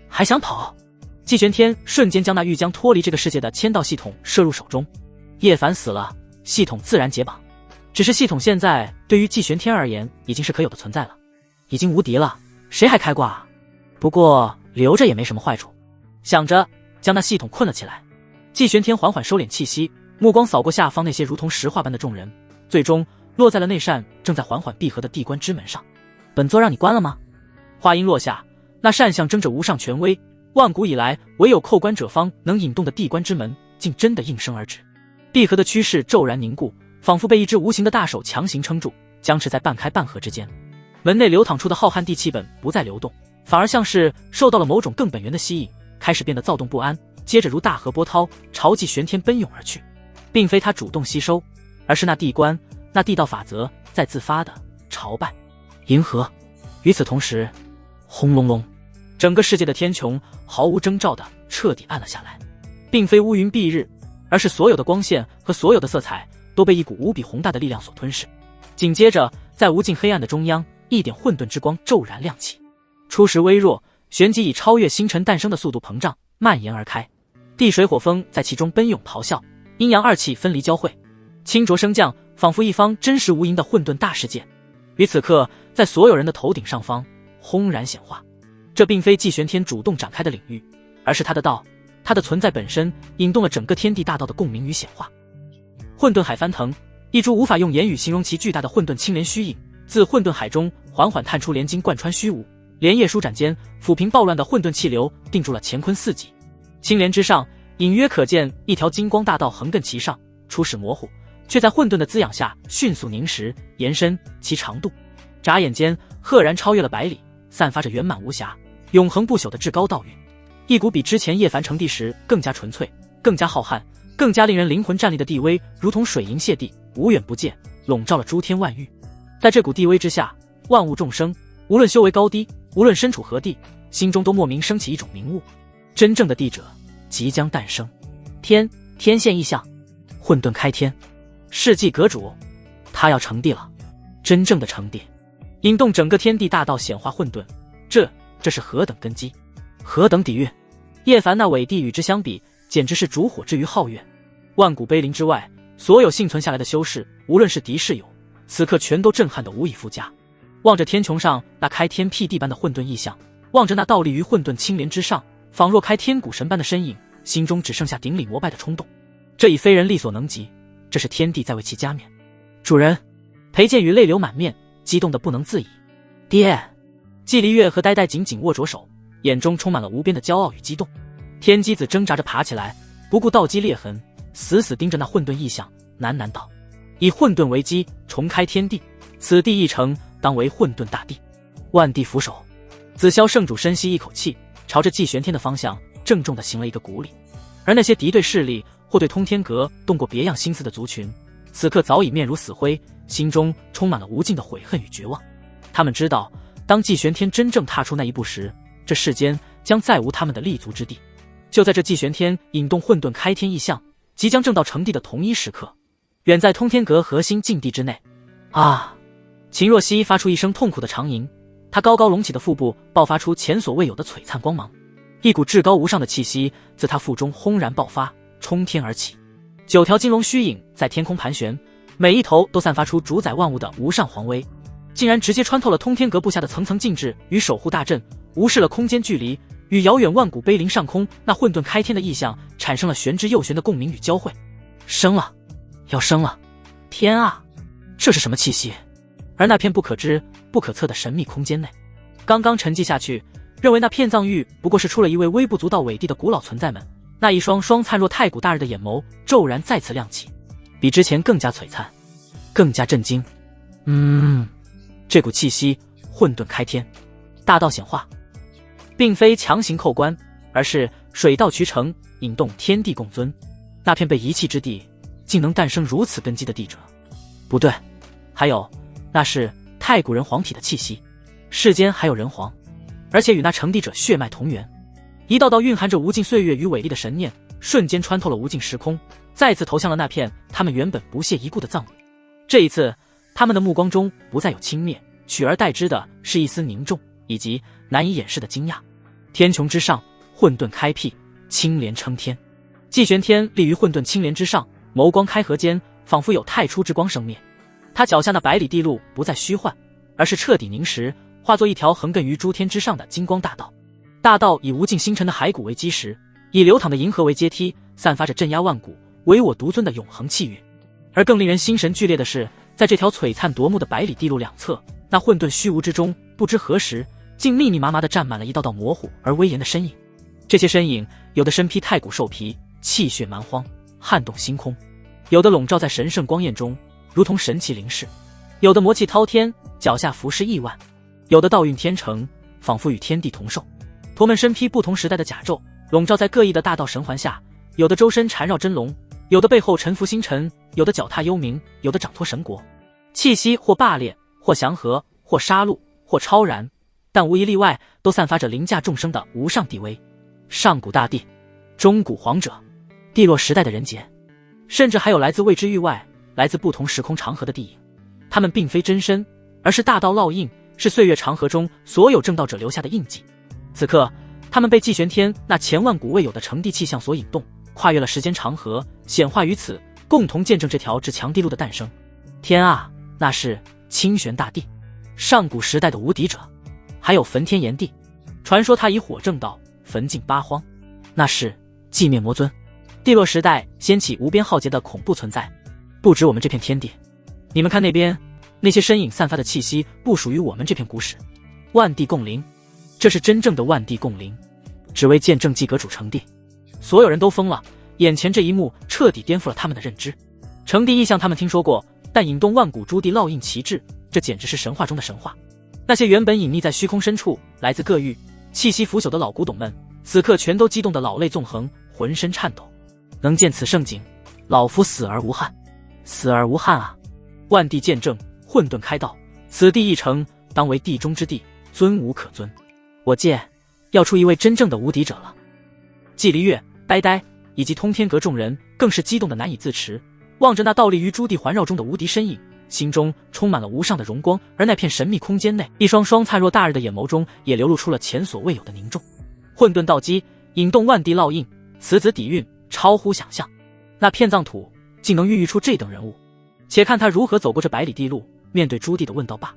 还想跑？季玄天瞬间将那欲将脱离这个世界的签到系统摄入手中。叶凡死了，系统自然解绑。只是系统现在对于季玄天而言已经是可有的存在了，已经无敌了，谁还开挂啊？不过留着也没什么坏处。想着，将那系统困了起来。季玄天缓缓收敛气息，目光扫过下方那些如同石化般的众人，最终落在了那扇正在缓缓闭合的地关之门上。本座让你关了吗？话音落下，那扇象征着无上权威，万古以来唯有扣关者方能引动的地关之门，竟真的应声而止。闭合的趋势骤然凝固，仿佛被一只无形的大手强行撑住，僵持在半开半合之间。门内流淌出的浩瀚地气本不再流动，反而像是受到了某种更本源的吸引，开始变得躁动不安，接着如大河波涛朝季玄天奔涌而去。并非他主动吸收，而是那地关，那地道法则在自发的朝拜银河。与此同时，轰隆隆，整个世界的天穹毫无征兆的彻底暗了下来，并非乌云蔽日，而是所有的光线和所有的色彩都被一股无比宏大的力量所吞噬。紧接着，在无尽黑暗的中央，一点混沌之光骤然亮起，初时微弱，旋即以超越星辰诞生的速度膨胀蔓延而开。地水火风在其中奔涌咆哮，阴阳二气分离交汇，清浊升降，仿佛一方真实无垠的混沌大世界。于此刻，在所有人的头顶上方轰然显化，这并非纪玄天主动展开的领域，而是他的道，他的存在本身引动了整个天地大道的共鸣与显化。混沌海翻腾，一株无法用言语形容其巨大的混沌青莲虚影自混沌海中缓缓探出，连筋贯穿虚无，莲叶舒展间抚平暴乱的混沌气流，定住了乾坤四极。青莲之上隐约可见一条金光大道横亘其上，初始模糊，却在混沌的滋养下迅速凝实延伸，其长度眨眼间赫然超越了100里，散发着圆满无瑕永恒不朽的至高道韵，一股比之前叶凡成帝时更加纯粹，更加浩瀚，更加令人灵魂战栗的地威，如同水银泻地，无远不见，笼罩了诸天万域。在这股地威之下，万物众生无论修为高低，无论身处何地，心中都莫名升起一种明悟，真正的帝者即将诞生。天现异象，混沌开天，世纪阁主，他要成帝了，真正的成帝，引动整个天地大道，显化混沌，这是何等根基，何等底蕴！叶凡那伟帝与之相比，简直是烛火之于皓月。万古碑林之外，所有幸存下来的修士，无论是敌是友，此刻全都震撼得无以复加。望着天穹上那开天辟地般的混沌异象，望着那倒立于混沌青莲之上，仿若开天古神般的身影，心中只剩下顶礼膜拜的冲动。这已非人力所能及，这是天地在为其加冕。主人，裴剑宇泪流满面，激动得不能自已。爹！季离月和呆呆紧紧握着手，眼中充满了无边的骄傲与激动。天机子挣扎着爬起来，不顾道基裂痕，死死盯着那混沌异象，喃喃道：以混沌为基，重开天地，此地一成，当为混沌大帝，万帝俯首。紫霄圣主深吸一口气，朝着纪玄天的方向郑重地行了一个古礼。而那些敌对势力或对通天阁动过别样心思的族群，此刻早已面如死灰，心中充满了无尽的悔恨与绝望。他们知道，当纪玄天真正踏出那一步时，这世间将再无他们的立足之地。就在这纪玄天引动混沌开天异象，即将正到成帝的同一时刻，远在通天阁核心禁地之内，秦若曦发出一声痛苦的长吟，她高高隆起的腹部爆发出前所未有的璀璨光芒，一股至高无上的气息自她腹中轰然爆发，冲天而起。9条金龙虚影在天空盘旋，每一头都散发出主宰万物的无上皇威，竟然直接穿透了通天阁布下的层层禁制与守护大阵，无视了空间距离，与遥远万古碑林上空那混沌开天的异象产生了玄之又玄的共鸣与交汇。生了，要生了！天啊，这是什么气息？而那片不可知、不可测的神秘空间内，刚刚沉寂下去，认为那片藏域不过是出了一位微不足道伟地的古老存在们，那一双灿若太古大日的眼眸骤然再次亮起，比之前更加璀璨，更加震惊。这股气息，混沌开天，大道显化，并非强行扣关，而是水到渠成，引动天地共尊。那片被遗弃之地，竟能诞生如此根基的帝者。不对，还有，那是太古人皇体的气息。世间还有人皇，而且与那成帝者血脉同源。一道道蕴含着无尽岁月与伟力的神念，瞬间穿透了无尽时空，再次投向了那片他们原本不屑一顾的藏域。这一次，他们的目光中不再有轻蔑，取而代之的是一丝凝重，以及难以掩饰的惊讶。天穹之上，混沌开辟，青莲撑天。纪玄天立于混沌青莲之上，眸光开合间，仿佛有太初之光生灭。他脚下那100里地路不再虚幻，而是彻底凝实，化作一条横亘于诸天之上的金光大道。大道以无尽星辰的骸骨为基石，以流淌的银河为阶梯，散发着镇压万古、唯我独尊的永恒气韵。而更令人心神俱裂的是，在这条璀璨夺目的100里地路两侧，那混沌虚无之中，不知何时竟密密麻麻地站满了一道道模糊而威严的身影。这些身影，有的身披太古兽皮，气血蛮荒，撼动星空；有的笼罩在神圣光焰中，如同神奇灵视；有的魔气滔天，脚下浮世亿万；有的道运天成，仿佛与天地同寿。驼们身披不同时代的甲胄，笼罩在各异的大道神环下；有的周身缠绕真龙，有的背后沉浮星辰，有的脚踏幽冥，有的掌托神国。气息或霸烈，或祥和，或杀戮，或超然，但无一例外都散发着凌驾众生的无上地威。上古大帝，中古皇者，帝落时代的人杰，甚至还有来自未知域外、来自不同时空长河的地影。他们并非真身，而是大道烙印，是岁月长河中所有正道者留下的印记。此刻，他们被纪玄天那前万古未有的成帝气象所引动，跨越了时间长河，显化于此，共同见证这条至强地路的诞生。天啊，那是清玄大帝，上古时代的无敌者，还有焚天炎帝，传说他以火正道，焚尽八荒，那是寂灭魔尊。帝洛时代掀起无边浩劫的恐怖存在，不止我们这片天地。你们看那边，那些身影散发的气息不属于我们这片古史。万地共灵，这是真正的万地共灵，只为见证祭阁主成帝。所有人都疯了，眼前这一幕彻底颠覆了他们的认知。成帝意象他们听说过，但引动万古朱棣烙印旗帜，这简直是神话中的神话。那些原本隐匿在虚空深处，来自各域气息腐朽的老古董们，此刻全都激动得老泪纵横，浑身颤抖。能见此盛景，老夫死而无憾，死而无憾啊！万地见证，混沌开道，此地一城，当为地中之地，尊无可尊。我见要出一位真正的无敌者了。季离月、呆呆以及通天阁众人更是激动得难以自持，望着那倒立于朱棣环绕中的无敌身影，心中充满了无上的荣光。而那片神秘空间内，一双双灿若大日的眼眸中也流露出了前所未有的凝重。混沌道基引动万地烙印，此子底蕴超乎想象，那片藏土竟能孕育出这等人物。且看他如何走过这百里地路，面对朱棣的问道罢。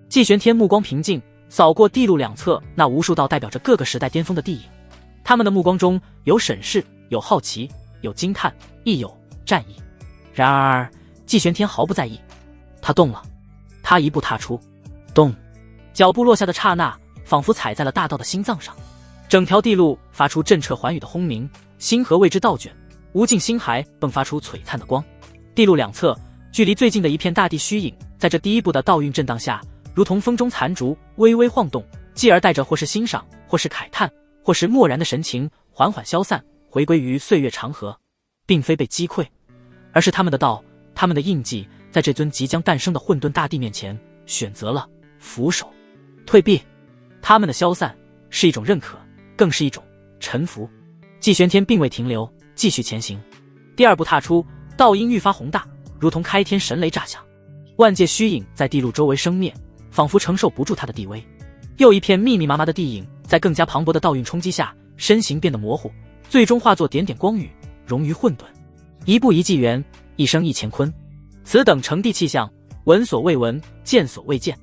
季玄天目光平静，扫过地路两侧那无数道代表着各个时代巅峰的地影，他们的目光中有审视，有好奇，有惊叹，亦有战意。然而季玄天毫不在意，他动了，他一步踏出，动，脚步落下的刹那，仿佛踩在了大道的心脏上，整条地路发出震彻寰宇的轰鸣，星河为之倒卷，无尽星海迸发出璀璨的光。地路两侧距离最近的一片大地虚影，在这第一步的道运震荡下，如同风中残烛微微晃动，继而带着或是欣赏，或是慨叹，或是漠然的神情缓缓消散，回归于岁月长河。并非被击溃，而是他们的道，他们的印记，在这尊即将诞生的混沌大地面前选择了俯首退避。他们的消散是一种认可，更是一种臣服。季玄天并未停留，继续前行。第二步踏出，道音愈发宏大，如同开天神雷炸响，万界虚影在地路周围生灭，仿佛承受不住他的地威。又一片密密麻麻的地影在更加磅礴的道运冲击下，身形变得模糊，最终化作点点光雨，融于混沌。一步一纪元，一生一乾坤，此等成帝气象，闻所未闻，见所未见。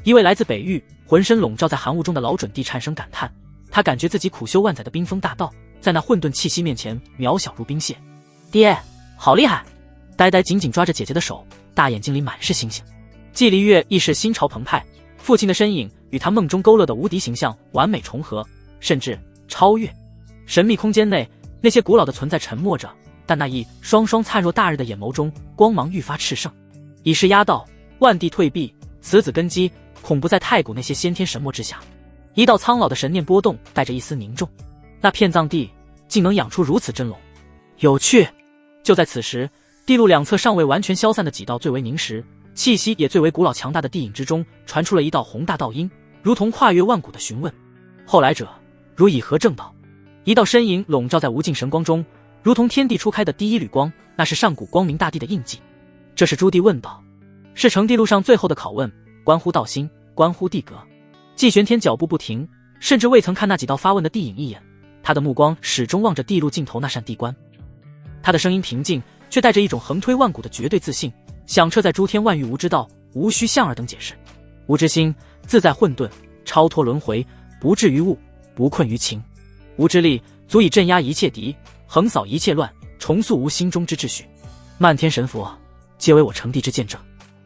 一位来自北域，浑身笼罩在寒雾中的老准帝颤声感叹，他感觉自己苦修万载的冰封大道，在那混沌气息面前渺小如冰屑。爹，好厉害！呆呆紧紧抓着姐姐的手，大眼睛里满是星星。季离月亦是心潮澎湃，父亲的身影与他梦中勾勒的无敌形象完美重合，甚至超越。神秘空间内，那些古老的存在沉默着，但那一双双灿若大日的眼眸中，光芒愈发炽盛。以势压道，万地退避，此子根基恐不在太古那些先天神魔之下。一道苍老的神念波动，带着一丝凝重。那片藏地竟能养出如此真龙，有趣。就在此时，地路两侧尚未完全消散的几道最为凝实，气息也最为古老强大的地影之中，传出了一道宏大道音，如同跨越万古的询问。后来者，如以何正道？一道身影笼罩在无尽神光中，如同天地初开的第一缕光，那是上古光明大帝的印记。这是朱棣问道，是成帝路上最后的拷问，关乎道心，关乎地格。季玄天脚步不停，甚至未曾看那几道发问的地影一眼，他的目光始终望着地路尽头那扇地关。他的声音平静，却带着一种横推万古的绝对自信，响彻在诸天万域。无之道，无需象儿等解释。无之心，自在混沌，超脱轮回，不至于物，不困于情。无之力，足以镇压一切敌，横扫一切乱，重塑吾心中之秩序。漫天神佛，皆为我成帝之见证。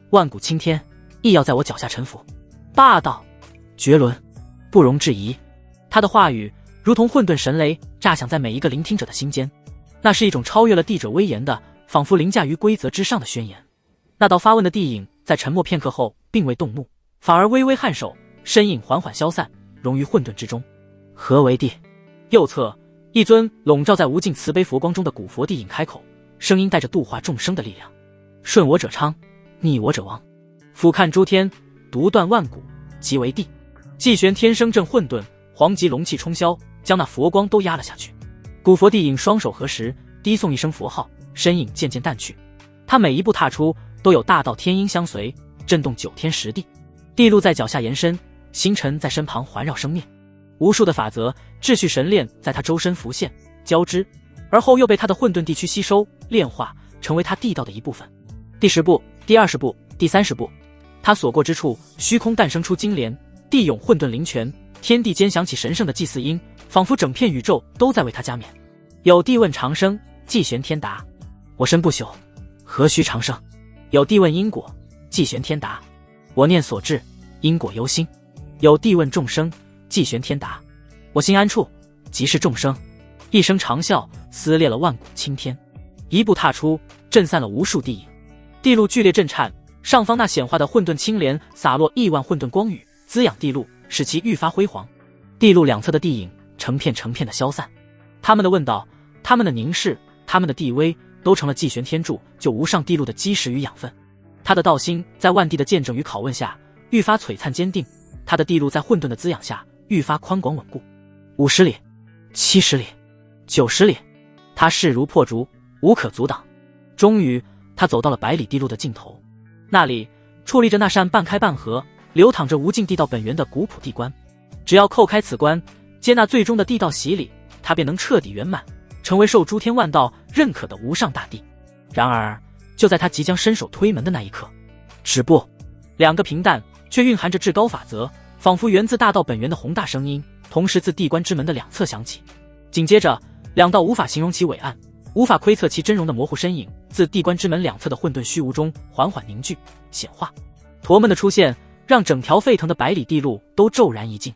万古青天，亦要在我脚下臣服。霸道，绝伦，不容置疑。他的话语如同混沌神雷，炸响在每一个聆听者的心间。那是一种超越了帝者威严的，仿佛凌驾于规则之上的宣言。那道发问的地影在沉默片刻后并未动怒，反而微微颔首，身影缓缓消散，融于混沌之中。何为地？右侧一尊笼罩在无尽慈悲佛光中的古佛地影开口，声音带着度化众生的力量。顺我者昌，逆我者亡。俯瞰诸天，独断万古，即为地。季玄天生震混沌，黄极龙气冲霄，将那佛光都压了下去。古佛地影双手合十，低诵一声佛号，身影渐渐淡去。他每一步踏出，都有大道天音相随，震动9天10地。地路在脚下延伸，星辰在身旁环绕生灭。无数的法则、秩序神链在他周身浮现交织，而后又被他的混沌地区吸收炼化，成为他地道的一部分。第10步，第20步，第30步，他所过之处，虚空诞生出金莲，地涌混沌灵泉，天地间响起神圣的祭祀音，仿佛整片宇宙都在为他加冕。有帝问长生，祭玄天答：我身不朽，何须长生？有帝问因果，祭玄天答：我念所至，因果由心。有帝问众生，祭玄天答：我心安处，即是众生。一声长啸，撕裂了万古青天，一步踏出，震散了无数地影。地路剧烈震颤，上方那显化的混沌青莲洒落亿万混沌光雨，滋养地路，使其愈发辉煌。地路两侧的地影成片成片的消散，他们的问道，他们的凝视，他们的地威，都成了祭玄天柱就无上地路的基石与养分。他的道心在万地的见证与拷问下愈发璀璨坚定，他的地路在混沌的滋养下愈发宽广稳固。50里，70里，90里，他势如破竹，无可阻挡。终于他走到了百里地路的尽头，那里矗立着那扇半开半合，流淌着无尽地道本源的古朴地关。只要叩开此关，接纳最终的地道洗礼，他便能彻底圆满，成为受诸天万道认可的无上大帝。然而就在他即将伸手推门的那一刻，止步，两个平淡却蕴含着至高法则，仿佛源自大道本源的宏大声音，同时自地关之门的两侧响起。紧接着，两道无法形容其伟岸，无法窥测其真容的模糊身影，自地关之门两侧的混沌虚无中缓缓凝聚显化。驼们的出现让整条沸腾的百里地路都骤然一静。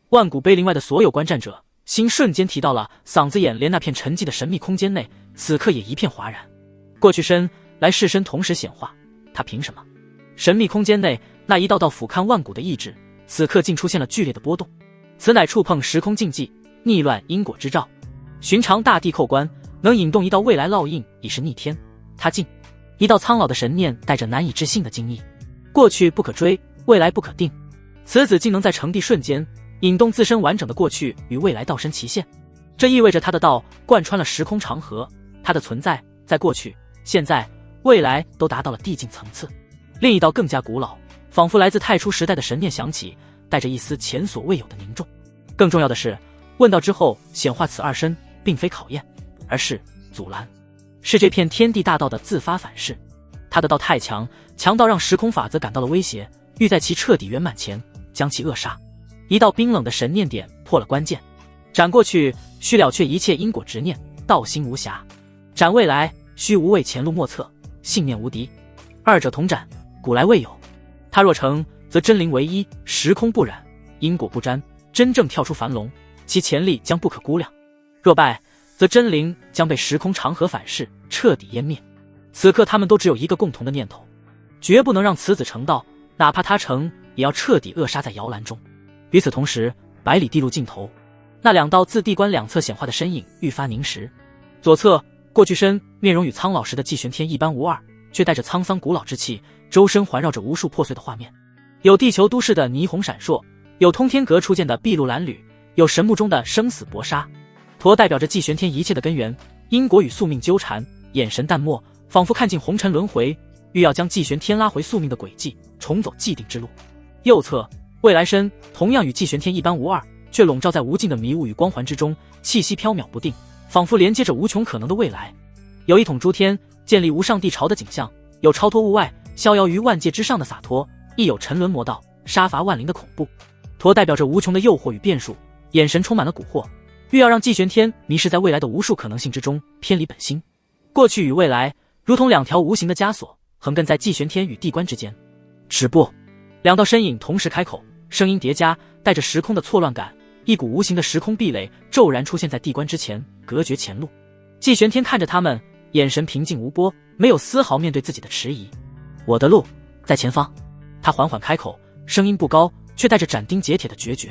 万古碑林外的所有观战者心瞬间提到了嗓子眼，连那片沉寂的神秘空间内此刻也一片哗然。过去身来世身同时显化，他凭什么？神秘空间内那一道道俯瞰万古的意志此刻竟出现了剧烈的波动，此乃触碰时空禁忌，逆乱因果之兆。寻常大地叩关能引动一道未来烙印已是逆天，他竟一道苍老的神念带着难以置信的惊异。过去不可追，未来不可定，此子竟能在成帝瞬间引动自身完整的过去与未来道身齐现。这意味着他的道贯穿了时空长河，他的存在在过去、现在、未来都达到了递进层次。另一道更加古老，仿佛来自太初时代的神念响起，带着一丝前所未有的凝重。更重要的是，问道之后显化此二身并非考验，而是阻拦，是这片天地大道的自发反噬。他的道太强，强到让时空法则感到了威胁，欲在其彻底圆满前将其扼杀。一道冰冷的神念点破了关键，斩过去须了却一切因果执念，道心无瑕；斩未来须无畏前路莫测，信念无敌。二者同斩，古来未有。他若成，则真灵唯一，时空不染，因果不沾，真正跳出樊笼，其潜力将不可估量。若败，则真灵将被时空长河反噬，彻底湮灭。此刻他们都只有一个共同的念头，绝不能让此子成道，哪怕他成，也要彻底扼杀在摇篮中。与此同时，百里地路尽头，那两道自地关两侧显化的身影愈发凝实。左侧过去身面容与苍老时的祭玄天一般无二，却带着沧桑古老之气，周身环绕着无数破碎的画面。有地球都市的霓虹闪烁，有通天阁初见的筚路蓝缕，有神木中的生死搏杀。驼代表着祭玄天一切的根源，因果与宿命纠缠，眼神淡漠，仿佛看尽红尘轮回，欲要将祭玄天拉回宿命的轨迹，重走既定之路。右侧未来身同样与祭玄天一般无二，却笼罩在无尽的迷雾与光环之中，气息飘渺不定，仿佛连接着无穷可能的未来。有一统诸天，建立无上帝朝的景象，有超脱物外，逍遥于万界之上的洒脱，亦有沉沦魔道，杀伐万灵的恐怖。驼代表着无穷的诱惑与变数，眼神充满了蛊惑，欲要让祭玄天迷失在未来的无数可能性之中，偏离本心。过去与未来如同两条无形的枷锁，横亘在祭玄天与地关之间。止步，两道身影同时开口，声音叠加，带着时空的错乱感，一股无形的时空壁垒骤然出现在地关之前，隔绝前路。祭玄天看着他们，眼神平静无波，没有丝毫面对自己的迟疑。我的路在前方。他缓缓开口，声音不高，却带着斩钉截铁的决绝。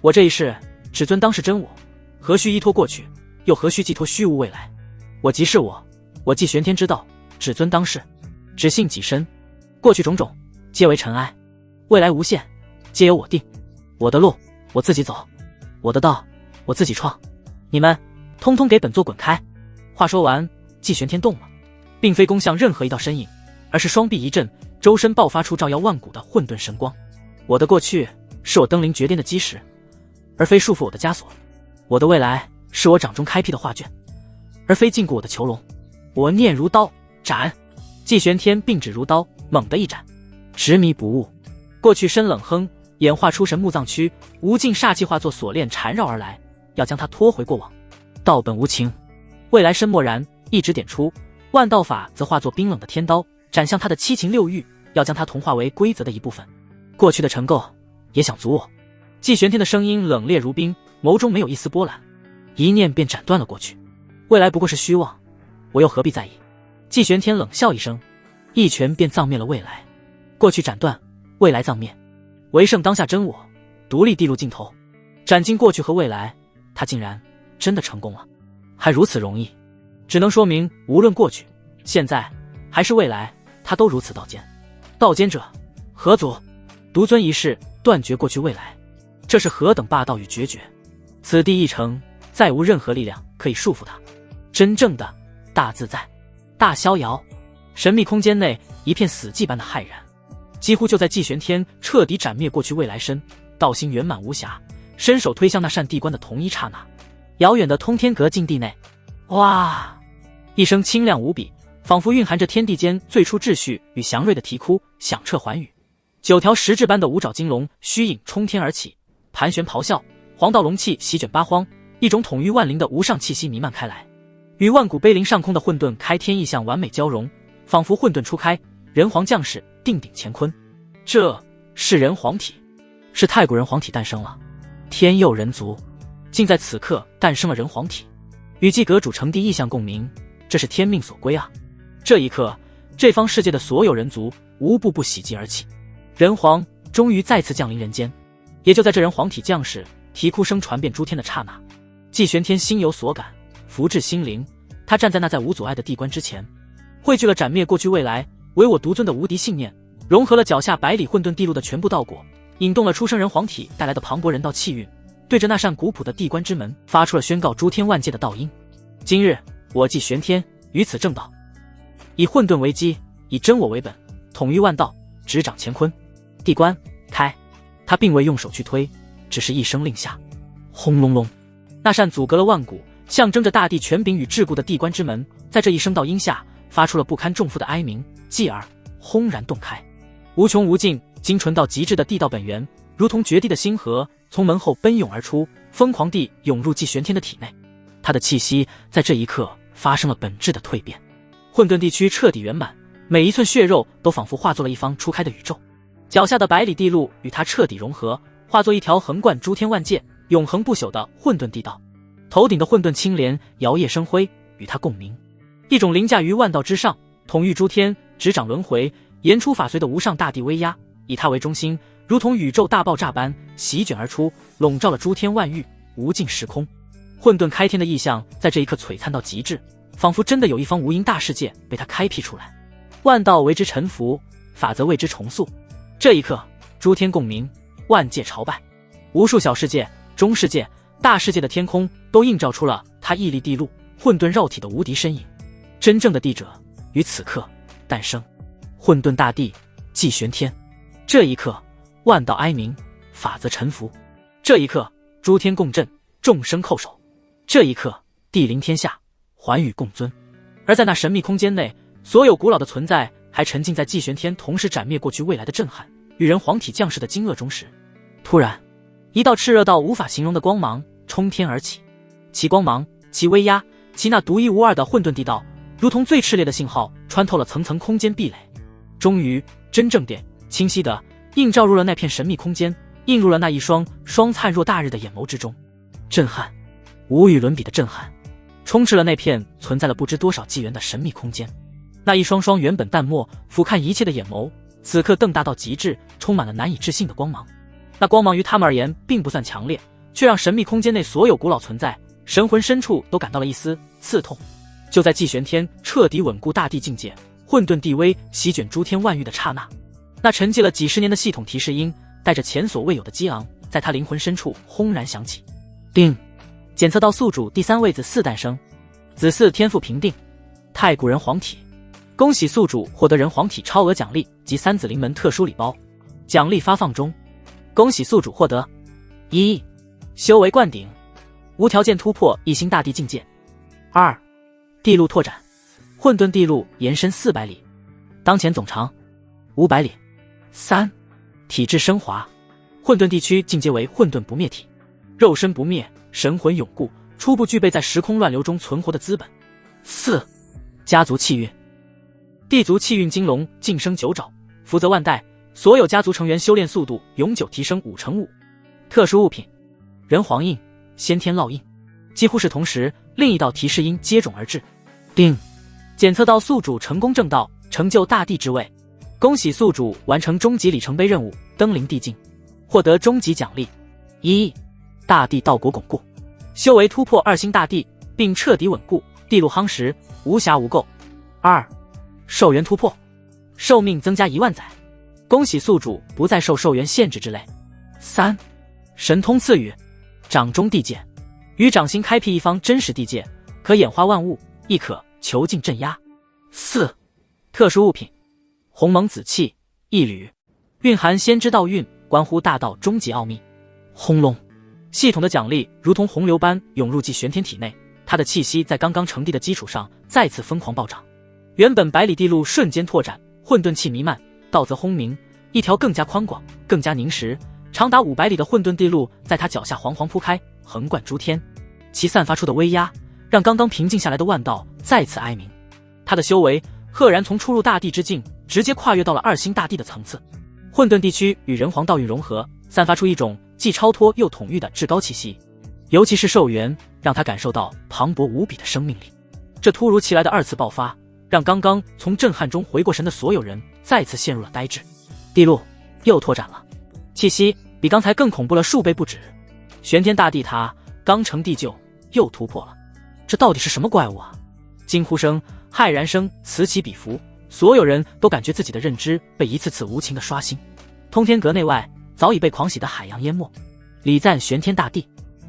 我这一世只尊当是真我，何须依托过去，又何须寄托虚无未来？我即是我，我祭玄天之道，只尊当世，只信己身。过去种种皆为尘埃，未来无限，皆由我定。我的路我自己走，我的道我自己创，你们通通给本座滚开！话说完，祭玄天动了，并非攻向任何一道身影，而是双臂一震，周身爆发出照耀万古的混沌神光。我的过去是我登临绝巅的基石，而非束缚我的枷锁；我的未来是我掌中开辟的画卷，而非禁锢我的囚笼。我念如刀，斩！祭玄天并指如刀，猛地一斩，执迷不悟。过去身冷哼，演化出神木藏区，无尽煞气化作锁链缠绕而来，要将他拖回过往。道本无情，未来深默然，一指点出，万道法则化作冰冷的天刀，斩向他的七情六欲，要将他同化为规则的一部分。过去的尘垢也想阻我？季玄天的声音冷冽如冰，眸中没有一丝波澜，一念便斩断了过去。未来不过是虚妄，我又何必在意？季玄天冷笑一声，一拳便葬灭了未来。过去斩断，未来葬灭，唯剩当下真我，独立地路尽头。斩尽过去和未来，他竟然真的成功了，还如此容易，只能说明无论过去、现在还是未来，他都如此道坚。道坚者，何足？独尊一世，断绝过去未来，这是何等霸道与决绝！此地一成，再无任何力量可以束缚他。真正的大自在、大逍遥。神秘空间内一片死寂般的骇然，几乎就在季玄天彻底斩灭过去未来身，道心圆满无瑕，伸手推向那扇地关的同一刹那，遥远的通天阁禁地内，哇！一声清亮无比，仿佛蕴含着天地间最初秩序与祥瑞的啼哭，响彻寰宇。9条实质般的五爪金龙虚影冲天而起，盘旋咆哮，黄道龙气席卷八荒，一种统御万灵的无上气息弥漫开来，与万古碑林上空的混沌开天意象完美交融，仿佛混沌初开，人皇降世，定鼎乾坤。这是人皇体，是太古人皇体诞生了，天佑人族，竟在此刻诞生了人皇体，与祭阁主成帝意象共鸣，这是天命所归啊！这一刻，这方世界的所有人族无不喜极而泣，人皇终于再次降临人间。也就在这人皇体降世，啼哭声传遍诸天的刹那，季玄天心有所感，福至心灵，他站在那在无阻碍的地关之前，汇聚了斩灭过去未来唯我独尊的无敌信念，融合了脚下百里混沌地路的全部道果，引动了出生人皇体带来的磅礴人道气运，对着那扇古朴的地关之门发出了宣告诸天万界的道音。今日我季玄天于此正道，以混沌为基，以真我为本，统御万道，执掌乾坤。地关开，他并未用手去推，只是一声令下，轰隆隆，那扇阻隔了万古，象征着大地权柄与桎梏的地关之门，在这一声道音下发出了不堪重负的哀鸣，继而轰然洞开。无穷无尽精纯到极致的地道本源，如同绝地的星河，从门后奔涌而出，疯狂地涌入季玄天的体内。他的气息在这一刻发生了本质的蜕变，混沌地区彻底圆满，每一寸血肉都仿佛化作了一方初开的宇宙。脚下的百里地路与他彻底融合，化作一条横贯诸天万界、永恒不朽的混沌地道。头顶的混沌青莲摇曳生辉，与他共鸣。一种凌驾于万道之上，统御诸天，执掌轮回，言出法随的无上大地威压，以他为中心，如同宇宙大爆炸般席卷而出，笼罩了诸天万域，无尽时空。混沌开天的意象在这一刻璀璨到极致，仿佛真的有一方无垠大世界被他开辟出来。万道为之臣服，法则为之重塑。这一刻，诸天共鸣，万界朝拜，无数小世界、中世界、大世界的天空都映照出了他屹立地路、混沌绕体的无敌身影。真正的帝者于此刻诞生，混沌大帝季玄天。这一刻，万道哀鸣，法则臣服。这一刻，诸天共振，众生叩首。这一刻，地临天下，寰宇共尊。而在那神秘空间内，所有古老的存在还沉浸在季玄天同时斩灭过去未来的震撼与人皇体降世的惊愕中时，突然，一道炽热到无法形容的光芒冲天而起，其光芒，其威压，其那独一无二的混沌地道，如同最炽烈的信号，穿透了层层空间壁垒，终于真正地清晰地映照入了那片神秘空间，映入了那一双双灿若大日的眼眸之中。震撼，无与伦比的震撼，充斥了那片存在了不知多少纪元的神秘空间。那一双双原本淡漠俯瞰一切的眼眸，此刻瞪大到极致，充满了难以置信的光芒。那光芒于他们而言并不算强烈，却让神秘空间内所有古老存在神魂深处都感到了一丝刺痛。就在季玄天彻底稳固大地境界，混沌地威席卷诸天万域的刹那，那沉寂了几十年的系统提示音带着前所未有的激昂，在他灵魂深处轰然响起。叮，检测到宿主第3位子嗣诞生，子嗣天赋评定，太古人皇体。恭喜宿主获得人皇体超额奖励及3子灵门特殊礼包，奖励发放中。恭喜宿主获得1. 修为灌顶，无条件突破一星大地境界。2. 地路拓展，混沌地路延伸400里，当前总长500里。3. 体质升华，混沌地区进阶为混沌不灭体，肉身不灭，神魂永固，初步具备在时空乱流中存活的资本。4. 家族气运。地族气运金龙晋升9爪，福泽万代，所有家族成员修炼速度永久提升5%。特殊物品：人皇印、先天烙印。几乎是同时，另一道提示音接踵而至。叮！检测到宿主成功正道，成就大帝之位。恭喜宿主完成终极里程碑任务，登临帝境，获得终极奖励：1. 大帝道果巩固，修为突破2星大帝，并彻底稳固，地路夯实，无瑕无垢。2. 寿元突破，寿命增加1万载，恭喜宿主不再受寿元限制之类。3. 神通赐予，掌中地界，与掌心开辟一方真实地界，可演化万物，亦可囚禁镇压。4. 特殊物品：鸿蒙紫气一缕，蕴含先知道蕴，关乎大道终极奥秘。轰隆！系统的奖励如同洪流般涌入季玄天体内，他的气息在刚刚成帝的基础上再次疯狂暴涨。原本百里地路瞬间拓展，混沌气弥漫，道则轰鸣，一条更加宽广、更加凝实、长达500里的混沌地路在他脚下惶惶铺开，横贯诸天。其散发出的威压，让刚刚平静下来的万道再次哀鸣。他的修为赫然从初入大帝之境，直接跨越到了2星大帝的层次。混沌地区与人皇道运融合，散发出一种既超脱又统御的至高气息。尤其是寿元，让他感受到磅礴无比的生命力。这突如其来的2次爆发，让刚刚从震撼中回过神的所有人再次陷入了呆滞。地路又拓展了，气息比刚才更恐怖了数倍不止。玄天大帝他刚成地就又突破了，这到底是什么怪物啊？惊呼声、骇然声此起彼伏，所有人都感觉自己的认知被一次次无情的刷新。通天阁内外早已被狂喜的海洋淹没，礼赞玄天大帝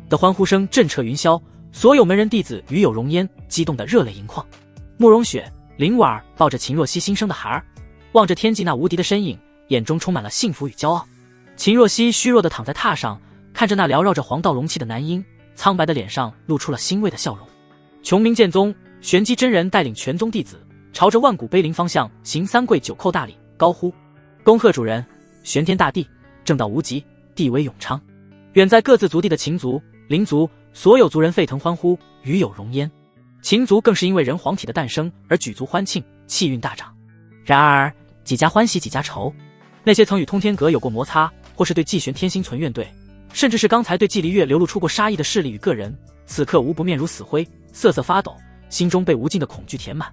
的欢呼声震彻云霄，所有门人弟子与有容焉激动得热泪盈眶。慕容雪、林婉儿抱着秦若曦新生的孩儿，望着天际那无敌的身影，眼中充满了幸福与骄傲。秦若曦虚弱地躺在榻上，看着那缭绕着黄道龙气的男婴，苍白的脸上露出了欣慰的笑容。琼明剑宗玄机真人带领全宗弟子朝着万古碑林方向行3跪9叩大礼，高呼：恭贺主人玄天大帝，正道无极，地威永昌。远在各自族地的秦族、灵族，所有族人沸腾欢呼，与有荣焉。秦族更是因为人皇体的诞生而举足欢庆，气运大涨。然而几家欢喜几家愁，那些曾与通天阁有过摩擦，或是对季玄天心存怨怼，甚至是刚才对季离月流露出过杀意的势力与个人，此刻无不面如死灰，瑟瑟发抖，心中被无尽的恐惧填满。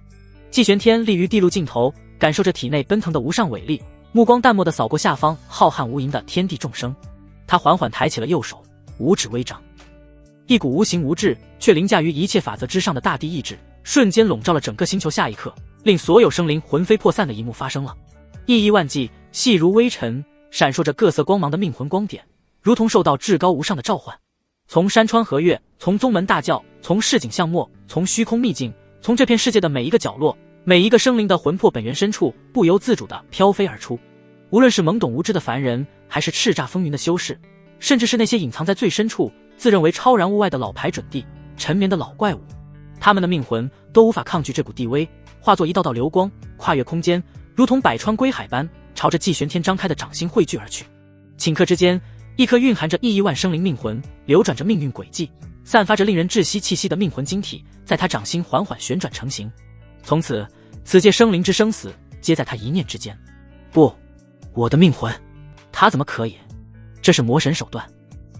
季玄天立于地路尽头，感受着体内奔腾的无上伟力，目光淡漠地扫过下方浩瀚无垠的天地众生。他缓缓抬起了右手，五指微张，一股无形无质却凌驾于一切法则之上的大地意志瞬间笼罩了整个星球。下一刻，令所有生灵魂飞魄散的一幕发生了。亿亿万计细如微尘，闪烁着各色光芒的命魂光点，如同受到至高无上的召唤。从山川河岳，从宗门大教，从市井巷陌，从虚空秘境，从这片世界的每一个角落，每一个生灵的魂魄本源深处，不由自主地飘飞而出。无论是懵懂无知的凡人，还是叱咤风云的修士，甚至是那些隐藏在最深处自认为超然物外的老牌准帝，沉眠的老怪物，他们的命魂都无法抗拒这股地威，化作一道道流光，跨越空间，如同百川归海般朝着季玄天张开的掌心汇聚而去。顷刻之间，一颗蕴含着亿亿万生灵命魂，流转着命运轨迹，散发着令人窒息气息的命魂晶体，在他掌心缓缓旋转成型。从此，此界生灵之生死皆在他一念之间。不，我的命魂，他怎么可以？这是魔神手段。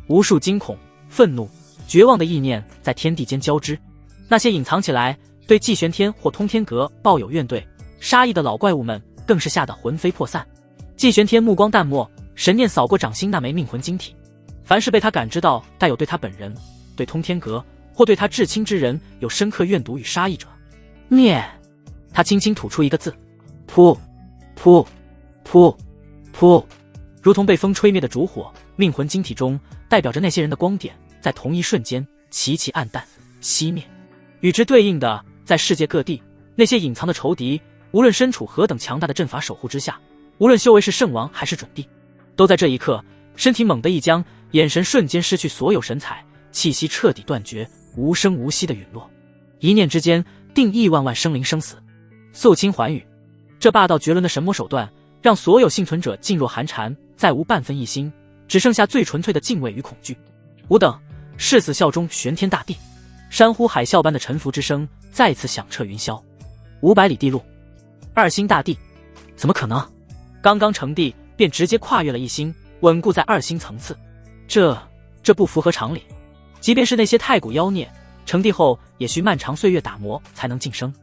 无数惊恐、愤怒、绝望的意念在天地间交织，那些隐藏起来对季玄天或通天阁抱有怨怼、杀意的老怪物们，更是吓得魂飞魄散。季玄天目光淡漠，神念扫过掌心那枚命魂晶体，凡是被他感知到带有对他本人、对通天阁或对他至亲之人有深刻怨毒与杀意者，灭。他轻轻吐出一个字：噗噗噗噗，如同被风吹灭的烛火，命魂晶体中代表着那些人的光点，在同一瞬间齐齐暗淡熄灭。与之对应的，在世界各地，那些隐藏的仇敌，无论身处何等强大的阵法守护之下，无论修为是圣王还是准帝，都在这一刻身体猛地一僵，眼神瞬间失去所有神采，气息彻底断绝，无声无息的陨落。一念之间，定亿万万生灵生死。肃清寰宇，这霸道绝伦的神魔手段，让所有幸存者噤若寒蝉，再无半分异心，只剩下最纯粹的敬畏与恐惧。吾等誓死效忠玄天大帝。山呼海啸般的沉浮之声再次响彻云霄。500里地路，二星大帝，怎么可能？刚刚成帝便直接跨越了1星，稳固在2星层次，这不符合常理。即便是那些太古妖孽，成帝后也需漫长岁月打磨才能晋升。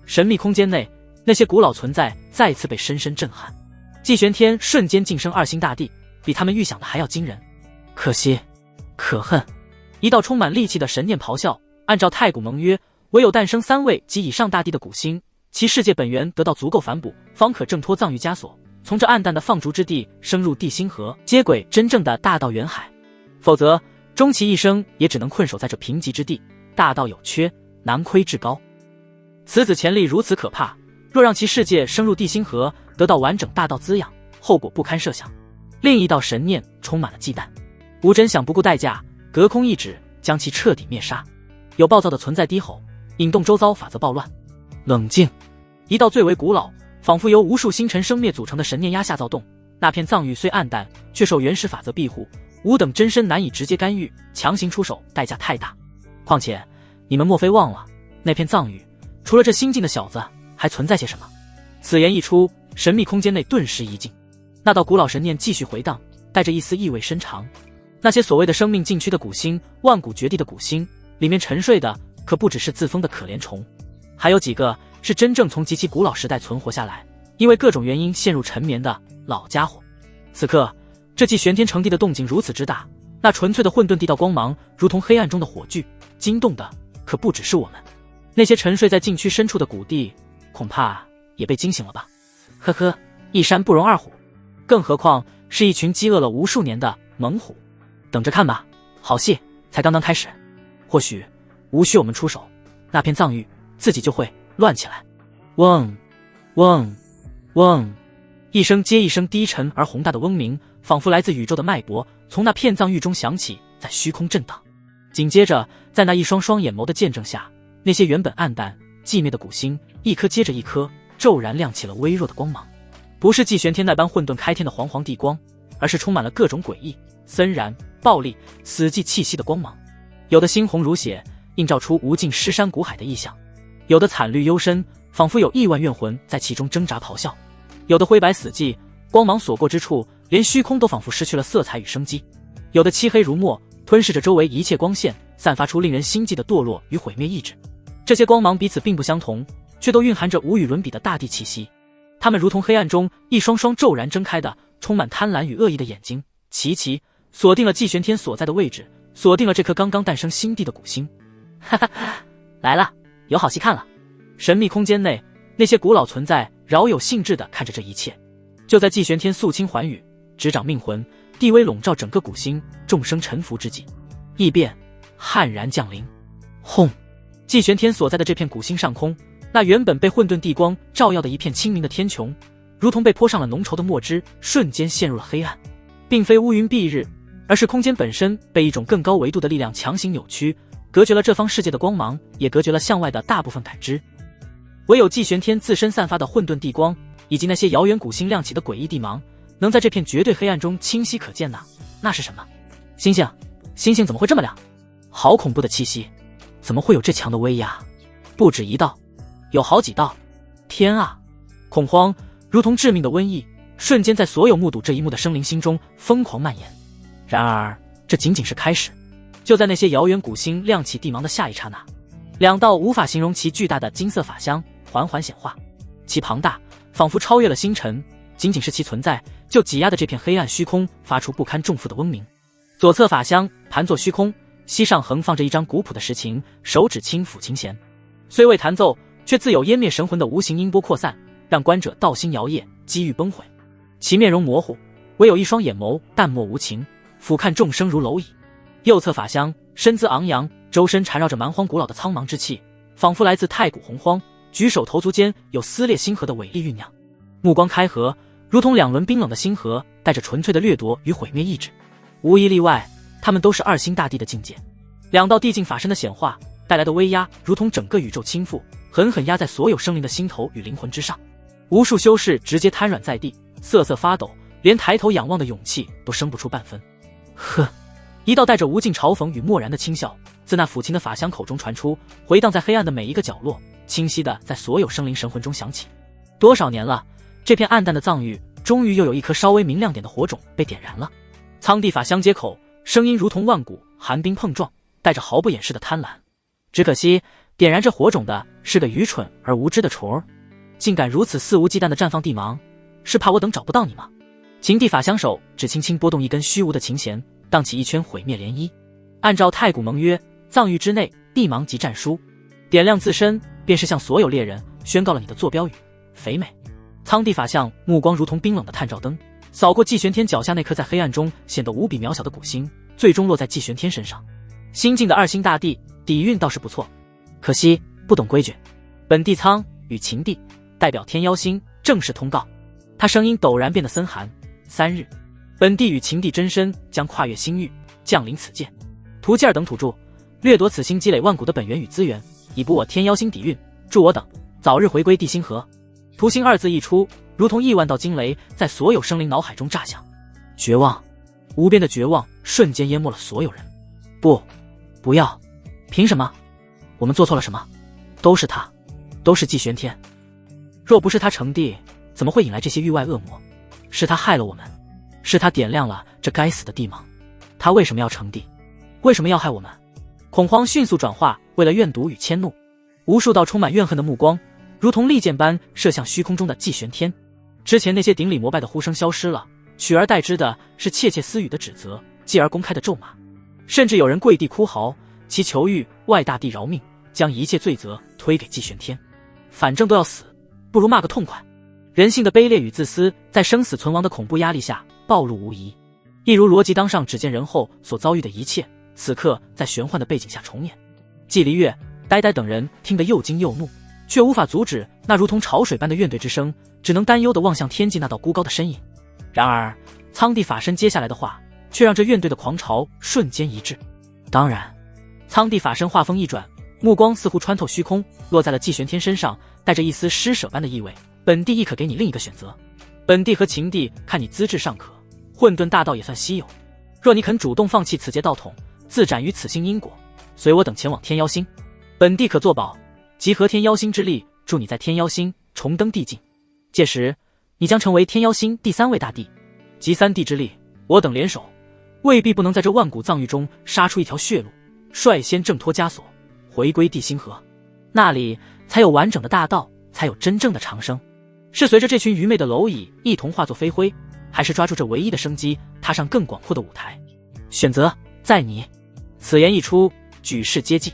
神秘空间内，那些古老存在再次被深深震撼。季玄天瞬间晋升2星大帝，比他们预想的还要惊人。可惜，可恨！一道充满戾气的神念咆哮。按照太古盟约，唯有诞生3位及以上大帝的古星，其世界本源得到足够反哺，方可挣脱藏域枷锁，从这暗淡的放逐之地升入地心河，接轨真正的大道远海。否则，终其一生也只能困守在这贫瘠之地，大道有缺，难窥至高。此子潜力如此可怕，若让其世界升入地心河，得到完整大道滋养，后果不堪设想。另一道神念充满了忌惮，吴真想不顾代价，隔空一指，将其彻底灭杀。有暴躁的存在低吼，引动周遭法则暴乱。冷静！一道最为古老，仿佛由无数星辰生灭组成的神念压下躁动。那片藏域虽暗淡，却受原始法则庇护，吾等真身难以直接干预，强行出手代价太大。况且，你们莫非忘了，那片藏域除了这新进的小子，还存在些什么？此言一出，神秘空间内顿时一静。那道古老神念继续回荡，带着一丝意味深长。那些所谓的生命禁区的古星，万古绝地的古星，里面沉睡的可不只是自封的可怜虫，还有几个是真正从极其古老时代存活下来，因为各种原因陷入沉眠的老家伙。此刻，这继玄天成帝的动静如此之大，那纯粹的混沌地道光芒如同黑暗中的火炬，惊动的可不只是我们。那些沉睡在禁区深处的古帝，恐怕也被惊醒了吧？呵呵，一山不容二虎，更何况是一群饥饿了无数年的猛虎。等着看吧，好戏才刚刚开始。或许无需我们出手，那片藏域自己就会乱起来。嗡嗡嗡，一声接一声低沉而宏大的嗡鸣，仿佛来自宇宙的脉搏，从那片藏域中响起，在虚空震荡。紧接着，在那一双双眼眸的见证下，那些原本暗淡寂灭的古星，一颗接着一颗骤然亮起了微弱的光芒。不是季玄天那般混沌开天的煌煌地光，而是充满了各种诡异、森然、暴戾、死寂气息的光芒。有的猩红如血，映照出无尽尸山谷海的意象；有的惨绿幽深，仿佛有亿万怨魂在其中挣扎咆哮；有的灰白死寂，光芒所过之处，连虚空都仿佛失去了色彩与生机；有的漆黑如墨，吞噬着周围一切光线，散发出令人心悸的堕落与毁灭意志。这些光芒彼此并不相同，却都蕴含着无与伦比的大地气息。它们如同黑暗中一双双骤然睁开的、充满贪婪与恶意的眼睛，齐齐锁定了季玄天所在的位置，锁定了这颗刚刚诞生新地的古星。哈哈，来了，有好戏看了。神秘空间内，那些古老存在饶有兴致地看着这一切。就在季玄天肃清寰宇，执掌命魂，地威笼罩整个古星，众生沉浮之际，异变悍然降临。轰！季玄天所在的这片古星上空，那原本被混沌地光照耀的一片清明的天穹，如同被泼上了浓稠的墨汁，瞬间陷入了黑暗。并非乌云蔽日，而是空间本身被一种更高维度的力量强行扭曲，隔绝了这方世界的光芒，也隔绝了向外的大部分感知。唯有季玄天自身散发的混沌地光，以及那些遥远古星亮起的诡异地芒，能在这片绝对黑暗中清晰可见呢。那是什么？星星？星星怎么会这么亮？好恐怖的气息！怎么会有这强的威压？不止一道，有好几道！天啊！恐慌如同致命的瘟疫，瞬间在所有目睹这一幕的生灵心中疯狂蔓延。然而，这仅仅是开始。就在那些遥远古星亮起地芒的下一刹那，两道无法形容其巨大的金色法相缓缓显化，其庞大仿佛超越了星辰，仅仅是其存在就挤压的这片黑暗虚空发出不堪重负的嗡鸣。左侧法相盘坐虚空，膝上横放着一张古朴的石琴，手指轻抚琴弦，虽未弹奏，却自有湮灭神魂的无形音波扩散，让观者道心摇曳，机遇崩毁。其面容模糊，唯有一双眼眸淡漠无情，俯瞰众生如蝼蚁。右侧法相身姿昂扬，周身缠绕着蛮荒古老的苍茫之气，仿佛来自太古洪荒，举手投足间有撕裂星河的伟力酝酿。目光开合，如同两轮冰冷的星河，带着纯粹的掠夺与毁灭意志。无一例外，他们都是二星大帝的境界。两道地境法身的显化带来的威压，如同整个宇宙倾覆，狠狠压在所有生灵的心头与灵魂之上。无数修士直接瘫软在地，瑟瑟发抖，连抬头仰望的勇气都生不出半分。呵，一道带着无尽嘲讽与漠然的轻笑自那抚琴的法香口中传出，回荡在黑暗的每一个角落，清晰的在所有生灵神魂中响起。多少年了，这片暗淡的藏域终于又有一颗稍微明亮点的火种被点燃了。苍帝法相接口，声音如同万古寒冰碰撞，带着毫不掩饰的贪婪。只可惜点燃这火种的是个愚蠢而无知的虫儿，竟敢如此肆无忌惮地绽放地芒，是怕我等找不到你吗？秦帝法相手只轻轻拨动一根虚无的琴弦，荡起一圈毁灭涟漪。按照太古盟约，藏域之内地芒即战书，点亮自身便是向所有猎人宣告了你的坐标语。肥美。苍帝法相目光如同冰冷的探照灯，扫过季玄天脚下那颗在黑暗中显得无比渺小的古星，最终落在季玄天身上。新晋的2星大帝底蕴倒是不错，可惜不懂规矩。本帝苍与秦帝代表天妖星正式通告。他声音陡然变得森寒。3日，本帝与秦帝真身将跨越星域，降临此界。图基尔等土著掠夺此星积累万古的本源与资源，以补我天妖星底蕴，祝我等早日回归地心河。图星2字一出，如同亿万道惊雷在所有生灵脑海中炸响。绝望，无边的绝望瞬间淹没了所有人。不要，凭什么？我们做错了什么？都是他，都是季玄天。若不是他成帝，怎么会引来这些域外恶魔？是他害了我们，是他点亮了这该死的地芒。他为什么要成帝？为什么要害我们？恐慌迅速转化为了怨毒与迁怒，无数道充满怨恨的目光如同利剑般射向虚空中的季玄天。之前那些顶礼膜拜的呼声消失了，取而代之的是窃窃私语的指责，继而公开的咒骂，甚至有人跪地哭嚎，其求域外大帝饶命，将一切罪责推给季玄天。反正都要死，不如骂个痛快。人性的卑劣与自私在生死存亡的恐怖压力下暴露无遗，一如罗辑当上指剑人后所遭遇的一切，此刻在玄幻的背景下重演。季离月、呆呆等人听得又惊又怒，却无法阻止那如同潮水般的怨怼之声，只能担忧地望向天际那道孤高的身影。然而苍帝法身接下来的话却让这怨怼的狂潮瞬间一滞。当然，苍帝法身话锋一转，目光似乎穿透虚空，落在了季玄天身上，带着一丝施舍般的意味。本帝亦可给你另一个选择，本帝和秦帝看你资质尚可，混沌大道也算稀有，若你肯主动放弃此劫道统，自斩于此星因果，随我等前往天妖星，本帝可作保，集合天妖星之力，助你在天妖星重登帝境。届时你将成为天妖星第3位大帝，集3帝之力，我等联手，未必不能在这万古藏域中杀出一条血路，率先挣脱枷锁，回归地心河，那里才有完整的大道，才有真正的长生。是随着这群愚昧的蝼蚁一同化作飞灰，还是抓住这唯一的生机，踏上更广阔的舞台？选择在你。此言一出，举世皆寂。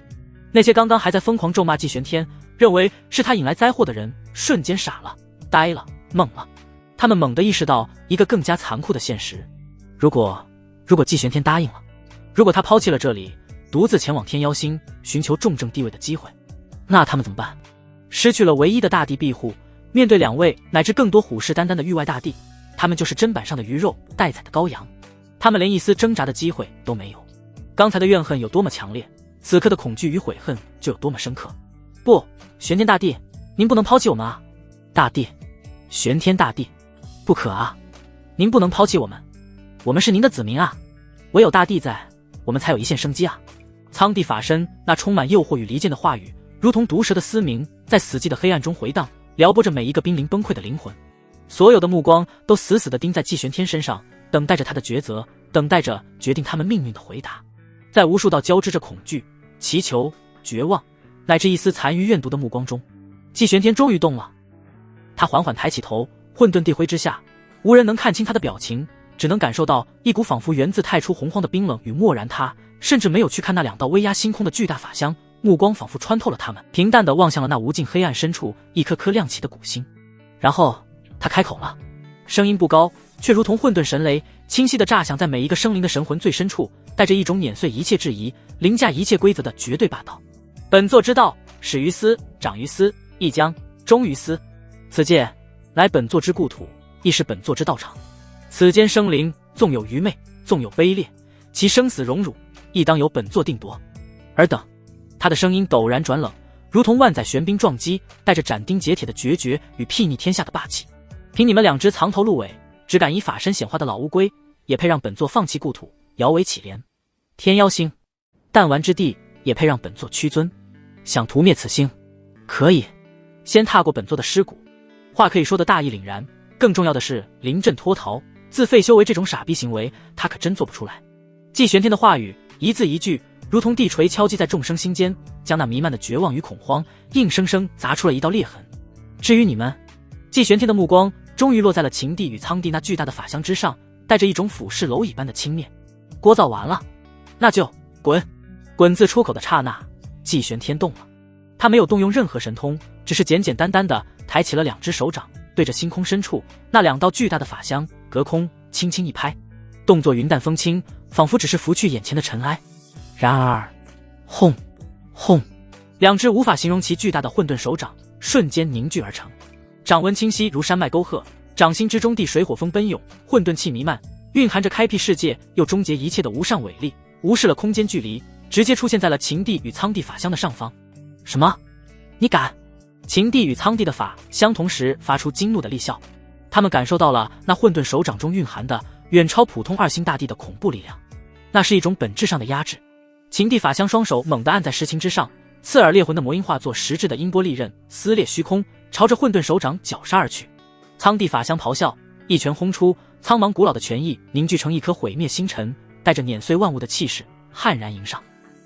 那些刚刚还在疯狂咒骂季玄天，认为是他引来灾祸的人，瞬间傻了、呆了、懵了。他们猛地意识到一个更加残酷的现实：如果季玄天答应了，如果他抛弃了这里，独自前往天妖星寻求重症地位的机会，那他们怎么办？失去了唯一的大帝庇护，面对2位乃至更多虎视眈眈的域外大帝，他们就是砧板上的鱼肉，待宰的羔羊。他们连一丝挣扎的机会都没有。刚才的怨恨有多么强烈，此刻的恐惧与悔恨就有多么深刻。不，玄天大帝，您不能抛弃我们啊！大帝，玄天大帝，不可啊！您不能抛弃我们，我们是您的子民啊！唯有大帝在，我们才有一线生机啊！苍帝法身那充满诱惑与离间的话语，如同毒蛇的嘶鸣，在死寂的黑暗中回荡，撩拨着每一个濒临崩溃的灵魂。所有的目光都死死地盯在季玄天身上，等待着他的抉择，等待着决定他们命运的回答。在无数道交织着恐惧、祈求、绝望，乃至一丝残余怨毒的目光中，季玄天终于动了。他缓缓抬起头，混沌地灰之下，无人能看清他的表情，只能感受到一股仿佛源自太初洪荒的冰冷与漠然。他甚至没有去看那2道威压星空的巨大法相，目光仿佛穿透了他们，平淡地望向了那无尽黑暗深处一颗颗亮起的古星。然后他开口了，声音不高，却如同混沌神雷，清晰地炸响在每一个生灵的神魂最深处，带着一种碾碎一切质疑、凌驾一切规则的绝对霸道。本座之道，始于斯，长于斯，亦将终于斯。此界乃本座之故土，亦是本座之道场。此间生灵纵有愚昧，纵有卑劣，其生死荣辱，亦当由本座定夺。尔等，他的声音陡然转冷，如同万载玄冰撞击，带着斩钉截铁的决绝与睥睨天下的霸气。凭你们2只藏头露尾，只敢以法身显化的老乌龟，也配让本座放弃故土，摇尾乞怜。天妖星，弹丸之地，也配让本座屈尊？想屠灭此星，可以，先踏过本座的尸骨。话可以说的大义凛然，更重要的是临阵脱逃，自废修为这种傻逼行为，他可真做不出来。季玄天的话语一字一句，如同地锤敲击在众生心间，将那弥漫的绝望与恐慌硬生生砸出了一道裂痕。至于你们，季玄天的目光终于落在了秦帝与苍帝那巨大的法相之上，带着一种俯视蝼蚁般的轻蔑。聒噪完了，那就滚！滚字出口的刹那，季玄天动了。他没有动用任何神通，只是简简单单的抬起了2只手掌，对着星空深处那2道巨大的法相隔空轻轻一拍，动作云淡风轻，仿佛只是拂去眼前的尘埃。然而，轰轰，2只无法形容其巨大的混沌手掌瞬间凝聚而成，掌纹清晰如山脉沟壑，掌心之中地水火风奔涌，混沌气弥漫，蕴含着开辟世界又终结一切的无上伟力，无视了空间距离，直接出现在了秦帝与苍帝法相的上方。什么？你敢？秦帝与苍帝的法相同时发出惊怒的厉笑，他们感受到了那混沌手掌中蕴含的远超普通2星大帝的恐怖力量，那是一种本质上的压制。秦帝法相双手猛地按在石琴之上，刺耳猎魂的魔音化作实质的音波利刃，撕裂虚空，朝着混沌手掌绞杀而去。苍帝法相咆哮，一拳轰出，苍茫古老的拳意凝聚成一颗毁灭星辰，带着碾碎万物的气势悍然迎上。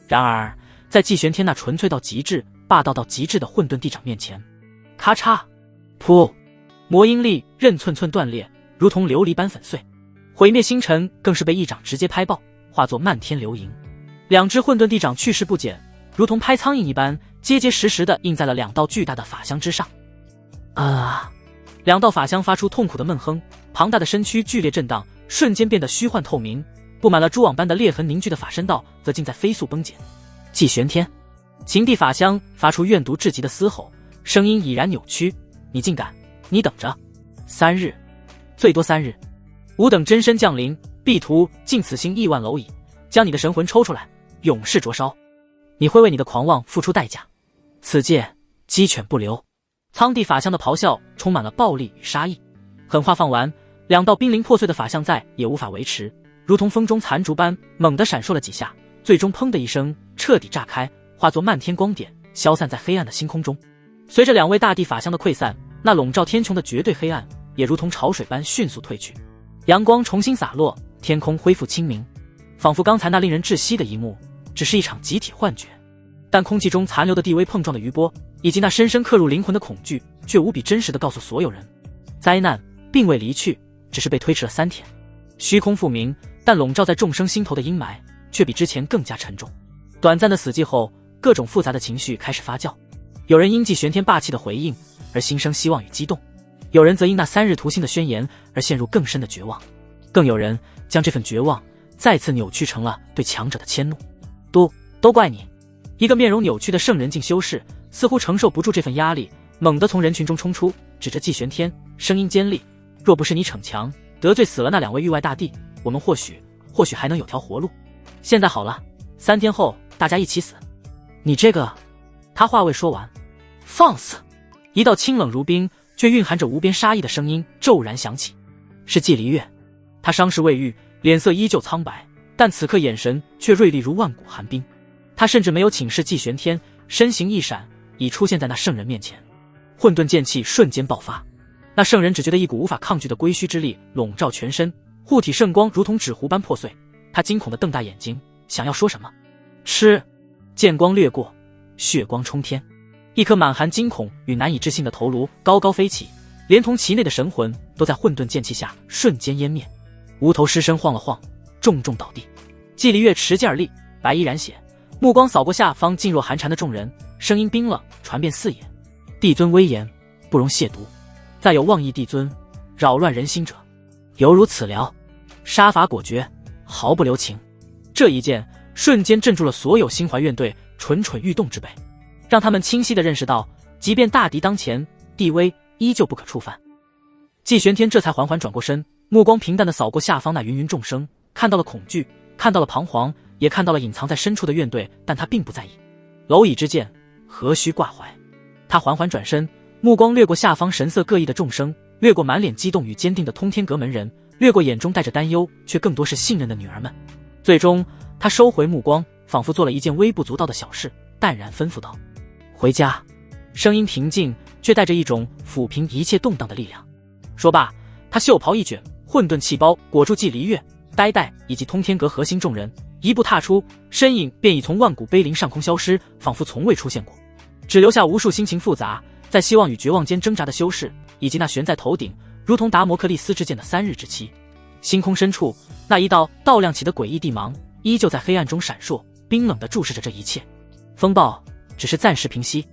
然而在季玄天那纯粹到极致、霸道到极致的混沌地掌面前，咔嚓，噗，魔音力刃寸寸断裂，如同琉璃般粉碎，毁灭星辰更是被一掌直接拍爆，化作漫天流萤。2只混沌地掌去势不减，如同拍苍蝇一般，结结实实地印在了2道巨大的法相之上。2道法相发出痛苦的闷哼，庞大的身躯剧烈震荡，瞬间变得虚幻透明，布满了蛛网般的裂痕凝聚的法身道则竟在飞速崩减。季玄天，秦帝法相发出怨毒至极的嘶吼，声音已然扭曲，你竟敢！你等着，3日，最多3日，吾等真身降临，必屠尽此星亿万蝼蚁，将你的神魂抽出来，永世灼烧，你会为你的狂妄付出代价。此界鸡犬不留。苍帝法相的咆哮充满了暴力与杀意。狠话放完，2道濒临破碎的法相再也无法维持，如同风中残烛般猛地闪烁了几下，最终砰的一声彻底炸开，化作漫天光点，消散在黑暗的星空中。随着2位大帝法相的溃散，那笼罩天穹的绝对黑暗也如同潮水般迅速退去，阳光重新洒落，天空恢复清明，仿佛刚才那令人窒息的一幕只是一场集体幻觉。但空气中残留的地微碰撞的余波，以及那深深刻入灵魂的恐惧，却无比真实地告诉所有人，灾难并未离去，只是被推迟了3天。虚空复明，但笼罩在众生心头的阴霾却比之前更加沉重。短暂的死寂后，各种复杂的情绪开始发酵，有人因季玄天霸气的回应而心生希望与激动，有人则因那3日屠星的宣言而陷入更深的绝望，更有人将这份绝望再次扭曲成了对强者的迁怒。都怪你！一个面容扭曲的圣人境修士似乎承受不住这份压力，猛地从人群中冲出，指着季玄天，声音尖利，若不是你逞强得罪死了那2位域外大帝，我们或许还能有条活路。现在好了，3天后大家一起死。你这个……他话未说完，放肆！一道清冷如冰却蕴含着无边杀意的声音骤然响起，是季离月。他伤势未愈，脸色依旧苍白，但此刻眼神却锐利如万古寒冰。他甚至没有请示季玄天，身形一闪，已出现在那圣人面前。混沌剑气瞬间爆发，那圣人只觉得一股无法抗拒的归虚之力笼罩全身，护体圣光如同纸糊般破碎。他惊恐地瞪大眼睛，想要说什么。吃！剑光掠过，血光冲天，一颗满含惊恐与难以置信的头颅高高飞起，连同其内的神魂都在混沌剑气下瞬间湮灭。无头尸身晃了晃，重重倒地。季离月持剑而立，白衣染血，目光扫过下方噤若寒蝉的众人，声音冰冷传遍四野：帝尊威严，不容亵渎，再有妄议帝尊，扰乱人心者，犹如此辽，杀伐果决，毫不留情。这一剑瞬间镇住了所有心怀怨怼、蠢蠢欲动之辈，让他们清晰地认识到，即便大敌当前，帝威依旧不可触犯。季玄天这才缓缓转过身，目光平淡地扫过下方那芸芸众生，看到了恐惧，看到了彷徨，也看到了隐藏在深处的怨怼，但他并不在意。蝼蚁之剑，何须挂怀？他缓缓转身，目光掠过下方神色各异的众生，掠过满脸激动与坚定的通天阁门人，掠过眼中带着担忧却更多是信任的女儿们。最终，他收回目光，仿佛做了一件微不足道的小事，淡然吩咐道：“回家。”声音平静，却带着一种抚平一切动荡的力量。说罢，他袖袍一卷，混沌气包裹住季离月、呆呆以及通天阁核心众人，一步踏出，身影便已从万古碑林上空消失，仿佛从未出现过，只留下无数心情复杂，在希望与绝望间挣扎的修士，以及那悬在头顶如同达摩克利斯之剑的3日之期。星空深处，那一道道亮起的诡异地芒依旧在黑暗中闪烁，冰冷地注视着这一切。风暴只是暂时平息，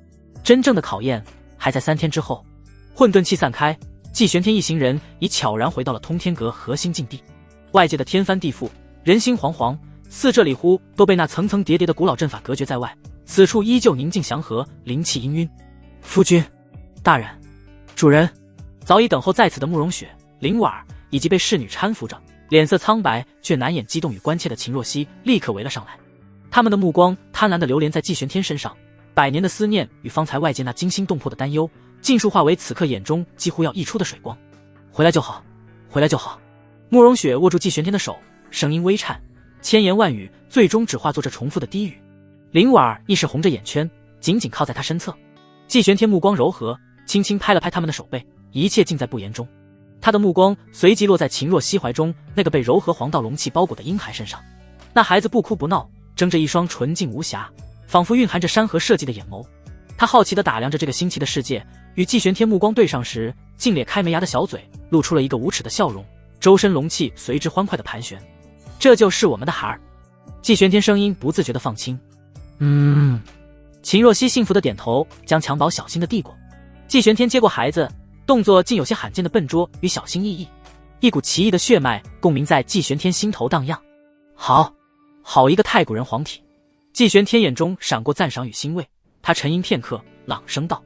真正的考验还在3天之后。混沌气散开，季玄天一行人已悄然回到了通天阁核心禁地。外界的天翻地覆，人心惶惶，似这里乎都被那层层叠叠的古老阵法隔绝在外，此处依旧宁静祥和，灵气氤氲。夫君，大人，主人。早已等候在此的慕容雪、林婉儿以及被侍女搀扶着，脸色苍白却难掩激动与关切的秦若曦立刻围了上来。他们的目光贪婪地流连在季玄天身上，百年的思念与方才外界那惊心动魄的担忧，尽数化为此刻眼中几乎要溢出的水光。回来就好，回来就好。慕容雪握住季玄天的手，声音微颤，千言万语最终只化作这重复的低语。林婉儿亦是红着眼圈，紧紧靠在他身侧。季玄天目光柔和，轻轻拍了拍他们的手背，一切尽在不言中。他的目光随即落在秦若曦怀中那个被柔和黄道龙气包裹的婴孩身上。那孩子不哭不闹，睁着一双纯净无瑕，仿佛蕴含着山河设计的眼眸。他好奇地打量着这个新奇的世界，与季玄天目光对上时，竟咧开没牙的小嘴露出了一个无耻的笑容，周身龙气随之欢快地盘旋。这就是我们的孩儿。季玄天声音不自觉地放轻。秦若曦幸福地点头，将襁褓小心地递过。季玄天接过孩子，动作竟有些罕见的笨拙与小心翼翼，一股奇异的血脉共鸣在季玄天心头荡漾。好一个太古人皇体！季玄天眼中闪过赞赏与欣慰，他沉吟片刻，朗声道：“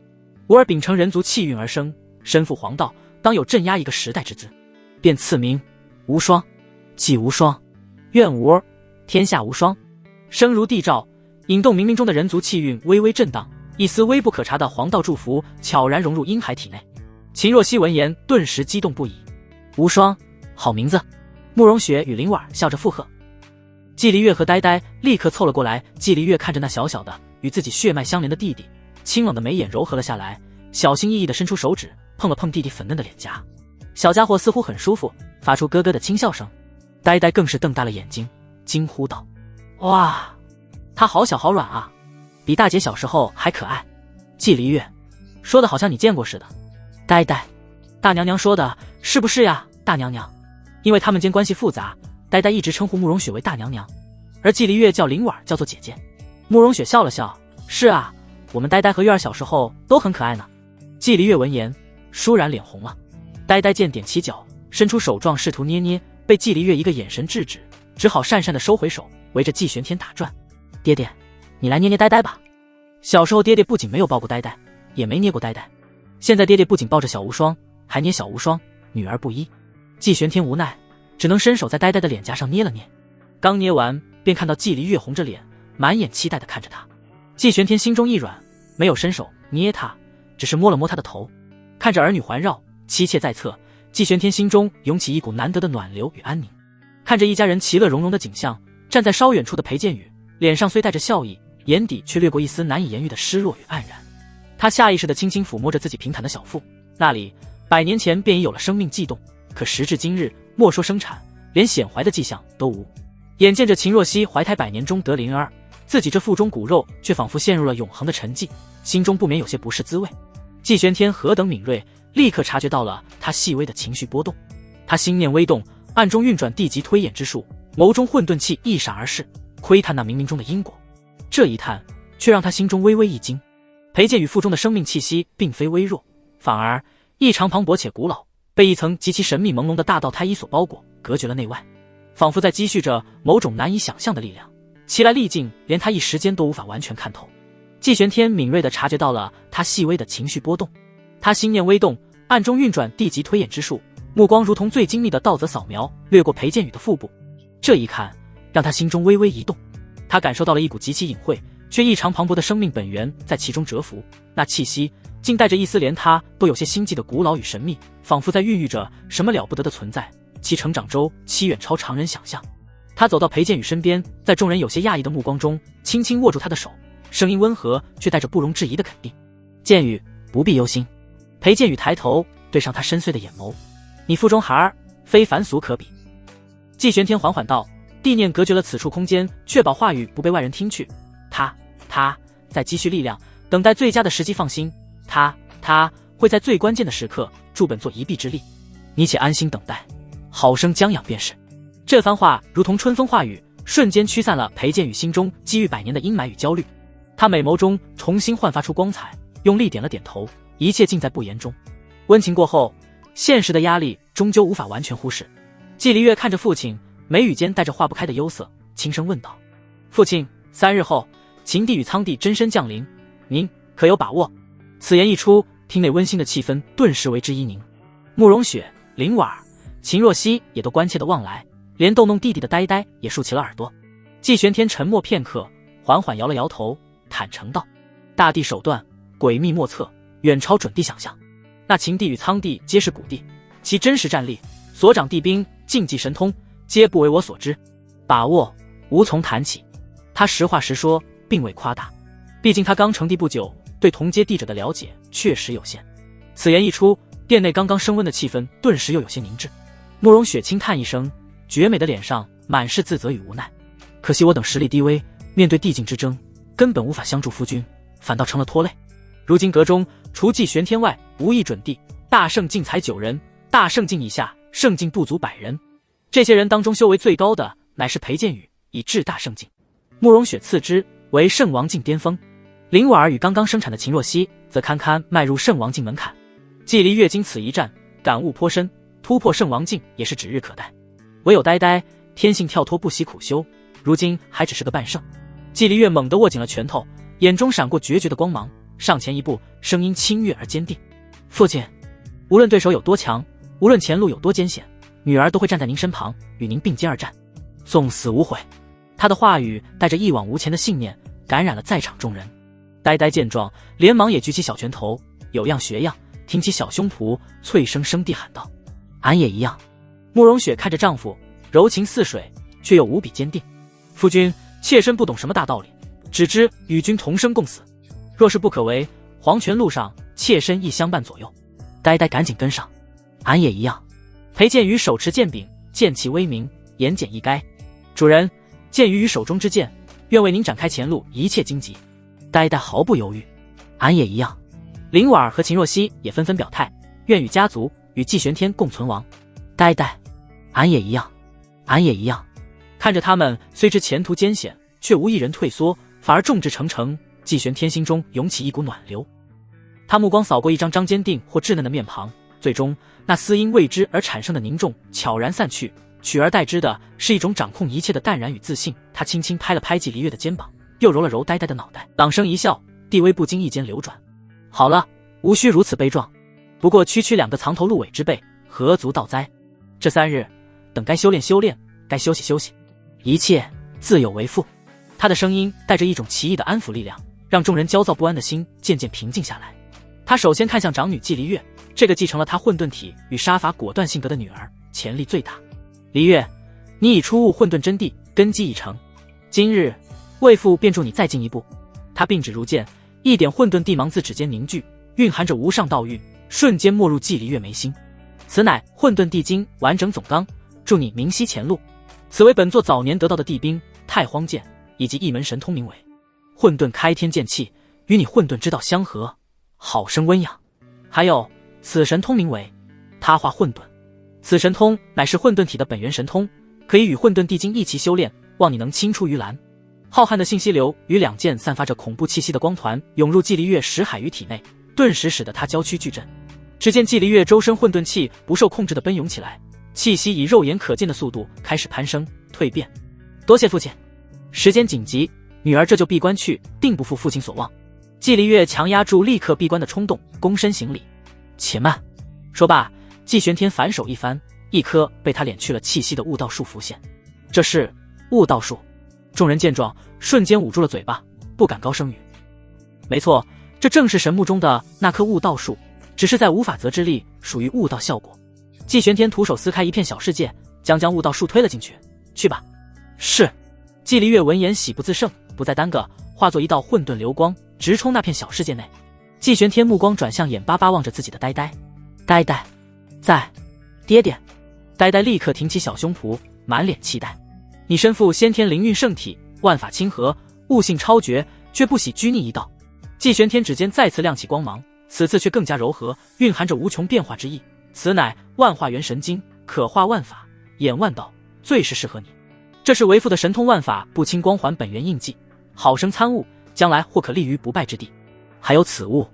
吾儿秉承人族气运而生，身负皇道，当有镇压一个时代之资，便赐名无双。既无双，愿吾儿天下无双。”声如地照，引动冥冥中的人族气运微微震荡，一丝微不可察的黄道祝福悄然融入婴孩体内。秦若曦闻言顿时激动不已。无双，好名字！慕容雪与林婉笑着附和。季离月和呆呆立刻凑了过来，季离月看着那小小的与自己血脉相连的弟弟，清冷的眉眼柔和了下来，小心翼翼地伸出手指碰了碰弟弟粉嫩的脸颊。小家伙似乎很舒服，发出咯咯的轻笑声。呆呆更是瞪大了眼睛，惊呼道：“哇，他好小好软啊，比大姐小时候还可爱。”季离月说的好像你见过似的。呆呆，大娘娘说的是不是呀，大娘娘？因为他们间关系复杂，呆呆一直称呼慕容雪为大娘娘，而季离月叫林婉叫做姐姐。慕容雪笑了笑：“是啊，我们呆呆和月儿小时候都很可爱呢。”季离月闻言倏然脸红了。呆呆见点起脚，伸出手状试图捏捏，被季离月一个眼神制止，只好讪讪地收回手，围着季玄天打转。“爹爹，你来捏捏呆呆吧。”小时候爹爹不仅没有抱过呆呆，也没捏过呆呆，现在爹爹不仅抱着小无双，还捏小无双，女儿不依。季玄天无奈，只能伸手在呆呆的脸颊上捏了捏。刚捏完，便看到季离月红着脸，满眼期待地看着他。季玄天心中一软，没有伸手捏他，只是摸了摸他的头。看着儿女环绕，妻妾在侧，季玄天心中涌起一股难得的暖流与安宁。看着一家人其乐融融的景象，站在稍远处的裴剑宇脸上虽带着笑意，眼底却掠过一丝难以言喻的失落与黯然。他下意识地轻轻抚摸着自己平坦的小腹，那里100年前便已有了生命悸动，可时至今日，莫说生产，连显怀的迹象都无。眼见着秦若曦怀胎100年中得灵儿，自己这腹中骨肉却仿佛陷入了永恒的沉寂，心中不免有些不是滋味。季玄天何等敏锐，立刻察觉到了他细微的情绪波动。他心念微动，暗中运转地级推演之术，眸中混沌气一闪而逝，窥探那冥冥中的因果。这一探却让他心中微微一惊。裴剑宇腹中的生命气息并非微弱，反而异常磅礴且古老，被一层极其神秘朦胧的大道胎衣所包裹，隔绝了内外，仿佛在积蓄着某种难以想象的力量，其来历尽，连他一时间都无法完全看透。季玄天敏锐地察觉到了他细微的情绪波动，他心念微动，暗中运转地级推演之术，目光如同最精密的道则扫描，掠过裴剑宇的腹部。这一看让他心中微微一动，他感受到了一股极其隐晦却异常磅礴的生命本源在其中蛰伏，那气息竟带着一丝连他都有些心悸的古老与神秘，仿佛在孕育着什么了不得的存在，其成长周期远超常人想象。他走到裴剑宇身边，在众人有些讶异的目光中，轻轻握住他的手，声音温和，却带着不容置疑的肯定：“剑宇，不必忧心。”裴剑宇抬头对上他深邃的眼眸：“你腹中孩儿，非凡俗可比。”季玄天缓缓道：“地念隔绝了此处空间，确保话语不被外人听去。他在积蓄力量，等待最佳的时机放心。他会在最关键的时刻助本作一臂之力。你且安心等待，好生将养便是。”这番话如同春风化雨，瞬间驱散了裴剑宇心中积郁百年的阴霾与焦虑。他美眸中重新焕发出光彩，用力点了点头，一切尽在不言中。温情过后，现实的压力终究无法完全忽视。季离月看着父亲，眉宇间带着化不开的忧色，轻声问道：“父亲，3日后，秦帝与苍帝真身降临，您可有把握？”此言一出，厅内温馨的气氛顿时为之一凝。慕容雪、林婉儿、秦若曦也都关切地望来，连逗弄弟弟的呆呆也竖起了耳朵。季玄天沉默片刻，缓缓摇了摇头，坦诚道：“大帝手段诡秘莫测，远超准帝想象。那秦帝与苍帝皆是古帝，其真实战力、所掌帝兵、禁忌神通，皆不为我所知，把握无从谈起。”他实话实说，并未夸大，毕竟他刚成帝不久，对同阶帝者的了解确实有限。此言一出，殿内刚刚升温的气氛顿时又有些凝滞。慕容雪轻叹一声，绝美的脸上满是自责与无奈。可惜我等实力低微，面对帝境之争，根本无法相助夫君，反倒成了拖累。如今阁中除季玄天外，无一准帝，大圣境才9人，大圣境以下圣境不足100人。这些人当中修为最高的乃是裴剑宇，已至大圣境。慕容雪次之，为圣王境巅峰。林婉儿与刚刚生产的秦若曦则堪堪迈入圣王境门槛。季离月经此一战，感悟颇深，突破圣王境也是指日可待。唯有呆呆天性跳脱，不惜苦修，如今还只是个半圣。季离月猛地握紧了拳头，眼中闪过决绝的光芒，上前一步，声音清越而坚定：“父亲，无论对手有多强，无论前路有多艰险，女儿都会站在您身旁，与您并肩而战，纵死无悔。”他的话语带着一往无前的信念，感染了在场众人。呆呆见状，连忙也举起小拳头，有样学样，挺起小胸脯，脆声声地喊道：“俺也一样。”慕容雪看着丈夫，柔情似水，却又无比坚定：“夫君，妾身不懂什么大道理，只知与君同生共死。若是不可为，黄泉路上，妾身亦相伴左右。”呆呆赶紧跟上：“俺也一样。”裴剑宇手持剑柄，剑气威名，言简意赅：“主人，鉴于手中之剑，愿为您展开前路一切荆棘。”呆呆毫不犹豫：“俺也一样。”林婉儿和秦若曦也纷纷表态，愿与家族与季玄天共存亡。呆呆：“俺也一样，俺也一样。”看着他们虽知前途艰险，却无一人退缩，反而众志成城，季玄天心中涌起一股暖流。他目光扫过一张张坚定或稚嫩的面庞，最终那丝因未知而产生的凝重悄然散去，取而代之的是一种掌控一切的淡然与自信。他轻轻拍了拍季离月的肩膀，又揉了揉呆呆的脑袋，朗声一笑，地微不经意间流转：“好了，无需如此悲壮，不过区2个藏头露尾之辈，何足道哉？这3日，等该修炼修炼，该休息休息，一切自有为父。”他的声音带着一种奇异的安抚力量，让众人焦躁不安的心渐渐平静下来。他首先看向长女季离月，这个继承了他混沌体与杀伐果断性格的女儿，潜力最大。离月，你已初悟混沌真谛，根基已成，今日为父便助你再进一步。他并指如剑，一点混沌地芒自指尖凝聚，蕴含着无上道域，瞬间没入季离月眉心。此乃混沌地经完整总纲，助你明晰前路。此为本作早年得到的地兵太荒剑，以及一门神通名为混沌开天剑气，与你混沌之道相合，好生温养。还有此神通名为他化混沌，此神通乃是混沌体的本源神通，可以与混沌地经一齐修炼，望你能青出于蓝。浩瀚的信息流与2件散发着恐怖气息的光团涌入季离月识海于体内，顿时使得他娇躯巨震。只见季离月周身混沌气不受控制地奔涌起来，气息以肉眼可见的速度开始攀升蜕变。多谢父亲，时间紧急，女儿这就闭关去，定不负父亲所望。季离月强压住立刻闭关的冲动，躬身行礼。且慢。说罢，季玄天反手一翻，一棵被他敛去了气息的悟道树浮现。这是悟道树。众人见状，瞬间捂住了嘴巴，不敢高声语。没错，这正是神木中的那棵悟道树，只是在无法则之力，属于悟道效果。季玄天徒手撕开一片小世界，将悟道树推了进去。去吧。是。季离月闻言喜不自胜，不再耽搁，化作一道混沌流光，直冲那片小世界内。季玄天目光转向眼巴巴望着自己的呆呆，呆呆，在，爹爹。呆呆立刻挺起小胸脯，满脸期待。你身负先天灵运圣体，万法亲和，悟性超绝，却不喜拘泥一道。季玄天指尖再次亮起光芒，此次却更加柔和，蕴含着无穷变化之意。此乃万化元神经，可化万法，演万道，最是适合你。这是为父的神通万法不侵光环本源印记，好生参悟，将来或可立于不败之地。还有此物，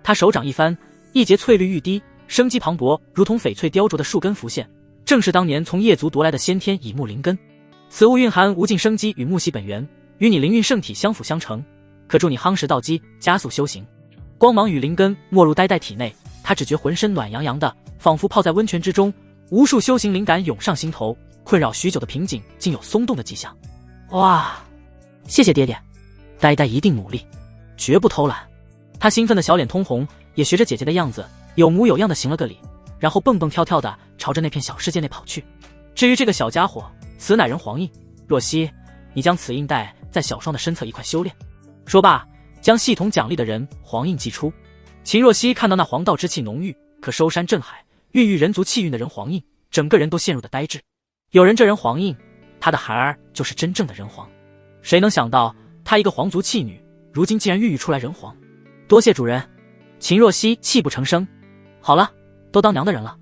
他手掌一翻，一节翠绿欲滴，生机磅礴，如同翡翠雕琢的树根浮现，正是当年从夜族夺来的先天乙木灵根。此物蕴含无尽生机与木系本源，与你灵运圣体相辅相成，可助你夯实道基，加速修行。光芒与灵根没入呆呆体内，他只觉浑身暖洋洋的，仿佛泡在温泉之中，无数修行灵感涌上心头，困扰许久的瓶颈竟有松动的迹象。哇，谢谢爹爹，呆呆一定努力，绝不偷懒。他兴奋的小脸通红，也学着姐姐的样子，有模有样的行了个礼，然后蹦蹦跳跳的朝着那片小世界内跑去。至于这个小家伙，此乃人皇印，若曦，你将此印带在小双的身侧一块修炼。说罢，将系统奖励的人皇印祭出。秦若曦看到那黄道之气浓郁，可收山镇海，孕育人族气运的人皇印，整个人都陷入的呆滞。有人这人皇印，他的孩儿就是真正的人皇。谁能想到，她一个皇族弃女，如今竟然孕育出来人皇。多谢主人。秦若曦泣不成声。好了，都当娘的人了。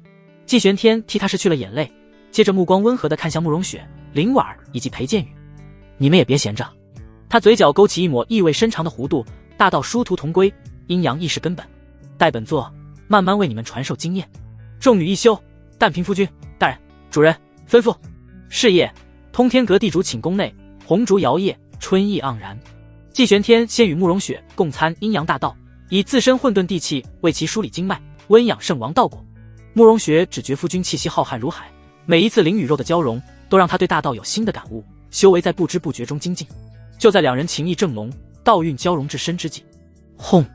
季玄天替她拭去了眼泪，接着目光温和地看向慕容雪、林婉儿以及裴剑宇。你们也别闲着。他嘴角勾起一抹意味深长的弧度，大道殊途同归，阴阳亦是根本。待本座慢慢为你们传授经验。众女一休，但凭夫君。大人，主人，吩咐。是夜，通天阁地主寝宫内，红烛摇曳，春意盎然。季玄天先与慕容雪共参阴阳大道，以自身混沌地气为其梳理经脉，温养圣王道果。慕容雪只觉夫君气息浩瀚如海，每一次灵与肉的交融，都让他对大道有新的感悟，修为在不知不觉中精进。就在两人情意正浓，道运交融至深之际，轰！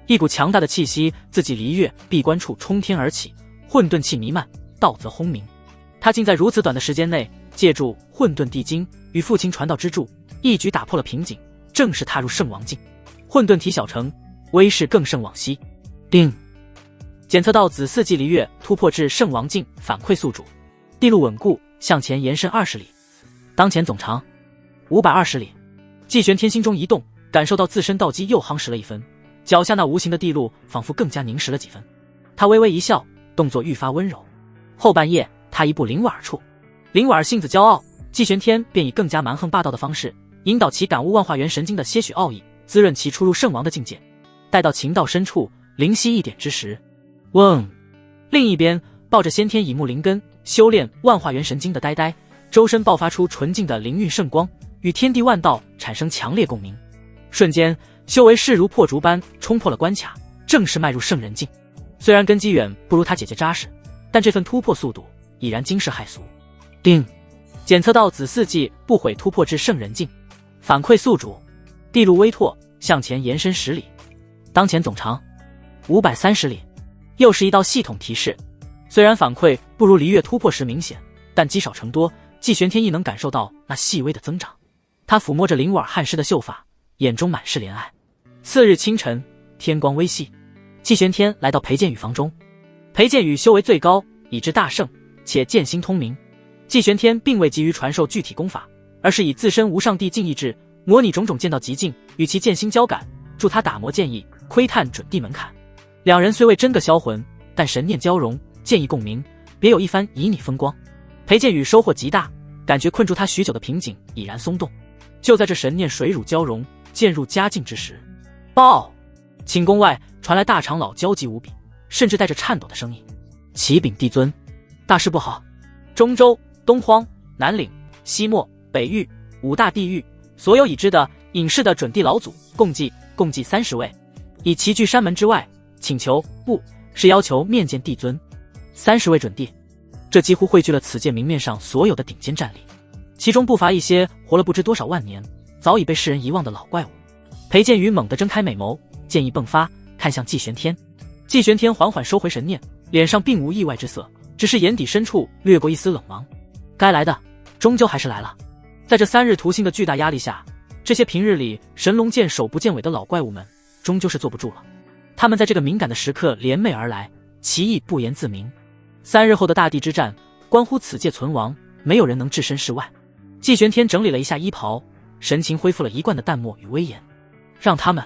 一股强大的气息自己离月闭关处冲天而起，混沌气弥漫，道则轰鸣。他竟在如此短的时间内，借助混沌地经与父亲传道之助，一举打破了瓶颈，正式踏入圣王境。混沌体小成，威势更胜往昔。定，检测到子嗣季离月突破至圣王境，反馈宿主。地路稳固，向前延伸20里，当前总长520里。季玄天心中一动，感受到自身道基又夯实了一分，脚下那无形的地路仿佛更加凝实了几分。他微微一笑，动作愈发温柔。后半夜，他一步林婉儿处，林婉儿性子骄傲，季玄天便以更加蛮横霸道的方式，引导其感悟万化元神经的些许奥义，滋润其出入圣王的境界。待到情道深处，灵犀一点之时，嗡！另一边，抱着先天乙木灵根，修炼万化元神经的呆呆，周身爆发出纯净的灵运圣光，与天地万道产生强烈共鸣。瞬间，修为势如破竹般冲破了关卡，正式迈入圣人境。虽然根基远不如他姐姐扎实，但这份突破速度已然惊世骇俗。定，检测到子嗣季不悔突破至圣人境，反馈宿主，地路微拓，向前延伸10里，当前总长530里。又是一道系统提示。虽然反馈不如离月突破时明显，但积少成多，季玄天亦能感受到那细微的增长。他抚摸着林婉汗湿的秀发，眼中满是怜爱。次日清晨，天光微细，季玄天来到裴剑宇房中。裴剑宇修为最高，已至大圣，且剑心通明。季玄天并未急于传授具体功法，而是以自身无上帝境意志模拟种种剑道极境，与其剑心交感，助他打磨剑意，窥探准地门槛。两人虽未真个销魂，但神念交融，剑意共鸣，别有一番旖旎风光。裴剑宇收获极大，感觉困住他许久的瓶颈已然松动。就在这神念水乳交融，渐入佳境之时，报！寝宫外传来大长老焦急无比，甚至带着颤抖的声音：启禀帝尊，大事不好！中州、东荒、南岭、西漠、北域5大地域，所有已知的隐世的准地老祖共计30位，已齐聚山门之外，请求不是要求面见帝尊。30位准地，这几乎汇聚了此界明面上所有的顶尖战力，其中不乏一些活了不知多少万年，早已被世人遗忘的老怪物。裴剑宇猛地睁开美眸，剑意迸发，看向季玄天。季玄天缓缓收回神念，脸上并无意外之色，只是眼底深处掠过一丝冷芒。该来的终究还是来了。在这3日图星的巨大压力下，这些平日里神龙见首不见尾的老怪物们终究是坐不住了。他们在这个敏感的时刻联袂而来，其意不言自明。3日后的大地之战关乎此界存亡，没有人能置身事外。季玄天整理了一下衣袍，神情恢复了一贯的淡漠与威严。让他们，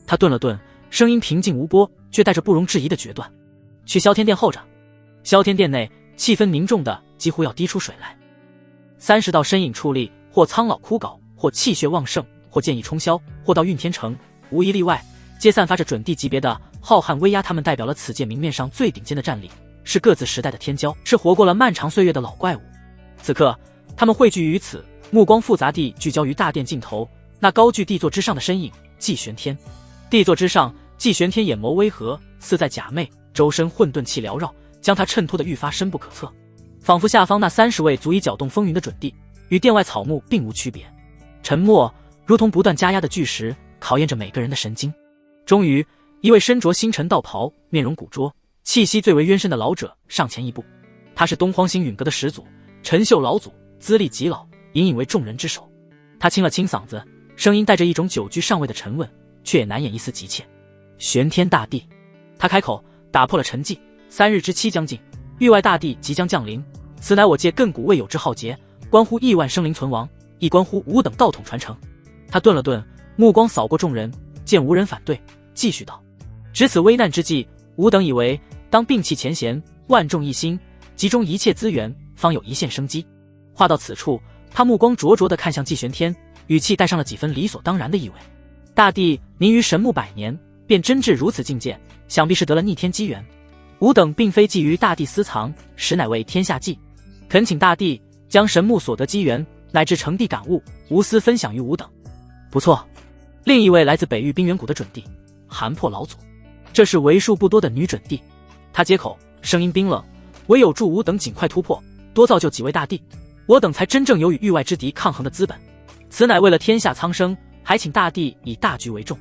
他顿了顿，声音平静无波，却带着不容置疑的决断。去萧天殿候着。萧天殿内气氛凝重的几乎要滴出水来。30道身影矗立，或苍老枯槁，或气血旺盛，或剑意冲霄，或到运天城，无一例外，皆散发着准帝级别的浩瀚威压。他们代表了此界明面上最顶尖的战力，是各自时代的天骄，是活过了漫长岁月的老怪物。此刻他们汇聚于此，目光复杂地聚焦于大殿尽头那高踞帝座之上的身影季玄天。帝座之上，季玄天眼眸微合，似在假寐，周身混沌气缭绕，将他衬托得愈发深不可测，仿佛下方那30位足以搅动风云的准帝与殿外草木并无区别。沉默如同不断加压的巨石，考验着每个人的神经。终于，一位身着星辰道袍，面容古拙，气息最为渊深的老者上前一步。他是东荒星陨阁的始祖陈秀老祖，资历极老，隐隐为众人之首。他清了清嗓子，声音带着一种久居上位的沉稳，却也难掩一丝急切。玄天大帝，他开口打破了沉寂。3日之期将近，域外大帝即将降临，此乃我界亘古未有之浩劫，关乎亿万生灵存亡，亦关乎吾等道统传承。他顿了顿，目光扫过众人，见无人反对，继续道：值此危难之际，吾等以为当摒弃前嫌，万众一心，集中一切资源，方有一线生机。话到此处，他目光灼灼地看向季玄天，语气带上了几分理所当然的意味。大帝，您于神木100年便真至如此境界，想必是得了逆天机缘。吾等并非觊觎大帝私藏，实乃为天下计，恳请大帝将神木所得机缘乃至成帝感悟无私分享于吾等。不错。另一位来自北域冰原谷的准帝寒破老祖，这是为数不多的女准帝。他接口，声音冰冷，唯有助吾等尽快突破，多造就几位大帝，我等才真正有与域外之敌抗衡的资本。此乃为了天下苍生，还请大帝以大局为重。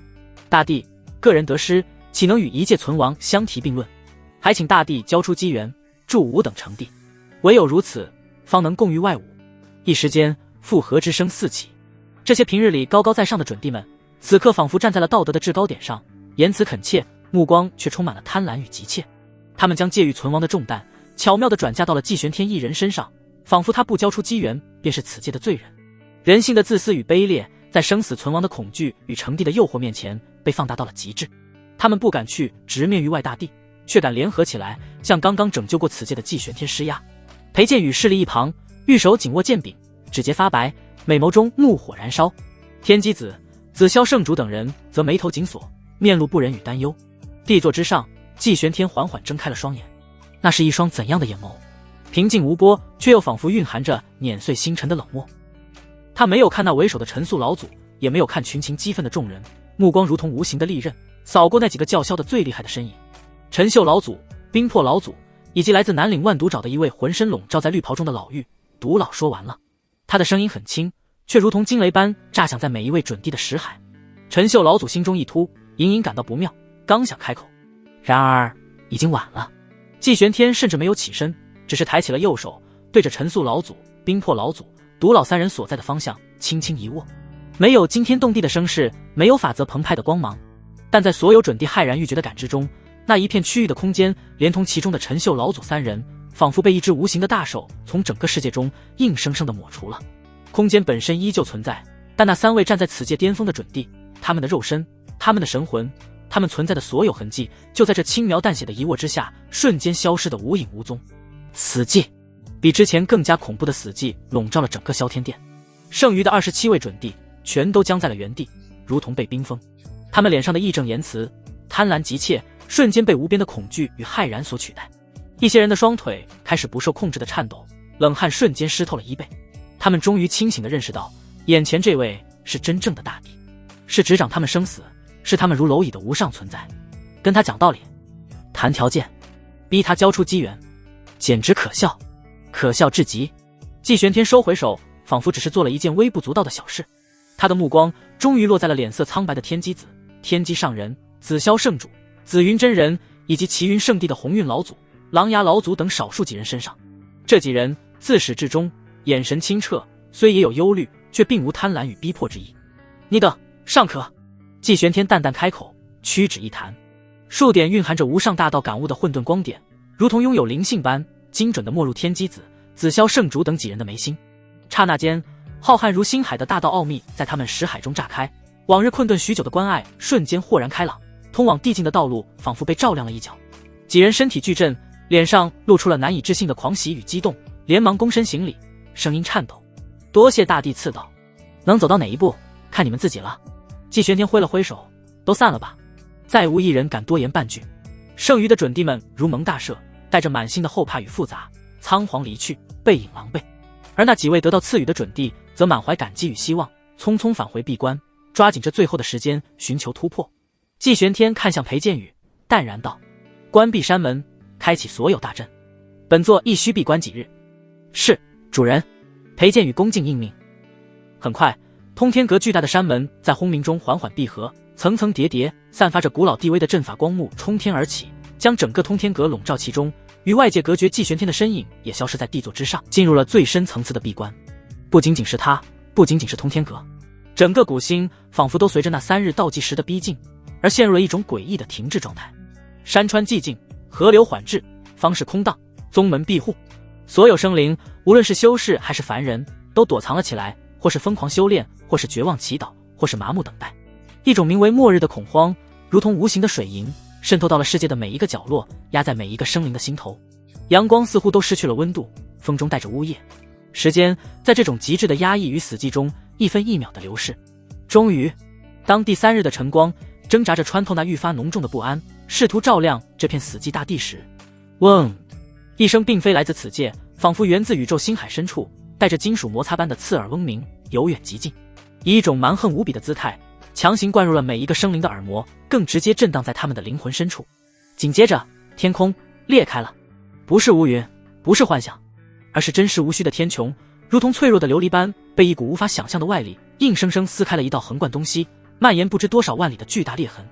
大帝个人得失，岂能与一界存亡相提并论？还请大帝交出机缘，助吾等成帝，唯有如此，方能共御外侮。一时间，附和之声四起。这些平日里高高在上的准帝们，此刻仿佛站在了道德的制高点上，言辞恳切，目光却充满了贪婪与急切。他们将介于存亡的重担巧妙地转嫁到了季玄天一人身上，仿佛他不交出机缘，便是此界的罪人。人性的自私与卑劣，在生死存亡的恐惧与成帝的诱惑面前，被放大到了极致。他们不敢去直面域外大帝，却敢联合起来，向刚刚拯救过此界的季玄天施压。裴剑宇势立一旁，玉手紧握剑柄，指节发白，美眸中怒火燃烧。天机子、紫霄圣主等人则眉头紧锁，面露不忍与担忧。帝座之上，季玄天缓缓睁开了双眼，那是一双怎样的眼眸？平静无波，却又仿佛蕴含着碾碎星辰的冷漠。他没有看那为首的陈素老祖，也没有看群情激愤的众人，目光如同无形的利刃，扫过那几个叫嚣的最厉害的身影。陈秀老祖、冰魄老祖，以及来自南岭万毒爪的一位浑身笼罩在绿袍中的老妪毒老说完了。他的声音很轻，却如同惊雷般炸响在每一位准帝的识海。陈秀老祖心中一突，隐隐感到不妙，刚想开口，然而已经晚了。季玄天甚至没有起身，只是抬起了右手，对着陈素老祖、冰魄老祖、毒老3人所在的方向轻轻一握。没有惊天动地的声势，没有法则澎湃的光芒，但在所有准帝骇然欲绝的感知中，那一片区域的空间，连同其中的陈秀老祖3人，仿佛被一只无形的大手从整个世界中硬生生地抹除了。空间本身依旧存在，但那3位站在此界巅峰的准帝，他们的肉身，他们的神魂，他们存在的所有痕迹，就在这轻描淡写的一握之下，瞬间消失得无影无踪。死寂，比之前更加恐怖的死寂笼罩了整个萧天殿。剩余的27位准帝全都僵在了原地，如同被冰封。他们脸上的义正言辞、贪婪急切，瞬间被无边的恐惧与骇然所取代。一些人的双腿开始不受控制的颤抖，冷汗瞬间湿透了衣背。他们终于清醒地认识到，眼前这位是真正的大帝，是执掌他们生死，是他们如蝼蚁的无上存在。跟他讲道理，谈条件，逼他交出机缘，简直可笑，可笑至极。季玄天收回手，仿佛只是做了一件微不足道的小事。他的目光终于落在了脸色苍白的天机子、天机上人、紫霄圣主、紫云真人以及齐云圣地的鸿运老祖、狼牙老祖等少数几人身上。这几人自始至终眼神清澈，虽也有忧虑，却并无贪婪与逼迫之意。你等，尚可。季玄天淡淡开口，屈指一弹，数点蕴含着无上大道感悟的混沌光点，如同拥有灵性般精准地没入天机子、紫霄圣主等几人的眉心。刹那间，浩瀚如星海的大道奥秘在他们识海中炸开，往日困顿许久的关爱瞬间豁然开朗，通往地境的道路仿佛被照亮了一角。几人身体巨震，脸上露出了难以置信的狂喜与激动，连忙躬身行礼，声音颤抖：“多谢大帝赐道，能走到哪一步，看你们自己了。”季玄天挥了挥手：“都散了吧。”再无一人敢多言半句。剩余的准帝们如蒙大赦，带着满心的后怕与复杂，仓皇离去，背影狼狈。而那几位得到赐予的准帝则满怀感激与希望，匆匆返回闭关，抓紧这最后的时间寻求突破。季玄天看向裴剑宇，淡然道：“关闭山门，开启所有大阵，本座亦需闭关几日。”“是，主人。”裴剑宇恭敬应命。很快，通天阁巨大的山门在轰鸣中缓缓闭合，层层叠叠，散发着古老地威的阵法光幕冲天而起，将整个通天阁笼罩其中，与外界隔绝。季玄天的身影也消失在地座之上，进入了最深层次的闭关。不仅仅是他，不仅仅是通天阁，整个古星仿佛都随着那3日倒计时的逼近而陷入了一种诡异的停滞状态。山川寂静，河流缓滞，方式空荡，宗门庇护，所有生灵，无论是修士还是凡人，都躲藏了起来，或是疯狂修炼，或是绝望祈祷，或是麻木等待。一种名为末日的恐慌，如同无形的水银，渗透到了世界的每一个角落，压在每一个生灵的心头。阳光似乎都失去了温度，风中带着呜咽。时间在这种极致的压抑与死寂中一分一秒的流逝。终于，当第3日的晨光挣扎着穿透那愈发浓重的不安，试图照亮这片死寂大地时，嗡！一声并非来自此界，仿佛源自宇宙星海深处，带着金属摩擦般的刺耳嗡鸣，由远及近，以一种蛮横无比的姿态强行灌入了每一个生灵的耳膜，更直接震荡在他们的灵魂深处。紧接着，天空裂开了，不是乌云，不是幻想，而是真实无虚的天穹，如同脆弱的琉璃般，被一股无法想象的外力硬生生撕开了一道横贯东西，蔓延不知多少万里的巨大裂痕。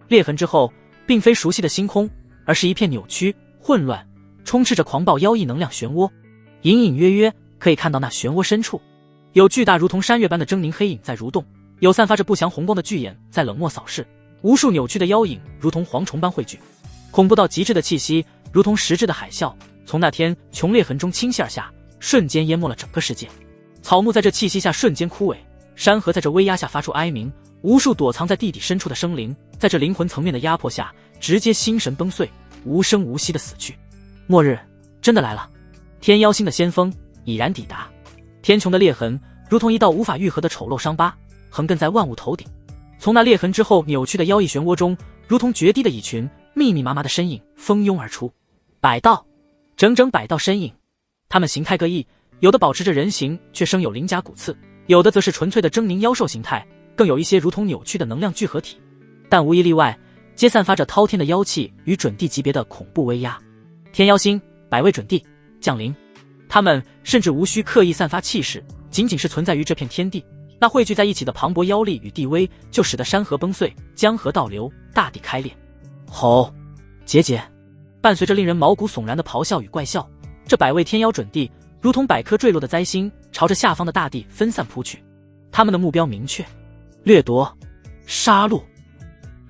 裂痕之后，并非熟悉的星空，而是一片扭曲、混乱、充斥着狂暴妖异能量漩涡。隐隐约约可以看到那漩涡深处，有巨大如同山岳般的狰狞黑影在蠕动，有散发着不祥红光的巨眼在冷漠扫视，无数扭曲的妖影如同蝗虫般汇聚，恐怖到极致的气息如同实质的海啸，从那天穹裂痕中倾泻而下，瞬间淹没了整个世界。草木在这气息下瞬间枯萎，山河在这威压下发出哀鸣，无数躲藏在地底深处的生灵，在这灵魂层面的压迫下，直接心神崩碎，无声无息的死去。末日真的来了，天妖星的先锋已然抵达。天穹的裂痕如同一道无法愈合的丑陋伤疤，横亘在万物头顶。从那裂痕之后扭曲的妖异漩涡中，如同决堤的蚁群，密密麻麻的身影蜂拥而出。100道，整整100道身影，他们形态各异，有的保持着人形却生有鳞甲骨刺，有的则是纯粹的狰狞妖兽形态，更有一些如同扭曲的能量聚合体，但无一例外，皆散发着滔天的妖气与准帝级别的恐怖威压。天妖星100位准帝降临，他们甚至无需刻意散发气势，仅仅是存在于这片天地，那汇聚在一起的磅礴妖力与地威，就使得山河崩碎，江河倒流，大地开裂。吼！桀桀！伴随着令人毛骨悚然的咆哮与怪笑，这100位天妖准帝如同100颗坠落的灾星，朝着下方的大地分散扑去。他们的目标明确：掠夺、杀戮、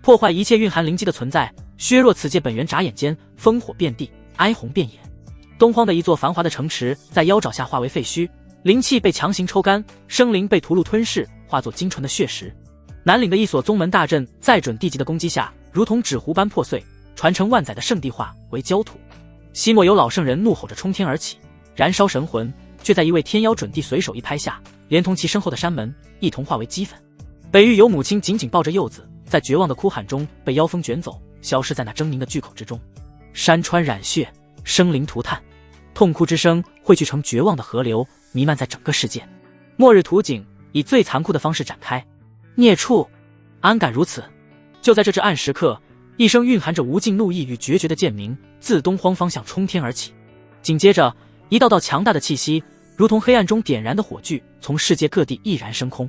破坏一切蕴含灵机的存在，削弱此界本源。眨眼间，烽火遍地，哀鸿遍野。东荒的一座繁华的城池在妖爪下化为废墟，灵气被强行抽干，生灵被屠戮吞噬，化作精纯的血石。南岭的一所宗门大阵在准帝级的攻击下，如同纸糊般破碎，传承万载的圣地化为焦土。西莫有老圣人怒吼着冲天而起，燃烧神魂，却在一位天妖准帝随手一拍下，连同其身后的山门一同化为齑粉。北域有母亲紧紧抱着幼子，在绝望的哭喊中被妖风卷走，消失在那狰狞的巨口之中。山川染血，生灵涂炭，痛哭之声汇聚成绝望的河流，弥漫在整个世界。末日图景以最残酷的方式展开。孽畜，安敢如此！就在这至暗时刻，一声蕴含着无尽怒意与决绝的剑鸣自东荒方向冲天而起，紧接着一道道强大的气息如同黑暗中点燃的火炬，从世界各地毅然升空。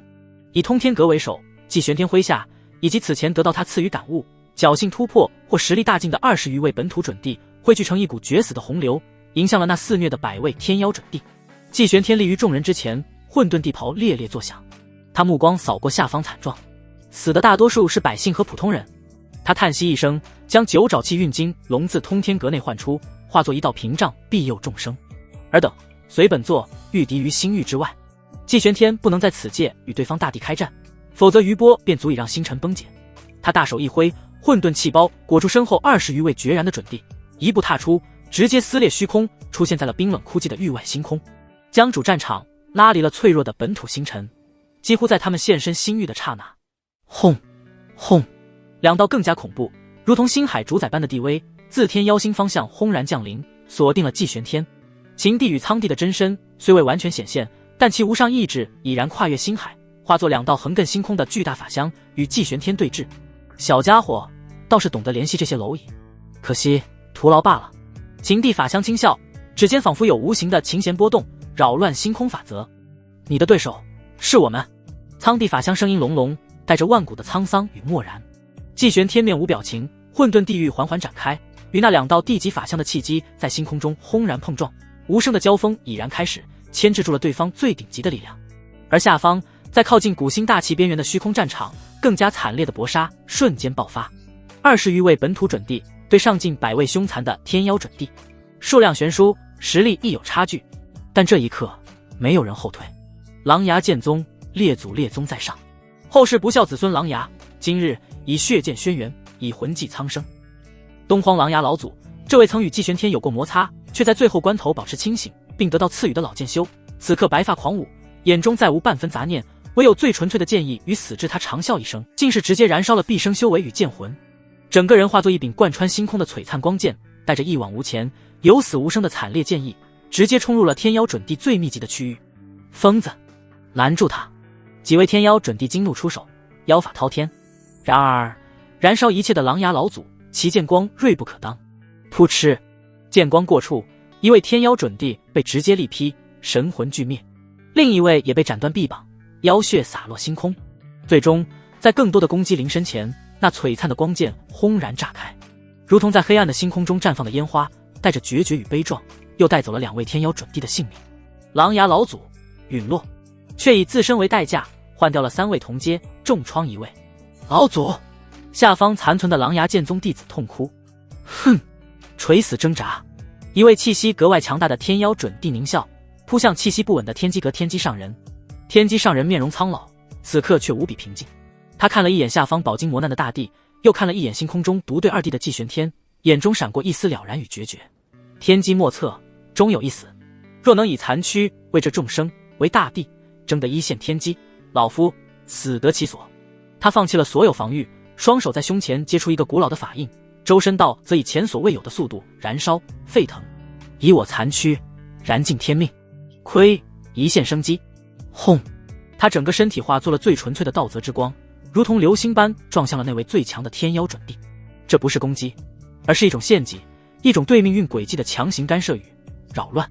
以通天阁为首，继玄天麾下以及此前得到他赐予感悟、侥幸突破或实力大进的20余位本土准帝，汇聚成一股绝死的洪流，迎向了那肆虐的100位天妖准帝。继玄天立于众人之前，混沌地袍猎猎作响。他目光扫过下方惨状，死的大多数是百姓和普通人。他叹息一声，将九爪气运经龙自通天阁内唤出，化作一道屏障，庇佑众生。尔等随本座御敌于星域之外，季玄天不能在此界与对方大帝开战，否则余波便足以让星辰崩解。他大手一挥，混沌气包裹住身后20余位决然的准帝，一步踏出，直接撕裂虚空，出现在了冰冷枯寂的域外星空，将主战场拉离了脆弱的本土星辰。几乎在他们现身星域的刹那，轰轰，两道更加恐怖，如同星海主宰般的地威自天妖星方向轰然降临，锁定了季玄天。秦帝与苍帝的真身虽未完全显现，但其无上意志已然跨越星海，化作两道横亘星空的巨大法相，与季玄天对峙。小家伙倒是懂得联系这些蝼蚁，可惜徒劳罢了。秦帝法相轻笑，指尖仿佛有无形的琴弦波动，扰乱星空法则。你的对手是我们。苍帝法相声音隆隆，带着万古的沧桑与漠然。季玄天面无表情，混沌地狱缓缓展开，与那两道地级法相的契机在星空中轰然碰撞，无声的交锋已然开始，牵制住了对方最顶级的力量。而下方在靠近古星大气边缘的虚空战场，更加惨烈的搏杀瞬间爆发。20余位本土准帝对上近100位凶残的天妖准帝，数量悬殊，实力亦有差距。但这一刻没有人后退。狼牙剑宗列祖列宗在上，后世不孝子孙狼牙，今日以血剑轩辕，以魂祭苍生。东荒狼牙老祖，这位曾与季玄天有过摩擦，却在最后关头保持清醒并得到赐予的老剑修，此刻白发狂舞，眼中再无半分杂念，唯有最纯粹的剑意与死至他长啸一声，竟是直接燃烧了毕生修为与剑魂。整个人化作一柄贯穿星空的璀璨光剑，带着一往无前、有死无生的惨烈剑意，直接冲入了天妖准帝最密集的区域。疯子，拦住他！几位天妖准帝惊怒出手，妖法滔天。然而燃烧一切的狼牙老祖，其剑光锐不可当。噗嗤，剑光过处，一位天妖准帝被直接力劈，神魂俱灭；另一位也被斩断臂膀，妖血洒落星空。最终在更多的攻击临身前，那璀璨的光剑轰然炸开，如同在黑暗的星空中绽放的烟花，带着决绝与悲壮，又带走了2位天妖准帝的性命。狼牙老祖陨落，却以自身为代价换掉了3位同阶，重创1位。老祖！下方残存的狼牙剑宗弟子痛哭。哼！垂死挣扎。一位气息格外强大的天妖准帝狞笑，扑向气息不稳的天机阁天机上人。天机上人面容苍老，此刻却无比平静。他看了一眼下方饱经磨难的大地，又看了一眼星空中独对2帝的季玄天，眼中闪过一丝了然与决绝。天机莫测，终有一死。若能以残躯为这众生，为大帝，争得1线天机，老夫死得其所。他放弃了所有防御，双手在胸前接出一个古老的法印，周身道则以前所未有的速度燃烧沸腾。以我残躯燃尽天命，亏1线生机。轰！他整个身体化作了最纯粹的道则之光，如同流星般撞向了那位最强的天妖准帝。这不是攻击，而是一种献祭，一种对命运轨迹的强行干涉与扰乱。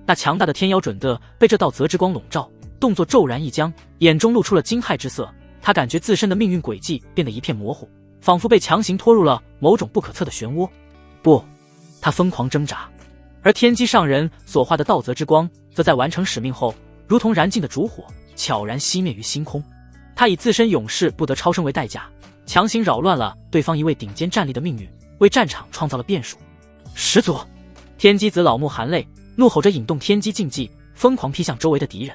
那强大的天妖准帝被这道则之光笼罩，动作骤然一僵，眼中露出了惊骇之色。他感觉自身的命运轨迹变得一片模糊，仿佛被强行拖入了某种不可测的漩涡。不，他疯狂挣扎。而天机上人所化的道则之光，则在完成使命后，如同燃尽的烛火，悄然熄灭于星空。他以自身永世不得超生为代价，强行扰乱了对方一位顶尖战力的命运，为战场创造了变数。始祖！天机子老目含泪，怒吼着引动天机禁忌，疯狂劈向周围的敌人。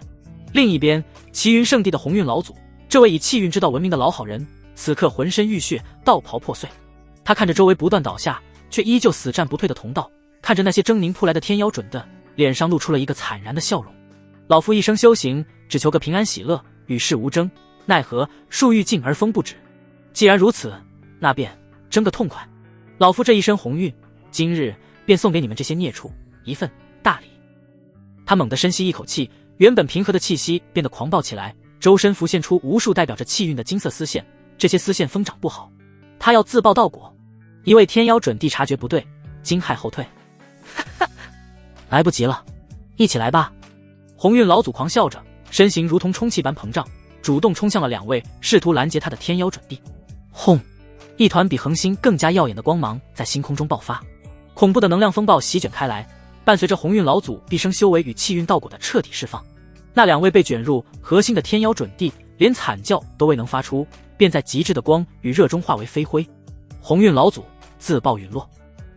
另一边，齐云圣地的鸿运老祖，这位以气运之道闻名的老好人，此刻浑身浴血，道袍破碎。他看着周围不断倒下，却依旧死战不退的同道，看着那些狰狞扑来的天妖准的，脸上露出了一个惨然的笑容。老夫一生修行，只求个平安喜乐，与世无争，奈何树欲静而风不止。既然如此，那便争个痛快。老夫这一身鸿运，今日便送给你们这些孽畜一份大礼。他猛地深吸一口气，原本平和的气息变得狂暴起来，周身浮现出无数代表着气运的金色丝线，这些丝线疯长不好，他要自爆道果。一位天妖准帝察觉不对，惊骇后退。来不及了，一起来吧！鸿运老祖狂笑着，身形如同充气般膨胀，主动冲向了2位试图拦截他的天妖准帝。轰！一团比恒星更加耀眼的光芒在星空中爆发，恐怖的能量风暴席卷开来，伴随着鸿运老祖毕生修为与气运道果的彻底释放。那两位被卷入核心的天妖准帝连惨叫都未能发出，便在极致的光与热中化为飞灰。鸿运老祖自爆陨落，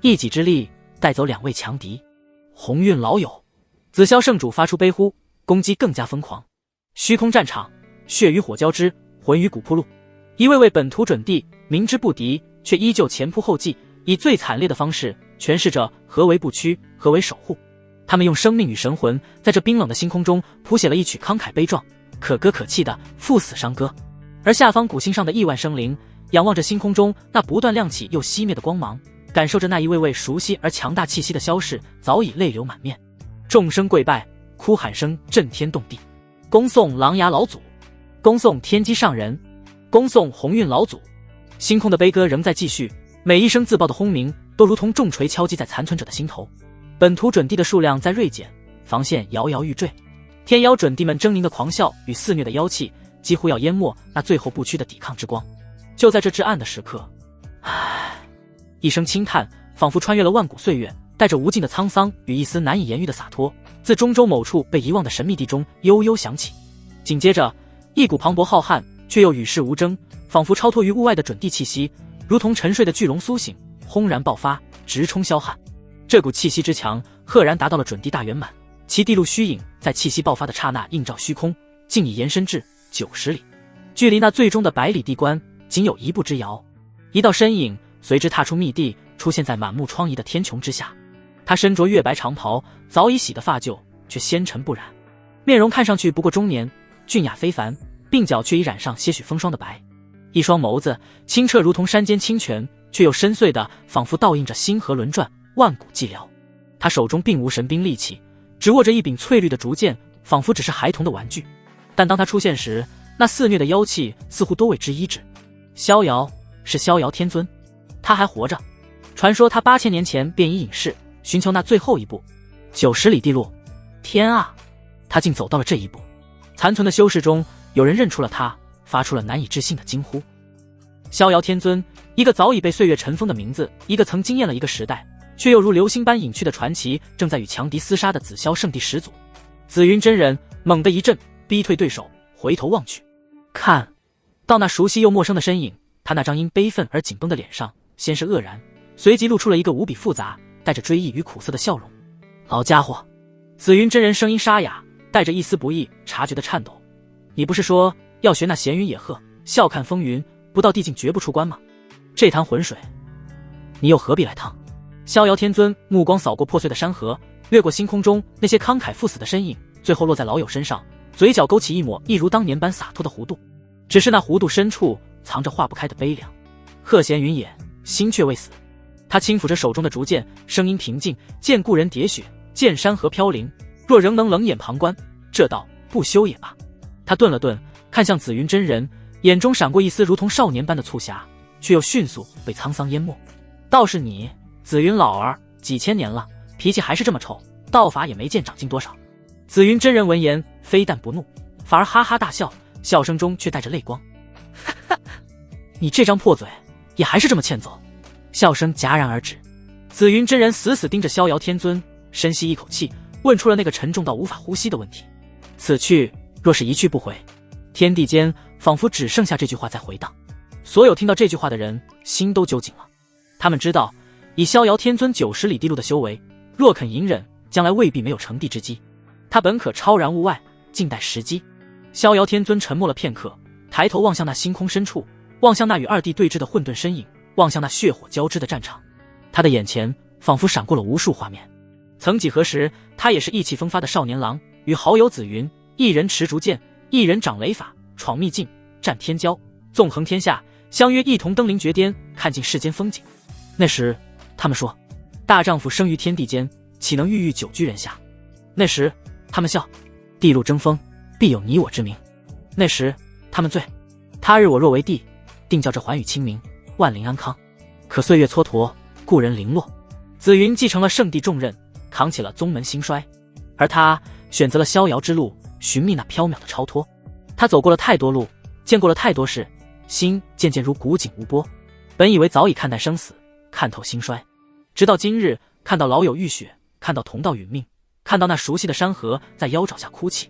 一己之力带走两位强敌。鸿运老友，紫霄圣主发出悲呼，攻击更加疯狂。虚空战场，血与火交织，魂与骨铺路。一位位本土准帝明知不敌，却依旧前仆后继，以最惨烈的方式诠释着何为不屈，何为守护。他们用生命与神魂，在这冰冷的星空中谱写了一曲慷慨悲壮、可歌可泣的赴死伤歌。而下方古星上的亿万生灵，仰望着星空中那不断亮起又熄灭的光芒，感受着那一位位熟悉而强大气息的消逝，早已泪流满面。众生跪拜，哭喊声震天动地，恭送狼牙老祖，恭送天机上人，恭送鸿运老祖。星空的悲歌仍在继续，每一声自爆的轰鸣都如同重锤敲击在残存者的心头。本土准帝的数量在锐减，防线摇摇欲坠，天妖准帝们狰狞的狂笑与肆虐的妖气几乎要淹没那最后不屈的抵抗之光。就在这至暗的时刻，唉，一声轻叹仿佛穿越了万古岁月，带着无尽的沧桑与一丝难以言喻的洒脱，自中州某处被遗忘的神秘地中悠悠响起。紧接着，一股磅礴浩瀚却又与世无争，仿佛超脱于物外的准帝气息，如同沉睡的巨龙苏醒，轰然爆发，直冲霄汉。这股气息之强，赫然达到了准帝大圆满，其地路虚影在气息爆发的刹那映照虚空，竟已延伸至90里，距离那最终的100里地关仅有一步之遥。一道身影随之踏出密地，出现在满目疮痍的天穹之下。他身着月白长袍，早已洗得发旧，却纤尘不染，面容看上去不过中年，俊雅非凡，鬓角却已染上些许风霜的白。一双眸子清澈如同山间清泉，却又深邃的仿佛倒映着星河轮转，万古寂寥。他手中并无神兵利器，只握着一柄翠绿的竹剑，仿佛只是孩童的玩具。但当他出现时，那肆虐的妖气似乎都为之医治。逍遥，是逍遥天尊，他还活着。传说他8000年前便已隐世，寻求那最后一步，90里地路。天啊，他竟走到了这一步！残存的修士中，有人认出了他，发出了难以置信的惊呼。逍遥天尊，一个早已被岁月尘封的名字，一个曾惊艳了一个时代，却又如流星般隐去的传奇，正在与强敌厮杀的紫霄圣地始祖。紫云真人猛地一震，逼退对手，回头望去，看到那熟悉又陌生的身影，他那张因悲愤而紧绷的脸上，先是愕然，随即露出了一个无比复杂、带着追忆与苦涩的笑容。老家伙，紫云真人声音沙哑，带着一丝不易察觉的颤抖。你不是说要学那闲云野鹤，笑看风云，不到地境绝不出关吗？这潭浑水，你又何必来趟？逍遥天尊目光扫过破碎的山河，掠过星空中那些慷慨赴死的身影，最后落在老友身上，嘴角勾起一抹一如当年般洒脱的弧度。只是那弧度深处藏着化不开的悲凉。鹤闲云野，心却未死。他轻抚着手中的竹剑，声音平静，见故人喋血，见山河飘零，若仍能冷眼旁观，这道不休也罢。他顿了顿，看向紫云真人，眼中闪过一丝如同少年般的促狭，却又迅速被沧桑淹没。倒是你，紫云老儿，几千年了，脾气还是这么臭，道法也没见长进多少。紫云真人闻言，非但不怒，反而哈哈大笑，笑声中却带着泪光。你这张破嘴，也还是这么欠揍。笑声戛然而止，紫云真人死死盯着逍遥天尊，深吸一口气，问出了那个沉重到无法呼吸的问题：此去若是一去不回？天地间仿佛只剩下这句话在回荡。所有听到这句话的人心都揪紧了。他们知道，以逍遥天尊90里地路的修为，若肯隐忍，将来未必没有成帝之机。他本可超然物外，静待时机。逍遥天尊沉默了片刻，抬头望向那星空深处，望向那与二帝对峙的混沌身影，望向那血火交织的战场。他的眼前仿佛闪过了无数画面。曾几何时，他也是意气风发的少年郎，与好友紫云，一人持竹剑，一人掌雷法，闯秘境，战天骄，纵横天下，相约一同登临绝巅，看尽世间风景。那时他们说，大丈夫生于天地间，岂能郁郁久居人下？那时他们笑，地路争锋，必有你我之名。那时他们醉，他日我若为帝，定叫这寰宇清明，万灵安康。可岁月蹉跎，故人零落，紫云继承了圣地重任，扛起了宗门兴衰，而他选择了逍遥之路，寻觅那缥缈的超脱。他走过了太多路，见过了太多事，心渐渐如古井无波。本以为早已看淡生死，看透兴衰，直到今日，看到老友浴血，看到同道殒命，看到那熟悉的山河在腰爪下哭泣。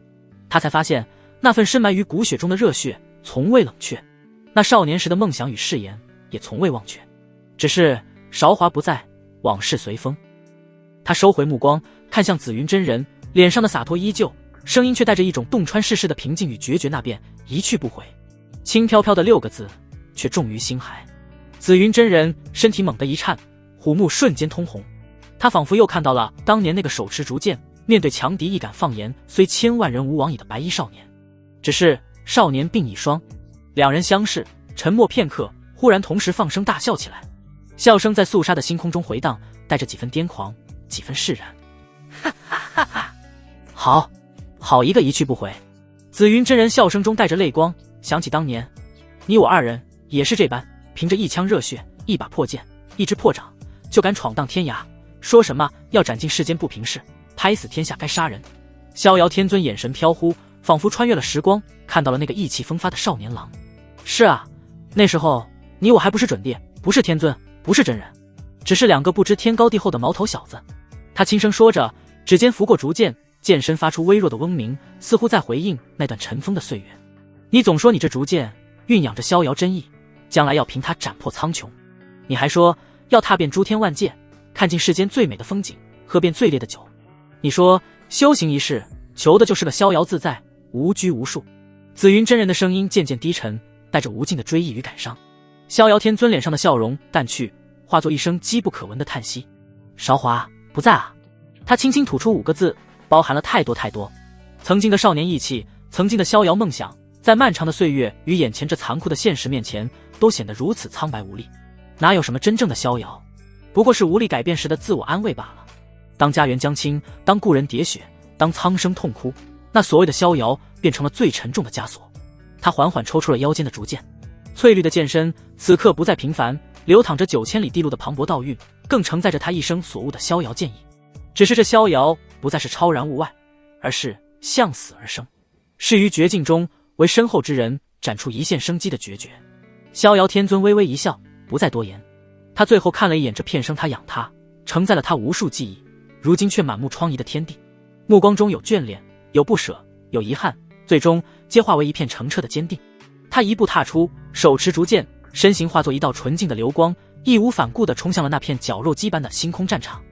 他才发现那份深埋于骨血中的热血从未冷却，那少年时的梦想与誓言也从未忘却。只是韶华不再，往事随风。他收回目光，看向紫云真人，脸上的洒脱依旧，声音却带着一种洞穿世事的平静与决绝。那便一去不回，轻飘飘的6个字，却重于心海。紫云真人身体猛地一颤，虎目瞬间通红。他仿佛又看到了当年那个手持竹剑，面对强敌亦敢放言，虽千万人吾往矣的白衣少年。只是少年鬓已霜，两人相视，沉默片刻，忽然同时放声大笑起来。笑声在肃杀的星空中回荡，带着几分癫狂，几分释然。哈哈哈哈！好一个一去不回。紫云真人笑声中带着泪光，想起当年你我二人也是这般，凭着一腔热血，一把破剑，一支破掌，就敢闯荡天涯，说什么要斩尽世间不平事，拍死天下该杀人。逍遥天尊眼神飘忽，仿佛穿越了时光，看到了那个意气风发的少年郎。是啊，那时候你我还不是准帝，不是天尊，不是真人，只是两个不知天高地厚的毛头小子。他轻声说着，指尖拂过竹剑，剑身发出微弱的嗡鸣，似乎在回应那段尘封的岁月。你总说你这竹剑蕴养着逍遥真意，将来要凭它斩破苍穹。你还说要踏遍诸天万界，看尽世间最美的风景，喝遍最烈的酒。你说修行一世，求的就是个逍遥自在，无拘无束。紫云真人的声音渐渐低沉，带着无尽的追忆与感伤。逍遥天尊脸上的笑容淡去，化作一声机不可闻的叹息。韶华不在啊。他轻轻吐出5个字，包含了太多太多。曾经的少年意气，曾经的逍遥梦想，在漫长的岁月与眼前这残酷的现实面前，都显得如此苍白无力。哪有什么真正的逍遥，不过是无力改变时的自我安慰罢了。当家园将倾，当故人喋血，当苍生痛哭，那所谓的逍遥变成了最沉重的枷锁。他缓缓抽出了腰间的竹剑，翠绿的剑身此刻不再平凡，流淌着9000里地路的磅礴道韵，更承载着他一生所悟的逍遥剑意。只是这逍遥不再是超然物外，而是向死而生，是于绝境中为身后之人展出一线生机的决绝。逍遥天尊微微一笑，不再多言。他最后看了一眼这片生他养他，承载了他无数记忆，如今却满目疮痍的天地，目光中有眷恋，有不舍，有遗憾，最终皆化为一片澄澈的坚定。他一步踏出，手持竹剑，身形化作一道纯净的流光，义无反顾地冲向了那片绞肉机般的星空战场。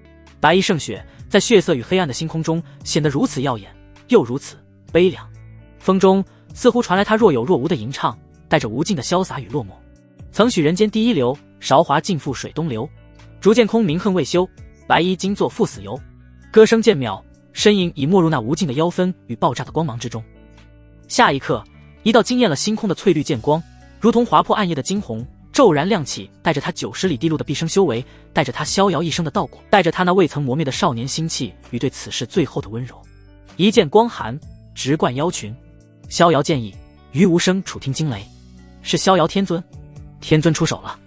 白衣胜雪在血色与黑暗的星空中显得如此耀眼，又如此悲凉。风中似乎传来他若有若无的吟唱，带着无尽的潇洒与落寞。曾许人间第一流，韶华尽付水东流。竹剑空明恨未休，白衣今作赴死游。歌声渐渺，身影已没入那无尽的妖氛与爆炸的光芒之中。下一刻，一道惊艳了星空的翠绿剑光，如同划破暗夜的惊鸿，骤然亮起，带着他90里地路的毕生修为，带着他逍遥一生的道果，带着他那未曾磨灭的少年心气与对此事最后的温柔。一剑光寒，直贯腰群。逍遥剑意，于无声楚听惊雷。是逍遥天尊，天尊出手了。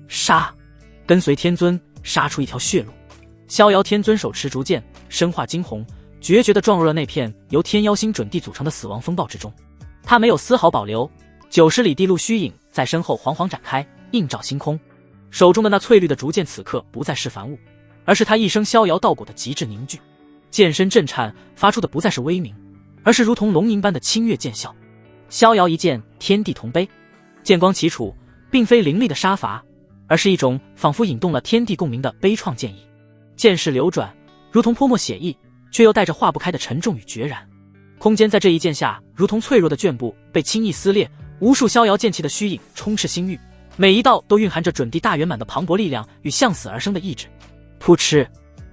杀！跟随天尊杀出一条血路。逍遥天尊手持竹剑，身化惊鸿，决绝地撞入了那片由天妖星准帝组成的死亡风暴之中。他没有丝毫保留，90里地路虚影在身后缓缓展开，映照星空。手中的那翠绿的竹剑此刻不再是凡物，而是他一生逍遥道果的极致凝聚。剑身震颤，发出的不再是威名，而是如同龙吟般的清越剑啸。逍遥一剑，天地同悲。剑光齐楚，并非凌厉的杀伐，而是一种仿佛引动了天地共鸣的悲怆剑意。剑势流转，如同泼墨写意，却又带着化不开的沉重与决然。空间在这一剑下如同脆弱的绢布被轻易撕裂，无数逍遥剑气的虚影充斥星域，每一道都蕴含着准帝大圆满的磅礴力量与向死而生的意志。噗嗤！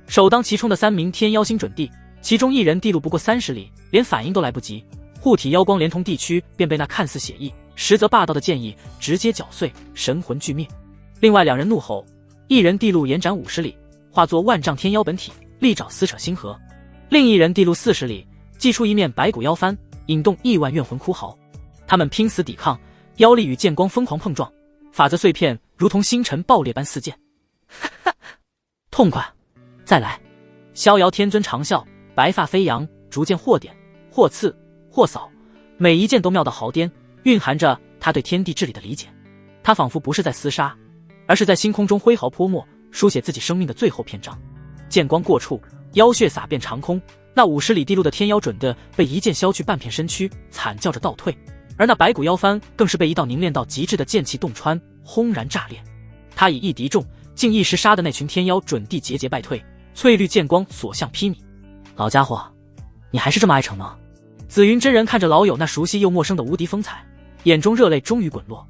首当其冲的3名天妖星准帝，其中1人地路不过30里，连反应都来不及，护体妖光连同地躯便被那看似写意实则霸道的剑意直接搅碎，神魂俱灭。另外2人怒吼，1人地路延展50里，化作万丈天妖本体，利爪撕扯星河；另1人地路40里，祭出一面白骨妖幡，引动亿万怨魂哭嚎。他们拼死抵抗，妖力与剑光疯狂碰撞，法则碎片如同星辰爆裂般四溅。痛快！再来！逍遥天尊长啸，白发飞扬，竹剑或点或刺或扫，每一剑都妙到毫巅，蕴含着他对天地治理的理解。他仿佛不是在厮杀，而是在星空中挥毫泼墨，书写自己生命的最后篇章。剑光过处，妖血洒遍长空，那50里地路的天妖准的被一剑削去半片身躯，惨叫着倒退，而那白骨妖幡更是被一道凝练到极致的剑气洞穿，轰然炸裂。他以一敌众，竟一时杀得那群天妖准地节节败退，翠绿剑光所向披靡。老家伙，你还是这么爱逞能？紫云真人看着老友那熟悉又陌生的无敌风采，眼中热泪终于滚落。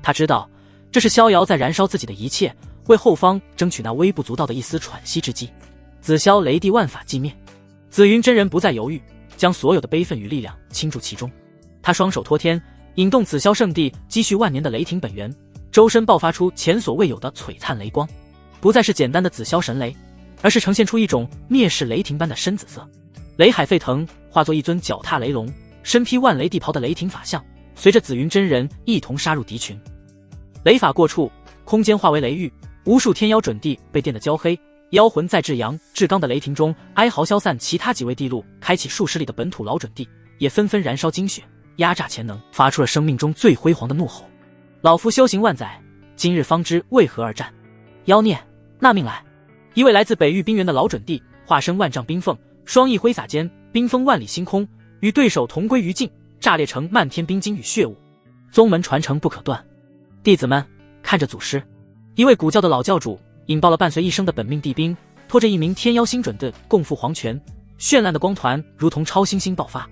他知道，这是逍遥在燃烧自己的一切，为后方争取那微不足道的一丝喘息之机。紫霄雷帝万法寂灭，紫云真人不再犹豫，将所有的悲愤与力量倾注其中。他双手托天，引动紫霄圣地积蓄万年的雷霆本源，周身爆发出前所未有的璀璨雷光，不再是简单的紫霄神雷，而是呈现出一种灭世雷霆般的深紫色。雷海沸腾，化作一尊脚踏雷龙，身披万雷地袍的雷霆法相，随着紫云真人一同杀入敌群。雷法过处，空间化为雷域，无数天妖准地被电得焦黑，妖魂在至阳至刚的雷霆中哀嚎消散。其他几位地路开启数十里的本土老准地也纷纷燃烧精血，压榨潜能，发出了生命中最辉煌的怒吼。老夫修行万载，今日方知为何而战。妖孽，纳命来！一位来自北域冰原的老准地化身万丈冰凤，双翼挥洒间，冰封万里星空，与对手同归于尽，炸裂成漫天冰晶与血雾。宗门传承不可断，弟子们看着祖师。一位古教的老教主引爆了伴随一生的本命地兵，拖着一名天妖星准的共赴黄泉，绚烂的光团如同超新星爆发。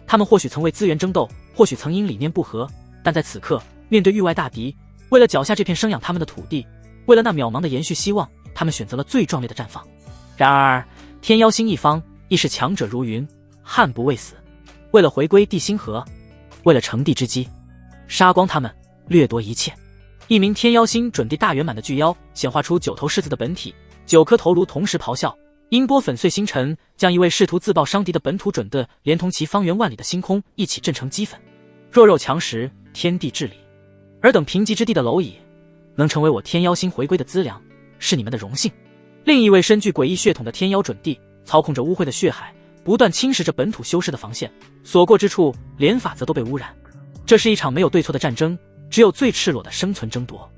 他们或许曾为资源争斗，或许曾因理念不合，但在此刻面对域外大敌，为了脚下这片生养他们的土地，为了那渺茫的延续希望，他们选择了最壮烈的绽放。然而天妖星一方亦是强者如云，悍不畏死。为了回归地心河，为了成帝之基，杀光他们，掠夺一切。一名天妖星准地大圆满的巨妖显化出9头狮子的本体，9颗头颅同时咆哮，音波粉碎星辰，将一位试图自爆伤敌的本土准的连同其方圆万里的星空一起震成齑粉。弱肉强食，天地治理。尔等贫瘠之地的蝼蚁，能成为我天妖星回归的资粮，是你们的荣幸。另一位身具诡异血统的天妖准地操控着污秽的血海，不断侵蚀着本土修士的防线，所过之处连法则都被污染。这是一场没有对错的战争，只有最赤裸的生存争夺。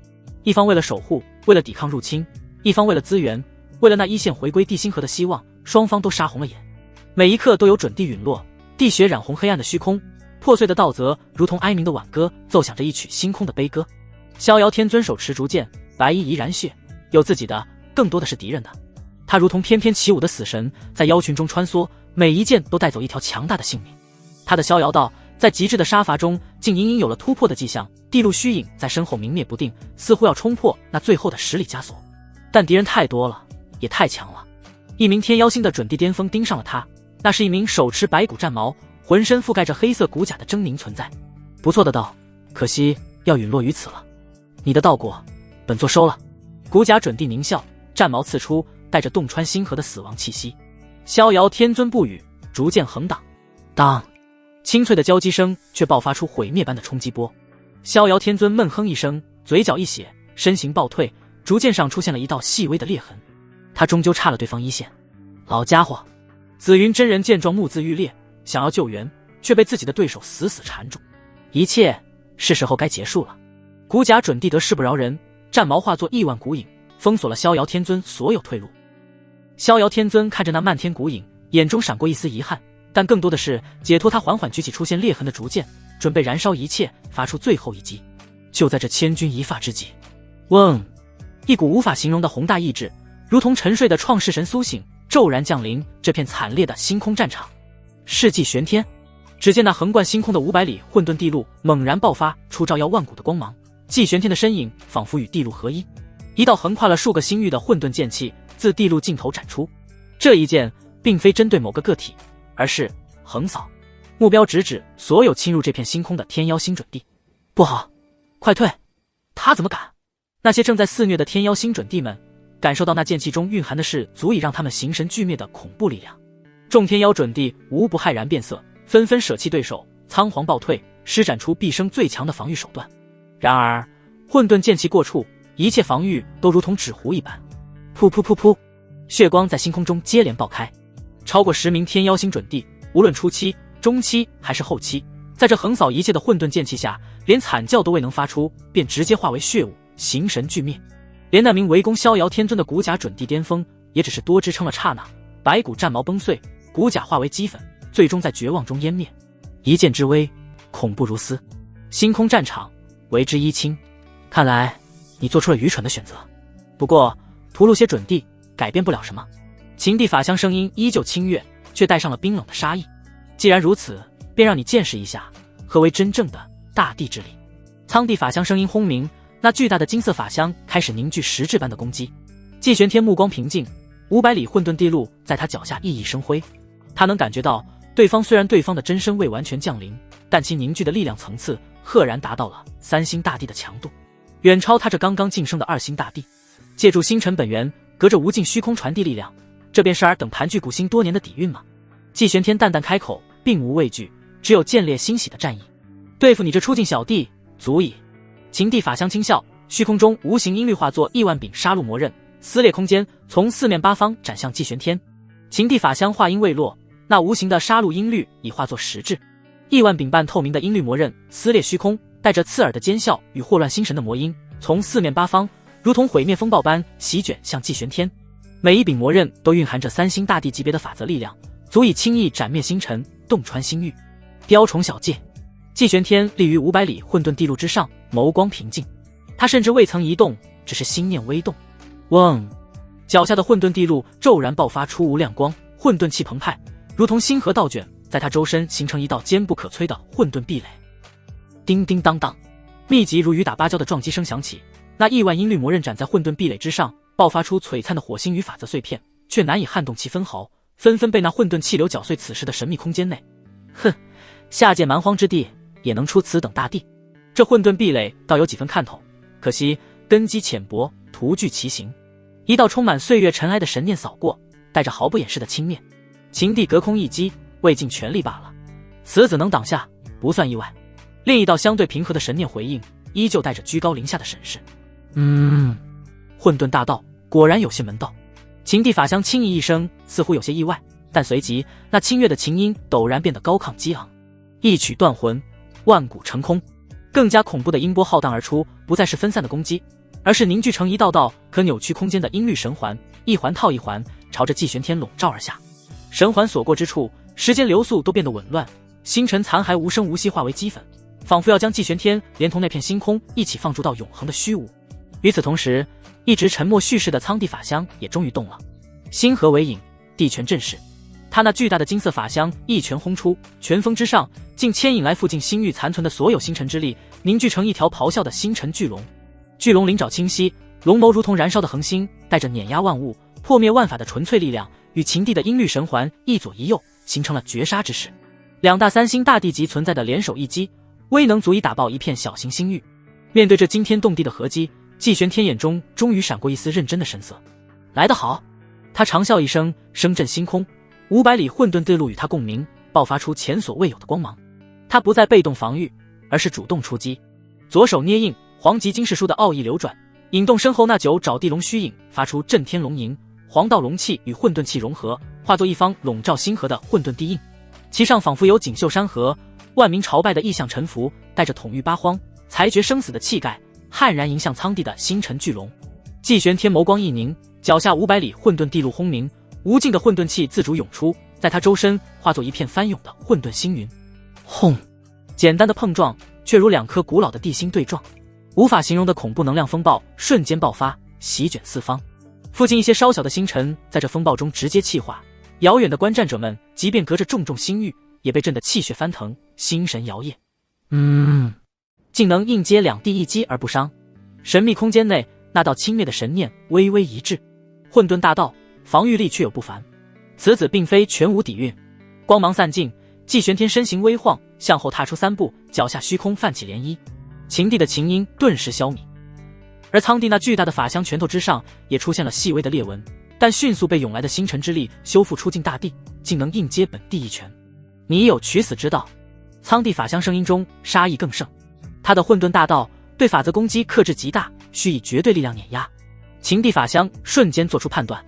一方为了守护，为了抵抗入侵，一方为了资源，为了那一线回归地心河的希望，双方都杀红了眼。每一刻都有准地陨落，地血染红黑暗的虚空，破碎的道则如同哀鸣的挽歌，奏响着一曲星空的悲歌。逍遥天尊手持竹剑，白衣怡然血，有自己的，更多的是敌人的。他如同翩翩起舞的死神，在妖群中穿梭，每一剑都带走一条强大的性命。他的逍遥道在极致的杀伐中，竟隐隐有了突破的迹象，地路虚影在身后明灭不定，似乎要冲破那最后的10里枷锁。但敌人太多了，也太强了。一名天妖星的准地巅峰盯上了他，那是一名手持白骨战矛，浑身覆盖着黑色骨甲的狰狞存在。不错的道，可惜要陨落于此了。你的道果，本座收了。骨甲准地狞笑，战矛刺出，带着洞穿星河的死亡气息。逍遥天尊不语，逐剑横挡。当，清脆的交击声却爆发出毁灭般的冲击波。逍遥天尊闷哼一声，嘴角一血，身形暴退，竹剑上出现了一道细微的裂痕。他终究差了对方一线。老家伙！紫云真人见状目眦欲裂，想要救援，却被自己的对手死死缠住。一切是时候该结束了。骨甲准地得势不饶人，战矛化作亿万骨影，封锁了逍遥天尊所有退路。逍遥天尊看着那漫天骨影，眼中闪过一丝遗憾，但更多的是解脱。他缓缓举起出现裂痕的竹剑，准备燃烧一切，发出最后一击。就在这千钧一发之际，嗡！一股无法形容的宏大意志，如同沉睡的创世神苏醒，骤然降临这片惨烈的星空战场。世纪玄天，只见那横贯星空的500里混沌地路猛然爆发出照耀万古的光芒，纪玄天的身影仿佛与地路合一，一道横跨了数个星域的混沌剑气自地路尽头斩出。这一剑并非针对某个个体，而是横扫，目标直指所有侵入这片星空的天妖星准地。不好，快退！他怎么敢？那些正在肆虐的天妖星准地们感受到那剑气中蕴含的是足以让他们形神俱灭的恐怖力量。众天妖准地无不骇然变色，纷纷舍弃对手，仓皇暴退，施展出毕生最强的防御手段。然而混沌剑气过处，一切防御都如同纸糊一般。噗噗噗噗，血光在星空中接连爆开。超过10名天妖星准地，无论初期、中期还是后期，在这横扫一切的混沌剑气下，连惨叫都未能发出，便直接化为血雾，形神俱灭。连那名围攻逍遥天尊的骨甲准地巅峰，也只是多支撑了刹那，白骨战矛崩碎，骨甲化为齑粉，最终在绝望中湮灭。一剑之威，恐怖如斯。星空战场，为之一清。看来你做出了愚蠢的选择。不过屠戮些准地，改变不了什么。秦地法相声音依旧清越，却带上了冰冷的杀意。既然如此，便让你见识一下何为真正的大地之力。苍地法相声音轰鸣，那巨大的金色法相开始凝聚实质般的攻击。季玄天目光平静，500里混沌地路在他脚下熠熠生辉。他能感觉到对方的真身未完全降临，但其凝聚的力量层次赫然达到了3星大地的强度，远超他这刚刚晋升的2星大地。借助星辰本源，隔着无尽虚空传递力量，这便是尔等盘踞古星多年的底蕴吗？季玄天淡淡开口，并无畏惧，只有见猎欣喜的战意。对付你这出境小弟，足矣。秦地法相轻笑，虚空中无形音律化作亿万柄杀戮魔刃，撕裂空间，从四面八方斩向季玄天。秦地法相话音未落，那无形的杀戮音律已化作实质。亿万柄半透明的音律魔刃撕裂虚空，带着刺耳的尖啸与祸乱心神的魔音，从四面八方如同毁灭风暴般席卷向季玄天。每一柄魔刃都蕴含着3星大地级别的法则力量，足以轻易斩灭星辰，洞穿星域。雕虫小技。季玄天立于500里混沌地路之上，眸光平静。他甚至未曾移动，只是心念微动。嗡！脚下的混沌地路骤然爆发出无量光，混沌气澎湃，如同星河倒卷，在他周身形成一道坚不可摧的混沌壁垒。叮叮当当，密集如雨打芭蕉的撞击声响起，那亿万音律魔刃斩在混沌壁垒之上，爆发出璀璨的火星与法则碎片，却难以撼动其分毫，纷纷被那混沌气流搅碎。此时的神秘空间内，哼，下界蛮荒之地也能出此等大地。这混沌壁垒倒有几分看头，可惜根基浅薄，徒具其形。一道充满岁月尘埃的神念扫过，带着毫不掩饰的轻蔑。秦地隔空一击，未尽全力罢了。此子能挡下，不算意外。另一道相对平和的神念回应，依旧带着居高临下的审视。混沌大道果然有些门道。秦地法相轻咦一声，似乎有些意外，但随即那清越的琴音陡然变得高亢激昂，一曲断魂，万古成空。更加恐怖的音波浩荡而出，不再是分散的攻击，而是凝聚成一道道可扭曲空间的音律神环，一环套一环，朝着季玄天笼罩而下。神环所过之处，时间流速都变得紊乱，星辰残骸无声无息化为齑粉，仿佛要将季玄天连同那片星空一起放逐到永恒的虚无。与此同时，一直沉默蓄势的苍地法相也终于动了。星河为引，地权震势。他那巨大的金色法相一拳轰出，拳锋之上竟牵引来附近星域残存的所有星辰之力，凝聚成一条咆哮的星辰巨龙。巨龙鳞爪清晰，龙眸如同燃烧的恒星，带着碾压万物、破灭万法的纯粹力量，与秦地的音律神环一左一右，形成了绝杀之势。两大3星大地级存在的联手一击，威能足以打爆一片小型星域。面对这惊天动地的合击，季玄天眼中终于闪过一丝认真的神色。来得好！他长啸一声，声震星空，500里混沌地路与他共鸣，爆发出前所未有的光芒。他不再被动防御，而是主动出击。左手捏印黄极金世书的奥义流转，引动身后那9爪地龙虚影，发出震天龙吟，黄道龙气与混沌气融合，化作一方笼罩星河的混沌地印。其上仿佛有锦绣山河，万民朝拜的意象沉浮，带着统御八荒、裁决生死的气概，悍然迎向苍地的星辰巨龙。季玄天眸光一凝，脚下500里混沌地路轰鸣，无尽的混沌气自主涌出，在他周身化作一片翻涌的混沌星云。轰！简单的碰撞，却如2颗古老的地心对撞，无法形容的恐怖能量风暴瞬间爆发，席卷四方。附近一些稍小的星辰在这风暴中直接气化，遥远的观战者们即便隔着重重星域，也被震得气血翻腾，心神摇曳。竟能应接2地一击而不伤。神秘空间内那道轻蔑的神念微微一滞，混沌大道防御力却有不凡。此子并非全无底蕴。光芒散尽，季玄天身形微晃，向后踏出3步，脚下虚空泛起涟漪。秦地的琴音顿时消弭，而苍地那巨大的法相拳头之上也出现了细微的裂纹，但迅速被涌来的星辰之力修复出境大地，竟能应接本地一拳。你有取死之道。苍地法相声音中杀意更盛，他的混沌大道对法则攻击克制极大，需以绝对力量碾压。秦地法相瞬间做出判断，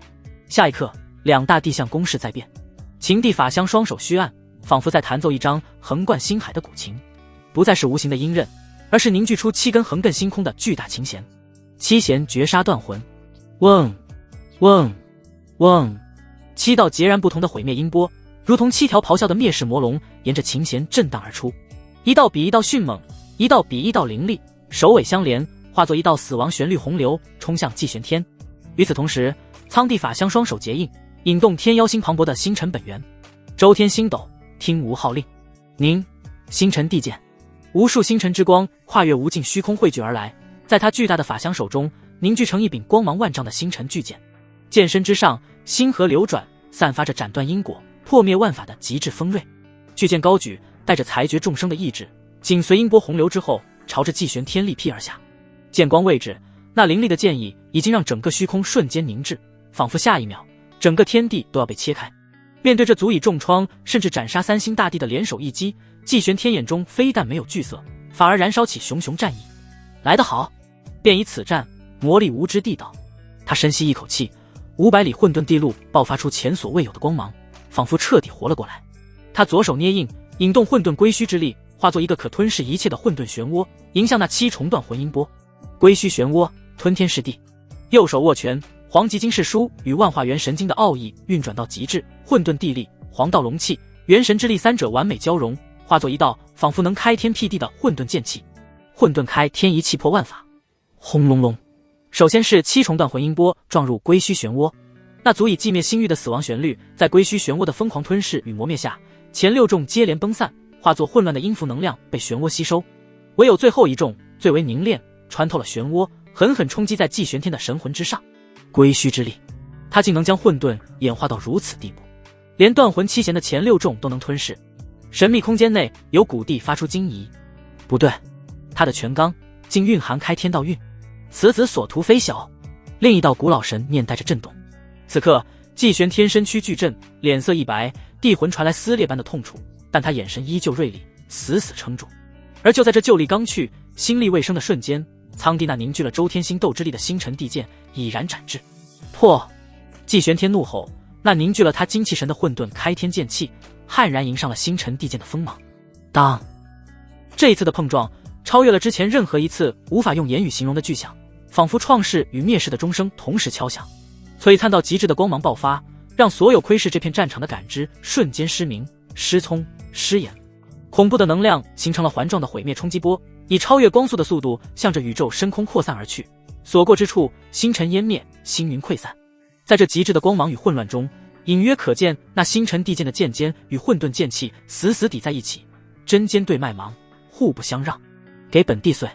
下一刻2大地象攻势在变。秦地法相双手虚按，仿佛在弹奏一张横贯星海的古琴，不再是无形的音刃，而是凝聚出7根横亘星空的巨大琴弦。7弦绝杀断魂，嗡嗡嗡，7道截然不同的毁灭音波如同7条咆哮的灭世魔龙沿着琴弦震荡而出，一道比一道迅猛，一道比一道凌厉，首尾相连，化作一道死亡旋律洪流冲向祭玄天。与此同时，苍帝法相双手结印，引动天妖星磅礴的星辰本源。周天星斗，听吾号令，凝星辰地剑，无数星辰之光跨越无尽虚空汇聚而来，在他巨大的法相手中凝聚成一柄光芒万丈的星辰巨剑。剑身之上，星河流转，散发着斩断因果、破灭万法的极致锋锐。巨剑高举，带着裁决众生的意志，紧随音波洪流之后，朝着祭玄天力劈而下。剑光位置，那凌厉的剑意已经让整个虚空瞬间凝滞，仿佛下一秒整个天地都要被切开。面对这足以重创甚至斩杀3星大帝的联手一击，祭玄天眼中非但没有惧色，反而燃烧起熊熊战意。来得好，便以此战磨砺无知地道。他深吸一口气，500里混沌地路爆发出前所未有的光芒，仿佛彻底活了过来。他左手捏印，引动混沌归虚之力，化作一个可吞噬一切的混沌漩涡，迎向那7重断魂音波。归虚漩涡，吞天噬地。右手握拳，黄极经世书与万化元神经的奥义运转到极致，混沌地力、黄道龙气、元神之力三者完美交融，化作一道仿佛能开天辟地的混沌剑气。混沌开天一气破万法。轰隆隆，首先是7重断魂音波撞入归虚漩涡，那足以寂灭星域的死亡旋律，在归虚漩涡的疯狂吞噬与磨灭下，前6重接连崩散，化作混乱的音符能量被漩涡吸收。唯有最后一重最为凝练，穿透了漩涡，狠狠冲击在祭玄天的神魂之上。归虚之力，他竟能将混沌演化到如此地步，连断魂7弦的前6重都能吞噬。神秘空间内有古帝发出惊疑，不对，他的拳罡竟蕴含开天道韵，此子所图非小。另一道古老神念带着震动。此刻祭玄天身躯巨震，脸色一白，地魂传来撕裂般的痛楚，但他眼神依旧锐利，死死撑住。而就在这旧力刚去，新力未生的瞬间，苍帝那凝聚了周天星斗之力的星辰地剑已然斩至。破！祭玄天怒吼，那凝聚了他精气神的混沌开天剑气悍然迎上了星辰地剑的锋芒。当！这一次的碰撞超越了之前任何一次无法用言语形容的巨响，仿佛创世与灭世的钟声同时敲响。璀璨到极致的光芒爆发，让所有窥视这片战场的感知瞬间失明、失聪、失眼。恐怖的能量形成了环状的毁灭冲击波，以超越光速的速度向着宇宙深空扩散而去，所过之处星辰湮灭，星云溃散。在这极致的光芒与混乱中，隐约可见那星辰地剑的剑尖与混沌剑气死死抵在一起，针尖对麦芒，互不相让。给本帝碎！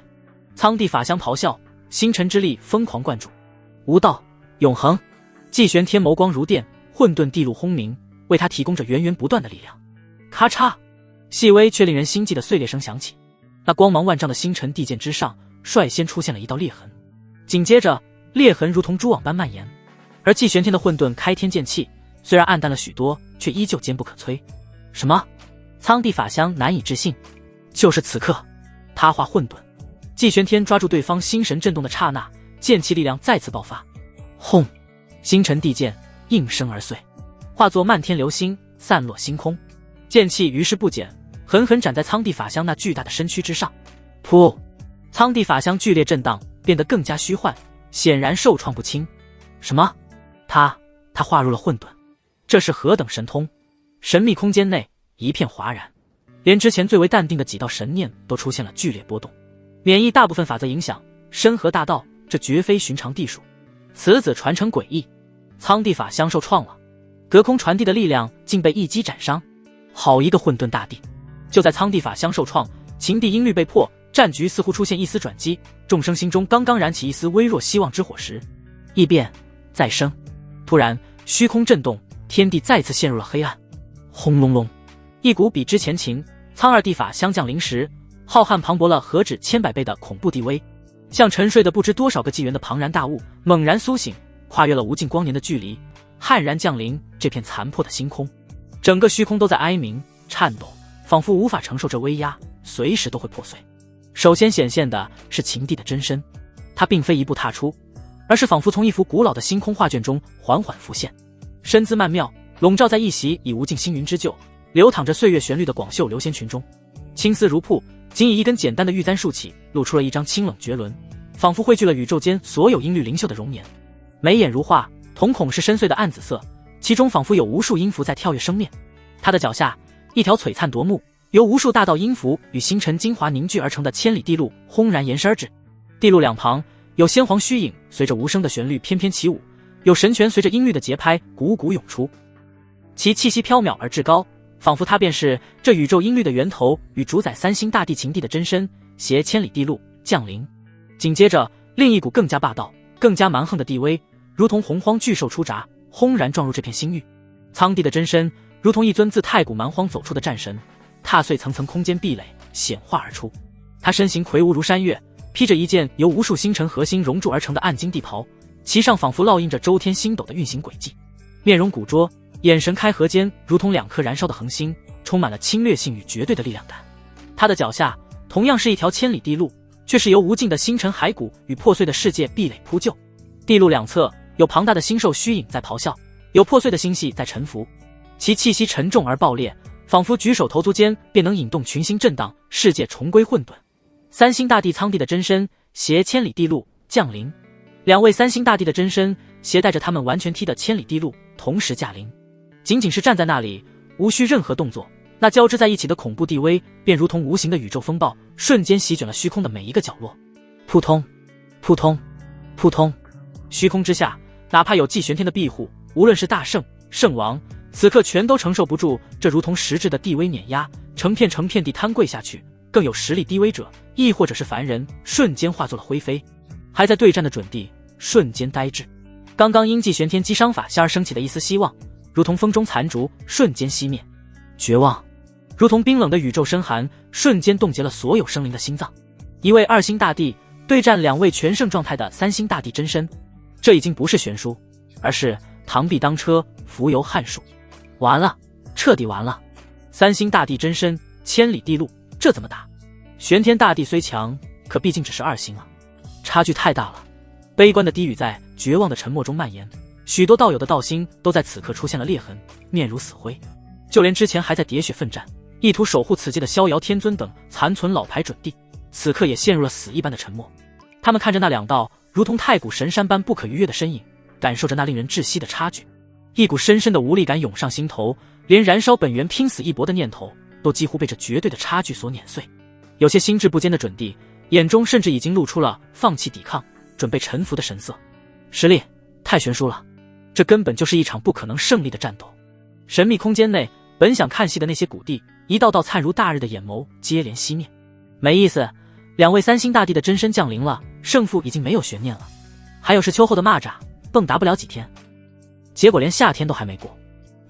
苍帝法相咆哮，星辰之力疯狂灌注。无道永恒！祭玄天眸光如电，混沌地路轰鸣，为他提供着源源不断的力量。咔嚓！细微却令人心悸的碎裂声响起，那光芒万丈的星辰地剑之上率先出现了一道裂痕，紧接着裂痕如同蛛网般蔓延。而祭玄天的混沌开天剑气虽然暗淡了许多，却依旧坚不可摧。什么？苍帝法相难以置信。就是此刻，他化混沌，祭玄天抓住对方心神震动的刹那，剑气力量再次爆发。轰！星辰地剑应声而碎，化作漫天流星散落星空。剑气于是不减，狠狠斩在苍帝法相那巨大的身躯之上。噗！苍帝法相剧烈震荡，变得更加虚幻，显然受创不轻。什么？他化入了混沌，这是何等神通！神秘空间内一片哗然，连之前最为淡定的几道神念都出现了剧烈波动。免疫大部分法则影响，深合大道，这绝非寻常地术。此子传承诡异，苍帝法相受创了，隔空传递的力量竟被一击斩伤。好一个混沌大帝！就在苍帝法相受创，秦帝音律被破，战局似乎出现一丝转机，众生心中刚刚燃起一丝微弱希望之火时，异变再生。突然虚空震动，天地再次陷入了黑暗。轰隆隆，一股比之前秦、苍二帝法相降临时浩瀚磅礴了何止千百倍的恐怖地威，像沉睡的不知多少个纪元的庞然大物猛然苏醒，跨越了无尽光年的距离，悍然降临这片残破的星空。整个虚空都在哀鸣颤抖，仿佛无法承受这威压，随时都会破碎。首先显现的是秦帝的真身，他并非一步踏出，而是仿佛从一幅古老的星空画卷中缓缓浮现，身姿曼妙，笼罩在一袭以无尽星云之旧，流淌着岁月旋律的广袖流仙裙中。青丝如瀑，仅以一根简单的玉簪竖起，露出了一张清冷绝伦，仿佛汇聚了宇宙间所有音律灵秀的容颜。眉眼如画，瞳孔是深邃的暗紫色，其中仿佛有无数音符在跳跃生面。他的脚下，一条璀璨夺目、由无数大道音符与星辰精华凝聚而成的千里地路轰然延伸而至。地路两旁有先皇虚影随着无声的旋律翩翩起舞，有神拳随着音律的节拍汩汩涌出，其气息飘渺而至高，仿佛它便是这宇宙音律的源头与主宰三星大地情地的真身，携千里地路降临。紧接着，另一股更加霸道、更加蛮横的地威，如同洪荒巨兽出闸，轰然撞入这片星域。苍帝的真身如同一尊自太古蛮荒走出的战神，踏碎层层空间壁垒，显化而出。他身形魁梧如山岳，披着一件由无数星辰核心熔铸而成的暗金地袍，其上仿佛烙印着周天星斗的运行轨迹。面容古拙，眼神开合间如同两颗燃烧的恒星，充满了侵略性与绝对的力量感。他的脚下同样是一条千里地路，却是由无尽的星辰骸骨与破碎的世界壁垒铺就。地路两侧有庞大的星兽虚影在咆哮，有破碎的星系在沉浮，其气息沉重而爆裂，仿佛举手投足间便能引动群星震荡，世界重归混沌。三星大帝苍帝的真身携千里地路降临，两位三星大帝的真身携带着他们完全踢的千里地路同时驾临。仅仅是站在那里，无需任何动作，那交织在一起的恐怖地威便如同无形的宇宙风暴，瞬间席卷了虚空的每一个角落。扑通扑通扑通，虚空之下，哪怕有祭玄天的庇护，无论是大圣、圣王，此刻全都承受不住这如同实质的地威碾压，成片成片地瘫跪下去。更有实力低微者，亦或者是凡人，瞬间化作了灰飞。还在对战的准地瞬间呆滞。刚刚因祭玄天击伤法下而升起的一丝希望，如同风中残烛，瞬间熄灭。绝望如同冰冷的宇宙深寒，瞬间冻结了所有生灵的心脏。一位二星大帝对战两位全盛状态的三星大帝真身，这已经不是悬殊，而是螳臂当车，浮游撼树。完了，彻底完了。三星大帝真身，千里地路，这怎么打？玄天大帝虽强，可毕竟只是二星啊，差距太大了。悲观的低语在绝望的沉默中蔓延，许多道友的道心都在此刻出现了裂痕，面如死灰。就连之前还在喋血奋战，意图守护此界的逍遥天尊等残存老牌准帝，此刻也陷入了死一般的沉默。他们看着那两道如同太古神山般不可逾越的身影，感受着那令人窒息的差距，一股深深的无力感涌上心头，连燃烧本源拼死一搏的念头都几乎被这绝对的差距所碾碎。有些心智不坚的准帝眼中甚至已经露出了放弃抵抗，准备臣服的神色。实力太悬殊了，这根本就是一场不可能胜利的战斗。神秘空间内，本想看戏的那些古帝，一道道灿如大日的眼眸接连熄灭。没意思，两位三星大帝的真身降临了，胜负已经没有悬念了。还有是秋后的蚂蚱，蹦跶不了几天，结果连夏天都还没过。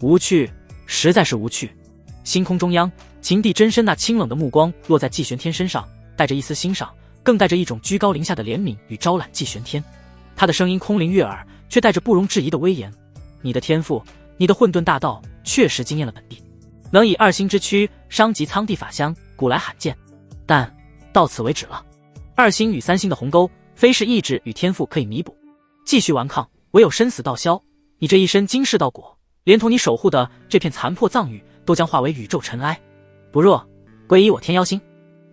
无趣，实在是无趣。星空中央，秦帝真身那清冷的目光落在祭玄天身上，带着一丝欣赏，更带着一种居高临下的怜悯与招揽祭玄天。他的声音空灵悦耳，却带着不容置疑的威严。你的天赋，你的混沌大道，确实惊艳了本帝，能以二星之躯伤及苍帝法相，古来罕见。但到此为止了。二星与三星的鸿沟，非是意志与天赋可以弥补。继续顽抗，唯有生死道消。你这一身惊世道果，连同你守护的这片残破藏域，都将化为宇宙尘埃。不若归依我天妖星。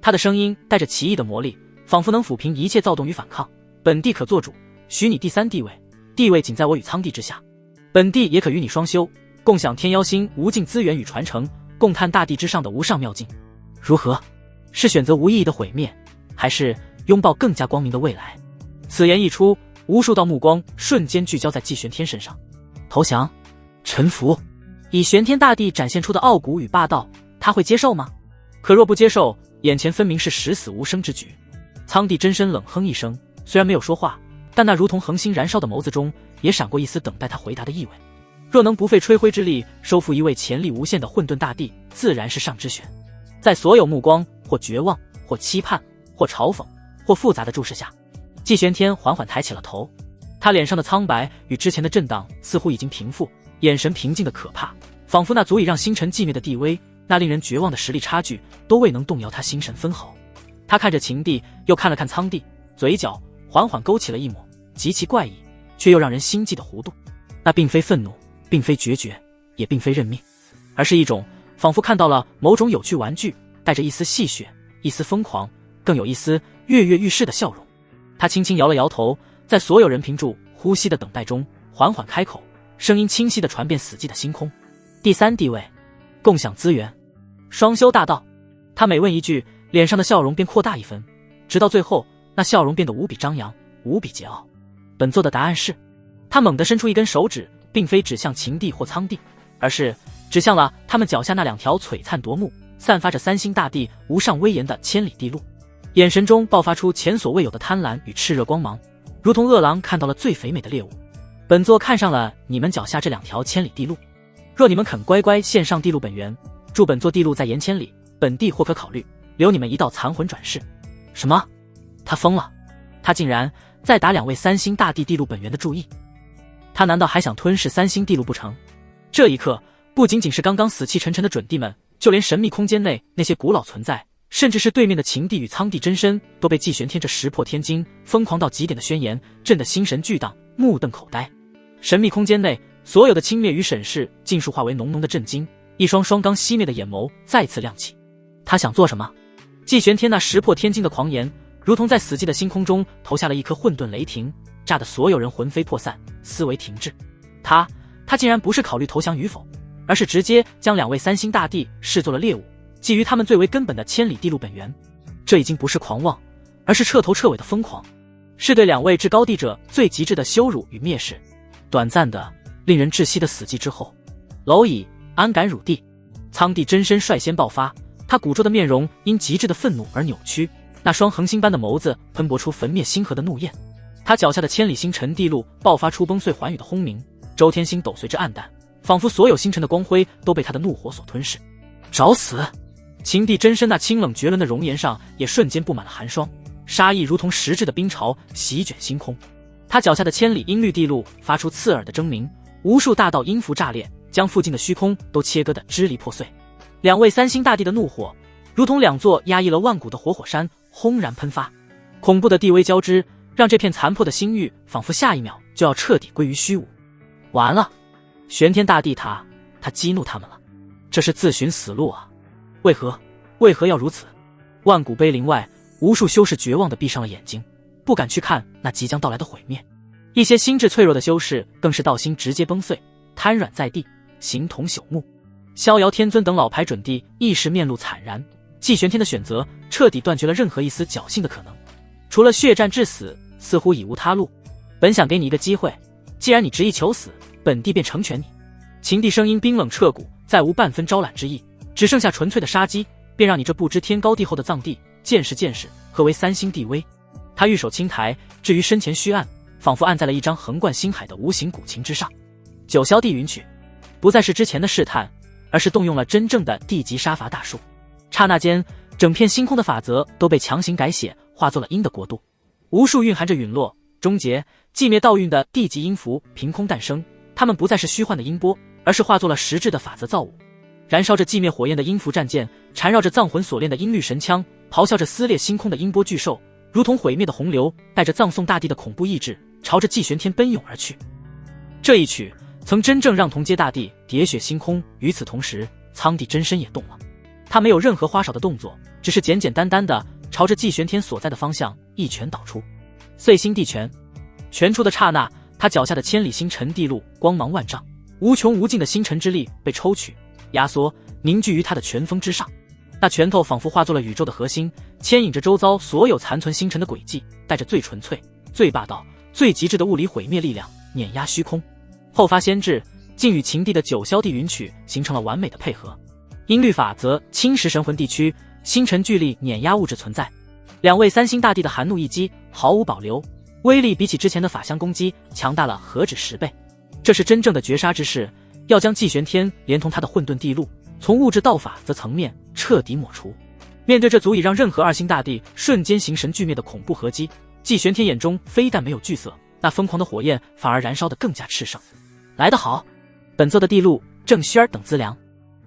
他的声音带着奇异的魔力，仿佛能抚平一切躁动与反抗。本帝可做主，许你第三地位，地位仅在我与苍帝之下。本帝也可与你双修，共享天妖星无尽资源与传承，共探大地之上的无上妙境。如何？是选择无意义的毁灭，还是拥抱更加光明的未来？此言一出，无数道目光瞬间聚焦在祭玄天身上。投降？臣服？以玄天大帝展现出的傲骨与霸道，他会接受吗？可若不接受，眼前分明是十死无生之局。苍帝真身冷哼一声，虽然没有说话，但那如同恒星燃烧的眸子中也闪过一丝等待他回答的意味。若能不费吹灰之力收复一位潜力无限的混沌大帝，自然是上之选。在所有目光或绝望或期盼或嘲讽或复杂的注视下，祭玄天缓缓抬起了头。他脸上的苍白与之前的震荡似乎已经平复，眼神平静的可怕，仿佛那足以让星辰寂灭的地威，那令人绝望的实力差距，都未能动摇他心神分毫。他看着秦帝，又看了看苍帝，嘴角缓缓勾起了一抹极其怪异却又让人心悸的弧度。那并非愤怒，并非决绝，也并非认命，而是一种仿佛看到了某种有趣玩具，带着一丝戏谑，一丝疯狂，更有一丝跃跃欲试的笑容。他轻轻摇了摇头，在所有人屏住呼吸的等待中，缓缓开口，声音清晰地传遍死寂的星空。第三地位，共享资源，双修大道。他每问一句，脸上的笑容便扩大一分，直到最后，那笑容变得无比张扬，无比桀骜。本座的答案是……他猛地伸出一根手指，并非指向秦地或苍地，而是指向了他们脚下那2条璀璨夺目、散发着三星大地无上威严的千里地路，眼神中爆发出前所未有的贪婪与炽热光芒，如同饿狼看到了最肥美的猎物。本座看上了你们脚下这2条千里地路，若你们肯乖乖献上地路本源，助本座地路在延千里，本地或可考虑留你们一道残魂转世。什么？他疯了？他竟然在打2位三星大地地路本源的注意？他难道还想吞噬三星地路不成？这一刻，不仅仅是刚刚死气沉沉的准帝们，就连神秘空间内那些古老存在，甚至是对面的秦帝与苍帝真身，都被季玄天这石破天惊、疯狂到极点的宣言震得心神俱荡，目瞪口呆。神秘空间内所有的轻蔑与审视，尽数化为浓浓的震惊，一双双刚熄灭的眼眸再次亮起。他想做什么？季玄天那石破天惊的狂言，如同在死寂的星空中投下了一颗混沌雷霆，炸得所有人魂飞魄散，思维停滞。他竟然不是考虑投降与否，而是直接将2位三星大帝视作了猎物，觊觎他们最为根本的千里地路本源。这已经不是狂妄，而是彻头彻尾的疯狂，是对2位至高帝者最极致的羞辱与蔑视。短暂的、令人窒息的死寂之后，蝼蚁安敢辱帝？苍帝真身率先爆发，他古拙的面容因极致的愤怒而扭曲，那双恒星般的眸子喷薄出焚灭星河的怒焰。他脚下的千里星辰地路爆发出崩碎寰宇的轰鸣，周天星斗随之暗淡，仿佛所有星辰的光辉都被他的怒火所吞噬。找死！秦帝真身那清冷绝伦的容颜上也瞬间布满了寒霜，杀意如同实质的冰潮席卷星空。他脚下的千里阴绿地路发出刺耳的狰鸣，无数大道音符炸裂，将附近的虚空都切割得支离破碎。2位三星大帝的怒火如同2座压抑了万古的活火山轰然喷发，恐怖的地威交织，让这片残破的星域仿佛下一秒就要彻底归于虚无。完了，玄天大帝他激怒他们了，这是自寻死路啊！为何要如此？万古碑林外，无数修士绝望地闭上了眼睛，不敢去看那即将到来的毁灭。一些心智脆弱的修士更是道心直接崩碎，瘫软在地，形同朽木。逍遥天尊等老牌准帝一时面露惨然，季玄天的选择彻底断绝了任何一丝侥幸的可能，除了血战至死，似乎已无他路。本想给你一个机会，既然你执意求死，本帝便成全你。秦帝声音冰冷彻骨，再无半分招揽之意，只剩下纯粹的杀机，便让你这不知天高地厚的藏帝见识何为三星帝威。他玉手轻抬，置于身前虚按，仿佛按在了一张横贯星海的无形古琴之上。九霄地云曲不再是之前的试探，而是动用了真正的地级杀伐大术。刹那间，整片星空的法则都被强行改写，化作了阴的国度。无数蕴含着陨落、终结、寂灭道运的地级音符凭空诞生，它们不再是虚幻的音波，而是化作了实质的法则造物。燃烧着寂灭火焰的音符战舰，缠绕着藏魂所炼的音律神枪，咆哮着撕裂星空的音波巨兽，如同毁灭的洪流，带着葬送大地的恐怖意志，朝着季玄天奔涌而去。这一曲曾真正让同阶大地喋血星空，与此同时，苍帝真身也动了。他没有任何花哨的动作，只是简简单单的朝着季玄天所在的方向一拳导出。碎星地拳，拳出的刹那，他脚下的千里星辰地路光芒万丈，无穷无尽的星辰之力被抽取、压缩、凝聚于他的拳锋之上。那拳头仿佛化作了宇宙的核心，牵引着周遭所有残存星辰的轨迹，带着最纯粹、最霸道、最极致的物理毁灭力量，碾压虚空。后发先至，竟与秦帝的九霄地云曲形成了完美的配合。音律法则侵蚀神魂地区，星辰巨力碾压物质存在。两位三星大帝的寒怒一击毫无保留，威力比起之前的法相攻击强大了何止10倍。这是真正的绝杀之势，要将季玄天连同他的混沌地路从物质道法则层面彻底抹除。面对这足以让任何二星大帝瞬间形神俱灭的恐怖合击，季玄天眼中非但没有惧色，那疯狂的火焰反而燃烧得更加炽盛。来得好，本座的地路正需尔等资粮。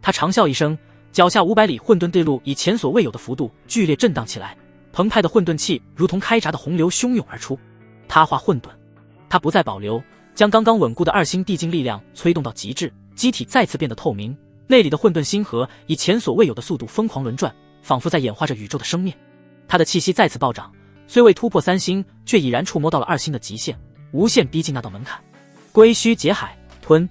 他长啸一声，脚下500里混沌地路以前所未有的幅度剧烈震荡起来，澎湃的混沌气如同开闸的洪流汹涌而出。他化混沌，他不再保留，将刚刚稳固的二星地境力量催动到极致，机体再次变得透明，内里的混沌星河以前所未有的速度疯狂轮转，仿佛在演化着宇宙的生灭。他的气息再次暴涨，虽未突破3星，却已然触摸到了2星的极限，无限逼近那道门槛。归虚劫海吞，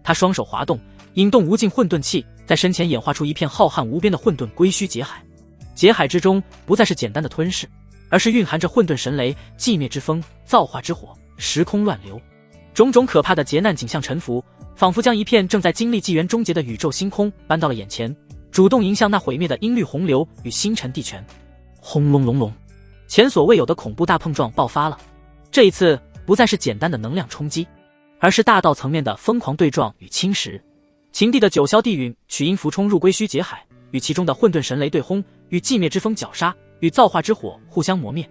他双手滑动，引动无尽混沌气，在身前演化出一片浩瀚无边的混沌归墟劫海。劫海之中不再是简单的吞噬，而是蕴含着混沌神雷、寂灭之风、造化之火，时空乱流，种种可怕的劫难景象沉浮，仿佛将一片正在经历纪元终结的宇宙星空搬到了眼前，主动迎向那毁灭的音律洪流与星辰地权。轰隆隆隆，前所未有的恐怖大碰撞爆发了。这一次不再是简单的能量冲击，而是大道层面的疯狂对撞与侵蚀。秦地的九霄地陨曲音符冲入归墟劫海，与其中的混沌神雷对轰，与寂灭之风绞杀，与造化之火互相磨灭。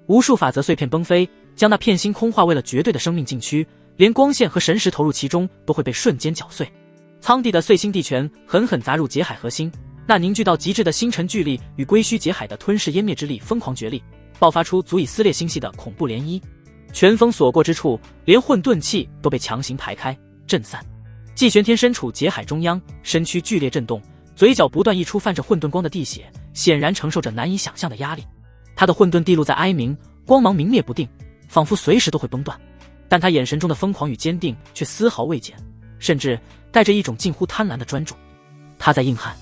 无数法则碎片崩飞，将那片星空化为了绝对的生命禁区，连光线和神识投入其中都会被瞬间搅碎。苍帝的碎星地拳狠狠砸入劫海核心，那凝聚到极致的星辰巨力与归墟劫海的吞噬湮灭之力疯狂角力，爆发出足以撕裂星系的恐怖涟漪。拳锋所过之处，连混沌气都被强行排开震散。季玄天身处劫海中央，身躯剧烈震动，嘴角不断溢出泛着混沌光的地血，显然承受着难以想象的压力。他的混沌地路在哀鸣，光芒明灭不定，仿佛随时都会崩断。但他眼神中的疯狂与坚定却丝毫未减，甚至带着一种近乎贪婪的专注。他在硬汉，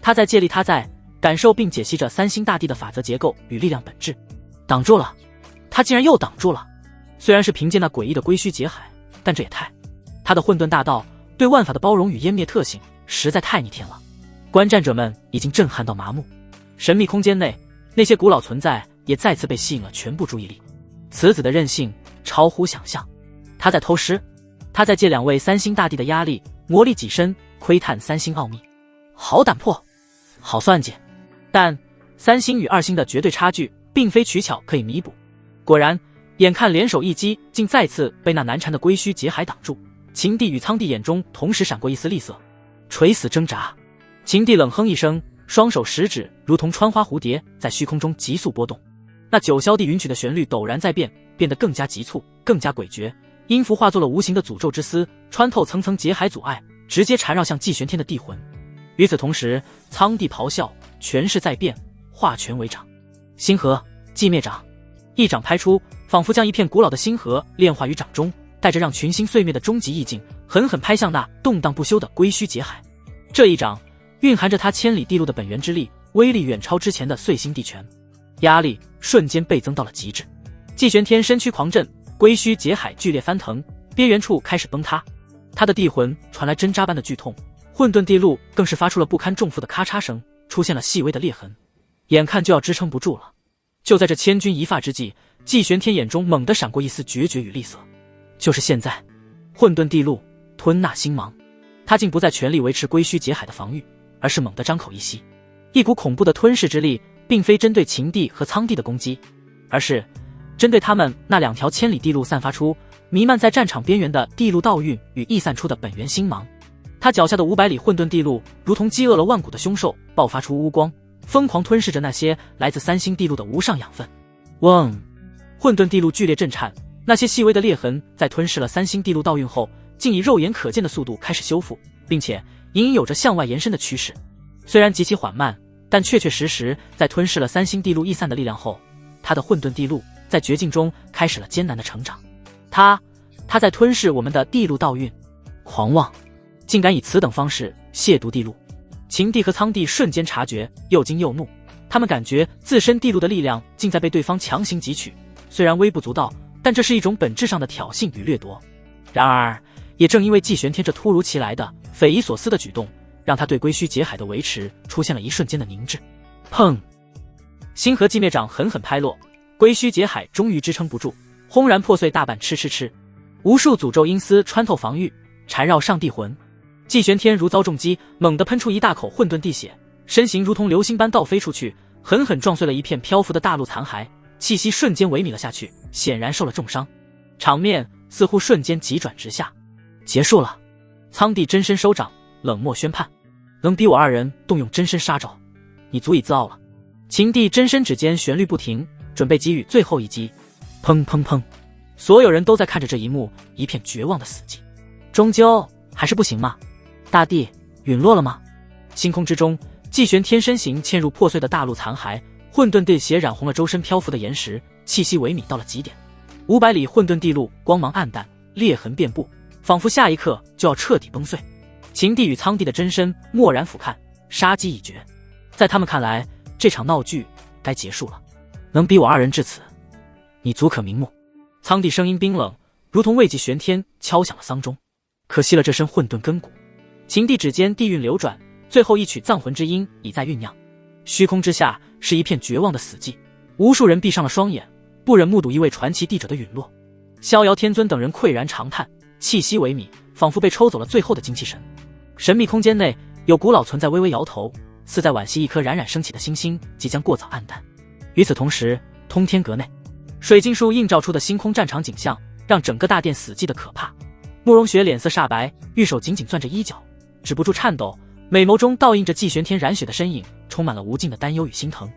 他在借力，他在感受并解析着三星大帝的法则结构与力量本质。挡住了，他竟然又挡住了。虽然是凭借那诡异的归墟劫海，但这也太……他的混沌大道对万法的包容与湮灭特性实在太逆天了。观战者们已经震撼到麻木。神秘空间内，那些古老存在也再次被吸引了全部注意力。此子的韧性超乎想象，他在偷师，他在借两位三星大帝的压力磨砺己身，窥探三星奥秘。好胆魄，好算计。但三星与二星的绝对差距并非取巧可以弥补。果然，眼看联手一击竟再次被那难缠的归墟劫海挡住，秦帝与苍帝眼中同时闪过一丝厉色，垂死挣扎。秦帝冷哼一声，双手食指如同穿花蝴蝶在虚空中急速波动。那九霄地云曲的旋律陡然在变，变得更加急促，更加诡谲，音符化作了无形的诅咒之丝，穿透层层劫海阻碍，直接缠绕向季玄天的地魂。与此同时，苍帝咆哮，权势在变，化权为掌。星河寂灭掌，一掌拍出，仿佛将一片古老的星河炼化于掌中，带着让群星碎灭的终极意境，狠狠拍向那动荡不休的归墟劫海。这一掌蕴含着他千里地路的本源之力，威力远超之前的碎星地拳，压力瞬间倍增到了极致。季玄天身躯狂震，归墟劫海剧烈翻腾，边缘处开始崩塌，他的地魂传来针扎般的剧痛，混沌地路更是发出了不堪重负的咔嚓声，出现了细微的裂痕，眼看就要支撑不住了。就在这千钧一发之际，季玄天眼中猛地闪过一丝决绝与厉色。就是现在，混沌地路吞纳星芒，他竟不再全力维持归墟劫海的防御，而是猛地张口一吸，一股恐怖的吞噬之力，并非针对秦帝和苍帝的攻击，而是针对他们那两条千里地路散发出弥漫在战场边缘的地路道运与溢散出的本源星芒。他脚下的500里混沌地路如同饥饿了万古的凶兽，爆发出乌光，疯狂吞噬着那些来自三星地路的无上养分。嗡！混沌地路剧烈震颤，那些细微的裂痕在吞噬了三星地路道运后，竟以肉眼可见的速度开始修复，并且隐隐有着向外延伸的趋势。虽然极其缓慢，但确确实实在吞噬了三星地路溢散的力量后，他的混沌地路在绝境中开始了艰难的成长。他在吞噬我们的地路道运，狂妄，竟敢以此等方式亵渎地路。秦帝和苍帝瞬间察觉，又惊又怒，他们感觉自身地路的力量竟在被对方强行汲取，虽然微不足道，但这是一种本质上的挑衅与掠夺。然而也正因为季玄天这突如其来的匪夷所思的举动，让他对归墟劫海的维持出现了一瞬间的凝滞。砰！星河寂灭掌狠狠拍落，归墟劫海终于支撑不住，轰然破碎大半，吃吃吃，无数诅咒阴丝穿透防御，缠绕上地魂。季玄天如遭重击，猛地喷出一大口混沌地血，身形如同流星般倒飞出去，狠狠撞碎了一片漂浮的大陆残骸，气息瞬间萎靡了下去，显然受了重伤。场面似乎瞬间急转直下。结束了。苍帝真身收掌，冷漠宣判：能逼我二人动用真身杀招，你足以自傲了。秦帝真身指尖旋律不停，准备给予最后一击。砰砰砰！所有人都在看着这一幕，一片绝望的死寂。终究还是不行吗？大地陨落了吗？星空之中，季玄天身形嵌入破碎的大陆残骸，混沌地血染红了周身漂浮的岩石，气息萎靡到了极点。500里混沌地路光芒暗淡，裂痕遍布，仿佛下一刻就要彻底崩碎。秦帝与苍帝的真身蓦然俯瞰，杀机已决。在他们看来，这场闹剧该结束了。能逼我二人至此，你足可瞑目。苍帝声音冰冷，如同未济玄天敲响了丧钟。可惜了这身混沌根骨。秦帝指尖地运流转，最后一曲葬魂之音已在酝酿。虚空之下是一片绝望的死寂，无数人闭上了双眼，不忍目睹一位传奇帝者的陨落。逍遥天尊等人喟然长叹，气息萎靡，仿佛被抽走了最后的精气神。神秘空间内有古老存在微微摇头，似在惋惜一颗冉冉升起的星星即将过早暗淡。与此同时，通天阁内水晶树映照出的星空战场景象让整个大殿死寂的可怕。慕容雪脸色煞白，玉手紧紧攥着衣角，止不住颤抖，美眸中倒映着季玄天染血的身影，充满了无尽的担忧与心疼。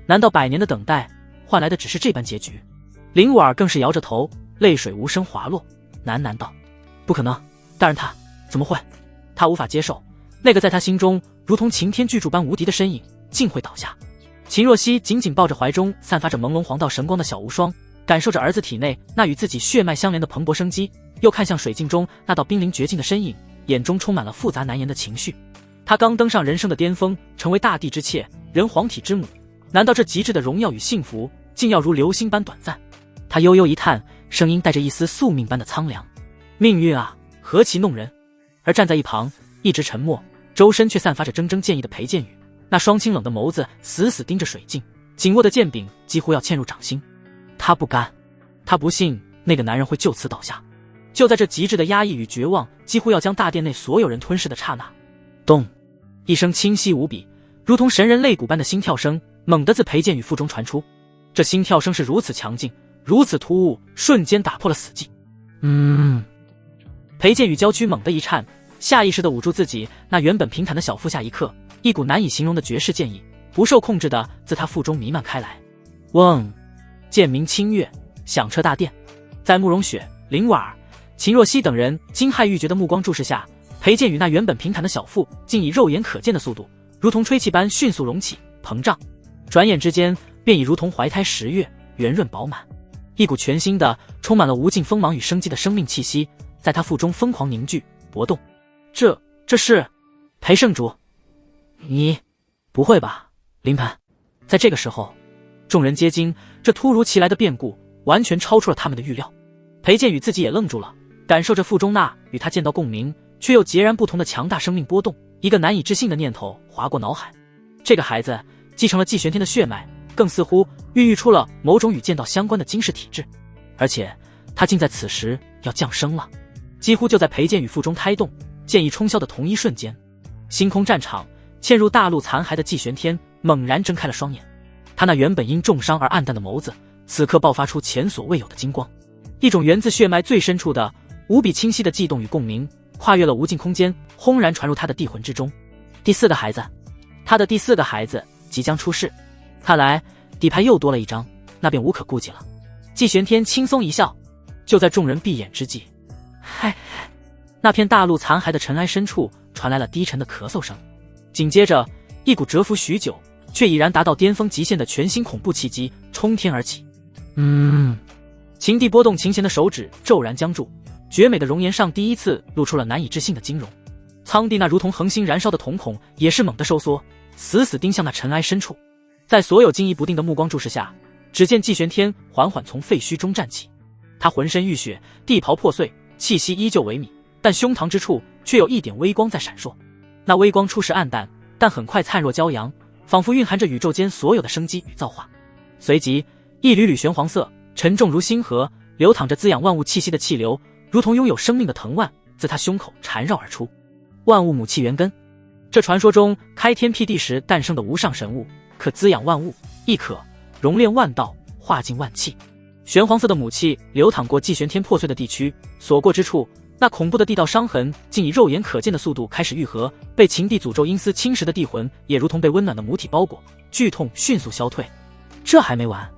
难道100年的等待换来的只是这般结局？林婉儿更是摇着头，泪水无声滑落，喃喃道：不可能，大人他怎么会？他无法接受那个在他心中如同擎天巨柱般无敌的身影竟会倒下。秦若曦紧紧抱着怀中散发着朦胧黄道神光的小无双，感受着儿子体内那与自己血脉相连的蓬勃生机，又看向水镜中那道濒临绝境的身影，眼中充满了复杂难言的情绪。他刚登上人生的巅峰，成为大地之妾，人皇体之母，难道这极致的荣耀与幸福竟要如流星般短暂？他悠悠一叹，声音带着一丝宿命般的苍凉：命运啊，何其弄人！而站在一旁一直沉默，周身却散发着铮铮剑意的裴剑宇，那双清冷的眸子死死盯着水镜，紧握的剑柄几乎要嵌入掌心。他不甘，他不信那个男人会就此倒下。就在这极致的压抑与绝望几乎要将大殿内所有人吞噬的刹那，咚！一声清晰无比，如同神人肋骨般的心跳声猛地自裴剑宇腹中传出。这心跳声是如此强劲，如此突兀，瞬间打破了死寂。裴剑宇娇躯猛地一颤，下意识地捂住自己那原本平坦的小腹，下一刻，一股难以形容的绝世剑意不受控制地自他腹中弥漫开来。嗡！剑鸣清越，响彻大殿。在慕容雪、林婉儿、秦若曦等人惊骇欲绝的目光注视下，裴剑宇那原本平坦的小腹竟以肉眼可见的速度，如同吹气般迅速隆起膨胀，转眼之间便已如同怀胎10月，圆润饱满。一股全新的充满了无尽锋芒与生机的生命气息在他腹中疯狂凝聚搏动。这是裴圣主？你不会吧？临盆。在这个时候，众人皆惊，这突如其来的变故完全超出了他们的预料。裴剑宇自己也愣住了，感受着腹中那与他见到共鸣却又截然不同的强大生命波动，一个难以置信的念头划过脑海。这个孩子继承了季玄天的血脉，更似乎孕育出了某种与剑道相关的惊世体质，而且他竟在此时要降生了。几乎就在裴剑宇腹中胎动，剑意冲霄的同一瞬间，星空战场嵌入大陆残骸的季玄天猛然睁开了双眼，他那原本因重伤而暗淡的眸子此刻爆发出前所未有的金光，一种源自血脉最深处的无比清晰的悸动与共鸣，跨越了无尽空间，轰然传入他的地魂之中。第4个孩子，他的第4个孩子即将出世，看来底牌又多了一张，那便无可顾忌了。季玄天轻松一笑，就在众人闭眼之际，嗨，那片大陆残骸的尘埃深处传来了低沉的咳嗽声，紧接着一股蛰伏许久却已然达到巅峰极限的全新恐怖气机冲天而起。秦帝拨动琴弦的手指骤然僵住，绝美的容颜上第一次露出了难以置信的惊容。苍帝那如同恒星燃烧的瞳孔也是猛地收缩，死死盯向那尘埃深处。在所有惊疑不定的目光注视下，只见季玄天缓缓从废墟中站起，他浑身浴血，地袍破碎，气息依旧萎靡，但胸膛之处却有一点微光在闪烁。那微光初时暗淡，但很快灿若骄阳，仿佛蕴含着宇宙间所有的生机与造化。随即一缕缕玄黄色沉重如星河，流淌着滋养万物气息的气流，如同拥有生命的藤蔓自他胸口缠绕而出。万物母气元根，这传说中开天辟地时诞生的无上神物，可滋养万物，亦可熔炼万道，化尽万气。玄黄色的母气流淌过季玄天破碎的地区，所过之处，那恐怖的地道伤痕竟以肉眼可见的速度开始愈合，被秦帝诅咒阴司侵蚀的地魂也如同被温暖的母体包裹，剧痛迅速消退。这还没完，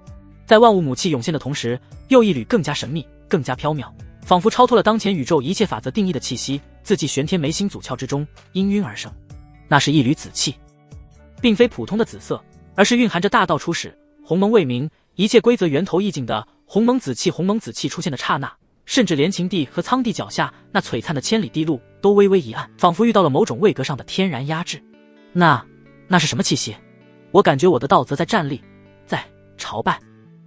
在万物母气涌现的同时，又一缕更加神秘，更加飘渺，仿佛超脱了当前宇宙一切法则定义的气息，自季玄天眉心祖窍之中氤氲而生。那是一缕紫气，并非普通的紫色，而是蕴含着大道初始，鸿蒙未明，一切规则源头意境的鸿蒙紫气。鸿蒙紫气出现的刹那，甚至连秦帝和苍帝脚下那璀璨的千里地路都微微一暗，仿佛遇到了某种位格上的天然压制。那是什么气息？我感觉我的道则在站立，在朝拜。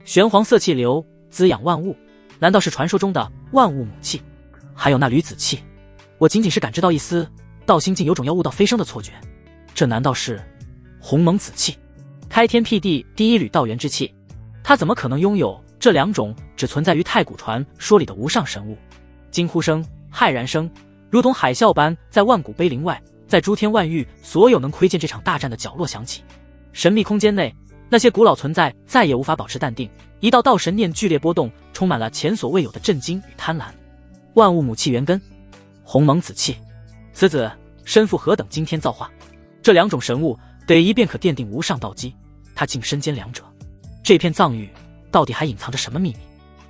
玄黄色气流滋养万物，难道是传说中的万物母气？还有那缕紫气，我仅仅是感知到一丝，道心竟有种要悟道飞升的错觉。这难道是鸿蒙紫气？开天辟地第一缕道元之气，他怎么可能拥有这两种只存在于太古传说里的无上神物？惊呼声、骇然声，如同海啸般在万古碑林外，在诸天万域所有能窥见这场大战的角落响起。神秘空间内，那些古老存在再也无法保持淡定，一道道神念剧烈波动，充满了前所未有的震惊与贪婪。万物母气元根，鸿蒙紫气，此子身负何等惊天造化！这两种神物得一便可奠定无上道基，他竟身兼两者。这片藏域到底还隐藏着什么秘密？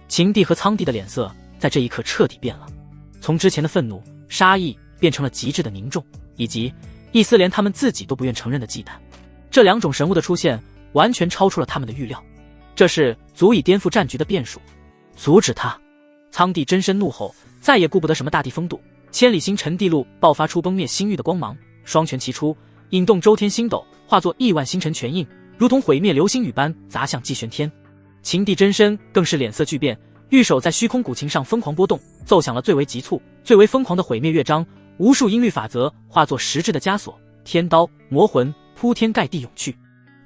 秦帝和苍帝的脸色在这一刻彻底变了，从之前的愤怒、杀意变成了极致的凝重，以及一丝连他们自己都不愿承认的忌惮。这两种神物的出现完全超出了他们的预料，这是足以颠覆战局的变数。阻止他！苍帝真身怒吼，再也顾不得什么大地风度，千里星辰地路爆发出崩灭星域的光芒，双拳齐出，引动周天星斗，化作亿万星辰拳印，如同毁灭流星雨般砸向祭玄天。秦帝真身更是脸色巨变，玉手在虚空古琴上疯狂波动，奏响了最为急促、最为疯狂的毁灭乐章。无数音律法则化作实质的枷锁，天刀、魔魂铺天盖地涌去。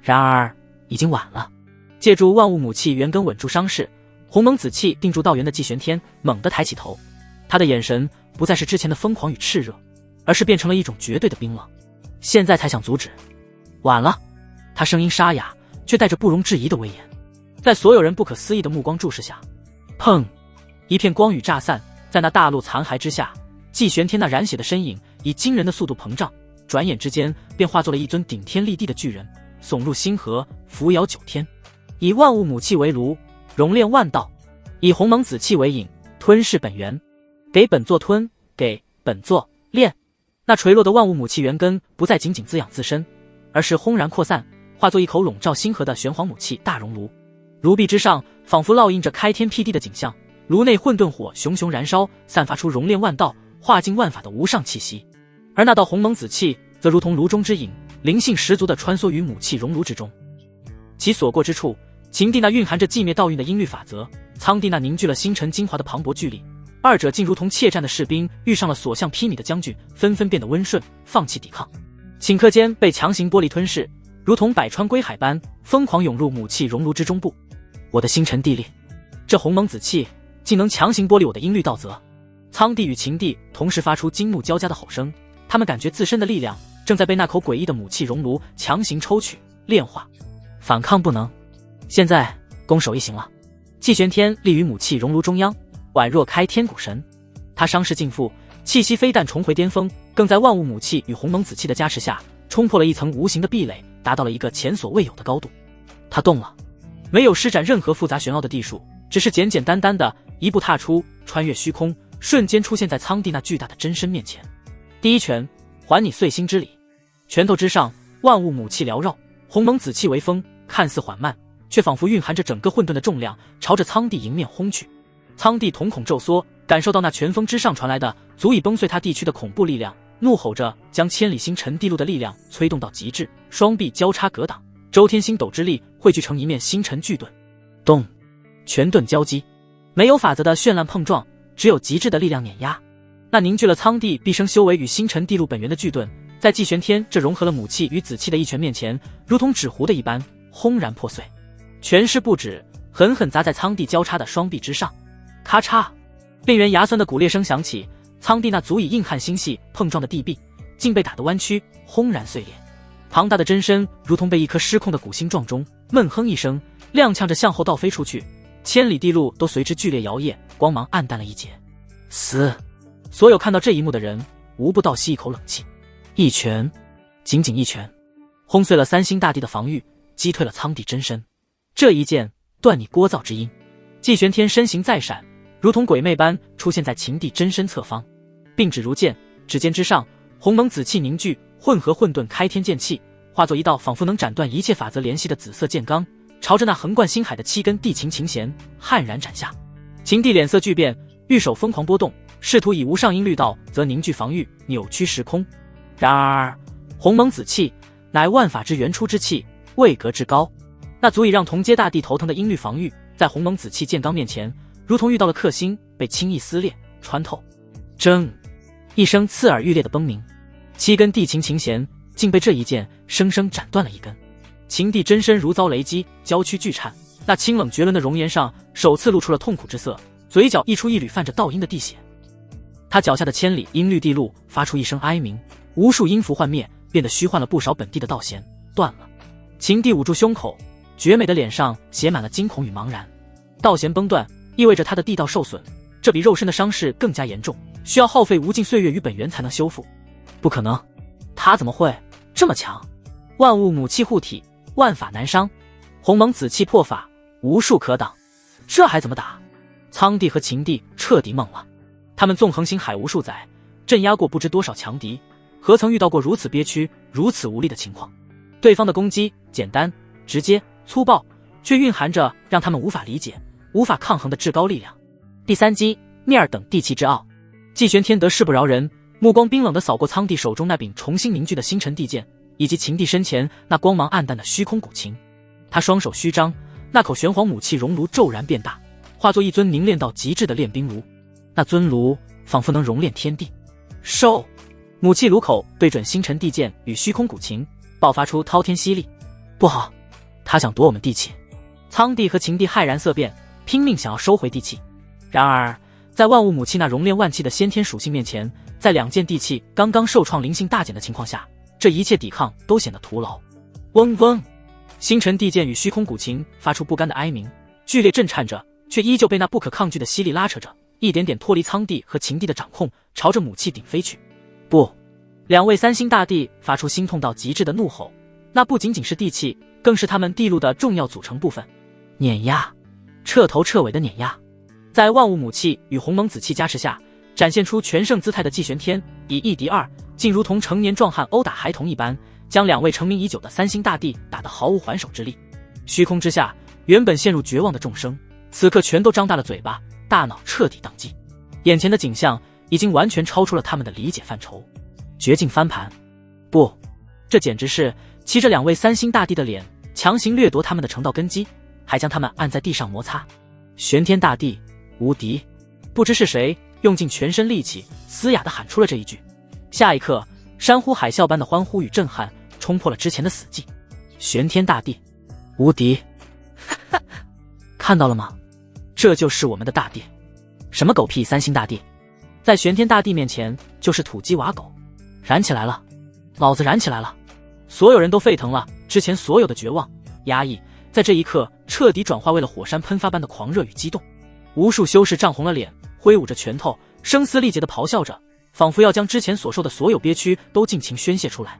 然而已经晚了。借助万物母气元根稳住伤势，鸿蒙紫气定住道元的祭玄天猛地抬起头，他的眼神不再是之前的疯狂与炽热，而是变成了一种绝对的冰冷。现在才想阻止，晚了。他声音沙哑，却带着不容置疑的威严。在所有人不可思议的目光注视下，砰！一片光雨炸散，在那大陆残骸之下，祭玄天那染血的身影以惊人的速度膨胀，转眼之间便化作了一尊顶天立地的巨人，耸入星河，扶摇九天。以万物母气为炉，熔炼万道；以鸿蒙紫气为引，吞噬本源。给本座吞，给本座炼。那垂落的万物母气元根不再仅仅滋养自身，而是轰然扩散，化作一口笼罩星河的玄黄母气大熔炉。炉壁之上仿佛烙印着开天辟地的景象，炉内混沌火熊熊燃烧，散发出熔炼万道、化尽万法的无上气息。而那道鸿蒙紫气则如同炉中之影，灵性十足地穿梭于母气熔炉之中。其所过之处，秦帝那蕴含着寂灭道运的音律法则，苍帝那凝聚了星辰精华的磅礴巨力，二者竟如同怯战的士兵遇上了所向披靡的将军，纷纷变得温顺，放弃抵抗。顷刻间被强行剥离吞噬，如同百川归海般疯狂涌入母气熔炉之中部。我的星辰地力，这鸿蒙紫气竟能强行剥离我的音律道则。苍帝与秦帝同时发出惊怒交加的吼声，他们感觉自身的力量正在被那口诡异的母气熔炉强行抽取炼化。反抗不能，现在攻守一行了。祭玄天立于母气熔炉中央，宛若开天古神。他伤势尽复，气息非但重回巅峰，更在万物母气与鸿蒙紫气的加持下，冲破了一层无形的壁垒，达到了一个前所未有的高度。他动了，没有施展任何复杂玄奥的地术，只是简简单单的一步踏出，穿越虚空，瞬间出现在苍帝那巨大的真身面前。第一拳，还你岁星之礼。拳头之上，万物母气缭绕，鸿蒙紫气为风，看似缓慢，却仿佛蕴含着整个混沌的重量，朝着苍帝迎面轰去。苍帝瞳孔骤缩，感受到那拳风之上传来的足以崩碎他地区的恐怖力量，怒吼着将千里星辰地路的力量催动到极致，双臂交叉格挡，周天星斗之力汇聚成一面星辰巨盾。动！拳盾交击，没有法则的绚烂碰撞，只有极致的力量碾压。那凝聚了苍帝毕生修为与星辰地路本源的巨盾，在祭玄天这融合了母气与紫气的一拳面前，如同纸糊的一般轰然破碎。拳势不止，狠狠砸在苍帝交叉的双臂之上。咔嚓，令人牙酸的骨裂声响起，苍帝那足以硬汉星系碰撞的地壁竟被打得弯曲，轰然碎裂。庞大的真身如同被一颗失控的古星撞中，闷哼一声，踉跄着向后倒飞出去，千里地路都随之剧烈摇曳，光芒暗淡了一截。死！所有看到这一幕的人无不倒吸一口冷气。一拳，仅仅一拳，轰碎了三星大帝的防御，击退了苍帝真身。这一剑断你聒噪之音。祭玄天身形再闪，如同鬼魅般出现在秦帝真身侧方，并指如剑，指尖之上，鸿蒙紫气凝聚，混合混沌开天剑气，化作一道仿佛能斩断一切法则联系的紫色剑罡，朝着那横贯星海的七根地琴琴弦悍然斩下。秦帝脸色巨变，玉手疯狂波动，试图以无上音律道则凝聚防御，扭曲时空。然而鸿蒙紫气乃万法之原初之气，位格之高，那足以让同阶大地头疼的音律防御，在鸿蒙紫气剑罡面前，如同遇到了克星，被轻易撕裂穿透。铮！一声刺耳欲裂的崩鸣，7根地琴弦竟被这一剑生生斩断了一根。秦帝真身如遭雷击，娇躯剧颤，那清冷绝伦的容颜上首次露出了痛苦之色，嘴角溢出一缕泛着倒音的地血。他脚下的千里音律地路发出一声哀鸣，无数音符幻灭，变得虚幻了不少本地的道弦断了。秦帝捂住胸口，绝美的脸上写满了惊恐与茫然。道弦崩断意味着他的地道受损，这比肉身的伤势更加严重，需要耗费无尽岁月与本源才能修复。不可能，他怎么会这么强？万物母气护体，万法难伤，鸿蒙紫气破法，无术可挡。这还怎么打？苍帝和秦帝彻底懵了。他们纵横星海无数载，镇压过不知多少强敌，何曾遇到过如此憋屈、如此无力的情况？对方的攻击简单、直接、粗暴，却蕴含着让他们无法理解、无法抗衡的至高力量。第三击，灭尔等地气之奥。季玄天得势不饶人，目光冰冷地扫过苍帝手中那柄重新凝聚的星辰地剑，以及秦帝身前那光芒暗淡的虚空古琴。他双手虚张，那口玄黄母气熔炉骤然变大，化作一尊凝练到极致的炼冰炉。那尊炉仿佛能熔炼天地。收！母气炉口对准星辰地剑与虚空古琴，爆发出滔天吸力。不好，他想夺我们地气。苍帝和秦帝骇然色变，拼命想要收回地气。然而在万物母气那熔炼万气的先天属性面前，在两件地气刚刚受创灵性大减的情况下，这一切抵抗都显得徒劳。嗡嗡！星辰地剑与虚空古琴发出不甘的哀鸣，剧烈震颤着，却依旧被那不可抗拒的吸力拉扯着，一点点脱离苍帝和秦帝的掌控，朝着母气顶飞去。不！两位三星大帝发出心痛到极致的怒吼，那不仅仅是地气，更是他们地路的重要组成部分。碾压！彻头彻尾的碾压！在万物母气与鸿蒙紫气加持下，展现出全胜姿态的季玄天以1敌2，竟如同成年壮汉殴打孩童一般，将两位成名已久的三星大帝打得毫无还手之力。虚空之下，原本陷入绝望的众生，此刻全都张大了嘴巴，大脑彻底宕机。眼前的景象已经完全超出了他们的理解范畴。绝境翻盘！不，这简直是骑着两位三星大帝的脸，强行掠夺他们的成道根基，还将他们按在地上摩擦。玄天大帝无敌！不知是谁用尽全身力气，嘶哑地喊出了这一句。下一刻，山呼海啸般的欢呼与震撼冲破了之前的死寂。玄天大帝无敌！看到了吗？这就是我们的大帝。什么狗屁三星大帝，在玄天大帝面前就是土鸡瓦狗。燃起来了，老子燃起来了！所有人都沸腾了，之前所有的绝望、压抑，在这一刻彻底转化为了火山喷发般的狂热与激动。无数修士涨红了脸，挥舞着拳头，声嘶力竭地咆哮着，仿佛要将之前所受的所有憋屈都尽情宣泄出来。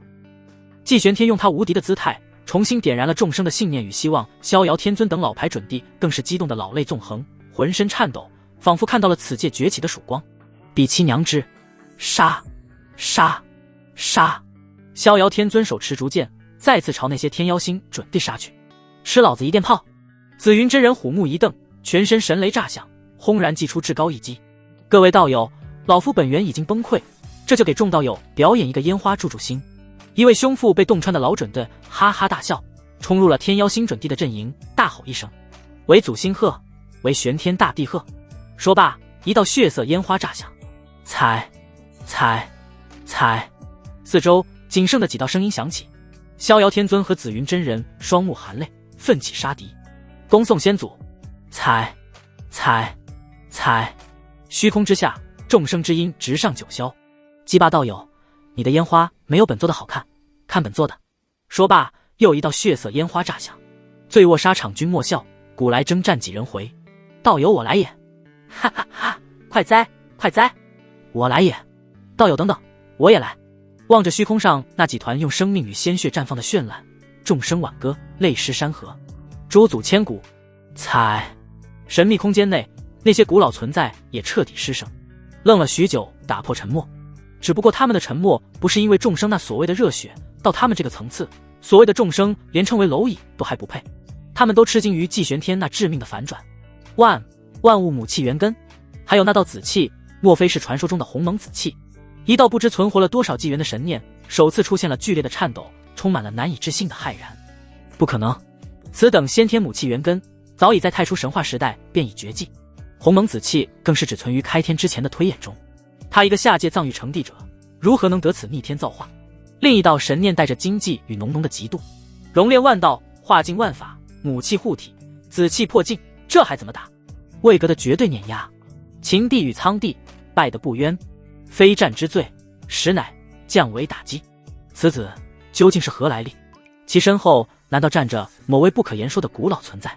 季玄天用他无敌的姿态重新点燃了众生的信念与希望，逍遥天尊等老牌准帝更是激动的老泪纵横，浑身颤抖，仿佛看到了此界崛起的曙光。比其娘之！杀！杀！杀！逍遥天尊手持竹剑，再次朝那些天妖星准地杀去。吃老子一电炮！紫云真人虎目一瞪，全身神雷炸响，轰然祭出至高一击。各位道友，老夫本源已经崩溃，这就给众道友表演一个烟花助助兴。一位胸腹被洞穿的老准队哈哈大笑，冲入了天妖星准帝的阵营，大吼一声：“为祖星贺，为玄天大帝贺！”说罢，一道血色烟花炸响。踩！四周仅剩的几道声音响起。逍遥天尊和紫云真人双目含泪，奋起杀敌。恭送先祖！踩！虚空之下，众生之音直上九霄。鸡巴道友，你的烟花没有本座的好看，看本座的！说罢，又一道血色烟花炸响。醉卧沙场君莫笑，古来征战几人回。道友我来也！哈哈哈！快哉！我来也！道友等等，我也来！望着虚空上那几团用生命与鲜血绽放的绚烂，众生挽歌，泪湿山河。诸祖千古！踩！神秘空间内，那些古老存在也彻底失声，愣了许久，打破沉默。只不过他们的沉默不是因为众生那所谓的热血，到他们这个层次，所谓的众生连称为蝼蚁都还不配。他们都吃惊于季玄天那致命的反转。万物母气元根，还有那道紫气莫非是传说中的鸿蒙子气？一道不知存活了多少纪元的神念，首次出现了剧烈的颤抖，充满了难以置信的骇然。不可能，此等先天母气元根，早已在太初神话时代便已绝迹。鸿蒙子气更是只存于开天之前的推演中。他一个下界藏域成帝者，如何能得此逆天造化？另一道神念带着惊悸与浓浓的嫉妒，熔炼万道，化尽万法，母气护体，子气破境，这还怎么打？魏格的绝对碾压，秦帝与苍帝败得不冤，非战之罪，实乃降维打击。此子究竟是何来历？其身后难道站着某位不可言说的古老存在？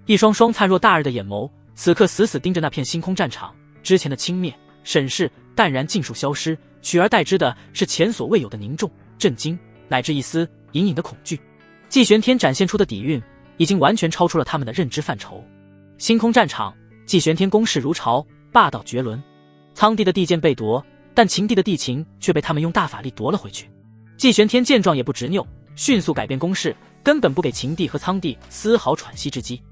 一双双灿若大日的眼眸，此刻死死盯着那片星空战场，之前的轻蔑、审视、淡然尽数消失，取而代之的是前所未有的凝重、震惊，乃至一丝隐隐的恐惧。季玄天展现出的底蕴，已经完全超出了他们的认知范畴。星空战场，季玄天攻势如潮，霸道绝伦。苍帝的地剑被夺，但秦帝的地琴却被他们用大法力夺了回去。季玄天见状也不执拗，迅速改变攻势，根本不给秦帝和苍帝丝毫喘息之机。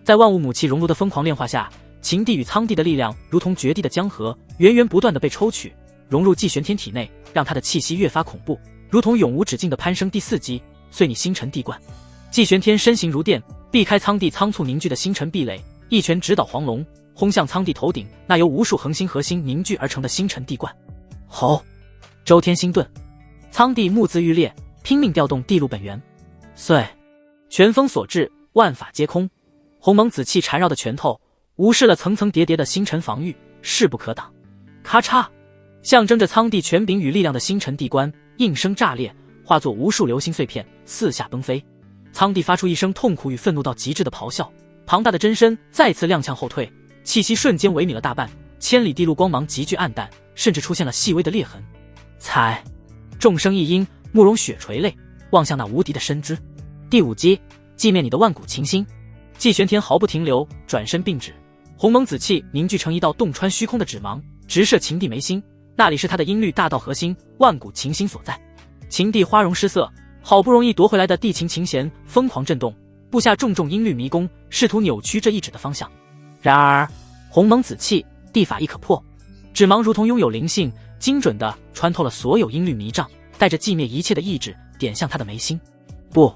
在万物母气熔炉的疯狂炼化下，秦帝与苍帝的力量如同绝地的江河，源源不断地被抽取，融入季玄天体内，让他的气息越发恐怖，如同永无止境的攀升第4级，遂你星辰地冠。季玄天身形如电，避开苍帝仓促凝聚的星辰壁垒，一拳直捣黄龙，轰向苍帝头顶那由无数恒星核心凝聚而成的星辰地冠。吼！周天星遁，苍帝目眦欲裂，拼命调动地路本源。遂，拳风所至，万法皆空。鸿蒙子气缠绕的拳头无视了层层叠叠的星辰防御，势不可挡。咔嚓！象征着苍帝权柄与力量的星辰地冠应声炸裂，化作无数流星碎片四下崩飞。苍帝发出一声痛苦与愤怒到极致的咆哮，庞大的真身再次踉跄后退，气息瞬间萎靡了大半，千里地路光芒急剧暗淡，甚至出现了细微的裂痕。踩！众生一阴，慕容雪垂泪，望向那无敌的身姿。第5击，寂灭你的万古琴心。季玄天毫不停留，转身并指，鸿蒙子气凝聚成一道洞穿虚空的指芒，直射秦帝眉心，那里是他的音律大道核心万古琴心所在。秦帝花容失色，好不容易夺回来的地琴琴弦疯狂震动，布下重重音律迷宫，试图扭曲这一指的方向。然而鸿蒙子气，地法亦可破，指芒如同拥有灵性，精准地穿透了所有音律迷障，带着寂灭一切的意志点向他的眉心。不！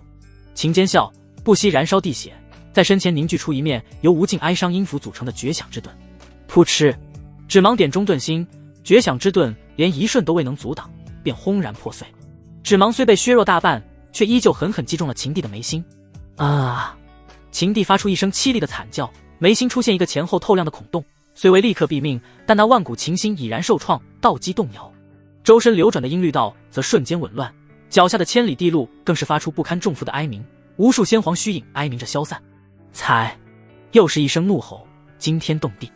秦奸笑，不惜燃烧地血，在身前凝聚出一面由无尽哀伤音符组成的绝响之盾。噗嗤！指芒点中遁心，绝响之盾连一瞬都未能阻挡，便轰然破碎。指芒虽被削弱大半，却依旧狠狠击中了秦帝的眉心。啊！秦帝发出一声凄厉的惨叫，眉心出现一个前后透亮的孔洞，虽未立刻毙命，但那万古琴心已然受创，道基动摇。周身流转的音律道则瞬间紊乱，脚下的千里地路更是发出不堪重负的哀鸣，无数先皇虚影哀鸣着消散。踩！又是一声怒吼，惊天动地。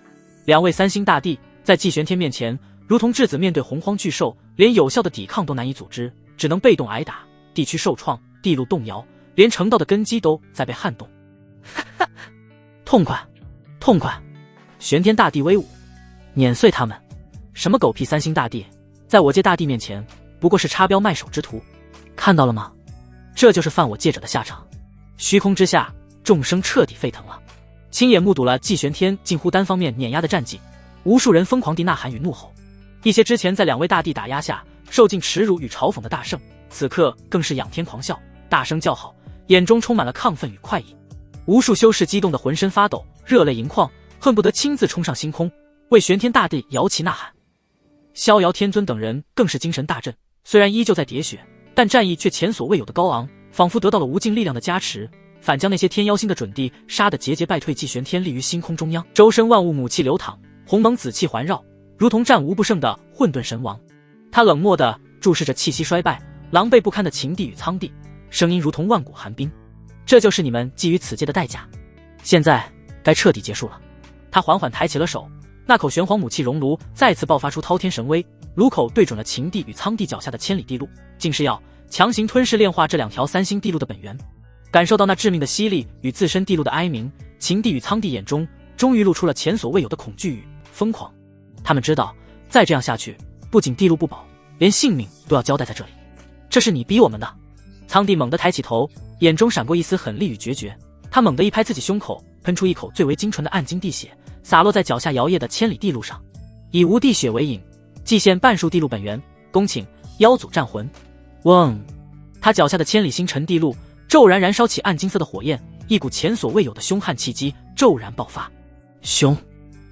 两位3星大帝在季玄天面前，如同稚子面对洪荒巨兽，连有效的抵抗都难以组织，只能被动挨打，地区受创，地路动摇，连成道的根基都在被撼动。痛快，痛快！玄天大帝威武，碾碎他们！什么狗屁3星大帝，在我界大帝面前，不过是插标卖首之徒。看到了吗？这就是犯我界者的下场。虚空之下，众生彻底沸腾了，亲眼目睹了季玄天近乎单方面碾压的战绩，无数人疯狂地呐喊与怒吼。一些之前在2位大帝打压下受尽耻辱与嘲讽的大圣，此刻更是仰天狂笑，大声叫好，眼中充满了亢奋与快意。无数修士激动得浑身发抖，热泪盈眶，恨不得亲自冲上星空，为玄天大帝摇旗呐喊。逍遥天尊等人更是精神大振，虽然依旧在喋血，但战意却前所未有的高昂，仿佛得到了无尽力量的加持，反将那些天妖星的准帝杀得节节败退。季玄天立于星空中央，周身万物母气流淌，鸿蒙紫气环绕，如同战无不胜的混沌神王。他冷漠地注视着气息衰败、狼狈不堪的秦帝与苍帝，声音如同万古寒冰。这就是你们觊觎此界的代价，现在该彻底结束了。他缓缓抬起了手，那口玄黄母气熔炉再次爆发出滔天神威，炉口对准了秦帝与苍帝脚下的千里地路，竟是要强行吞噬炼化这2条3星地路的本源。感受到那致命的吸力与自身地路的哀鸣，秦帝与苍帝眼中终于露出了前所未有的恐惧与疯狂。他们知道，再这样下去，不仅地路不保，连性命都要交代在这里。这是你逼我们的。苍帝猛地抬起头，眼中闪过一丝狠厉与决绝。他猛地一拍自己胸口，喷出一口最为精纯的暗金地血，洒落在脚下摇曳的千里地路上。以无地血为引，蓟县半数地路本源，恭请妖祖战魂。嗡！他脚下的千里星辰地路骤然燃烧起暗金色的火焰，一股前所未有的凶悍气机骤然爆发。凶！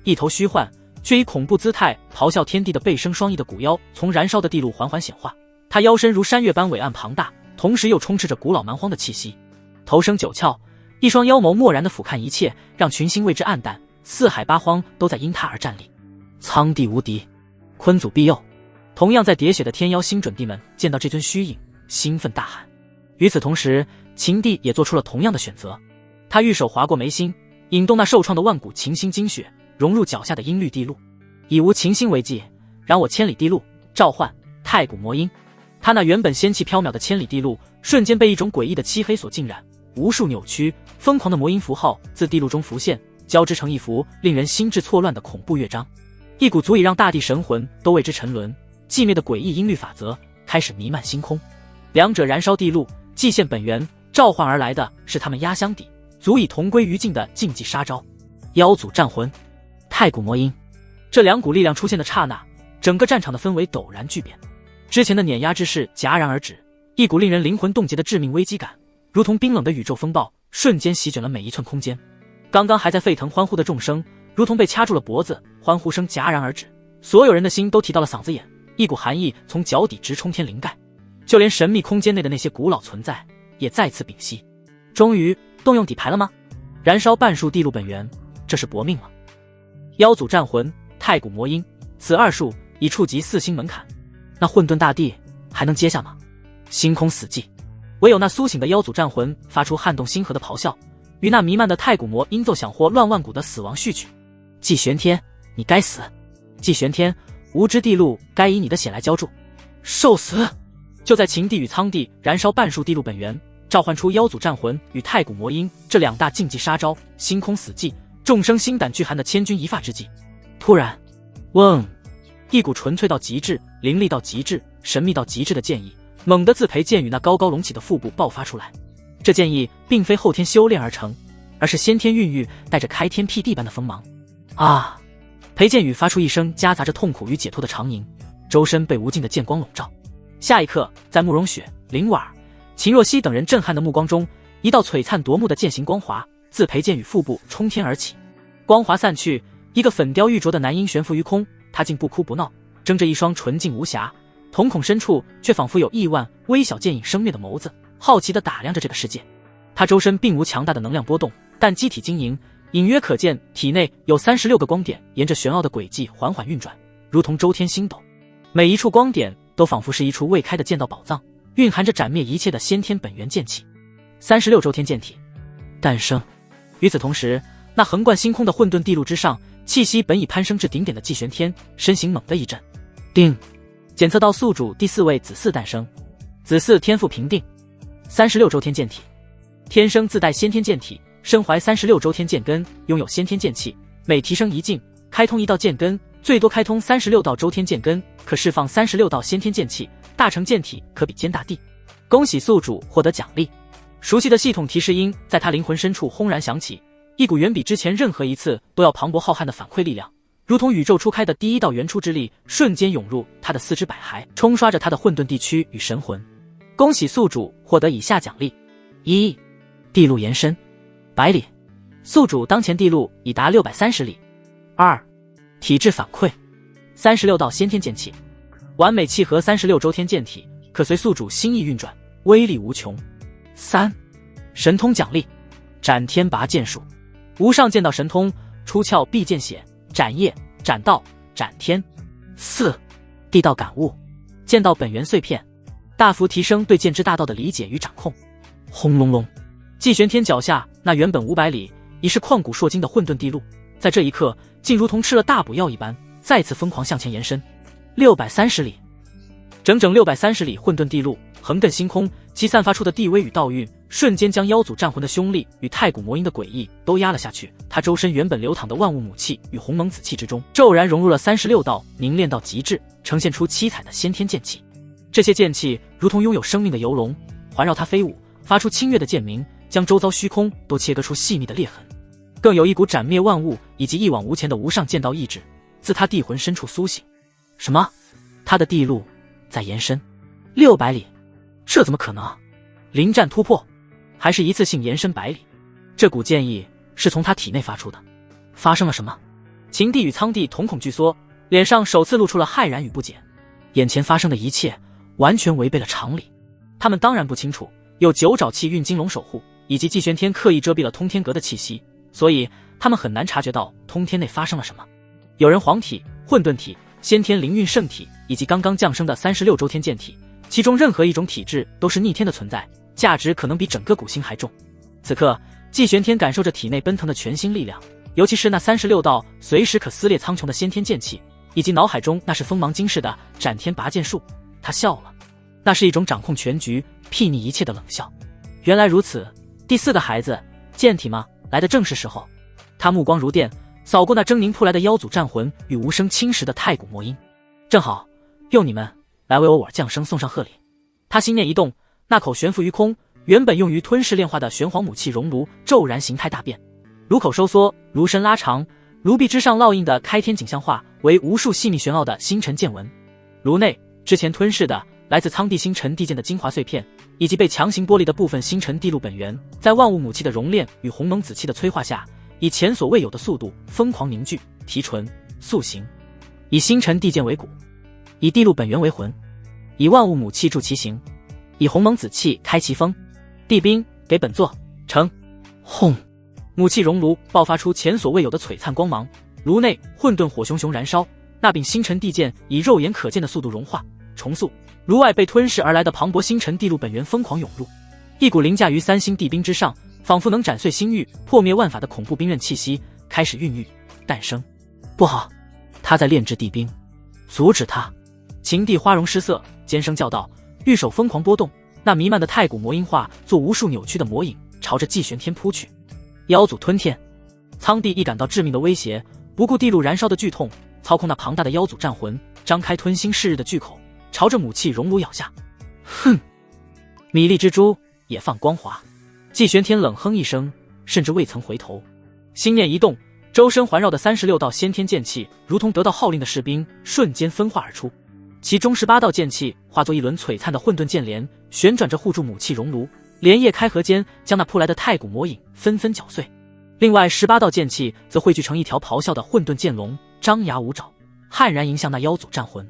一头虚幻却以恐怖姿态咆哮天地的背生双翼的古妖从燃烧的地路缓缓显化，他腰身如山岳般伟岸庞大，同时又充斥着古老蛮荒的气息。头生九窍，一双妖眸漠然地俯瞰一切，让群星为之暗淡，四海八荒都在因他而站立。苍帝无敌，坤祖庇佑！同样在喋血的天妖星准帝们见到这尊虚影，兴奋大喊。与此同时，秦帝也做出了同样的选择，他玉手划过眉心，引动那受创的万古秦星精血，融入脚下的阴绿地路。以无秦星为祭，燃我千里地路，召唤太古魔音。他那原本仙气飘渺的千里地路瞬间被一种诡异的漆黑所浸染，无数扭曲疯狂的魔音符号自地路中浮现，交织成一幅令人心智错乱的恐怖乐章。一股足以让大地神魂都为之沉沦寂灭的诡异音律法则开始弥漫星空。两者燃烧地路，蓟县本源，召唤而来的是他们压箱底足以同归于尽的禁忌杀招——妖祖战魂、太古魔音。这两股力量出现的刹那，整个战场的氛围陡然巨变。之前的碾压之势戛然而止，一股令人灵魂冻结的致命危机感，如同冰冷的宇宙风暴，瞬间席卷了每一寸空间。刚刚还在沸腾欢呼的众生，如同被掐住了脖子，欢呼声戛然而止，所有人的心都提到了嗓子眼，一股寒意从脚底直冲天灵盖，就连神秘空间内的那些古老存在也再次屏息。终于动用底牌了吗？燃烧半数地路本源，这是搏命了。妖祖战魂、太古魔音，此二术已触及4星门槛，那混沌大地还能接下吗？星空死寂，唯有那苏醒的妖祖战魂发出撼动星河的咆哮，与那弥漫的太古魔音奏响或乱万古的死亡序曲。祭玄天，你该死！祭玄天，无知地路该以你的血来浇筑，受死！就在秦帝与苍帝燃烧半数地路本源，召唤出妖祖战魂与太古魔音这两大禁忌杀招，星空死寂，众生心胆俱寒的千钧一发之际，突然，嗡！一股纯粹到极致、凌厉到极致、神秘到极致的剑意，猛地自裴剑宇那高高隆起的腹部爆发出来。这剑意并非后天修炼而成，而是先天孕育，带着开天辟地般的锋芒。啊！裴剑宇发出一声夹杂着痛苦与解脱的长吟，周身被无尽的剑光笼罩。下一刻，在慕容雪、林婉儿、秦若曦等人震撼的目光中，一道璀璨夺目的剑形光华自裴剑宇腹部冲天而起。光华散去，一个粉雕玉琢的男婴悬浮于空，他竟不哭不闹，睁着一双纯净无瑕、瞳孔深处却仿佛有亿万微小剑影生灭的眸子，好奇地打量着这个世界。他周身并无强大的能量波动，但机体晶莹，隐约可见体内有36个光点沿着玄奥的轨迹缓缓运转，如同周天星斗。每一处光点都仿佛是一处未开的剑道宝藏，蕴含着斩灭一切的先天本源剑气。36周天剑体诞生。与此同时，那横贯星空的混沌地路之上，气息本已攀升至顶点的祭玄天身形猛地一震，定，检测到宿主第4位子嗣诞生。子嗣天赋评定：36周天剑体，天生自带先天剑体，身怀36周天剑根，拥有先天剑气，每提升一境，开通一道剑根，最多开通36道周天剑根，可释放36道先天剑气，大成剑体可比肩大地。恭喜宿主获得奖励。熟悉的系统提示音在他灵魂深处轰然响起，一股远比之前任何一次都要磅礴浩瀚的反馈力量，如同宇宙初开的第一道原初之力，瞬间涌入他的四肢百骸，冲刷着他的混沌地区与神魂。恭喜宿主获得以下奖励：1. 地路延伸100里，宿主当前地路已达630里。2. 体质反馈36道先天剑气，完美契合36周天剑体，可随宿主心意运转，威力无穷。3. 神通奖励斩天拔剑术，无上剑道神通，出鞘必见血，斩业、斩道、斩天。4. 地道感悟剑道本源碎片，大幅提升对剑之大道的理解与掌控。轰隆隆，祭玄天脚下那原本500里已是旷古烁今的混沌地路，在这一刻竟如同吃了大补药一般，再次疯狂向前延伸。630里，整整630里混沌地路横亘星空，其散发出的地威与道韵瞬间将妖祖战魂的凶力与太古魔音的诡异都压了下去。他周身原本流淌的万物母气与鸿蒙紫气之中，骤然融入了36道凝练到极致，呈现出七彩的先天剑气。这些剑气如同拥有生命的游龙，环绕他飞舞，发出清越的剑鸣，将周遭虚空都切割出细密的裂痕。更有一股斩灭万物以及一往无前的无上剑道意志，自他地魂深处苏醒。什么？他的地路在延伸600里？这怎么可能？临战突破，还是一次性延伸100里？这股剑意是从他体内发出的。发生了什么？秦帝与苍帝瞳孔巨缩，脸上首次露出了骇然与不解。眼前发生的一切完全违背了常理。他们当然不清楚，有9爪气运金龙守护，以及季玄天刻意遮蔽了通天阁的气息，所以他们很难察觉到通天内发生了什么。有人黄体、混沌体、先天灵运圣体，以及刚刚降生的36周天剑体，其中任何一种体质都是逆天的存在，价值可能比整个古星还重。此刻季玄天感受着体内奔腾的全新力量，尤其是那36道随时可撕裂苍穹的先天剑气，以及脑海中那是锋芒惊世的斩天拔剑术。他笑了，那是一种掌控全局、睥睨一切的冷笑。原来如此，第4个孩子剑体吗？来的正是时候。他目光如电，扫过那狰狞扑来的妖祖战魂与无声侵蚀的太古魔音。正好用你们来为我降生送上贺礼。他心念一动，那口悬浮于空原本用于吞噬炼化的玄黄母气熔炉骤然形态大变，炉口收缩，炉身拉长，炉壁之上烙印的开天景象化为无数细密玄奥的星辰剑纹。炉内之前吞噬的来自苍帝星辰地剑的精华碎片，以及被强行剥离的部分星辰地路本源，在万物母气的熔炼与鸿蒙子气的催化下，以前所未有的速度疯狂凝聚、提纯、塑形。以星辰地剑为骨，以地路本源为魂，以万物母气助其形，以鸿蒙子气开其锋。地兵给本座成。轰！母气熔炉爆发出前所未有的璀璨光芒，炉内混沌火熊熊燃烧，那柄星辰地剑以肉眼可见的速度融化重塑，炉外被吞噬而来的磅礴星辰地路本源疯狂涌入，一股凌驾于3星地兵之上，仿佛能斩碎星域、破灭万法的恐怖兵刃气息开始孕育诞生。不好，他在炼制地兵，阻止他！秦帝花容失色，尖声叫道，玉手疯狂波动，那弥漫的太古魔音化作无数扭曲的魔影，朝着季玄天扑去。妖祖吞天！苍帝一感到致命的威胁，不顾地路燃烧的剧痛，操控那庞大的妖祖战魂，张开吞星噬日的巨口，朝着母气熔炉咬下。哼！米粒之珠也放光华！季玄天冷哼一声，甚至未曾回头。心念一动，周身环绕的36道先天剑气，如同得到号令的士兵，瞬间分化而出。其中18道剑气化作一轮璀璨的混沌剑帘，旋转着护住母气熔炉，连叶开合间将那扑来的太古魔影纷纷搅碎。另外18道剑气则汇聚成一条咆哮的混沌剑龙，张牙舞爪，悍然迎向那妖祖战魂。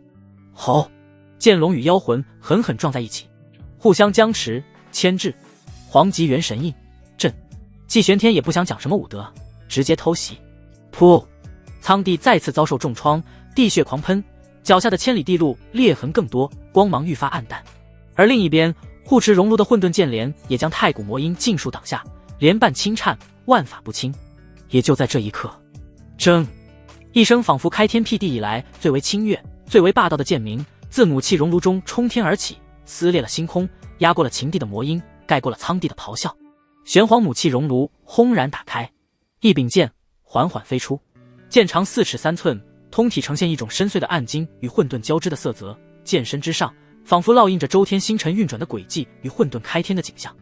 吼！剑龙与妖魂狠狠撞在一起，互相僵持牵制。黄极元神印震！季玄天也不想讲什么武德，直接偷袭。噗！苍帝再次遭受重创，地血狂喷，脚下的千里地路裂痕更多，光芒愈发暗淡。而另一边，护持熔炉的混沌剑帘也将太古魔音尽数挡下，连瓣轻颤，万法不侵。也就在这一刻，铮！一声仿佛开天辟地以来最为清越、最为霸道的剑鸣，自母气熔炉中冲天而起，撕裂了星空，压过了秦帝的魔音，盖过了苍帝的咆哮。玄黄母气熔炉轰然打开，一柄剑缓缓飞出，剑长4尺3寸，通体呈现一种深邃的暗金与混沌交织的色泽，剑身之上仿佛烙印着周天星辰运转的轨迹与混沌开天的景象。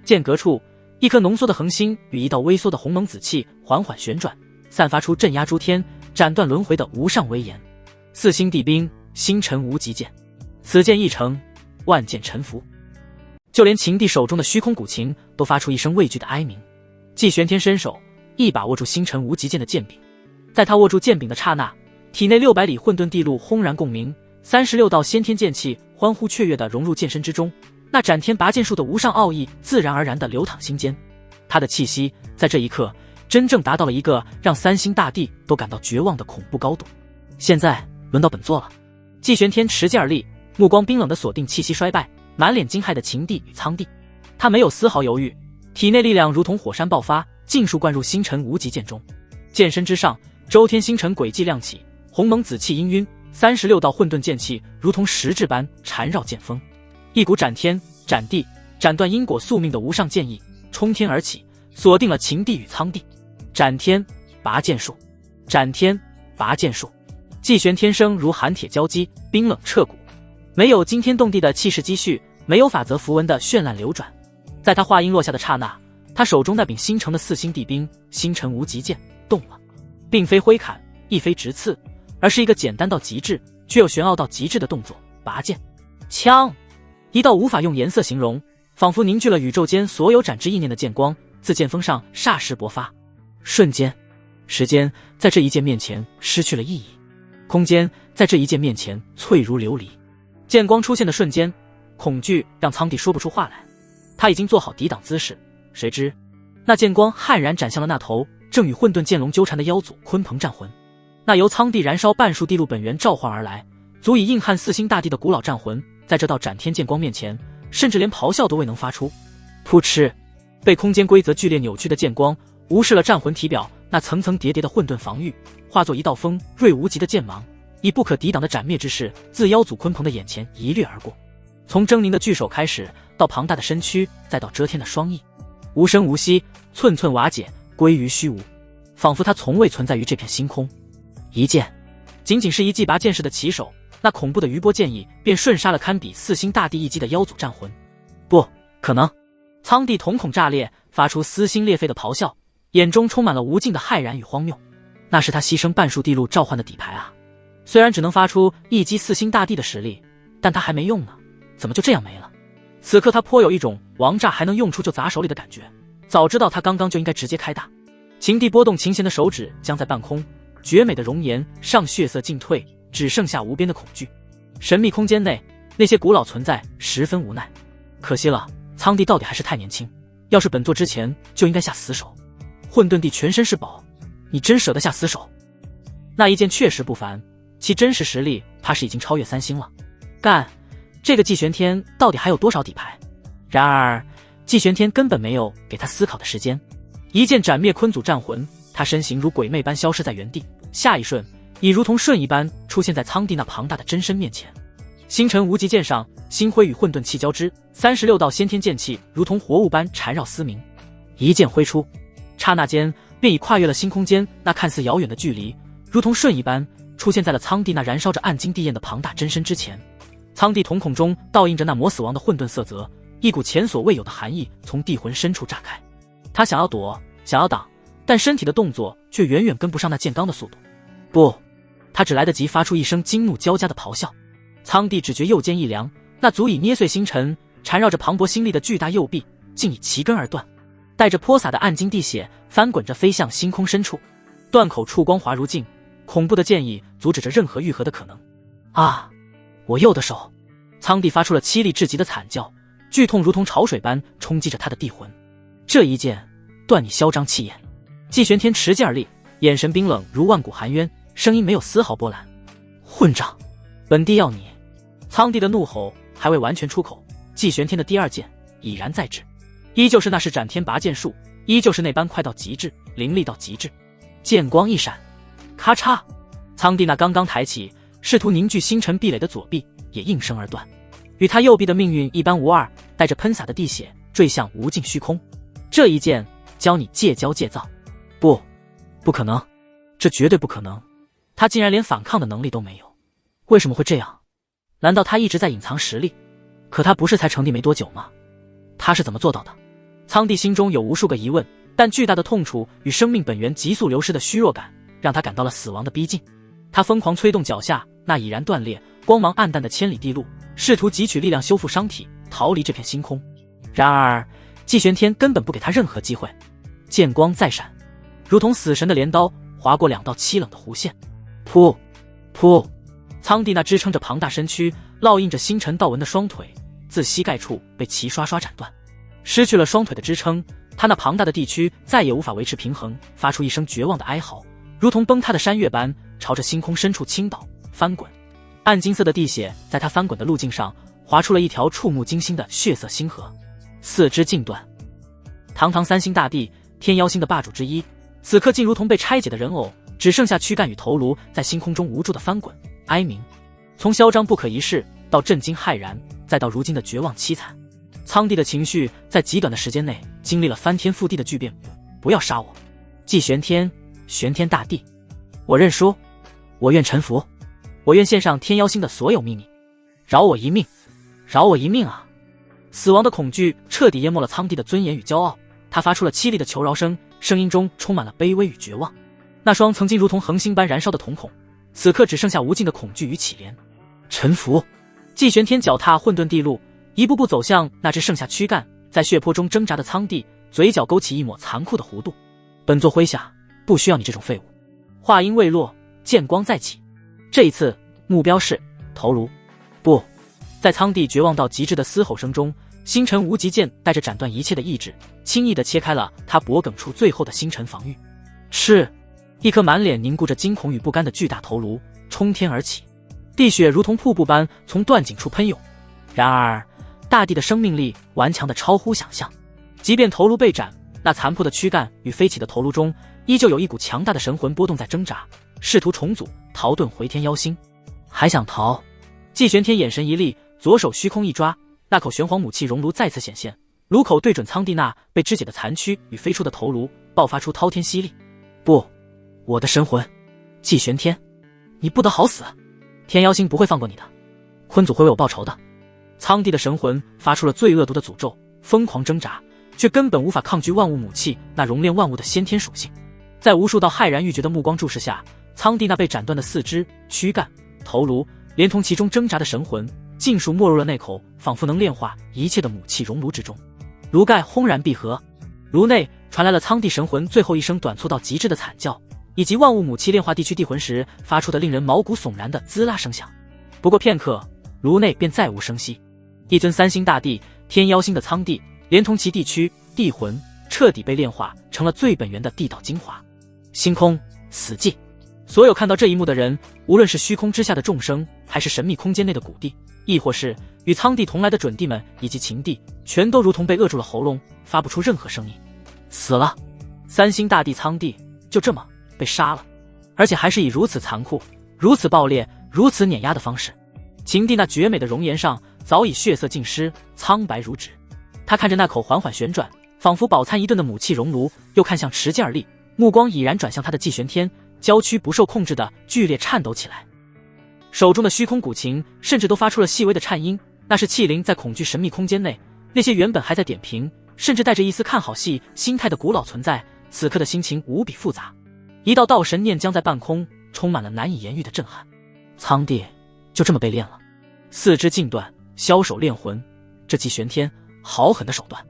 剑阁处，一颗浓缩的恒星与一道微缩的鸿蒙子气缓缓旋转，散发出镇压诸天、斩断轮回的无上威严。4星地兵，星辰无极剑，此剑一成，万剑臣服。就连秦帝手中的虚空古琴都发出一声畏惧的哀鸣。季玄天伸手一把握住星辰无极剑的剑柄，在他握住剑柄的刹那，体内600里混沌地路轰然共鸣，36道先天剑气欢呼雀跃地融入剑身之中，那斩天拔剑术的无上奥义自然而然地流淌心间。他的气息在这一刻真正达到了一个让3星大地都感到绝望的恐怖高度。现在轮到本座了。季玄天持剑而立，目光冰冷地锁定气息衰败、满脸惊骇的秦帝与苍帝。他没有丝毫犹豫，体内力量如同火山爆发，尽数灌入星辰无极剑中。剑身之上，周天星辰轨迹亮起，鸿蒙紫气氤氲，36道混沌剑气如同实质般缠绕剑锋，一股斩天、斩地、斩断因果宿命的无上剑意冲天而起，锁定了秦帝与苍帝。斩天拔剑术，斩天拔剑术。季玄天声如寒铁交击，冰冷彻骨，没有惊天动地的气势积蓄，没有法则符文的绚烂流转。在他话音落下的刹那，他手中那柄新成的4星地兵星辰无极剑动了，并非挥砍，亦非直刺，而是一个简单到极致却又玄奥到极致的动作——拔剑。枪！一道无法用颜色形容，仿佛凝聚了宇宙间所有展翅意念的剑光，自剑锋上霎时勃发。瞬间，时间在这一剑面前失去了意义，空间在这一剑面前脆如琉璃。剑光出现的瞬间，恐惧让苍帝说不出话来。他已经做好抵挡姿势，谁知那剑光悍然斩向了那头正与混沌剑龙纠缠的妖祖鲲鹏战魂。那由苍帝燃烧半数地路本源召唤而来，足以硬汉四星大帝的古老战魂，在这道斩天剑光面前，甚至连咆哮都未能发出。噗嗤！被空间规则剧烈扭曲的剑光无视了战魂体表那层层叠叠的混沌防御，化作一道锋锐无极的剑芒，以不可抵挡的斩灭之势自妖祖鲲鹏的眼前一掠而过。从狰狞的巨手开始，到庞大的身躯，再到遮天的双翼，无声无息，寸寸瓦解，归于虚无，仿佛它从未存在于这片星空。一剑，仅仅是一记拔剑式的起手，那恐怖的余波剑意便瞬杀了堪比四星大帝一击的妖祖战魂。不可能！苍帝瞳孔炸裂，发出撕心裂肺的咆哮，眼中充满了无尽的骇然与荒谬。那是他牺牲半数地路召唤的底牌啊！虽然只能发出一击四星大帝的实力，但他还没用呢，怎么就这样没了？此刻他颇有一种王炸还能用出就砸手里的感觉，早知道他刚刚就应该直接开大。秦帝拨动琴弦的手指僵在半空，绝美的容颜上血色尽退，只剩下无边的恐惧。神秘空间内，那些古老存在十分无奈。可惜了，苍帝到底还是太年轻，要是本座之前就应该下死手。混沌帝全身是宝，你真舍得下死手？那一剑确实不凡，其真实实力怕是已经超越三星了。干！这个季玄天到底还有多少底牌？然而季玄天根本没有给他思考的时间，一剑斩灭鲲祖战魂，他身形如鬼魅般消失在原地，下一瞬已如同瞬移般出现在苍帝那庞大的真身面前。星辰无极剑上，星辉与混沌气交织，36道先天剑气如同活物般缠绕嘶鸣。一剑挥出，刹那间便已跨越了星空间那看似遥远的距离，如同瞬移般出现在了苍帝那燃烧着暗金地焰的庞大真身之前。苍帝瞳孔中倒映着那魔死亡的混沌色泽，一股前所未有的寒意从地魂深处炸开。他想要躲，想要挡，但身体的动作却远远跟不上那剑罡的速度。不，他只来得及发出一声惊怒交加的咆哮。苍帝只觉右肩一凉，那足以捏碎星辰、缠绕着磅礴心力的巨大右臂竟已齐根而断，带着泼洒的暗金地血翻滚着飞向星空深处。断口处光滑如镜，恐怖的剑意阻止着任何愈合的可能。啊！我右的手！苍帝发出了凄厉至极的惨叫，剧痛如同潮水般冲击着他的地魂。这一剑断你嚣张气焰！季玄天持剑而立，眼神冰冷如万古寒渊，声音没有丝毫波澜。混账！本帝要你！苍帝的怒吼还未完全出口，季玄天的第二剑已然在制，依旧是那式斩天拔剑术，依旧是那般快到极致，凌厉到极致。剑光一闪，咔嚓！苍帝那刚刚抬起试图凝聚星辰壁垒的左臂也应声而断，与他右臂的命运一般无二，带着喷洒的地血坠向无尽虚空。这一剑教你戒骄戒躁！不可能，这绝对不可能！他竟然连反抗的能力都没有，为什么会这样？难道他一直在隐藏实力？可他不是才成帝没多久吗？他是怎么做到的？苍帝心中有无数个疑问，但巨大的痛楚与生命本源急速流失的虚弱感让他感到了死亡的逼近。他疯狂催动脚下那已然断裂、光芒暗淡的千里地路，试图汲取力量修复伤体，逃离这片星空。然而季玄天根本不给他任何机会，剑光再闪，如同死神的镰刀划过两道凄冷的弧线。噗噗！苍帝那支撑着庞大身躯、烙印着星辰道纹的双腿，自膝盖处被齐刷刷斩断。失去了双腿的支撑，他那庞大的地躯再也无法维持平衡，发出一声绝望的哀嚎，如同崩塌的山岳般朝着星空深处倾倒翻滚。暗金色的地血在他翻滚的路径上划出了一条触目惊心的血色星河。四肢尽断。堂堂三星大帝，天妖星的霸主之一，此刻竟如同被拆解的人偶，只剩下躯干与头颅在星空中无助的翻滚哀鸣。从嚣张不可一世到震惊骇然，再到如今的绝望凄惨，苍帝的情绪在极短的时间内经历了翻天覆地的巨变。不要杀我，季玄天，玄天大帝，我认输，我愿臣服，我愿献上天妖星的所有秘密，饶我一命，饶我一命啊！死亡的恐惧彻底淹没了苍帝的尊严与骄傲，他发出了凄厉的求饶声，声音中充满了卑微与绝望。那双曾经如同恒星般燃烧的瞳孔，此刻只剩下无尽的恐惧与乞怜。臣服。季玄天脚踏混沌地路，一步步走向那只剩下躯干在血泊中挣扎的苍帝，嘴角勾起一抹残酷的弧度。本座麾下不需要你这种废物。话音未落，剑光再起，这一次目标是头颅。不，在苍帝绝望到极致的嘶吼声中，星辰无极剑带着斩断一切的意志，轻易地切开了他脖颈处最后的星辰防御。是，一颗满脸凝固着惊恐与不甘的巨大头颅冲天而起，地血如同瀑布般从断颈处喷涌。然而大地的生命力顽强的超乎想象，即便头颅被斩，那残破的躯干与飞起的头颅中依旧有一股强大的神魂波动在挣扎，试图重组逃遁回天妖星。还想逃？季玄天眼神一厉，左手虚空一抓，那口玄黄母气熔炉再次显现，炉口对准苍帝那被肢解的残躯与飞出的头颅，爆发出滔天吸力。不，我的神魂，季玄天，你不得好死！天妖星不会放过你的，坤祖会为我报仇的。苍帝的神魂发出了最恶毒的诅咒，疯狂挣扎，却根本无法抗拒万物母气那熔炼万物的先天属性。在无数道骇然欲绝的目光注视下，苍帝那被斩断的四肢、躯干、头颅，连同其中挣扎的神魂，尽数没入了那口仿佛能炼化一切的母气熔炉之中。炉盖轰然闭合，炉内传来了苍帝神魂最后一声短促到极致的惨叫，以及万物母气炼化地区地魂时发出的令人毛骨悚然的滋啦声响。不过片刻，炉内便再无声息。一尊三星大帝、天妖星的苍帝，连同其地区、地魂，彻底被炼化成了最本源的地道精华。星空死寂，所有看到这一幕的人，无论是虚空之下的众生，还是神秘空间内的古帝，亦或是与苍帝同来的准帝们以及秦帝，全都如同被扼住了喉咙，发不出任何声音。死了，三星大帝苍帝就这么被杀了，而且还是以如此残酷、如此暴烈、如此碾压的方式。秦帝那绝美的容颜上早已血色尽失，苍白如纸。他看着那口缓缓旋转，仿佛饱餐一顿的母气熔炉，又看向持剑而立，目光已然转向他的季玄天，娇躯不受控制的剧烈颤抖起来，手中的虚空古琴甚至都发出了细微的颤音。那是气灵在恐惧神秘空间内那些原本还在点评，甚至带着一丝看好戏心态的古老存在，此刻的心情无比复杂。一道道神念将在半空，充满了难以言喻的震撼。苍帝就这么被炼了，四肢尽断，枭首炼魂，这季玄天好狠的手段。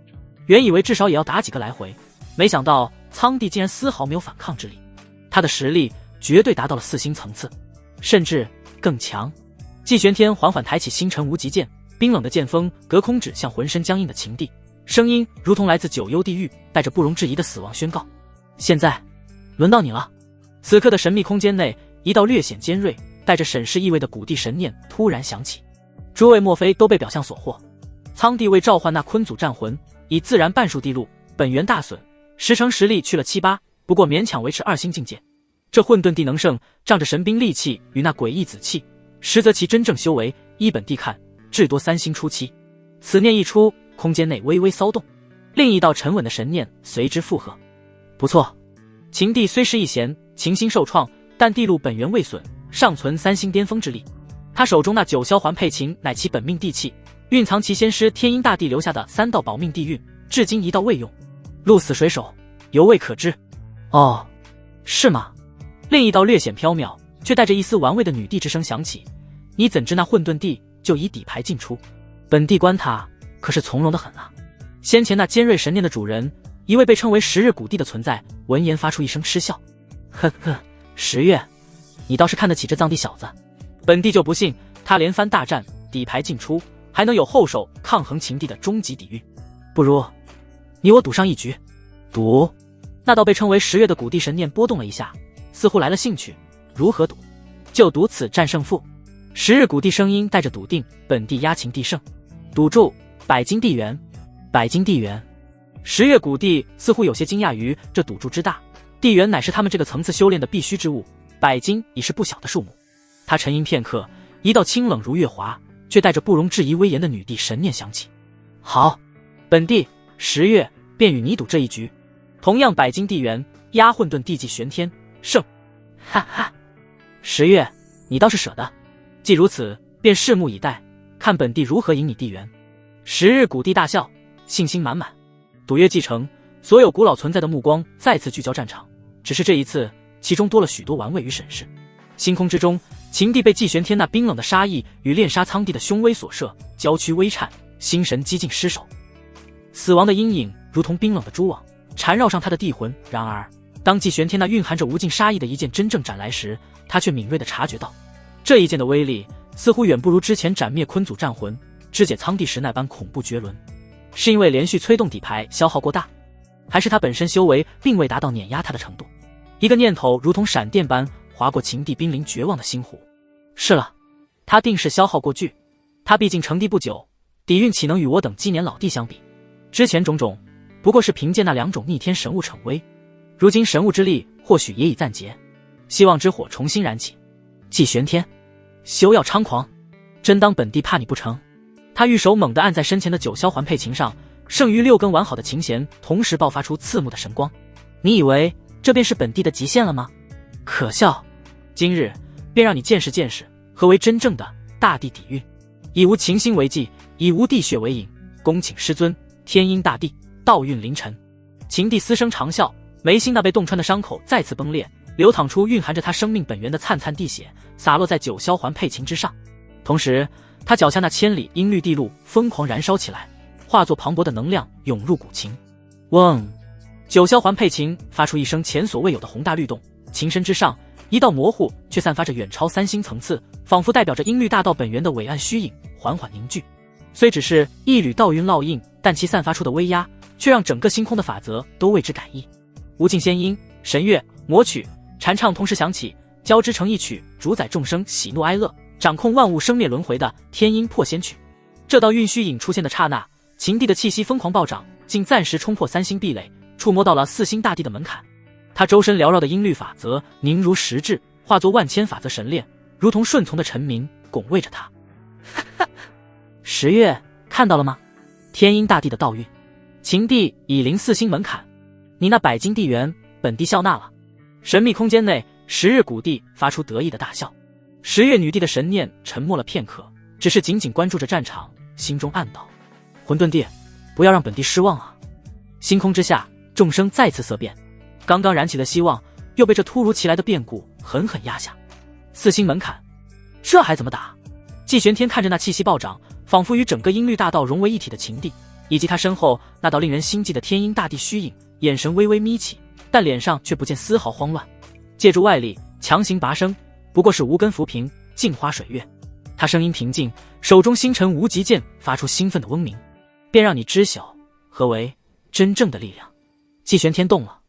原以为至少也要打几个来回，没想到苍帝竟然丝毫没有反抗之力。他的实力绝对达到了4星层次，甚至更强。季玄天缓缓抬起星辰无极剑，冰冷的剑锋隔空指向浑身僵硬的秦帝，声音如同来自九幽地狱，带着不容置疑的死亡宣告：现在轮到你了。此刻的神秘空间内，一道略显尖锐带着审视意味的古帝神念突然响起。诸位莫非都被表象所惑？苍帝为召唤那坤祖战魂，已自燃半数地路，本源大损，10成实力去了7、8，不过勉强维持2星境界。这混沌帝能胜，仗着神兵利器与那诡异紫气，实则其真正修为，依本帝看，至多3星初期。此念一出，空间内微微骚动，另一道沉稳的神念随之附和。不错，秦帝虽失一弦，秦心受创，但地路本源未损，尚存3星巅峰之力。他手中那9霄环佩琴乃其本命地器，蕴藏其先师天鹰大帝留下的3道保命地运，至今1道未用，鹿死谁手，犹未可知。哦，是吗？另一道略显飘渺，却带着一丝玩味的女帝之声响起：你怎知那混沌帝就已底牌尽出？本帝观他可是从容的很啊。先前那尖锐神念的主人，一位被称为10日古帝的存在，闻言发出一声嗤笑：呵呵，10月，你倒是看得起这藏地小子。本帝就不信他连番大战，底牌尽出，还能有后手抗衡秦帝的终极底蕴。不如你我赌上一局。赌？那道被称为10月的古帝神念波动了一下，似乎来了兴趣。如何赌？就赌此战胜负。10日古帝声音带着笃定：本帝压秦帝胜。赌注100金地元。100金地元。10月古帝似乎有些惊讶于这赌注之大，地元乃是他们这个层次修炼的必须之物，100金已是不小的数目。他沉吟片刻，一道清冷如月华，却带着不容置疑威严的女帝神念响起：好，本帝10月便与你赌这一局，同样100金地元，压混沌帝季玄天胜。哈哈，10月你倒是舍得。既如此，便拭目以待，看本帝如何赢你地元。10日古帝大笑，信心满满。赌约既成，所有古老存在的目光再次聚焦战场，只是这一次其中多了许多玩味与审视。星空之中，秦帝被季玄天那冰冷的杀意与炼杀苍帝的凶威所慑，娇躯微颤，心神几近失守。死亡的阴影如同冰冷的蛛网，缠绕上他的帝魂。然而，当季玄天那蕴含着无尽杀意的一剑真正斩来时，他却敏锐地察觉到，这一剑的威力似乎远不如之前斩灭坤祖战魂、肢解苍帝时那般恐怖绝伦。是因为连续催动底牌消耗过大，还是他本身修为并未达到碾压他的程度？一个念头如同闪电般划过秦帝濒临绝望的心湖。是了，他定是消耗过巨。他毕竟成帝不久，底蕴岂能与我等积年老弟相比？之前种种不过是凭借那2种逆天神物逞威，如今神物之力或许也已暂竭，希望之火重新燃起。季玄天，休要猖狂，真当本帝怕你不成？他玉手猛地按在身前的9霄环佩琴上，剩余6根完好的琴弦同时爆发出刺目的神光。你以为这便是本帝的极限了吗？可笑！今日便让你见识见识何为真正的大地底蕴。以无秦心为祭，以无地血为引，恭请师尊天鹰大帝道运凌晨。秦帝嘶声长啸，眉心那被洞穿的伤口再次崩裂，流淌出蕴含着他生命本源的灿灿地血，洒落在9霄环佩琴之上。同时他脚下那千里音律地路疯狂燃烧起来，化作磅礴的能量涌入古琴。嗡！9霄环佩琴发出一声前所未有的宏大律动，琴身之上一道模糊却散发着远超3星层次，仿佛代表着音律大道本源的伟岸虚影缓缓凝聚。虽只是一缕道韵烙印，但其散发出的威压却让整个星空的法则都为之感应。无尽仙音、神乐、魔曲、禅唱同时响起，交织成一曲主宰众生喜怒哀乐，掌控万物生灭轮回的天音破仙曲。这道韵虚影出现的刹那，秦帝的气息疯狂暴涨，竟暂时冲破3星壁垒，触摸到了4星大帝的门槛。他周身缭绕的音律法则凝如实质，化作万千法则神链，如同顺从的臣民拱卫着他。10月，看到了吗？天鹰大帝的道运，秦帝已临4星门槛，你那100金地元，本帝笑纳了。神秘空间内，10日古帝发出得意的大笑。10月女帝的神念沉默了片刻，只是紧紧关注着战场，心中暗道：混沌帝，不要让本帝失望啊！星空之下，众生再次色变，刚刚燃起的希望又被这突如其来的变故狠狠压下。4星门槛，这还怎么打？季玄天看着那气息暴涨，仿佛与整个音律大道融为一体的秦帝，以及他身后那道令人心悸的天鹰大帝虚影，眼神微微眯起，但脸上却不见丝毫慌乱。借助外力强行拔升，不过是无根浮萍，镜花水月。他声音平静，手中星辰无极剑发出兴奋的嗡鸣，便让你知晓何为真正的力量。季玄天动了，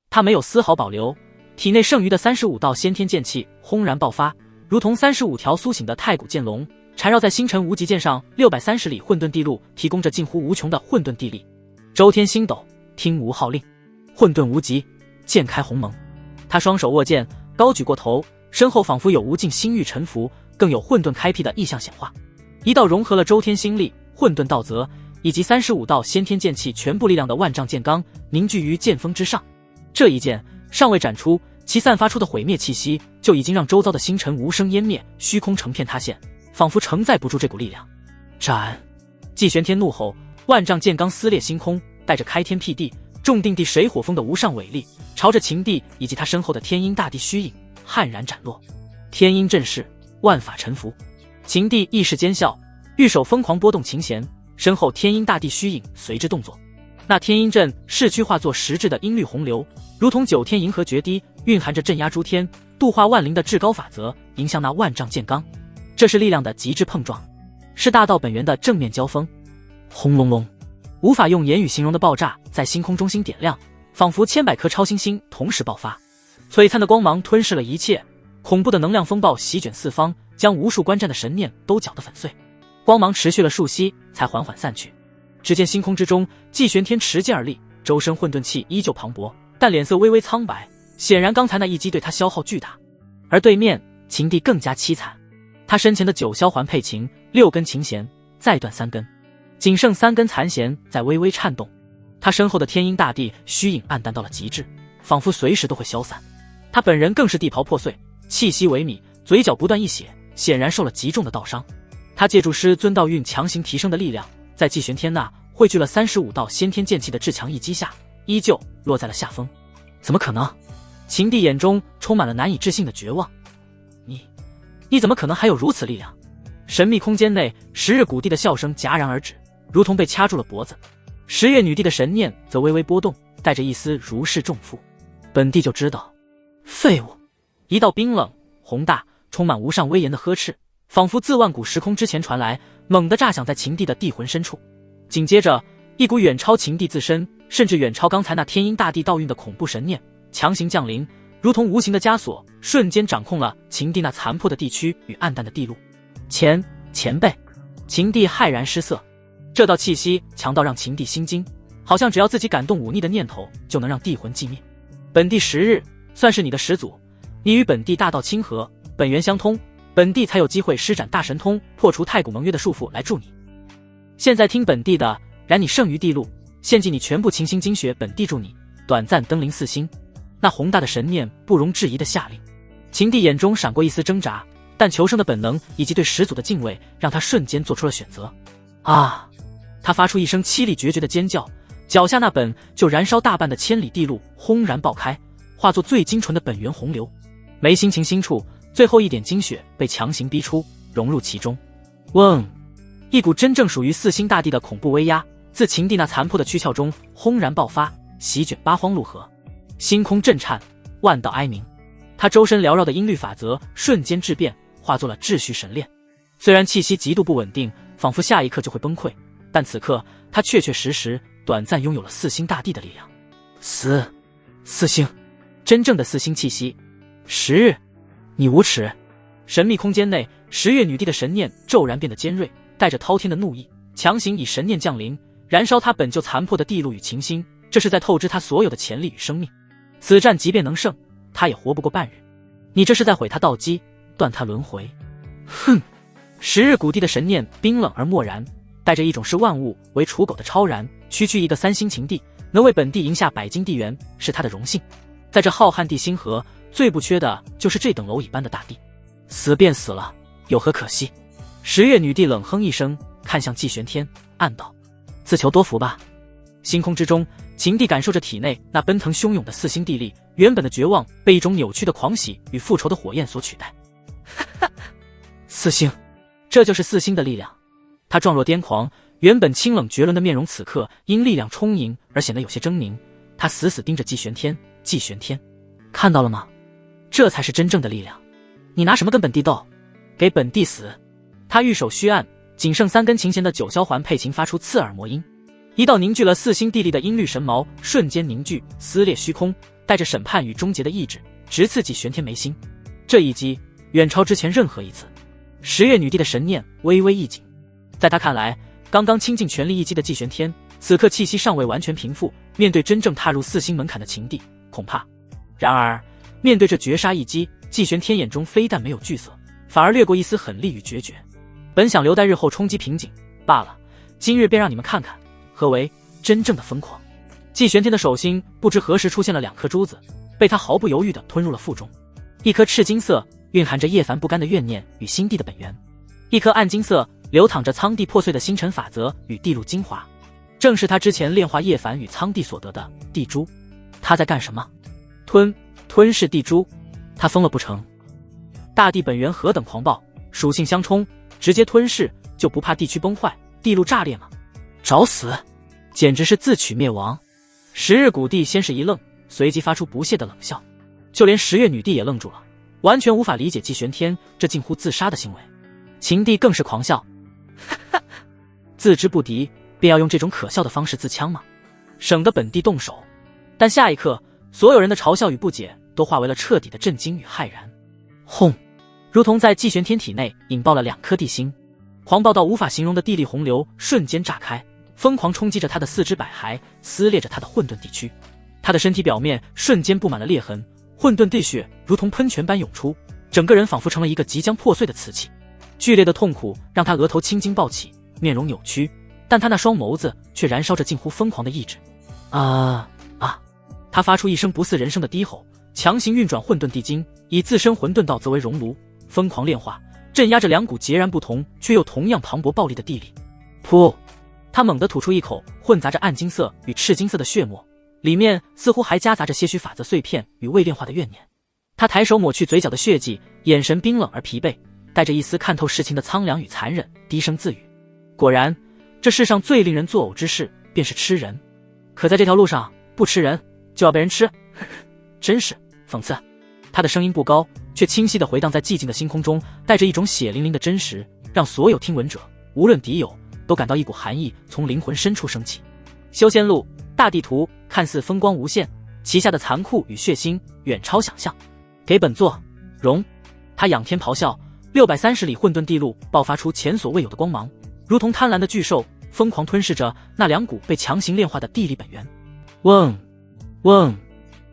他没有丝毫保留，体内剩余的35道先天剑气轰然爆发，如同35条苏醒的太古剑龙，缠绕在星辰无极剑上。630里混沌地路提供着近乎无穷的混沌地力。周天星斗，听吾号令，混沌无极，剑开鸿蒙。他双手握剑，高举过头，身后仿佛有无尽星域沉浮，更有混沌开辟的意象显化。一道融合了周天星力、混沌道则以及35道先天剑气全部力量的万丈剑罡凝聚于剑锋之上。这一剑尚未斩出，其散发出的毁灭气息就已经让周遭的星辰无声湮灭，虚空成片塌陷，仿佛承载不住这股力量。斩！季玄天怒吼，万丈剑罡撕裂星空，带着开天辟地、重定地水火风的无上伟力，朝着秦帝以及他身后的天鹰大帝虚影悍然斩落。天鹰震世，万法臣服。秦帝意识奸笑，玉手疯狂拨动琴弦，身后天鹰大帝虚影随之动作。那天鹰阵势躯化作实质的音律洪流，如同9天银河决堤，蕴含着镇压诸天、度化万灵的至高法则，迎向那万丈剑罡。这是力量的极致碰撞，是大道本源的正面交锋。轰隆隆，无法用言语形容的爆炸在星空中心点亮，仿佛千百颗超新星同时爆发，璀璨的光芒吞噬了一切，恐怖的能量风暴席卷四方，将无数观战的神念都搅得粉碎。光芒持续了数息，才缓缓散去。只见星空之中，季玄天持剑而立，周身混沌气依旧磅礴，但脸色微微苍白，显然刚才那一击对他消耗巨大。而对面秦帝更加凄惨，他身前的9霄环佩琴6根琴弦再断3根，仅剩3根残弦在微微颤动。他身后的天鹰大帝虚影暗淡到了极致，仿佛随时都会消散。他本人更是地袍破碎，气息萎靡，嘴角不断溢血，显然受了极重的道伤。他借助师尊道运强行提升的力量，在季玄天那汇聚了35道先天剑气的至强一击下，依旧落在了下风。怎么可能？秦帝眼中充满了难以置信的绝望。你怎么可能还有如此力量？神秘空间内，十日谷地的笑声戛然而止，如同被掐住了脖子。十月女帝的神念则微微波动，带着一丝如释重负。本帝就知道，废物！一道冰冷、宏大、充满无上威严的呵斥，仿佛自万古时空之前传来，猛地炸响在秦帝的地魂深处。紧接着，一股远超秦帝自身，甚至远超刚才那天鹰大地道运的恐怖神念强行降临，如同无形的枷锁，瞬间掌控了秦帝那残破的地区与暗淡的地路。前辈，秦帝骇然失色，这道气息强到让秦帝心惊，好像只要自己敢动忤逆的念头，就能让地魂寂灭。本帝10日，算是你的始祖，你与本帝大道亲和，本源相通，本帝才有机会施展大神通，破除太古盟约的束缚来助你。现在听本帝的，然你胜于地路，献祭你全部秦星精血，本帝助你短暂登临4星。那宏大的神念不容置疑的下令。秦帝眼中闪过一丝挣扎，但求生的本能以及对始祖的敬畏，让他瞬间做出了选择。啊！他发出一声凄厉决绝的尖叫，脚下那本就燃烧大半的千里地路轰然爆开，化作最精纯的本源洪流。眉心秦心处，最后一点精血被强行逼出，融入其中。嗡！一股真正属于4星大地的恐怖威压，自秦帝那残破的躯壳中轰然爆发，席卷八荒陆河。星空震颤，万道哀鸣。他周身缭绕的音律法则瞬间质变，化作了秩序神链。虽然气息极度不稳定，仿佛下一刻就会崩溃，但此刻他确确实实短暂拥有了4星大地的力量。4星，真正的4星气息。10日，你无耻！神秘空间内，十月女帝的神念骤然变得尖锐，带着滔天的怒意，强行以神念降临，燃烧他本就残破的地路与秦星，这是在透支他所有的潜力与生命。此战即便能胜，他也活不过半日。你这是在毁他道基，断他轮回。哼！十日谷地的神念冰冷而漠然，带着一种视万物为刍狗的超然。区区一个3星秦帝，能为本帝赢下100金地缘，是他的荣幸。在这浩瀚地星河，最不缺的就是这等蝼蚁般的大地。死便死了，有何可惜？十月女帝冷哼一声，看向季玄天，暗道：自求多福吧。星空之中，秦帝感受着体内那奔腾汹涌的4星地力，原本的绝望被一种扭曲的狂喜与复仇的火焰所取代。4星，这就是4星的力量。他状若癫狂，原本清冷绝伦的面容此刻因力量充盈而显得有些狰狞。他死死盯着季玄天，季玄天，看到了吗？这才是真正的力量。你拿什么跟本帝斗？给本帝死！他玉手虚按，仅剩3根琴弦的9霄环佩琴发出刺耳魔音。一道凝聚了4星地力的音律神矛瞬间凝聚，撕裂虚空，带着审判与终结的意志，直刺季玄天眉心。这一击远超之前任何一次。十月女帝的神念微微一紧，在他看来，刚刚倾尽全力一击的季玄天，此刻气息尚未完全平复，面对真正踏入4星门槛的秦帝，恐怕……然而，面对这绝杀一击，季玄天眼中非但没有惧色，反而掠过一丝狠戾与决绝。本想留待日后冲击瓶颈罢了，今日便让你们看看何为真正的疯狂。季玄天的手心不知何时出现了2颗珠子，被他毫不犹豫地吞入了腹中。一颗赤金色，蕴含着叶凡不甘的怨念与心地的本源；一颗暗金色，流淌着苍地破碎的星辰法则与地路精华，正是他之前炼化叶凡与苍地所得的地珠。他在干什么？吞噬地珠？他疯了不成？大地本源何等狂暴，属性相冲，直接吞噬就不怕地区崩坏，地路炸裂吗？找死！简直是自取灭亡。十日谷地先是一愣，随即发出不屑的冷笑。就连十月女帝也愣住了，完全无法理解季玄天这近乎自杀的行为。秦帝更是狂笑，自知不敌，便要用这种可笑的方式自戕吗？省得本帝动手。但下一刻，所有人的嘲笑与不解都化为了彻底的震惊与骇然。轰！如同在季玄天体内引爆了2颗地心，狂暴到无法形容的地力洪流瞬间炸开，疯狂冲击着他的4肢百骸，撕裂着他的混沌地区。他的身体表面瞬间布满了裂痕，混沌地血如同喷泉般涌出，整个人仿佛成了一个即将破碎的瓷器。剧烈的痛苦让他额头青筋暴起，面容扭曲，但他那双眸子却燃烧着近乎疯狂的意志。他发出一声不似人声的低吼，强行运转混沌地经，以自身混沌道则为熔炉，疯狂炼化，镇压着2股截然不同却又同样磅礴暴力的地力。噗！他猛地吐出一口混杂着暗金色与赤金色的血沫，里面似乎还夹杂着些许法则碎片与未炼化的怨念。他抬手抹去嘴角的血迹，眼神冰冷而疲惫，带着一丝看透世情的苍凉与残忍，低声自语：果然，这世上最令人作呕之事便是吃人。可在这条路上，不吃人就要被人吃，真是讽刺。他的声音不高，却清晰地回荡在寂静的星空中，带着一种血淋淋的真实，让所有听闻者，无论敌友，都感到一股寒意从灵魂深处升起。修仙路大地图看似风光无限，其下的残酷与血腥远超想象。给本座容！他仰天咆哮，630里混沌地路爆发出前所未有的光芒，如同贪婪的巨兽，疯狂吞噬着那2股被强行炼化的地力本源。嗡嗡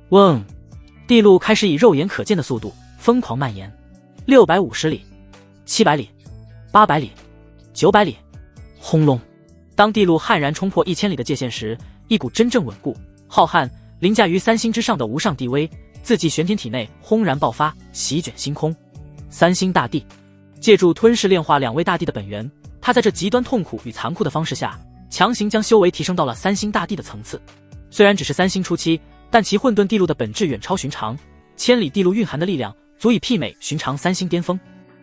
嗡，地路开始以肉眼可见的速度疯狂蔓延，650里、700里、800里、900里，轰隆！当地路悍然冲破1000里的界限时，一股真正稳固、浩瀚、凌驾于3星之上的无上地威自继玄天体内轰然爆发，席卷星空。3星大帝借助吞噬炼化2位大帝的本源，他在这极端痛苦与残酷的方式下，强行将修为提升到了3星大帝的层次。虽然只是3星初期，但其混沌地路的本质远超寻常，千里地路蕴含的力量足以媲美寻常3星巅峰。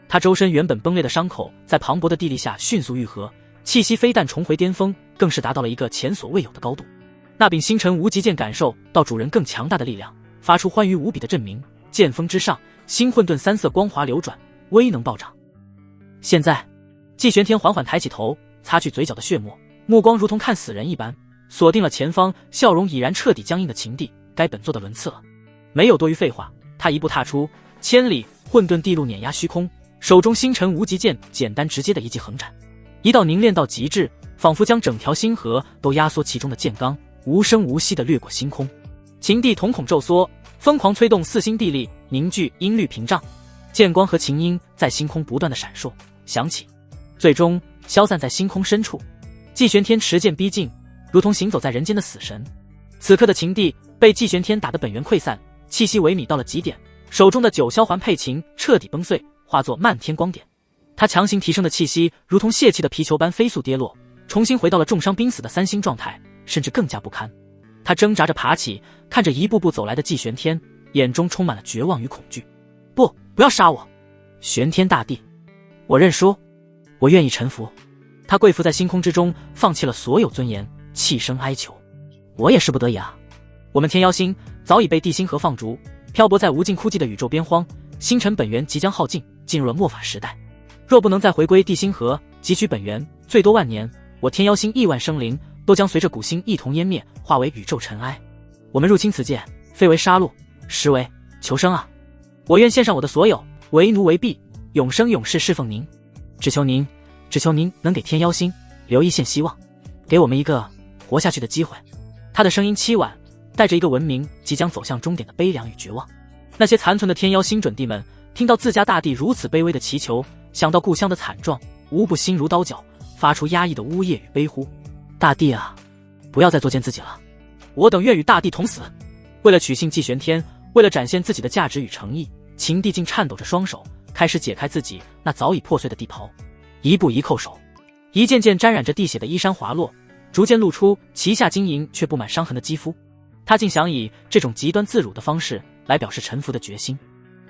他周身原本崩裂的伤口在磅礴的地力下迅速愈合，气息非但重回巅峰，更是达到了一个前所未有的高度。那柄星辰无极剑感受到主人更强大的力量，发出欢愉无比的震鸣，剑锋之上，新混沌3色光华流转，威能暴涨。现在，季玄天缓缓抬起头，擦去嘴角的血沫，目光如同看死人一般，锁定了前方笑容已然彻底僵硬的秦帝，该本座的轮次了。没有多余废话，他一步踏出千里混沌地路，碾压虚空，手中星辰无极剑简单直接的一记横斩，一道凝练到极致，仿佛将整条星河都压缩其中的剑罡，无声无息地掠过星空。秦帝瞳孔骤缩，疯狂催动4星地力，凝聚音律屏障，剑光和琴音在星空不断的闪烁响起，最终消散在星空深处。季玄天持剑逼近，如同行走在人间的死神。此刻的秦帝被季玄天打得本源溃散，气息萎靡到了极点，手中的9霄环佩琴彻底崩碎，化作漫天光点。他强行提升的气息如同泄气的皮球般飞速跌落，重新回到了重伤濒死的3星状态，甚至更加不堪。他挣扎着爬起，看着一步步走来的季玄天，眼中充满了绝望与恐惧。不要杀我！玄天大帝，我认输，我愿意臣服。他跪伏在星空之中，放弃了所有尊严，弃声哀求。我也是不得已啊！我们天妖星早已被地心河放逐，漂泊在无尽枯寂的宇宙边荒，星辰本源即将耗尽，进入了末法时代。若不能再回归地心河，汲取本源，最多万年，我天妖星亿万生灵都将随着古星一同湮灭，化为宇宙尘埃。我们入侵此界，非为杀戮，实为求生啊！我愿献上我的所有，为奴为婢，永生永世侍奉您。只求您能给天妖星留一线希望，给我们一个活下去的机会。他的声音凄婉，带着一个文明即将走向终点的悲凉与绝望。那些残存的天妖星准帝们听到自家大帝如此卑微的祈求，想到故乡的惨状，无不心如刀绞，发出压抑的呜咽与悲呼。大帝啊，不要再作践自己了，我等愿与大帝同死。为了取信季玄天，为了展现自己的价值与诚意，秦帝竟颤抖着双手，开始解开自己那早已破碎的地袍，一步一叩首，一件件沾染着地血的衣衫滑落，逐渐露出旗下晶莹却布满伤痕的肌肤。他竟想以这种极端自辱的方式来表示臣服的决心。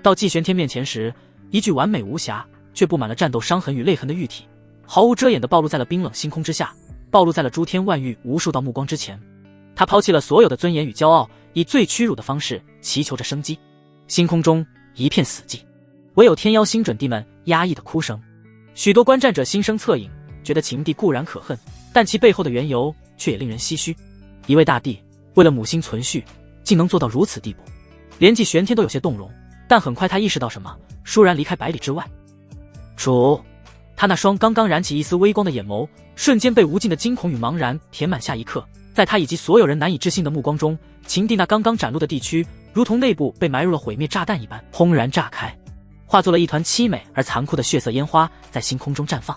到季玄天面前时，一具完美无瑕却布满了战斗伤痕与泪痕的玉体，毫无遮掩地暴露在了冰冷星空之下，暴露在了诸天万域无数道目光之前。他抛弃了所有的尊严与骄傲，以最屈辱的方式祈求着生机。星空中一片死寂，唯有天妖星准帝们压抑的哭声。许多观战者心生恻隐，觉得秦帝固然可恨，但其背后的缘由却也令人唏嘘。一位大帝为了母星存续，竟能做到如此地步，连季玄天都有些动容。但很快他意识到什么，倏然离开百里之外。主，他那双刚刚燃起一丝微光的眼眸，瞬间被无尽的惊恐与茫然填满。下一刻，在他以及所有人难以置信的目光中，秦帝那刚刚展露的地区，如同内部被埋入了毁灭炸弹一般，轰然炸开，化作了一团凄美而残酷的血色烟花，在星空中绽放。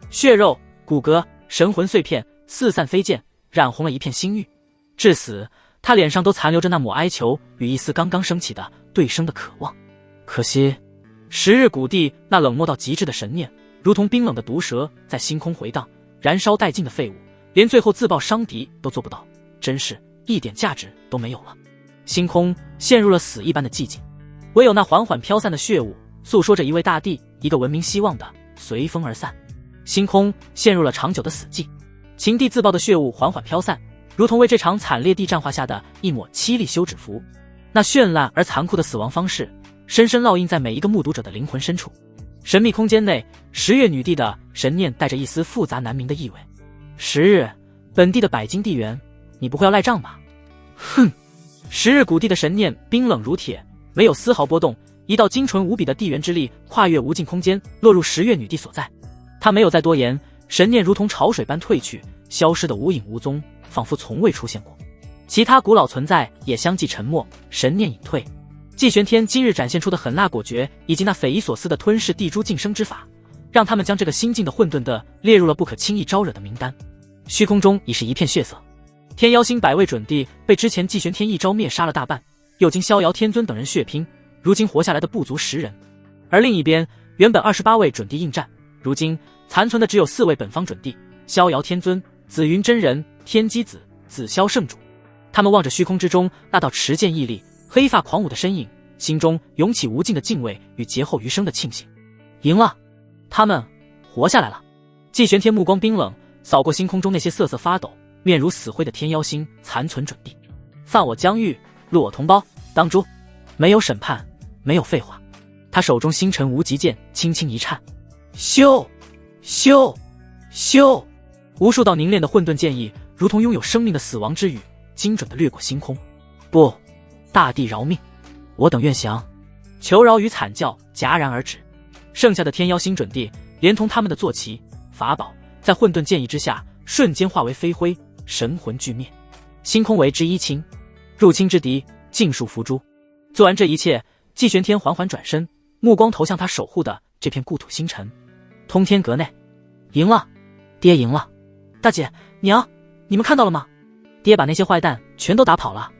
血肉、骨骼、神魂碎片四散飞溅，染红了一片星域。至死，他脸上都残留着那抹哀求与一丝刚刚升起的对生的渴望。可惜，时日古帝那冷漠到极致的神念，如同冰冷的毒蛇在星空回荡，燃烧殆尽的废物，连最后自爆伤敌都做不到，真是一点价值都没有了。星空陷入了死一般的寂静，唯有那缓缓飘散的血雾诉说着一位大帝一个文明希望的随风而散，星空陷入了长久的死寂。秦帝自爆的血雾缓缓飘散，如同为这场惨烈地战画下的一抹凄厉休止符。那绚烂而残酷的死亡方式，深深烙印在每一个目睹者的灵魂深处。神秘空间内，10月女帝的神念带着一丝复杂难明的意味。10日，本地的百金地缘，你不会要赖账吧？哼！10日古帝的神念冰冷如铁，没有丝毫波动，一道精纯无比的地缘之力跨越无尽空间，落入10月女帝所在。她没有再多言，神念如同潮水般退去，消失得无影无踪，仿佛从未出现过。其他古老存在也相继沉没，神念隐退。季玄天今日展现出的狠辣果决，以及那匪夷所思的吞噬地珠晋升之法，让他们将这个新晋的混沌的列入了不可轻易招惹的名单。虚空中已是一片血色，天妖星100位准帝被之前季玄天一招灭杀了大半，又经逍遥天尊等人血拼，如今活下来的不足10人。而另一边，原本28位准帝应战，如今残存的只有4位本方准帝：逍遥天尊、紫云真人、天机子、紫霄圣主。他们望着虚空之中那道持剑屹立、黑发狂舞的身影，心中涌起无尽的敬畏与劫后余生的庆幸。赢了，他们活下来了。季玄天目光冰冷，扫过星空中那些瑟瑟发抖、面如死灰的天妖星残存准帝。犯我疆域，戮我同胞，当诛！没有审判，没有废话。他手中星辰无极剑轻轻一颤，咻咻咻！无数道凝练的混沌剑意，如同拥有生命的死亡之羽，精准地掠过星空。不，大地饶命！我等愿降！求饶与惨叫戛然而止。剩下的天妖星准帝，连同他们的坐骑、法宝，在混沌剑意之下，瞬间化为飞灰，神魂俱灭。星空为之一清，入侵之敌尽数伏诛。做完这一切，季玄天缓缓转身，目光投向他守护的这片故土星辰。通天阁内，赢了，爹赢了！大姐、娘，你们看到了吗？爹把那些坏蛋全都打跑了。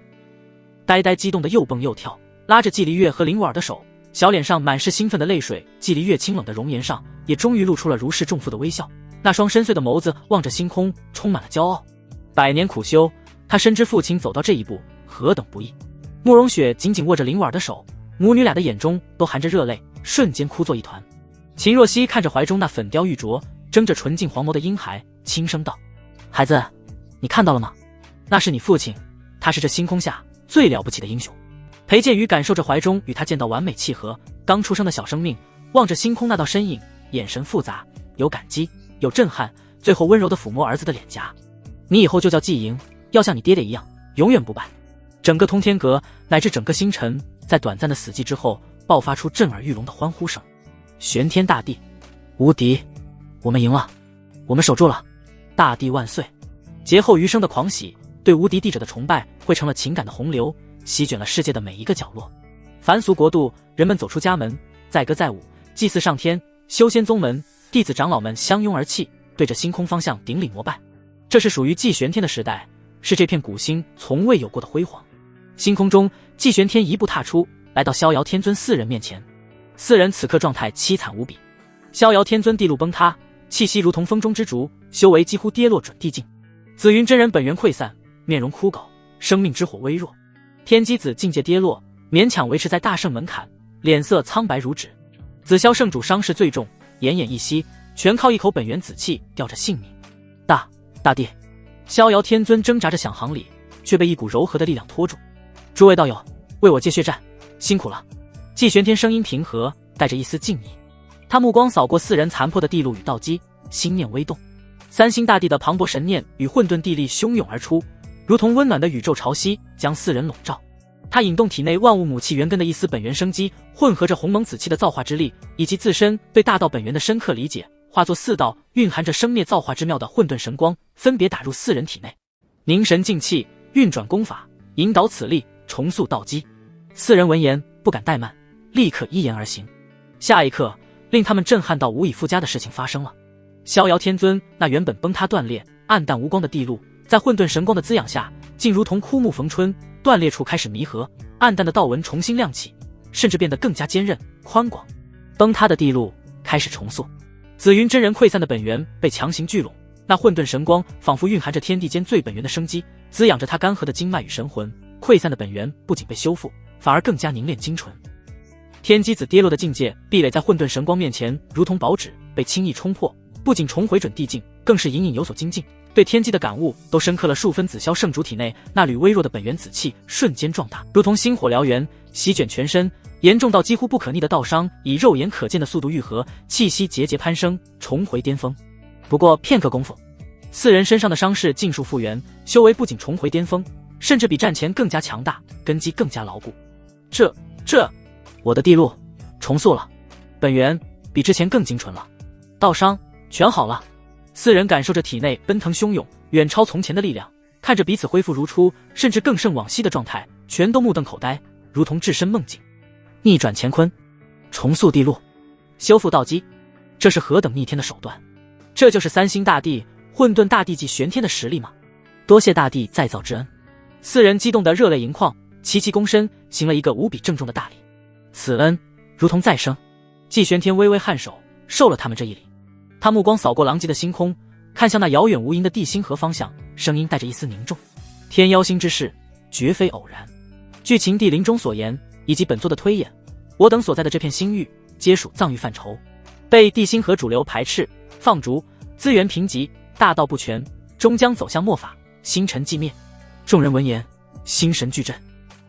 呆呆激动的又蹦又跳，拉着季离月和林婉儿的手，小脸上满是兴奋的泪水。季离月清冷的容颜上，也终于露出了如释重负的微笑。那双深邃的眸子望着星空，充满了骄傲。100年苦修，他深知父亲走到这一步何等不易。慕容雪紧紧握着林婉儿的手，母女俩的眼中都含着热泪，瞬间哭作一团。秦若曦看着怀中那粉雕玉琢、睁着纯净黄眸的婴孩，轻声道：“孩子，你看到了吗？那是你父亲，他是这星空下最了不起的英雄。”裴剑宇感受着怀中与他见到完美契合、刚出生的小生命，望着星空那道身影，眼神复杂，有感激，有震撼，最后温柔地抚摸儿子的脸颊。你以后就叫季莹，要像你爹爹一样，永远不败。整个通天阁乃至整个星辰，在短暂的死寂之后，爆发出震耳欲聋的欢呼声。玄天大帝，无敌！我们赢了，我们守住了！大帝万岁！劫后余生的狂喜，对无敌帝者的崇拜，汇成了情感的洪流，席卷了世界的每一个角落。凡俗国度，人们走出家门，载歌载舞，祭祀上天；修仙宗门，弟子长老们相拥而泣，对着星空方向顶礼膜拜。这是属于季玄天的时代，是这片古星从未有过的辉煌。星空中，季玄天一步踏出，来到逍遥天尊4人面前。4人此刻状态凄惨无比，逍遥天尊地路崩塌，气息如同风中之烛，修为几乎跌落准地境。紫云真人本源溃散，面容枯槁，生命之火微弱。天机子境界跌落，勉强维持在大圣门槛，脸色苍白如纸。紫霄圣主伤势最重，奄奄一息，全靠一口本源紫气吊着性命。大帝，逍遥天尊挣扎着想行礼，却被一股柔和的力量拖住。诸位道友，为我借血战，辛苦了。季玄天声音平和，带着一丝敬意。他目光扫过4人残破的地路与道基，心念微动。3星大帝的磅礴神念与混沌地力汹涌而出，如同温暖的宇宙潮汐，将4人笼罩。他引动体内万物母气元根的一丝本源生机，混合着鸿蒙紫气的造化之力，以及自身对大道本源的深刻理解，化作4道蕴含着生灭造化之妙的混沌神光，分别打入4人体内。凝神静气，运转功法，引导此力，重塑道基。4人闻言不敢怠慢，立刻依言而行。下一刻，令他们震撼到无以复加的事情发生了。逍遥天尊那原本崩塌断裂、暗淡无光的地路，在混沌神光的滋养下，竟如同枯木逢春，断裂处开始弥合，暗淡的道纹重新亮起，甚至变得更加坚韧宽广。崩塌的地路开始重塑，紫云真人溃散的本源被强行聚拢，那混沌神光仿佛蕴含着天地间最本源的生机，滋养着他干涸的经脉与神魂。溃散的本源不仅被修复，反而更加凝练精纯。天机子跌落的境界壁垒在混沌神光面前如同薄纸，被轻易冲破，不仅重回准地境，更是隐隐有所精进。对天机的感悟都深刻了数分。紫霄圣主体内那缕微弱的本源紫气瞬间壮大，如同星火燎原，席卷全身，严重到几乎不可逆的道伤以肉眼可见的速度愈合，气息节节攀升，重回巅峰。不过片刻功夫，四人身上的伤势尽数复原，修为不仅重回巅峰，甚至比战前更加强大，根基更加牢固。我的地路重塑了，本源比之前更精纯了，道伤全好了。四人感受着体内奔腾汹涌，远超从前的力量，看着彼此恢复如初，甚至更胜往昔的状态，全都目瞪口呆，如同置身梦境。逆转乾坤，重塑地路，修复道基，这是何等逆天的手段！这就是三星大帝、混沌大帝及玄天的实力吗？多谢大帝再造之恩！四人激动得热泪盈眶，齐齐躬身，行了一个无比郑重的大礼。此恩如同再生。季玄天微微颔首，受了他们这一礼。他目光扫过狼藉的星空，看向那遥远无垠的地心河方向，声音带着一丝凝重。天妖星之事绝非偶然，据秦帝临终所言以及本作的推演，我等所在的这片星域皆属藏域范畴，被地心河主流排斥放逐，资源贫瘠，大道不全，终将走向末法，星辰寂灭。众人闻言心神俱震，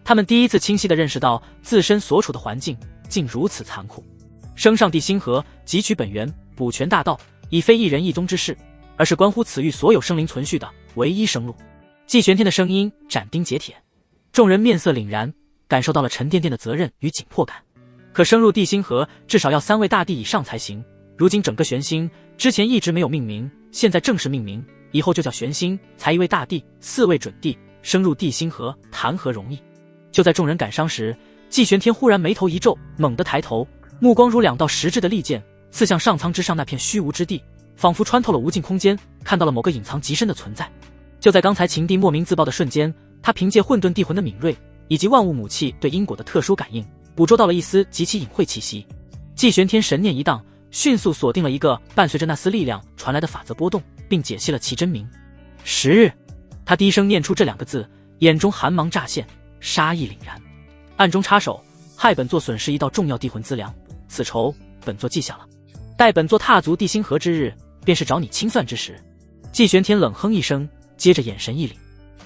他们第一次清晰地认识到自身所处的环境竟如此残酷。升上地心河，汲取本源，补全大道，已非一人一宗之事，而是关乎此域所有生灵存续的唯一生路。季玄天的声音斩钉截铁，众人面色凛然，感受到了沉甸甸的责任与紧迫感。可升入地心河至少要3位大帝以上才行，如今整个玄星之前一直没有命名，现在正式命名，以后就叫玄星，才1位大帝，4位准帝，升入地心河谈何容易。就在众人感伤时，季玄天忽然眉头一皱，猛地抬头，目光如2道实质的利剑刺向上苍之上那片虚无之地，仿佛穿透了无尽空间，看到了某个隐藏极深的存在。就在刚才秦帝莫名自爆的瞬间，他凭借混沌地魂的敏锐以及万物母气对因果的特殊感应，捕捉到了一丝极其隐晦气息。季玄天神念一荡，迅速锁定了一个伴随着那丝力量传来的法则波动，并解析了其真名。10日，他低声念出这2个字，眼中寒芒乍现，杀意凛然，暗中插手，害本座损失一道重要地魂资粮，此仇本座记下了。待本座踏足地心河之日，便是找你清算之时。季玄天冷哼一声，接着眼神一凛，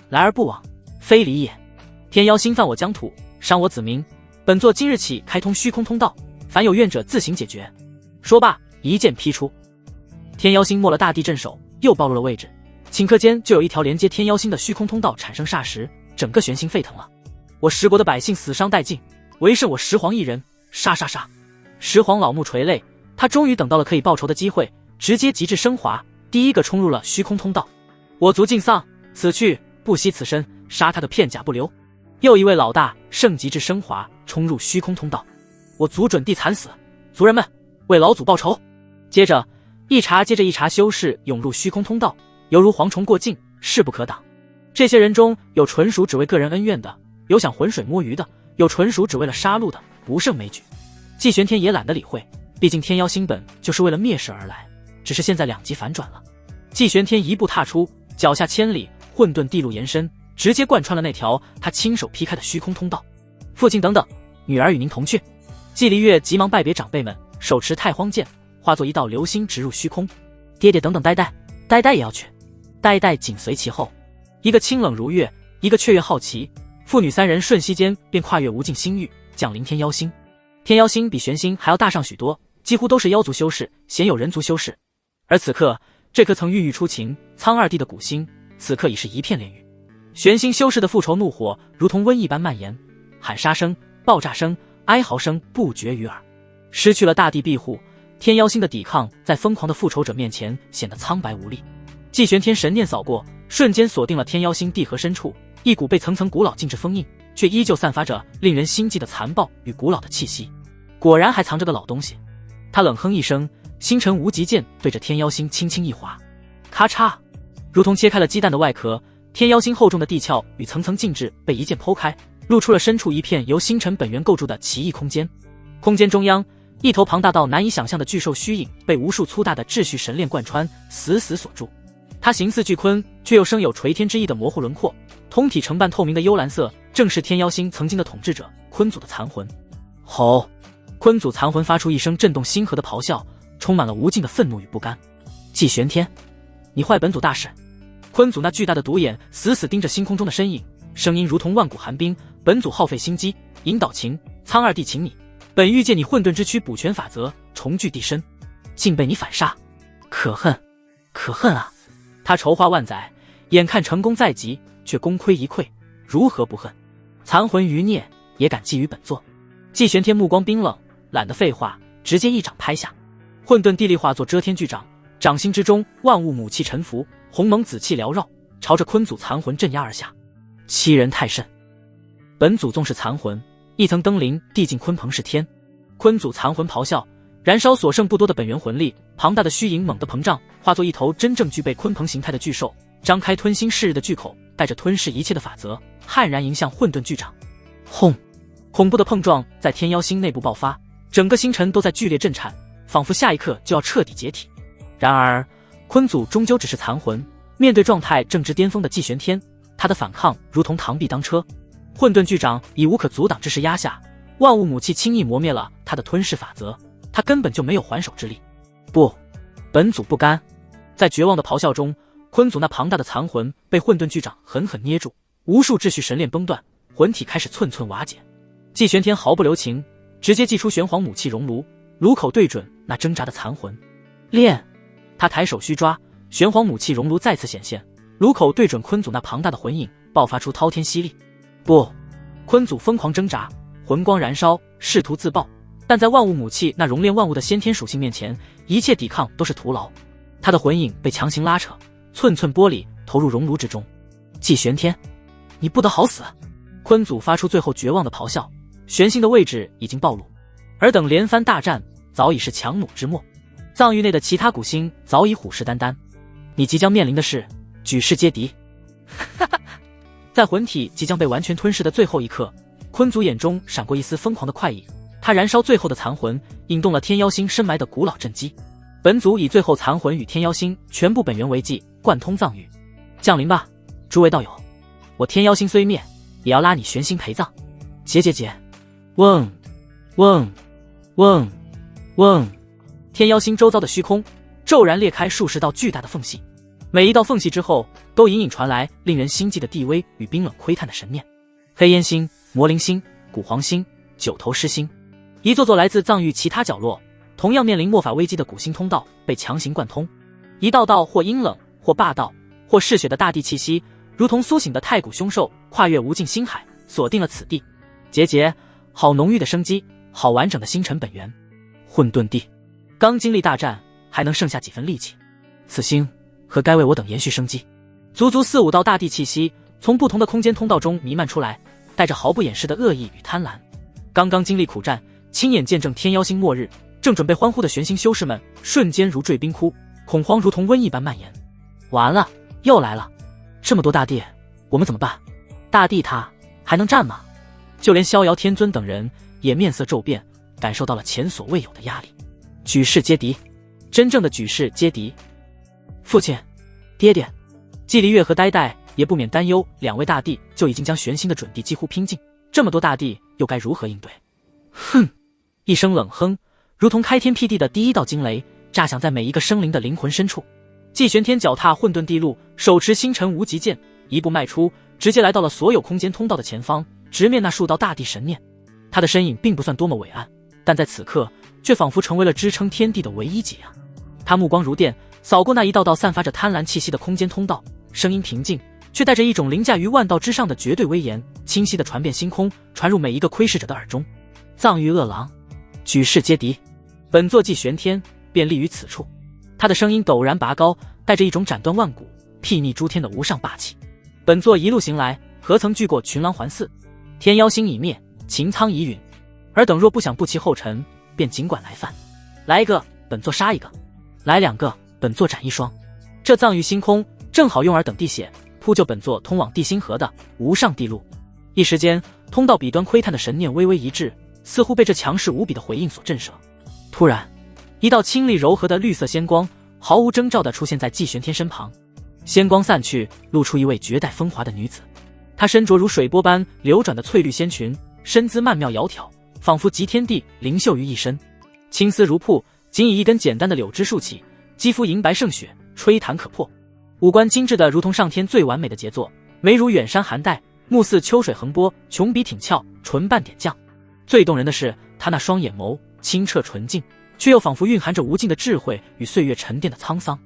来而不往，非礼也。天妖侵犯我疆土，伤我子民，本座今日起开通虚空通道，凡有怨者自行解决。说罢，一剑劈出。天妖星没了大地镇守，又暴露了位置，顷刻间就有一条连接天妖星的虚空通道产生，霎时整个玄星沸腾了。我十国的百姓死伤殆尽，唯剩我石皇一人，杀杀杀！石皇老目垂泪，他终于等到了可以报仇的机会，直接极致升华，第一个冲入了虚空通道。我族尽丧，此去不惜此身，杀他个片甲不留。又一位老大圣极致升华，冲入虚空通道。我族准帝惨死，族人们为老祖报仇。接着一茬接着一茬修士涌入虚空通道，犹如蝗虫过境，势不可挡。这些人中有纯属只为个人恩怨的，有想浑水摸鱼的，有纯属只为了杀戮的，不胜枚举。季玄天也懒得理会，毕竟天妖星本就是为了灭世而来，只是现在2极反转了。季玄天一步踏出，脚下千里混沌地路延伸，直接贯穿了那条他亲手劈开的虚空通道。父亲等等，女儿与您同去。季离月急忙拜别长辈们，手持太荒剑，化作一道流星直入虚空。爹爹等等，呆呆也要去。呆呆紧随其后，一个清冷如月，一个雀跃好奇，父女3人瞬息间便跨越无尽星域，降临天妖星。天妖星比玄星还要大上许多，几乎都是妖族修士，鲜有人族修士。而此刻，这颗曾郁郁出秦苍二帝的古星，此刻已是一片炼狱。玄星修士的复仇怒火如同瘟疫般蔓延，喊杀声、爆炸声、哀嚎声不绝于耳。失去了大地庇护，天妖星的抵抗在疯狂的复仇者面前显得苍白无力。季玄天神念扫过，瞬间锁定了天妖星地核深处，一股被层层古老禁制封印，却依旧散发着令人心悸的残暴与古老的气息。果然还藏着个老东西。他冷哼一声，星辰无极剑对着天妖星轻轻一划，咔嚓，如同切开了鸡蛋的外壳，天妖星厚重的地壳与层层禁制被一剑剖开，露出了深处一片由星辰本源构筑的奇异空间。空间中央，一头庞大到难以想象的巨兽虚影被无数粗大的秩序神链贯穿，死死锁住。它形似巨鲲，却又生有垂天之意的模糊轮廓，通体呈半透明的幽蓝色，正是天妖星曾经的统治者鲲祖的残魂。吼！坤祖残魂发出一声震动星河的咆哮，充满了无尽的愤怒与不甘。季玄天，你坏本祖大事！坤祖那巨大的独眼死死盯着星空中的身影，声音如同万古寒冰。本祖耗费心机引导秦苍二弟请你，本欲借你混沌之躯补全法则，重聚地身，竟被你反杀，可恨，可恨啊！他筹划万载，眼看成功在即，却功亏一篑，如何不恨？残魂余孽也敢觊觎本座？季玄天目光冰冷，懒得废话，直接一掌拍下，混沌地力化作遮天巨掌，掌心之中万物母气沉浮，鸿蒙紫气缭绕，朝着坤祖残魂镇压而下。欺人太甚！本祖纵是残魂，亦曾登临地境鲲鹏是天。坤祖残魂咆哮，燃烧所剩不多的本源魂力，庞大的虚影猛地膨胀，化作一头真正具备鲲鹏形态的巨兽，张开吞星噬日的巨口，带着吞噬一切的法则，悍然迎向混沌巨掌。轰！恐怖的碰撞在天妖星内部爆发，整个星辰都在剧烈震颤，仿佛下一刻就要彻底解体。然而坤祖终究只是残魂，面对状态正值巅峰的季玄天，他的反抗如同螳臂当车，混沌巨掌以无可阻挡之势压下，万物母气轻易磨灭了他的吞噬法则，他根本就没有还手之力。不，本祖不甘！在绝望的咆哮中，坤祖那庞大的残魂被混沌巨掌狠狠捏住，无数秩序神链崩断，魂体开始寸寸瓦解。季玄天毫不留情，直接祭出玄黄母气熔炉，炉口对准那挣扎的残魂。练！他抬手虚抓，玄黄母气熔炉再次显现，炉口对准坤祖那庞大的魂影，爆发出滔天吸力。不！坤祖疯狂挣扎，魂光燃烧，试图自爆，但在万物母气那熔炼万物的先天属性面前，一切抵抗都是徒劳。他的魂影被强行拉扯，寸寸剥离，投入熔炉之中。季玄天，你不得好死！坤祖发出最后绝望的咆哮，玄星的位置已经暴露，尔等连番大战早已是强弩之末，藏域内的其他古星早已虎视眈眈。你即将面临的是举世皆敌。在魂体即将被完全吞噬的最后一刻，坤祖眼中闪过一丝疯狂的快意，他燃烧最后的残魂，引动了天妖星深埋的古老阵基。本祖以最后残魂与天妖星全部本源为祭，贯通藏域。降临吧，诸位道友，我天妖星虽灭，也要拉你玄星陪葬。结。嗡嗡嗡嗡！天妖星周遭的虚空骤然裂开数十道巨大的缝隙，每一道缝隙之后都隐隐传来令人心悸的地威与冰冷窥探的神念。黑烟星、魔灵星、古黄星、九头狮星，一座座来自藏域其他角落同样面临末法危机的古星通道被强行贯通，一道道或阴冷或霸道或嗜血的大地气息，如同苏醒的太古凶兽，跨越无尽星海，锁定了此地。结，好浓郁的生机，好完整的星辰本源。混沌地，刚经历大战，还能剩下几分力气？此星何该为我等延续生机？足足4、5道大地气息从不同的空间通道中弥漫出来，带着毫不掩饰的恶意与贪婪。刚刚经历苦战，亲眼见证天妖星末日，正准备欢呼的玄星修士们瞬间如坠冰窟，恐慌如同瘟疫般蔓延。完了，又来了！这么多大地，我们怎么办？大地它还能战吗？就连逍遥天尊等人也面色骤变，感受到了前所未有的压力。举世皆敌，真正的举世皆敌。父亲，爹爹，季离月和呆呆也不免担忧，两位大帝就已经将玄星的准地几乎拼尽，这么多大帝又该如何应对？哼！一声冷哼，如同开天辟地的第一道惊雷，炸响在每一个生灵的灵魂深处。季玄天脚踏混沌地路，手持星辰无极剑，一步迈出，直接来到了所有空间通道的前方，直面那数道大地神念。他的身影并不算多么伟岸，但在此刻却仿佛成为了支撑天地的唯一解药。他目光如电，扫过那一道道散发着贪婪气息的空间通道，声音平静，却带着一种凌驾于万道之上的绝对威严，清晰地传遍星空，传入每一个窥视者的耳中。藏域恶狼，举世皆敌，本座季玄天便立于此处。他的声音陡然拔高，带着一种斩断万古、睥睨诸天的无上霸气。本座一路行来，何曾惧过群狼环伺？天妖星已灭，擎苍已陨，尔等若不想步其后尘，便尽管来犯。来一个，本座杀一个；来2个，本座斩1双。这藏域星空正好用尔等滴血铺就本座通往地心河的无上地路。一时间，通道彼端窥探的神念微微一滞，似乎被这强势无比的回应所震慑。突然，一道清丽柔和的绿色仙光毫无征兆地出现在季玄天身旁，仙光散去，露出一位绝代风华的女子。她身着如水波般流转的翠绿仙裙，身姿曼妙窈窕，仿佛集天地灵秀于一身。青丝如瀑，仅以一根简单的柳枝竖起，肌肤银白胜雪，吹弹可破。五官精致的如同上天最完美的杰作，眉如远山寒带，目似秋水横波，琼鼻挺翘，唇瓣点绛。最动人的是他那双眼眸清澈纯净，却又仿佛蕴含着无尽的智慧与岁月沉淀的沧桑。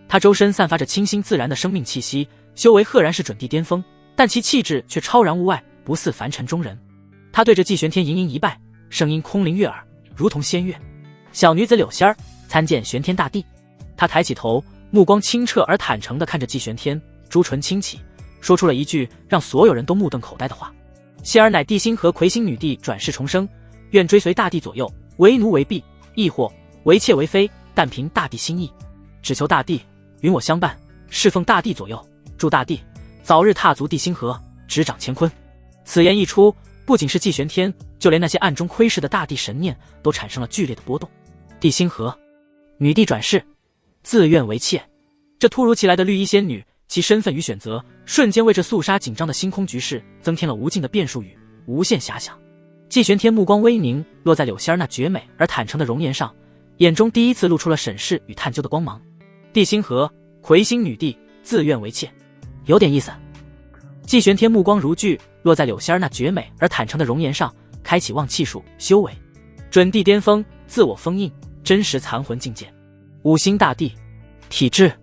他周身散发着清新自然的生命气息，修为赫然是准地巅峰，但其气质却超然物外，不似凡尘中人。他对着季玄天盈盈一拜，声音空灵悦耳，如同仙乐。小女子柳仙儿参见玄天大帝。他抬起头，目光清澈而坦诚地看着季玄天，朱唇轻启，说出了一句让所有人都目瞪口呆的话：仙儿乃地心和魁星女帝转世重生，愿追随大帝左右，为奴为婢，亦或为妾为妃，但凭大帝心意，只求大帝允我相伴，侍奉大帝左右，祝大帝早日踏足地心河，执掌乾坤。此言一出，不仅是季玄天，就连那些暗中窥视的大帝神念都产生了剧烈的波动。地心河，女帝转世，自愿为妾。这突如其来的绿衣仙女，其身份与选择，瞬间为这肃杀紧张的星空局势增添了无尽的变数与无限遐想。季玄天目光微凝，落在柳仙儿那绝美而坦诚的容颜上，眼中第一次露出了审视与探究的光芒。地心河，魁星女帝自愿为妾，有点意思。季玄天目光如炬，落在柳仙儿那绝美而坦诚的容颜上，开启望气术修为，准地巅峰，自我封印，真实残魂境界。五星大帝体质，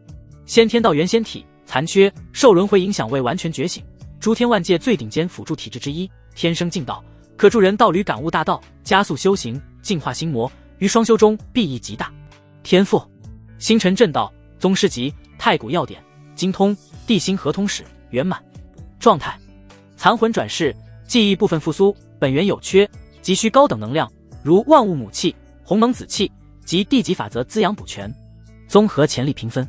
先天道元仙体，残缺，受轮回影响未完全觉醒，诸天万界最顶尖辅助体质之一，天生劲道，可助人道侣感悟大道，加速修行，净化心魔，于双修中裨益极大。天赋：星辰震道，宗师级，太古要点，精通，地心合通史，圆满。状态：残魂转世，记忆部分复苏，本源有缺，急需高等能量，如万物母气、鸿蒙子气及地级法则滋养补全。综合潜力评分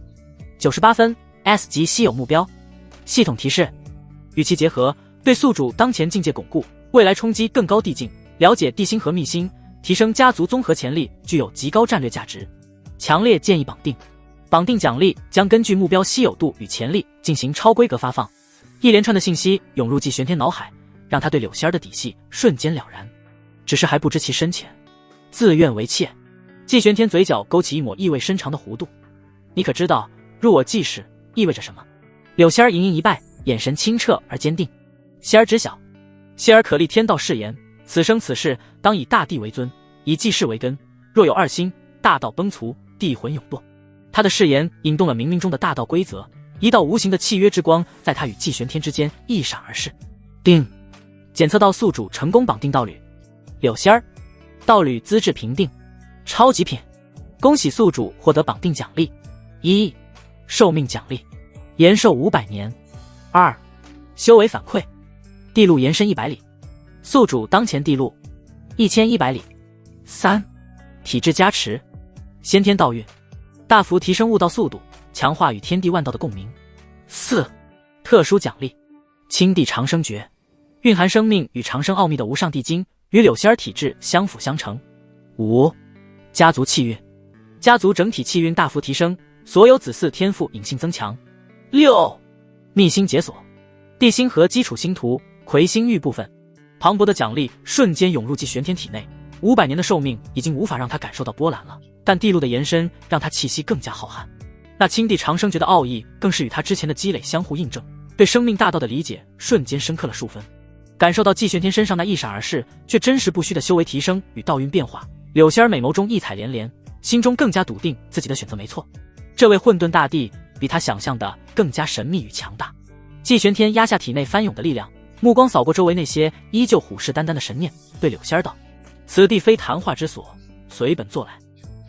98分， S 级稀有目标。系统提示：与其结合，对宿主当前境界巩固，未来冲击更高地境，了解地心河秘辛，提升家族综合潜力，具有极高战略价值。强烈建议绑定。绑定奖励将根据目标稀有度与潜力进行超规格发放。一连串的信息涌入季玄天脑海，让他对柳仙儿的底细瞬间了然，只是还不知其深浅。自愿为妾。季玄天嘴角勾起一抹意味深长的弧度。你可知道入我季氏意味着什么？柳仙儿盈盈一拜，眼神清澈而坚定。仙儿知晓。仙儿可立天道誓言，此生此世当以大地为尊，以季氏为根，若有二心，大道崩殂，地魂永堕。他的誓言引动了冥冥中的大道规则，一道无形的契约之光在他与季玄天之间一闪而逝。定，检测到宿主成功绑定道侣柳仙儿，道侣资质评定超极品，恭喜宿主获得绑定奖励。1. 寿命奖励，延寿500年。2. 修为反馈，地路延伸100里，宿主当前地路1100里。3. 体质加持，先天道运，大幅提升悟道速度，强化与天地万道的共鸣。4. 特殊奖励，青地长生诀，蕴含生命与长生奥秘的无上地经，与柳仙儿体质相辅相成。5. 家族气运，家族整体气运大幅提升，所有子嗣天赋隐性增强。6. 秘星解锁，地心河基础星图，魁星域部分。磅礴的奖励瞬间涌入季玄天体内，500年的寿命已经无法让他感受到波澜了，但地路的延伸让他气息更加浩瀚。那青地长生诀的奥义更是与他之前的积累相互印证，对生命大道的理解瞬间深刻了数分。感受到季玄天身上那一闪而逝却真实不虚的修为提升与道运变化，柳仙儿美眸中异彩连连，心中更加笃定自己的选择没错。这位混沌大帝比他想象的更加神秘与强大。季玄天压下体内翻涌的力量，目光扫过周围那些依旧虎视眈眈的神念，对柳仙儿道：此地非谈话之所，随本坐来。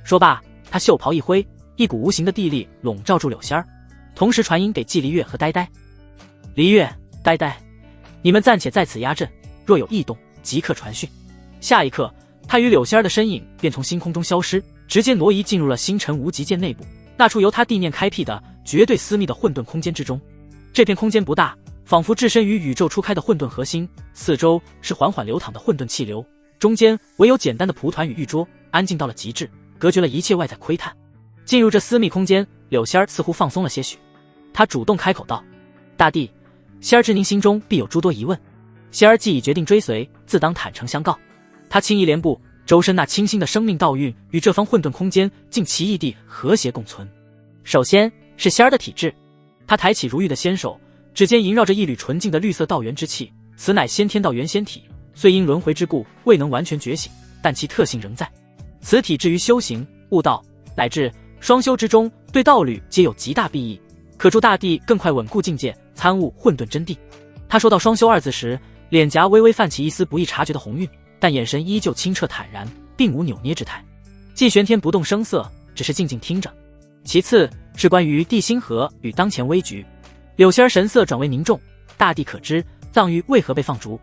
说罢，他袖袍一挥，一股无形的地力笼罩住柳仙儿，同时传音给季离月和呆呆：离月、呆呆，你们暂且在此压阵，若有异动即刻传讯。下一刻，他与柳仙儿的身影便从星空中消失，直接挪移进入了星辰无极界内部，那处由他地念开辟的绝对私密的混沌空间之中。这片空间不大，仿佛置身于宇宙初开的混沌核心，四周是缓缓流淌的混沌气流，中间唯有简单的蒲团与玉桌，安静到了极致，隔绝了一切外在窥探。进入这私密空间，柳仙儿似乎放松了些许，他主动开口道：大帝，仙儿知您心中必有诸多疑问，仙儿既已决定追随，自当坦诚相告。他轻移莲步，周身那清新的生命道运与这方混沌空间竟奇异地和谐共存。首先是仙儿的体质，他抬起如玉的仙手，指尖萦绕着一缕纯净的绿色道元之气，此乃先天道元仙体，虽因轮回之故未能完全觉醒，但其特性仍在。此体至于修行、悟道乃至双修之中，对道侣皆有极大裨益，可助大地更快稳固境界，参悟混沌真谛。他说到双修二字时，脸颊微微泛起一丝不易察觉的红晕，但眼神依旧清澈坦然，并无扭捏之态。季玄天不动声色，只是静静听着。其次是关于地心河与当前危局，柳仙儿神色转为凝重。大地可知藏域为何被放逐，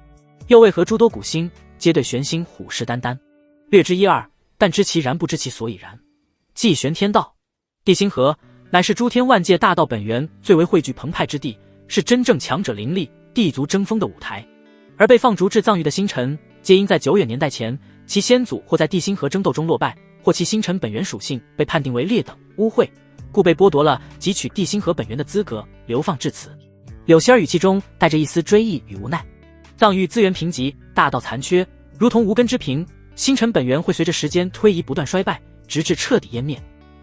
又为何诸多古星皆对玄星虎视眈眈？略知一二，但知其然不知其所以然。季玄天道：地心河乃是诸天万界大道本源最为汇聚澎湃之地，是真正强者林立、地族争锋的舞台。而被放逐至藏域的星辰，皆因在久远年代前，其先祖或在地心河争斗中落败，或其星辰本源属性被判定为劣等污秽，故被剥夺了汲取地心河本源的资格，流放至此。柳仙儿语气中带着一丝追忆与无奈。藏域资源贫瘠，大道残缺，如同无根之萍，星辰本源会随着时间推移不断衰败，直至彻底湮灭。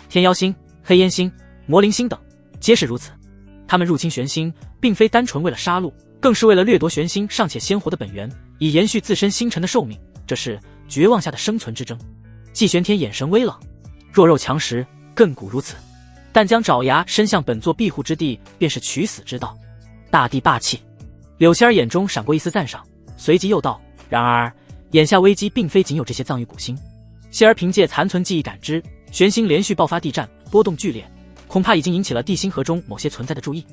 天妖星、黑烟星、魔灵星等皆是如此。他们入侵玄星，并非单纯为了杀戮，更是为了掠夺玄星尚且鲜活的本源，以延续自身星辰的寿命。这是绝望下的生存之争。季玄天眼神微冷，弱肉强食，亘古如此，但将爪牙伸向本座庇护之地，便是取死之道。大地霸气。柳仙儿眼中闪过一丝赞赏，随即又道：然而眼下危机并非仅有这些藏域古星。仙儿凭借残存记忆感知，玄星连续爆发地战，波动剧烈，恐怕已经引起了地心河中某些存在的注意，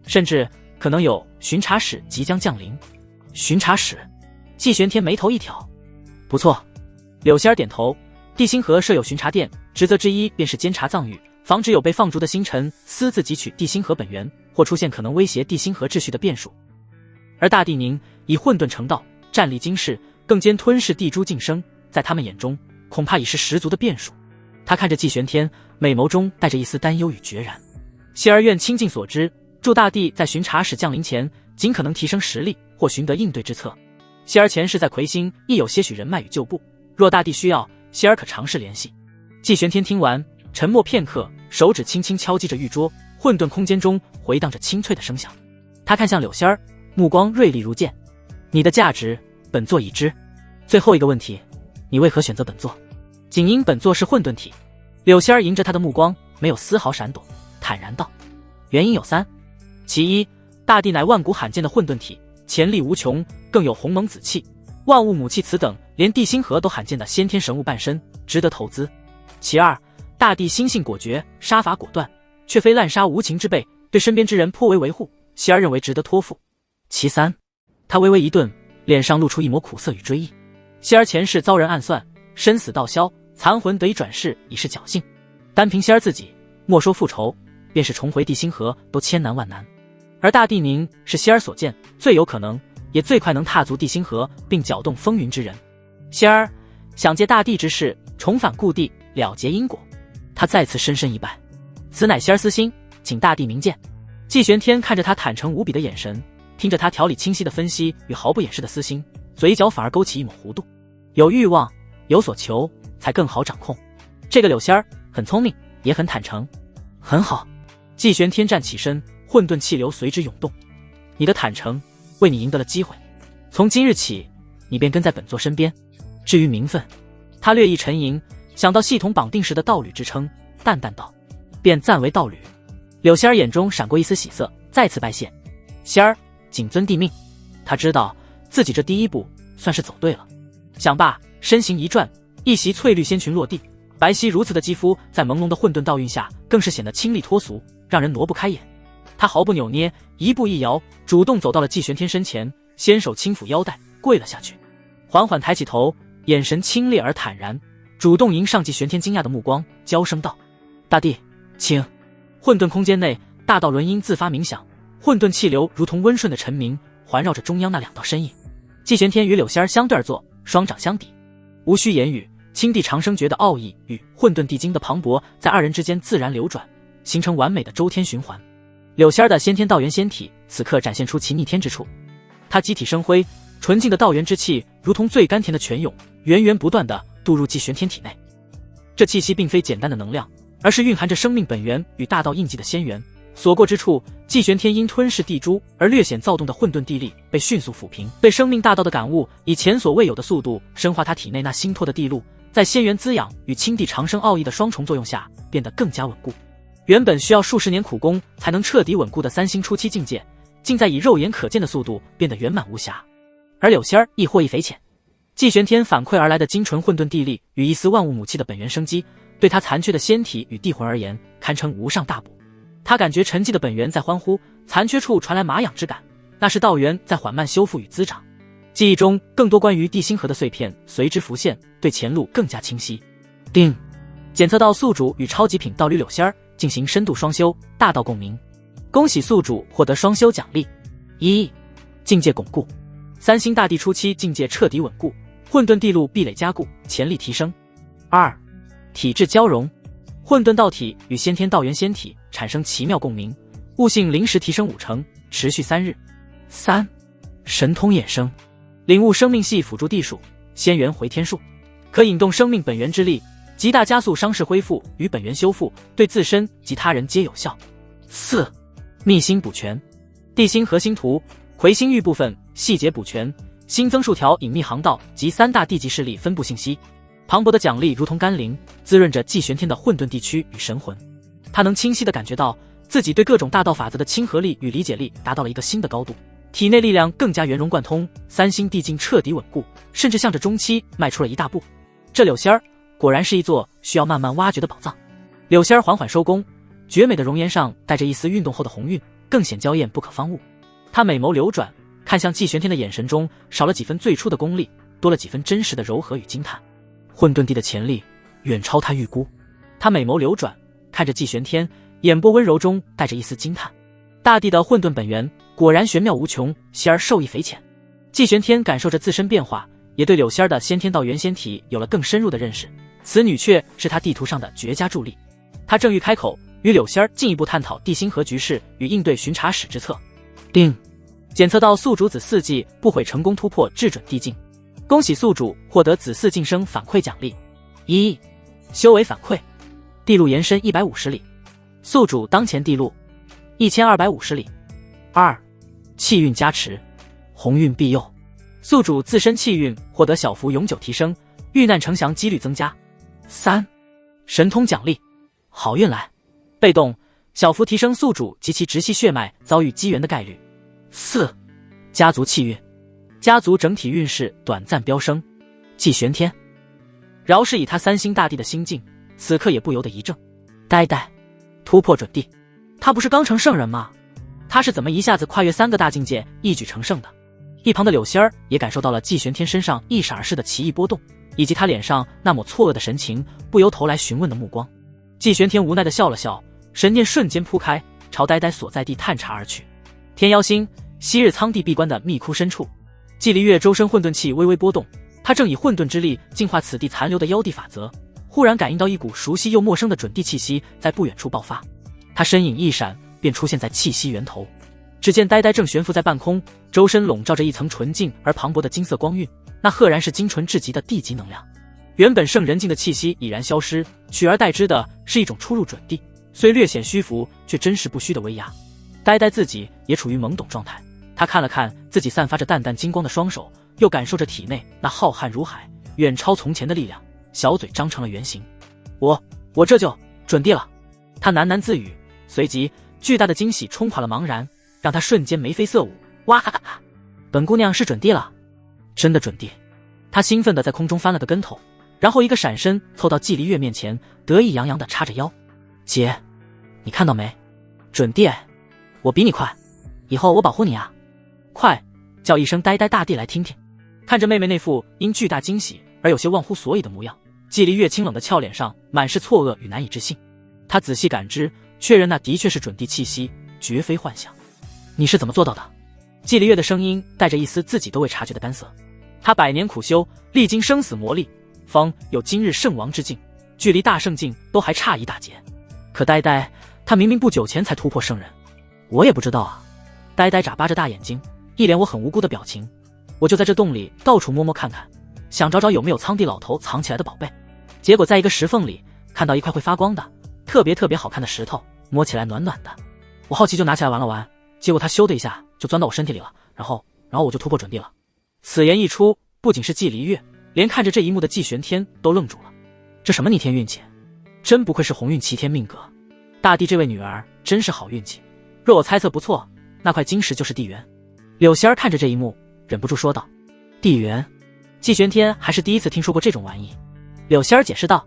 甚至可能有巡查使即将降临。巡查使？季玄天眉头一挑。不错。柳仙儿点头。地心河设有巡查殿，职责之一便是监察藏域，防止有被放逐的星辰私自汲取地心河本源，或出现可能威胁地心河秩序的变数。而大地宁以混沌成道，战力惊世，更兼吞噬地珠晋升，在他们眼中恐怕已是十足的变数。他看着季玄天，美眸中带着一丝担忧与决然。希儿愿倾尽所知，助大帝在巡查使降临前尽可能提升实力，或寻得应对之策。希儿前世在魁星亦有些许人脉与旧部，若大帝需要，希儿可尝试联系。季玄天听完，沉默片刻，手指轻轻敲击着玉桌，混沌空间中回荡着清脆的声响。他看向柳仙儿，目光锐利如剑。你的价值，本座已知。最后一个问题，你为何选择本座？仅因本座是混沌体。柳仙儿迎着他的目光，没有丝毫闪躲，坦然道：原因有三。其一，大地乃万古罕见的混沌体，潜力无穷，更有鸿蒙子气、万物母气此等连地心河都罕见的先天神物伴身，值得投资。其二，大地心性果决，杀伐果断，却非滥杀无情之辈，对身边之人颇为维护，希儿认为值得托付。其三，他微微一顿，脸上露出一抹苦涩与追忆。希儿前世遭人暗算，身死道消，残魂得以转世，已是侥幸。单凭希儿自己，莫说复仇，便是重回地心河都千难万难。而大地宁是希儿所见最有可能也最快能踏足地心河并搅动风云之人。希儿想借大地之势重返故地，了结因果。他再次深深一拜，此乃希儿私心，请大地明鉴。季玄天看着他坦诚无比的眼神，听着他条理清晰的分析与毫不掩饰的私心，嘴角反而勾起一抹弧度。有欲望，有所求，才更好掌控。这个柳仙儿很聪明，也很坦诚。很好。季玄天站起身，混沌气流随之涌动。你的坦诚为你赢得了机会，从今日起你便跟在本座身边。至于名分，他略一沉吟，想到系统绑定时的道侣之称，淡淡道：便暂为道侣。柳仙儿眼中闪过一丝喜色，再次拜谢。仙儿谨遵帝命。他知道自己这第一步算是走对了。想罢，身形一转，一袭翠绿仙裙落地，白皙如此的肌肤在朦胧的混沌道韵下更是显得清丽脱俗，让人挪不开眼。他毫不扭捏，一步一摇，主动走到了季玄天身前，纤手轻抚腰带，跪了下去，缓缓抬起头，眼神清冽而坦然，主动迎上季玄天惊讶的目光，娇声道：大帝请。混沌空间内，大道轮音自发冥响，混沌气流如同温顺的晨鸣，环绕着中央那两道身影。季玄天与柳仙儿相对而坐，双掌相抵，无需言语，青帝长生诀的奥义与混沌地经的磅礴在二人之间自然流转，形成完美的周天循环。柳仙儿的先天道元仙体此刻展现出其逆天之处，他机体生辉，纯净的道元之气如同最甘甜的泉涌，源源不断地渡入季玄天体内。这气息并非简单的能量，而是蕴含着生命本源与大道印记的仙源。所过之处，季玄天因吞噬地珠而略显躁动的混沌地力被迅速抚平，对生命大道的感悟以前所未有的速度深化他体内那新脱的地路，在仙源滋养与青帝长生奥义的双重作用下，变得更加稳固。原本需要数十年苦功才能彻底稳固的3星初期境界，竟在以肉眼可见的速度变得圆满无瑕。而柳仙儿亦获益匪浅，季玄天反馈而来的精纯混沌地力与一丝万物母气的本源生机，对他残缺的仙体与地魂而言，堪称无上大补。他感觉沉寂的本源在欢呼，残缺处传来麻痒之感，那是道元在缓慢修复与滋长。记忆中更多关于地心核的碎片随之浮现，对前路更加清晰。定，检测到宿主与超极品道侣柳仙儿进行深度双修，大道共鸣。恭喜宿主获得双修奖励。1. 境界巩固，3星大帝初期境界彻底稳固，混沌地路壁垒加固，潜力提升。2. 体质交融，混沌道体与先天道元仙体产生奇妙共鸣，悟性临时提升5成，持续3日。3. 神通衍生，领悟生命系辅助地术仙元回天术，可引动生命本源之力，极大加速伤势恢复与本源修复，对自身及他人皆有效。4. 秘星补全，地心核心图魁星域部分细节补全，新增数条隐秘航道及3大地级势力分布信息。磅礴的奖励如同甘霖，滋润着季玄天的混沌地区与神魂。他能清晰地感觉到自己对各种大道法则的亲和力与理解力达到了一个新的高度，体内力量更加圆融贯通，3星地境彻底稳固，甚至向着中期迈出了一大步。这柳仙儿果然是一座需要慢慢挖掘的宝藏。柳仙儿缓缓收工，绝美的容颜上带着一丝运动后的红晕，更显娇艳不可方物。她美眸流转，看向季玄天的眼神中少了几分最初的功利，多了几分真实的柔和与惊叹。混沌地的潜力远超他预估。他美眸流转，看着季玄天，眼波温柔中带着一丝惊叹。大地的混沌本源果然玄妙无穷，仙儿受益匪浅。季玄天感受着自身变化，也对柳仙儿的先天道元仙体有了更深入的认识。此女却是他地图上的绝佳助力。他正欲开口与柳仙儿进一步探讨地心核局势与应对巡查使之策。定，检测到宿主子嗣纪不悔成功突破至准地境，恭喜宿主获得子嗣晋升反馈奖励。1. 修为反馈，地路延伸150里，宿主当前地路1250里。2. 气运加持，鸿运庇佑，宿主自身气运获得小幅永久提升，遇难成祥几率增加。3. 神通奖励，好运来，被动小幅提升宿主及其直系血脉遭遇机缘的概率。4. 家族气运，家族整体运势短暂飙升。季玄天饶是以他3星大帝的心境，此刻也不由得一怔。呆呆，突破准地，他不是刚成圣人吗？他是怎么一下子跨越3个大境界，一举成圣的？一旁的柳仙儿也感受到了季玄天身上一闪而逝的奇异波动，以及他脸上那抹错愕的神情，不由头来询问的目光。季玄天无奈地笑了笑，神念瞬间铺开，朝呆呆所在地探查而去。天妖星昔日苍帝闭关的密窟深处，季离月周身混沌气微微波动，他正以混沌之力净化此地残留的妖地法则，忽然感应到一股熟悉又陌生的准地气息在不远处爆发。他身影一闪，便出现在气息源头。只见呆呆正悬浮在半空，周身笼罩着一层纯净而磅礴的金色光晕，那赫然是精纯至极的地级能量。原本圣人境的气息已然消失，取而代之的是一种出入准地，虽略显虚浮，却真实不虚的威压。呆呆自己也处于懵懂状态，他看了看自己散发着淡淡金光的双手，又感受着体内那浩瀚如海、远超从前的力量，小嘴张成了圆形。我这就准地了。他喃喃自语，随即巨大的惊喜冲垮了茫然，让他瞬间眉飞色舞。哇哈哈！本姑娘是准地了，真的准地！他兴奋地在空中翻了个跟头，然后一个闪身凑到季离月面前，得意洋洋地叉着腰：“姐，你看到没？准地！我比你快，以后我保护你啊！快叫一声呆呆大帝来听听！”看着妹妹那副因巨大惊喜而有些忘乎所以的模样，季离月清冷的俏脸上满是错愕与难以置信。他仔细感知，确认那的确是准地气息，绝非幻想。你是怎么做到的？季离月的声音带着一丝自己都未察觉的干涩。他百年苦修，历经生死磨砺，方有今日圣王之境，距离大圣境都还差一大截。可呆呆，他明明不久前才突破圣人。我也不知道啊。呆呆眨巴着大眼睛，一脸我很无辜的表情。我就在这洞里到处摸摸看看，想找找有没有苍地老头藏起来的宝贝。结果在一个石缝里看到一块会发光的特别好看的石头，摸起来暖暖的。我好奇就拿起来玩了玩，结果它咻的一下就钻到我身体里了，然后我就突破准地了。此言一出，不仅是季离月，连看着这一幕的季玄天都愣住了。这什么逆天运气，真不愧是鸿运齐天命格，大帝这位女儿真是好运气。若我猜测不错，那块晶石就是地缘。柳仙儿看着这一幕，忍不住说道：地缘？季玄天还是第一次听说过这种玩意。柳仙儿解释道：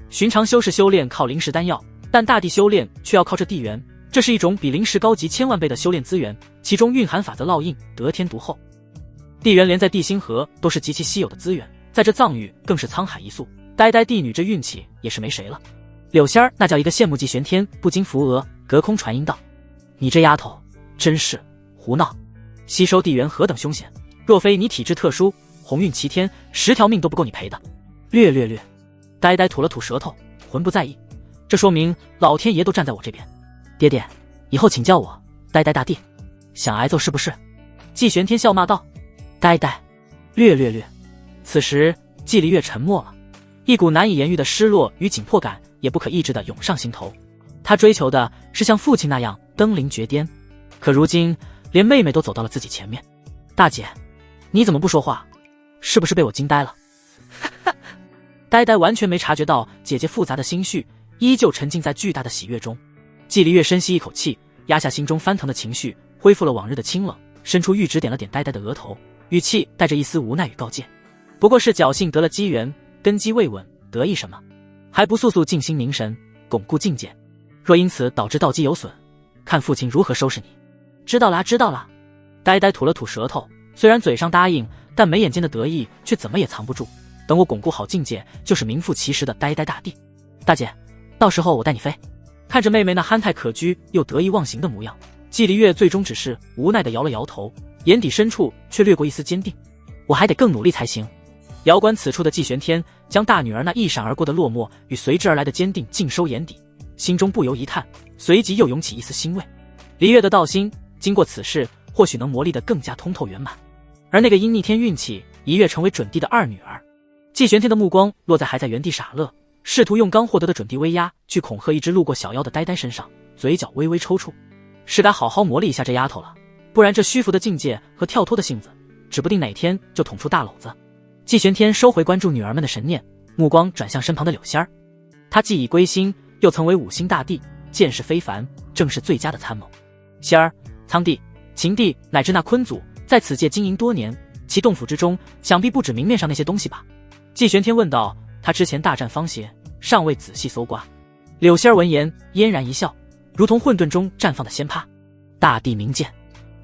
寻常修士修炼靠灵石丹药，但大帝修炼却要靠这地缘，这是一种比灵石高级千万倍的修炼资源，其中蕴含法则烙印，得天独厚。地缘连在地心河都是极其稀有的资源，在这藏域更是沧海一粟，呆呆帝女这运气也是没谁了。柳仙儿那叫一个羡慕，季玄天不禁扶额，隔空传音道：你这丫头真是胡闹，吸收地缘何等凶险，若非你体质特殊，鸿运齐天，10条命都不够你赔的。略，呆呆吐了吐舌头，浑不在意，这说明老天爷都站在我这边。爹爹，以后请叫我呆呆大帝，想挨揍是不是？季玄天笑骂道：呆呆，略。此时季离月沉默了，一股难以言喻的失落与紧迫感也不可抑制地涌上心头。他追求的是像父亲那样登临绝巅，可如今连妹妹都走到了自己前面。大姐，你怎么不说话？是不是被我惊呆了？呆呆完全没察觉到姐姐复杂的心绪，依旧沉浸在巨大的喜悦中。季离月深吸一口气，压下心中翻腾的情绪，恢复了往日的清冷，伸出玉指点了点呆呆的额头，语气带着一丝无奈与告诫：不过是侥幸得了机缘，根基未稳，得意什么？还不速速静心凝神，巩固境界。若因此导致道基有损，看父亲如何收拾你。知道了。呆呆吐了吐舌头，虽然嘴上答应，但眉眼间的得意却怎么也藏不住。等我巩固好境界，就是名副其实的呆呆大帝。大姐，到时候我带你飞。看着妹妹那憨态可掬又得意忘形的模样，季离月最终只是无奈地摇了摇头，眼底深处却掠过一丝坚定。我还得更努力才行。遥观此处的季玄天，将大女儿那一闪而过的落寞与随之而来的坚定尽收眼底，心中不由一叹，随即又涌起一丝欣慰。离月的道心经过此事，或许能磨砺得更加通透圆满。而那个因逆天运气一跃成为准帝的二女儿，季玄天的目光落在还在原地傻乐，试图用刚获得的准帝威压去恐吓一只路过小妖的呆呆身上，嘴角微微抽搐。是该好好磨砺一下这丫头了，不然这虚浮的境界和跳脱的性子，指不定哪天就捅出大篓子。季玄天收回关注女儿们的神念，目光转向身旁的柳仙儿。他既已归心，又曾为5星大帝，见识非凡，正是最佳的参谋。仙儿、苍帝、秦帝乃至那坤祖，在此界经营多年，其洞府之中想必不止明面上那些东西吧？季玄天问道。他之前大战方邪，尚未仔细搜刮。柳仙儿闻言嫣然一笑，如同混沌中绽放的仙葩。大帝明鉴，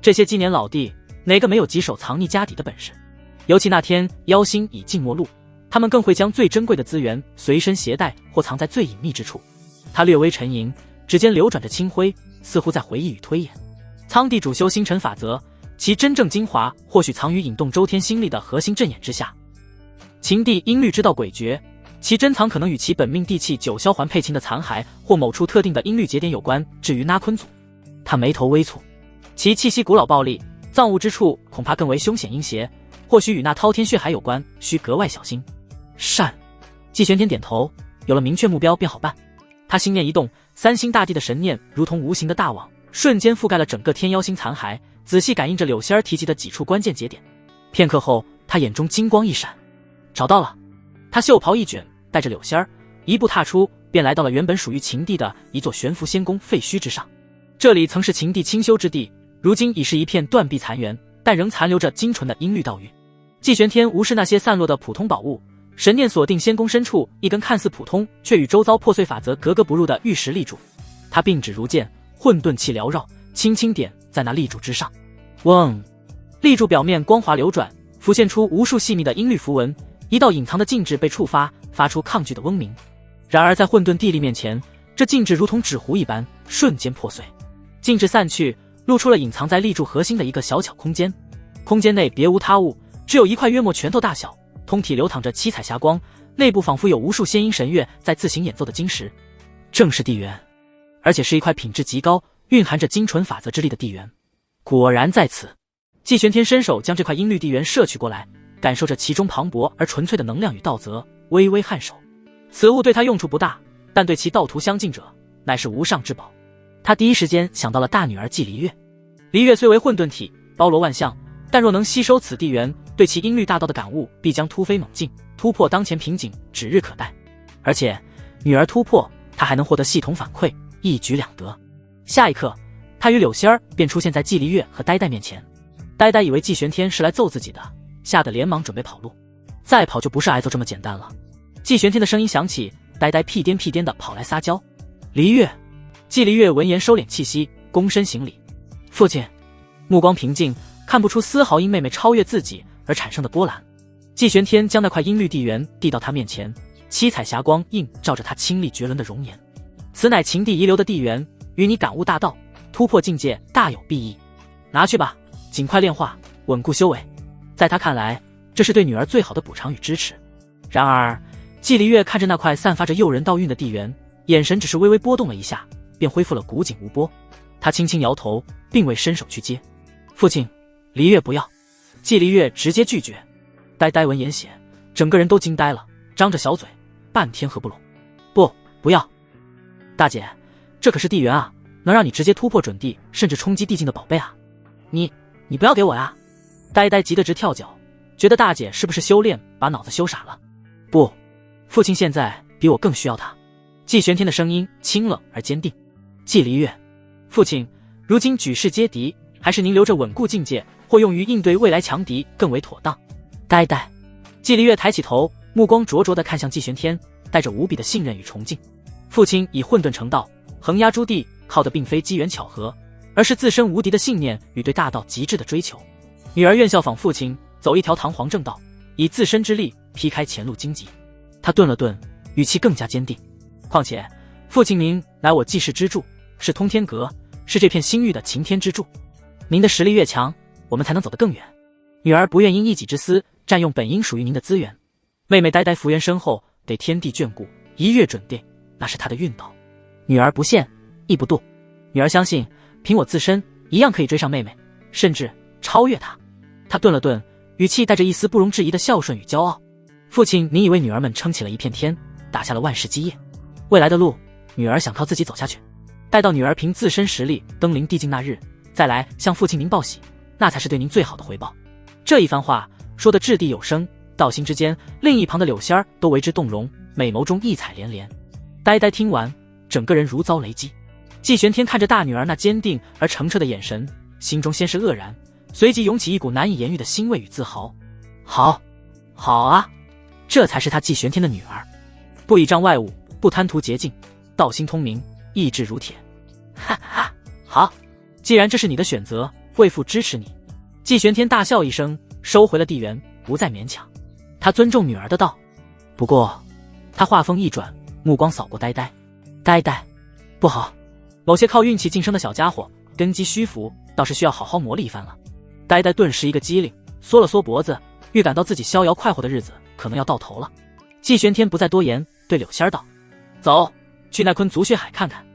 这些积年老弟哪个没有棘手藏匿家底的本事？尤其那天妖星已尽末路，他们更会将最珍贵的资源随身携带或藏在最隐秘之处。他略微沉吟，指尖流转着清辉，似乎在回忆与推演。苍帝主修星辰法则，其真正精华或许藏于引动周天星力的核心阵眼之下。秦帝音律之道诡谲，其珍藏可能与其本命地气九霄环佩琴的残骸或某处特定的音律节点有关。至于那坤祖，他眉头微蹙，其气息古老暴戾，藏物之处恐怕更为凶险阴邪，或许与那滔天血海有关，需格外小心。善。季玄天点头，有了明确目标便好办。他心念一动，3星大帝的神念如同无形的大网，瞬间覆盖了整个天妖星残骸，仔细感应着柳仙儿提及的几处关键节点。片刻后，他眼中金光一闪，找到了。他袖袍一卷，带着柳仙儿一步踏出，便来到了原本属于秦帝的一座悬浮仙宫废墟之上。这里曾是秦帝清修之地，如今已是一片断壁残垣，但仍残留着精纯的音律道韵。季玄天无视那些散落的普通宝物，神念锁定仙宫深处一根看似普通却与周遭破碎法则格格不入的玉石立柱。他并指如剑，混沌气缭绕，轻轻点在那立柱之上。嗡！立柱表面光华流转，浮现出无数细密的音律符文，一道隐藏的禁制被触发，发出抗拒的嗡鸣。然而在混沌地力面前，这禁制如同纸糊一般，瞬间破碎。禁制散去，露出了隐藏在立柱核心的一个小巧空间。空间内别无他物，只有一块约莫拳头大小，通体流淌着七彩霞光，内部仿佛有无数仙音神乐在自行演奏的晶石。正是地缘，而且是一块品质极高、蕴含着精纯法则之力的地缘。果然在此。季玄天伸手将这块音律地缘摄取过来，感受着其中磅礴而纯粹的能量与道则，微微颔首。此物对他用处不大，但对其道途相近者，乃是无上之宝。他第一时间想到了大女儿季离月。离月虽为混沌体，包罗万象，但若能吸收此地缘，对其音律大道的感悟必将突飞猛进，突破当前瓶颈，指日可待。而且女儿突破，他还能获得系统反馈，一举两得。下一刻，他与柳仙儿便出现在季离月和呆呆面前。呆呆以为季玄天是来揍自己的，吓得连忙准备跑路。再跑就不是挨揍这么简单了。季玄天的声音响起，呆呆屁颠屁颠地跑来撒娇。离月。季离月闻言收敛气息，躬身行礼。父亲。目光平静，看不出丝毫因妹妹超越自己而产生的波澜。季玄天将那块音律地缘递到他面前，七彩霞光映照着他清丽绝伦的容颜。此乃秦地遗留的地缘，与你感悟大道、突破境界大有裨益。拿去吧，尽快炼化，稳固修为。在他看来，这是对女儿最好的补偿与支持。然而，季离月看着那块散发着诱人道韵的地缘，眼神只是微微波动了一下，便恢复了古井无波。他轻轻摇头，并未伸手去接。父亲，离月不要。季离月直接拒绝。呆呆闻言血，整个人都惊呆了，张着小嘴，半天合不拢。不要。大姐，这可是地缘啊，能让你直接突破准地，甚至冲击地境的宝贝啊！你不要给我呀！呆呆急得直跳脚，觉得大姐是不是修炼把脑子修傻了？不，父亲现在比我更需要他。季玄天的声音清冷而坚定。季离月，父亲，如今举世皆敌，还是您留着稳固境界，或用于应对未来强敌更为妥当。呆呆。季离月抬起头，目光灼灼地看向季玄天，带着无比的信任与崇敬。父亲以混沌成道，横压诸地，靠的并非机缘巧合，而是自身无敌的信念与对大道极致的追求。女儿愿效仿父亲，走一条堂皇正道，以自身之力劈开前路荆棘。他顿了顿，语气更加坚定。况且，父亲您乃我济世之柱，是通天阁，是这片星域的擎天之柱。您的实力越强，我们才能走得更远。女儿不愿因一己之私占用本应属于您的资源。妹妹呆呆福缘深厚，得天地眷顾，一跃准定，那是她的运道。女儿不陷，亦不妒。女儿相信，凭我自身，一样可以追上妹妹，甚至超越她。她顿了顿，语气带着一丝不容置疑的孝顺与骄傲。父亲，您已为女儿们撑起了一片天，打下了万世基业。未来的路，女儿想靠自己走下去。待到女儿凭自身实力登临地境那日，再来向父亲您报喜，那才是对您最好的回报。这一番话说得掷地有声，道心之间，另一旁的柳仙儿都为之动容，美眸中异彩连连。呆呆听完，整个人如遭雷击。季玄天看着大女儿那坚定而澄澈的眼神，心中先是愕然，随即涌起一股难以言喻的欣慰与自豪。好啊，这才是他季玄天的女儿，不倚仗外物，不贪图捷径，道心通明，意志如铁。哈哈，好，既然这是你的选择，为父支持你。季玄天大笑一声，收回了地缘，不再勉强。他尊重女儿的道。不过，他话锋一转，目光扫过呆呆。呆呆，不好，某些靠运气晋升的小家伙，根基虚浮，倒是需要好好磨砺一番了。呆呆顿时一个机灵，缩了缩脖子，预感到自己逍遥快活的日子可能要到头了。季玄天不再多言，对柳仙儿道：“走，去奈昆族血海看看。”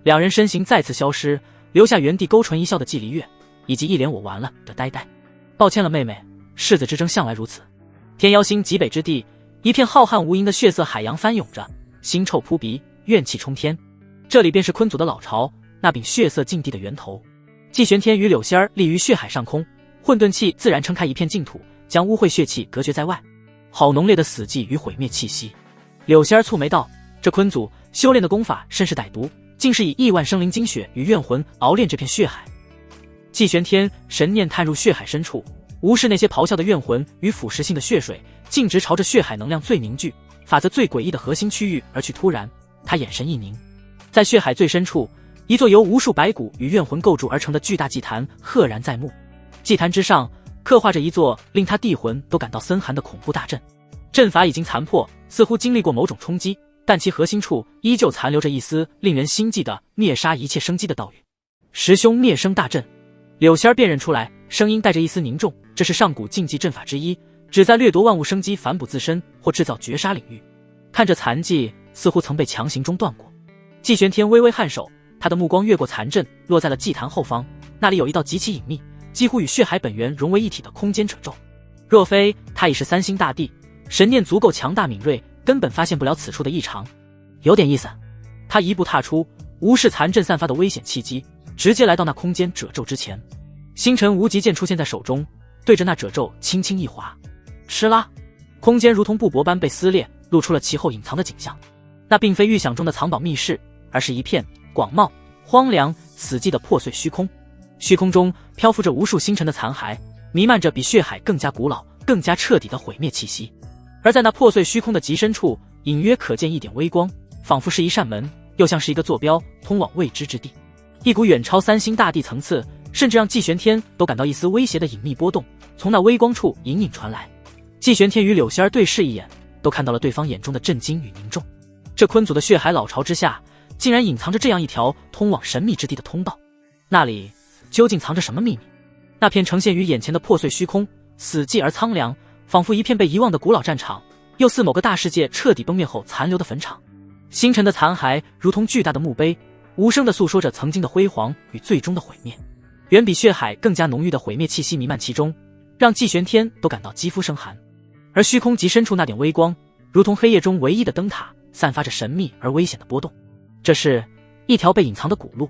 两人身形再次消失，留下原地勾唇一笑的季离月，以及一脸我完了的呆呆。抱歉了，妹妹，世子之争向来如此。天妖星极北之地，一片浩瀚无垠的血色海洋翻涌着，腥臭扑鼻，怨气冲天。这里便是昆族的老巢，那柄血色禁地的源头。季玄天与柳仙儿立于血海上空，混沌气自然撑开一片净土，将污秽血气隔绝在外。好浓烈的死寂与毁灭气息。柳仙儿蹙眉道：“这昆族修炼的功法甚是歹毒，竟是以亿万生灵精血与怨魂熬炼这片血海。”季玄天神念探入血海深处，无视那些咆哮的怨魂与腐蚀性的血水，径直朝着血海能量最凝聚、法则最诡异的核心区域而去。突然，他眼神一凝，在血海最深处，一座由无数白骨与怨魂构筑而成的巨大祭坛赫然在目。祭坛之上刻画着一座令他地魂都感到森寒的恐怖大阵。阵法已经残破，似乎经历过某种冲击，但其核心处依旧残留着一丝令人心悸的灭杀一切生机的道语。十凶灭生大阵。柳仙儿辨认出来，声音带着一丝凝重，这是上古禁忌阵法之一，旨在掠夺万物生机，反哺自身或制造绝杀领域。看着残迹，似乎曾被强行中断过。季玄天微微颔首，他的目光越过残阵，落在了祭坛后方，那里有一道极其隐秘、几乎与血海本源融为一体的空间褶皱。若非他已是3星大帝，神念足够强大敏锐，根本发现不了此处的异常。有点意思。他一步踏出，无视残阵散发的危险契机，直接来到那空间褶皱之前。星辰无极剑出现在手中，对着那褶皱轻轻一划，哧啦，空间如同布帛般被撕裂，露出了其后隐藏的景象。那并非预想中的藏宝密室，而是一片广袤、荒凉、死寂的破碎虚空。虚空中漂浮着无数星辰的残骸，弥漫着比血海更加古老、更加彻底的毁灭气息。而在那破碎虚空的极深处，隐约可见一点微光，仿佛是一扇门，又像是一个坐标，通往未知之地。一股远超3星大帝层次，甚至让季玄天都感到一丝威胁的隐秘波动，从那微光处隐隐传来。季玄天与柳仙儿对视一眼，都看到了对方眼中的震惊与凝重。这昆祖的血海老巢之下，竟然隐藏着这样一条通往神秘之地的通道，那里究竟藏着什么秘密？那片呈现于眼前的破碎虚空，死寂而苍凉，仿佛一片被遗忘的古老战场，又似某个大世界彻底崩灭后残留的坟场。星辰的残骸如同巨大的墓碑，无声地诉说着曾经的辉煌与最终的毁灭。远比血海更加浓郁的毁灭气息弥漫其中，让季玄天都感到肌肤生寒。而虚空极深处那点微光，如同黑夜中唯一的灯塔，散发着神秘而危险的波动。这是一条被隐藏的古路。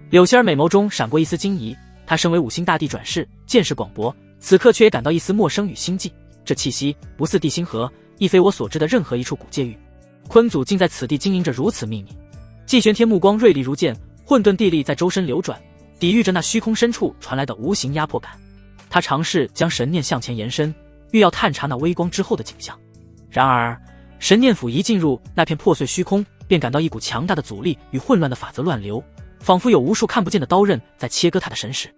柳仙儿美眸中闪过一丝惊疑，她身为5星大帝转世，见识广博，此刻却也感到一丝陌生与心悸。这气息不似地心河，亦非我所知的任何一处古界域。昆祖竟在此地经营着如此秘密。季玄天目光锐利如剑，混沌地力在周身流转，抵御着那虚空深处传来的无形压迫感。他尝试将神念向前延伸，欲要探查那微光之后的景象。然而神念斧一进入那片破碎虚空，便感到一股强大的阻力与混乱的法则乱流，仿佛有无数看不见的刀刃在切割他的神识。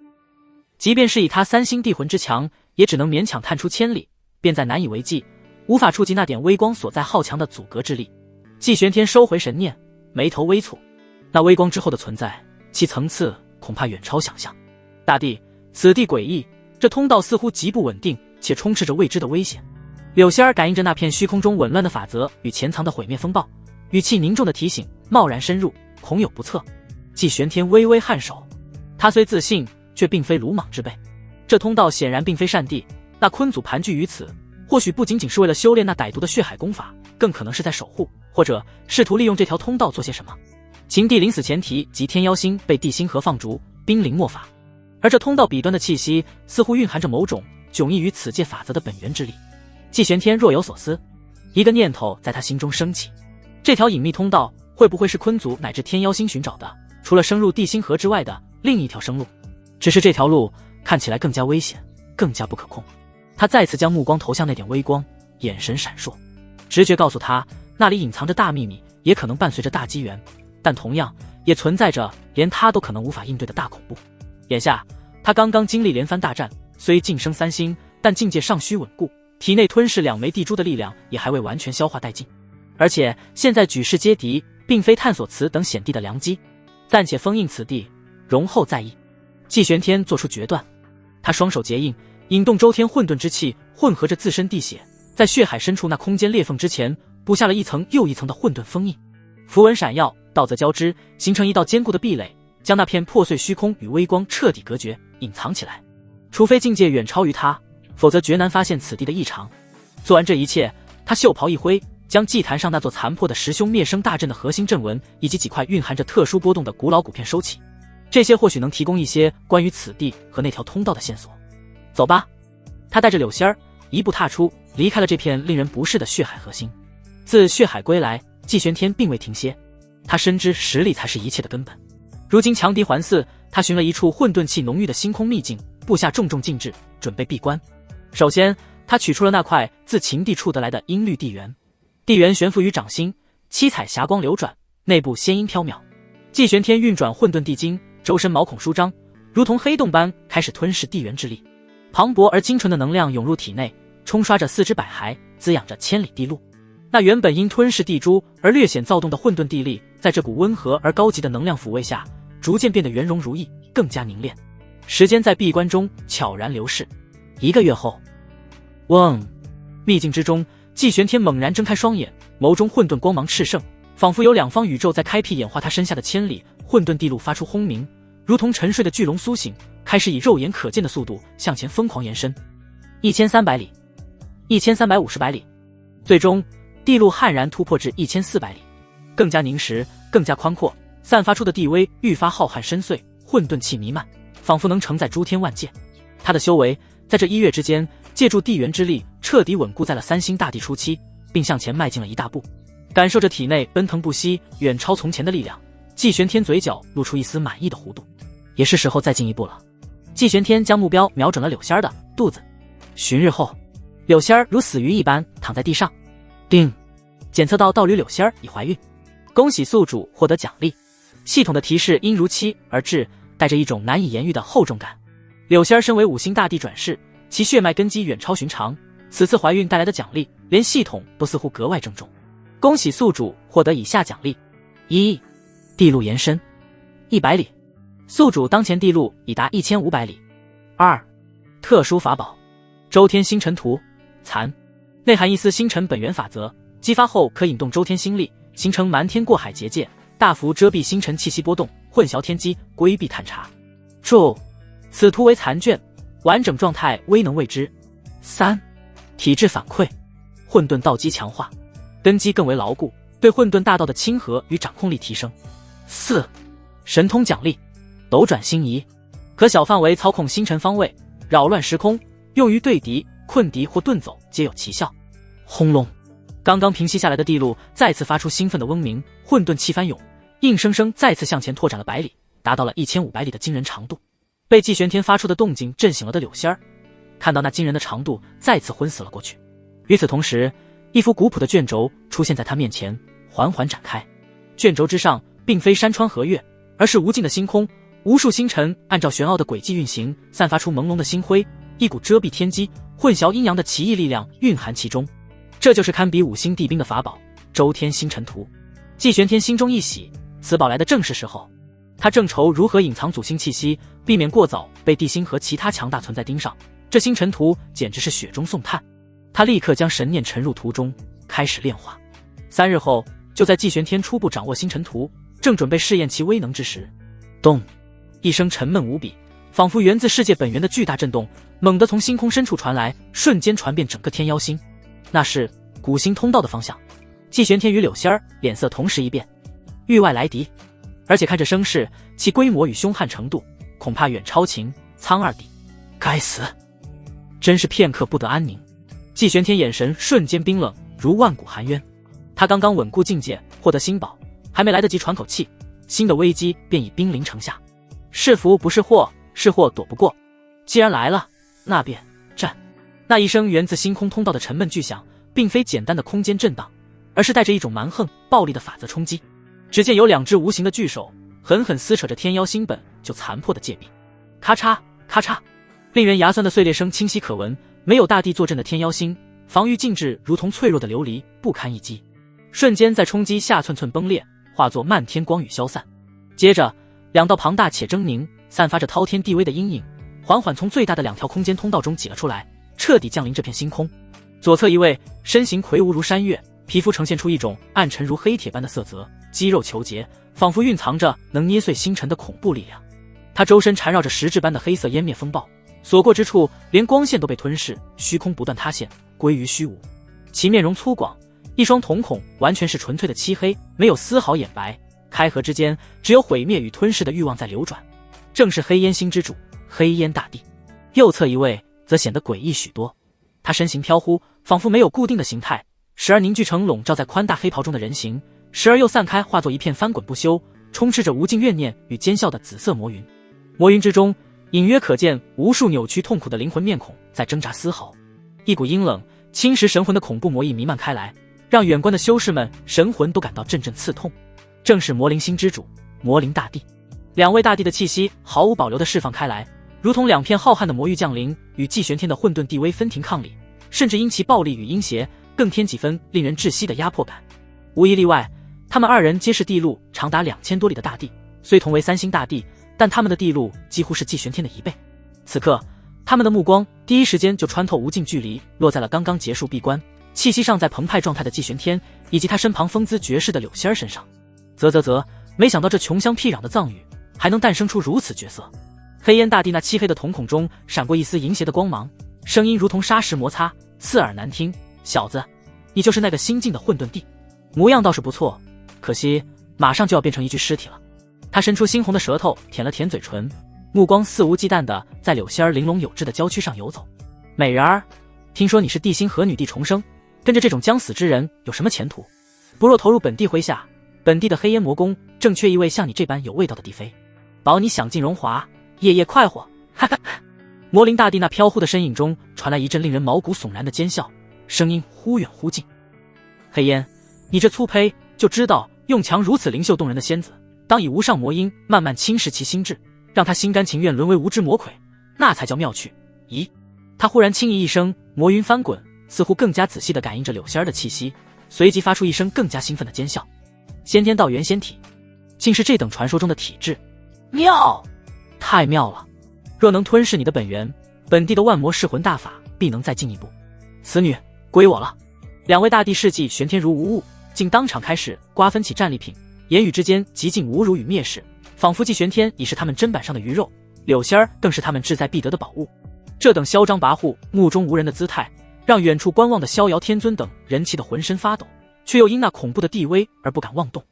即便是以他3星地魂之强，也只能勉强探出千里，便再难以为继，无法触及那点微光所在好强的阻隔之力。季玄天收回神念，眉头微蹙，那微光之后的存在，其层次恐怕远超想象。大帝，此地诡异，这通道似乎极不稳定，且充斥着未知的危险。柳仙儿感应着那片虚空中紊乱的法则与潜藏的毁灭风暴，语气凝重的提醒，贸然深入，恐有不测。季玄天微微颔首，他虽自信，却并非鲁莽之辈。这通道显然并非善地，那昆祖盘踞于此，或许不仅仅是为了修炼那歹毒的血海功法，更可能是在守护，或者试图利用这条通道做些什么。秦帝临死前提及天妖星被地心河放逐，濒临末法，而这通道彼端的气息似乎蕴含着某种迥异于此界法则的本源之力。季玄天若有所思，一个念头在他心中升起，这条隐秘通道会不会是昆祖乃至天妖星寻找的，除了升入地心河之外的另一条生路？只是这条路看起来更加危险，更加不可控。他再次将目光投向那点微光，眼神闪烁。直觉告诉他，那里隐藏着大秘密，也可能伴随着大机缘，但同样也存在着连他都可能无法应对的大恐怖。眼下他刚刚经历连番大战，虽晋升3星，但境界尚需稳固，体内吞噬2枚地珠的力量也还未完全消化殆尽。而且现在举世皆敌，并非探索此等险地的良机，暂且封印此地，容后再议。季玄天做出决断，他双手结印，引动周天混沌之气，混合着自身地血，在血海深处那空间裂缝之前布下了一层又一层的混沌封印。符文闪耀，道则交织，形成一道坚固的壁垒，将那片破碎虚空与微光彻底隔绝，隐藏起来。除非境界远超于他，否则绝难发现此地的异常。做完这一切，他袖袍一挥，将祭坛上那座残破的十凶灭生大阵的核心阵纹以及几块蕴含着特殊波动的古老骨片收起，这些或许能提供一些关于此地和那条通道的线索。走吧。他带着柳仙儿一步踏出，离开了这片令人不适的血海核心。自血海归来，季玄天并未停歇，他深知实力才是一切的根本。如今强敌环伺，他寻了一处混沌气浓郁的星空秘境，布下重重禁制，准备闭关。首先他取出了那块自秦地处得来的音律地缘，地缘悬浮于掌心，七彩霞光流转，内部仙音飘渺。季玄天运转混沌地经，周身毛孔舒张，如同黑洞般开始吞噬地缘之力。磅礴而精纯的能量涌入体内，冲刷着四肢百骸，滋养着千里地路。那原本因吞噬地珠而略显躁动的混沌地力，在这股温和而高级的能量抚慰下，逐渐变得圆融如意，更加凝练。时间在闭关中悄然流逝。1个月后，嗡！秘境之中，季玄天猛然睁开双眼，眸中混沌光芒炽盛，仿佛有2方宇宙在开辟演化他身下的千里混沌地路发出轰鸣，如同沉睡的巨龙苏醒，开始以肉眼可见的速度向前疯狂延伸，1300里、1350里，最终地路悍然突破至1400里，更加凝实，更加宽阔，散发出的地威愈发浩瀚深邃，混沌气弥漫，仿佛能承载诸天万界。他的修为在这1月之间，借助地缘之力，彻底稳固在了3星大帝初期，并向前迈进了一大步。感受着体内奔腾不息、远超从前的力量，季玄天嘴角露出一丝满意的弧度，也是时候再进一步了。季玄天将目标瞄准了柳仙儿的肚子。旬日后，柳仙儿如死鱼一般躺在地上。叮，检测到道侣柳仙儿已怀孕，恭喜宿主获得奖励。系统的提示音如期而至，带着一种难以言喻的厚重感。柳仙儿身为5星大帝转世，其血脉根基远超寻常，此次怀孕带来的奖励，连系统都似乎格外郑重。恭喜宿主获得以下奖励：1. 地路延伸100里，宿主当前地路已达1500里。2. 特殊法宝周天星辰图残，内含一丝星辰本源法则，激发后可引动周天星力，形成瞒天过海结界，大幅遮蔽星辰气息波动，混淆天机，规避探查。注：此图为残卷，完整状态微能未知。3. 体质反馈混沌道基强化，根基更为牢固，对混沌大道的亲和与掌控力提升。4. 神通奖励斗转星移，可小范围操控星辰方位，扰乱时空，用于对敌、困敌或遁走皆有奇效。轰隆，刚刚平息下来的地路再次发出兴奋的嗡鸣，混沌气翻涌，硬生生再次向前拓展了100里，达到了1500里的惊人长度。被季玄天发出的动静震醒了的柳仙儿，看到那惊人的长度，再次昏死了过去。与此同时，一幅古朴的卷轴出现在他面前，缓缓展开。卷轴之上并非山川河岳，而是无尽的星空，无数星辰按照玄奥的轨迹运行，散发出朦胧的星辉，一股遮蔽天机、混淆阴阳的奇异力量蕴含其中。这就是堪比5星帝兵的法宝周天星辰图。季玄天心中一喜，此宝来的正是时候。他正愁如何隐藏祖星气息，避免过早被地星和其他强大存在盯上，这星辰图简直是雪中送炭。他立刻将神念沉入图中，开始炼化。3日后，就在季玄天初步掌握星辰图，正准备试验其威能之时，咚！一声沉闷无比，仿佛源自世界本源的巨大震动，猛地从星空深处传来，瞬间传遍整个天妖星。那是古星通道的方向。季玄天与柳仙儿脸色同时一变，域外来敌，而且看这声势，其规模与凶悍程度，恐怕远超秦、苍二帝。该死！真是片刻不得安宁。季玄天眼神瞬间冰冷，如万古寒渊。他刚刚稳固境界，获得新宝，还没来得及喘口气，新的危机便已兵临城下。是福不是祸，是祸躲不过。既然来了，那便战。那一声源自星空通道的沉闷巨响，并非简单的空间震荡，而是带着一种蛮横、暴力的法则冲击。只见有2只无形的巨手狠狠撕扯着天妖星本就残破的界壁，咔嚓咔嚓，令人牙酸的碎裂声清晰可闻。没有大地坐镇的天妖星，防御禁制如同脆弱的琉璃，不堪一击。瞬间在冲击下寸寸崩裂，化作漫天光雨消散。接着2道庞大且狰狞、散发着滔天地威的阴影，缓缓从最大的2条空间通道中挤了出来，彻底降临这片星空。左侧一位身形魁梧如山岳，皮肤呈现出一种暗沉如黑铁般的色泽，肌肉虬结，仿佛蕴藏着能捏碎星辰的恐怖力量。他周身缠绕着实质般的黑色湮灭风暴，所过之处连光线都被吞噬，虚空不断塌陷，归于虚无。其面容粗犷，一双瞳孔完全是纯粹的漆黑，没有丝毫眼白，开合之间只有毁灭与吞噬的欲望在流转，正是黑烟星之主黑烟大帝。右侧一位则显得诡异许多，他身形飘忽，仿佛没有固定的形态，时而凝聚成笼罩在宽大黑袍中的人形，时而又散开化作一片翻滚不休、充斥着无尽怨念与奸笑的紫色魔云。魔云之中隐约可见无数扭曲痛苦的灵魂面孔在挣扎嘶吼，一股阴冷侵蚀神魂的恐怖魔意弥漫开来，让远观的修士们神魂都感到阵阵刺痛。正是魔灵星之主魔灵大帝。2位大帝的气息毫无保留地释放开来，如同2片浩瀚的魔域降临，与季玄天的混沌地威分庭抗礼，甚至因其暴力与阴邪更添几分令人窒息的压迫感。无一例外，他们2人皆是地路长达2000多里的大帝，虽同为3星大帝，但他们的地路几乎是季玄天的1倍。此刻他们的目光第一时间就穿透无尽距离，落在了刚刚结束闭关、气息尚在澎湃状态的季玄天，以及他身旁风姿绝世的柳仙儿身上。啧，没想到这穷乡僻壤的藏域还能诞生出如此角色。黑烟大帝那漆黑的瞳孔中闪过一丝淫邪的光芒，声音如同砂石摩擦，刺耳难听。小子，你就是那个新晋的混沌帝，模样倒是不错，可惜马上就要变成一具尸体了。他伸出猩红的舌头舔了舔嘴唇，目光肆无忌惮地在柳仙儿玲珑有致的娇躯上游走。美人儿，听说你是地心河女帝重生，跟着这种将死之人有什么前途？不若投入本帝麾下，本帝的黑烟魔宫正缺一位像你这般有味道的帝妃，保你享尽荣华，夜夜快活。哈哈！魔灵大帝那飘忽的身影中传来一阵令人毛骨悚然的奸笑，声音忽远忽近。黑烟，你这粗胚就知道用强如此灵秀动人的仙子，当以无上魔音慢慢侵蚀其心智，让他心甘情愿沦为无知魔鬼，那才叫妙趣。咦？他忽然轻咦一声，魔云翻滚，似乎更加仔细地感应着柳仙儿的气息，随即发出一声更加兴奋的尖笑。先天道元仙体，竟是这等传说中的体质，妙，太妙了！若能吞噬你的本源，本帝的万魔噬魂大法必能再进一步。此女归我了。两位大帝事迹玄天如无物，竟当场开始瓜分起战利品，言语之间极尽侮辱与蔑视，仿佛季玄天已是他们砧板上的鱼肉，柳仙儿更是他们志在必得的宝物。这等嚣张跋扈、目中无人的姿态，让远处观望的逍遥天尊等人气得浑身发抖，却又因那恐怖的地威而不敢妄动。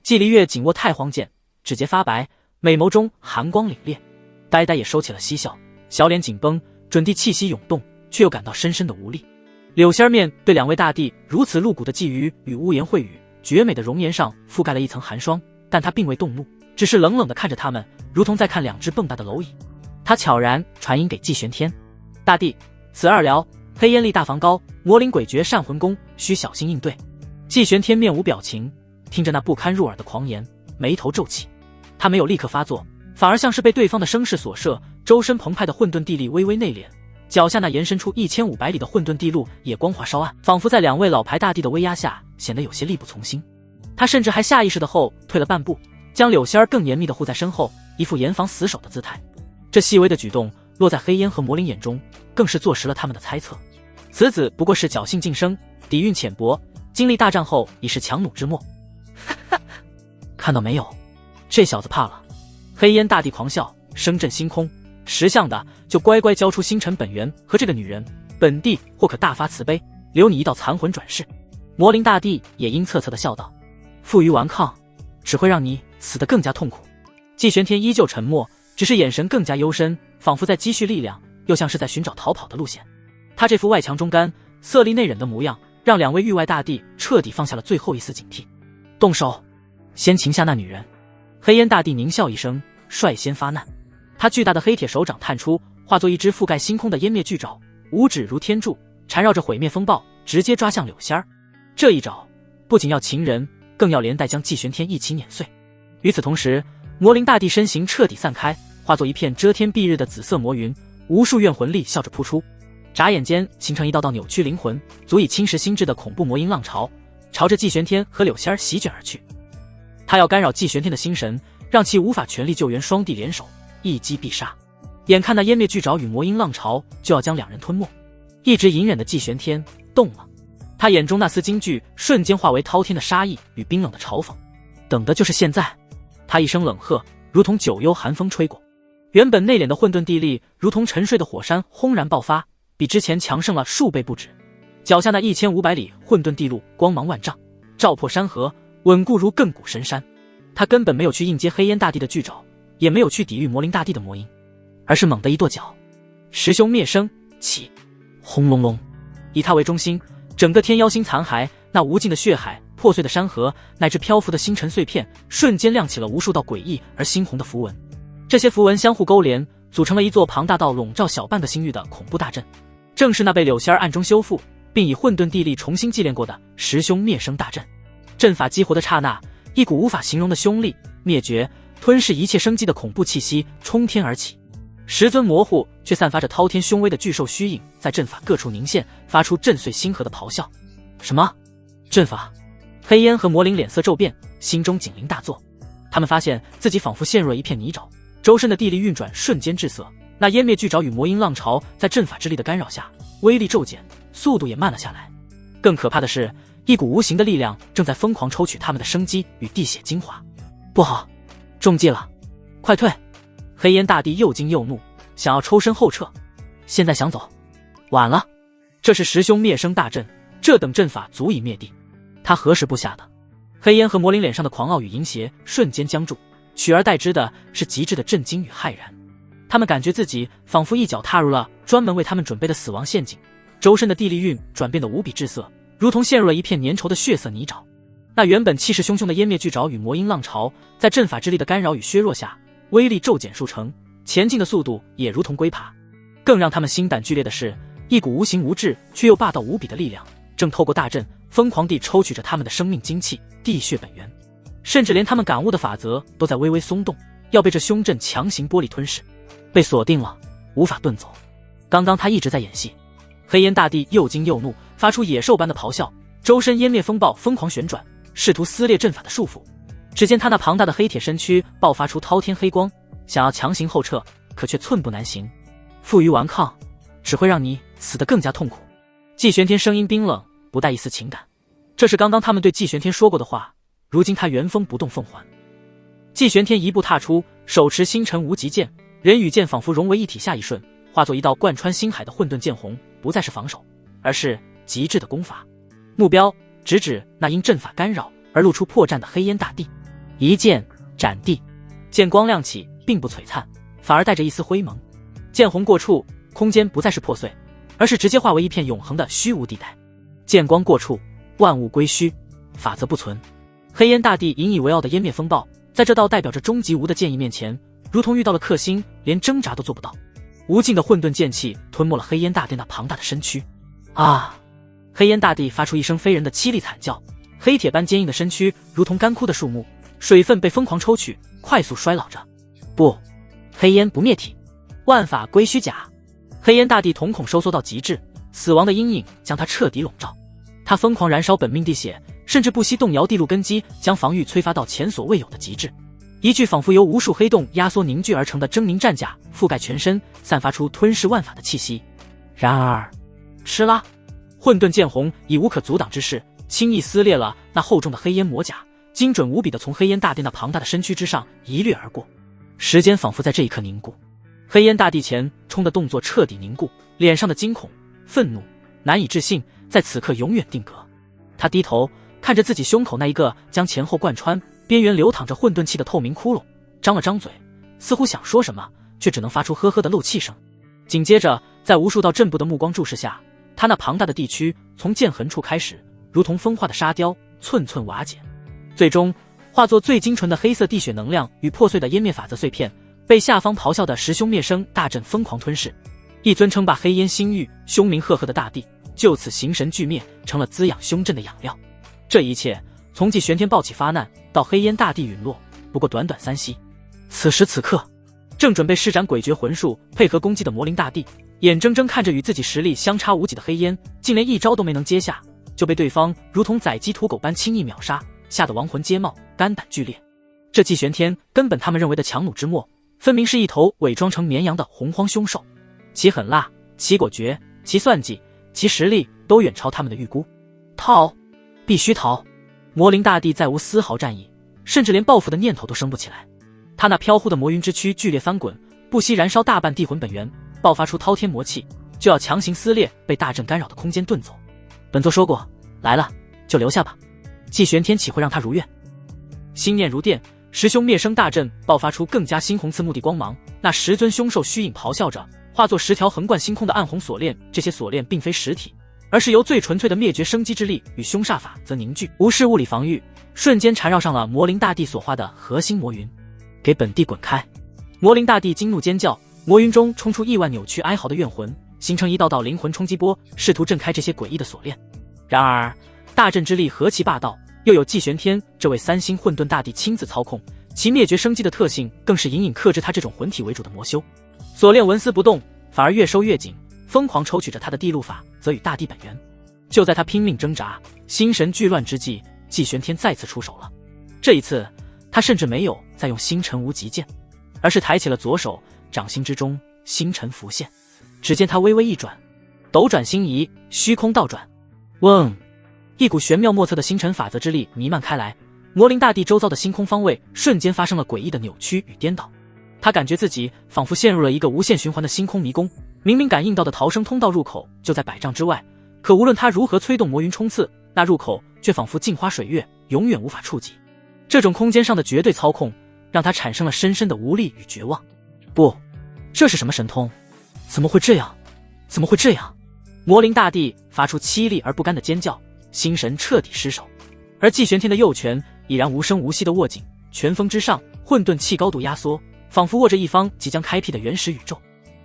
季离月紧握太皇剑，指节发白，美眸中寒光凛冽，呆呆也收起了嬉笑，小脸紧绷，准帝气息涌动，却又感到深深的无力。柳仙儿面对两位大帝如此露骨的觊觎与污言秽语，绝美的容颜上覆盖了一层寒霜，但他并未动怒，只是冷冷地看着他们，如同在看两只蹦跶的蝼蚁。他悄然传音给季玄天：大帝，此二辽黑烟力大防高，魔灵诡谲善魂功，需小心应对。季玄天面无表情，听着那不堪入耳的狂言，眉头皱起。他没有立刻发作，反而像是被对方的声势所慑，周身澎湃的混沌地力微微内敛，脚下那延伸出1500里的混沌地路也光滑稍暗，仿佛在两位老牌大帝的威压下显得有些力不从心。他甚至还下意识地后退了半步，将柳仙儿更严密地护在身后，一副严防死守的姿态。这细微的举动落在黑烟和魔灵眼中，更是坐实了他们的猜测。此子不过是侥幸晋升，底蕴浅薄，经历大战后已是强弩之末。看到没有，这小子怕了。黑烟大帝狂笑，声震星空，识相的就乖乖交出星辰本源和这个女人，本帝或可大发慈悲，留你一道残魂转世。魔灵大帝也阴恻恻地笑道：负隅顽抗，只会让你死得更加痛苦。季玄天依旧沉默，只是眼神更加幽深，仿佛在积蓄力量，又像是在寻找逃跑的路线。他这副外强中干、色厉内荏的模样，让两位域外大帝彻底放下了最后一丝警惕。动手，先擒下那女人。黑烟大帝狞笑一声，率先发难。他巨大的黑铁手掌探出，化作一只覆盖星空的湮灭巨爪，五指如天柱，缠绕着毁灭风暴，直接抓向柳仙儿。这一爪不仅要擒人，更要连带将季玄天一起碾碎。与此同时，魔灵大帝身形彻底散开，化作一片遮天蔽日的紫色魔云，无数怨魂力笑着扑出，眨眼间形成一道道扭曲灵魂、足以侵蚀心智的恐怖魔音浪潮，朝着季玄天和柳仙儿席卷而去。他要干扰季玄天的心神，让其无法全力救援双帝联手，一击必杀。眼看那湮灭巨爪与魔音浪潮就要将两人吞没，一直隐忍的季玄天动了，他眼中那丝惊惧瞬间化为滔天的杀意与冰冷的嘲讽。等的就是现在。他一声冷喝，如同九幽寒风吹过，原本内敛的混沌地力如同沉睡的火山轰然爆发，比之前强盛了数倍不止。脚下那1500里混沌地路光芒万丈，照破山河，稳固如亘古神山。他根本没有去应接黑烟大帝的巨爪，也没有去抵御魔灵大帝的魔音，而是猛地一跺脚，十凶灭生起。轰隆隆，以他为中心，整个天妖星残骸，那无尽的血海、破碎的山河，乃至漂浮的星辰碎片，瞬间亮起了无数道诡异而猩红的符文。这些符文相互勾连，组成了一座庞大到笼罩小半个星域的恐怖大阵，正是那被柳仙儿暗中修复，并以混沌地力重新祭炼过的十凶灭生大阵。阵法激活的刹那，一股无法形容的凶力、灭绝、吞噬一切生机的恐怖气息冲天而起。十尊模糊却散发着滔天凶威的巨兽虚影在阵法各处凝现，发出震碎星河的咆哮。什么阵法？黑烟和魔灵脸色骤变，心中警铃大作。他们发现自己仿佛陷入了一片泥沼，周身的地力运转瞬间滞涩，那湮灭巨爪与魔音浪潮在阵法之力的干扰下，威力骤减，速度也慢了下来。更可怕的是，一股无形的力量正在疯狂抽取他们的生机与地血精华。不好，中计了，快退！黑烟大帝又惊又怒，想要抽身后撤。现在想走，晚了。这是十凶灭生大阵，这等阵法足以灭地。他何时布下的？黑烟和魔灵脸上的狂傲与淫邪瞬间僵住，取而代之的是极致的震惊与骇然。他们感觉自己仿佛一脚踏入了专门为他们准备的死亡陷阱，周身的地利运转变得无比滞涩，如同陷入了一片粘稠的血色泥沼。那原本气势汹汹的湮灭巨爪与魔音浪潮，在阵法之力的干扰与削弱下，威力骤减数成，前进的速度也如同龟爬。更让他们心胆俱裂的是，一股无形无质却又霸道无比的力量，正透过大阵疯狂地抽取着他们的生命精气、地血本源，甚至连他们感悟的法则都在微微松动，要被这凶阵强行剥离吞噬。被锁定了，无法遁走。刚刚他一直在演戏。黑烟大帝又惊又怒，发出野兽般的咆哮，周身湮灭风暴疯狂旋转，试图撕裂阵法的束缚。只见他那庞大的黑铁身躯爆发出滔天黑光，想要强行后撤，可却寸步难行。负隅顽抗，只会让你死得更加痛苦。季玄天声音冰冷，不带一丝情感。这是刚刚他们对季玄天说过的话，如今他原封不动奉还。季玄天一步踏出，手持星辰无极剑，人与剑仿佛融为一体，下一瞬化作一道贯穿星海的混沌剑虹，不再是防守，而是极致的攻法。目标直指那因阵法干扰而露出破绽的黑烟大帝，一剑斩地。剑光亮起，并不璀璨，反而带着一丝灰蒙。剑虹过处，空间不再是破碎，而是直接化为一片永恒的虚无地带。剑光过处，万物归虚，法则不存。黑烟大帝引以为傲的湮灭风暴，在这道代表着终极无的剑意面前，如同遇到了克星，连挣扎都做不到。无尽的混沌剑气吞没了黑烟大帝那庞大的身躯。啊！黑烟大帝发出一声非人的凄厉惨叫，黑铁般坚硬的身躯如同干枯的树木，水分被疯狂抽取，快速衰老着。不，黑烟不灭体，万法归虚假。黑烟大帝瞳孔收缩到极致，死亡的阴影将他彻底笼罩。他疯狂燃烧本命地血，甚至不惜动摇地路根基，将防御催发到前所未有的极致。一具仿佛由无数黑洞压缩凝聚而成的狰狞战甲覆盖全身，散发出吞噬万法的气息。然而，吃啦！混沌剑虹以无可阻挡之势，轻易撕裂了那厚重的黑烟魔甲，精准无比地从黑烟大帝那庞大的身躯之上一掠而过。时间仿佛在这一刻凝固，黑烟大帝前冲的动作彻底凝固，脸上的惊恐、愤怒、难以置信在此刻永远定格。他低头看着自己胸口那一个将前后贯穿、边缘流淌着混沌气的透明窟窿，张了张嘴，似乎想说什么，却只能发出呵呵的漏气声。紧接着，在无数道阵部的目光注视下，他那庞大的地躯从剑痕处开始，如同风化的沙雕，寸寸瓦解，最终化作最精纯的黑色地血能量与破碎的湮灭法则碎片，被下方咆哮的十凶灭生大阵疯狂吞噬。一尊称霸黑烟星域、凶名赫赫的大帝，就此形神俱灭，成了滋养凶阵的养料。这一切从继玄天暴起发难到黑烟大帝陨落，不过短短3息。此时此刻，正准备施展诡谲魂术配合攻击的魔灵大帝，眼睁睁看着与自己实力相差无几的黑烟，竟连一招都没能接下，就被对方如同宰鸡屠狗般轻易秒杀，吓得亡魂皆冒，肝胆俱裂。这继玄天根本他们认为的强弩之末，分明是一头伪装成绵羊的洪荒凶兽，其狠辣，其果决，其算计，其实力都远超他们的预估。逃，必须逃！魔灵大帝再无丝毫战意，甚至连报复的念头都生不起来。他那飘忽的魔云之躯剧烈翻滚，不惜燃烧大半地魂本源，爆发出滔天魔气，就要强行撕裂被大阵干扰的空间遁走。本座说过，来了就留下吧，继玄天岂会让他如愿？心念如电，十凶灭生大阵爆发出更加猩红刺目的光芒，那10尊凶兽虚影咆哮着，化作10条横贯星空的暗红锁链。这些锁链并非实体，而是由最纯粹的灭绝生机之力与凶煞法则凝聚，无视物理防御，瞬间缠绕上了魔灵大帝所化的核心魔云。给本帝滚开！魔灵大帝惊怒尖叫，魔云中冲出亿万扭曲哀嚎的怨魂，形成一道道灵魂冲击波，试图震开这些诡异的锁链。然而大阵之力何其霸道，又有继玄天这位3星混沌大帝亲自操控，其灭绝生机的特性更是隐隐克制他这种魂体为主的魔修。锁链纹丝不动，反而越收越紧，疯狂抽取着他的地路法则与大地本源。就在他拼命挣扎、心神俱乱之际，继玄天再次出手了。这一次他甚至没有再用星辰无极剑，而是抬起了左手，掌心之中星辰浮现。只见他微微一转，斗转星移，虚空倒转，嗡！一股玄妙莫测的星辰法则之力弥漫开来，魔灵大帝周遭的星空方位瞬间发生了诡异的扭曲与颠倒。他感觉自己仿佛陷入了一个无限循环的星空迷宫，明明感应到的逃生通道入口就在100丈之外，可无论他如何催动魔云冲刺，那入口却仿佛镜花水月，永远无法触及。这种空间上的绝对操控让他产生了深深的无力与绝望。不，这是什么神通？怎么会这样？怎么会这样？魔灵大帝发出凄厉而不甘的尖叫，心神彻底失守。而季玄天的右拳已然无声无息地握紧，拳锋之上，混沌气高度压缩，仿佛握着一方即将开辟的原始宇宙。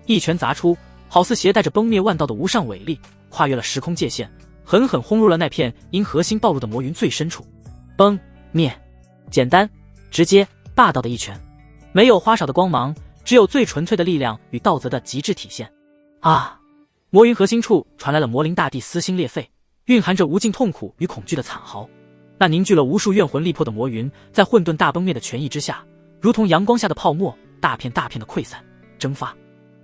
一拳砸出，好似携带着崩灭万道的无上伟力，跨越了时空界限，狠狠轰入了那片因核心暴露的魔云最深处。崩灭，简单直接霸道的一拳，没有花哨的光芒，只有最纯粹的力量与道则的极致体现。啊！魔云核心处传来了魔灵大帝撕心裂肺，蕴含着无尽痛苦与恐惧的惨嚎。那凝聚了无数怨魂力魄的魔云，在混沌大崩灭的权益之下，如同阳光下的泡沫，大片大片的溃散蒸发。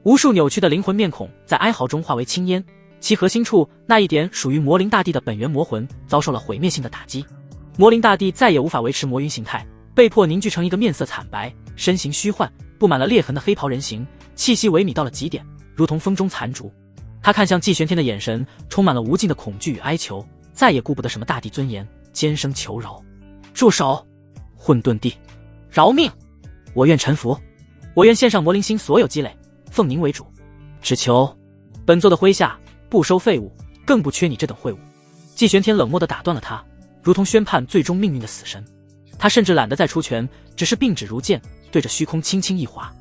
无数扭曲的灵魂面孔在哀嚎中化为青烟，其核心处那一点属于魔灵大帝的本源魔魂遭受了毁灭性的打击。魔灵大帝再也无法维持魔云形态，被迫凝聚成一个面色惨白、身形虚幻、布满了裂痕的黑袍人形，气息萎靡到了极点，如同风中残烛。他看向季玄天的眼神充满了无尽的恐惧与哀求，再也顾不得什么大帝尊严，尖声求饶：住手！混沌帝，饶命！我愿臣服，我愿献上魔灵心所有积累，奉您为主，只求本座的麾下不收废物，更不缺你这等秽物。季玄天冷漠地打断了他，如同宣判最终命运的死神。他甚至懒得再出拳，只是并指如剑，对着虚空轻轻一划，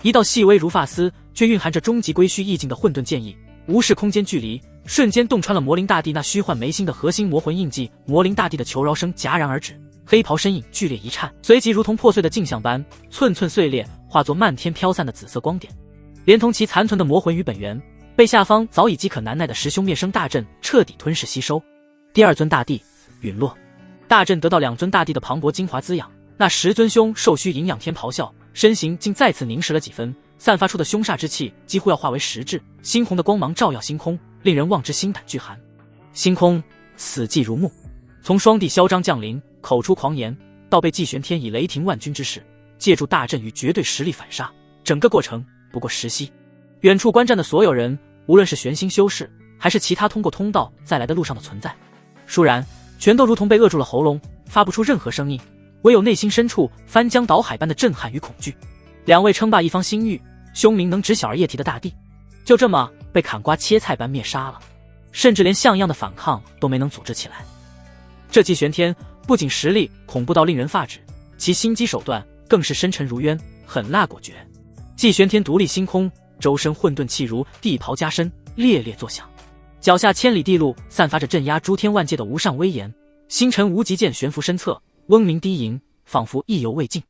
一道细微如发丝却蕴含着终极归虚意境的混沌剑意，无视空间距离，瞬间洞穿了魔灵大帝那虚幻眉心的核心魔魂印记。魔灵大帝的求饶声戛然而止，黑袍身影剧烈一颤，随即如同破碎的镜像般寸寸碎裂，化作漫天飘散的紫色光点，连同其残存的魔魂与本源，被下方早已饥渴难耐的十凶灭生大阵彻底吞噬吸收。第二尊大帝陨落，大阵得到2尊大帝的磅礴精华滋养，那10尊凶受虚营养天咆哮，身形竟再次凝实了几分，散发出的凶煞之气几乎要化为实质，猩红的光芒照耀星空，令人望之心胆俱寒。星空死寂如木，从双帝嚣张降临，口出狂言，到被季玄天以雷霆万钧之势借助大阵与绝对实力反杀，整个过程不过10息。远处观战的所有人，无论是玄星修士还是其他通过通道再来的路上的存在，倏然全都如同被扼住了喉咙，发不出任何声音，唯有内心深处翻江倒海般的震撼与恐惧。2位称霸一方星域、凶名能止小儿液体的大帝，就这么被砍瓜切菜般灭杀了，甚至连像样的反抗都没能组织起来。这季玄天不仅实力恐怖到令人发指，其心机手段更是深沉如渊，狠辣果决。季玄天独立星空，周身混沌气如地袍加身，烈烈作响，脚下千里地路散发着镇压诸天万界的无上威严，星辰无极剑悬浮身侧，嗡鸣低吟，仿佛意犹未尽。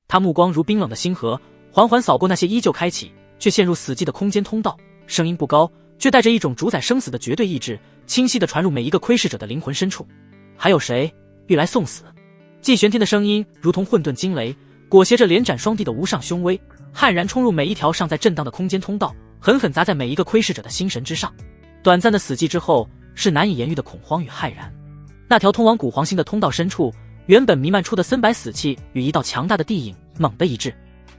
他目光如冰冷的星河，缓缓扫过那些依旧开启却陷入死寂的空间通道，声音不高，却带着一种主宰生死的绝对意志，清晰地传入每一个窥视者的灵魂深处。还有谁欲来送死？季玄天的声音如同混沌惊雷，裹挟着连斩双帝的无上凶威，悍然冲入每一条尚在震荡的空间通道，狠狠砸在每一个窥视者的心神之上。短暂的死寂之后，是难以言喻的恐慌与骇然。那条通往古黄星的通道深处，原本弥漫出的森白死气与一道强大的地影猛地一致。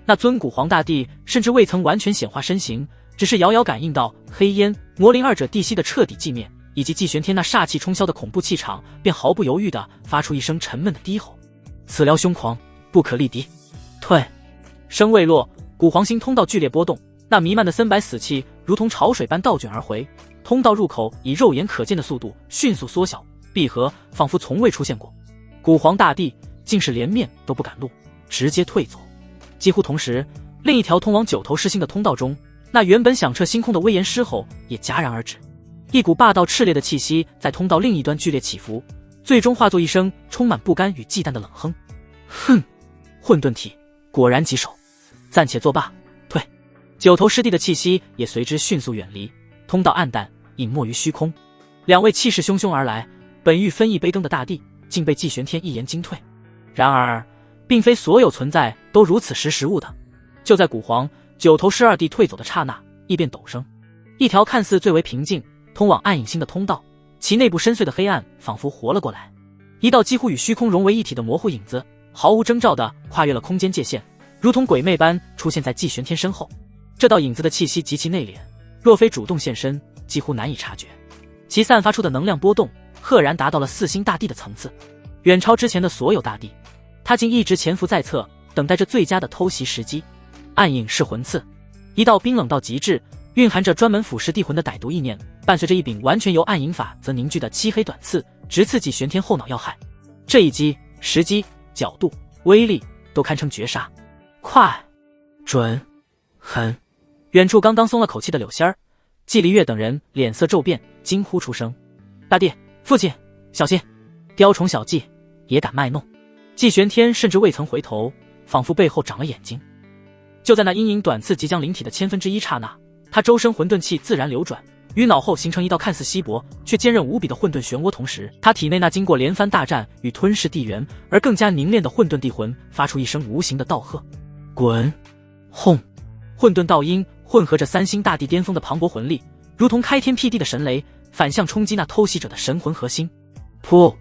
那尊古黄大帝甚至未曾完全显化身形，只是遥遥感应到黑烟、魔灵二者地息的彻底寂灭，以及季玄天那煞气冲霄的恐怖气场，便毫不犹豫地发出一声沉闷的低吼：此撩凶狂，不可力敌，退！声未落，古黄星通道剧烈波动，那弥漫的森白死气如同潮水般倒卷而回，通道入口以肉眼可见的速度迅速缩小闭合，仿佛从未出现过。古黄大帝竟是连面都不敢露，直接退走。几乎同时，另一条通往九头狮星的通道中，那原本响彻星空的威严狮吼也戛然而止。一股霸道炽烈的气息在通道另一端剧烈起伏，最终化作一声充满不甘与忌惮的冷哼：哼，混沌体果然棘手，暂且作罢，退！九头狮帝的气息也随之迅速远离，通道暗淡隐没于虚空。2位气势汹汹而来，本欲分一杯羹的大帝竟被季玄天一言惊退。然而并非所有存在都如此识时务的。就在古黄九头狮二帝退走的刹那，异变陡生，一条看似最为平静通往暗影星的通道，其内部深邃的黑暗仿佛活了过来。一道几乎与虚空融为一体的模糊影子，毫无征兆地跨越了空间界限，如同鬼魅般出现在季玄天身后。这道影子的气息极其内敛，若非主动现身，几乎难以察觉。其散发出的能量波动，赫然达到了四星大帝的层次，远超之前的所有大帝。他竟一直潜伏在侧，等待着最佳的偷袭时机。暗影噬魂刺，一道冰冷到极致，蕴含着专门腐蚀地魂的歹毒意念，伴随着一柄完全由暗影法则凝聚的漆黑短刺，直刺季玄天后脑要害。这一击，时机、角度、威力都堪称绝杀，快、准、狠。远处刚刚松了口气的柳仙儿、季离月等人脸色骤变，惊呼出声：“大帝，父亲，小心！雕虫小技也敢卖弄！”季玄天甚至未曾回头，仿佛背后长了眼睛。就在那阴影短刺即将灵体的1/1000刹那，他周身混沌气自然流转，与脑后形成一道看似稀薄却坚韧无比的混沌漩涡。同时，他体内那经过连番大战与吞噬地元而更加凝练的混沌地魂发出一声无形的道喝：“滚！”轰！混沌道音混合着三星大帝巅峰的磅礴魂力，如同开天辟地的神雷，反向冲击那偷袭者的神魂核心。噗！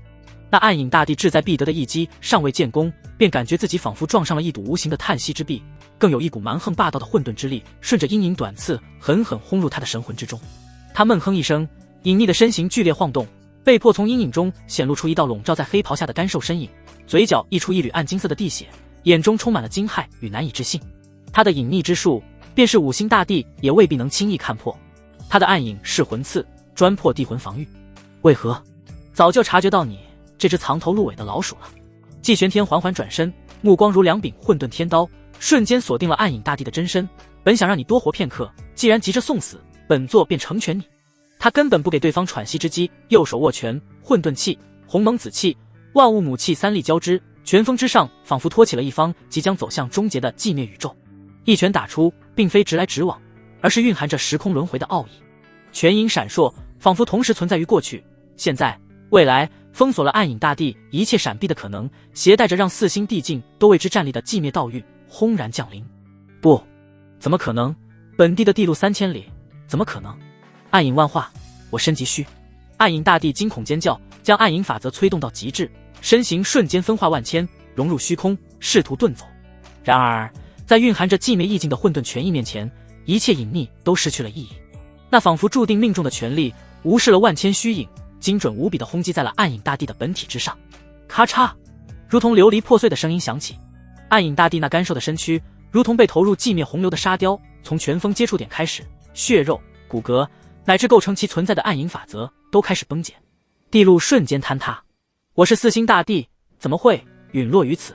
那暗影大帝志在必得的一击尚未建功，便感觉自己仿佛撞上了一堵无形的叹息之壁，更有一股蛮横霸道的混沌之力顺着阴影短刺狠狠轰入他的神魂之中。他闷哼一声，隐匿的身形剧烈晃动，被迫从阴影中显露出一道笼罩在黑袍下的干瘦身影，嘴角溢出一缕暗金色的地血，眼中充满了惊骇与难以置信。他的隐匿之术，便是五星大帝也未必能轻易看破。他的暗影噬魂刺专破地魂防御，为何？早就察觉到你这只藏头露尾的老鼠了。季玄天缓缓转身，目光如两柄混沌天刀，瞬间锁定了暗影大帝的真身。本想让你多活片刻，既然急着送死，本座便成全你。他根本不给对方喘息之机，右手握拳，混沌气、鸿蒙紫气、万物母气三力交织，拳锋之上仿佛托起了一方即将走向终结的寂灭宇宙。一拳打出，并非直来直往，而是蕴含着时空轮回的奥义。拳影闪烁，仿佛同时存在于过去、现在、未来，封锁了暗影大帝一切闪避的可能，携带着让四星地境都为之战栗的寂灭道域轰然降临。不，怎么可能？本地的地路3000里，怎么可能？暗影万化，我身即虚。暗影大帝惊恐尖叫，将暗影法则催动到极致，身形瞬间分化万千，融入虚空，试图遁走。然而在蕴含着寂灭意境的混沌权益面前，一切隐匿都失去了意义。那仿佛注定命中的权力，无视了万千虚影，精准无比地轰击在了暗影大帝的本体之上。咔嚓，如同琉璃破碎的声音响起。暗影大帝那干瘦的身躯，如同被投入寂灭洪流的沙雕，从拳锋接触点开始，血肉、骨骼，乃至构成其存在的暗影法则，都开始崩解。地路瞬间坍塌。我是四星大帝，怎么会陨落于此？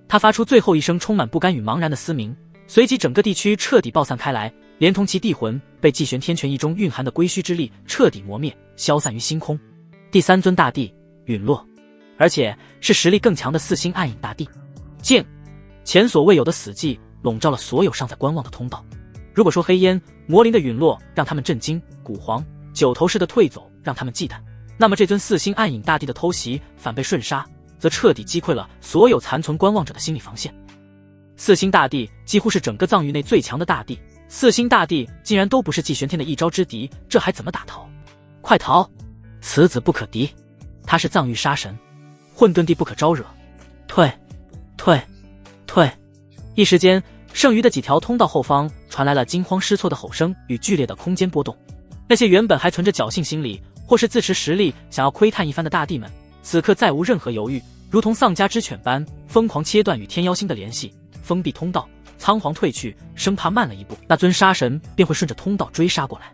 他发出最后一声充满不甘与茫然的嘶鸣，随即整个地区彻底爆散开来，连同其地魂被季玄天拳意中蕴含的归虚之力彻底磨灭，消散于星空。第三尊大帝陨落，而且是实力更强的四星暗影大帝。静，前所未有的死寂笼罩了所有尚在观望的通道。如果说黑烟、魔灵的陨落让他们震惊，古皇、九头氏的退走让他们忌惮，那么这尊四星暗影大帝的偷袭反被瞬杀，则彻底击溃了所有残存观望者的心理防线。四星大帝几乎是整个藏域内最强的大帝，四星大帝竟然都不是季玄天的一招之敌，这还怎么打逃？快逃！此子不可敌，他是藏域杀神，混沌地不可招惹。退！退！退！一时间，剩余的几条通道后方传来了惊慌失措的吼声与剧烈的空间波动。那些原本还存着侥幸心理，或是自持实力想要窥探一番的大帝们，此刻再无任何犹豫，如同丧家之犬般疯狂切断与天妖星的联系，封闭通道，仓皇退去，生怕慢了一步，那尊杀神便会顺着通道追杀过来。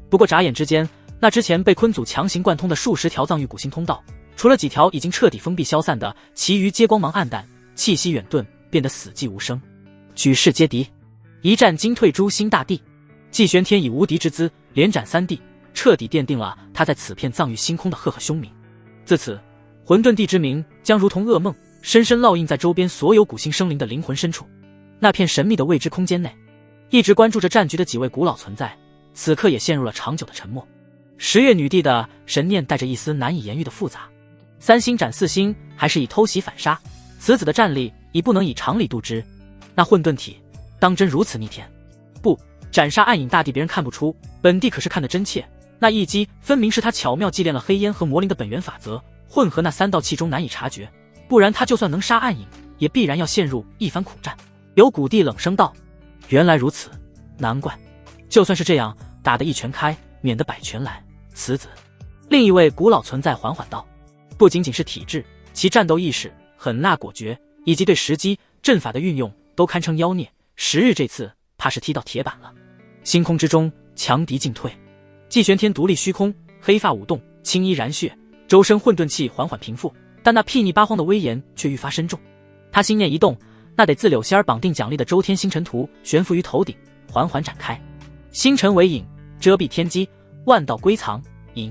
不过眨眼之间，那之前被坤祖强行贯通的数十条藏域古星通道，除了几条已经彻底封闭消散的，其余皆光芒暗淡，气息远遁，变得死寂无声。举世皆敌，一战惊退诸星大帝。季玄天以无敌之姿连斩3帝，彻底奠定了他在此片藏域星空的赫赫凶名。自此，混沌帝之名将如同噩梦，深深烙印在周边所有古星生灵的灵魂深处。那片神秘的未知空间内，一直关注着战局的几位古老存在，此刻也陷入了长久的沉默。十月女帝的神念带着一丝难以言喻的复杂，3星斩4星，还是以偷袭反杀，此子的战力已不能以常理度之。那混沌体当真如此逆天？不，斩杀暗影大帝别人看不出，本帝可是看得真切。那一击分明是他巧妙祭炼了黑烟和魔灵的本源法则，混合那3道气中难以察觉，不然他就算能杀暗影，也必然要陷入一番苦战。有古帝冷声道：“原来如此，难怪。就算是这样，打得一拳开，免得百拳来。此子。”另一位古老存在缓缓道：“不仅仅是体质，其战斗意识、狠辣果决，以及对时机、阵法的运用，都堪称妖孽。时日这次怕是踢到铁板了。”星空之中，强敌进退。季玄天独立虚空，黑发舞动，青衣燃血，周身混沌气缓缓平复，但那睥睨八荒的威严却愈发深重。他心念一动，那得自柳仙儿绑定奖励的周天星辰图悬浮于头顶，缓缓展开。星辰为影，遮蔽天机，万道归藏。引，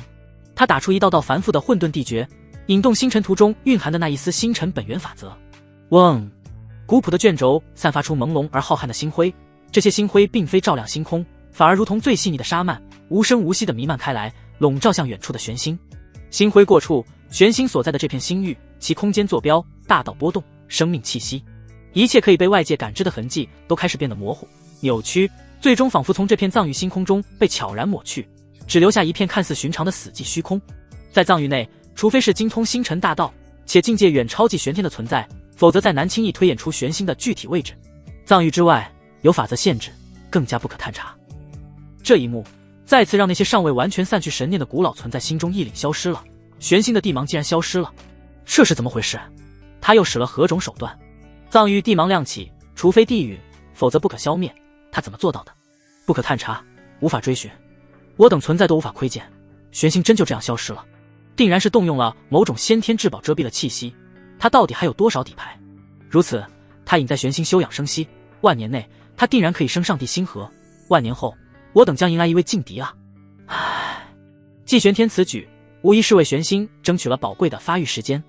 他打出一道道繁复的混沌地诀，引动星辰图中蕴含的那一丝星辰本源法则。嗡，古朴的卷轴散发出朦胧而浩瀚的星辉，这些星辉并非照亮星空，反而如同最细腻的沙幔，无声无息地弥漫开来，笼罩向远处的玄星。星辉过处，玄星所在的这片星域，其空间坐标、大道波动、生命气息，一切可以被外界感知的痕迹都开始变得模糊、扭曲，最终仿佛从这片藏域星空中被悄然抹去，只留下一片看似寻常的死寂虚空。在藏域内，除非是精通星辰大道且境界远超季玄天的存在，否则再难轻易推演出玄星的具体位置。藏域之外有法则限制，更加不可探查。这一幕再次让那些尚未完全散去神念的古老存在心中一凛消失了。玄星的地芒竟然消失了，这是怎么回事？他又使了何种手段？藏域地芒亮起，除非地陨，否则不可消灭。他怎么做到的？不可探查，无法追寻，我等存在都无法窥见。玄星真就这样消失了，定然是动用了某种先天至宝遮蔽了气息。他到底还有多少底牌？如此，他隐在玄星休养生息，万年内他定然可以升上地星河。万年后，我等将迎来一位劲敌啊！唉，季玄天此举无疑是为玄星争取了宝贵的发育时间。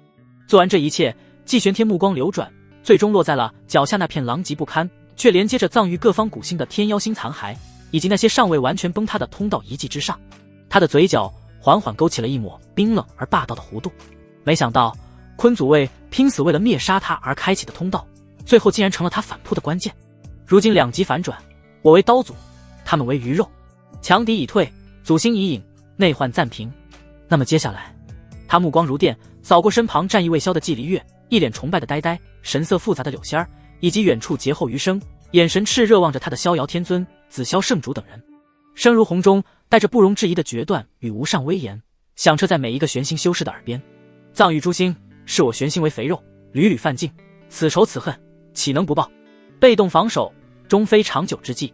做完这一切，季玄天目光流转，最终落在了脚下那片狼藉不堪却连接着藏域各方古星的天妖星残骸，以及那些尚未完全崩塌的通道遗迹之上。他的嘴角缓缓勾起了一抹冰冷而霸道的弧度。没想到坤祖卫拼死为了灭杀他而开启的通道，最后竟然成了他反扑的关键。如今两极反转，我为刀俎，他们为鱼肉，强敌已退，祖星已隐，内患暂平。那么接下来，他目光如电，扫过身旁战意未消的季离月，一脸崇拜的呆，神色复杂的柳仙儿，以及远处劫后余生，眼神炽热望着他的逍遥天尊、紫霄圣主等人，声如洪钟，带着不容置疑的决断与无上威严，响彻在每一个玄星修士的耳边。藏域诸星，视我玄星为肥肉，屡屡犯境，此仇此恨，岂能不报？被动防守，终非长久之计。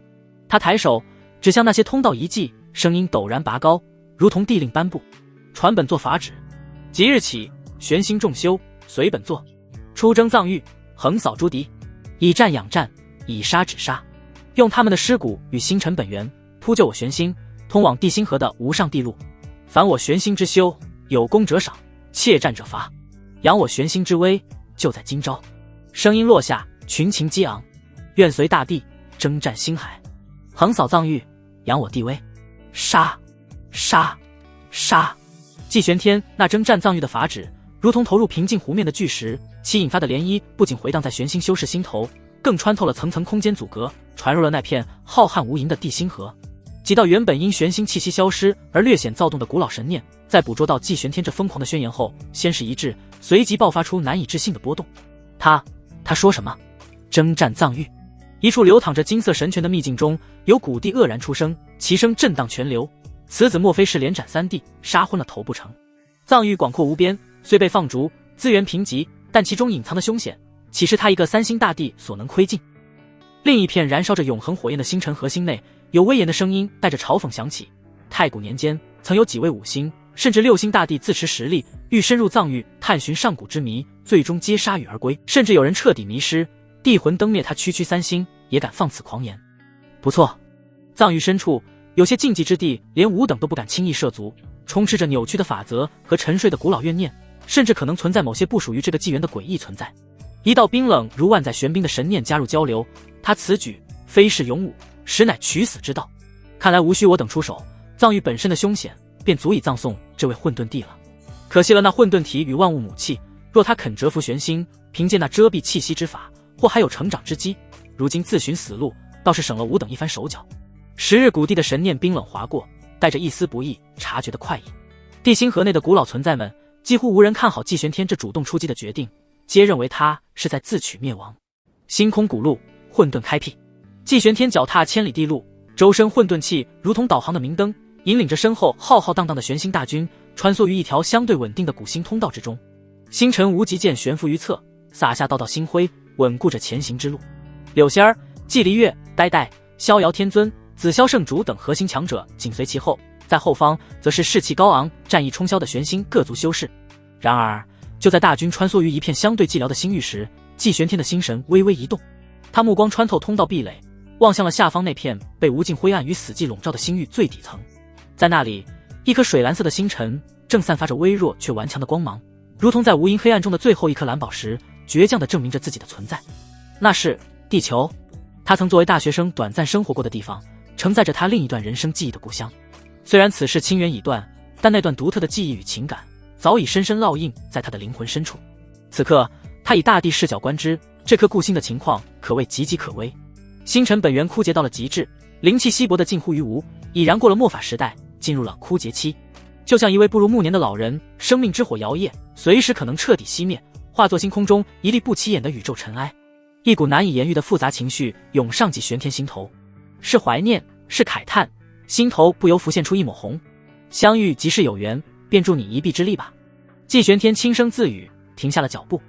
他抬手指向那些通道遗迹，声音陡然拔高，如同帝令颁布。传本作法旨，即日起，玄星众修，随本作，出征藏域，横扫诸敌，以战养战，以杀止杀，用他们的尸骨与星辰本源铺就我玄星通往地星河的无上地路。凡我玄星之修，有功者赏，怯战者罚。扬我玄星之威，就在今朝。声音落下，群情激昂，愿随大地征战星海，横扫藏域，扬我地威。杀！杀！杀！季玄天那征战藏域的法旨，如同投入平静湖面的巨石，其引发的涟漪不仅回荡在玄星修士心头，更穿透了层层空间阻隔，传入了那片浩瀚无垠的地星河。几道原本因玄星气息消失而略显躁动的古老神念，在捕捉到季玄天这疯狂的宣言后，先是一滞，随即爆发出难以置信的波动。他说什么？征战藏域？一处流淌着金色神泉的秘境中，有古帝愕然出声，其声震荡泉流。此子莫非是连斩三帝，杀昏了头不成？藏域广阔无边，虽被放逐，资源贫瘠，但其中隐藏的凶险，岂是他一个三星大帝所能窥尽？另一片燃烧着永恒火焰的星辰核心内，有威严的声音带着嘲讽响起。太古年间，曾有几位五星甚至六星大帝自持实力，欲深入藏域探寻上古之谜，最终皆铩羽而归，甚至有人彻底迷失，地魂灯灭他区区三星，也敢放此狂言。不错，藏域深处有些禁忌之地，连吾等都不敢轻易涉足，充斥着扭曲的法则和沉睡的古老怨念，甚至可能存在某些不属于这个纪元的诡异存在。一道冰冷如万载玄冰的神念加入交流，他此举非是勇武，实乃取死之道。看来无需我等出手，藏域本身的凶险便足以葬送这位混沌帝了。可惜了那混沌体与万物母气，若他肯折服玄星，凭借那遮蔽气息之法，或还有成长之机，如今自寻死路，倒是省了吾等一番手脚。时日古帝的神念冰冷划过，带着一丝不易察觉的快意。地星河内的古老存在们几乎无人看好季玄天这主动出击的决定，皆认为他是在自取灭亡。星空古路，混沌开辟。季玄天脚踏千里地路，周身混沌气如同导航的明灯，引领着身后浩浩荡荡的玄星大军，穿梭于一条相对稳定的古星通道之中。星辰无极剑悬浮于侧，洒下道道星辉，稳固着前行之路。柳仙儿、季离月、呆呆、逍遥天尊、紫霄圣主等核心强者紧随其后，在后方则是士气高昂、战意冲霄的玄星各族修士。然而，就在大军穿梭于一片相对寂寥的星域时，季玄天的心神微微一动，他目光穿透通道壁垒，望向了下方那片被无尽灰暗与死寂笼罩的星域最底层。在那里，一颗水蓝色的星辰正散发着微弱却顽强的光芒，如同在无垠黑暗中的最后一颗蓝宝石，倔强地证明着自己的存在。那是地球，他曾作为大学生短暂生活过的地方，承载着他另一段人生记忆的故乡。虽然此事清源已断，但那段独特的记忆与情感早已深深烙印在他的灵魂深处。此刻，他以大地视角观之，这颗故星的情况可谓岌岌可危。星辰本源枯竭到了极致，灵气稀薄的近乎于无，已然过了末法时代，进入了枯竭期。就像一位步入暮年的老人，生命之火摇曳，随时可能彻底熄灭，化作星空中一粒不起眼的宇宙尘埃。一股难以言喻的复杂情绪涌上季玄天心头，是怀念，是慨叹，心头不由浮现出一抹红。相遇即是有缘，便助你一臂之力吧。季玄天轻声自语，停下了脚步。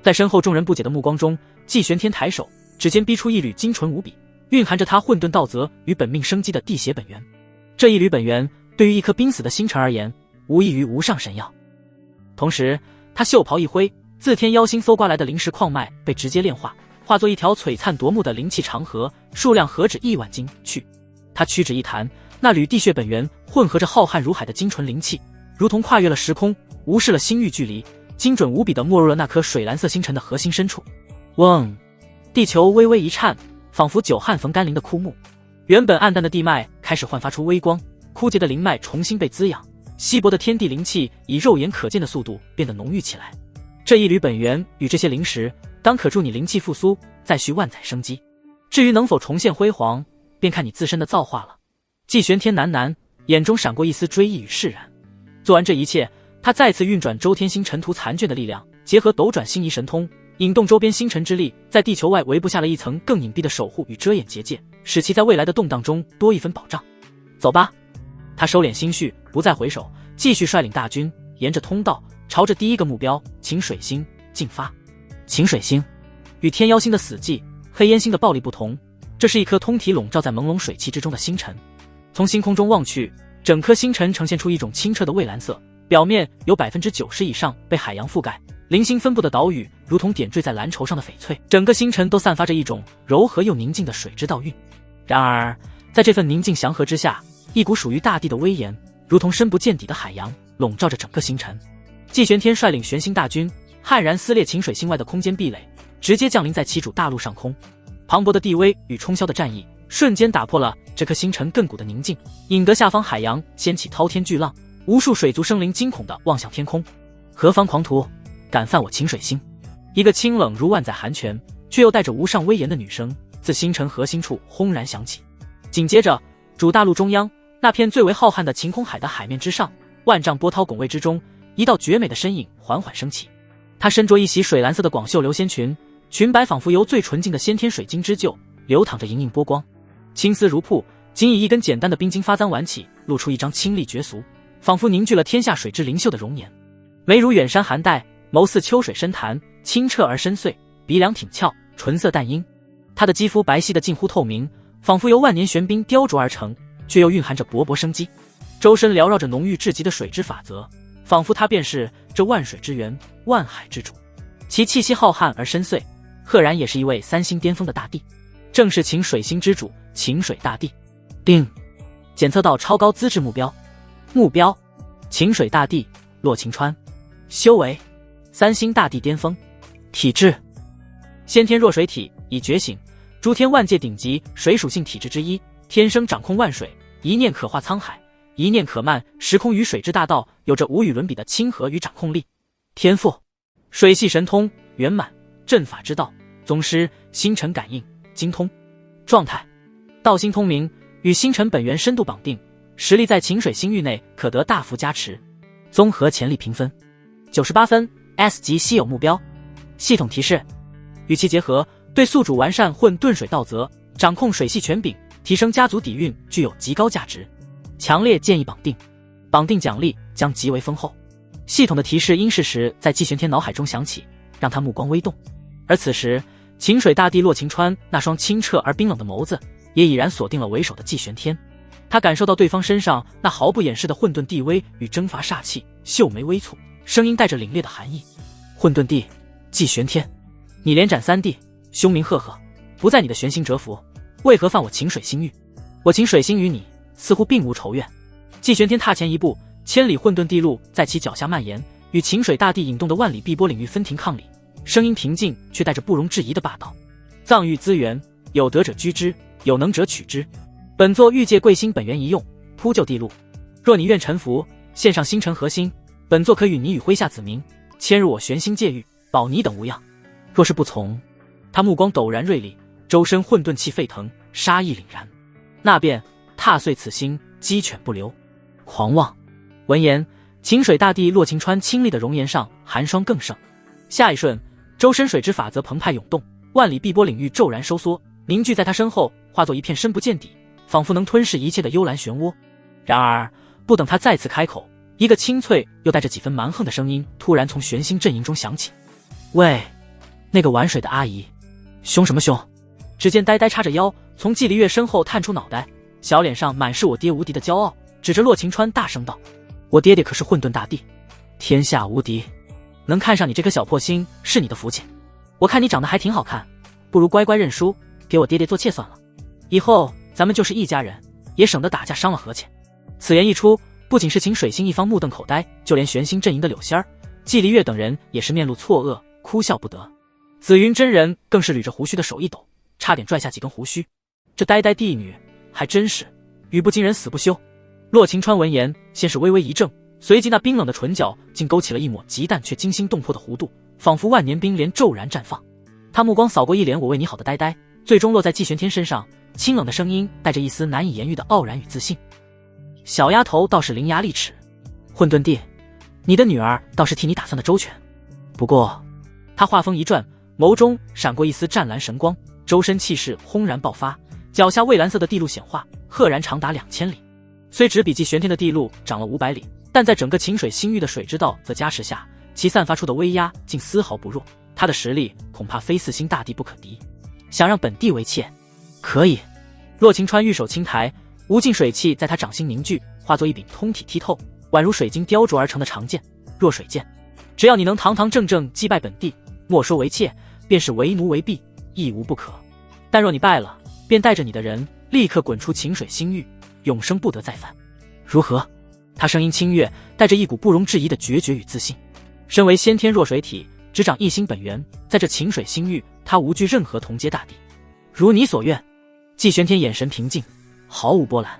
在身后众人不解的目光中，季玄天抬手，指尖逼出一缕精纯无比，蕴含着他混沌道则与本命生机的地血本源。这一缕本源对于一颗濒死的星辰而言，无异于无上神药。同时，他袖袍一挥，自天妖星搜刮来的灵石矿脉被直接炼化，化作一条璀璨夺目的灵气长河，数量何止1万斤去。他屈指一弹，那缕地血本源混合着浩瀚如海的精纯灵气，如同跨越了时空，无视了星域距离，精准无比地没入了那颗水蓝色星辰的核心深处。嗡！地球微微一颤，仿佛久旱逢甘霖的枯木，原本暗淡的地脉开始焕发出微光，枯竭的灵脉重新被滋养，稀薄的天地灵气以肉眼可见的速度变得浓郁起来。这一缕本源与这些灵石，当可助你灵气复苏，再续万载生机。至于能否重现辉煌，便看你自身的造化了。季玄天喃喃，眼中闪过一丝追忆与释然。做完这一切，他再次运转周天星辰图残卷的力量，结合斗转星移神通，引动周边星辰之力，在地球外围布下了一层更隐蔽的守护与遮掩结界，使其在未来的动荡中多一分保障。走吧。他收敛心绪，不再回首，继续率领大军沿着通道朝着第一个目标晴水星进发。晴水星与天妖星的死寂、黑烟星的暴力不同，这是一颗通体笼罩在朦胧水汽之中的星辰。从星空中望去，整颗星辰呈现出一种清澈的蔚蓝色，表面有 90% 以上被海洋覆盖，零星分布的岛屿如同点缀在蓝绸上的翡翠，整个星辰都散发着一种柔和又宁静的水之道韵。然而，在这份宁静祥和之下，一股属于大地的威严，如同深不见底的海洋，笼罩着整个星辰。季玄天率领玄星大军，悍然撕裂晴水星外的空间壁垒，直接降临在其主大陆上空。磅礴的地威与冲霄的战役，瞬间打破了这颗星辰亘古的宁静，引得下方海洋掀起滔天巨浪，无数水族生灵惊恐地望向天空。何方狂徒，敢犯我晴水星？一个清冷如万载寒泉，却又带着无上威严的女声自星辰核心处轰然响起。紧接着，主大陆中央那片最为浩瀚的晴空海的海面之上，万丈波涛拱卫之中，一道绝美的身影缓缓升起。她身着一袭水蓝色的广袖流仙裙，裙摆仿佛由最纯净的先天水晶织就，流淌着莹莹波光，青丝如瀑，仅以一根简单的冰晶发簪挽起，露出一张清丽绝俗，仿佛凝聚了天下水之灵秀的容颜。眉如远山寒带，眸似秋水深潭，清澈而深邃，鼻梁挺翘，唇色淡樱。她的肌肤白皙的近乎透明，仿佛由万年玄冰雕琢而成，却又蕴含着勃勃生机。周身缭绕着浓郁至极的水之法则，仿佛她便是这万水之源，万海之主。其气息浩瀚而深邃，赫然也是一位3星巅峰的大帝，正是晴水星之主晴水大帝。定，检测到超高资质目标。目标：晴水大帝洛晴川。修为：3星大帝巅峰。体质：先天弱水体，已觉醒，诸天万界顶级水属性体质之一，天生掌控万水，一念可化沧海，一念可漫时空与水之大道，有着无与伦比的亲和与掌控力。天赋：水系神通圆满，阵法之道宗师，星辰感应精通。状态：道心通明，与星辰本源深度绑定，实力在晴水星域内可得大幅加持。综合潜力评分98分， S 级稀有目标。系统提示：与其结合，对宿主完善混沌水道则，掌控水系权柄，提升家族底蕴，具有极高价值。强烈建议绑定，绑定奖励将极为丰厚。系统的提示因适时在季玄天脑海中响起，让他目光微动。而此时，晴水大帝洛晴川那双清澈而冰冷的眸子，也已然锁定了为首的季玄天。他感受到对方身上那毫不掩饰的混沌地威与征伐煞气，秀眉微蹙，声音带着凛冽的寒意：“混沌帝，季玄天，你连斩3帝，凶名赫赫，不在你的玄心折服，为何犯我晴水星域？我晴水星与你似乎并无仇怨。”季玄天踏前一步，千里混沌地路在其脚下蔓延，与晴水大帝引动的万里碧波领域分庭抗礼，声音平静却带着不容置疑的霸道：“藏域资源，有德者居之，有能者取之。本座欲借贵星本源一用，铺就地路。若你愿臣服，献上星辰核心，本座可与你与麾下子民迁入我玄星界域，保你等无恙。若是不从……”他目光陡然锐利，周身混沌气沸腾，杀意凛然。那便踏碎此心，鸡犬不留。狂妄！闻言，晴水大帝洛晴川清丽的容颜上寒霜更盛。下一瞬，周身水之法则澎湃涌动，万里碧波领域骤然收缩，凝聚在他身后，化作一片深不见底，仿佛能吞噬一切的幽蓝漩涡。然而，不等他再次开口，一个清脆又带着几分蛮横的声音突然从玄星阵营中响起：“喂，那个玩水的阿姨，凶什么凶？”只见呆呆叉着腰，从季离月身后探出脑袋，小脸上满是我爹无敌的骄傲，指着洛晴川大声道：“我爹爹可是混沌大帝，天下无敌，能看上你这颗小破星是你的福气。我看你长得还挺好看，不如乖乖认输，给我爹爹做妾算了。以后咱们就是一家人，也省得打架伤了和气。”此言一出，不仅是晴水星一方目瞪口呆，就连玄星阵营的柳仙儿、季离月等人也是面露错愕，哭笑不得。紫云真人更是捋着胡须的手一抖，差点拽下几根胡须。这呆呆帝女还真是语不惊人死不休。洛晴川闻言，先是微微一怔，随即那冰冷的唇角竟勾起了一抹极淡却惊心动魄的弧度，仿佛万年冰莲骤然绽放。他目光扫过一脸我为你好的呆呆，最终落在季玄天身上，清冷的声音带着一丝难以言喻的傲然与自信：“小丫头倒是伶牙俐齿，混沌帝，你的女儿倒是替你打算的周全。不过……”他话锋一转，眸中闪过一丝湛蓝神光，周身气势轰然爆发，脚下蔚蓝色的地路显化，赫然长达2000里。虽只比季玄天的地路长了500里，但在整个晴水星域的水之道则加持下，其散发出的威压竟丝毫不弱。他的实力恐怕非4星大帝不可敌。想让本帝为妾，可以。洛晴川玉手轻抬，无尽水气在他掌心凝聚，化作一柄通体剔透，宛如水晶雕琢而成的长剑，若水剑。只要你能堂堂正正击败本帝，莫说为妾，便是为奴为婢，亦无不可。但若你败了，便带着你的人立刻滚出晴水星域，永生不得再返。如何？他声音清越，带着一股不容置疑的决绝与自信。身为先天弱水体，执掌1星本源，在这晴水星域，他无惧任何同阶大帝。如你所愿。季玄天眼神平静，毫无波澜。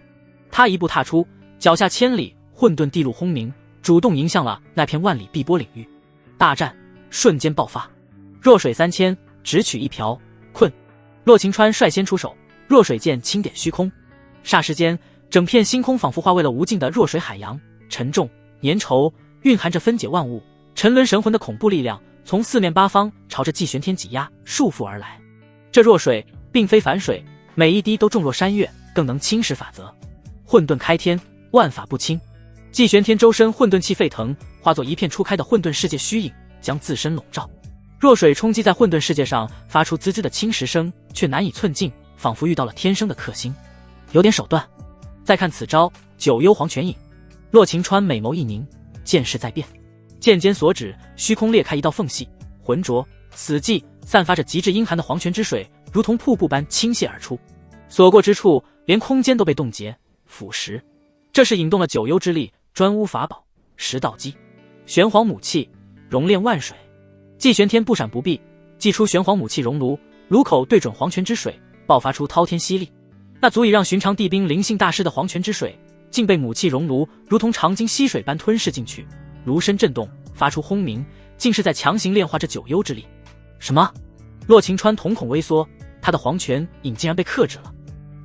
他一步踏出，脚下千里混沌地路轰鸣，主动迎向了那片万里碧波领域。大战瞬间爆发，弱水3000，只取一瓢。困！洛晴川率先出手，弱水剑轻点虚空，霎时间，整片星空仿佛化为了无尽的弱水海洋，沉重粘稠，蕴含着分解万物、沉沦神魂的恐怖力量，从四面八方朝着季玄天挤压束缚而来。这弱水并非凡水，每一滴都重若山岳，更能侵蚀法则。混沌开天，万法不侵。季玄天周身混沌气沸腾，化作一片初开的混沌世界虚影，将自身笼罩。弱水冲击在混沌世界上，发出滋滋的侵蚀声，却难以寸进，仿佛遇到了天生的克星。有点手段。再看此招九幽黄泉影，洛晴川美眸一凝，剑势在变，剑尖所指，虚空裂开一道缝隙，浑浊死寂，散发着极致阴寒的黄泉之水，如同瀑布般倾泻而出。所过之处，连空间都被冻结腐蚀。这是引动了九幽之力，专巫法宝10道基，玄黄母气熔炼万水。季玄天不闪不避，祭出玄黄母气熔炉，炉口对准黄泉之水，爆发出滔天吸力。那足以让寻常地兵灵性大失的黄泉之水，竟被母气熔炉如同长鲸吸水般吞噬进去，炉身震动，发出轰鸣，竟是在强行炼化这九幽之力。什么？洛晴川瞳孔微缩，他的黄泉影竟然被克制了。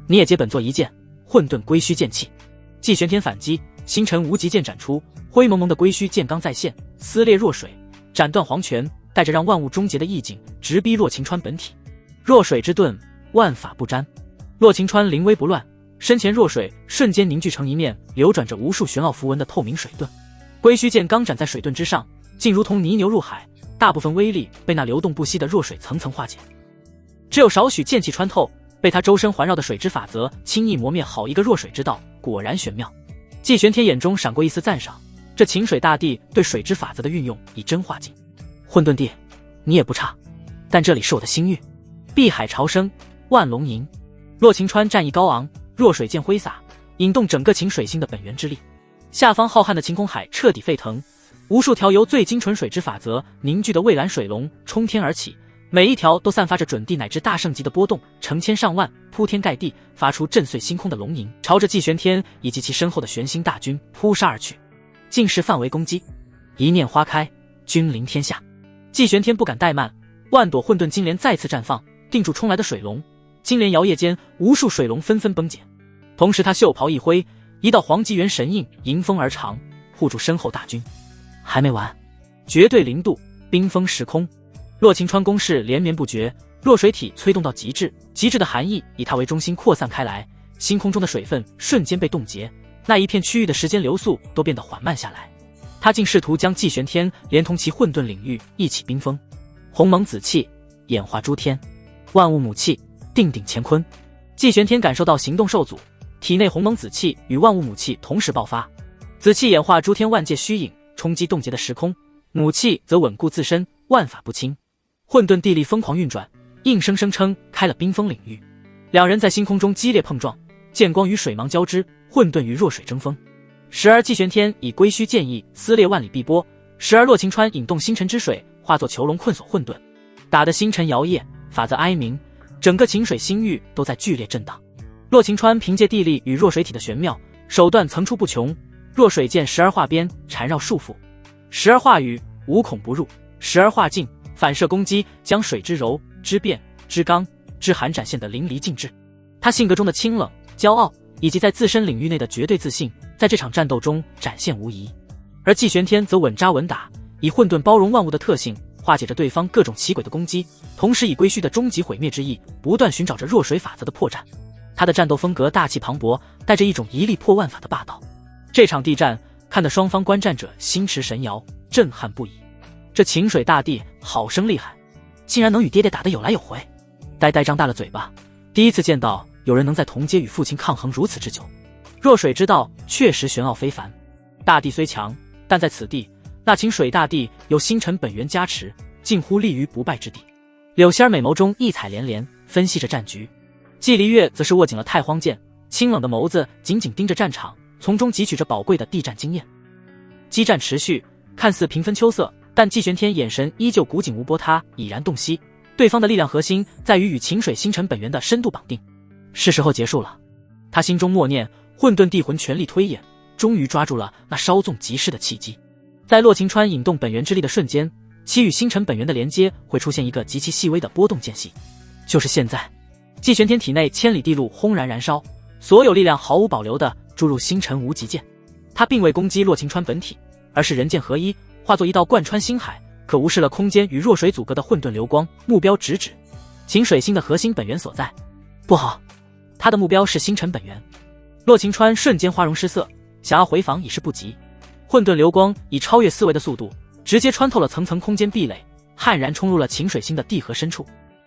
你也接本座一剑，混沌归虚剑气。季玄天反击，星辰无极剑斩出，灰蒙蒙的归虚剑罡再现，撕裂若水，斩断黄泉，带着让万物终结的意境，直逼洛晴川本体。弱水之盾，万法不沾。洛晴川临危不乱，身前弱水瞬间凝聚成一面流转着无数玄奥符文的透明水盾。龟须剑刚斩在水盾之上，竟如同泥牛入海，大部分威力被那流动不息的弱水层层化解，只有少许剑气穿透，被他周身环绕的水之法则轻易磨灭。好一个弱水之道，果然玄妙。季玄天眼中闪过一丝赞赏，这晴水大帝对水之法则的运用已真化境。混沌帝，你也不差，但这里是我的星域，碧海潮生，万龙吟。洛晴川战意高昂，弱水剑挥洒，引动整个晴水星的本源之力。下方浩瀚的晴空海彻底沸腾，无数条由最精纯水之法则凝聚的蔚蓝水龙冲天而起，每一条都散发着准地乃至大圣级的波动，成千上万，铺天盖地，发出震碎星空的龙吟，朝着季玄天以及其身后的玄星大军扑杀而去。尽是范围攻击，一念花开，君临天下。季玄天不敢怠慢，万朵混沌金莲再次绽放，定住冲来的水龙。金莲摇曳间，无数水龙纷纷崩解，同时他袖袍一挥，一道黄极元神印迎风而长，护住身后大军。还没完，绝对零度，冰封时空。洛晴川攻势连绵不绝，弱水体催动到极致，极致的寒意以它为中心扩散开来，星空中的水分瞬间被冻结，那一片区域的时间流速都变得缓慢下来。他竟试图将季玄天连同其混沌领域一起冰封。鸿蒙紫气，演化诸天，万物母气，定鼎乾坤。季玄天感受到行动受阻，体内鸿蒙紫气与万物母气同时爆发，紫气演化诸天万界虚影，冲击冻结的时空，母气则稳固自身，万法不侵。混沌地力疯狂运转，硬生生撑开了冰封领域。两人在星空中激烈碰撞，剑光与水芒交织，混沌与弱水争锋。时而季玄天以龟须剑意撕裂万里碧波，时而洛晴川引动星辰之水，化作囚笼困锁混沌，打得星辰摇曳，法则哀鸣，整个晴水星域都在剧烈震荡。洛晴川凭借地力与弱水体的玄妙，手段层出不穷。弱水剑时而化边缠绕束缚，时而化雨无孔不入，时而化劲反射攻击，将水之柔、之变、之刚、之寒展现得淋漓尽致。他性格中的清冷、骄傲以及在自身领域内的绝对自信，在这场战斗中展现无疑。而季玄天则稳扎稳打，以混沌包容万物的特性化解着对方各种奇诡的攻击，同时以龟须的终极毁灭之意不断寻找着弱水法则的破绽。他的战斗风格大气磅礴，带着一种一力破万法的霸道。这场地战看得双方观战者心驰神摇，震撼不已。这晴水大帝好生厉害，竟然能与爹爹打得有来有回。呆呆张大了嘴巴，第一次见到有人能在同阶与父亲抗衡如此之久。弱水之道确实玄奥非凡，大帝虽强，但在此地，那晴水大帝有星辰本源加持，近乎立于不败之地。柳仙儿美眸中异彩连连，分析着战局。季离月则是握紧了太荒剑，清冷的眸子紧紧盯着战场，从中汲取着宝贵的地战经验。激战持续，看似平分秋色，但季玄天眼神依旧古井无波，他已然洞悉对方的力量核心在于与晴水星辰本源的深度绑定。是时候结束了，他心中默念，混沌地魂全力推演，终于抓住了那稍纵即逝的契机。在洛晴川引动本源之力的瞬间，其与星辰本源的连接会出现一个极其细微的波动间隙。就是现在，季玄天体内千里地路轰然燃烧，所有力量毫无保留地注入星辰无极剑。他并未攻击洛晴川本体，而是人剑合一，化作一道贯穿星海可无视了空间与弱水阻隔的混沌流光，目标直指晴水星的核心本源所在。不好，他的目标是星辰本源。洛晴川瞬间花容失色，想要回防已是不及。混沌流光以超越思维的速度，直接穿透了层层空间壁垒，悍然冲入了晴水星的地核深处，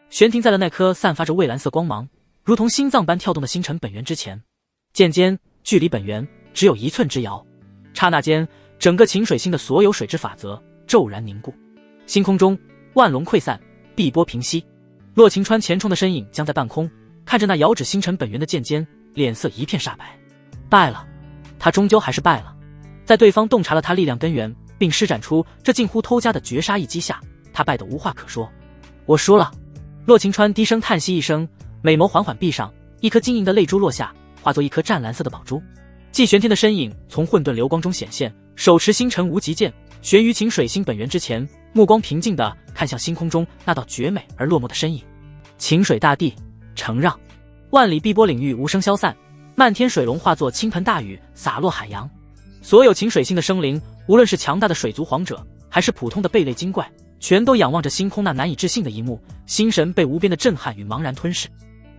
悬停在了那颗散发着蔚蓝色光芒，如同心脏般跳动的星辰本源之前。剑尖距离本源只有1寸之遥，刹那间，整个晴水星的所有水之法则骤然凝固，星空中万龙溃散，碧波平息。洛晴川前冲的身影僵在半空，看着那遥指星辰本源的剑尖，脸色一片煞白。败了，他终究还是败了。在对方洞察了他力量根源，并施展出这近乎偷家的绝杀一击下，他败得无话可说。我输了。洛晴川低声叹息一声，美眸缓缓闭上，一颗晶莹的泪珠落下，化作一颗湛蓝色的宝珠。季玄天的身影从混沌流光中显现，手持星辰无极剑，悬于晴水星本源之前，目光平静地看向星空中那道绝美而落寞的身影。晴水大帝，承让。万里碧波领域无声消散，漫天水龙化作倾盆大雨，洒落海洋。所有晴水星的生灵，无论是强大的水族皇者，还是普通的贝类精怪，全都仰望着星空那难以置信的一幕，心神被无边的震撼与茫然吞噬。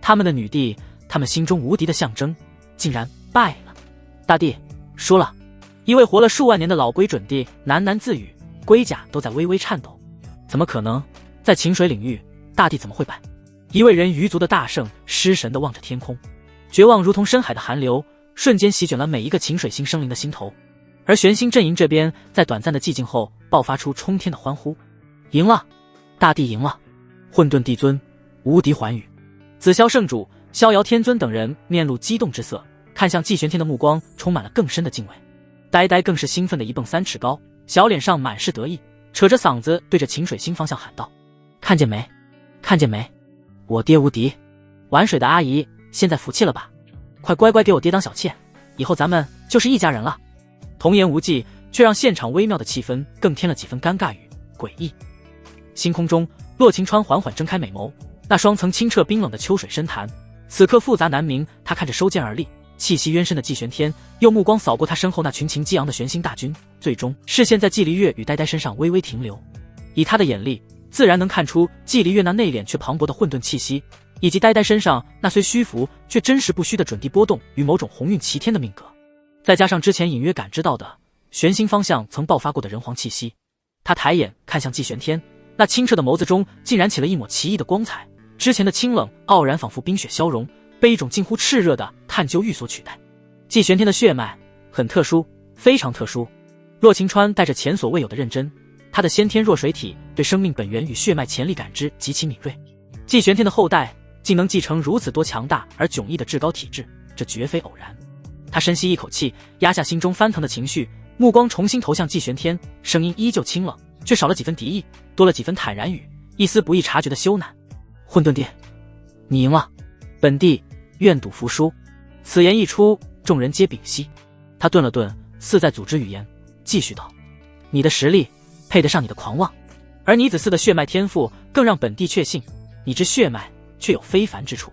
他们的女帝，他们心中无敌的象征，竟然败了。大帝输了。一位活了数万年的老龟准帝喃喃自语，龟甲都在微微颤抖。怎么可能？在晴水领域，大帝怎么会败？一位人鱼族的大圣失神地望着天空，绝望如同深海的寒流，瞬间席卷了每一个晴水星生灵的心头。而玄星阵营这边，在短暂的寂静后，爆发出冲天的欢呼：赢了！大帝赢了！混沌帝尊，无敌寰宇！紫霄圣主、逍遥天尊等人面露激动之色，看向季玄天的目光充满了更深的敬畏。呆呆更是兴奋的一蹦3尺高，小脸上满是得意，扯着嗓子对着晴水星方向喊道：看见没？看见没？我爹无敌！玩水的阿姨，现在服气了吧？快乖乖给我爹当小妾，以后咱们就是一家人了。童言无忌，却让现场微妙的气氛更添了几分尴尬与诡异。星空中，洛晴川缓缓睁开美眸，那双层清澈冰冷的秋水深潭，此刻复杂难明。他看着收剑而立，气息渊深的季玄天，又目光扫过他身后那群情激昂的玄星大军，最终视线在季离月与呆呆身上微微停留。以他的眼力，自然能看出季离月那内敛却磅礴的混沌气息，以及呆呆身上那虽虚浮却真实不虚的准地波动与某种鸿运齐天的命格，再加上之前隐约感知到的玄星方向曾爆发过的人皇气息，他抬眼看向季玄天，那清澈的眸子中竟然起了一抹奇异的光彩，之前的清冷傲然仿佛冰雪消融，被一种近乎炽热的探究欲所取代。季玄天的血脉很特殊，非常特殊。洛晴川带着前所未有的认真，他的先天弱水体对生命本源与血脉潜力感知极其敏锐。季玄天的后代竟能继承如此多强大而迥异的至高体质，这绝非偶然。他深吸一口气，压下心中翻腾的情绪，目光重新投向季玄天，声音依旧清冷，却少了几分敌意，多了几分坦然与一丝不易察觉的羞赧。混沌帝，你赢了，本帝愿赌服输。此言一出，众人皆屏息。他顿了顿，似在组织语言，继续道：你的实力配得上你的狂妄，而你子嗣的血脉天赋更让本帝确信，你之血脉却有非凡之处。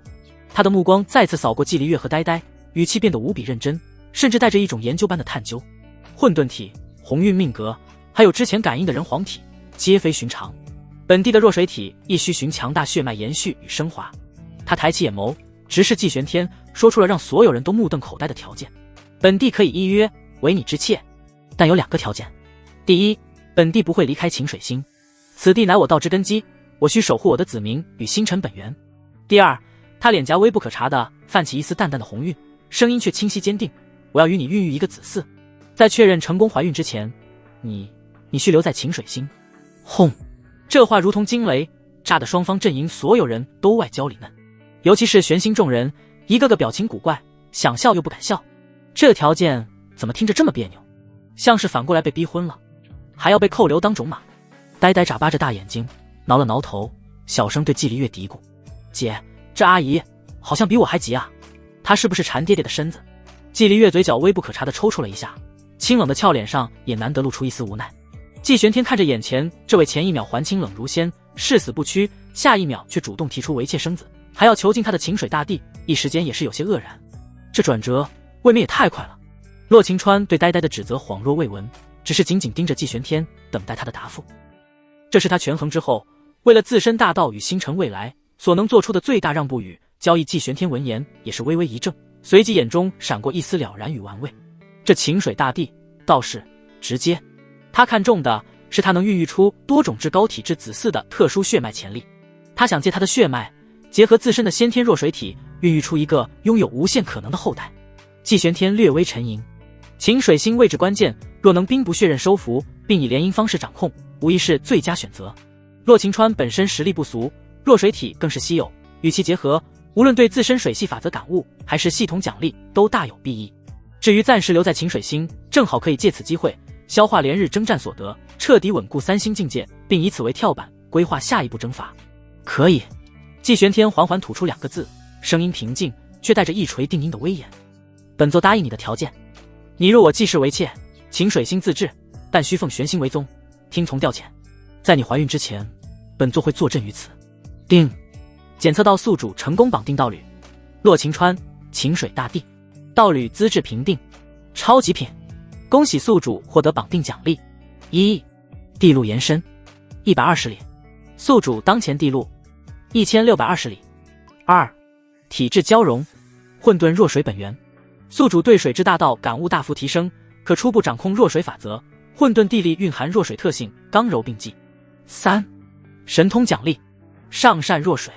他的目光再次扫过季离月和呆呆，语气变得无比认真，甚至带着一种研究般的探究。混沌体、鸿运命格，还有之前感应的人皇体，皆非寻常。本帝的弱水体亦需寻强大血脉延续与升华。他抬起眼眸，直视季玄天，说出了让所有人都目瞪口呆的条件：本帝可以依约为你之妾，但有2个条件。第一，本帝不会离开晴水星，此地乃我道之根基，我需守护我的子民与星辰本源。第二，他脸颊微不可察的泛起一丝淡淡的红晕，声音却清晰坚定：我要与你孕育一个子嗣，在确认成功怀孕之前，你需留在晴水星。轰！这话如同惊雷，炸得双方阵营所有人都外焦里嫩，尤其是玄星众人，一个个表情古怪，想笑又不敢笑。这条件怎么听着这么别扭，像是反过来被逼婚了，还要被扣留当种马。呆呆眨巴着大眼睛，挠了挠头，小声对季离月嘀咕：姐，这阿姨好像比我还急啊，她是不是馋爹爹的身子？季离月嘴角微不可察地抽搐了一下，清冷的俏脸上也难得露出一丝无奈。季玄天看着眼前这位前一秒还清冷如仙，誓死不屈，下一秒却主动提出为妾生子，还要囚禁他的晴水大帝，一时间也是有些愕然。这转折未免也太快了。洛晴川对呆呆的指责恍若未闻，只是紧紧盯着季玄天，等待他的答复。这是他权衡之后，为了自身大道与星辰未来所能做出的最大让步与交易。季玄天闻言也是微微一怔，随即眼中闪过一丝了然与玩味。这晴水大帝倒是直接，他看中的是他能孕育出多种至高体质子嗣的特殊血脉潜力。他想借他的血脉结合自身的先天弱水体，孕育出一个拥有无限可能的后代。季玄天略微沉吟，晴水星位置关键，若能兵不血刃收服，并以联姻方式掌控，无疑是最佳选择。洛晴川本身实力不俗，弱水体更是稀有，与其结合，无论对自身水系法则感悟，还是系统奖励，都大有裨益。至于暂时留在晴水星，正好可以借此机会消化连日征战所得，彻底稳固3星境界，并以此为跳板，规划下一步征伐。可以。季玄天缓缓吐出2个字，声音平静，却带着一锤定音的威严：本座答应你的条件，你入我季氏为妾，晴水星自治，但需奉玄星为宗，听从调遣。在你怀孕之前，本座会坐镇于此。定。检测到宿主成功绑定道侣，洛晴川，晴水大帝，道侣资质评定，超极品。恭喜宿主获得绑定奖励：1、地路延伸120里，宿主当前地路1620里。2. 体质交融，混沌弱水本源，宿主对水之大道感悟大幅提升，可初步掌控弱水法则，混沌地利蕴含弱水特性，刚柔并济。3. 神通奖励，上善若水，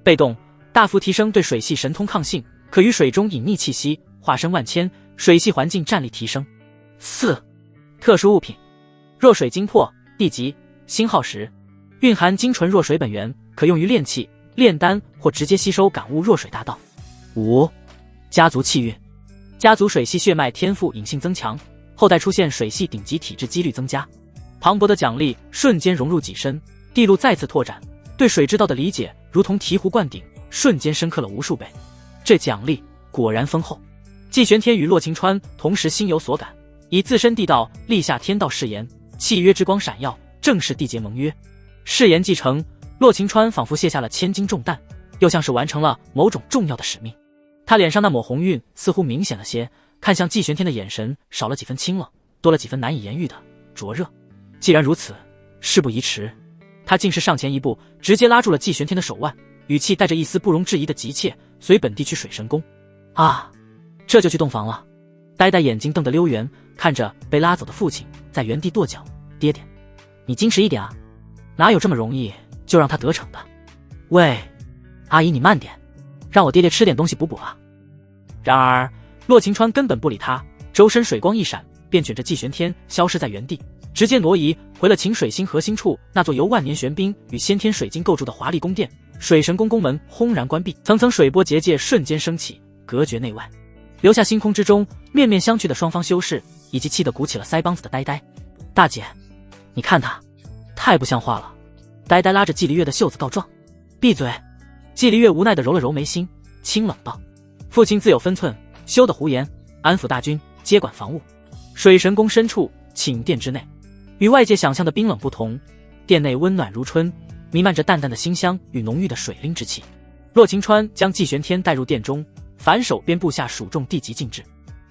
被动大幅提升对水系神通抗性，可于水中隐匿气息，化身万千，水系环境战力提升。4. 特殊物品，弱水精魄，地级，星号10，蕴含精纯弱水本源，可用于炼器、炼丹或直接吸收感悟弱水大道。5. 家族气运，家族水系血脉天赋隐性增强，后代出现水系顶级体质几率增加，磅礴的奖励瞬间融入己身，地路再次拓展，对水之道的理解如同醍醐灌顶，瞬间深刻了无数倍。这奖励果然丰厚。季玄天与洛晴川同时心有所感，以自身地道立下天道誓言，契约之光闪耀，正式缔结盟约。誓言既成，洛晴川仿佛卸下了千斤重担，又像是完成了某种重要的使命。他脸上那抹红晕似乎明显了些，看向季玄天的眼神少了几分清冷，多了几分难以言喻的灼热。既然如此，事不宜迟。他竟是上前一步，直接拉住了季玄天的手腕，语气带着一丝不容置疑的急切：“随本地去水神宫。”啊，这就去洞房了？呆呆眼睛瞪得溜圆，看着被拉走的父亲，在原地跺脚：“爹爹，你矜持一点啊，哪有这么容易就让他得逞的？喂，阿姨你慢点，让我爹爹吃点东西补补啊。”然而洛晴川根本不理他，周身水光一闪，便卷着季玄天消失在原地，直接挪移回了晴水星核心处那座由万年玄冰与先天水晶构筑的华丽宫殿。水神宫宫门轰然关闭，层层水波结界瞬间升起，隔绝内外，留下星空之中面面相觑的双方修士，以及气得鼓起了腮帮子的呆呆。大姐，你看他太不像话了。呆呆拉着季离月的袖子告状。闭嘴。季离月无奈地揉了揉眉心，清冷道：“父亲自有分寸，休得胡言，安抚大军，接管防务。”水神宫深处寝殿之内，与外界想象的冰冷不同，殿内温暖如春，弥漫着淡淡的馨香与浓郁的水灵之气。洛晴川将季玄天带入殿中，反手便布下蜀众地级禁制。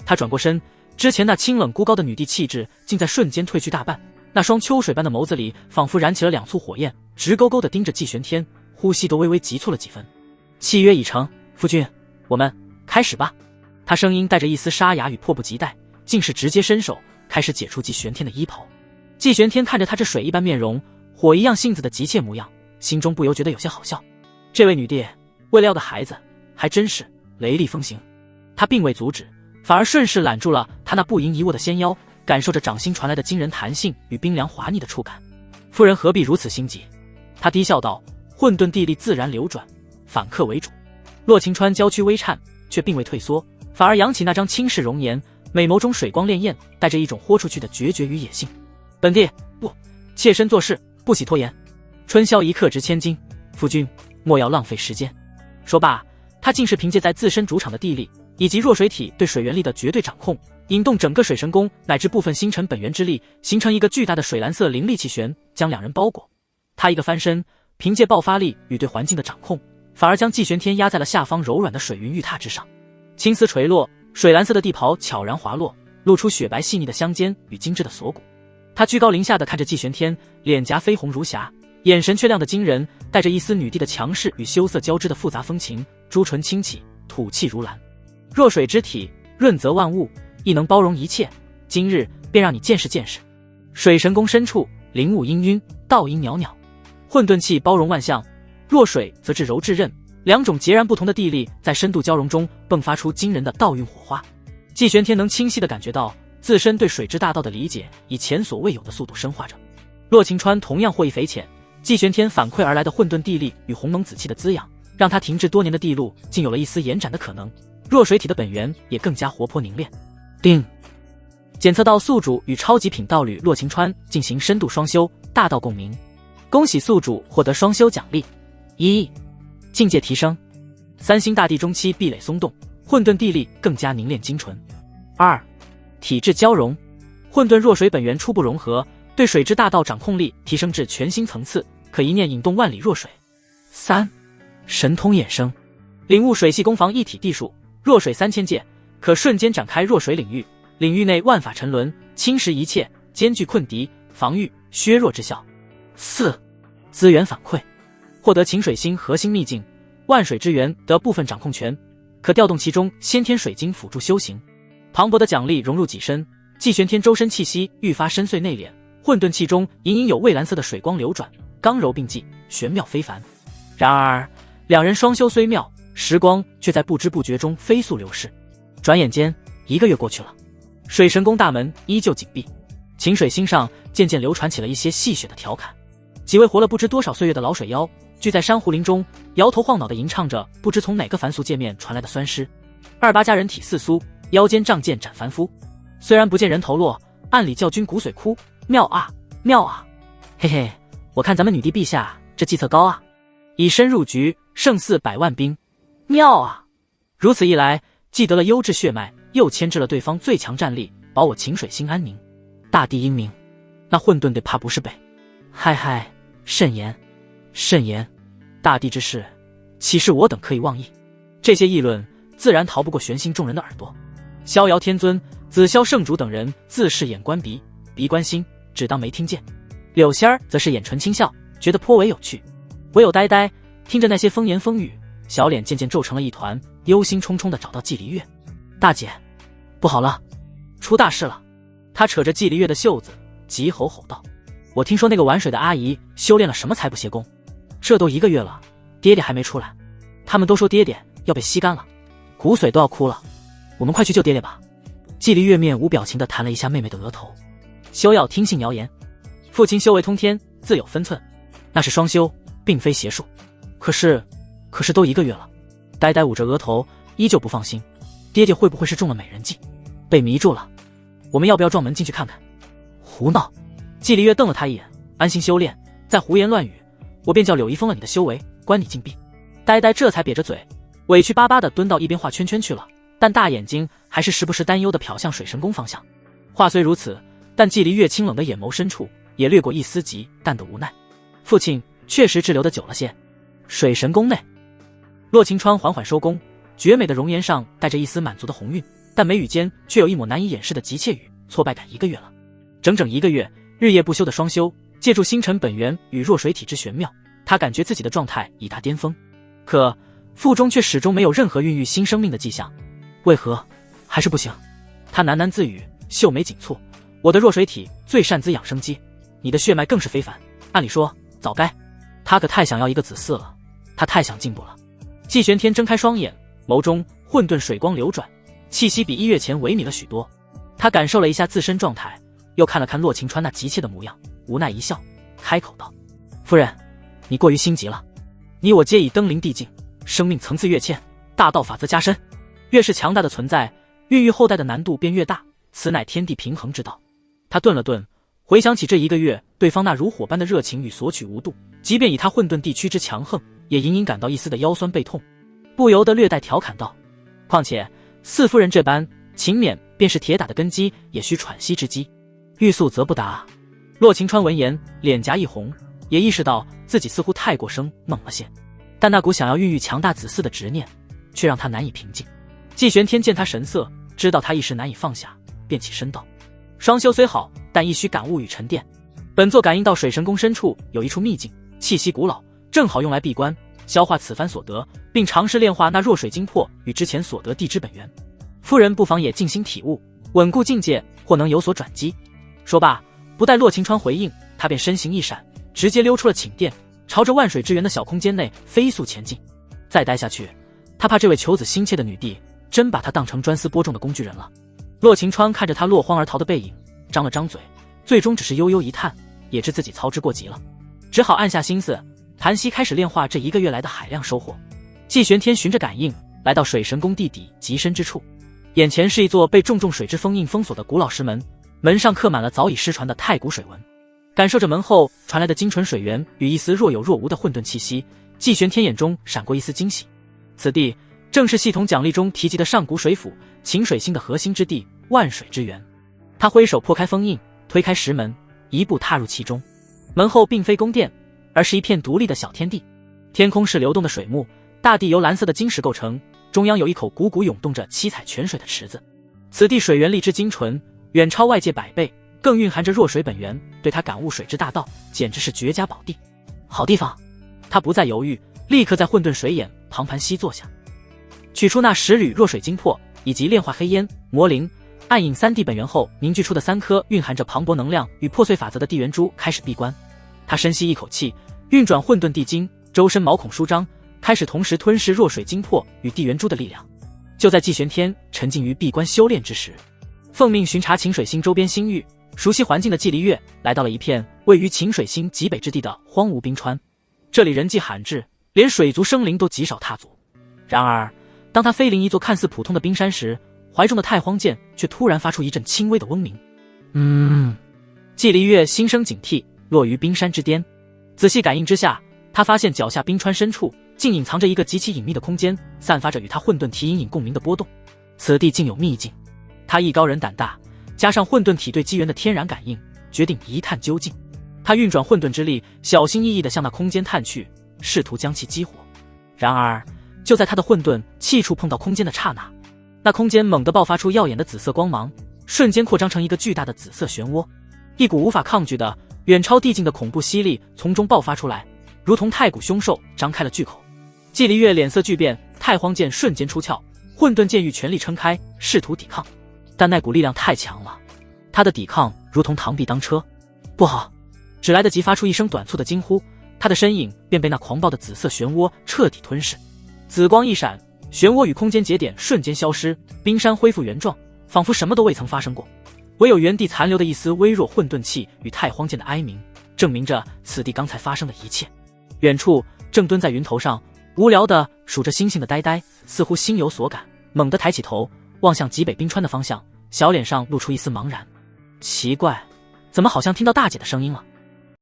他转过身，之前那清冷孤高的女帝气质竟在瞬间褪去大半，那双秋水般的眸子里仿佛燃起了两簇火焰，直勾勾地盯着季玄天，呼吸都微微急促了几分。契约已成，夫君，我们开始吧。他声音带着一丝沙哑与迫不及待，竟是直接伸手开始解除季玄天的衣袍。季玄天看着他这水一般面容，火一样性子的急切模样，心中不由觉得有些好笑。这位女帝为了要个孩子，还真是雷厉风行。他并未阻止，反而顺势揽住了他那不盈一握的纤腰，感受着掌心传来的惊人弹性与冰凉滑腻的触感。夫人何必如此心急？他低笑道：“混沌地力自然流转，反客为主。”洛晴川娇躯微颤，却并未退缩，反而扬起那张轻视容颜，美眸中水光潋滟，带着一种豁出去的决绝与野性。本帝不，妾身做事不喜拖延。春宵一刻值千金，夫君莫要浪费时间。说罢，他竟是凭借在自身主场的地利以及弱水体对水源力的绝对掌控，引动整个水神宫乃至部分星辰本源之力，形成一个巨大的水蓝色灵力气旋，将两人包裹。他一个翻身，凭借爆发力与对环境的掌控，反而将季玄天压在了下方柔软的水云玉榻之上。青丝垂落，水蓝色的地袍悄然滑落，露出雪白细腻的香肩与精致的锁骨。他居高临下地看着季玄天，脸颊绯红如霞，眼神却亮得惊人，带着一丝女帝的强势与羞涩交织的复杂风情，朱唇轻启，吐气如兰。弱水之体，润泽万物，亦能包容一切，今日便让你见识见识。水神宫深处，灵雾氤氲，道音袅袅，混沌气包容万象，弱水则至柔至韧，两种截然不同的地力在深度交融中迸发出惊人的道运火花。季玄天能清晰地感觉到自身对水之大道的理解以前所未有的速度深化着。洛晴川同样获益匪浅，季玄天反馈而来的混沌地力与鸿蒙紫气的滋养，让他停滞多年的地路竟有了一丝延展的可能，弱水体的本源也更加活泼凝练。定，检测到宿主与超级品道侣洛晴川进行深度双修，大道共鸣。恭喜宿主获得双修奖励：1. 境界提升，3星大地中期壁垒松动，混沌地力更加凝练精纯。2. 体质交融，混沌弱水本源初步融合，对水之大道掌控力提升至全新层次，可一念引动万里弱水。3. 神通衍生，领悟水系攻防一体地术，弱水3000界，可瞬间展开弱水领域，领域内万法沉沦，侵蚀一切，兼具困敌、防御、削弱之效。4. 资源反馈，获得晴水星核心秘境万水之源的部分掌控权，可调动其中先天水晶辅助修行。磅礴的奖励融入己身，季玄天周身气息愈发深邃内敛，混沌气中隐隐有蔚蓝色的水光流转，刚柔并济，玄妙非凡。然而两人双修虽妙，时光却在不知不觉中飞速流逝。转眼间1个月过去了，水神宫大门依旧紧闭，晴水星上渐渐流传起了一些戏谑的调侃。几位活了不知多少岁月的老水妖聚在珊瑚林中，摇头晃脑地吟唱着不知从哪个凡俗界面传来的酸诗。28家人体似酥，腰间仗剑斩凡夫。虽然不见人头落，暗里教君骨髓枯。妙啊妙啊，嘿嘿，我看咱们女帝陛下这计策高啊，以身入局，胜似100万兵。妙啊！如此一来，既得了优质血脉，又牵制了对方最强战力，保我晴水星安宁。大帝英明，那混沌队怕不是北？嗨嗨，慎言慎言，大帝之事，岂是我等可以妄议？这些议论自然逃不过玄心众人的耳朵。逍遥天尊、紫霄圣主等人自是眼观鼻，鼻观心，只当没听见。柳仙儿则是眼唇轻笑，觉得颇为有趣。唯有呆呆听着那些风言风语，小脸渐渐皱成了一团，忧心忡忡地找到季离月。大姐，不好了，出大事了！他扯着季离月的袖子，急吼吼道：我听说那个玩水的阿姨修炼了什么财不邪功，这都1个月了，爹爹还没出来。他们都说爹爹要被吸干了，骨髓都要枯了，我们快去救爹爹吧。季离月面无表情地弹了一下妹妹的额头。休要听信谣言，父亲修为通天，自有分寸，那是双修，并非邪术。可是都1个月了。呆呆捂着额头，依旧不放心，爹爹会不会是中了美人计，被迷住了？我们要不要撞门进去看看？胡闹！季离月瞪了他一眼，安心修炼，再胡言乱语，我便叫柳姨封了你的修为，关你禁闭。呆呆这才瘪着嘴，委屈巴巴地蹲到一边画圈圈去了，但大眼睛还是时不时担忧地瞟向水神宫方向。话虽如此，但季离月清冷的眼眸深处也掠过一丝极淡的无奈。父亲确实滞留得久了些。水神宫内，洛晴川缓缓收工，绝美的容颜上带着一丝满足的红晕，但眉宇间却有一抹难以掩饰的急切与挫败感。1个月了，整整1个月，日夜不休的双修，借助星辰本源与弱水体之玄妙，他感觉自己的状态已达巅峰，可腹中却始终没有任何孕育新生命的迹象。为何还是不行？他喃喃自语，秀眉紧蹙。我的弱水体最善滋养生机，你的血脉更是非凡，按理说早该。他可太想要一个子嗣了，他太想进步了。季玄天睁开双眼，眸中混沌水光流转，气息比1月前萎靡了许多。他感受了一下自身状态，又看了看洛晴川那急切的模样，无奈一笑，开口道：夫人，你过于心急了，你我皆已登临地境，生命层次跃迁，大道法则加深，越是强大的存在，孕育后代的难度便越大，此乃天地平衡之道。他顿了顿，回想起这1个月对方那如火般的热情与索取无度，即便以他混沌地区之强横，也隐隐感到一丝的腰酸背痛，不由得略带调侃道：况且四夫人这般勤勉，便是铁打的根基，也需喘息之机，欲速则不达。洛晴川闻言，脸颊一红，也意识到自己似乎太过生猛了些，但那股想要孕育强大子嗣的执念，却让他难以平静。季玄天见他神色，知道他一时难以放下，便起身道：双修虽好，但亦需感悟与沉淀。本座感应到水神宫深处有一处秘境，气息古老，正好用来闭关，消化此番所得，并尝试炼化那弱水晶魄与之前所得地之本源。夫人不妨也静心体悟，稳固境界，或能有所转机。说罢，不待洛晴川回应，他便身形一闪，直接溜出了寝殿，朝着万水之源的小空间内飞速前进。再待下去，他怕这位求子心切的女帝真把他当成专司播种的工具人了。洛晴川看着他落荒而逃的背影，张了张嘴，最终只是悠悠一叹，也知自己操之过急了，只好暗下心思，盘膝开始炼化这1个月来的海量收获。季玄天循着感应来到水神宫地底极深之处，眼前是一座被重重水之封印封锁的古老石门，门上刻满了早已失传的太古水纹。感受着门后传来的精纯水源与一丝若有若无的混沌气息，季玄天眼中闪过一丝惊喜。此地正是系统奖励中提及的上古水府晴水星的核心之地万水之源。他挥手破开封印，推开石门，一步踏入其中。门后并非宫殿，而是一片独立的小天地。天空是流动的水幕，大地由蓝色的晶石构成，中央有一口汩汩涌动着七彩泉水的池子。此地水源力之精纯，远超外界100倍，更蕴含着弱水本源，对他感悟水之大道，简直是绝佳宝地。好地方！他不再犹豫，立刻在混沌水眼旁盘膝坐下，取出那10缕弱水精魄，以及炼化黑烟、魔灵、暗影3地本源后凝聚出的3颗蕴含着磅礴能量与破碎法则的地元珠，开始闭关。他深吸一口气，运转混沌地经，周身毛孔舒张，开始同时吞噬弱水精魄与地元珠的力量。就在季玄天沉浸于闭关修炼之时，奉命巡查晴水星周边星域，熟悉环境的季离月来到了一片位于晴水星极北之地的荒芜冰川。这里人迹罕至，连水族生灵都极少踏足。然而当他飞临一座看似普通的冰山时，怀中的太荒剑却突然发出一阵轻微的嗡鸣。季离月心生警惕，落于冰山之巅。仔细感应之下，他发现脚下冰川深处竟隐藏着一个极其隐秘的空间，散发着与他混沌体隐隐共鸣的波动。此地竟有秘境。他艺高人胆大，加上混沌体对机缘的天然感应，决定一探究竟。他运转混沌之力，小心翼翼地向那空间探去，试图将其激活。然而就在他的混沌气触碰到空间的刹那，那空间猛地爆发出耀眼的紫色光芒，瞬间扩张成一个巨大的紫色漩涡。一股无法抗拒的远超地境的恐怖吸力从中爆发出来，如同太古凶兽张开了巨口。季离月脸色巨变，太荒剑瞬间出鞘，混沌剑域全力撑开，试图抵抗，但那股力量太强了，他的抵抗如同螳臂当车。不好！只来得及发出一声短促的惊呼，他的身影便被那狂暴的紫色漩涡彻底吞噬。紫光一闪，漩涡与空间节点瞬间消失，冰山恢复原状，仿佛什么都未曾发生过。唯有原地残留的一丝微弱混沌气与太荒剑的哀鸣，证明着此地刚才发生的一切。远处正蹲在云头上无聊地数着星星的呆呆似乎心有所感，猛地抬起头望向极北冰川的方向，小脸上露出一丝茫然。奇怪，怎么好像听到大姐的声音了？